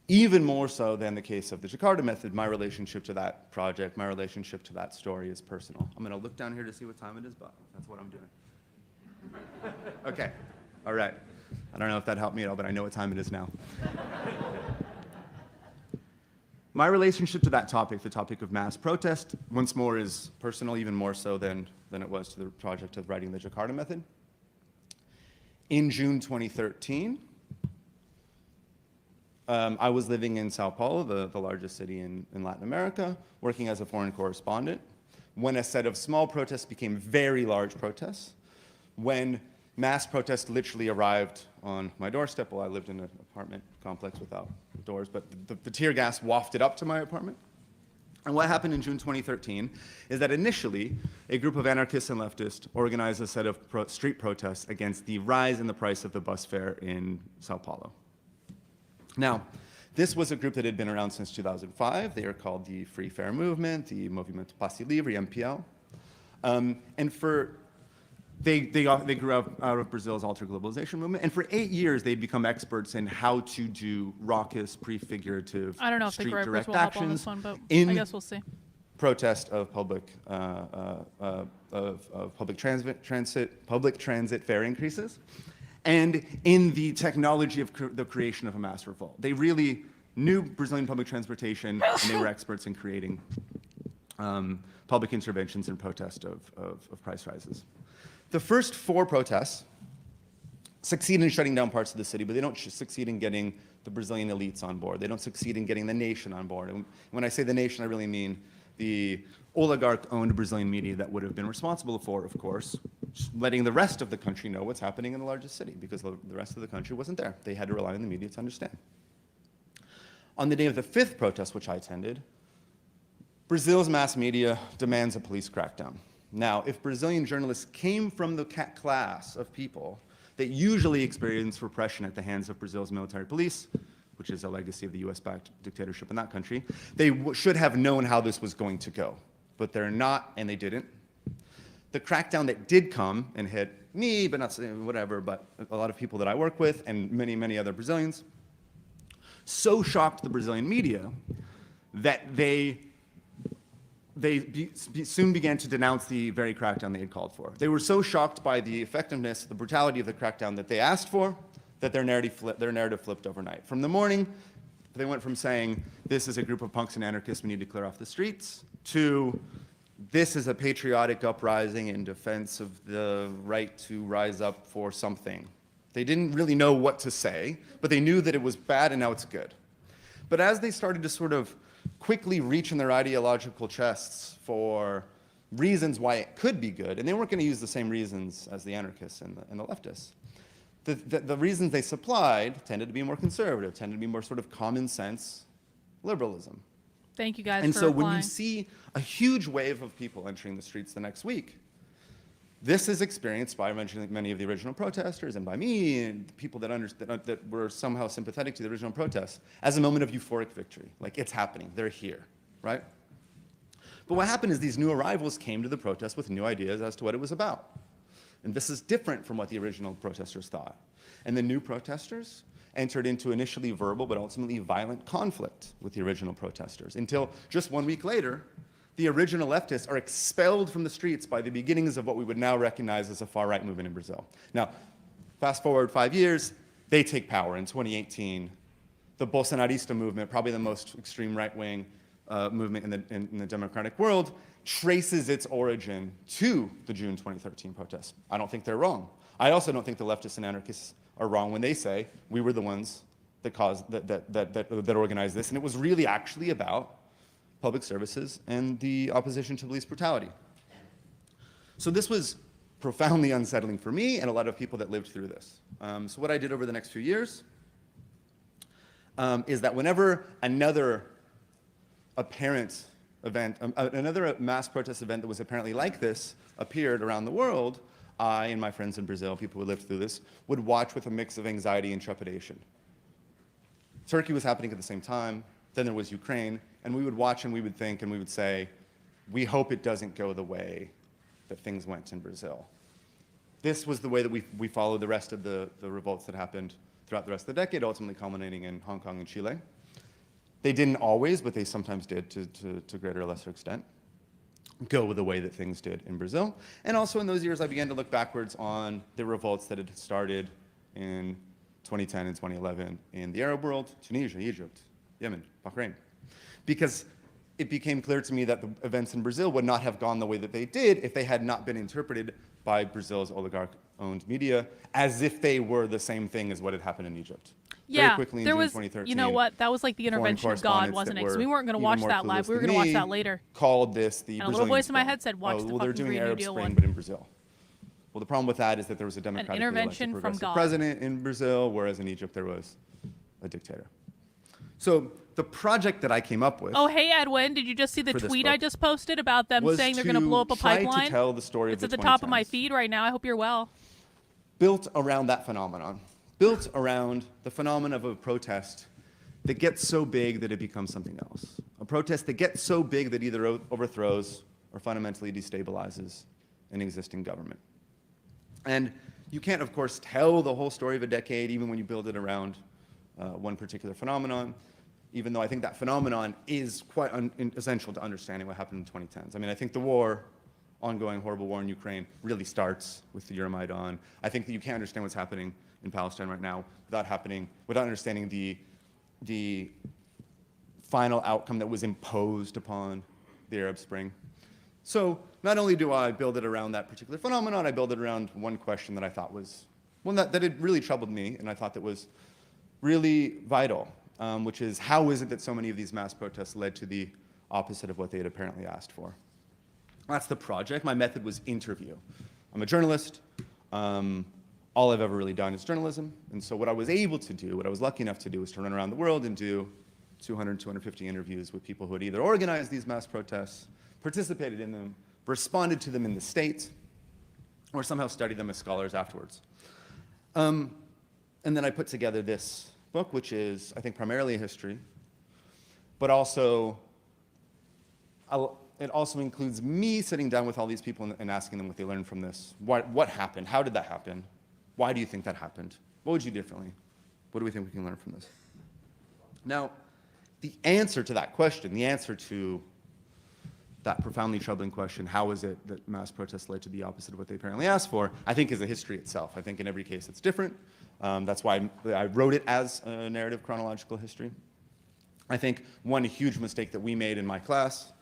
even more so than the case of the Jakarta method, my relationship to that project, my relationship to that story is personal. I'm going to look down here to see what time it is, but that's what I'm doing. Okay, all right. I don't know if that helped me at all, but I know what time it is now. My relationship to that topic, the topic of mass protest, once more is personal, even more so than it was to the project of writing the Jakarta method. In June 2013, I was living in Sao Paulo, the largest city in Latin America, working as a foreign correspondent, when a set of small protests became very large protests, when mass protests literally arrived on my doorstep. Well, I lived in an apartment complex without doors, but the tear gas wafted up to my apartment. And what happened in June 2013 is that initially, a group of anarchists and leftists organized a set of street protests against the rise in the price of the bus fare in Sao Paulo. Now, this was a group that had been around since 2005. They are called the Free Fare Movement, the Movimento Passe Livre, MPL. They grew up out of Brazil's alter-globalization movement, and for 8 years they'd become experts in how to do raucous, prefigurative, I don't know if the street group direct will help on actions this one, but in I guess we'll see. protest of public transit fare increases, and in the technology of the creation of a mass revolt. They really knew Brazilian public transportation, and they were experts in creating public interventions in protest of price rises. The first 4 protests succeed in shutting down parts of the city, but they don't succeed in getting the Brazilian elites on board. They don't succeed in getting the nation on board. And when I say the nation, I really mean the oligarch-owned Brazilian media that would have been responsible for, of course, letting the rest of the country know what's happening in the largest city, because the rest of the country wasn't there. They had to rely on the media to understand. On the day of the 5th protest, which I attended, Brazil's mass media demands a police crackdown. Now, if Brazilian journalists came from the class of people that usually experience repression at the hands of Brazil's military police, which is a legacy of the US-backed dictatorship in that country, they should have known how this was going to go. But they're not, and they didn't. The crackdown that did come and hit me, but not whatever, but a lot of people that I work with and many, many other Brazilians, so shocked the Brazilian media that they soon began to denounce the very crackdown they had called for. They were so shocked by the effectiveness, the brutality of the crackdown that they asked for, that their narrative flipped overnight. From the morning, they went from saying, this is a group of punks and anarchists we need to clear off the streets, to this is a patriotic uprising in defense of the right to rise up for something. They didn't really know what to say, but they knew that it was bad and now it's good. But as they started to sort of quickly reach in their ideological chests for reasons why it could be good, and they weren't going to use the same reasons as the anarchists and the leftists. The reasons they supplied tended to be more conservative, tended to be more sort of common sense liberalism. Thank you guys and for so replying. when you see a huge wave of people entering the streets the next week, this is experienced by many of the original protesters and by me and people that were somehow sympathetic to the original protests as a moment of euphoric victory. Like, it's happening, they're here, right? But what happened is these new arrivals came to the protest with new ideas as to what it was about. And this is different from what the original protesters thought. And the new protesters entered into initially verbal but ultimately violent conflict with the original protesters until just 1 week later, the original leftists are expelled from the streets by the beginnings of what we would now recognize as a far-right movement in Brazil. Now, fast forward 5 years, they take power in 2018. The Bolsonarista movement, probably the most extreme right-wing movement in the democratic world, traces its origin to the June 2013 protests. I don't think they're wrong. I also don't think the leftists and anarchists are wrong when they say we were the ones that organized this, and it was really actually about public services and the opposition to police brutality. So this was profoundly unsettling for me and a lot of people that lived through this. So what I did over the next few years is that whenever another apparent event, another mass protest event that was apparently like this appeared around the world, I and my friends in Brazil, people who lived through this, would watch with a mix of anxiety and trepidation. Turkey was happening at the same time, then there was Ukraine, and we would watch and we would think and we would say, we hope it doesn't go the way that things went in Brazil. This was the way that we followed the rest of the revolts that happened throughout the rest of the decade, ultimately culminating in Hong Kong and Chile. They didn't always, but they sometimes did to greater or lesser extent, go the way that things did in Brazil. And also in those years, I began to look backwards on the revolts that had started in 2010 and 2011 in the Arab world, Tunisia, Egypt, Yemen, Bahrain. Because it became clear to me that the events in Brazil would not have gone the way that they did if they had not been interpreted by Brazil's oligarch-owned media as if they were the same thing as what had happened in Egypt. Yeah, quickly in there June was, 2013, you know what, that was like the intervention of God, wasn't it? Because we weren't going to watch that live. We were going to watch that later. Called this the and Brazilian a little voice in my Spring. head said, watch the well, fucking they're doing Green New Arab Deal Spring, one. but in Brazil. Well, the problem with that is that there was a democratically intervention elected from progressive God. president in Brazil, whereas in Egypt there was a dictator. So the project that I came up with. Oh, hey, Edwin, did you just see the for this tweet book I just posted about them was saying they're going to blow up a try pipeline? to tell the story It's of at the the top of my 2010s. feed right now. I hope you're well. Built around that phenomenon, built around the phenomenon of a protest that gets so big that it becomes something else. A protest that gets so big that either overthrows or fundamentally destabilizes an existing government. And you can't, of course, tell the whole story of a decade even when you build it around one particular phenomenon, even though I think that phenomenon is quite essential to understanding what happened in the 2010s. I mean, I think the war, ongoing horrible war in Ukraine, really starts with the Euromaidan. I think that you can't understand what's happening in Palestine right now without understanding the final outcome that was imposed upon the Arab Spring. So not only do I build it around that particular phenomenon, I build it around one question that I thought was, one that had really troubled me, and I thought that was really vital, which is how is it that so many of these mass protests led to the opposite of what they had apparently asked for? That's the project. My method was interview. I'm a journalist. All I've ever really done is journalism. And so what I was able to do, what I was lucky enough to do, was to run around the world and do 200, 250 interviews with people who had either organized these mass protests, participated in them, responded to them in the States, or somehow studied them as scholars afterwards. And then I put together this book, which is, I think, primarily a history, but also, it also includes me sitting down with all these people and asking them what they learned from this. What happened? How did that happen? Why do you think that happened? What would you do differently? What do we think we can learn from this? Now, the answer to that question, the answer to that profoundly troubling question, how is it that mass protests led to the opposite of what they apparently asked for, I think is a history itself. I think in every case it's different. That's why I wrote it as a narrative chronological history. I think one huge mistake that we made in my class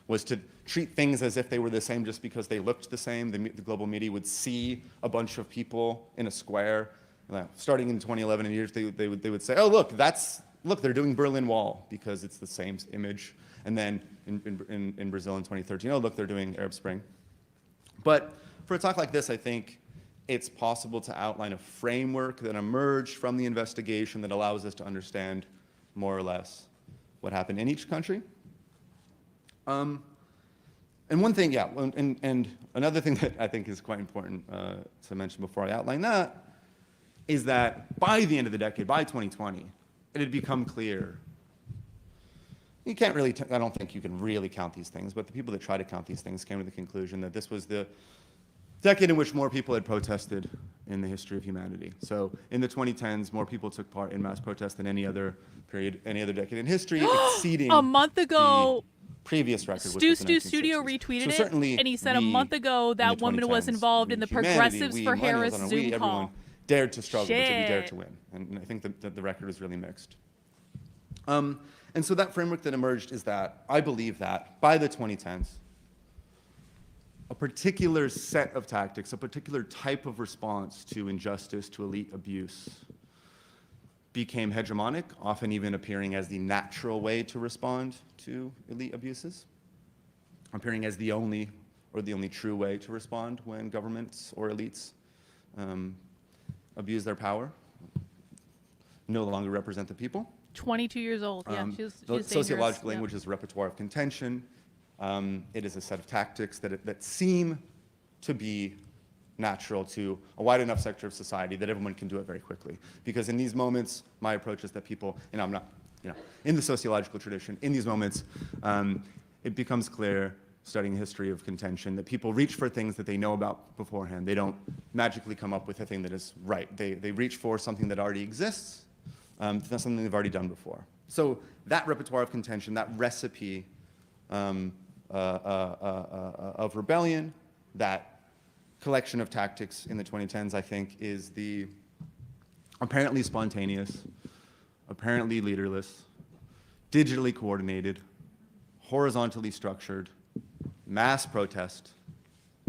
was to treat things as if they were the same just because they looked the same. The global media would see a bunch of people in a square. Starting in 2011 and years, they would say, oh, look, they're doing Berlin Wall because it's the same image. And then in Brazil in 2013, oh, look, they're doing Arab Spring. But for a talk like this, I think it's possible to outline a framework that emerged from the investigation that allows us to understand more or less what happened in each country. And one thing, yeah, and another thing that I think is quite important to mention before I outline that is that by the end of the decade, by 2020, it had become clear. You can't really, I don't think you can really count these things, but the people that try to count these things came to the conclusion that this was the decade in which more people had protested in the history of humanity. So in the 2010s, more people took part in mass protests than any other period, any other decade in history, exceeding a month ago. Previous record. Studio retweeted it, and he said a month ago that woman was involved in the Progressives for Harris Zoom call. Everyone dared to struggle, but we dared to win. And I think that the record is really mixed. And so that framework that emerged is that I believe that by the 2010s, a particular set of tactics, a particular type of response to injustice, to elite abuse, became hegemonic, often even appearing as the natural way to respond to elite abuses, appearing as the only true way to respond when governments or elites abuse their power, no longer represent the people. 22 years old, yeah, she was sociological language is a repertoire of contention. It is a set of tactics that seem to be natural to a wide enough sector of society that everyone can do it very quickly. Because in these moments, my approach is that people, and I'm not, in the sociological tradition, in these moments, it becomes clear, studying the history of contention, that people reach for things that they know about beforehand. They don't magically come up with a thing that is right. They reach for something that already exists, that's something they've already done before. So that repertoire of contention, that recipe of rebellion, that collection of tactics in the 2010s, I think, is the apparently spontaneous, apparently leaderless, digitally coordinated, horizontally structured mass protest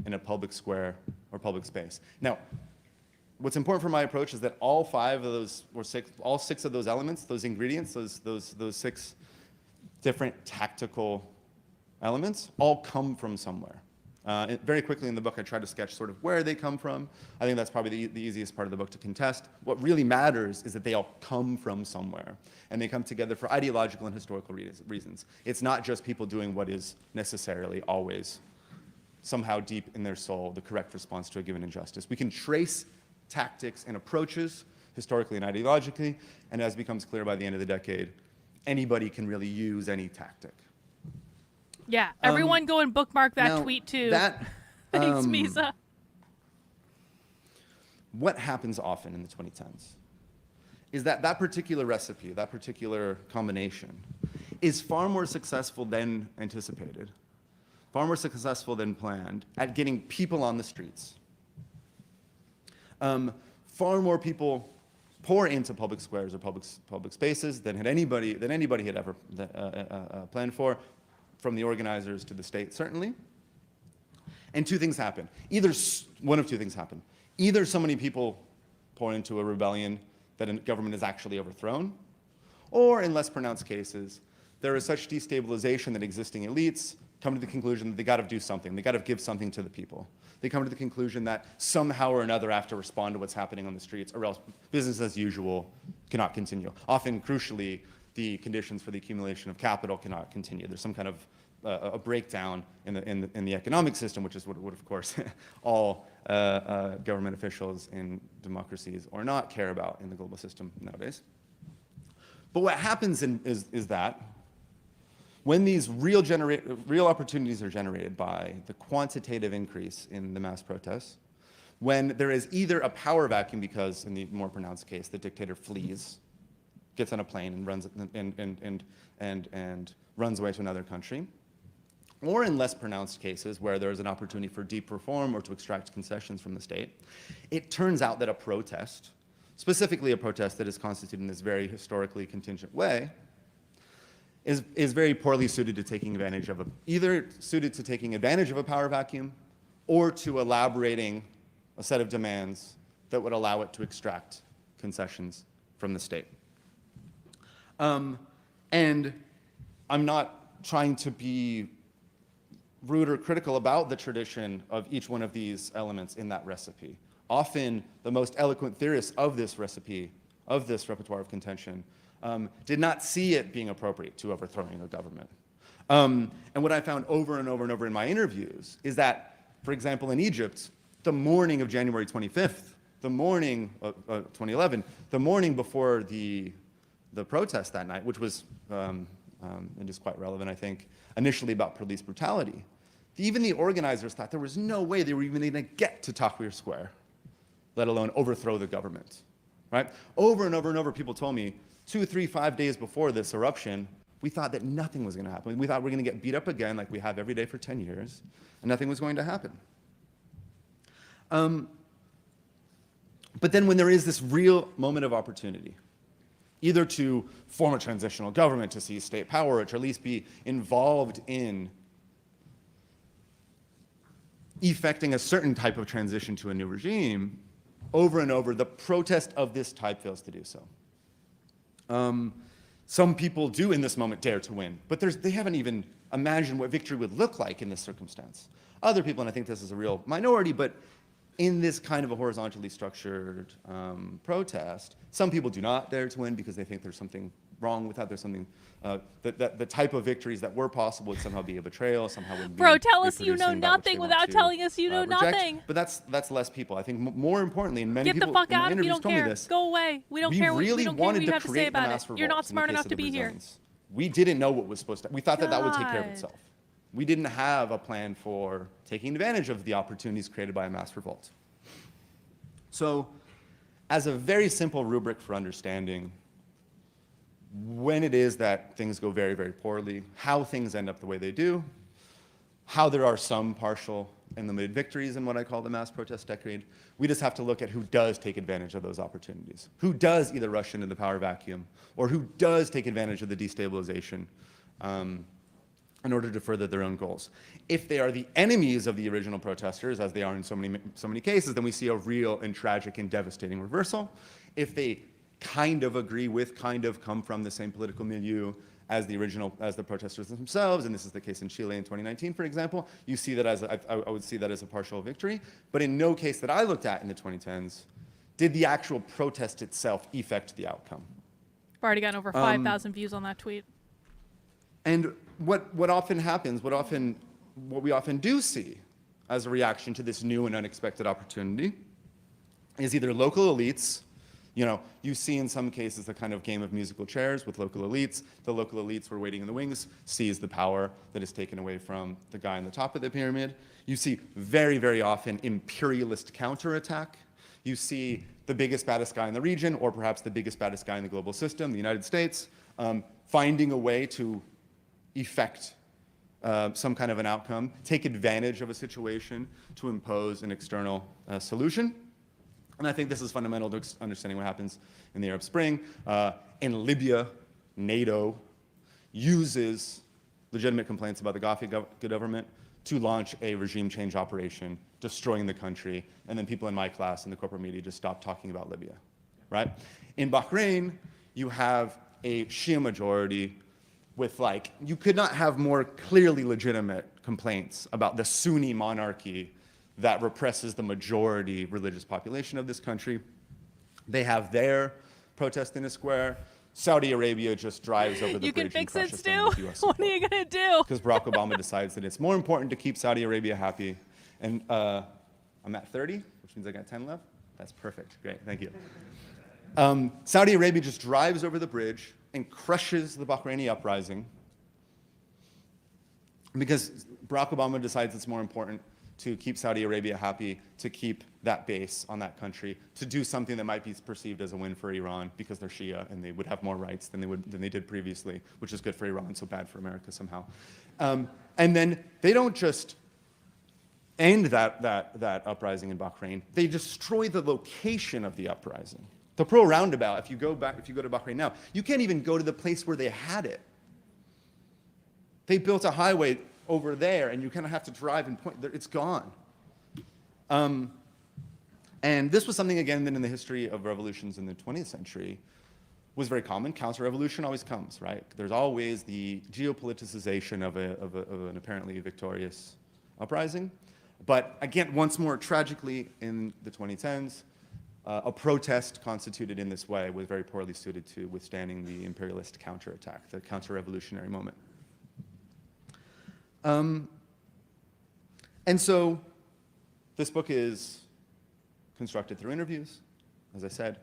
in a public square or public space. Now, what's important for my approach is that all five of those, or all six of those elements, those ingredients, those six different tactical elements, all come from somewhere. Very quickly in the book, I try to sketch sort of where they come from. I think that's probably the easiest part of the book to contest. What really matters is that they all come from somewhere, and they come together for ideological and historical reasons. It's not just people doing what is necessarily always somehow deep in their soul the correct response to a given injustice. We can trace tactics and approaches historically and ideologically, and as becomes clear by the end of the decade, anybody can really use any tactic. Yeah, everyone go and bookmark that tweet too. Thanks, Misa. What happens often in the 2010s is that particular recipe, that particular combination, is far more successful than anticipated, far more successful than planned at getting people on the streets. Far more people pour into public squares or public spaces than anybody had ever planned for, from the organizers to the state, certainly. And two things happen. One of two things happen. Either so many people pour into a rebellion that a government is actually overthrown, or in less pronounced cases, there is such destabilization that existing elites come to the conclusion that they got to do something. They got to give something to the people. They come to the conclusion that somehow or another have to respond to what's happening on the streets, or else business as usual cannot continue. Often, crucially, the conditions for the accumulation of capital cannot continue. There's some kind of a breakdown in the economic system, which is what of course, all government officials in democracies or not care about in the global system nowadays. But what happens is that when these real opportunities are generated by the quantitative increase in the mass protests, when there is either a power vacuum because, in the more pronounced case, the dictator flees gets on a plane and runs and runs away to another country. Or in less pronounced cases where there's an opportunity for deep reform or to extract concessions from the state, it turns out that a protest, specifically a protest that is constituted in this very historically contingent way, is very poorly suited to taking advantage of either suited to taking advantage of a power vacuum or to elaborating a set of demands that would allow it to extract concessions from the state. And I'm not trying to be rude or critical about the tradition of each one of these elements in that recipe. Often, the most eloquent theorists of this recipe, of this repertoire of contention, did not see it being appropriate to overthrowing a government. And what I found over and over and over in my interviews is that, for example, in Egypt, the morning of January 25th, the morning of 2011, the morning before the protest that night, which was, and is quite relevant, I think, initially about police brutality, even the organizers thought there was no way they were even going to get to Tahrir Square, let alone overthrow the government, right? Over and over and over, people told me, 2, 3, 5 days before this eruption, we thought that nothing was going to happen. We thought we were going to get beat up again like we have every day for 10 years, and nothing was going to happen. But then when there is this real moment of opportunity, either to form a transitional government, to seize state power, or to at least be involved in effecting a certain type of transition to a new regime, over and over, the protest of this type fails to do so. Some people do in this moment dare to win, but they haven't even imagined what victory would look like in this circumstance. Other people, and I think this is a real minority, but in this kind of a horizontally structured protest, some people do not dare to win because they think there's something wrong with that. There's something, that the type of victories that were possible would somehow be a betrayal, somehow would be Bro, tell us you know nothing without telling us you know nothing. But that's less people. I think more importantly, and many Get people the fuck in my out if you interviews don't told me care. this, Go away. We don't care what really you wanted to have to say create a about mass it. revolt You're not in the smart case enough of to the be here. Brazilians. We didn't know what was supposed to. We thought that would take care of God. itself. We didn't have a plan for taking advantage of the opportunities created by a mass revolt. So, as a very simple rubric for understanding when it is that things go very, very poorly, how things end up the way they do, how there are some partial and limited victories in what I call the mass protest decade, we just have to look at who does take advantage of those opportunities, who does either rush into the power vacuum, or who does take advantage of the destabilization in order to further their own goals. If they are the enemies of the original protesters, as they are in so many cases, then we see a real and tragic and devastating reversal. If they kind of agree with, kind of come from the same political milieu as the protesters themselves, and this is the case in Chile in 2019, for example, you see that as I would see that as a partial victory. But in no case that I looked at in the 2010s did the actual protest itself effect the outcome. I've already gotten over 5,000 views on that tweet. And what often happens, what we often do see as a reaction to this new and unexpected opportunity is either local elites. You see in some cases a kind of game of musical chairs with local elites. The local elites were waiting in the wings, seize the power that is taken away from the guy on the top of the pyramid. You see very, very often imperialist counterattack. You see the biggest, baddest guy in the region, or perhaps the biggest, baddest guy in the global system, the United States, finding a way to effect some kind of an outcome, take advantage of a situation to impose an external solution. And I think this is fundamental to understanding what happens in the Arab Spring. In Libya, NATO uses legitimate complaints about the Gaddafi government to launch a regime change operation, destroying the country, and then people in my class and the corporate media just stop talking about Libya, right? In Bahrain, you have a Shia majority with you could not have more clearly legitimate complaints about the Sunni monarchy that represses the majority religious population of this country. They have their protest in a square. Saudi Arabia just drives over the You bridge can fix and it, crushes Stu. them with US What are you going to do? because Barack Obama decides that it's more important to keep Saudi Arabia happy. And I'm at 30, which means I got 10 left. That's perfect. Great, thank you. Saudi Arabia just drives over the bridge and crushes the Bahraini uprising because Barack Obama decides it's more important to keep Saudi Arabia happy, to keep that base on that country, to do something that might be perceived as a win for Iran because they're Shia and they would have more rights than they did previously, which is good for Iran, so bad for America somehow. And then they don't just end that uprising in Bahrain, they destroy the location of the uprising. The Pearl Roundabout, if you go to Bahrain now, you can't even go to the place where they had it. They built a highway over there, and you kind of have to drive and point. It's gone. And this was something, again, that in the history of revolutions in the 20th century was very common. Counter-revolution always comes, right? There's always the geopoliticization of an apparently victorious uprising. But again, once more, tragically, in the 2010s, a protest constituted in this way was very poorly suited to withstanding the imperialist counterattack, the counter-revolutionary moment. And so this book is constructed through interviews, as I said.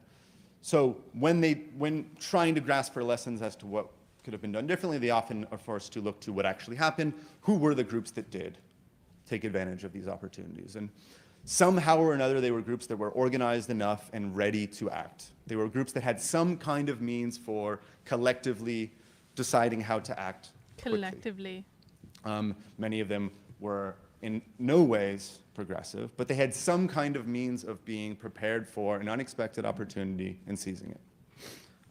So when trying to grasp for lessons as to what could have been done differently, they often are forced to look to what actually happened. Who were the groups that did take advantage of these opportunities? And somehow or another, they were groups that were organized enough and ready to act. They were groups that had some kind of means for collectively deciding how to act quickly. Collectively. Many of them were in no ways progressive, but they had some kind of means of being prepared for an unexpected opportunity and seizing it.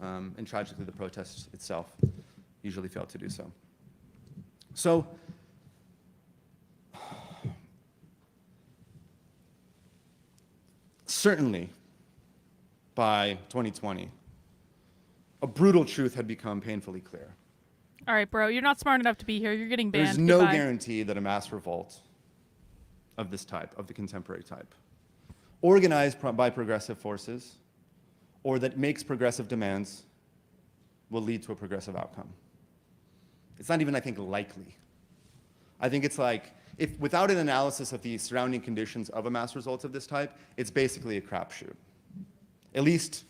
And tragically, the protest itself usually failed to do so. So, certainly, by 2020, a brutal truth had become painfully clear. All right, bro, you're not smart enough to be here. You're getting banned. There's no Goodbye. guarantee that a mass revolt of this type, of the contemporary type, organized by progressive forces, or that makes progressive demands, will lead to a progressive outcome. It's not even, I think, likely. I think it's like, if without an analysis of the surrounding conditions of a mass result of this type, it's basically a crapshoot. At least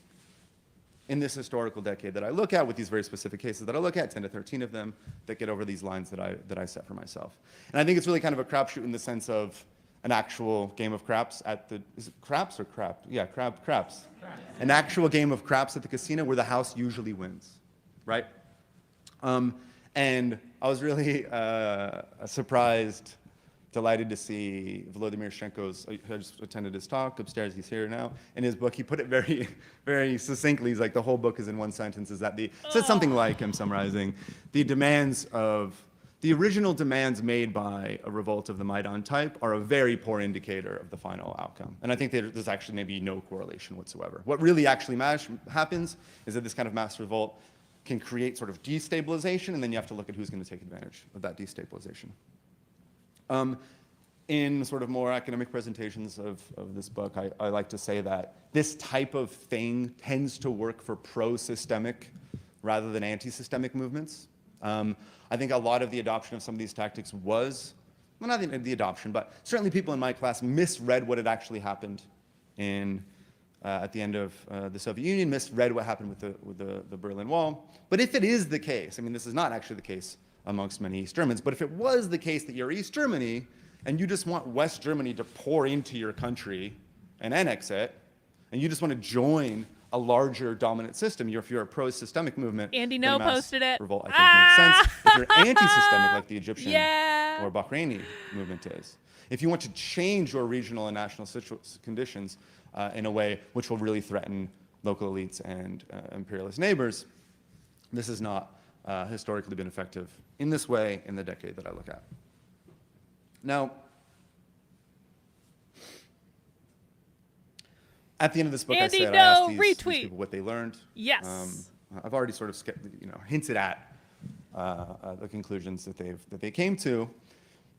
in this historical decade that I look at, with these very specific cases that I look at, 10 to 13 of them, that get over these lines that I set for myself. And I think it's really kind of a crapshoot in the sense of an actual game of craps at the, is it craps or crap? Yeah, craps. An actual game of craps at the casino where the house usually wins, right? And I was really surprised, delighted to see Volodymyr Shenko's, I just attended his talk upstairs, he's here now. In his book, he put it very, very succinctly. He's like, the whole book is in one sentence, is that says something like, I'm summarizing, the original demands made by a revolt of the Maidan type are a very poor indicator of the final outcome. And I think there's actually maybe no correlation whatsoever. What really actually happens is that this kind of mass revolt can create sort of destabilization, and then you have to look at who's going to take advantage of that destabilization. In sort of more academic presentations of this book, I like to say that this type of thing tends to work for pro-systemic rather than anti-systemic movements. I think a lot of the adoption of some of these tactics was, well, not the adoption, but certainly people in my class misread what had actually happened at the end of the Soviet Union, misread what happened with the Berlin Wall. But if it is the case, I mean, this is not actually the case amongst many East Germans, but if it was the case that you're East Germany and you just want West Germany to pour into your country and annex it, and you just want to join a larger dominant system, if you're a pro-systemic movement, Andy No posted it. Revolt, I think, makes sense. If you're anti-systemic, like the Egyptian or Bahraini movement is, if you want to change your regional and national conditions in a way which will really threaten local elites and imperialist neighbors, this has not historically been effective in this way in the decade that I look at. Now, at the end of this book, Andy, I said I asked these people what they learned. Yes. I've already sort of hinted at the conclusions that they came to,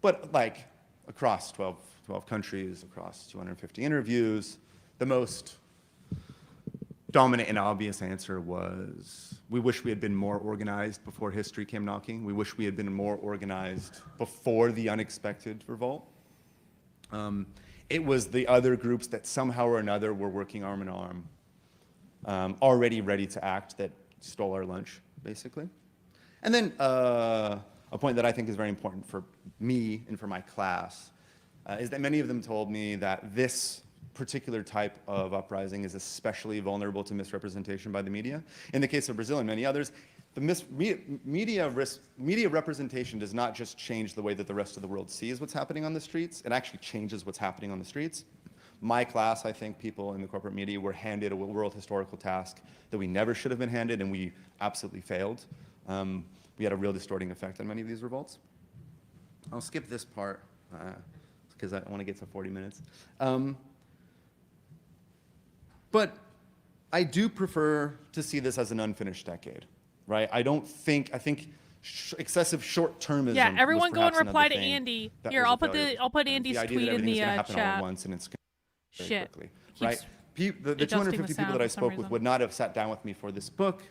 but like across 12 countries, across 250 interviews, the most dominant and obvious answer was, we wish we had been more organized before history came knocking. We wish we had been more organized before the unexpected revolt. It was the other groups that somehow or another were working arm in arm, already ready to act, that stole our lunch, basically. And then a point that I think is very important for me and for my class is that many of them told me that this particular type of uprising is especially vulnerable to misrepresentation by the media. In the case of Brazil and many others, the media representation does not just change the way that the rest of the world sees what's happening on the streets, it actually changes what's happening on the streets. My class, I think people in the corporate media were handed a world historical task that we never should have been handed, and we absolutely failed. We had a real distorting effect on many of these revolts. I'll skip this part because I want to get to 40 minutes. But I do prefer to see this as an unfinished decade, right? I think excessive short-termism. Yeah, everyone was go and perhaps reply another to thing Andy. that Here, was I'll a put failure. Andy's The idea tweet that in the everything's gonna happen all at chat. once and it's gonna very Shit. quickly, Keeps right? The adjusting 250 the people sound that I for some spoke with reason. would not have sat down with me for this book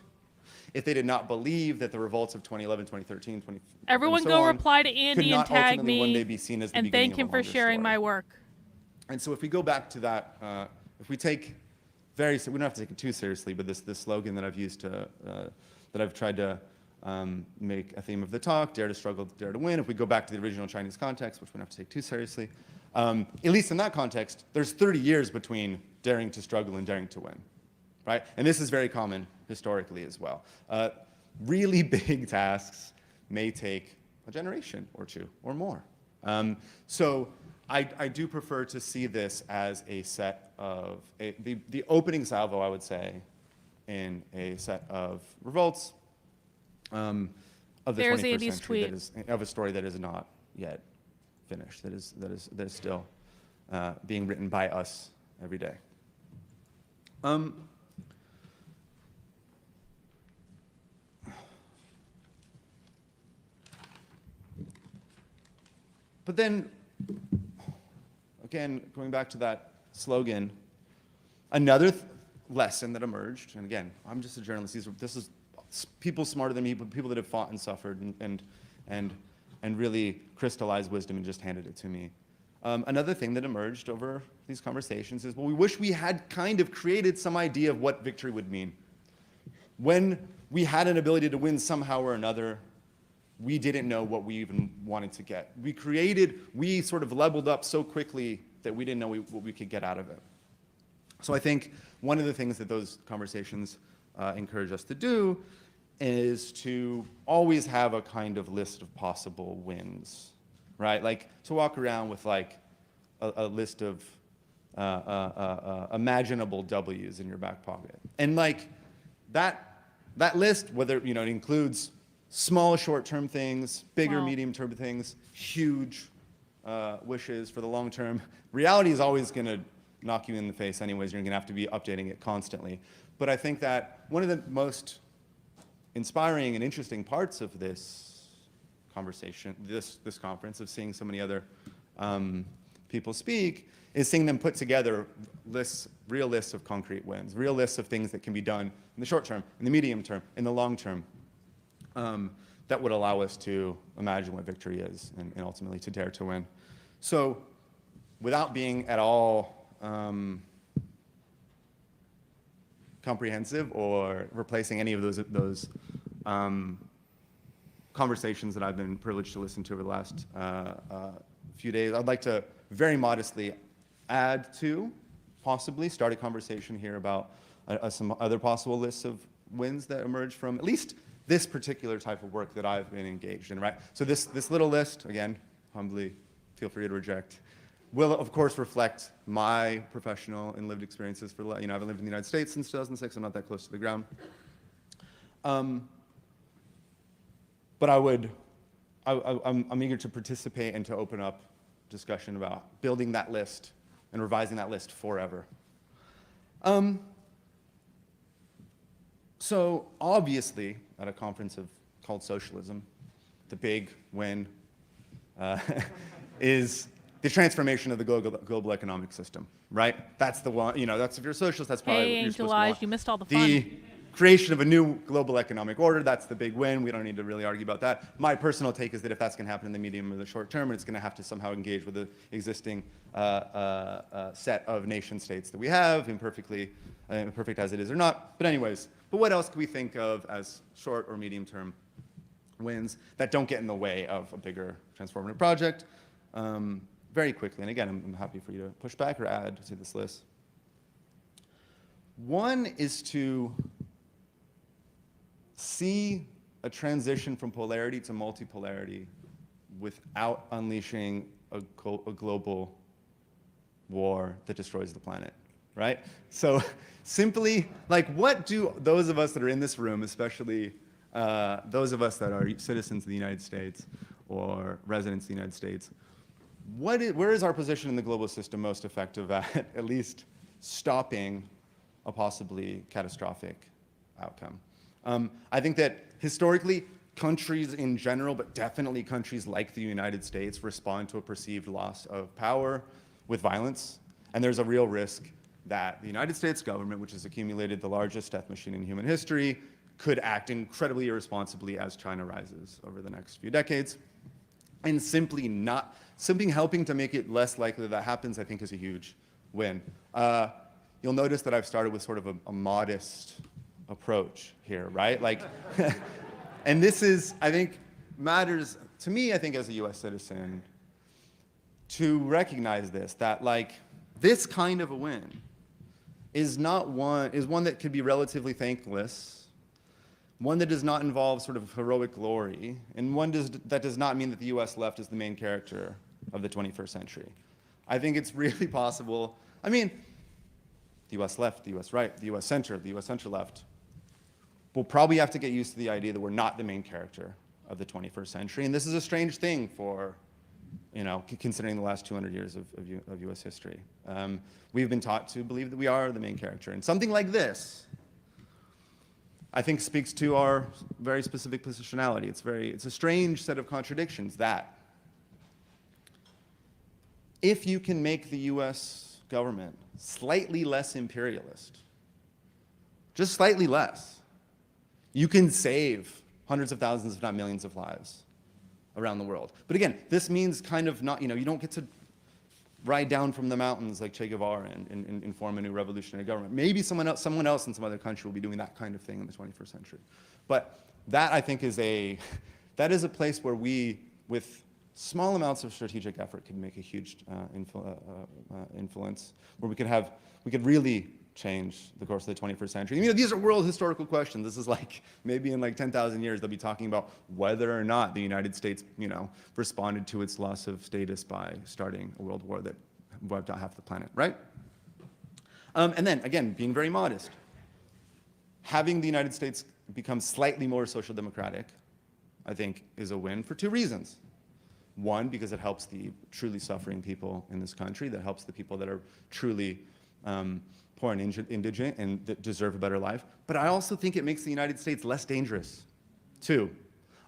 if they did not believe that the revolts of 2011, 2013, 20, Everyone and so go on reply to could Andy and not tag ultimately one me day be seen as the and beginning thank of a him for longer sharing story. my work. And so if we go back to that, if we take we don't have to take it too seriously, but this slogan that I've used to, that I've tried to make a theme of the talk, dare to struggle, dare to win. If we go back to the original Chinese context, which we don't have to take too seriously, at least in that context, there's 30 years between daring to struggle and daring to win, right? And this is very common historically as well. Really big tasks may take a generation or two or more. So I do prefer to see this as a set of, the opening salvo, I would say, in a set of revolts of the There's 21st Andy's century tweet. that is, of a story that is not yet finished, that is still being written by us every day. But then, again, going back to that slogan, another lesson that emerged, and again, I'm just a journalist, this is people smarter than me, people that have fought and suffered and really crystallized wisdom and just handed it to me. Another thing that emerged over these conversations is, well, we wish we had kind of created some idea of what victory would mean. When we had an ability to win somehow or another, we didn't know what we even wanted to get. We sort of leveled up so quickly that we didn't know what we could get out of it. So I think one of the things that those conversations encourage us to do is to always have a kind of list of possible wins, right? Like to walk around with like a list of imaginable W's in your back pocket. And like that list, whether, it includes small short-term things, bigger medium-term things, huge wishes for the long term. Reality is always going to knock you in the face anyways. You're going to have to be updating it constantly. But I think that one of the most inspiring and interesting parts of this conversation, this conference, of seeing so many other people speak, is seeing them put together real lists of concrete wins, real lists of things that can be done in the short term, in the medium term, in the long term, that would allow us to imagine what victory is and ultimately to dare to win. So without being at all comprehensive or replacing any of those conversations that I've been privileged to listen to over the last few days, I'd like to very modestly add to, possibly start a conversation here about some other possible lists of wins that emerge from at least this particular type of work that I've been engaged in, right? So this little list, again, humbly feel free to reject, will of course reflect my professional and lived experiences for, I haven't lived in the United States since 2006, I'm not that close to the ground. But I'm eager to participate and to open up discussion about building that list and revising that list forever. So obviously, at a conference called Socialism, the big win is the transformation of the global economic system, right? That's the one, that's, if you're a socialist, that's probably what you're supposed to want. You missed all the fun. The creation of a new global economic order, that's the big win. We don't need to really argue about that. My personal take is that if that's going to happen in the medium or the short term, it's going to have to somehow engage with the existing set of nation states that we have, imperfect as it is or not. But anyways, but what else can we think of as short or medium term wins that don't get in the way of a bigger transformative project? very quickly, and again, I'm happy for you to push back or add to this list. One is to see a transition from polarity to multipolarity without unleashing a global war that destroys the planet, right? So simply, like, what do those of us that are in this room, especially those of us that are citizens of the United States or residents of the United States, where is our position in the global system most effective at least stopping a possibly catastrophic outcome? I think that historically, countries in general, but definitely countries like the United States, respond to a perceived loss of power with violence. And there's a real risk that the United States government, which has accumulated the largest death machine in human history, could act incredibly irresponsibly as China rises over the next few decades. And simply helping to make it less likely that happens, I think, is a huge win. You'll notice that I've started with sort of a modest approach here, right? Like, and this is, I think, matters to me, I think, as a US citizen, to recognize this, that like, this kind of a win is one that could be relatively thankless, one that does not involve sort of heroic glory, and one that does not mean that the US left is the main character of the 21st century. I think it's really possible. I mean, the US left, the US right, the US center, the US center left. We'll probably have to get used to the idea that we're not the main character of the 21st century, and this is a strange thing for, considering the last 200 years of US history. We've been taught to believe that we are the main character, and something like this, I think, speaks to our very specific positionality. It's a strange set of contradictions that if you can make the US government slightly less imperialist, just slightly less, you can save hundreds of thousands, if not millions of lives around the world. But again, this means kind of not, you don't get to ride down from the mountains like Che Guevara and form a new revolutionary government. Maybe someone else in some other country will be doing that kind of thing in the 21st century. But that, I think, is a place where we, with small amounts of strategic effort, can make a huge influence, where we could really change the course of the 21st century. These are world historical questions. This is like, maybe in like 10,000 years, they'll be talking about whether or not the United States, responded to its loss of status by starting a world war that wiped out half the planet, right? And then, again, being very modest, having the United States become slightly more social democratic, I think, is a win for two reasons. One, because it helps the truly suffering people in this country, that helps the people that are truly poor and indigent and that deserve a better life. But I also think it makes the United States less dangerous, too.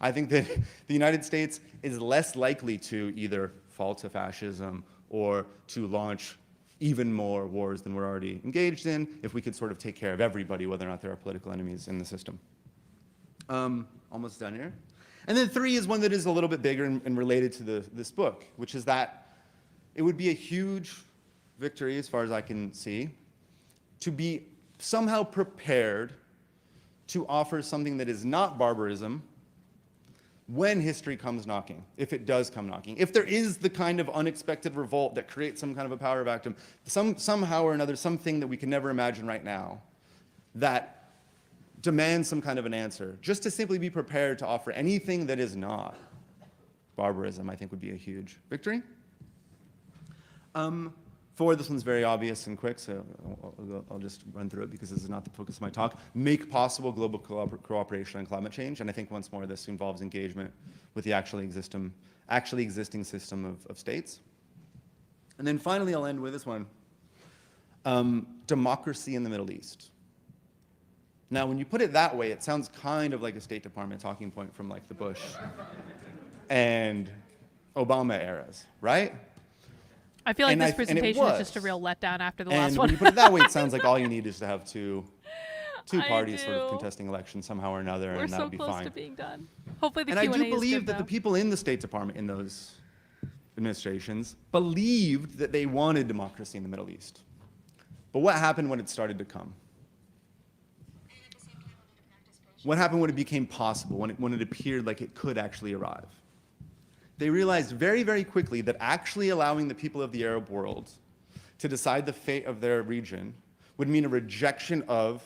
I think that the United States is less likely to either fall to fascism or to launch even more wars than we're already engaged in if we could sort of take care of everybody, whether or not there are political enemies in the system. Almost done here. And then three is one that is a little bit bigger and related to this book, which is that it would be a huge victory, as far as I can see, to be somehow prepared to offer something that is not barbarism when history comes knocking, if it does come knocking. If there is the kind of unexpected revolt that creates some kind of a power vacuum, somehow or another, something that we can never imagine right now, that demands some kind of an answer, just to simply be prepared to offer anything that is not barbarism, I think would be a huge victory. This one's very obvious and quick, so I'll just run through it because this is not the focus of my talk. Make possible global cooperation on climate change, and I think once more this involves engagement with the actually existing system of states. And then finally, I'll end with this one. Democracy in the Middle East. Now, when you put it that way, it sounds kind of like a State Department talking point from like the Bush and Obama eras, right? I feel like this presentation is just a real letdown after the last one. And when you put it that way, it sounds like all you need is to have two parties sort of contesting elections somehow or another, and that would be fine. We're so close to being done. Hopefully the Q&A is good, though. And I do believe that the people in the State Department in those administrations believed that they wanted democracy in the Middle East. But what happened when it started to come? What happened when it became possible, when it appeared like it could actually arrive? They realized very, very quickly that actually allowing the people of the Arab world to decide the fate of their region would mean a rejection of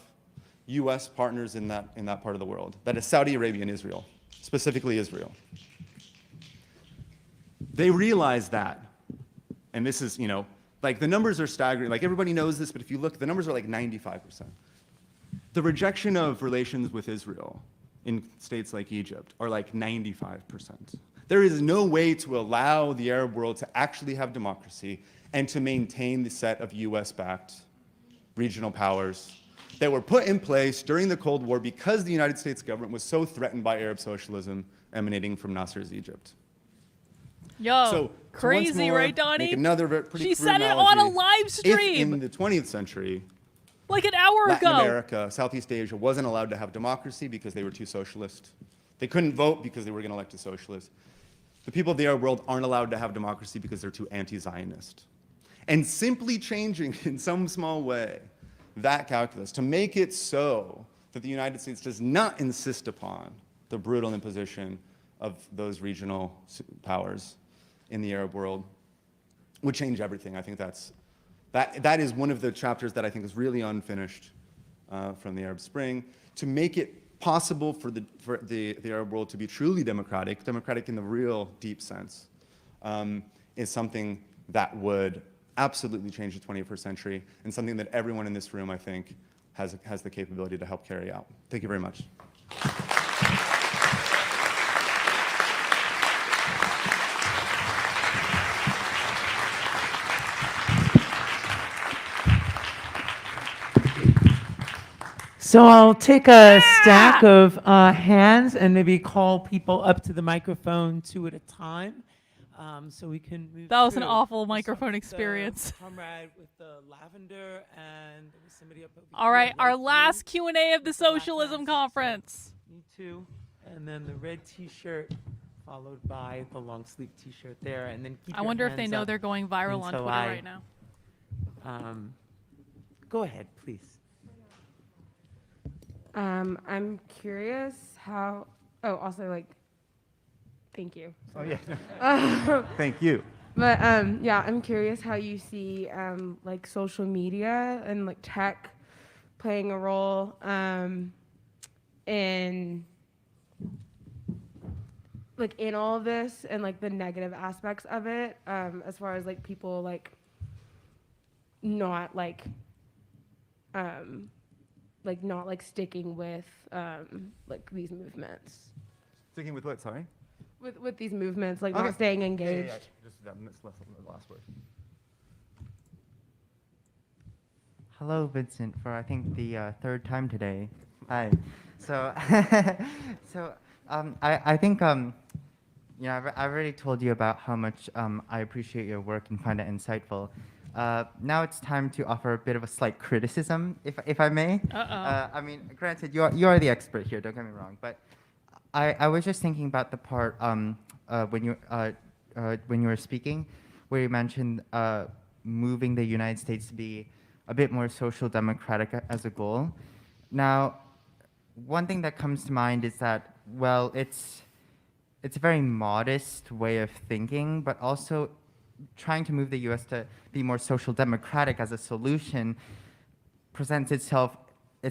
US partners in that part of the world. That is Saudi Arabia and Israel, specifically Israel. They realized that, and this is, like the numbers are staggering. Like everybody knows this, but if you look, the numbers are like 95%. The rejection of relations with Israel in states like Egypt are like 95%. There is no way to allow the Arab world to actually have democracy and to maintain the set of US-backed regional powers that were put in place during the Cold War because the United States government was so threatened by Arab socialism emanating from Nasser's Egypt. Yo, So, crazy, once more, right, Donnie? make another pretty She crude said it on a analogy. live If stream in the 20th century, like an hour Latin ago. America, Southeast Asia wasn't allowed to have democracy because they were too socialist. They couldn't vote because they were going to elect a socialist. The people of the Arab world aren't allowed to have democracy because they're too anti-Zionist. And simply changing in some small way that calculus to make it so that the United States does not insist upon the brutal imposition of those regional powers in the Arab world would change everything. I think that is one of the chapters that I think is really unfinished from the Arab Spring. To make it possible for the Arab world to be truly democratic in the real deep sense, is something that would absolutely change the 21st century and something that everyone in this room, I think, has the capability to help carry out. Thank you very much. So I'll take a stack of hands and maybe call people up to the microphone 2 at a time, so we can move. That was an through. awful We'll microphone start with experience. the comrade with the lavender, and there was somebody up over All here, right, our right last blue. Q&A of the Socialism Conference. Me too. And then the red T-shirt, followed by the long sleeve T-shirt there, and then keep I your wonder if they hands know up they're going viral on until Twitter right now. Go ahead, please. I'm curious how. Oh, also thank you. Oh yeah. Thank you. But yeah, I'm curious how you see social media and tech playing a role in in all of this and the negative aspects of it, as far as people not not sticking with these movements. Sticking with what, sorry? With these movements, Okay. not staying engaged. Yeah. Just the last word. Hello, Vincent, for I think the third time today. Hi. So, I think I've already told you about how much I appreciate your work and find it insightful. Now it's time to offer a bit of a slight criticism, if I may. I mean, granted, you are the expert here. Don't get me wrong, but I was just thinking about the part when you were speaking, where you mentioned moving the United States to be a bit more social democratic as a goal. Now, one thing that comes to mind is that, well, it's a very modest way of thinking, but also trying to move the U.S. to be more social democratic as a solution presents its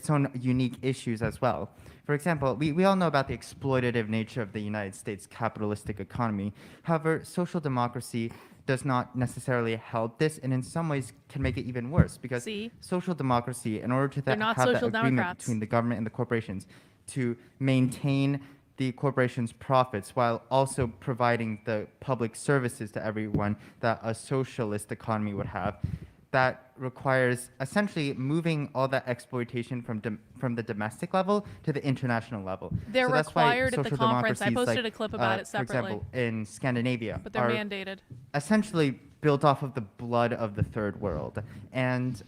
own unique issues as well. For example, we all know about the exploitative nature of the United States capitalistic economy. However, social democracy does not necessarily help this, and in some ways can make it even worse, because social democracy, in order to have that agreement between the government and the corporations to maintain the corporation's profits while also providing the public services to everyone that a socialist economy would have, that requires essentially moving all that exploitation from the domestic level to the international level. They're So that's why required at the social conference. I democracies posted a clip about it for separately. example, in Scandinavia, But they're are mandated. essentially built off of the blood of the third world. And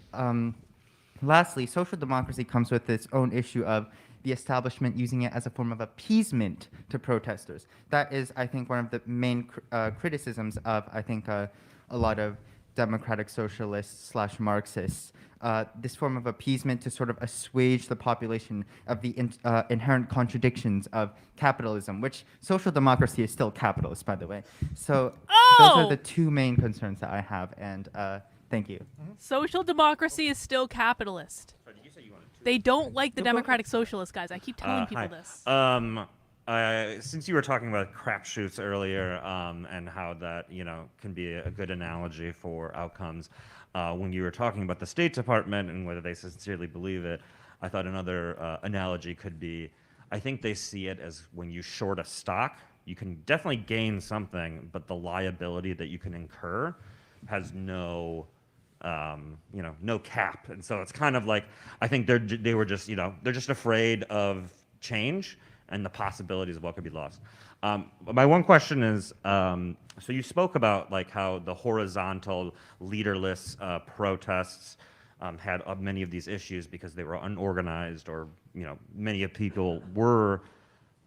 lastly, social democracy comes with its own issue of the establishment using it as a form of appeasement to protesters. That is, I think, one of the main criticisms of, I think, a lot of democratic socialists / Marxists, this form of appeasement to sort of assuage the population of the inherent contradictions of capitalism, which social democracy is still capitalist, by the way. So those are the two main concerns that I have, and thank you. Social democracy is still capitalist. They don't like the democratic socialists, guys. I keep telling people this. Since you were talking about crapshoots earlier, and how that can be a good analogy for outcomes, when you were talking about the State Department and whether they sincerely believe it, I thought another analogy could be, I think they see it as when you short a stock, you can definitely gain something, but the liability that you can incur has no no cap. And so it's kind of like, I think they were just, they're just afraid of change and the possibilities of what could be lost. My one question is, so you spoke about like how the horizontal leaderless protests had many of these issues because they were unorganized, or many of people were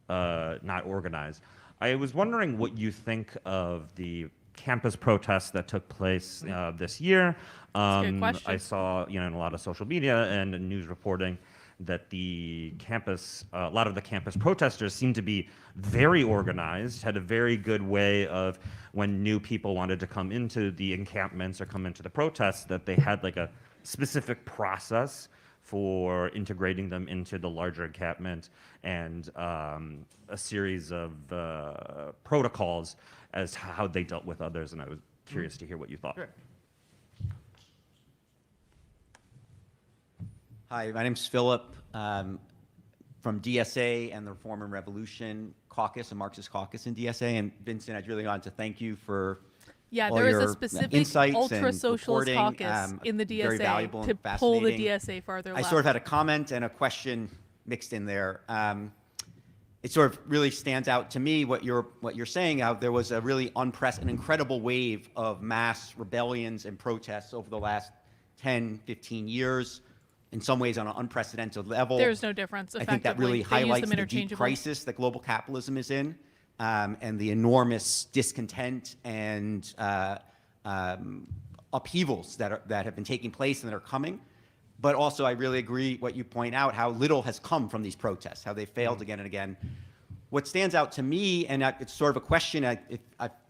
not organized. I was wondering what you think of the campus protests that took place this year. I saw in a lot of social media and news reporting that the campus, a lot of the campus protesters seemed to be very organized, had a very good way of, when new people wanted to come into the encampments or come into the protests, that they had like a specific process for integrating them into the larger encampment, and a series of protocols as to how they dealt with others, and I was curious to hear what you thought. Sure. Hi, my name's Philip, from DSA and the Reform and Revolution Caucus, a Marxist caucus in DSA. And Vincent, I'd really want to thank you for all there is your a specific insights ultra-socialist and caucus in the very valuable DSA to and pull the fascinating. DSA farther I left. sort of had a comment and a question mixed in there. It sort of really stands out to me what you're saying. How there was a really an incredible wave of mass rebellions and protests over the last 10, 15 years. In some ways, on an unprecedented level. There's no difference. I think that really highlights the deep crisis that global capitalism is in, and the enormous discontent and upheavals that have been taking place and that are coming. But also, I really agree what you point out, how little has come from these protests, how they failed again and again. What stands out to me, and it's sort of a question, it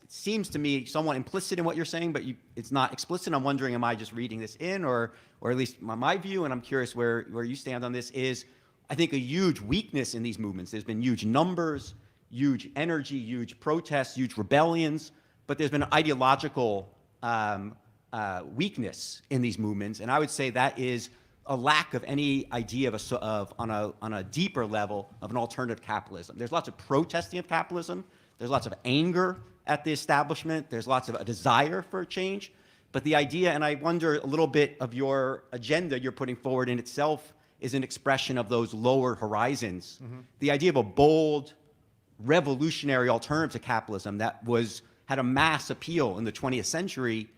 seems to me somewhat implicit in what you're saying, but it's not explicit. I'm wondering, am I just reading this in, or at least my view, and I'm curious where you stand on this, is I think a huge weakness in these movements. There's been huge numbers, huge energy, huge protests, huge rebellions, but there's been an ideological weakness in these movements, and I would say that is a lack of any idea on a deeper level of an alternative capitalism. There's lots of protesting of capitalism. There's lots of anger at the establishment. There's lots of a desire for change. But the idea, and I wonder a little bit of your agenda you're putting forward in itself is an expression of those lower horizons. The idea of a bold, revolutionary alternative to capitalism that had a mass appeal in the 20th century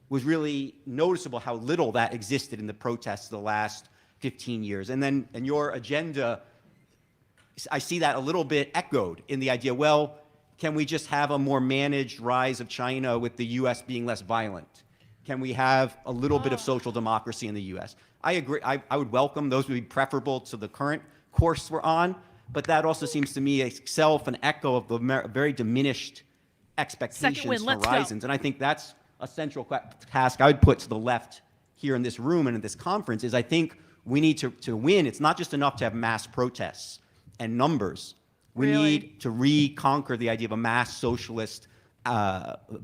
was really noticeable how little that existed in the protests of the last 15 years. And then in your agenda, I see that a little bit echoed in the idea, well, can we just have a more managed rise of China with the US being less violent? Can we have a little bit of social democracy in the US? I agree. I would welcome those would be preferable to the current course we're on, but that also seems to me itself an echo of the very diminished expectations and horizons. And I think that's a central task I would put to the left here in this room and in this conference is I think we need to win. It's not just enough to have mass protests and numbers. We need to reconquer the idea of a mass socialist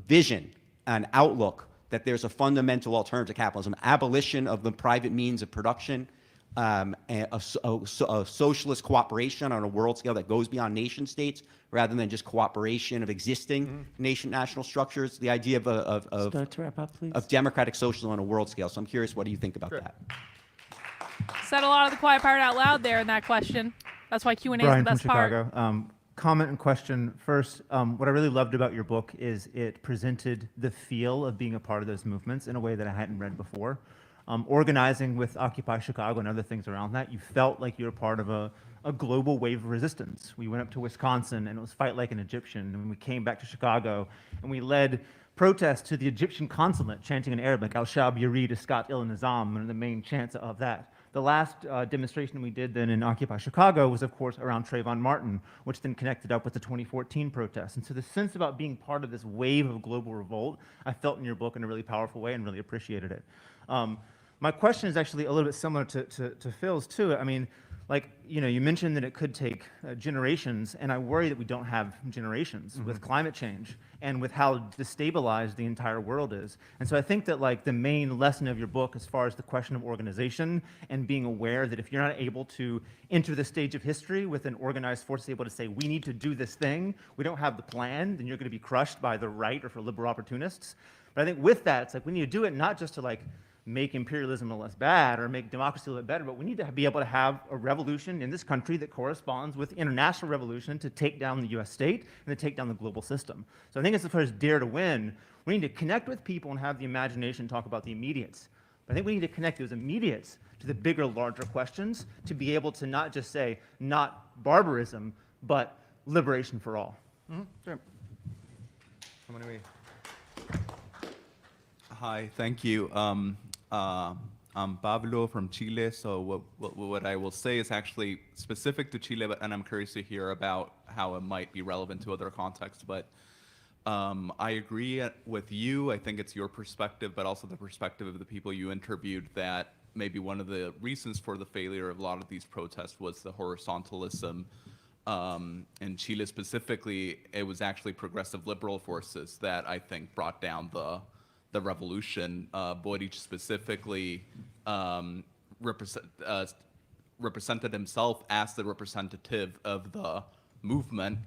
vision and outlook that there's a fundamental alternative to capitalism, abolition of the private means of production, and a socialist cooperation on a world scale that goes beyond nation states rather than just cooperation of existing national structures. The idea Start to wrap up, please. of democratic socialism on a world scale. So I'm curious, what do you think about that? Said a lot of the quiet part out loud there in that question. That's why Q&A is the best part. Brian from Chicago. Comment and question. First, what I really loved about your book is it presented the feel of being a part of those movements in a way that I hadn't read before. Organizing with Occupy Chicago and other things around that, you felt like you were part of a global wave of resistance. We went up to Wisconsin and it was fight like an Egyptian, and we came back to Chicago and we led protest to the Egyptian consulate chanting in Arabic, Al-Shab Yurid Iskat il-Nizam, one of the main chants of that. The last demonstration we did then in Occupy Chicago was, of course, around Trayvon Martin, which then connected up with the 2014 protests. And so the sense about being part of this wave of global revolt, I felt in your book in a really powerful way and really appreciated it. My question is actually a little bit similar to Phil's, too. I mean, like, you know, you mentioned that it could take generations, and I worry that we don't have generations with climate change and with how destabilized the entire world is. And so I think that, like, the main lesson of your book as far as the question of organization and being aware that if you're not able to enter the stage of history with an organized force able to say, we need to do this thing, we don't have the plan, then you're going to be crushed by the right or for liberal opportunists. But I think with that, it's like we need to do it not just to, like, make imperialism less bad or make democracy a little bit better, but we need to be able to have a revolution in this country that corresponds with international revolution to take down the US state and to take down the global system. So I think as far as dare to win, we need to connect with people and have the imagination talk about the immediates. But I think we need to connect those immediates to the bigger, larger questions to be able to not just say, not barbarism, but liberation for all. Sure. Hi, thank you. I'm Pablo from Chile, so what I will say is actually specific to Chile, and I'm curious to hear about how it might be relevant to other contexts, but I agree with you. I think it's your perspective, but also the perspective of the people you interviewed, that maybe one of the reasons for the failure of a lot of these protests was the horizontalism. In Chile specifically, it was actually progressive liberal forces that I think brought down the revolution. Boric specifically represented himself as the representative of the movement,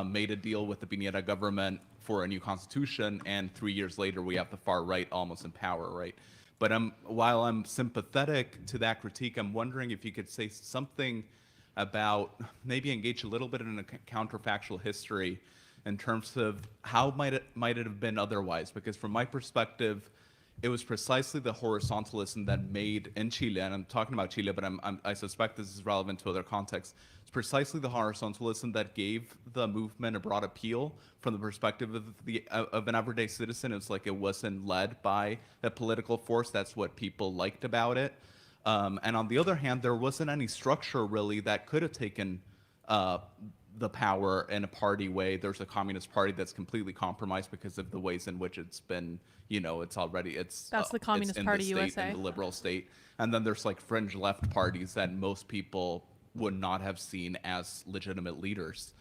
made a deal with the Piñera government for a new constitution, and 3 years later we have the far right almost in power, right? But while I'm sympathetic to that critique, I'm wondering if you could say something about, maybe engage a little bit in a counterfactual history in terms of how might it have been otherwise? Because from my perspective, it was precisely the horizontalism that made in Chile, and I'm talking about Chile, but I suspect this is relevant to other contexts. It's precisely the horizontalism that gave the movement a broad appeal from the perspective of an everyday citizen. It's like it wasn't led by a political force. That's what people liked about it. And on the other hand, there wasn't any structure really that could have taken the power in a party way. There's a communist party that's completely compromised because of the ways in which it's been, you know, that's the Communist Party USA, in the liberal state. And then there's like fringe left parties that most people would not have seen as legitimate leaders.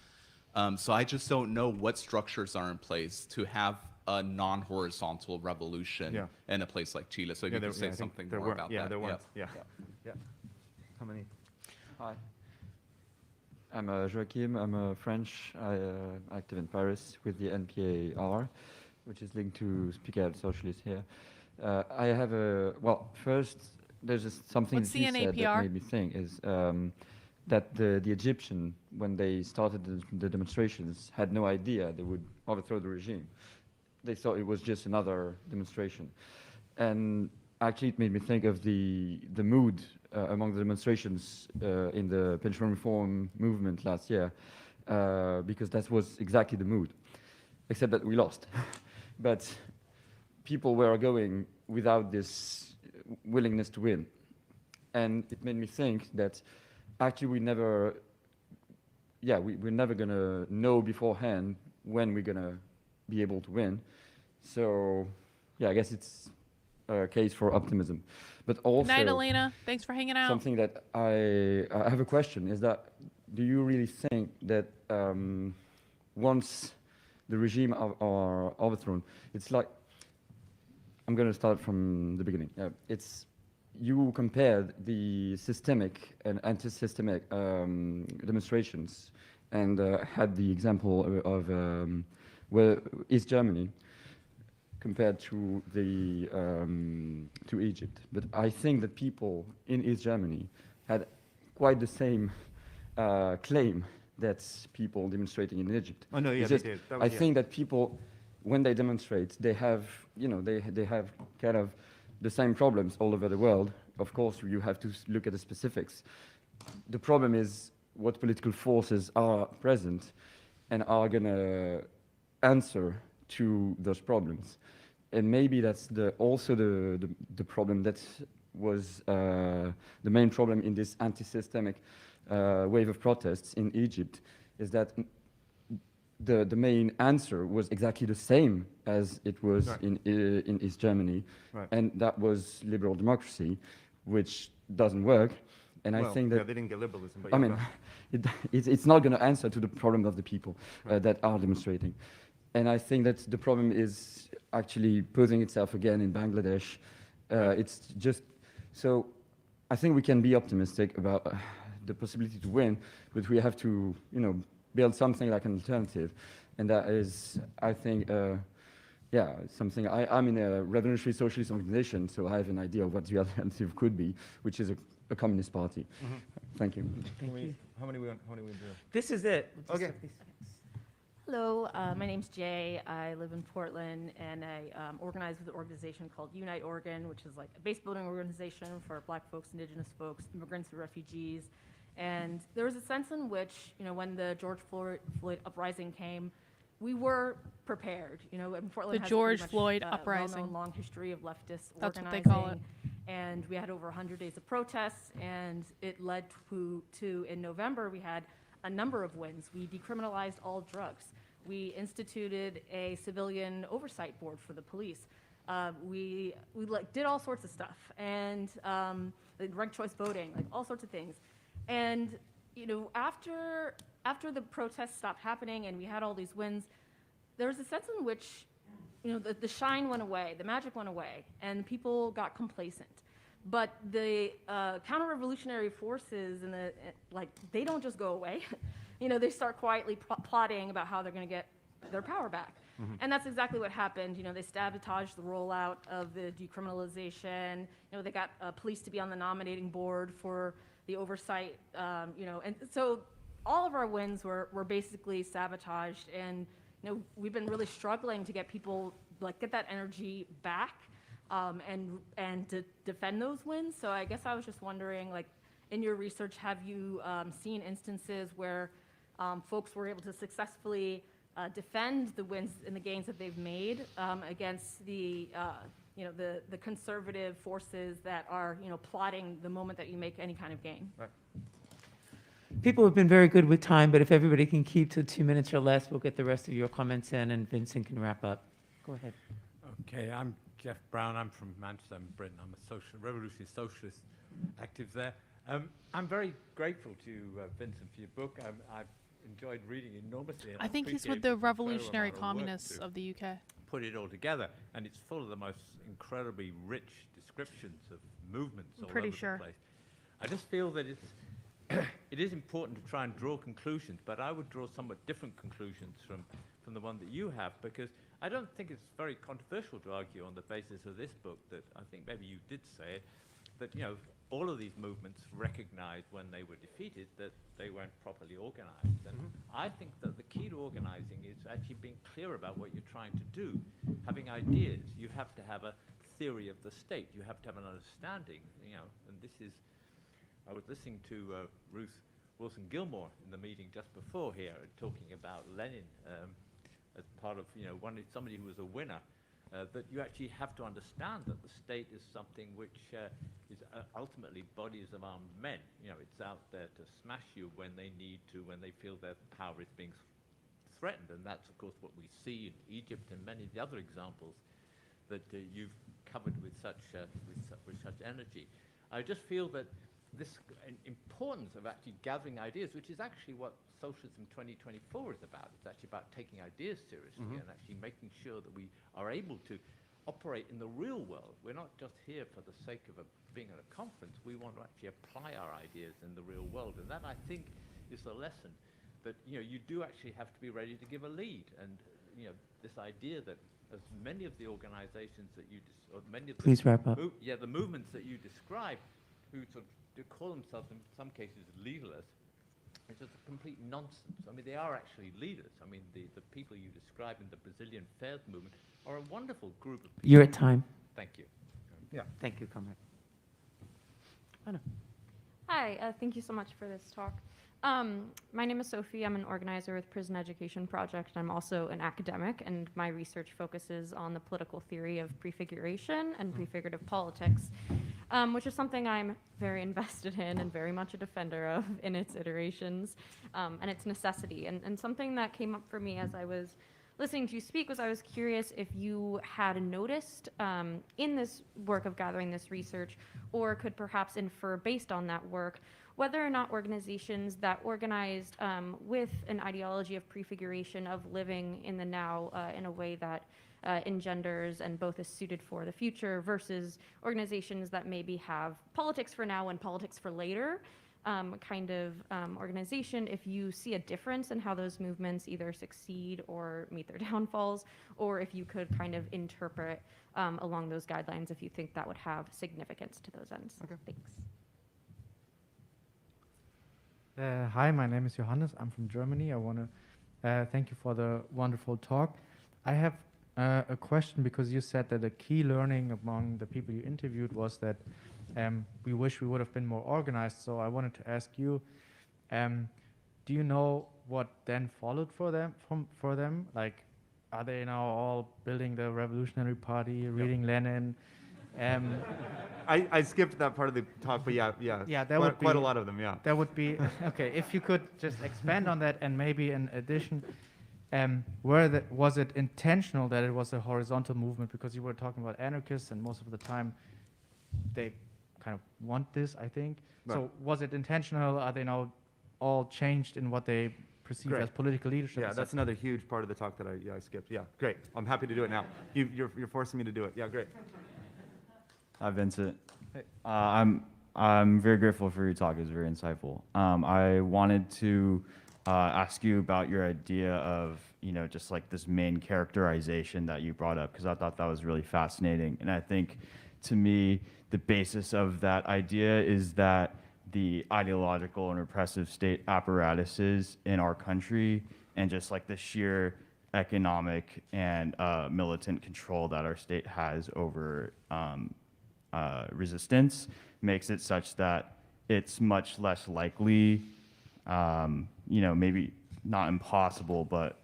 So I just don't know what structures are in place to have a non-horizontal revolution in a place like Chile. So if you could say something more about that. There weren't. Yeah. How many? Hi. I'm Joachim. I'm French. Active in Paris with the NPAR, which is linked to Speak Out Socialist here. I have first, there's just something that you said that made me think is that the Egyptian, when they started the demonstrations, had no idea they would overthrow the regime. They thought it was just another demonstration. And actually it made me think of the mood among the demonstrations in the pension reform movement last year, because that was exactly the mood, except that we lost. But people were going without this willingness to win. And it made me think that actually we're never going to know beforehand when we're going to be able to win. So, yeah, I guess it's a case for optimism. But also, good night, Elena. Thanks for hanging out. Something that I have a question is that, do you really think that once the regime are overthrown, it's like, I'm going to start from the beginning. It's, you compared the systemic and anti-systemic demonstrations, and had the example of where East Germany compared to the to Egypt. But I think that people in East Germany had quite the same claim that people demonstrating in Egypt. Oh no, yeah, just, they did. I think that people, when they demonstrate, they have, you know, they have kind of the same problems all over the world. Of course, you have to look at the specifics. The problem is what political forces are present and are going to answer to those problems. And maybe that's also the problem that was the main problem in this anti-systemic wave of protests in Egypt, is that the main answer was exactly the same as it was in East Germany, and that was liberal democracy, which doesn't work. And I think that they didn't get liberalism, but I mean, it's not going to answer to the problem of the people that are demonstrating. And I think that the problem is actually posing itself again in Bangladesh. It's just so. I think we can be optimistic about the possibility to win, but we have to, build something like an alternative, and that is, I think, something. I'm in a revolutionary socialist organization, so I have an idea of what the alternative could be, which is a communist party. Mm-hmm. Thank you. How many we do? This is it. Okay. Hello, my name's Jay. I live in Portland, and I organize with an organization called Unite Oregon, which is like a base building organization for Black folks, Indigenous folks, immigrants, and refugees. And there was a sense in which, when the George Floyd uprising came, we were prepared. And Portland The has George pretty much, Floyd uprising. well-known long history of leftist That's organizing. what they call it. And we had over 100 days of protests, and it led to in November, we had a number of wins. We decriminalized all drugs. We instituted a civilian oversight board for the police. We did all sorts of stuff, and ranked choice voting, all sorts of things. And after the protests stopped happening and we had all these wins, there was a sense in which the shine went away, the magic went away, and people got complacent. But the counter-revolutionary forces and they don't just go away. They start quietly plotting about how they're going to get their power back. Mm-hmm. And that's exactly what happened. They sabotaged the rollout of the decriminalization. They got police to be on the nominating board for the oversight. And so all of our wins were basically sabotaged. And we've been really struggling to get people get that energy back. And to defend those wins. So I guess I was just wondering, in your research, have you seen instances where folks were able to successfully defend the wins and the gains that they've made against the conservative forces that are, plotting the moment that you make any kind of gain? Right. People have been very good with time, but if everybody can keep to 2 minutes or less, we'll get the rest of your comments in, and Vincent can wrap up. Go ahead. Okay, I'm Jeff Brown. I'm from Manchester, Britain. I'm a revolutionary socialist active there. I'm very grateful to Vincent for your book. I've enjoyed reading enormously. I think he's with the Revolutionary Communists of the UK. Put it all together, and it's full of the most incredibly rich descriptions of movements all over the place. I just feel that it is important to try and draw conclusions, but I would draw somewhat different conclusions from the one that you have, because I don't think it's very controversial to argue on the basis of this book that I think maybe you did say it, that all of these movements recognized when they were defeated that they weren't properly organized. And I think that the key to organizing is actually being clear about what you're trying to do, having ideas. You have to have a theory of the state. You have to have an understanding, and this is, I was listening to Ruth Wilson Gilmore in the meeting just before here, talking about Lenin as part of, somebody who was a winner, that you actually have to understand that the state is something which is ultimately bodies of armed men. It's out there to smash you when they need to, when they feel their power is being threatened. And that's, of course, what we see in Egypt and many of the other examples that you've covered with such energy. I just feel that this importance of actually gathering ideas, which is actually what Socialism 2024 is about. It's actually about taking ideas seriously and actually making sure that we are able to operate in the real world. We're not just here for the sake of being at a conference. We want to actually apply our ideas in the real world. And that, I think, is the lesson. That you do actually have to be ready to give a lead. And this idea that as many of the organizations that you or many of the Please wrap up. The movements that you describe, who sort of call themselves in some cases legalists, it's just a complete nonsense. I mean, they are actually leaders. I mean, the people you describe in the Brazilian Fairs movement are a wonderful group of people. You're at time. Thank you. Yeah. Thank you, comrade. Anna. Hi, thank you so much for this talk. My name is Sophie. I'm an organizer with Prison Education Project. I'm also an academic, and my research focuses on the political theory of prefiguration and prefigurative politics, which is something I'm very invested in and very much a defender of in its iterations and its necessity. And something that came up for me as I was listening to you speak was I was curious if you had noticed in this work of gathering this research, or could perhaps infer based on that work, whether or not organizations that organized with an ideology of prefiguration of living in the now in a way that engenders and both is suited for the future versus organizations that maybe have politics for now and politics for later kind of organization, if you see a difference in how those movements either succeed or meet their downfalls, or if you could kind of interpret along those guidelines if you think that would have significance to those ends. Okay. Thanks. Hi, my name is Johannes. I'm from Germany. I want to thank you for the wonderful talk. I have a question because you said that a key learning among the people you interviewed was that we wish we would have been more organized. So I wanted to ask you, do you know what then followed for them? Like, are they now all building the Revolutionary Party, reading Lenin? I skipped that part of the talk, but yeah. Yeah, that quite, would be quite a lot of them, yeah. That would be okay. If you could just expand on that, and maybe in addition, was it intentional that it was a horizontal movement? Because you were talking about anarchists, and most of the time, they kind of want this, I think. Right. So was it intentional? Are they now all changed in what they perceive Great. as political leadership? Yeah, that's another huge part of the talk that I skipped. Yeah, great. I'm happy to do it now. You're forcing me to do it. Yeah, great. Hi, Vincent. Hey. I'm very grateful for your talk. It was very insightful. I wanted to ask you about your idea of, just like this main characterization that you brought up, because I thought that was really fascinating. And I think, to me, the basis of that idea is that the ideological and repressive state apparatuses in our country, and just like the sheer economic and militant control that our state has over resistance, makes it such that it's much less likely, maybe not impossible, but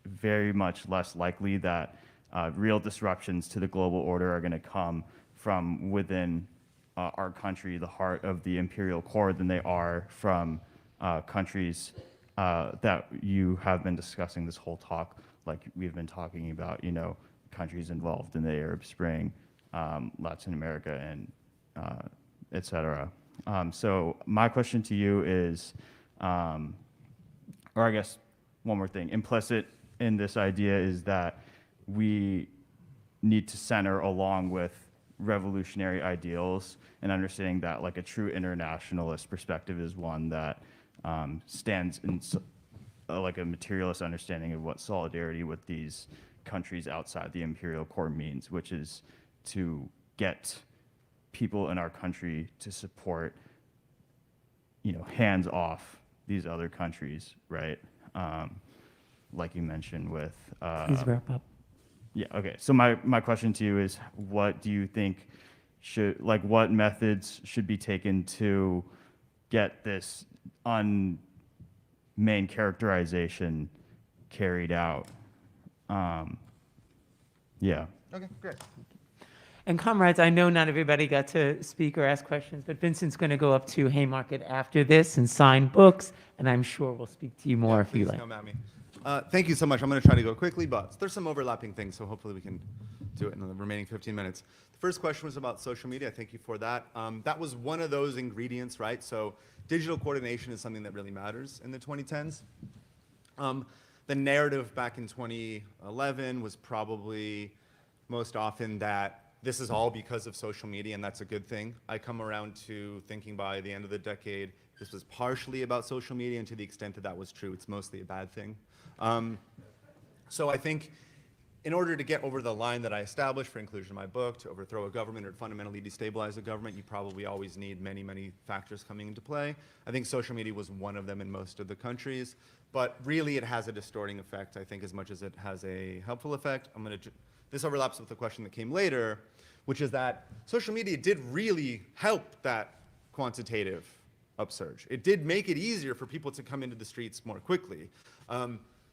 very much less likely that real disruptions to the global order are going to come from within our country, the heart of the imperial core, than they are from countries that you have been discussing this whole talk, like we've been talking about, countries involved in the Arab Spring, Latin America, and et cetera. So my question to you is, or I guess one more thing, implicit in this idea is that we need to center along with revolutionary ideals, and understanding that like a true internationalist perspective is one that stands in like a materialist understanding of what solidarity with these countries outside the imperial core means, which is to get people in our country to support, hands off these other countries, right? Like you mentioned with... Please wrap up. Yeah, okay. So my question to you is, what do you think what methods should be taken to get this main characterization carried out? Yeah. Okay, great. And comrades, I know not everybody got to speak or ask questions, but Vincent's going to go up to Haymarket after this and sign books, and I'm sure we'll speak to you more if you Please like. come at me. Thank you so much. I'm going to try to go quickly, but there's some overlapping things, so hopefully we can do it in the remaining 15 minutes. The first question was about social media. Thank you for that. That was one of those ingredients, right? So digital coordination is something that really matters in the 2010s. The narrative back in 2011 was probably most often that this is all because of social media, and that's a good thing. I come around to thinking by the end of the decade, this was partially about social media, and to the extent that that was true, it's mostly a bad thing. So I think in order to get over the line that I established for inclusion in my book, to overthrow a government or fundamentally destabilize a government, you probably always need many, many factors coming into play. I think social media was one of them in most of the countries, but really it has a distorting effect, I think, as much as it has a helpful effect. This overlaps with the question that came later, which is that social media did really help that quantitative upsurge. It did make it easier for people to come into the streets more quickly.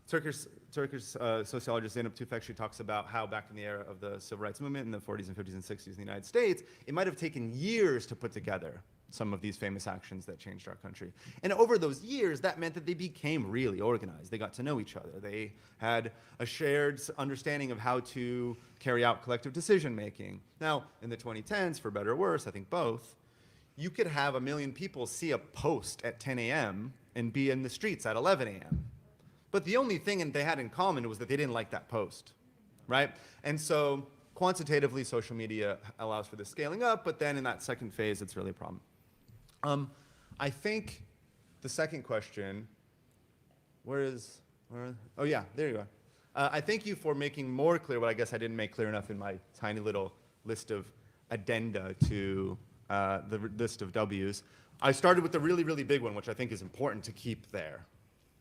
Turkish sociologist Zeynep Tufek actually talks about how back in the era of the civil rights movement in the 40s and 50s and 60s in the United States, it might have taken years to put together some of these famous actions that changed our country. And over those years, that meant that they became really organized. They got to know each other. They had a shared understanding of how to carry out collective decision-making. Now, in the 2010s, for better or worse, I think both, you could have 1 million people see a post at 10 a.m. and be in the streets at 11 a.m. But the only thing they had in common was that they didn't like that post, right? And so quantitatively, social media allows for this scaling up, but then in that second phase, it's really a problem. I think the second question, oh yeah, there you are. I thank you for making more clear what I guess I didn't make clear enough in my tiny little list of addenda to the list of W's. I started with the really, really big one, which I think is important to keep there.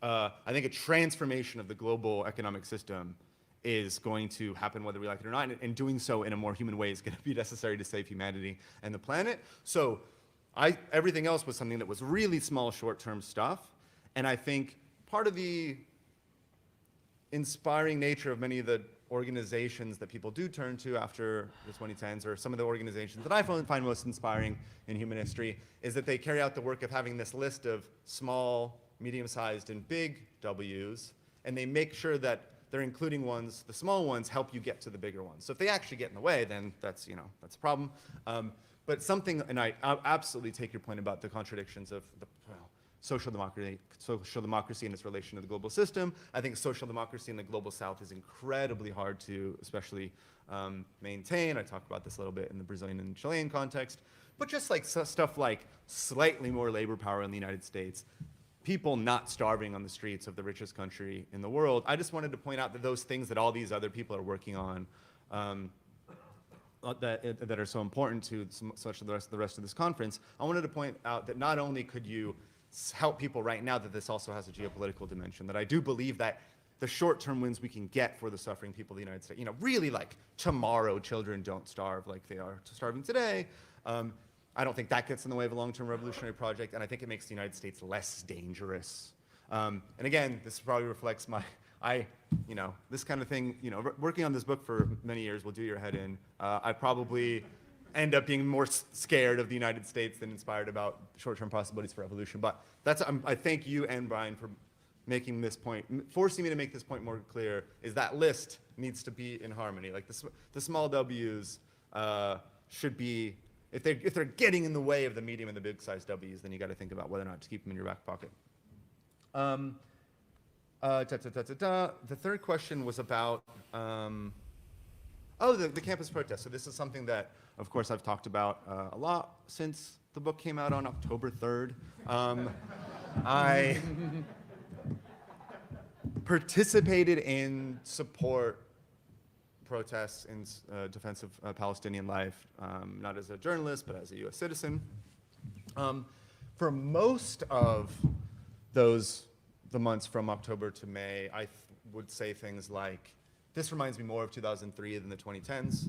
I think a transformation of the global economic system is going to happen whether we like it or not, and doing so in a more human way is going to be necessary to save humanity and the planet. So everything else was something that was really small, short-term stuff, and I think part of the inspiring nature of many of the organizations that people do turn to after the 2010s, or some of the organizations that I find most inspiring in human history, is that they carry out the work of having this list of small, medium-sized, and big W's, and they make sure that they're including ones, the small ones help you get to the bigger ones. So if they actually get in the way, then that's a problem. But something, and I absolutely take your point about the contradictions of the social democracy and its relation to the global system. I think social democracy in the global south is incredibly hard to especially maintain. I talk about this a little bit in the Brazilian and Chilean context. But just like stuff like slightly more labor power in the United States, people not starving on the streets of the richest country in the world. I just wanted to point out that those things that all these other people are working on that are so important to such the rest of this conference, I wanted to point out that not only could you help people right now, that this also has a geopolitical dimension, that I do believe that the short-term wins we can get for the suffering people of the United States, really like tomorrow children don't starve like they are starving today. I don't think that gets in the way of a long-term revolutionary project, and I think it makes the United States less dangerous. And again, this probably reflects this kind of thing, working on this book for many years will do your head in. I probably end up being more scared of the United States than inspired about short-term possibilities for evolution. But I thank you and Brian for making this point, forcing me to make this point more clear, is that list needs to be in harmony. Like the small W's should be, if they're getting in the way of the medium and the big-sized W's, then you got to think about whether or not to keep them in your back pocket. The third question was about the campus protest. So this is something that, of course, I've talked about a lot since the book came out on October 3rd. I participated in support protests in defense of Palestinian life, not as a journalist, but as a US citizen. For most of the months from October to May, I would say things like, this reminds me more of 2003 than the 2010s.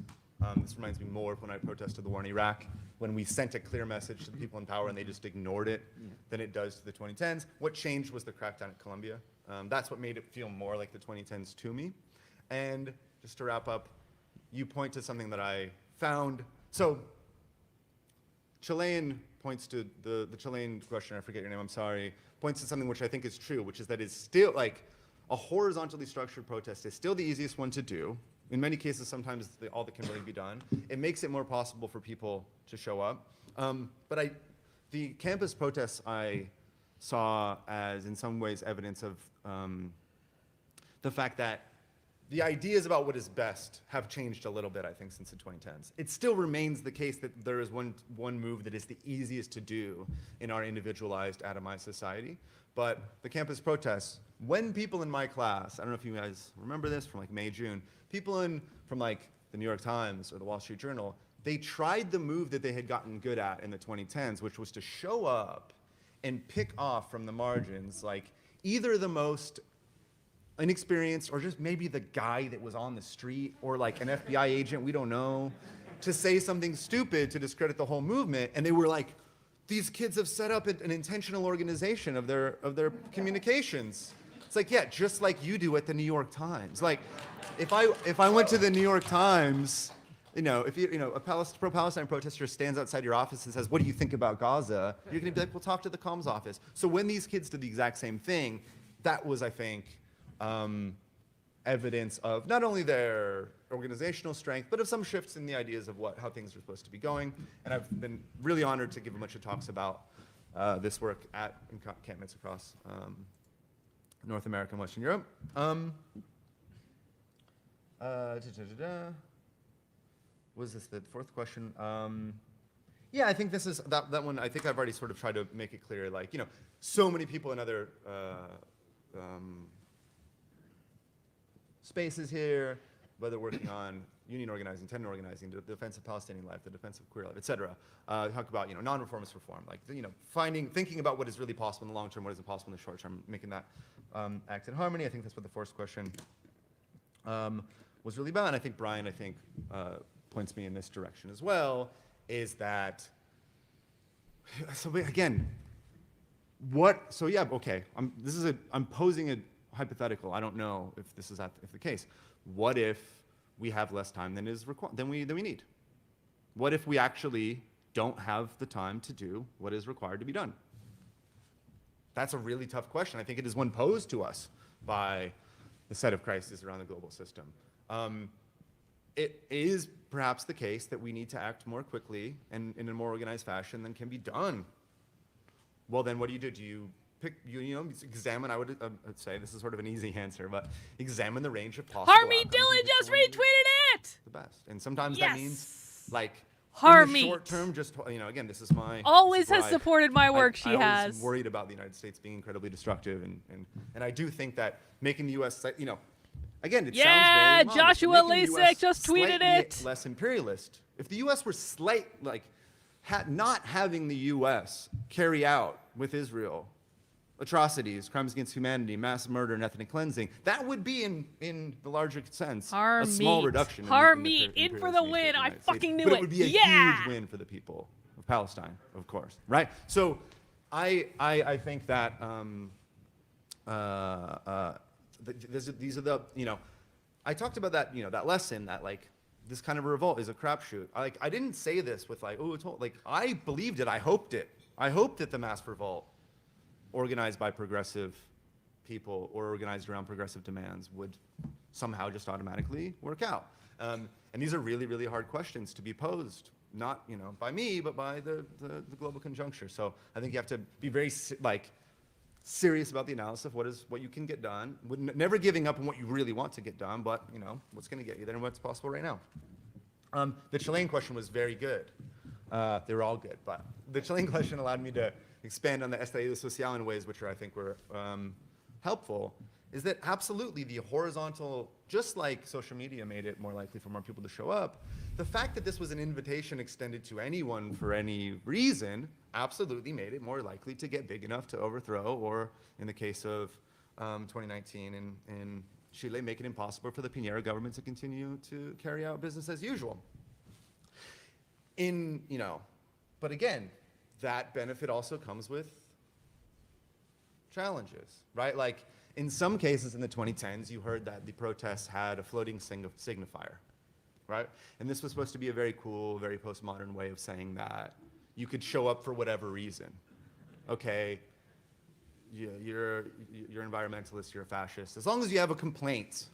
This reminds me more of when I protested the war in Iraq, when we sent a clear message to the people in power and they just ignored it, than it does to the 2010s. What changed was the crackdown at Columbia. That's what made it feel more like the 2010s to me. And just to wrap up, you point to something that I found. So Chilean points to the Chilean question, I forget your name, I'm sorry, points to something which I think is true, which is that it's still like a horizontally structured protest is still the easiest one to do. In many cases, sometimes all that can really be done. It makes it more possible for people to show up. But the campus protests I saw as in some ways evidence of the fact that the ideas about what is best have changed a little bit, I think, since the 2010s. It still remains the case that there is one move that is the easiest to do in our individualized, atomized society. But the campus protests, when people in my class, I don't know if you guys remember this from like May, June, people from like the New York Times or the Wall Street Journal, they tried the move that they had gotten good at in the 2010s, which was to show up and pick off from the margins, like either the most inexperienced or just maybe the guy that was on the street or like an FBI agent, we don't know, to say something stupid to discredit the whole movement. And they were like, these kids have set up an intentional organization of their communications. It's like, yeah, just like you do at the New York Times. Like, if I went to the New York Times, if a pro-Palestine protester stands outside your office and says, "What do you think about Gaza?" You're going to be like, "Well, talk to the comms office." So when these kids did the exact same thing, that was, I think, evidence of not only their organizational strength, but of some shifts in the ideas of how things are supposed to be going. And I've been really honored to give a bunch of talks about this work at encampments across North America and Western Europe. Was this the fourth question? Yeah, I think this is that one. I think I've already sort of tried to make it clear. Like, so many people in other spaces here, whether working on union organizing, tenant organizing, the defense of Palestinian life, the defense of queer life, etc. Talk about non-reformist reform, like thinking about what is really possible in the long term, what isn't possible in the short term, making that act in harmony. I think that's what the first question was really about. And I think Brian, points me in this direction as well. Is that so? Again, what? So yeah, okay. I'm posing a hypothetical. I don't know if this is the case. What if we have less time than is required than we need? What if we actually don't have the time to do what is required to be done? That's a really tough question. I think it is one posed to us by the set of crises around the global system. It is perhaps the case that we need to act more quickly and in a more organized fashion than can be done. Well, then what do? Do you pick, examine, I would say, this is sort of an easy answer, but examine the range of possible Harmeet outcomes Dillon and just which one retweeted it! the best. And sometimes Yes. that means, like, in Harmeet. the short term, just, again, this is my... Always this is has where supported my work, she I always has. worried about the United States being incredibly destructive, and I do think that making the U.S., again, it sounds very modest, but Joshua making the Lasik US just tweeted slightly it. less imperialist. If the U.S. were not having the U.S. carry out with Israel atrocities, crimes against humanity, mass murder, and ethnic cleansing, that would be, in the larger sense, a small reduction. Harmeet, in for the win. I fucking knew it. But it would be a huge win for the people of Palestine, of course, right? So I think that these are the, I talked about that, that lesson that, like, this kind of revolt is a crapshoot. I didn't say this with I believed it. I hoped it. I hoped that the mass revolt organized by progressive people or organized around progressive demands would somehow just automatically work out. And these are really, really hard questions to be posed, not by me, but by the global conjuncture. So I think you have to be very serious about the analysis of what you can get done, never giving up on what you really want to get done, but what's going to get you there and what's possible right now. The Chilean question was very good. They were all good, but the Chilean question allowed me to expand on the estallido social in ways which I think were helpful. Is that absolutely the horizontal, just like social media made it more likely for more people to show up, the fact that this was an invitation extended to anyone for any reason absolutely made it more likely to get big enough to overthrow, or in the case of 2019 in Chile, make it impossible for the Piñera government to continue to carry out business as usual. But again, that benefit also comes with challenges, right? Like, in some cases in the 2010s, you heard that the protests had a floating signifier, right? And this was supposed to be a very cool, very postmodern way of saying that you could show up for whatever reason. Okay, you're environmentalist, you're a fascist. As long as you have a complaint,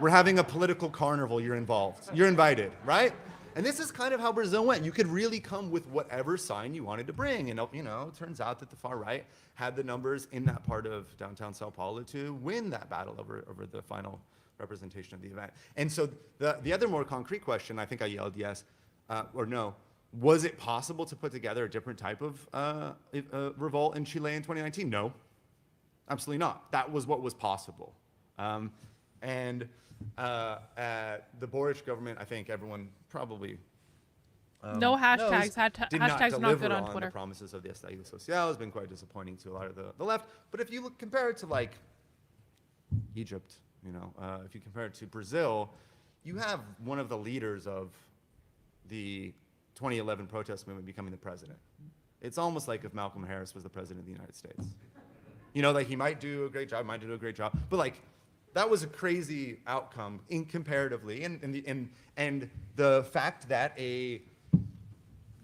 we're having a political carnival, you're involved. You're invited, right? And this is kind of how Brazil went. You could really come with whatever sign you wanted to bring. And, it turns out that the far right had the numbers in that part of downtown Sao Paulo to win that battle over the final representation of the event. And so the other more concrete question, I think I yelled yes or no, was it possible to put together a different type of revolt in Chile in 2019? No, absolutely not. That was what was possible. The Boric government, I think everyone probably no hashtags. did not Hashtags not good on the Twitter. promises of the estallido social has been quite disappointing to a lot of the left. But if you compare it to Egypt, if you compare it to Brazil, you have one of the leaders of the 2011 protest movement becoming the president. It's almost like if Malcolm Harris was the president of the United States. You know, like he might do a great job, might do a great job, but like that was a crazy outcome in comparatively, and the fact that a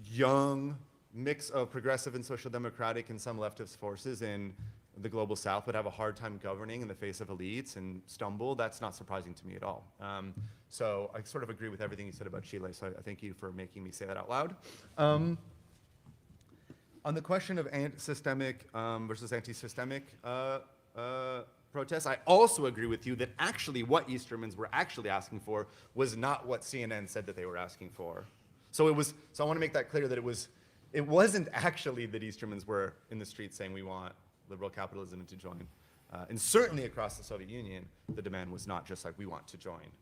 young mix of progressive and social democratic and some leftist forces in the global South would have a hard time governing in the face of elites and stumble, that's not surprising to me at all. So I sort of agree with everything you said about Chile, so I thank you for making me say that out loud. On the question of systemic versus anti-systemic protests, I also agree with you that actually what East Germans were actually asking for was not what CNN said that they were asking for. So I want to make that clear that it wasn't actually that East Germans were in the streets saying we want liberal capitalism to join. And certainly across the Soviet Union, the demand was not just like we want to join.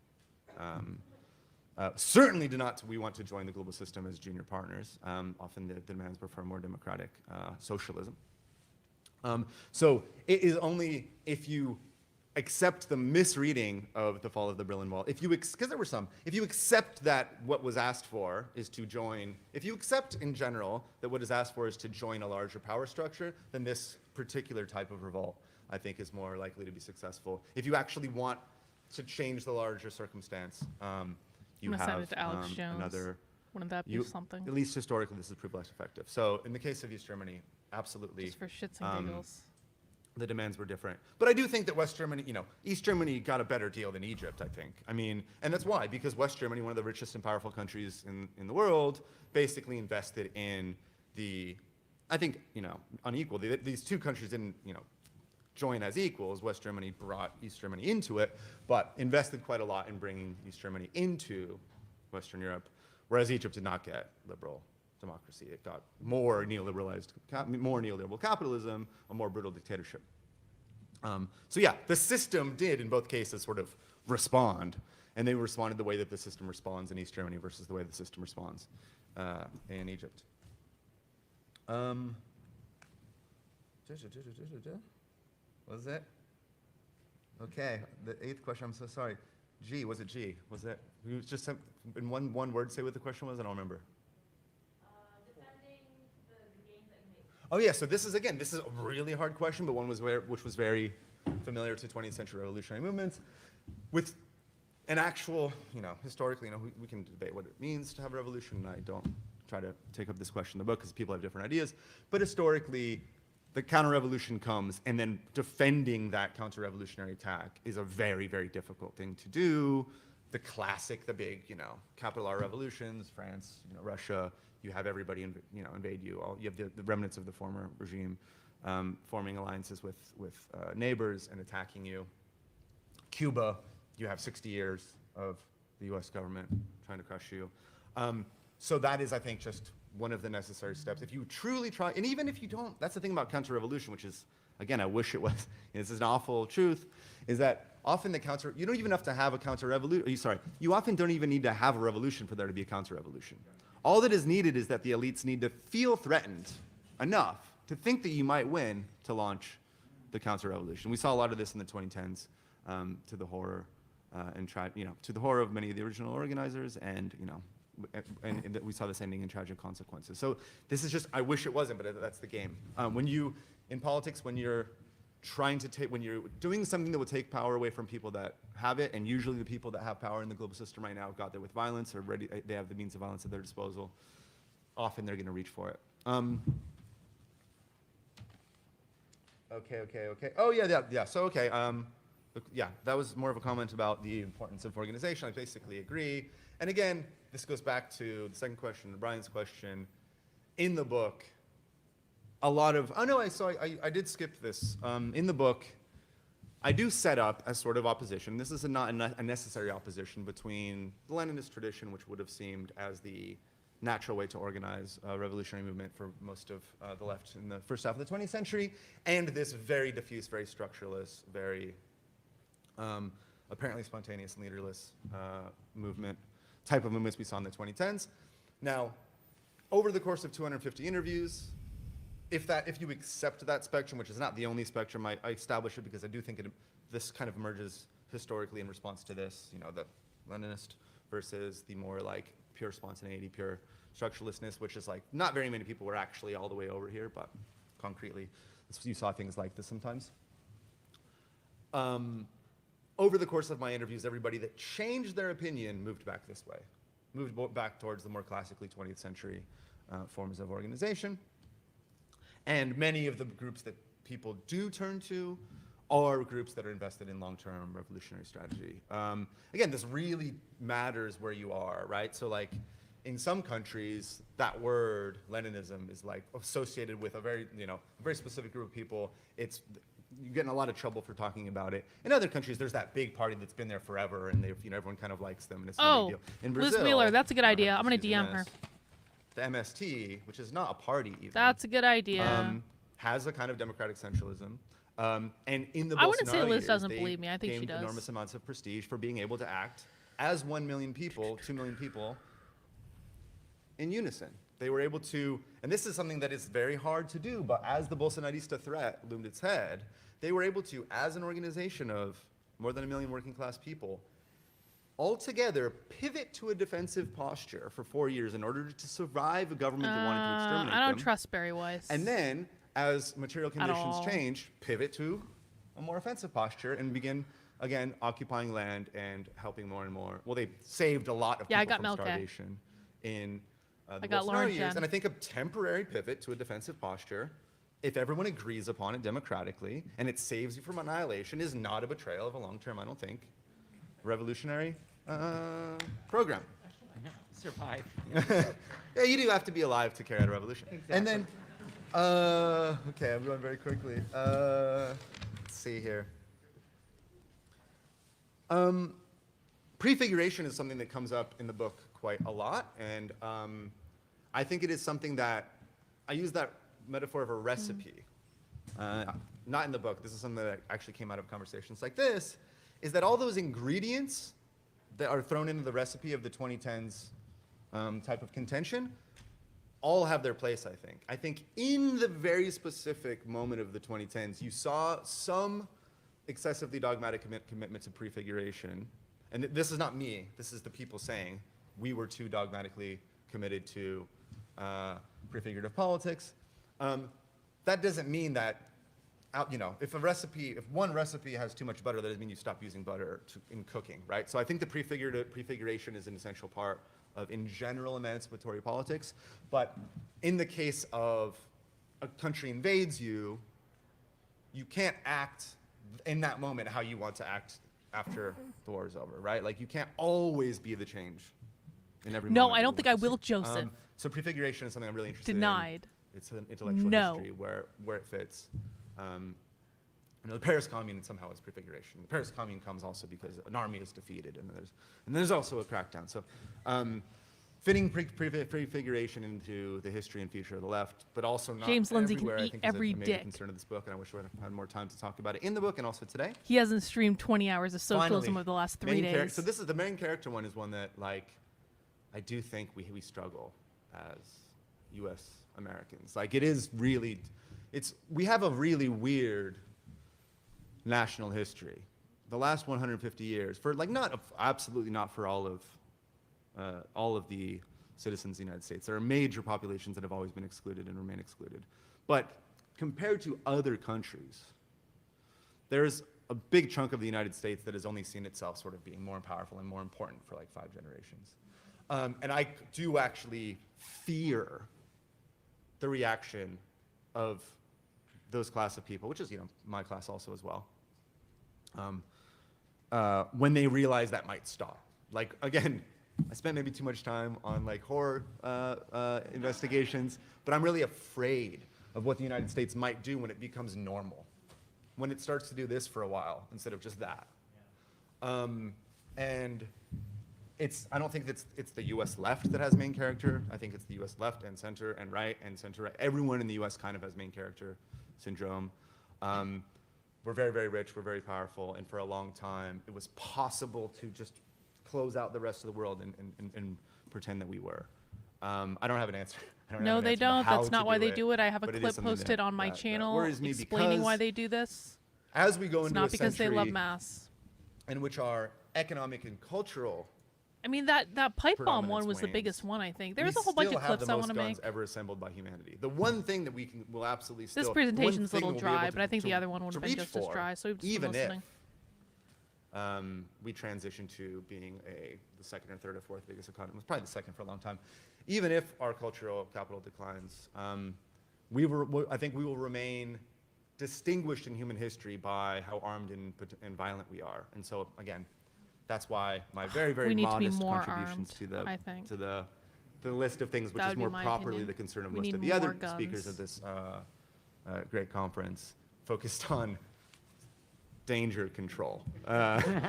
Certainly did not we want to join the global system as junior partners. Often the demands were for more democratic socialism. So it is only if you accept the misreading of the fall of the Berlin Wall, because there were some, if you accept that what was asked for is to join, if you accept in general that what is asked for is to join a larger power structure, then this particular type of revolt, I think, is more likely to be successful. If you actually want to change the larger circumstance, you I'm gonna have send it to Alex Jones. another. Wouldn't that be something? At least historically, this is proved less effective. So in the case of East Germany, absolutely. Just for shits and giggles. The demands were different. But I do think that West Germany, East Germany got a better deal than Egypt, I think. I mean, and that's why, because West Germany, one of the richest and powerful countries in the world, basically invested in I think, unequal. These two countries didn't, join as equals. West Germany brought East Germany into it, but invested quite a lot in bringing East Germany into Western Europe, whereas Egypt did not get liberal democracy. It got more neoliberal capitalism, a more brutal dictatorship. So yeah, the system did in both cases sort of respond, and they responded the way that the system responds in East Germany versus the way the system responds in Egypt. What was it? Okay, the 8th question, I'm so sorry. G, was it G? Was it? You just in one word say what the question was? I don't remember. Oh yeah, so this is a really hard question, but one which was very familiar to 20th century revolutionary movements. With an actual, historically, we can debate what it means to have a revolution, and I don't try to take up this question in the book because people have different ideas. But historically, the counter-revolution comes, and then defending that counter-revolutionary attack is a very, very difficult thing to do. The classic, the big, capital R revolutions, France, Russia, you have everybody, invade you. You have the remnants of the former regime forming alliances with neighbors and attacking you. Cuba, you have 60 years of the U.S. government trying to crush you. So that is, I think, just one of the necessary steps. If you truly try, and even if you don't, that's the thing about counter-revolution, which is, again, I wish it was, this is an awful truth, is that often you don't even have to have a counter-revolution, you often don't even need to have a revolution for there to be a counter-revolution. All that is needed is that the elites need to feel threatened enough to think that you might win to launch the counter-revolution. We saw a lot of this in the 2010s, to the horror to the horror of many of the original organizers, and and we saw this ending in tragic consequences. So this is just, I wish it wasn't, but that's the game. In politics, when you're doing something that will take power away from people that have it, and usually the people that have power in the global system right now got there with violence, or they have the means of violence at their disposal, often they're going to reach for it. Okay. Oh, yeah. So, okay. Yeah, that was more of a comment about the importance of organization. I basically agree. And again, this goes back to the second question, Brian's question. In the book, a lot of, I did skip this. In the book, I do set up as sort of opposition. This is not a necessary opposition between the Leninist tradition, which would have seemed as the natural way to organize a revolutionary movement for most of the left in the first half of the 20th century, and this very diffuse, very structureless, very apparently spontaneous and leaderless type of movements we saw in the 2010s. Now, over the course of 250 interviews, if you accept that spectrum, which is not the only spectrum, I establish it because I do think this kind of emerges historically in response to this, the Leninist versus the more like pure spontaneity, pure structuralistness, which is like not very many people were actually all the way over here, but concretely, you saw things like this sometimes. Over the course of my interviews, everybody that changed their opinion moved back this way, moved back towards the more classically 20th century forms of organization. And many of the groups that people do turn to are groups that are invested in long-term revolutionary strategy. Again, this really matters where you are, right? So like in some countries, that word Leninism is like associated with a very, very specific group of people. You get in a lot of trouble for talking about it. In other countries, there's that big party that's been there forever, and everyone kind of likes them, and it's no big deal. In Brazil, Liz Wheeler, that's a good idea. I'm going to DM her. The MST, which is not a party even. That's a good idea. Has a kind of democratic centralism. And in the I wouldn't Bolsonaro say Liz years, doesn't they believe me. I think she gained does. enormous amounts of prestige for being able to act as 1 million people, 2 million people in unison. They were able to, and this is something that is very hard to do, but as the Bolsonarista threat loomed its head, they were able to, as an organization of more than 1 million working class people, altogether pivot to a defensive posture for 4 years in order to survive a government that wanted to exterminate them. I don't trust Barry Weiss. And then, as material conditions change, pivot to a more offensive posture and begin, again, occupying land and helping more and more. Well, they saved a lot of people from starvation in the Bolsonaro years. And I think a temporary pivot to a defensive posture, if everyone agrees upon it democratically, and it saves you from annihilation, is not a betrayal of a long-term, I don't think, revolutionary program. Survive. Yeah, you do have to be alive to carry out a revolution. Exactly. And then, okay, I'm going very quickly. Let's see here. Prefiguration is something that comes up in the book quite a lot, and I think it is something that, I use that metaphor of a recipe. Not in the book, this is something that actually came out of conversations like this, is that all those ingredients that are thrown into the recipe of the 2010s type of contention all have their place, I think. I think in the very specific moment of the 2010s, you saw some excessively dogmatic commitment to prefiguration. And this is not me, this is the people saying, we were too dogmatically committed to prefigurative politics. That doesn't mean that, if one recipe has too much butter, that doesn't mean you stop using butter in cooking, right? So I think the prefiguration is an essential part of, in general, emancipatory politics. But in the case of a country invades you, you can't act in that moment how you want to act after the war is over, right? Like, you can't always be the change in every moment. No, I don't think I will, Joseph. So prefiguration is something I'm really interested in. Denied. It's an intellectual history where it fits. The Paris Commune somehow is prefiguration. The Paris Commune comes also because an army is defeated, and there's also a crackdown. So, fitting prefiguration into the history and future of the left, but also not James Lindsay everywhere, can I eat think every is a major dick. concern of this book, and I wish we had more time to talk about it in the book and also today. He hasn't streamed 20 hours of socialism Finally, over the last 3 days. So this is the main character one is one that, like, I do think we struggle as U.S. Americans. Like, it is really, we have a really weird national history. The last 150 years, for like absolutely not for all of the citizens of the United States. There are major populations that have always been excluded and remain excluded. But compared to other countries, there's a big chunk of the United States that has only seen itself sort of being more powerful and more important for like 5 generations. And I do actually fear the reaction of those class of people, which is, my class also as well, when they realize that might stop. Like, again, I spent maybe too much time on like horror investigations, but I'm really afraid of what the United States might do when it becomes normal, when it starts to do this for a while instead of just that. And I don't think it's the U.S. left that has main character. I think it's the U.S. left and center and right and center right. Everyone in the U.S. kind of has main character syndrome. We're very, very rich. We're very powerful. And for a long time, it was possible to just close out the rest of the world and pretend that we were. I don't have an answer. No, they don't. That's not why they do it. I have a clip posted on my channel explaining why they do this. As we go into a century, it's not because they love century mass, in which our economic and cultural I mean, that pipe bomb one predominance was the wanes. biggest one, I think. We There's a whole bunch still of have clips the I most want to guns make. ever assembled by humanity. The one thing that will absolutely still This the one presentation's a thing little we'll be able dry, to- but I think to- the other one would to have been reach just as for, dry, so we've just been even listening. if we transition to being the second or third or fourth biggest economy, it was probably the second for a long time. Even if our cultural capital declines, I think we will remain distinguished in human history by how armed and violent we are. And so again, that's why my very, very We need to be modest more contributions armed, I think. to the list of things, which That is would be more my properly opinion. the concern of We most need of the other more speakers of guns. this great conference, focused on danger control. I'm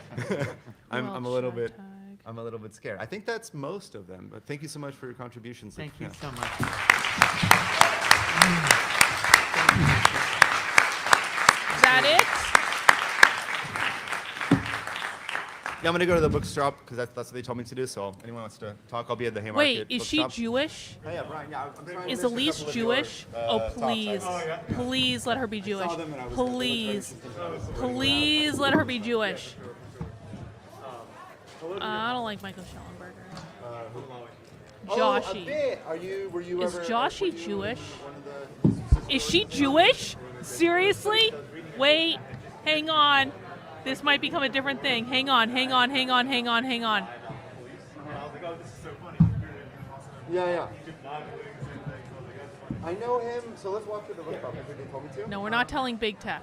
a little bit scared. I think that's most of them, but thank you so much for your contributions. Thank you Yeah. so much. Is that it? Yeah, I'm gonna go to the bookshop because that's what they told me to do. So anyone wants to talk, I'll be at the Haymarket. Wait, is she bookshop. Jewish? Oh, yeah, Brian. Yeah, I'm trying to Is list a Elise couple of Jewish? your, Oh, tops. please. Please let her be Jewish. Please. Please let her be Jewish. I don't like Michael Schellenberger. Joshi. A bit. Were you Is ever? Joshi Jewish? Is she Jewish? Seriously? Wait. Hang on. This might become a different thing. Hang on. Yeah. I know him, so let's walk through the bookshop. If they told me to. No, we're not telling Big Tech.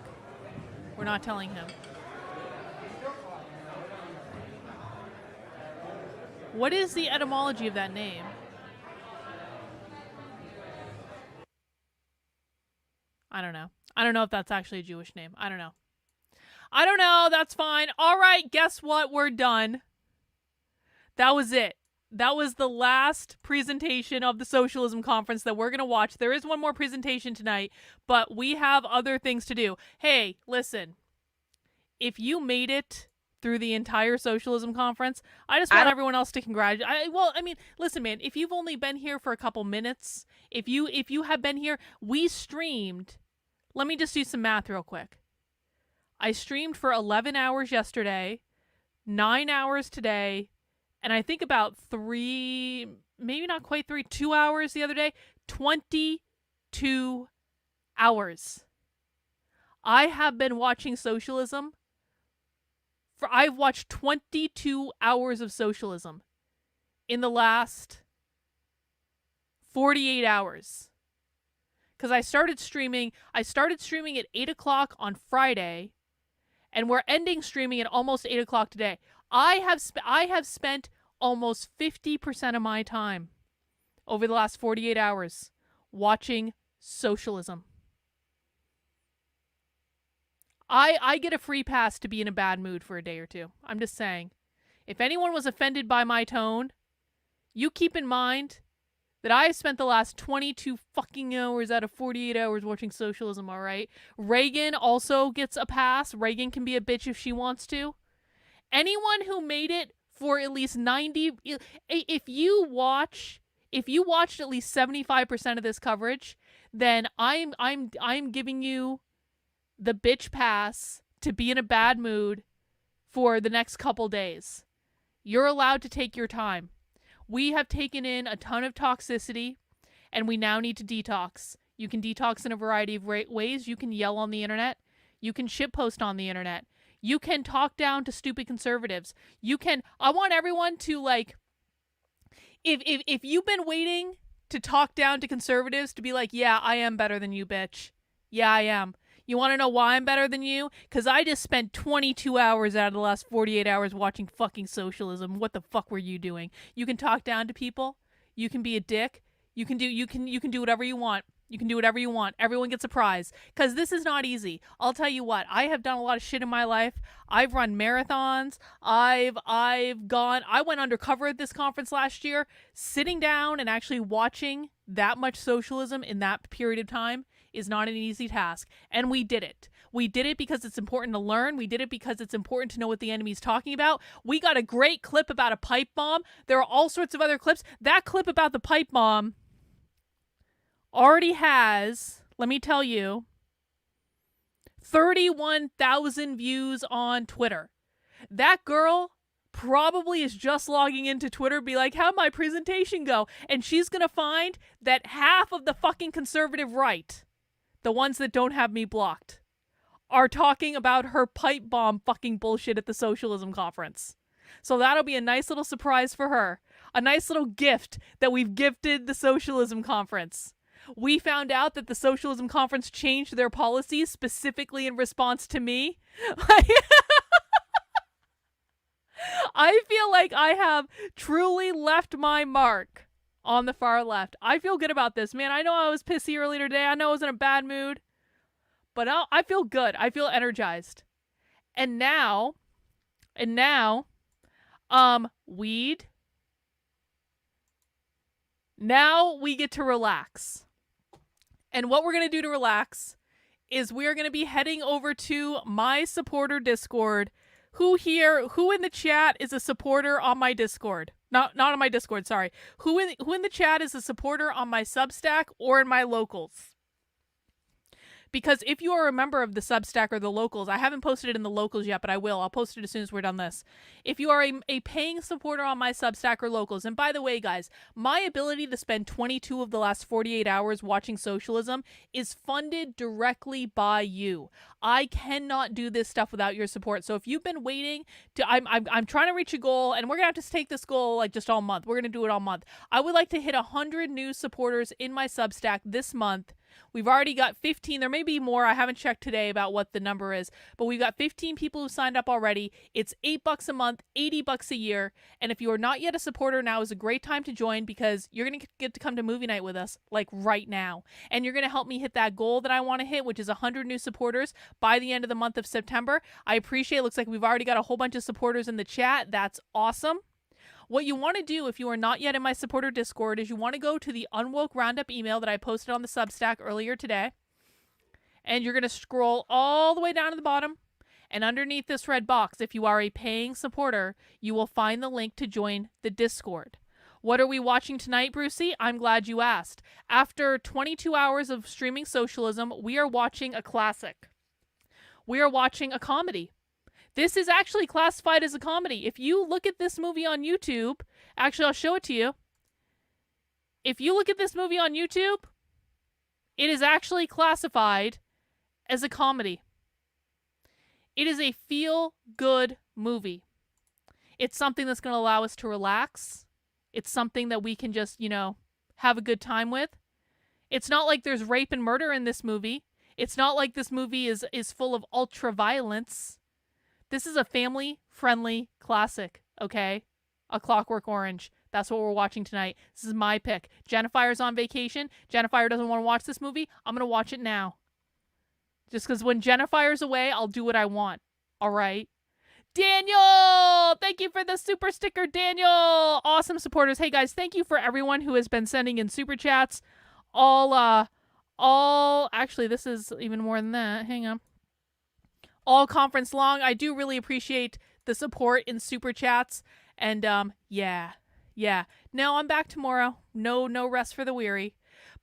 We're not telling him. What is the etymology of that name? I don't know. I don't know if that's actually a Jewish name. I don't know. That's fine. All right, guess what? We're done. That was it. That was the last presentation of the Socialism Conference that we're going to watch. There is one more presentation tonight, but we have other things to do. Hey, listen. If you made it through the entire Socialism Conference, I just want everyone else to congratulate. Listen, man, if you've only been here for a couple minutes, if you have been here, we streamed. Let me just do some math real quick. I streamed for 11 hours yesterday, 9 hours today, and I think about 3, maybe not quite 3, 2 hours the other day. 22 hours. I have been watching socialism. I've watched 22 hours of socialism in the last 48 hours. Because I started streaming at 8 o'clock on Friday, and we're ending streaming at almost 8 o'clock today. I have spent almost 50% of my time over the last 48 hours watching socialism. I get a free pass to be in a bad mood for a day or two. I'm just saying. If anyone was offended by my tone, you keep in mind that I have spent the last 22 fucking hours out of 48 hours watching socialism, all right? Reagan also gets a pass. Reagan can be a bitch if she wants to. Anyone who made it for at least 90... If you watched at least 75% of this coverage, then I'm giving you the bitch pass to be in a bad mood for the next couple days. You're allowed to take your time. We have taken in a ton of toxicity, and we now need to detox. You can detox in a variety of ways. You can yell on the internet. You can shitpost on the internet. You can talk down to stupid conservatives. I want everyone to, like, if you've been waiting to talk down to conservatives to be like, yeah, I am better than you, bitch. Yeah, I am. You want to know why I'm better than you? Because I just spent 22 hours out of the last 48 hours watching fucking socialism. What the fuck were you doing? You can talk down to people. You can be a dick. You can do whatever you want. You can do whatever you want. Everyone gets a prize. Because this is not easy. I'll tell you what. I have done a lot of shit in my life. I've run marathons. I went undercover at this conference last year. Sitting down and actually watching that much socialism in that period of time is not an easy task. And we did it. We did it because it's important to learn. We did it because it's important to know what the enemy's talking about. We got a great clip about a pipe bomb. There are all sorts of other clips. That clip about the pipe bomb already has, let me tell you, 31,000 views on Twitter. That girl probably is just logging into Twitter, be like, how'd my presentation go? And she's going to find that half of the fucking conservative right, the ones that don't have me blocked, are talking about her pipe bomb fucking bullshit at the Socialism conference. So that'll be a nice little surprise for her. A nice little gift that we've gifted the Socialism conference. We found out that the Socialism conference changed their policies specifically in response to me. I feel like I have truly left my mark on the far left. I feel good about this, man. I know I was pissy earlier today. I know I was in a bad mood. But I feel good. I feel energized. And now, weed. Now we get to relax. And what we're going to do to relax is we are going to be heading over to my supporter Discord. Who in the chat is a supporter on my Discord? Not on my Discord, sorry. Who in the chat is a supporter on my Substack or in my locals? Because if you are a member of the Substack or the locals, I haven't posted it in the locals yet, but I will. I'll post it as soon as we're done this. If you are a paying supporter on my Substack or locals, and by the way, guys, my ability to spend 22 of the last 48 hours watching socialism is funded directly by you. I cannot do this stuff without your support. So if you've been waiting to, I'm trying to reach a goal, and we're gonna have to take this goal like just all month. We're gonna do it all month. I would like to hit 100 new supporters in my Substack this month. We've already got 15. There may be more. I haven't checked today about what the number is, but we've got 15 people who signed up already. It's $8 a month, $80 a year. And if you are not yet a supporter, now is a great time to join because you're going to get to come to movie night with us like right now. And you're going to help me hit that goal that I want to hit, which is 100 new supporters by the end of the month of September. I appreciate it. Looks like we've already got a whole bunch of supporters in the chat. That's awesome. What you want to do if you are not yet in my supporter Discord is you want to go to the Unwoke Roundup email that I posted on the Substack earlier today. And you're going to scroll all the way down to the bottom. And underneath this red box, if you are a paying supporter, you will find the link to join the Discord. What are we watching tonight, Brucey? I'm glad you asked. After 22 hours of streaming socialism, we are watching a classic. We are watching a comedy. This is actually classified as a comedy. If you look at this movie on YouTube, actually, I'll show it to you. If you look at this movie on YouTube, it is actually classified as a comedy. It is a feel-good movie. It's something that's going to allow us to relax. It's something that we can just, have a good time with. It's not like there's rape and murder in this movie. It's not like this movie is full of ultra-violence. This is a family-friendly classic, okay? A Clockwork Orange. That's what we're watching tonight. This is my pick. Jennifer's on vacation. Jennifer doesn't want to watch this movie. I'm going to watch it now. Just because when Jennifer's away, I'll do what I want. All right? Daniel! Thank you for the super sticker, Daniel! Awesome supporters. Hey, guys, thank you for everyone who has been sending in super chats. Actually, this is even more than that. Hang on. All conference long. I do really appreciate the support in super chats. And yeah. No, I'm back tomorrow. No rest for the weary.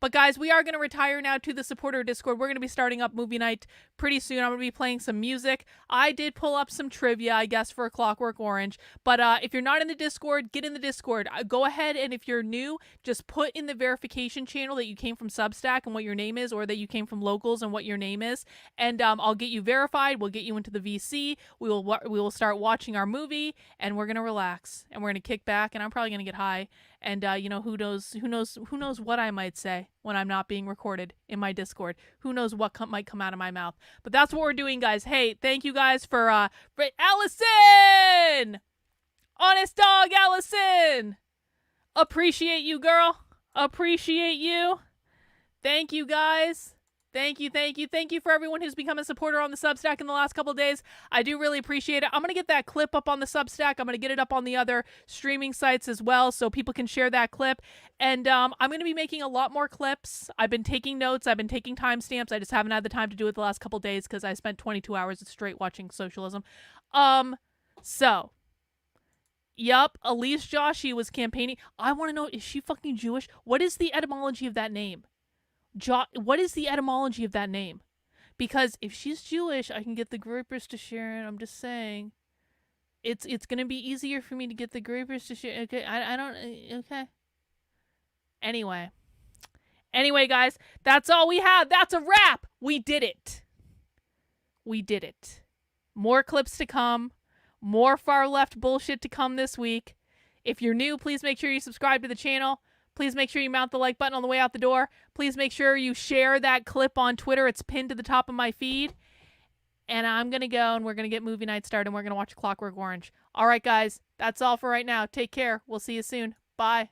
But guys, we are going to retire now to the supporter Discord. We're going to be starting up movie night pretty soon. I'm going to be playing some music. I did pull up some trivia, I guess, for A Clockwork Orange. But if you're not in the Discord, get in the Discord. Go ahead, and if you're new, just put in the verification channel that you came from Substack and what your name is, or that you came from Locals and what your name is. And I'll get you verified. We'll get you into the VC. We will start watching our movie, and we're going to relax. And we're going to kick back, and I'm probably going to get high. And who knows what I might say when I'm not being recorded in my Discord. Who knows what might come out of my mouth. But that's what we're doing, guys. Hey, thank you guys for Allison! Honest dog, Allison! Appreciate you, girl. Appreciate you. Thank you, guys. Thank you for everyone who's become a supporter on the Substack in the last couple of days. I do really appreciate it. I'm going to get that clip up on the Substack. I'm going to get it up on the other streaming sites as well so people can share that clip. And I'm going to be making a lot more clips. I've been taking notes. I've been taking timestamps. I just haven't had the time to do it the last couple of days because I spent 22 hours straight watching socialism. Yup, Elise Joshi was campaigning. I want to know, is she fucking Jewish? What is the etymology of that name? What is the etymology of that name? Because if she's Jewish, I can get the groupers to share it. I'm just saying. it's gonna be easier for me to get the groupers to share. Okay, I don't. Okay. Anyway, guys, that's all we have. That's a wrap. We did it. We did it. More clips to come. More far left bullshit to come this week. If you're new, please make sure you subscribe to the channel. Please make sure you mount the like button on the way out the door. Please make sure you share that clip on Twitter. It's pinned to the top of my feed. And I'm going to go and we're going to get movie night started and we're going to watch Clockwork Orange. All right, guys, that's all for right now. Take care. We'll see you soon. Bye.